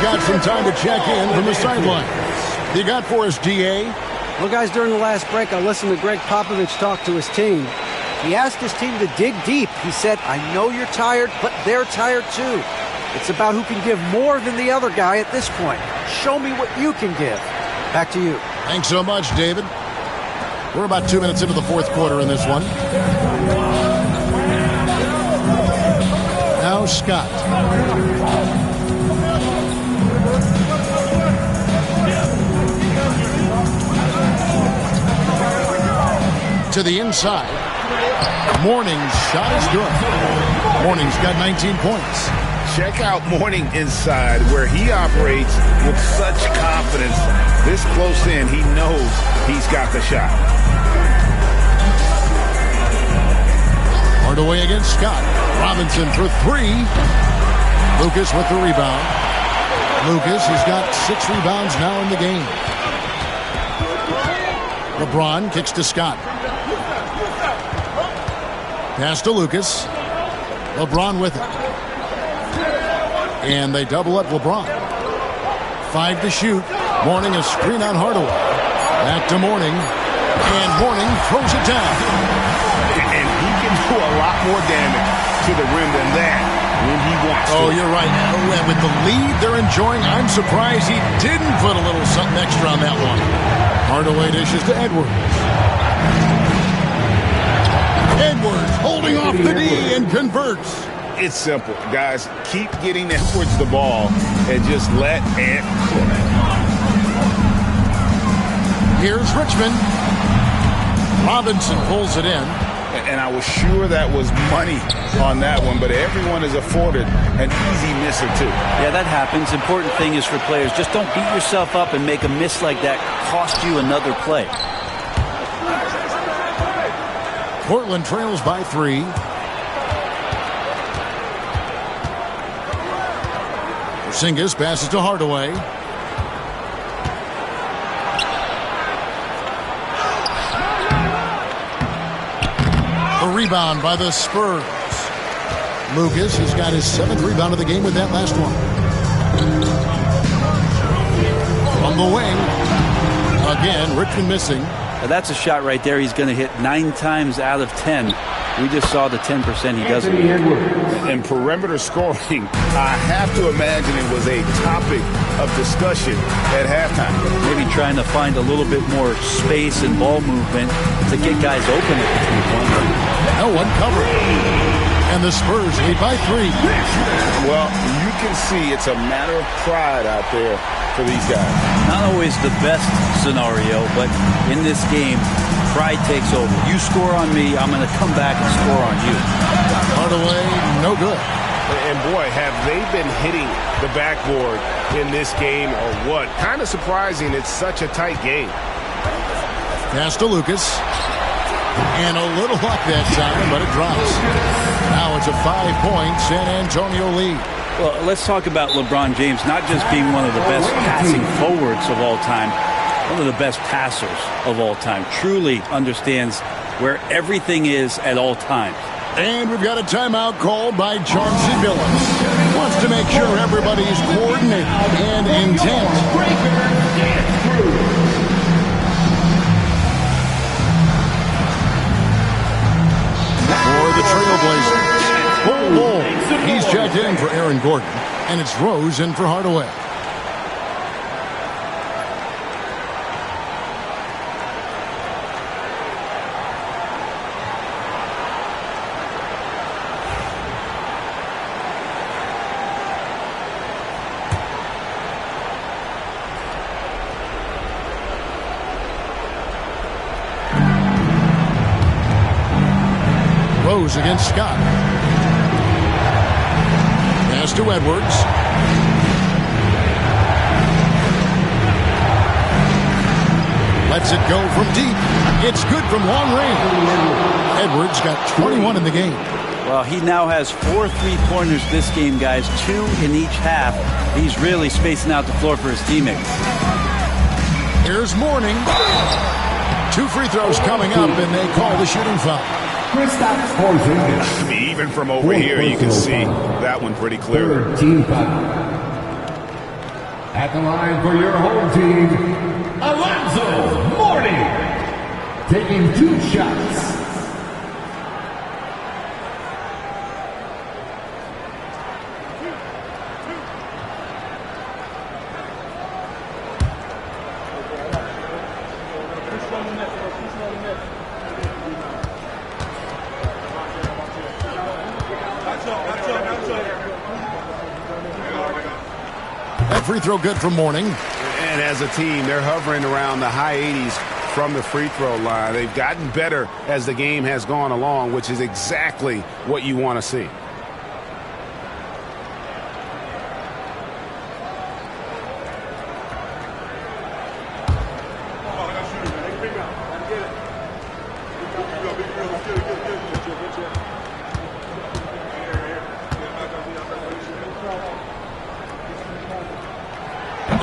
Got some time to check in from the sideline. You got for us, DA? Well, guys, during the last break, I listened to Greg Popovich talk to his team. He asked his team to dig deep. He said, I know you're tired, but they're tired too. It's about who can give more than the other guy at this point. Show me what you can give. Back to you. Thanks so much, David. We're about 2 minutes into the fourth quarter in this one. Now Scott. To the inside. Mourning's shot is good. Mourning's got 19 points. Check out Mourning inside where he operates with such confidence. This close in, he knows he's got the shot. Hardaway against Scott. Robinson for 3. Lucas with the rebound. Lucas has got 6 rebounds now in the game. LeBron kicks to Scott. Pass to Lucas. LeBron with it. And they double up LeBron. 5 to shoot. Mourning a screen on Hardaway. Back to Mourning. And Mourning throws it down. And he can do a lot more damage to the rim than that. when he wants to. Oh, you're right. Oh, and with the lead they're enjoying, I'm surprised he didn't put a little something extra on that one. Hardaway dishes to Edwards. Edwards holding off the D and converts. It's simple, guys. Keep getting Edwards the ball and just let it cook. Here's Richmond. Robinson pulls it in. And I was sure that was money on that one, but everyone is afforded an easy misser too. Yeah, that happens. Important thing is for players, just don't beat yourself up and make a miss like that cost you another play. Portland trails by 3. Porzingis passes to Hardaway. A rebound by the Spurs. Lucas has got his 7th rebound of the game with that last one. From the wing. Again, Richmond missing. Now that's a shot right there he's going to hit 9 times out of 10. We just saw the 10% he doesn't. And perimeter scoring, I have to imagine it was a topic of discussion at halftime. Maybe trying to find a little bit more space and ball movement to get guys open at the 3-point. No one covered. And the Spurs lead by 3. Well, you can see it's a matter of pride out there for these guys. Not always the best scenario, but in this game, pride takes over. You score on me, I'm going to come back and score on you. Hardaway, no good. And boy, have they been hitting the backboard in this game or what? Kind of surprising it's such a tight game. Pass to Lucas. And a little luck that time, but it drops. Now it's a 5-point San Antonio lead. Well, let's talk about LeBron James not just being one of the best passing forwards of all time, one of the best passers of all time. Truly understands where everything is at all times. And we've got a timeout called by Chauncey Billups. Wants to make sure everybody's coordinated and intent. For the Trailblazers, Bull. He's checked in for Aaron Gordon, and it's Rose in for Hardaway. Rose against Scott. Pass to Edwards. Lets it go from deep. It's good from long range. Edwards got 21 in the game. Well, he now has 4 3-pointers this game, guys. 2 in each half. He's really spacing out the floor for his teammates. Here's Mourning. 2 free throws coming up, and they call the shooting foul. I mean, even from over here, you can see that one pretty clear. Team foul. At the line for your home team, Alonzo Mourning, taking 2 shots. That free throw good from Mourning. And as a team, they're hovering around the high 80s from the free throw line. They've gotten better as the game has gone along, which is exactly what you want to see.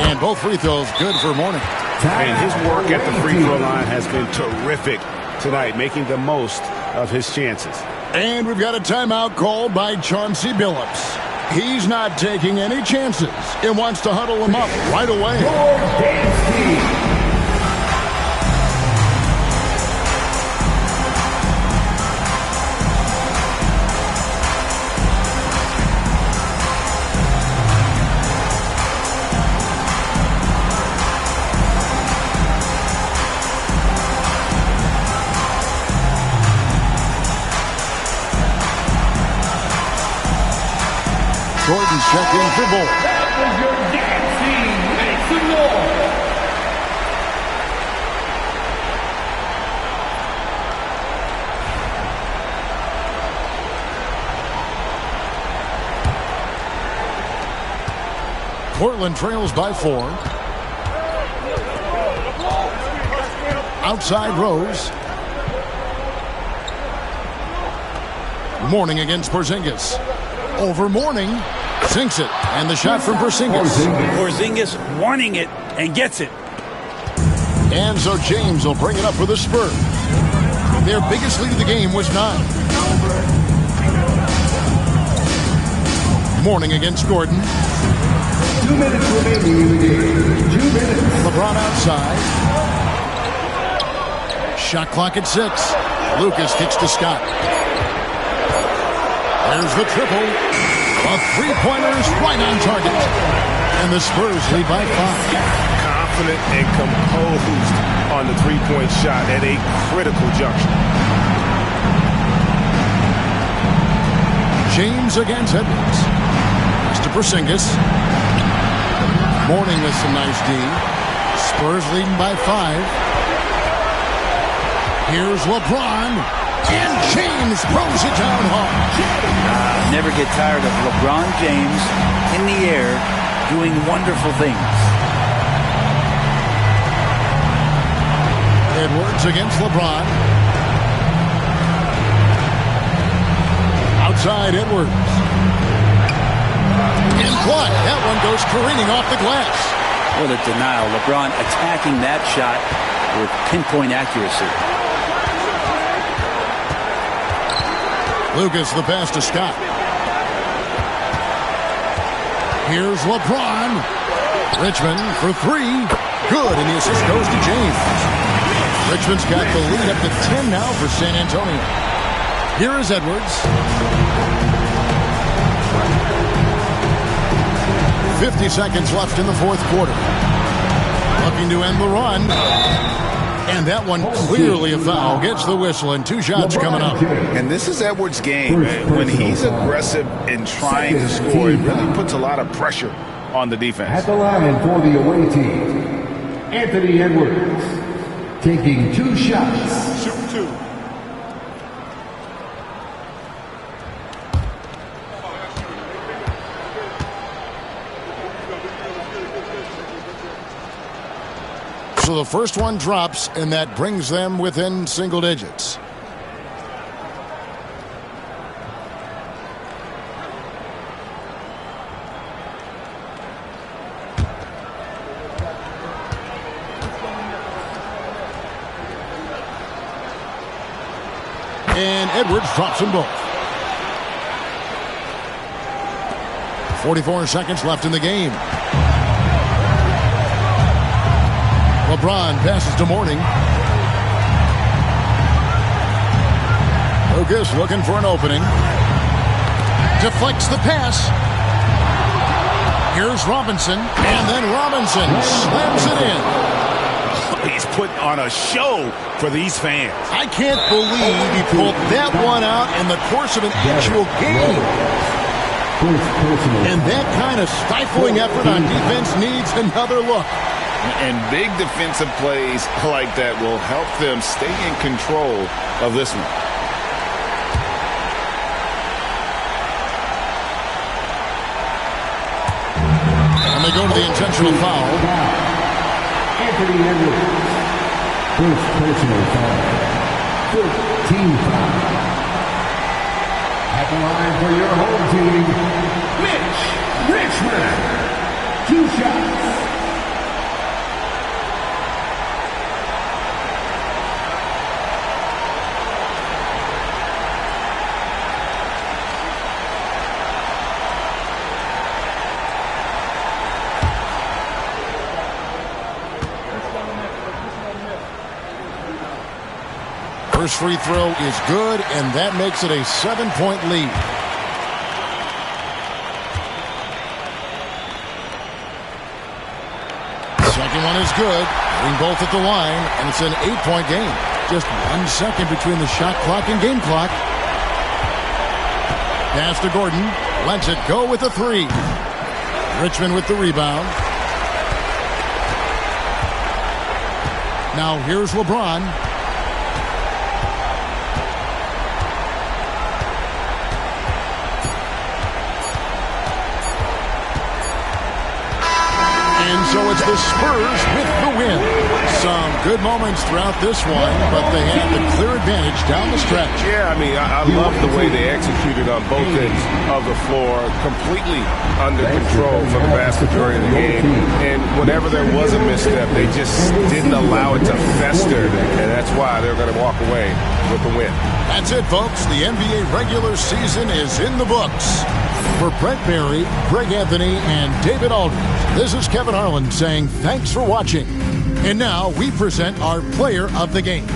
And both free throws good for Mourning. And his work at the free throw line has been terrific tonight, making the most of his chances. And we've got a timeout called by Chauncey Billups. He's not taking any chances and wants to huddle him up right away. Fans check in for ball. That was your dancing. Make some noise. Portland trails by 4. Outside Rose. Mourning against Porzingis. Over Mourning. Sinks it. And the shot from Porzingis. Porzingis wanting it and gets it. And so James will bring it up for the Spurs. Their biggest lead of the game was 9. Mourning against Gordon. 2 minutes remaining in the game. 2 minutes. LeBron outside. Shot clock at 6. Lucas kicks to Scott. There's the triple. A three-pointer's right on target. And the Spurs lead by 5. Confident and composed on the three-point shot at a critical junction. James against Edwards. Mr. Porzingis. Mourning with some nice D. Spurs leading by 5. Here's LeBron. And James throws it down hard. Never get tired of LeBron James in the air doing wonderful things. Edwards against LeBron. Outside Edwards. And blocked. That one goes careening off the glass. What a denial. LeBron attacking that shot with pinpoint accuracy. Lucas the pass to Scott. Here's LeBron. Richmond for 3. Good, and the assist goes to James. Richmond's got the lead up to 10 now for San Antonio. Here is Edwards. 50 seconds left in the fourth quarter. Looking to end the run. And that one clearly a foul. Gets the whistle and 2 shots coming up. And this is Edwards' game. When he's aggressive and trying to score, it really puts a lot of pressure on the defense. At the line for the away team, Anthony Edwards taking 2 shots. Shoot 2. So the first one drops, and that brings them within single digits. And Edwards drops them both. 44 seconds left in the game. LeBron passes to Mourning. Lucas looking for an opening. Deflects the pass. Here's Robinson. And then Robinson slams it in. He's putting on a show for these fans. I can't believe he pulled that one out in the course of an actual game. And that kind of stifling effort on defense needs another look. And big defensive plays like that will help them stay in control of this one. And they go to the intentional foul. Anthony Edwards. First personal foul. 13 foul. At the line for your home team, Mitch Richmond. 2 shots. First free throw is good, and that makes it a 7-point lead. Second one is good. Hitting both at the line, and it's an 8-point game. Just 1 second between the shot clock and game clock. Pass to Gordon. Lets it go with the three. Richmond with the rebound. Now here's LeBron. And so it's the Spurs with the win. Some good moments throughout this one, but they had the clear advantage down the stretch. Yeah, I mean, I love the way they executed on both ends of the floor, completely under control for the vast majority of the game. And whenever there was a misstep, they just didn't allow it to fester, and that's why they're going to walk away with the win. That's it, folks. The NBA regular season is in the books. For Brent Barry, Greg Anthony, and David Aldridge, this is Kevin Harlan saying thanks for watching. And now we present our player of the game.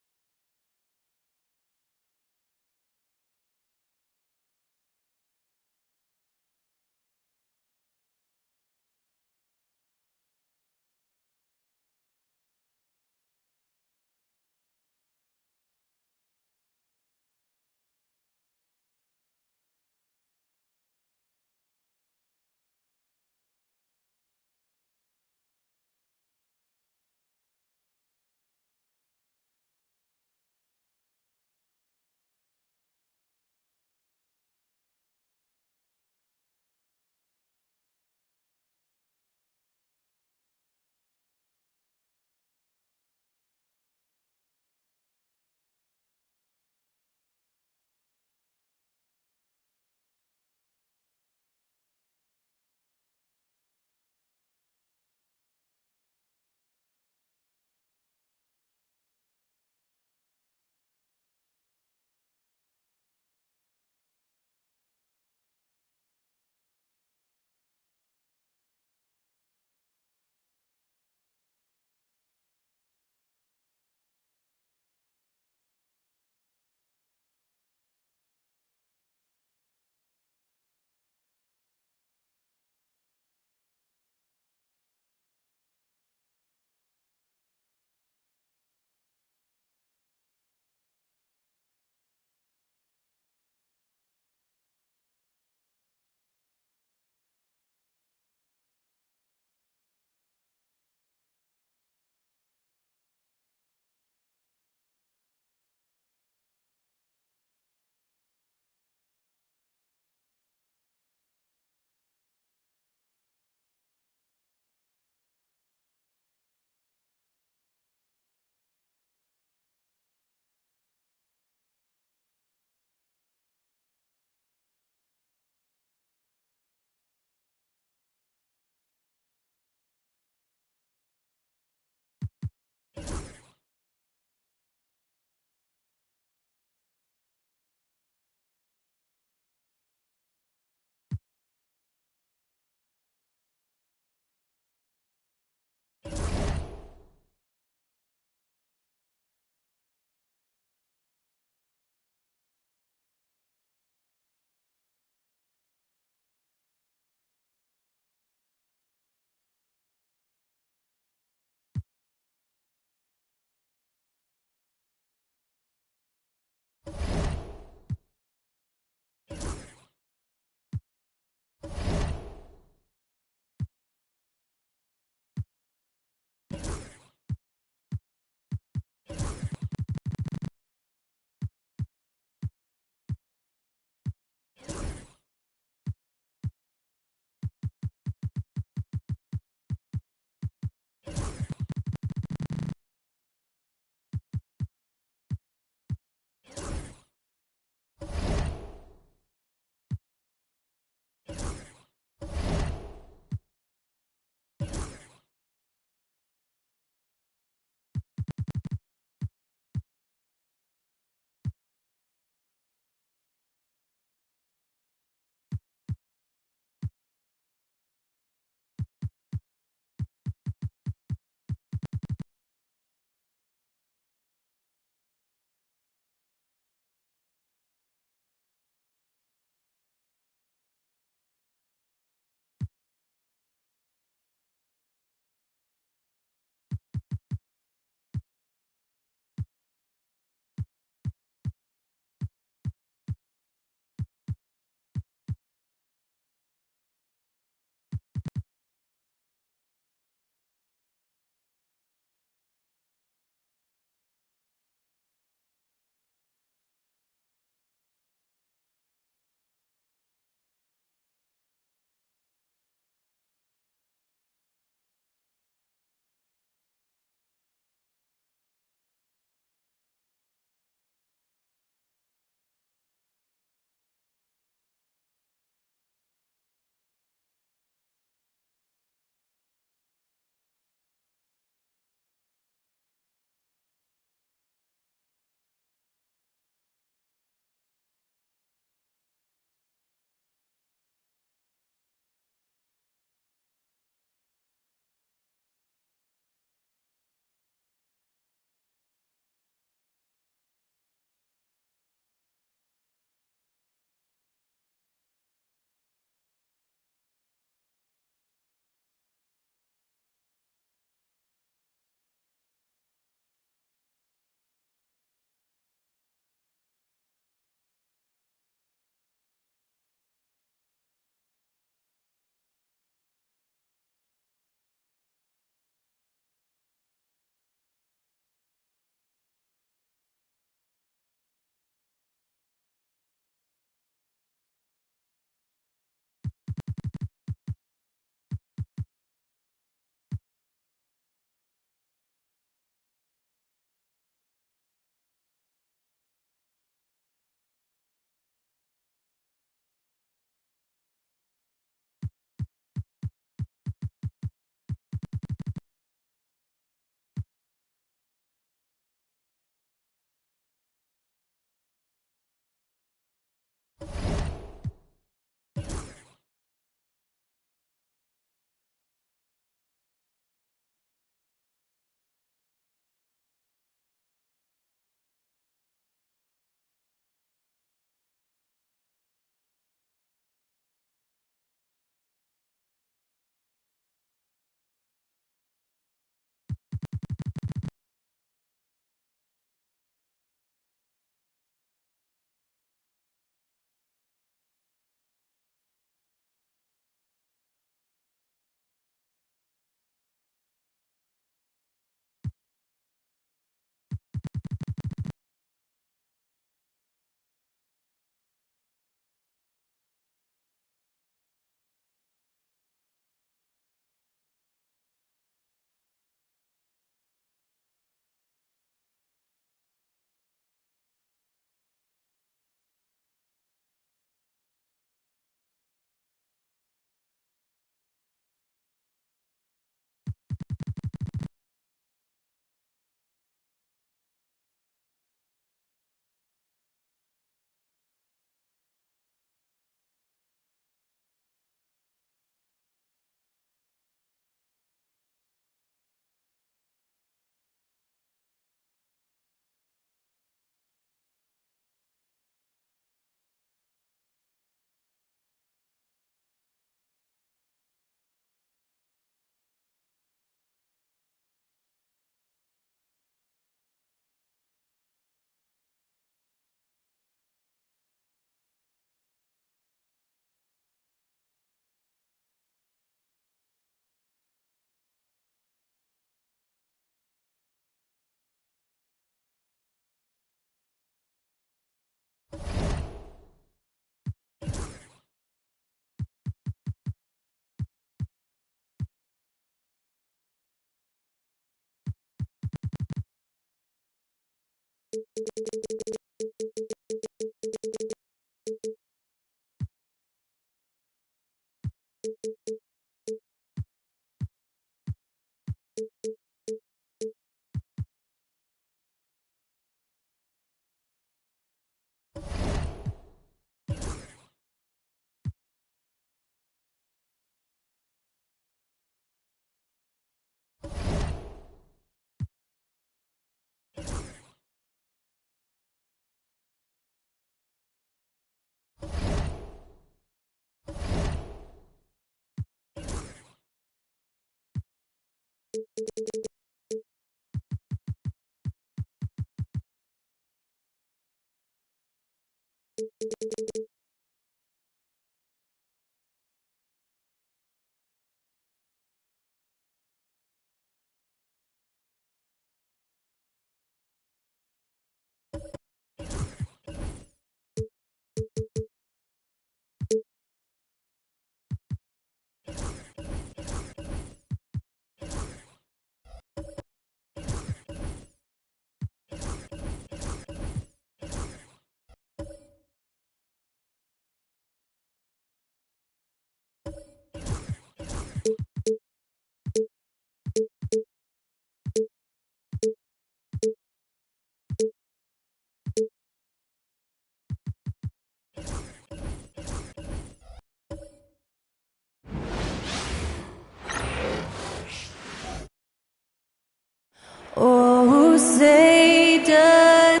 Oh, say does.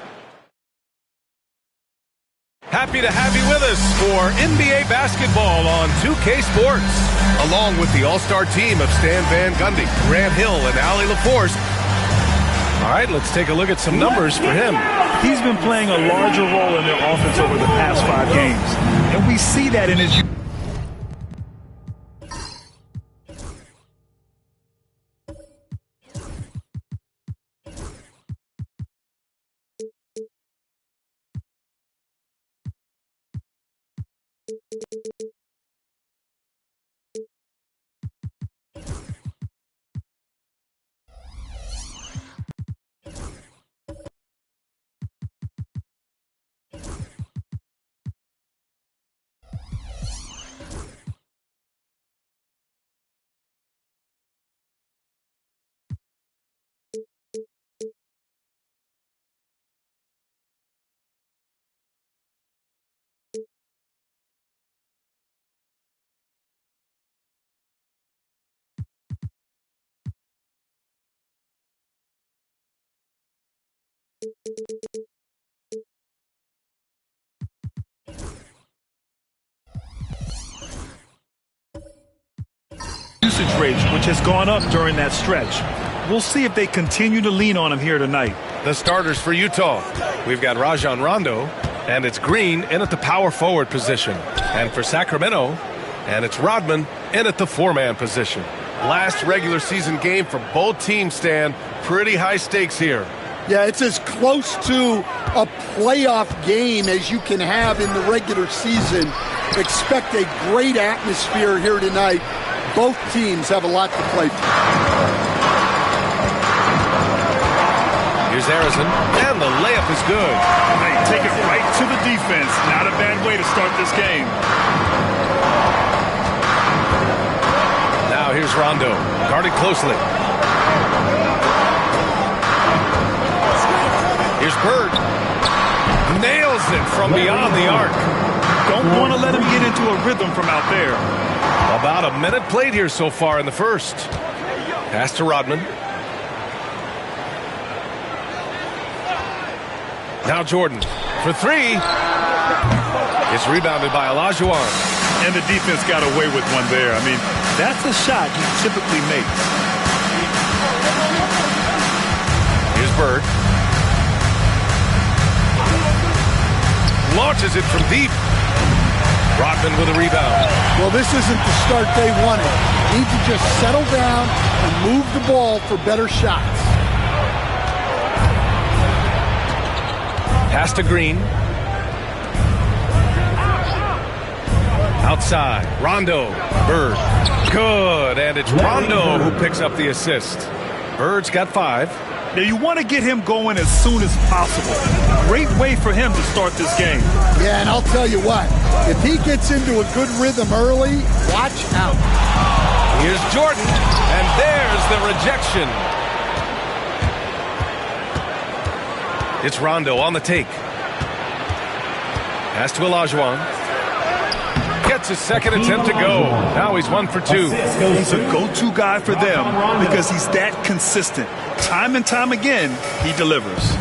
Happy to have you with us for NBA basketball on 2K Sports, along with the all-star team of Stan Van Gundy, Grant Hill, and Allie LaForce. All right, let's take a look at some numbers for him. He's been playing a larger role in their offense over the past 5 games, and we see that in his... usage rate, which has gone up during that stretch. We'll see if they continue to lean on him here tonight. The starters for Utah. We've got Rajon Rondo, and it's Green in at the power forward position. And for Sacramento, and it's Rodman in at the 4-man position. Last regular season game for both teams, Stan. Pretty high stakes here. Yeah, it's as close to a playoff game as you can have in the regular season. Expect a great atmosphere here tonight. Both teams have a lot to play for. Here's Harrison, and the layup is good. They take it right to the defense. Not a bad way to start this game. Now here's Rondo, guarded closely. Here's Bird. Nails it from beyond the arc. Don't want to let him get into a rhythm from out there. About a minute played here so far in the first. Pass to Rodman. Now Jordan for 3. It's rebounded by Olajuwon. And the defense got away with one there. I mean, that's a shot he typically makes. Here's Bird. Launches it from deep. Rodman with a rebound. Well, this isn't the start they wanted. Need to just settle down and move the ball for better shots. Pass to Green. Outside. Rondo. Bird. Good. And it's Rondo who picks up the assist. Bird's got 5. Now, you want to get him going as soon as possible. Great way for him to start this game. Yeah, and I'll tell you what, if he gets into a good rhythm early, watch out. Here's Jordan, and there's the rejection. It's Rondo on the take. Pass to Olajuwon. Gets his second attempt to go. Now he's 1 for 2. He's a go-to guy for them because he's that consistent. Time and time again, he delivers.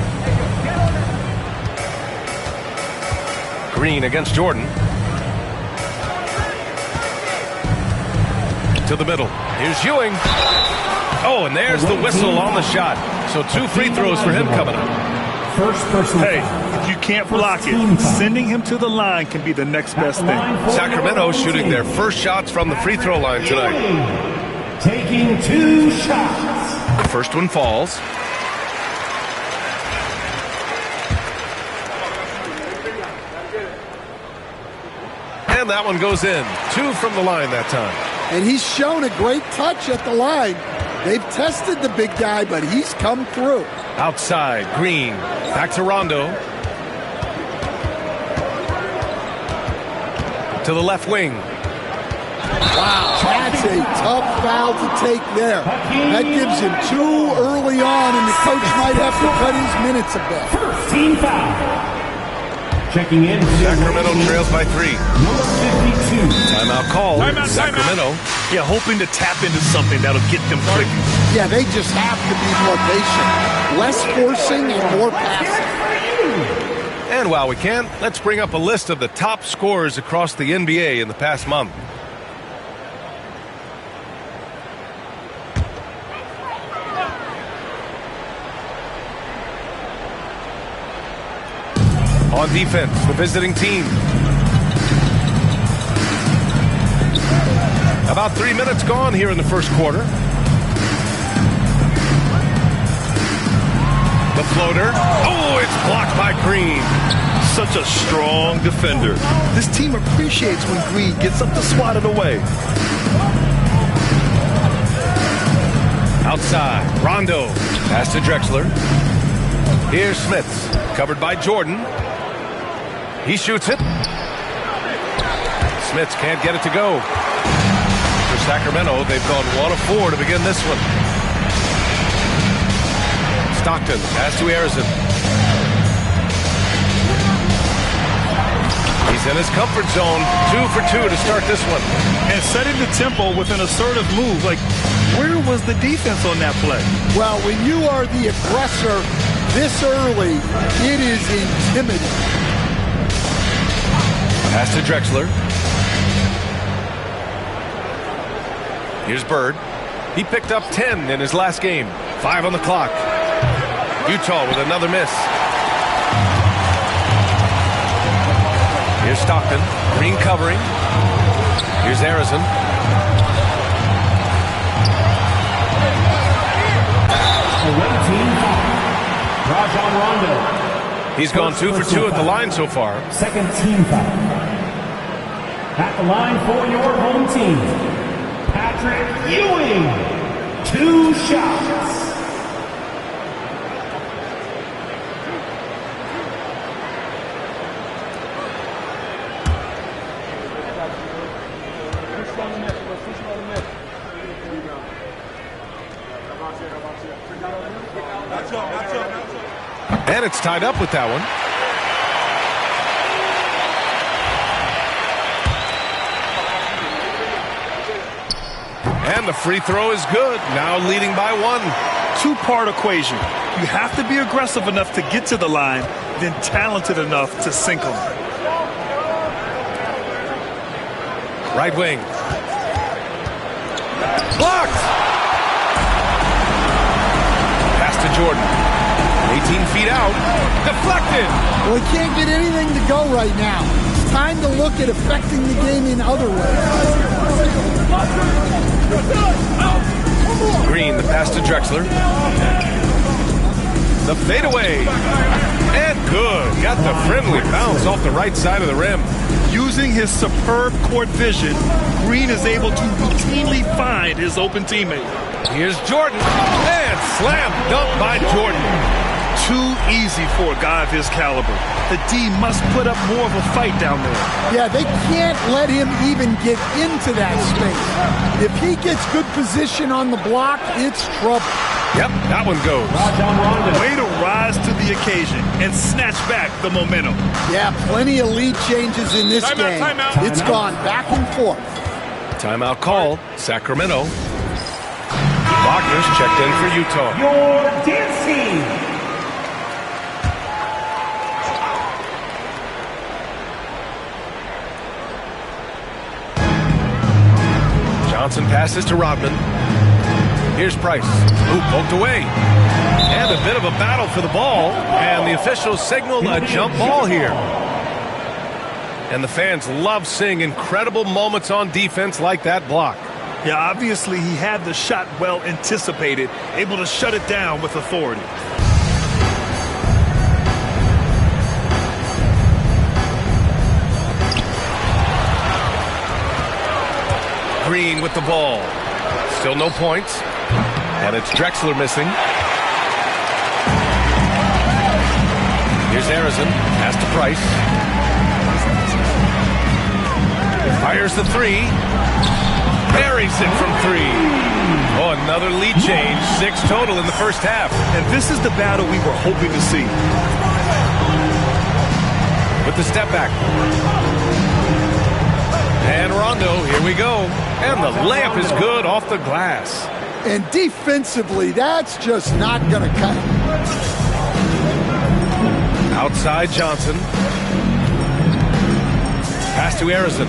Green against Jordan. To the middle. Here's Ewing. Oh, and there's the whistle on the shot. So 2 free throws for him coming up. Hey, if you can't block it, sending him to the line can be the next best thing. Sacramento shooting their first shots from the free throw line tonight. Taking 2 shots. The first one falls. And that one goes in. 2 from the line that time. And he's shown a great touch at the line. They've tested the big guy, but he's come through. Outside, Green. Back to Rondo. To the left wing. Wow, that's a tough foul to take there. That gives him 2 early on, and the coach might have to cut his minutes a bit. First team foul. Checking in. Sacramento trails by 3. Number 52. Timeout call. Sacramento. Yeah, hoping to tap into something that'll get them quick. Yeah, they just have to be more patient. Less forcing and more passing. And while we can, let's bring up a list of the top scorers across the NBA in the past month. On defense, the visiting team. About 3 minutes gone here in the first quarter. The floater. Oh, it's blocked by Green. Such a strong defender. This team appreciates when Green gets up to swat it away. Outside, Rondo. Pass to Drexler. Here's Smits. Covered by Jordan. He shoots it. Smits can't get it to go. For Sacramento, they've gone 1 of 4 to begin this one. Stockton, pass to Harrison. He's in his comfort zone. 2 for 2 to start this one. And setting the tempo with an assertive move. Like, where was the defense on that play? Well, when you are the aggressor this early, it is intimidating. Pass to Drexler. Here's Bird. He picked up 10 in his last game. 5 on the clock. Utah with another miss. Here's Stockton. Green covering. Here's Harrison. Away team foul. Rajon Rondo. He's gone 2 for 2 at the line so far. Second team foul. At the line for your home team, Patrick Ewing. 2 shots. And it's tied up with that one. And the free throw is good. Now leading by 1. 2-part equation. You have to be aggressive enough to get to the line, then talented enough to sink them. Right wing. Blocked! Pass to Jordan. 18 feet out. Deflected! Well, he can't get anything to go right now. It's time to look at affecting the game in other ways. Green, the pass to Drexler. The fadeaway. And good. Got the friendly bounce off the right side of the rim. Using his superb court vision, Green is able to routinely find his open teammate. Here's Jordan. And slam dunk by Jordan. Too easy for a guy of his caliber. The D must put up more of a fight down there. Yeah, they can't let him even get into that space. If he gets good position on the block, it's trouble. Yep, that one goes. Way to rise to the occasion and snatch back the momentum. Yeah, plenty of lead changes in this game. Timeout. It's gone back and forth. Timeout call, Sacramento. Wagner's checked in for Utah. Your dance team. Johnson passes to Rodman. Here's Price. Ooh, poked away. And a bit of a battle for the ball. And the officials signal a jump ball here. And the fans love seeing incredible moments on defense like that block. Yeah, obviously he had the shot well anticipated, able to shut it down with authority. Green with the ball. Still no points. And it's Drexler missing. Here's Arizon. Pass to Price. Fires the three. Buries it from three. Oh, another lead change. 6 total in the first half. And this is the battle we were hoping to see. With the step back. And Rondo, here we go. And the layup is good off the glass. And defensively, that's just not going to cut it. Outside Johnson. Pass to Arizon.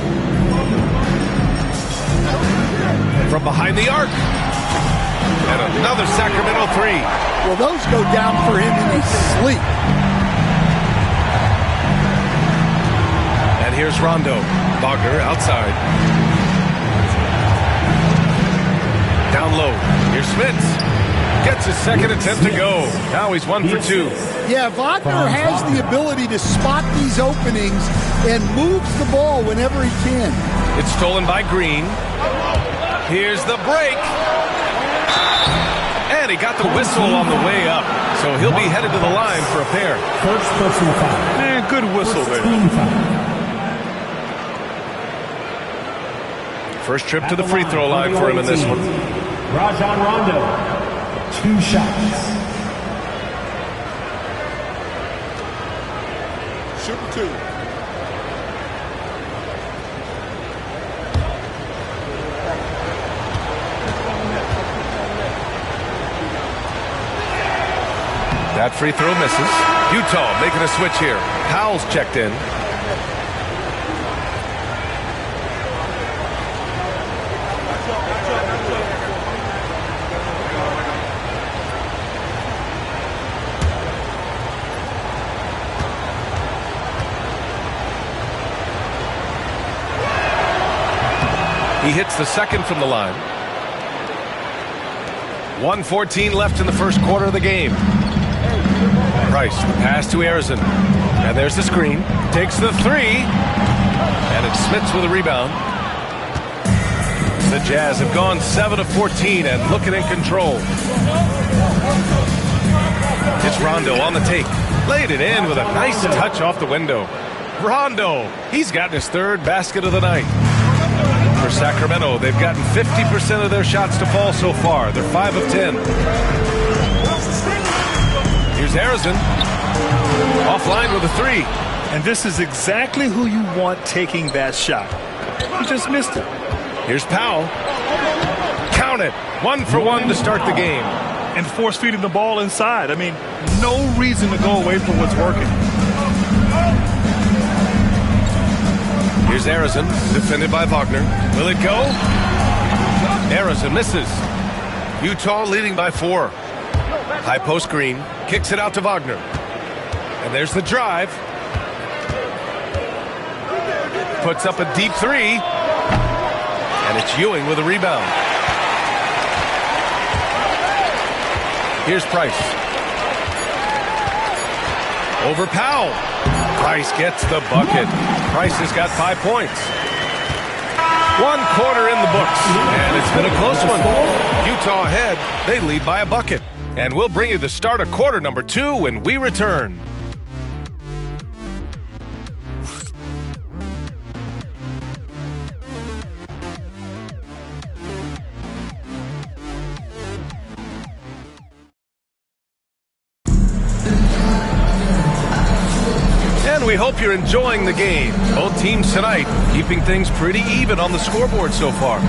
From behind the arc. And another Sacramento three. Well, those go down for him in his sleep. And here's Rondo. Wagner outside. Down low. Here's Smits. Gets his second attempt to go. Now he's 1 for 2. Yeah, Wagner has the ability to spot these openings and moves the ball whenever he can. It's stolen by Green. Here's the break. And he got the whistle on the way up. So he'll be headed to the line for a pair. First personal foul. Man, good whistle there. First trip to the free throw line for him in this one. Rajon Rondo, 2 shots. Super 2. That free throw misses. Utah making a switch here. Powell's checked in. He hits the second from the line. 1:14 left in the first quarter of the game. Price, the pass to Arizon. And there's the screen. Takes the three. And it's Smits with a rebound. The Jazz have gone 7 of 14 and looking in control. It's Rondo on the take. Laid it in with a nice touch off the window. Rondo, he's gotten his 3rd basket of the night. For Sacramento, they've gotten 50% of their shots to fall so far. They're 5 of 10. Here's Arizon. Offline with a three. And this is exactly who you want taking that shot. He just missed it. Here's Powell. Count it. 1 for 1 to start the game. And force feeding the ball inside. I mean, no reason to go away from what's working. Here's Arizon, defended by Wagner. Will it go? Arizon misses. Utah leading by 4. High post Green. Kicks it out to Wagner. And there's the drive. Puts up a deep three. And it's Ewing with a rebound. Here's Price. Over Powell. Price gets the bucket. Price has got 5 points. 1 quarter in the books, and it's been a close one. Utah ahead. They lead by a bucket. And we'll bring you the start of quarter number 2 when we return. We hope you're enjoying the game. Both teams tonight keeping things pretty even on the scoreboard so far.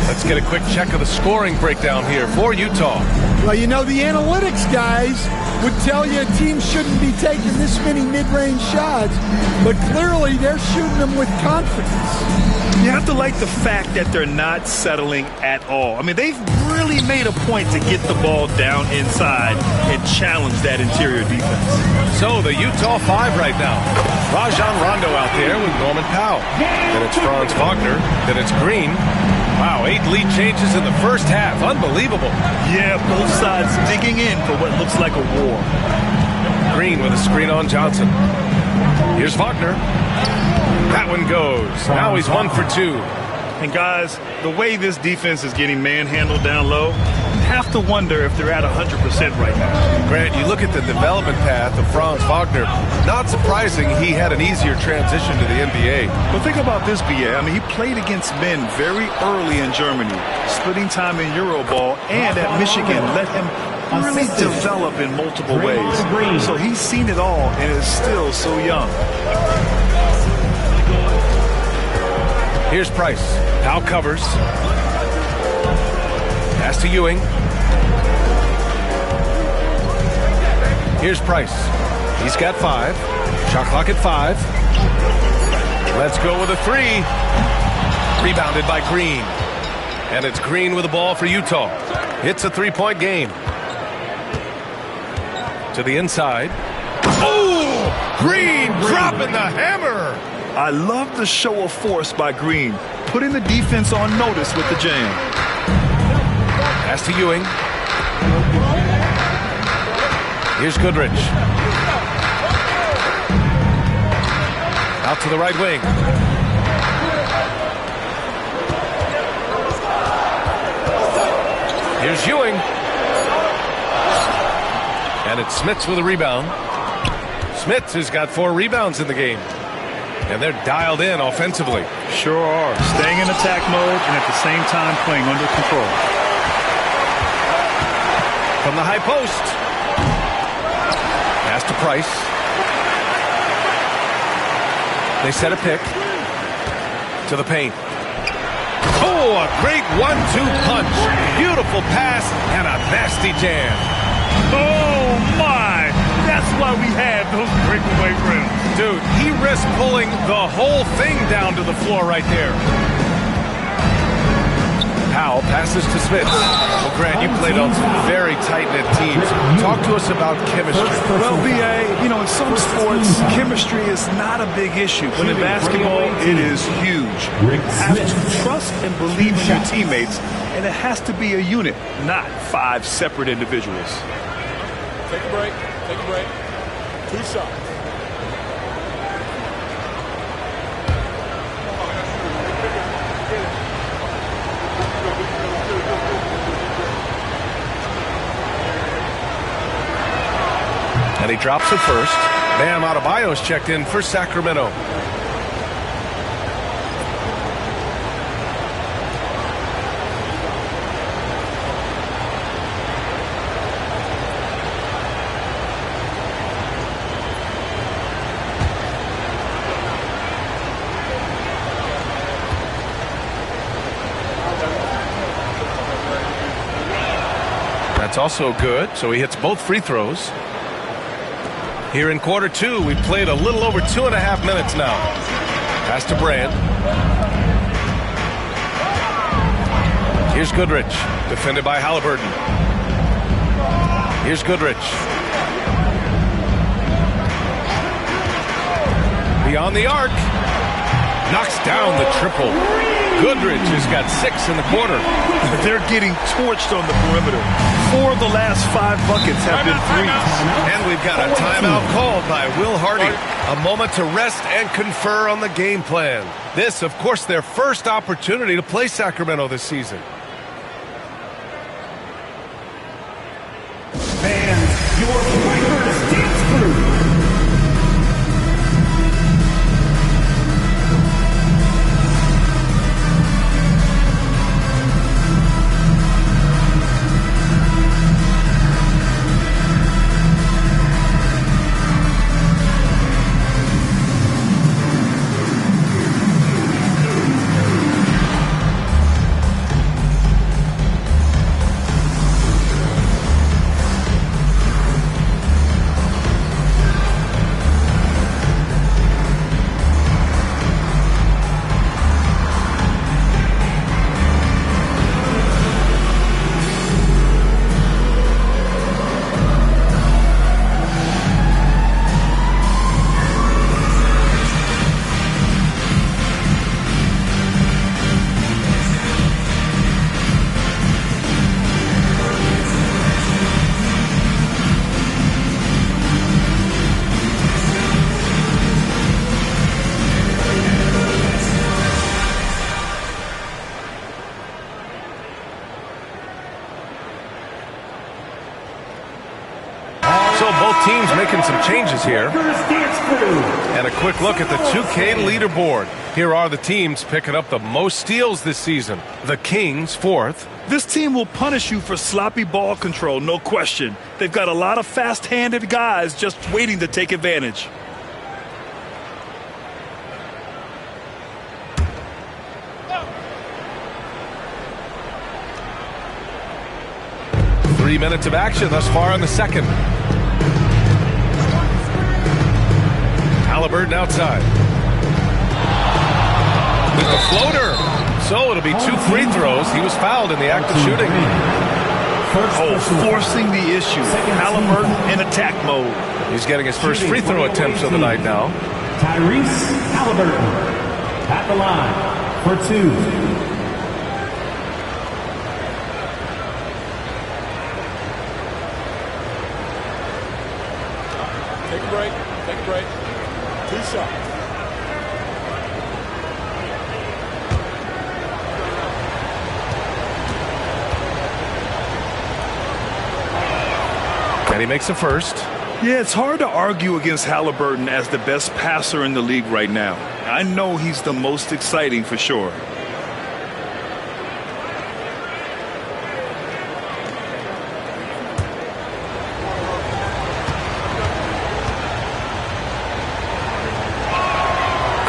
Let's get a quick check of the scoring breakdown here for Utah. Well, you know, the analytics guys would tell you a team shouldn't be taking this many mid-range shots, but clearly they're shooting them with confidence. You have to like the fact that they're not settling at all. I mean, they've really made a point to get the ball down inside and challenge that interior defense. So the Utah 5 right now. Rajon Rondo out there with Norman Powell. Then it's Franz Wagner. Then it's Green. Wow, 8 lead changes in the first half. Unbelievable. Yeah, both sides digging in for what looks like a war. Green with a screen on Johnson. Here's Wagner. That one goes. Now he's 1 for 2. And guys, the way this defense is getting manhandled down low, have to wonder if they're at 100% right now. Grant, you look at the development path of Franz Wagner. Not surprising he had an easier transition to the NBA. But think about this, B.A. I mean, he played against men very early in Germany, splitting time in Euroball, and at Michigan let him really develop in multiple ways. So he's seen it all and is still so young. Here's Price. Powell covers. Pass to Ewing. Here's Price. He's got 5. Shot clock at 5. Let's go with a 3. Rebounded by Green. And it's Green with the ball for Utah. It's a 3-point game. To the inside. Oh! Green dropping the hammer! I love the show of force by Green, putting the defense on notice with the jam. Pass to Ewing. Here's Goodrich. Out to the right wing. Here's Ewing. And it's Smits with a rebound. Smits has got 4 rebounds in the game. And they're dialed in offensively. Sure are. Staying in attack mode and at the same time playing under control. From the high post. Pass to Price. They set a pick. To the paint. Oh, a great 1-2 punch. Beautiful pass and a nasty jam. Oh, my. That's why we have those breakaway rims. Dude, he risked pulling the whole thing down to the floor right there. Powell passes to Smith. Well, Grant, you played on some very tight-knit teams. Talk to us about chemistry. Well, B.A., you know, in some sports, chemistry is not a big issue. But in basketball, it is huge. You have to trust and believe in your teammates, and it has to be a unit, not 5 separate individuals. Take a break. Take a break. 2 shots. And he drops it first. Bam Adebayo's checked in for Sacramento. That's also good, so he hits both free throws. Here in quarter 2, we've played a little over 2.5 minutes now. Pass to Brand. Here's Goodrich, defended by Halliburton. Here's Goodrich. Beyond the arc. Knocks down the triple. Goodrich has got 6 in the quarter. They're getting torched on the perimeter. 4 of the last 5 buckets have been threes. And we've got a timeout called by Will Hardy. A moment to rest and confer on the game plan. This, of course, their first opportunity to play Sacramento this season. Fans, your Breakers dance crew. So both teams making some changes here. And a quick look at the 2K leaderboard. Here are the teams picking up the most steals this season. The Kings, 4th. This team will punish you for sloppy ball control, no question. They've got a lot of fast-handed guys just waiting to take advantage. Three minutes of action thus far in the second. Halliburton outside. With the floater. So it'll be 2 free throws. He was fouled in the act of shooting. Forcing the issue. Halliburton in attack mode. He's getting his first free throw attempts of the night now. Tyrese Halliburton at the line for 2. Take a break. Take a break. 2 shots. And he makes the first. Yeah, it's hard to argue against Halliburton as the best passer in the league right now. I know he's the most exciting for sure.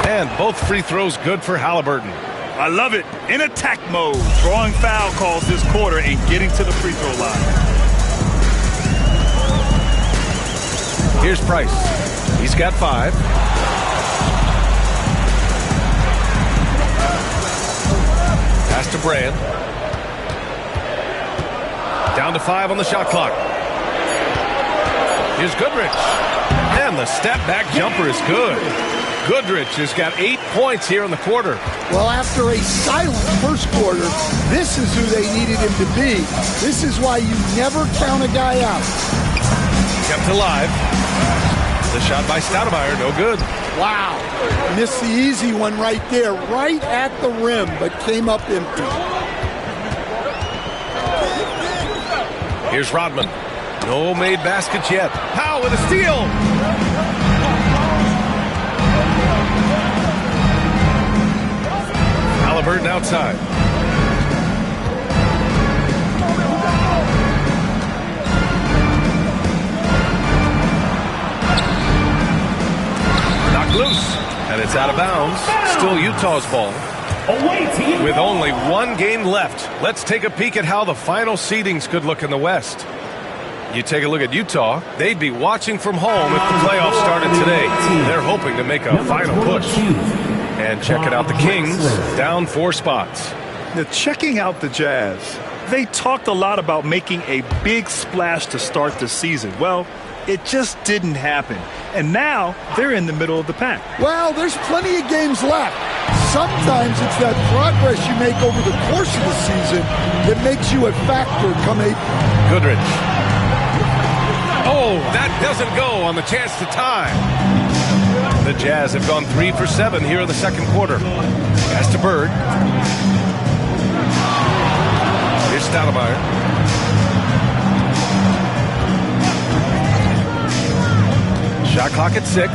And both free throws good for Halliburton. I love it. In attack mode. Drawing foul calls this quarter and getting to the free throw line. Here's Price. He's got 5. Pass to Brand. Down to 5 on the shot clock. Here's Goodrich. And the step back jumper is good. Goodrich has got 8 points here in the quarter. Well, after a silent first quarter, this is who they needed him to be. This is why you never count a guy out. Kept alive. The shot by Stoudemire, no good. Wow. Missed the easy one right there, right at the rim, but came up empty. Here's Rodman. No made baskets yet. Powell with a steal. Halliburton outside. Knocked loose, and it's out of bounds. Still Utah's ball. With only 1 game left, let's take a peek at how the final seedings could look in the West. You take a look at Utah, they'd be watching from home if the playoffs started today. They're hoping to make a final push. And checking out the Kings, down 4 spots. Now, checking out the Jazz, they talked a lot about making a big splash to start the season. Well, it just didn't happen. And now they're in the middle of the pack. Well, there's plenty of games left. sometimes it's that progress you make over the course of the season that makes you a factor come April. Goodrich. Oh, that doesn't go on the chance to tie. The Jazz have gone 3 for 7 here in the second quarter. Pass to Bird. Here's Stoudemire. Shot clock at 6.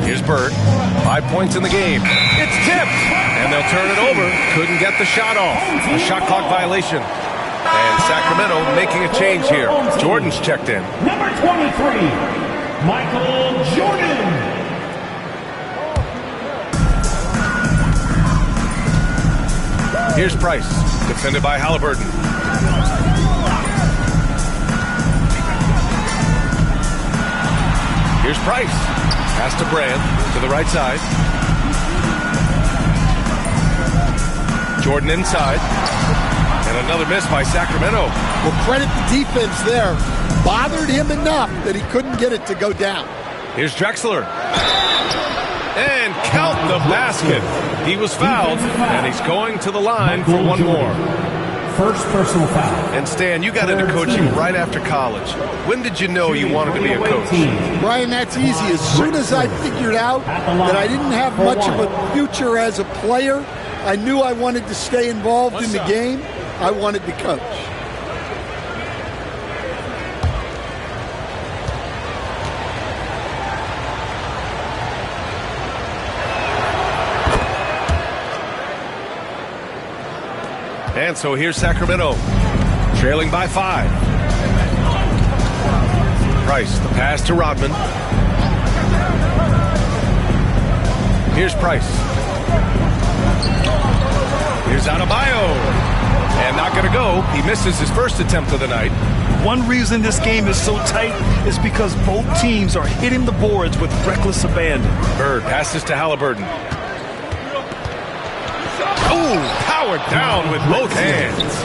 Here's Bird. 5 points in the game. It's tipped! And they'll turn it over. Couldn't get the shot off. A shot clock violation. And Sacramento making a change here. Jordan's checked in. Number 23, Michael Jordan. Here's Price. Defended by Halliburton. Here's Price. Pass to Brand to the right side. Jordan inside. And another miss by Sacramento. Well, credit the defense there. Bothered him enough that he couldn't get it to go down. Here's Drexler. And count the basket. He was fouled, and he's going to the line for one more. First personal foul. And Stan, you got into coaching right after college. When did you know you wanted to be a coach? Brian, that's easy. As soon as I figured out that I didn't have much of a future as a player, I knew I wanted to stay involved in the game. I wanted to coach. And so here's Sacramento, trailing by 5. Price, the pass to Rodman. Here's Price. Here's Adebayo. And not going to go. He misses his first attempt of the night. One reason this game is so tight is because both teams are hitting the boards with reckless abandon. Bird passes to Halliburton. Oh, powered down with both hands.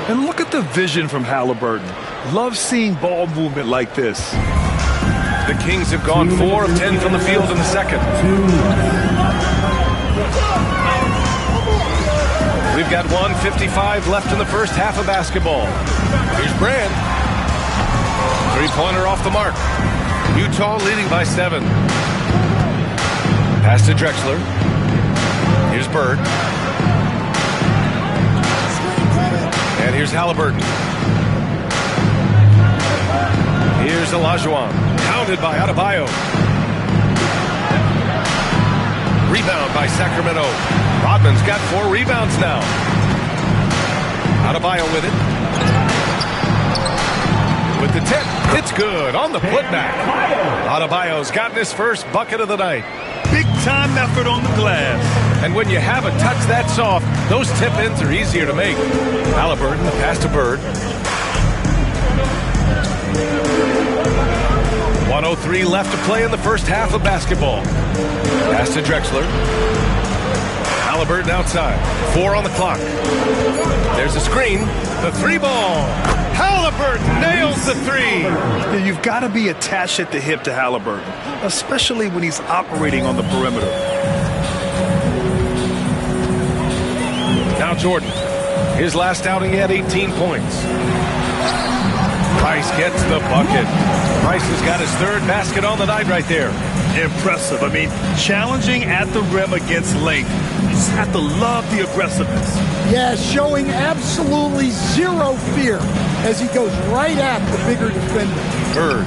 And look at the vision from Halliburton. Love seeing ball movement like this. The Kings have gone 4 of 10 from the field in the second. We've got 1:55 left in the first half of basketball. Here's Brand. Three-pointer off the mark. Utah leading by 7. Pass to Drexler. Here's Bird. And here's Halliburton. Here's Olajuwon. Pounded by Adebayo. Rebound by Sacramento. Rodman's got 4 rebounds now. Adebayo with it. With the tip. It's good on the putback. Adebayo's gotten his first bucket of the night. Big time effort on the glass. And when you have a touch that soft, those tip-ins are easier to make. Halliburton, the pass to Bird. 1:03 left to play in the first half of basketball. Pass to Drexler. Halliburton outside. 4 on the clock. There's a screen. The 3-ball. Halliburton nails the 3. You've got to be attached at the hip to Halliburton, especially when he's operating on the perimeter. Now Jordan. His last outing, he had 18 points. Price gets the bucket. Price has got his 3rd basket on the night right there. Impressive. I mean, challenging at the rim against length. You just have to love the aggressiveness. Yeah, showing absolutely zero fear as he goes right at the bigger defender. Bird.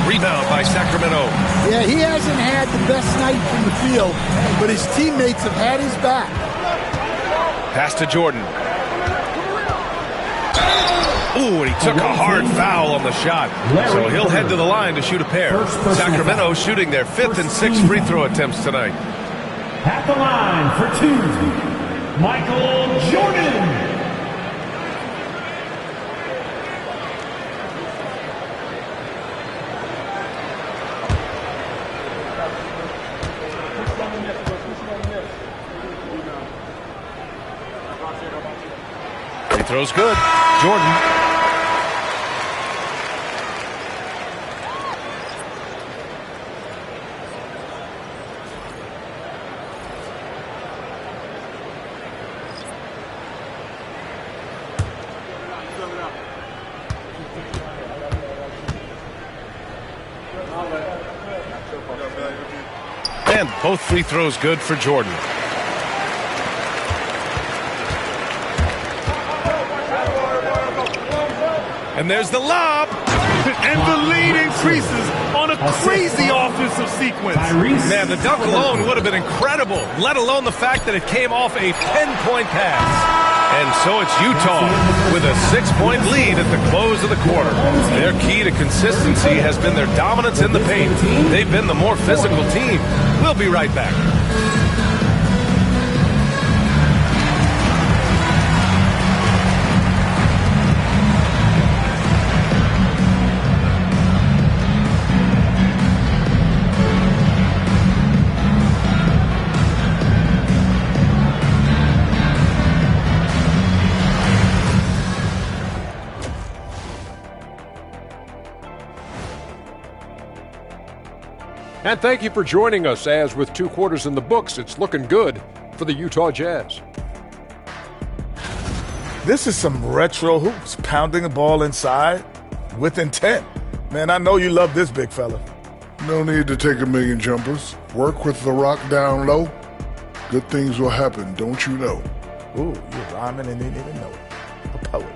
Rebound by Sacramento. Yeah, he hasn't had the best night from the field, but his teammates have had his back. Pass to Jordan. Ooh, and he took a hard foul on the shot. So he'll head to the line to shoot a pair. Sacramento shooting their 5th and 6th free throw attempts tonight. At the line for 2, Michael Jordan. Free throw's good. Jordan. And both free throws good for Jordan. And there's the lob. And the lead increases on a crazy offensive sequence. Man, the dunk alone would have been incredible, let alone the fact that it came off a 10-point pass. And so it's Utah with a 6-point lead at the close of the quarter. Their key to consistency has been their dominance in the paint. They've been the more physical team. We'll be right back. And thank you for joining us, as with 2 quarters in the books, it's looking good for the Utah Jazz. This is some retro hoops, pounding the ball inside with intent. Man, I know you love this, big fella. No need to take a million jumpers. Work with the rock down low. Good things will happen, don't you know? Ooh, you're rhyming and didn't even know it. A poet.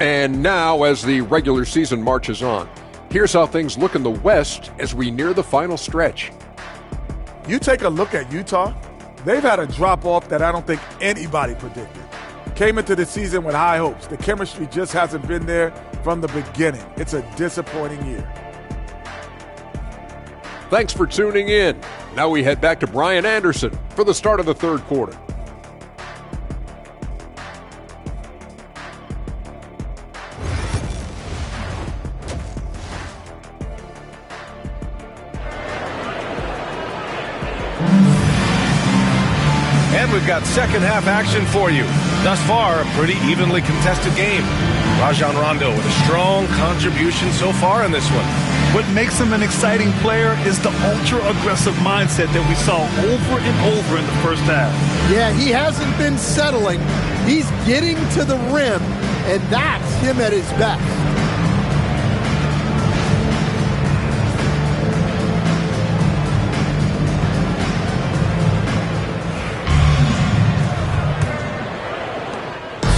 And now, as the regular season marches on, here's how things look in the West as we near the final stretch. You take a look at Utah, they've had a drop-off that I don't think anybody predicted. Came into the season with high hopes. The chemistry just hasn't been there from the beginning. It's a disappointing year. Thanks for tuning in. Now we head back to Brian Anderson for the start of the third quarter. And we've got second half action for you. Thus far, a pretty evenly contested game. Rajon Rondo with a strong contribution so far in this one. What makes him an exciting player is the ultra-aggressive mindset that we saw over and over in the first half. Yeah, he hasn't been settling. He's getting to the rim, and that's him at his best.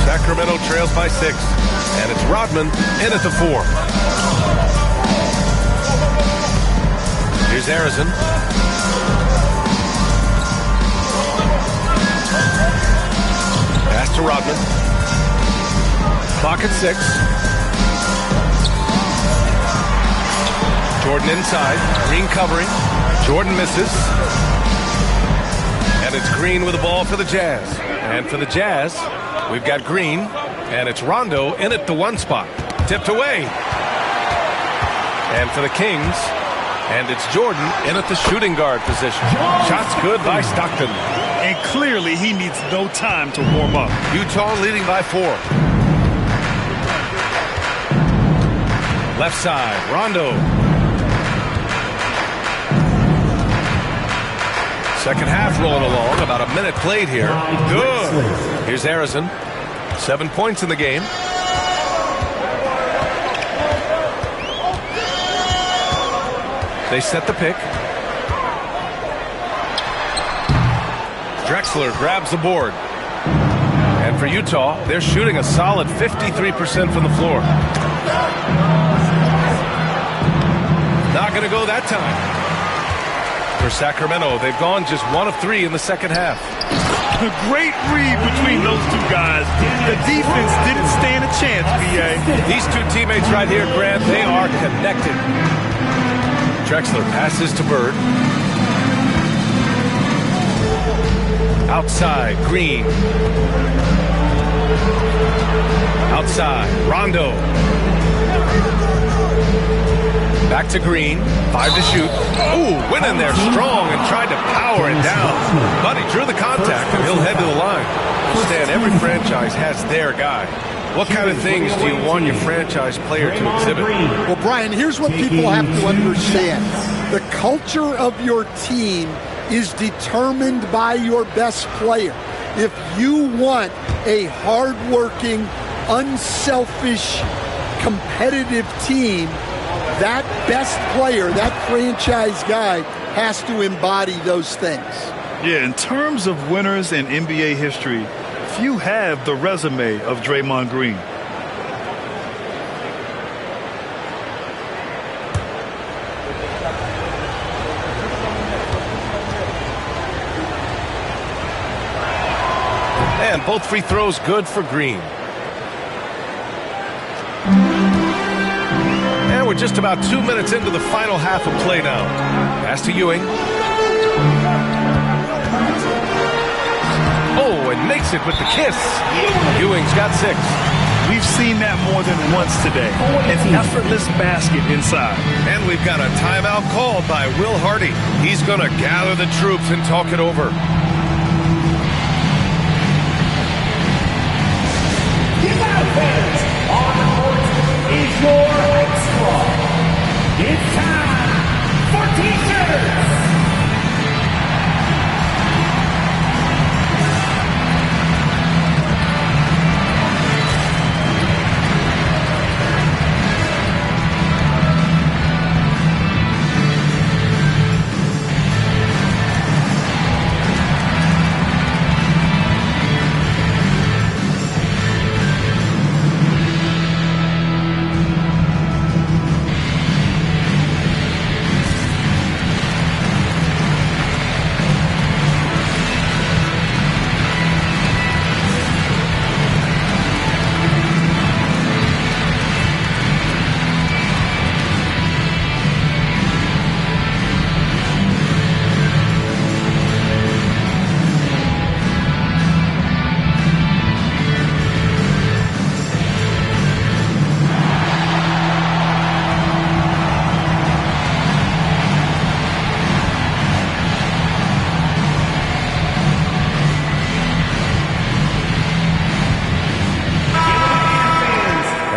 Sacramento trails by 6, and it's Rodman in at the 4. Here's Arizon. Pass to Rodman. Clock at 6. Jordan inside. Green covering. Jordan misses. And it's Green with the ball for the Jazz. And for the Jazz, we've got Green, and it's Rondo in at the 1 spot. Tipped away. And for the Kings, and it's Jordan in at the shooting guard position. Shots good by Stockton. And clearly he needs no time to warm up. Utah leading by 4. Left side, Rondo. Second half rolling along, about a minute played here. Good. Here's Arizon. 7 points in the game. They set the pick. Drexler grabs the board. And for Utah, they're shooting a solid 53% from the floor. Not going to go that time. For Sacramento, they've gone just 1 of 3 in the second half. A great read between those 2 guys. The defense didn't stand a chance, B.A. These 2 teammates right here, Grant, they are connected. Drexler passes to Bird. Outside, Green. Outside, Rondo. Back to Green. 5 to shoot. Ooh, went in there strong and tried to power it down. But he drew the contact, and he'll head to the line. Stan, every franchise has their guy. What kind of things do you want your franchise player to exhibit? Well, Brian, here's what people have to understand. The culture of your team is determined by your best player. If you want a hardworking, unselfish, competitive team, that best player, that franchise guy, has to embody those things. Yeah, in terms of winners in NBA history, few have the resume of Draymond Green. And both free throws good for Green. And we're just about 2 minutes into the final half of play now. Pass to Ewing. Oh, and makes it with the kiss. Ewing's got 6. We've seen that more than once today. An effortless basket inside. And we've got a timeout called by Will Hardy. He's going to gather the troops and talk it over. Fans, on the court is your ice squad. It's time for T-shirts.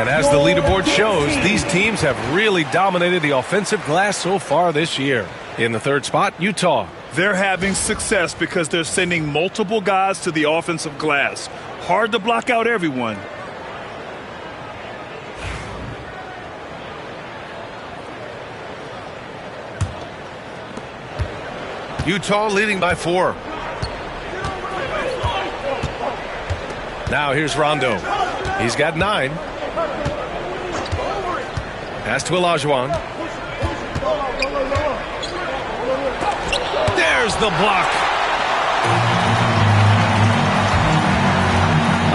As the leaderboard shows, these teams have really dominated the offensive glass so far this year. In the third spot, Utah. They're having success because they're sending multiple guys to the offensive glass. Hard to block out everyone. Utah leading by 4. Now here's Rondo. He's got 9. Pass to Olajuwon. There's the block.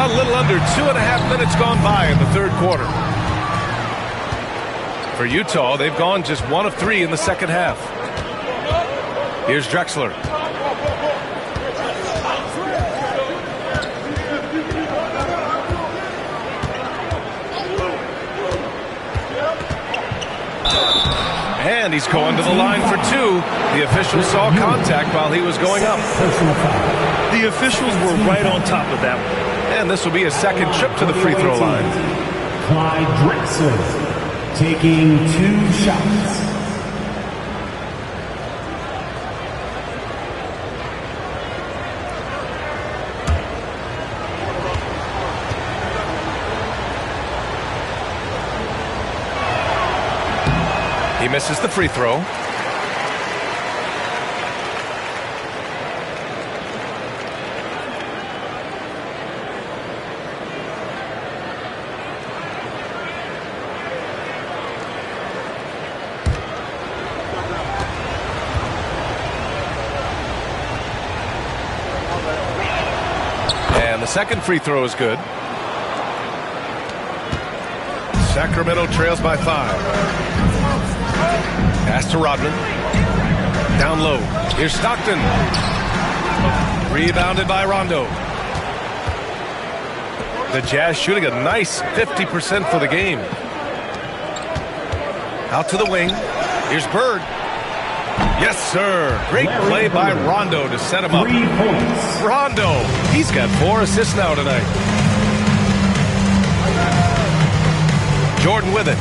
A little under 2.5 minutes gone by in the third quarter. For Utah, they've gone just 1 of 3 in the second half. Here's Drexler. And he's going to the line for 2. The official saw contact while he was going up. The officials were right on top of that one. And this will be a second trip to the free throw line. Clyde Drexler taking 2 shots. He misses the free throw. And the second free throw is good. Sacramento trails by 5. Pass to Rodman. Down low. Here's Stockton. Rebounded by Rondo. The Jazz shooting a nice 50% for the game. Out to the wing. Here's Bird. Yes, sir. Great play by Rondo to set him up. 3 points. Rondo. He's got 4 assists now tonight. Jordan with it.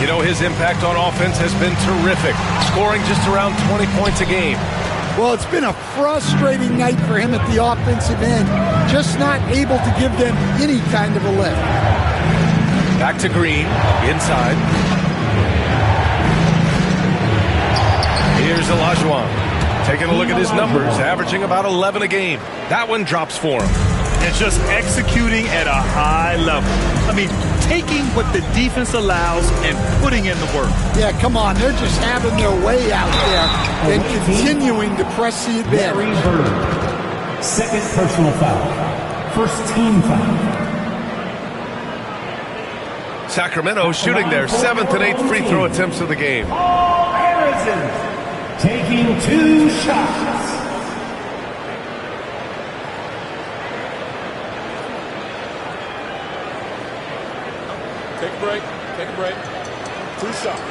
You know, his impact on offense has been terrific, scoring just around 20 points a game. Well, it's been a frustrating night for him at the offensive end, just not able to give them any kind of a lift. Back to Green, inside. Here's Olajuwon. Taking a look at his numbers, averaging about 11 a game. That one drops for him. And just executing at a high level. I mean, taking what the defense allows and putting in the work. Yeah, come on. They're just having their way out there and continuing to press the advantage. Second personal foul. First team foul. Sacramento shooting their 7th and 8th free throw attempts of the game. Harrison taking 2 shots. Take a break. Take a break. 2 shots.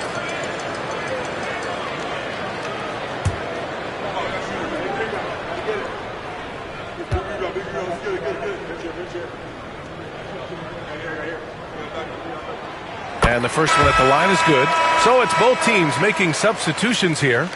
And the first one at the line is good. So it's both teams making substitutions here.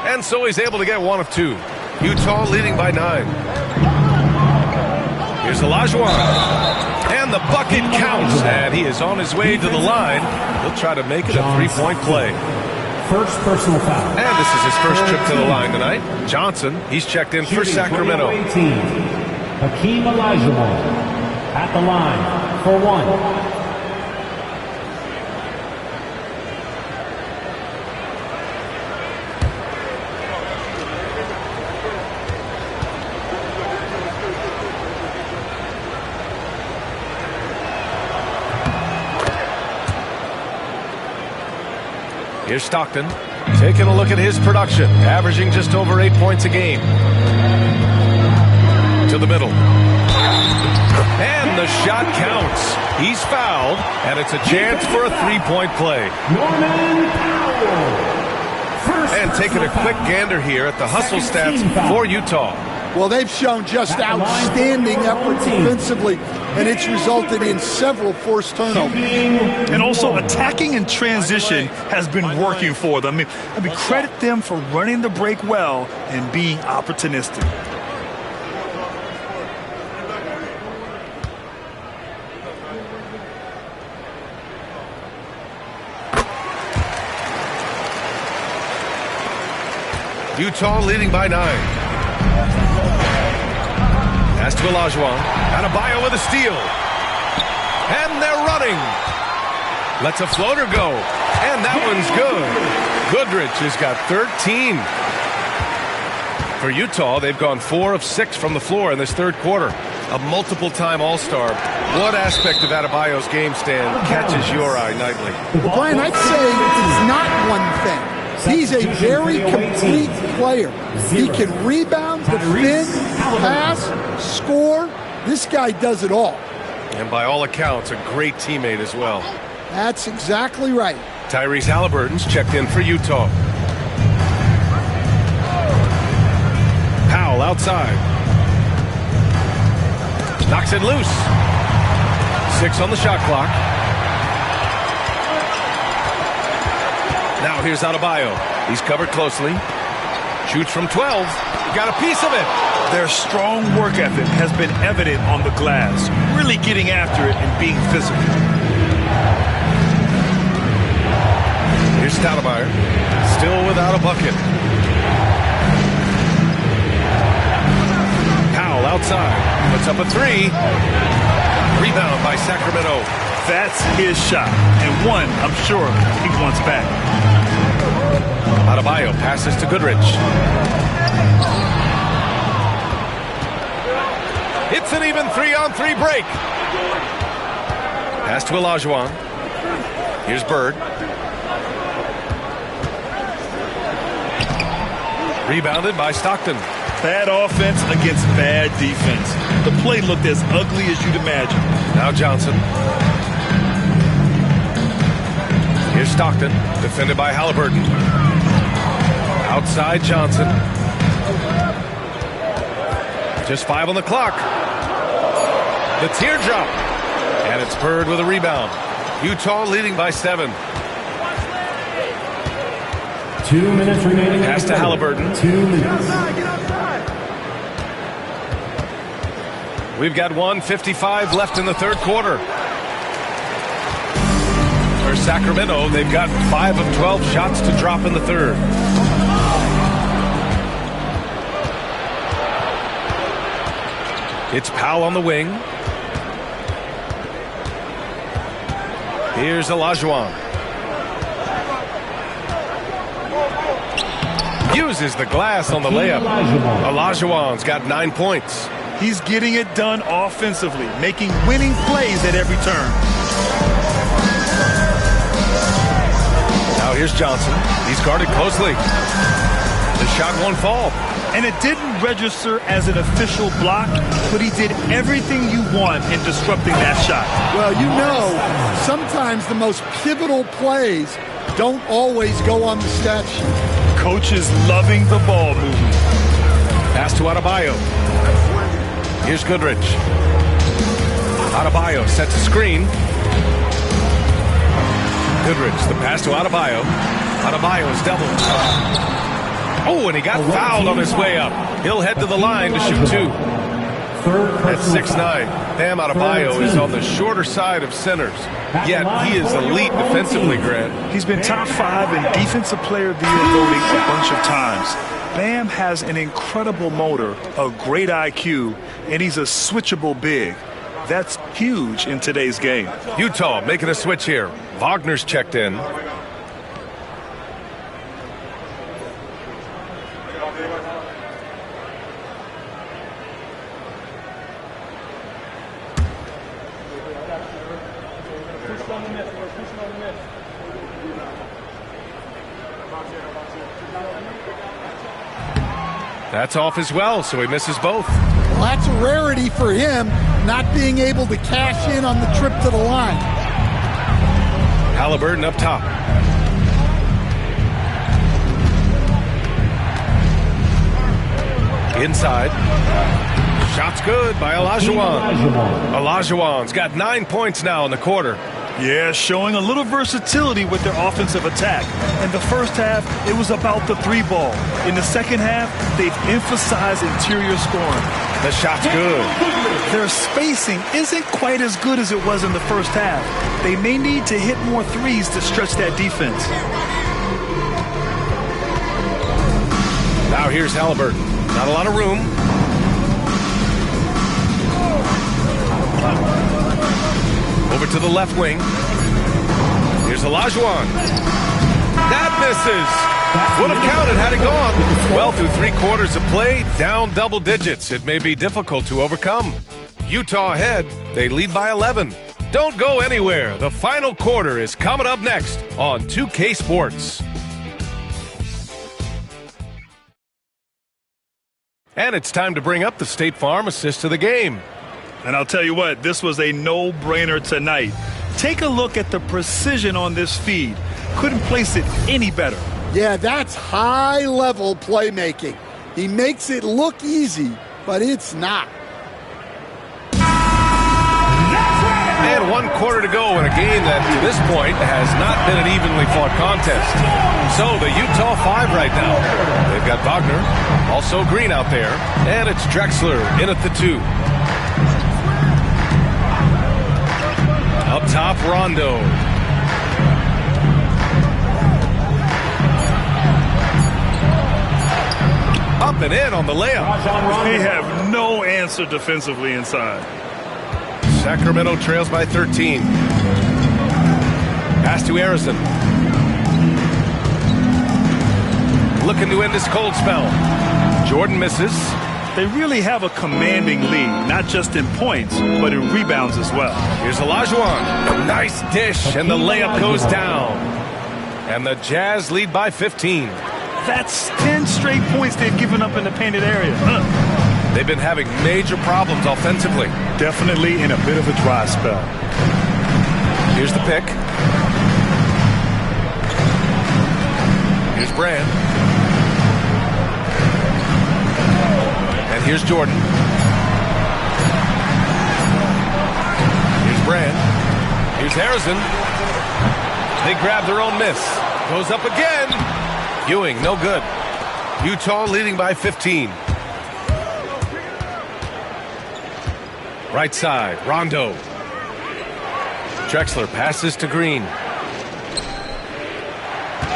And so he's able to get one of 2. Utah leading by 9. Here's Olajuwon. And the bucket counts. And he is on his way to the line. He'll try to make it a 3-point play. First personal foul. And this is his first trip to the line tonight. Johnson, he's checked in for Sacramento. Hakeem Olajuwon at the line for 1. Here's Stockton, taking a look at his production, averaging just over 8 points a game. To the middle. And the shot counts. He's fouled, and it's a chance for a 3-point play. And taking a quick gander here at the hustle stats for Utah. Well, they've shown just outstanding effort defensively, and it's resulted in several forced turnovers. And also attacking in transition has been working for them. I mean, credit them for running the break well and being opportunistic. Utah leading by 9. Pass to Olajuwon. Adebayo with a steal. And they're running. Lets a floater go. And that one's good. Goodrich has got 13. For Utah, they've gone 4 of 6 from the floor in this third quarter. A multiple-time All-Star. What aspect of Adebayo's game, Stan, catches your eye nightly? Well, Brian, I'd say it's not one thing. He's a very complete player. He can rebound, defend, pass, score. This guy does it all. And by all accounts, a great teammate as well. That's exactly right. Tyrese Halliburton's checked in for Utah. Powell outside. Knocks it loose. 6 on the shot clock. Now here's Adebayo. He's covered closely. Shoots from 12. Got a piece of it. Their strong work ethic has been evident on the glass. Really getting after it and being physical. Here's Stoudemire. Still without a bucket. Powell outside. Puts up a 3. Rebound by Sacramento. That's his shot, and one I'm sure he wants back. Adebayo passes to Goodrich. It's an even 3-on-3 break. Pass to Olajuwon. Here's Bird. Rebounded by Stockton. Bad offense against bad defense. The play looked as ugly as you'd imagine. Now Johnson. Here's Stockton, defended by Halliburton. Outside Johnson. Just 5 on the clock. The teardrop. And it's Bird with a rebound. Utah leading by 7. 2 minutes remaining. Pass to Halliburton. 2 minutes. We've got 1:55 left in the third quarter. For Sacramento, they've got 5 of 12 shots to drop in the third. It's Powell on the wing. Here's Olajuwon. Uses the glass on the layup. Olajuwon's got 9 points. He's getting it done offensively, making winning plays at every turn. Now here's Johnson. He's guarded closely. The shot won't fall. And it didn't register as an official block, but he did everything you want in disrupting that shot. Well, you know, sometimes the most pivotal plays don't always go on the stat sheet. Coach is loving the ball movement. Pass to Adebayo. Here's Goodrich. Adebayo sets a screen. Goodrich, the pass to Adebayo. Adebayo is doubled. Oh, and he got fouled on his way up. He'll head to the line to shoot 2. At 6'9", Bam Adebayo is on the shorter side of centers. Yet he is elite defensively, Grant. He's been top 5 in Defensive Player of the Year voting a bunch of times. Bam has an incredible motor, a great IQ, and he's a switchable big. That's huge in today's game. Utah making a switch here. Wagner's checked in. That's off as well, so he misses both. Well, that's a rarity for him, not being able to cash in on the trip to the line. Halliburton up top. Inside. Shot's good by Olajuwon. Olajuwon's got 9 points now in the quarter. Yeah, showing a little versatility with their offensive attack. In the first half, it was about the 3-ball. In the second half, they've emphasized interior scoring. The shot's good. Their spacing isn't quite as good as it was in the first half. They may need to hit more threes to stretch that defense. Now here's Halliburton. Not a lot of room. Over to the left wing. Here's Olajuwon. That misses. Would have counted had it gone. Well, through 3 quarters of play, down double digits. It may be difficult to overcome. Utah ahead. They lead by 11. Don't go anywhere. The final quarter is coming up next on 2K Sports. And it's time to bring up the State Farm assist of the game. And I'll tell you what, this was a no-brainer tonight. Take a look at the precision on this feed. Couldn't place it any better. Yeah, that's high-level playmaking. He makes it look easy, but it's not. And 1 quarter to go in a game that, to this point, has not been an evenly fought contest. So the Utah 5 right now. They've got Wagner, also Green out there, and it's Drexler in at the 2. Up top, Rondo. Up and in on the layup. They have no answer defensively inside. Sacramento trails by 13. Pass to Harrison. Looking to end this cold spell. Jordan misses. They really have a commanding lead, not just in points, but in rebounds as well. Here's Olajuwon. Nice dish, and the layup goes down. And the Jazz lead by 15. That's 10 straight points they've given up in the painted area. They've been having major problems offensively. Definitely in a bit of a dry spell. Here's the pick. Here's Brand. And here's Jordan. Here's Harrison. They grab their own miss. Goes up again. Ewing, no good. Utah leading by 15. Right side, Rondo. Drexler passes to Green.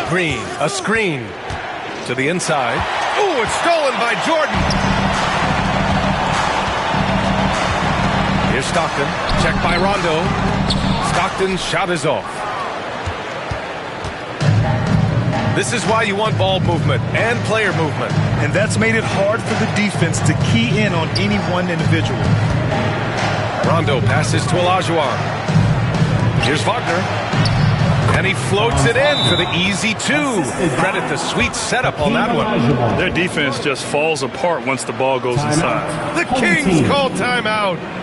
Green, a screen. To the inside. Ooh, it's stolen by Jordan. Here's Stockton. Checked by Rondo. Stockton's shot is off. This is why you want ball movement and player movement. And that's made it hard for the defense to key in on any one individual. Rondo passes to Olajuwon. Here's Wagner. And he floats it in for the easy two. Credit the sweet setup on that one. Their defense just falls apart once the ball goes inside. The Kings call timeout.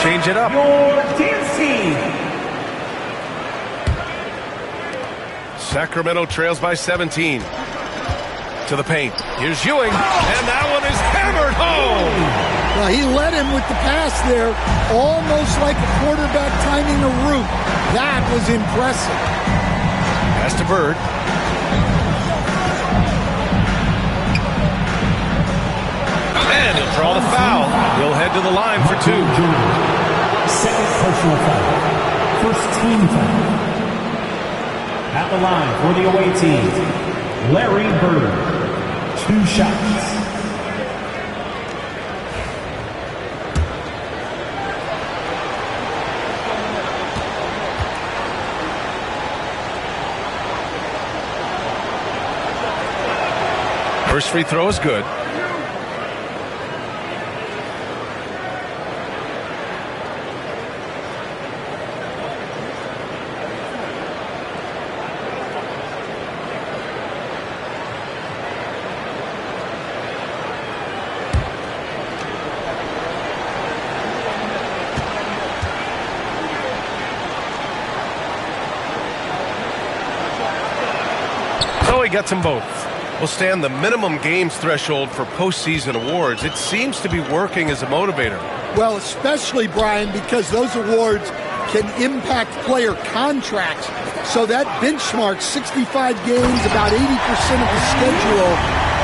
Change it up. Sacramento trails by 17. To the paint. Here's Ewing. And that one is hammered home. Well, he led him with the pass there, almost like a quarterback timing a route. That was impressive. Pass to Bird. And he'll draw the foul. He'll head to the line for two. Second personal foul. First team foul. At the line for the away team, Larry Bird. 2 shots. First free throw is good. So he gets them both. Will stand the minimum games threshold for postseason awards. It seems to be working as a motivator. Well, especially, Brian, because those awards can impact player contracts. So that benchmark, 65 games, about 80% of the schedule,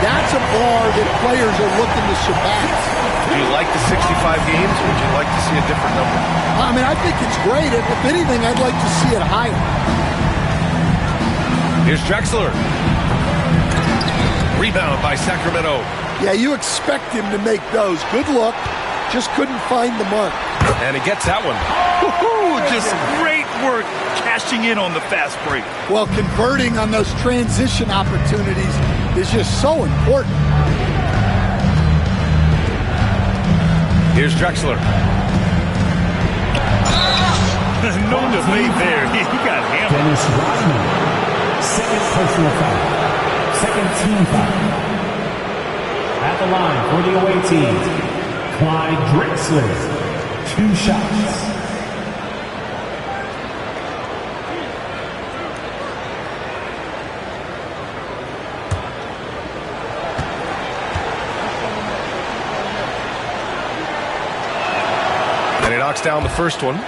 that's a bar that players are looking to surpass. Do you like the 65 games, or would you like to see a different number? I mean, I think it's great. If anything, I'd like to see it higher. Here's Drexler. Rebound by Sacramento. Yeah, you expect him to make those. Good look. Just couldn't find the mark. And he gets that one. Woo-hoo, just great work cashing in on the fast break. Well, converting on those transition opportunities is just so important. Here's Drexler. No debate there. He got hammered. Dennis Rodman. Second personal foul. Second team foul. At the line for the away team, Clyde Drexler. 2 shots. And he knocks down the first one.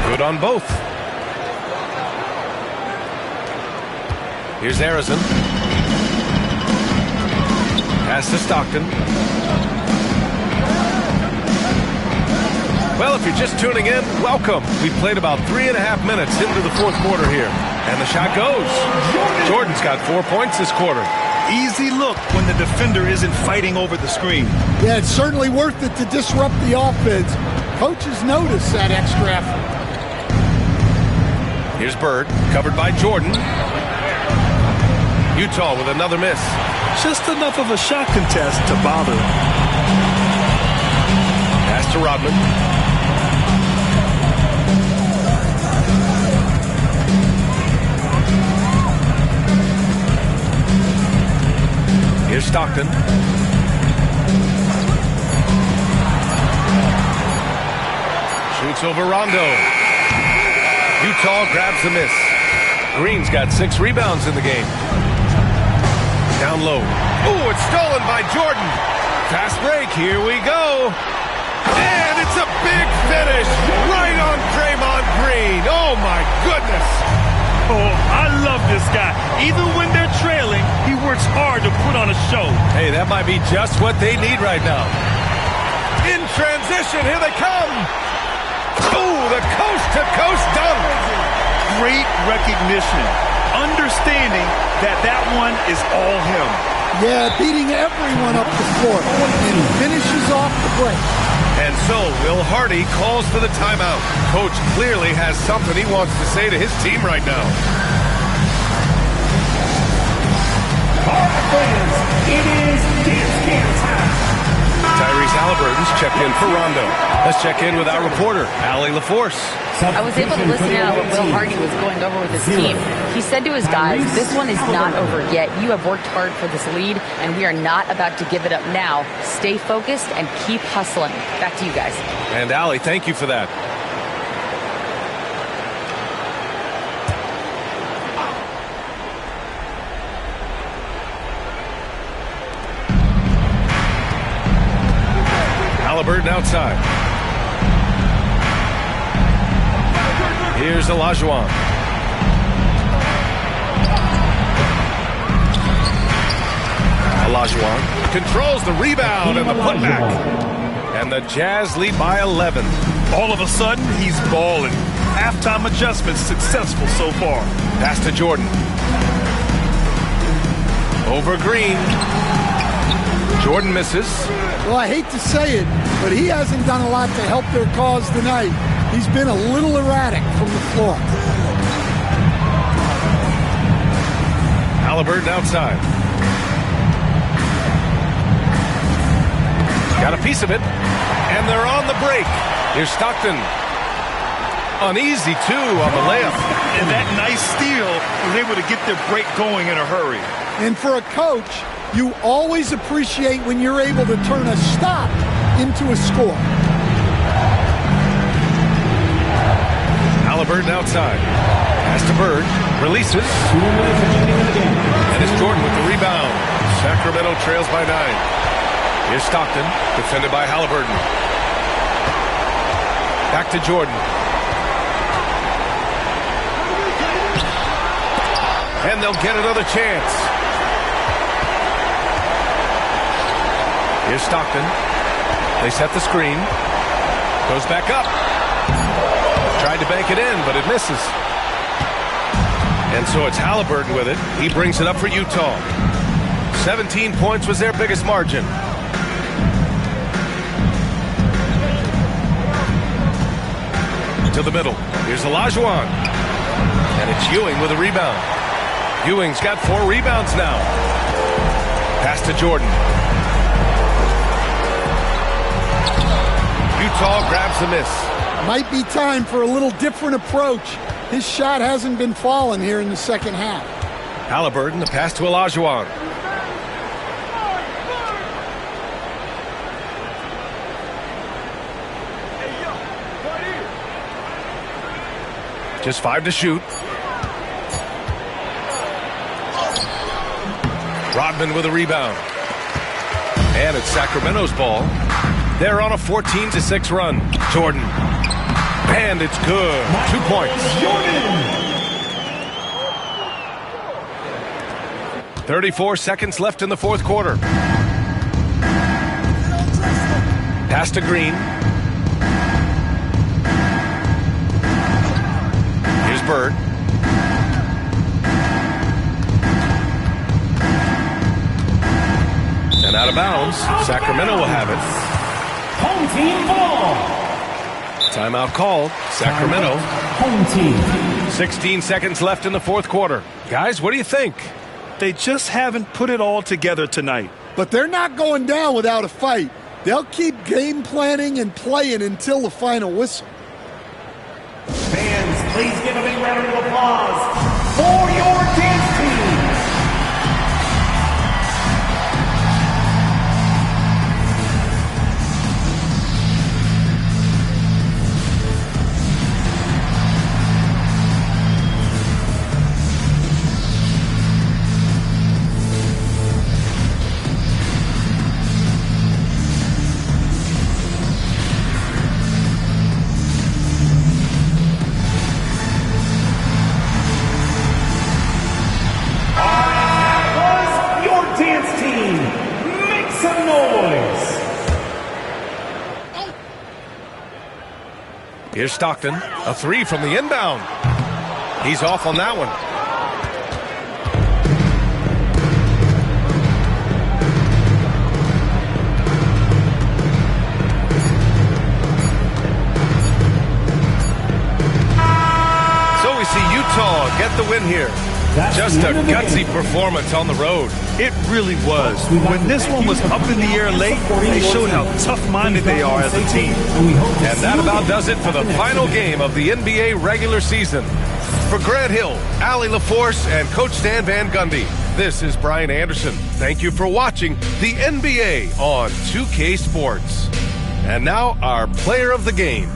Good on both. Here's Harrison. Pass to Stockton. Well, if you're just tuning in, welcome. We played about 3.5 minutes into the fourth quarter here. And the shot goes. Jordan's got 4 points this quarter. Easy look when the defender isn't fighting over the screen. Yeah, it's certainly worth it to disrupt the offense. Coaches notice that extra effort. Here's Bird, covered by Jordan. Utah with another miss. Just enough of a shot contest to bother him. Pass to Rodman. Here's Stockton. Shoots over Rondo. Utah grabs the miss. Green's got 6 rebounds in the game. Down low. Oh, it's stolen by Jordan. Fast break. Here we go. And it's a big finish right on Draymond Green. Oh, my goodness. Oh, I love this guy. Even when they're trailing, he works hard to put on a show. Hey, that might be just what they need right now. In transition, here they come. Oh, the coast-to-coast dunk. Great recognition. Understanding that one is all him. Yeah, beating everyone up the floor. And he finishes off the break. And so Will Hardy calls for the timeout. Coach clearly has something he wants to say to his team right now. All right, fans, it is dance camp time. Tyrese Halliburton's checked in for Rondo. Let's check in with our reporter, Allie LaForce. I was able to listen in on what Will Hardy was going over with his team. He said to his guys, this one is not over yet. You have worked hard for this lead, and we are not about to give it up now. Stay focused and keep hustling. Back to you guys. And Allie, thank you for that. Halliburton outside. Here's Olajuwon. Olajuwon controls the rebound and the putback. And the Jazz lead by 11. All of a sudden, he's balling. Halftime adjustments successful so far. Pass to Jordan. Over Green. Jordan misses. Well, I hate to say it, but he hasn't done a lot to help their cause tonight. He's been a little erratic from the floor. Halliburton outside. Got a piece of it. And they're on the break. Here's Stockton. Uneasy, too, on the layup. And that nice steal was able to get their break going in a hurry. And for a coach, you always appreciate when you're able to turn a stop into a score. Halliburton outside. Pass to Bird. Releases. And it's Jordan with the rebound. Sacramento trails by 9. Here's Stockton. Defended by Halliburton. Back to Jordan. And they'll get another chance. Here's Stockton. They set the screen. Goes back up. Tried to bank it in, but it misses. And so it's Halliburton with it. He brings it up for Utah. 17 points was their biggest margin. To the middle. Here's Olajuwon. And it's Ewing with a rebound. Ewing's got 4 rebounds now. Pass to Jordan. Utah grabs the miss. Might be time for a little different approach. His shot hasn't been falling here in the second half. Halliburton, the pass to Olajuwon. Just 5 to shoot. Rodman with a rebound. And it's Sacramento's ball. They're on a 14-6 run. Jordan. And it's good. 2 points. 34 seconds left in the fourth quarter. Pass to Green. Here's Bird. And out of bounds. Sacramento will have it. Home team ball. Timeout called. Sacramento. Home team. 16 seconds left in the fourth quarter. Guys, what do you think? They just haven't put it all together tonight. But they're not going down without a fight. They'll keep game planning and playing until the final whistle. Fans, please give a big round of applause for your dance team. Here's Stockton, a three from the inbound. He's off on that one. So we see Utah get the win here. Just a gutsy performance on the road. It really was. When this one was up in the air late, they showed how tough-minded they are as a team. And that about does it for the final game of the NBA regular season. For Grant Hill, Allie LaForce, and Coach Stan Van Gundy, this is Brian Anderson. Thank you for watching the NBA on 2K Sports. And now our player of the game.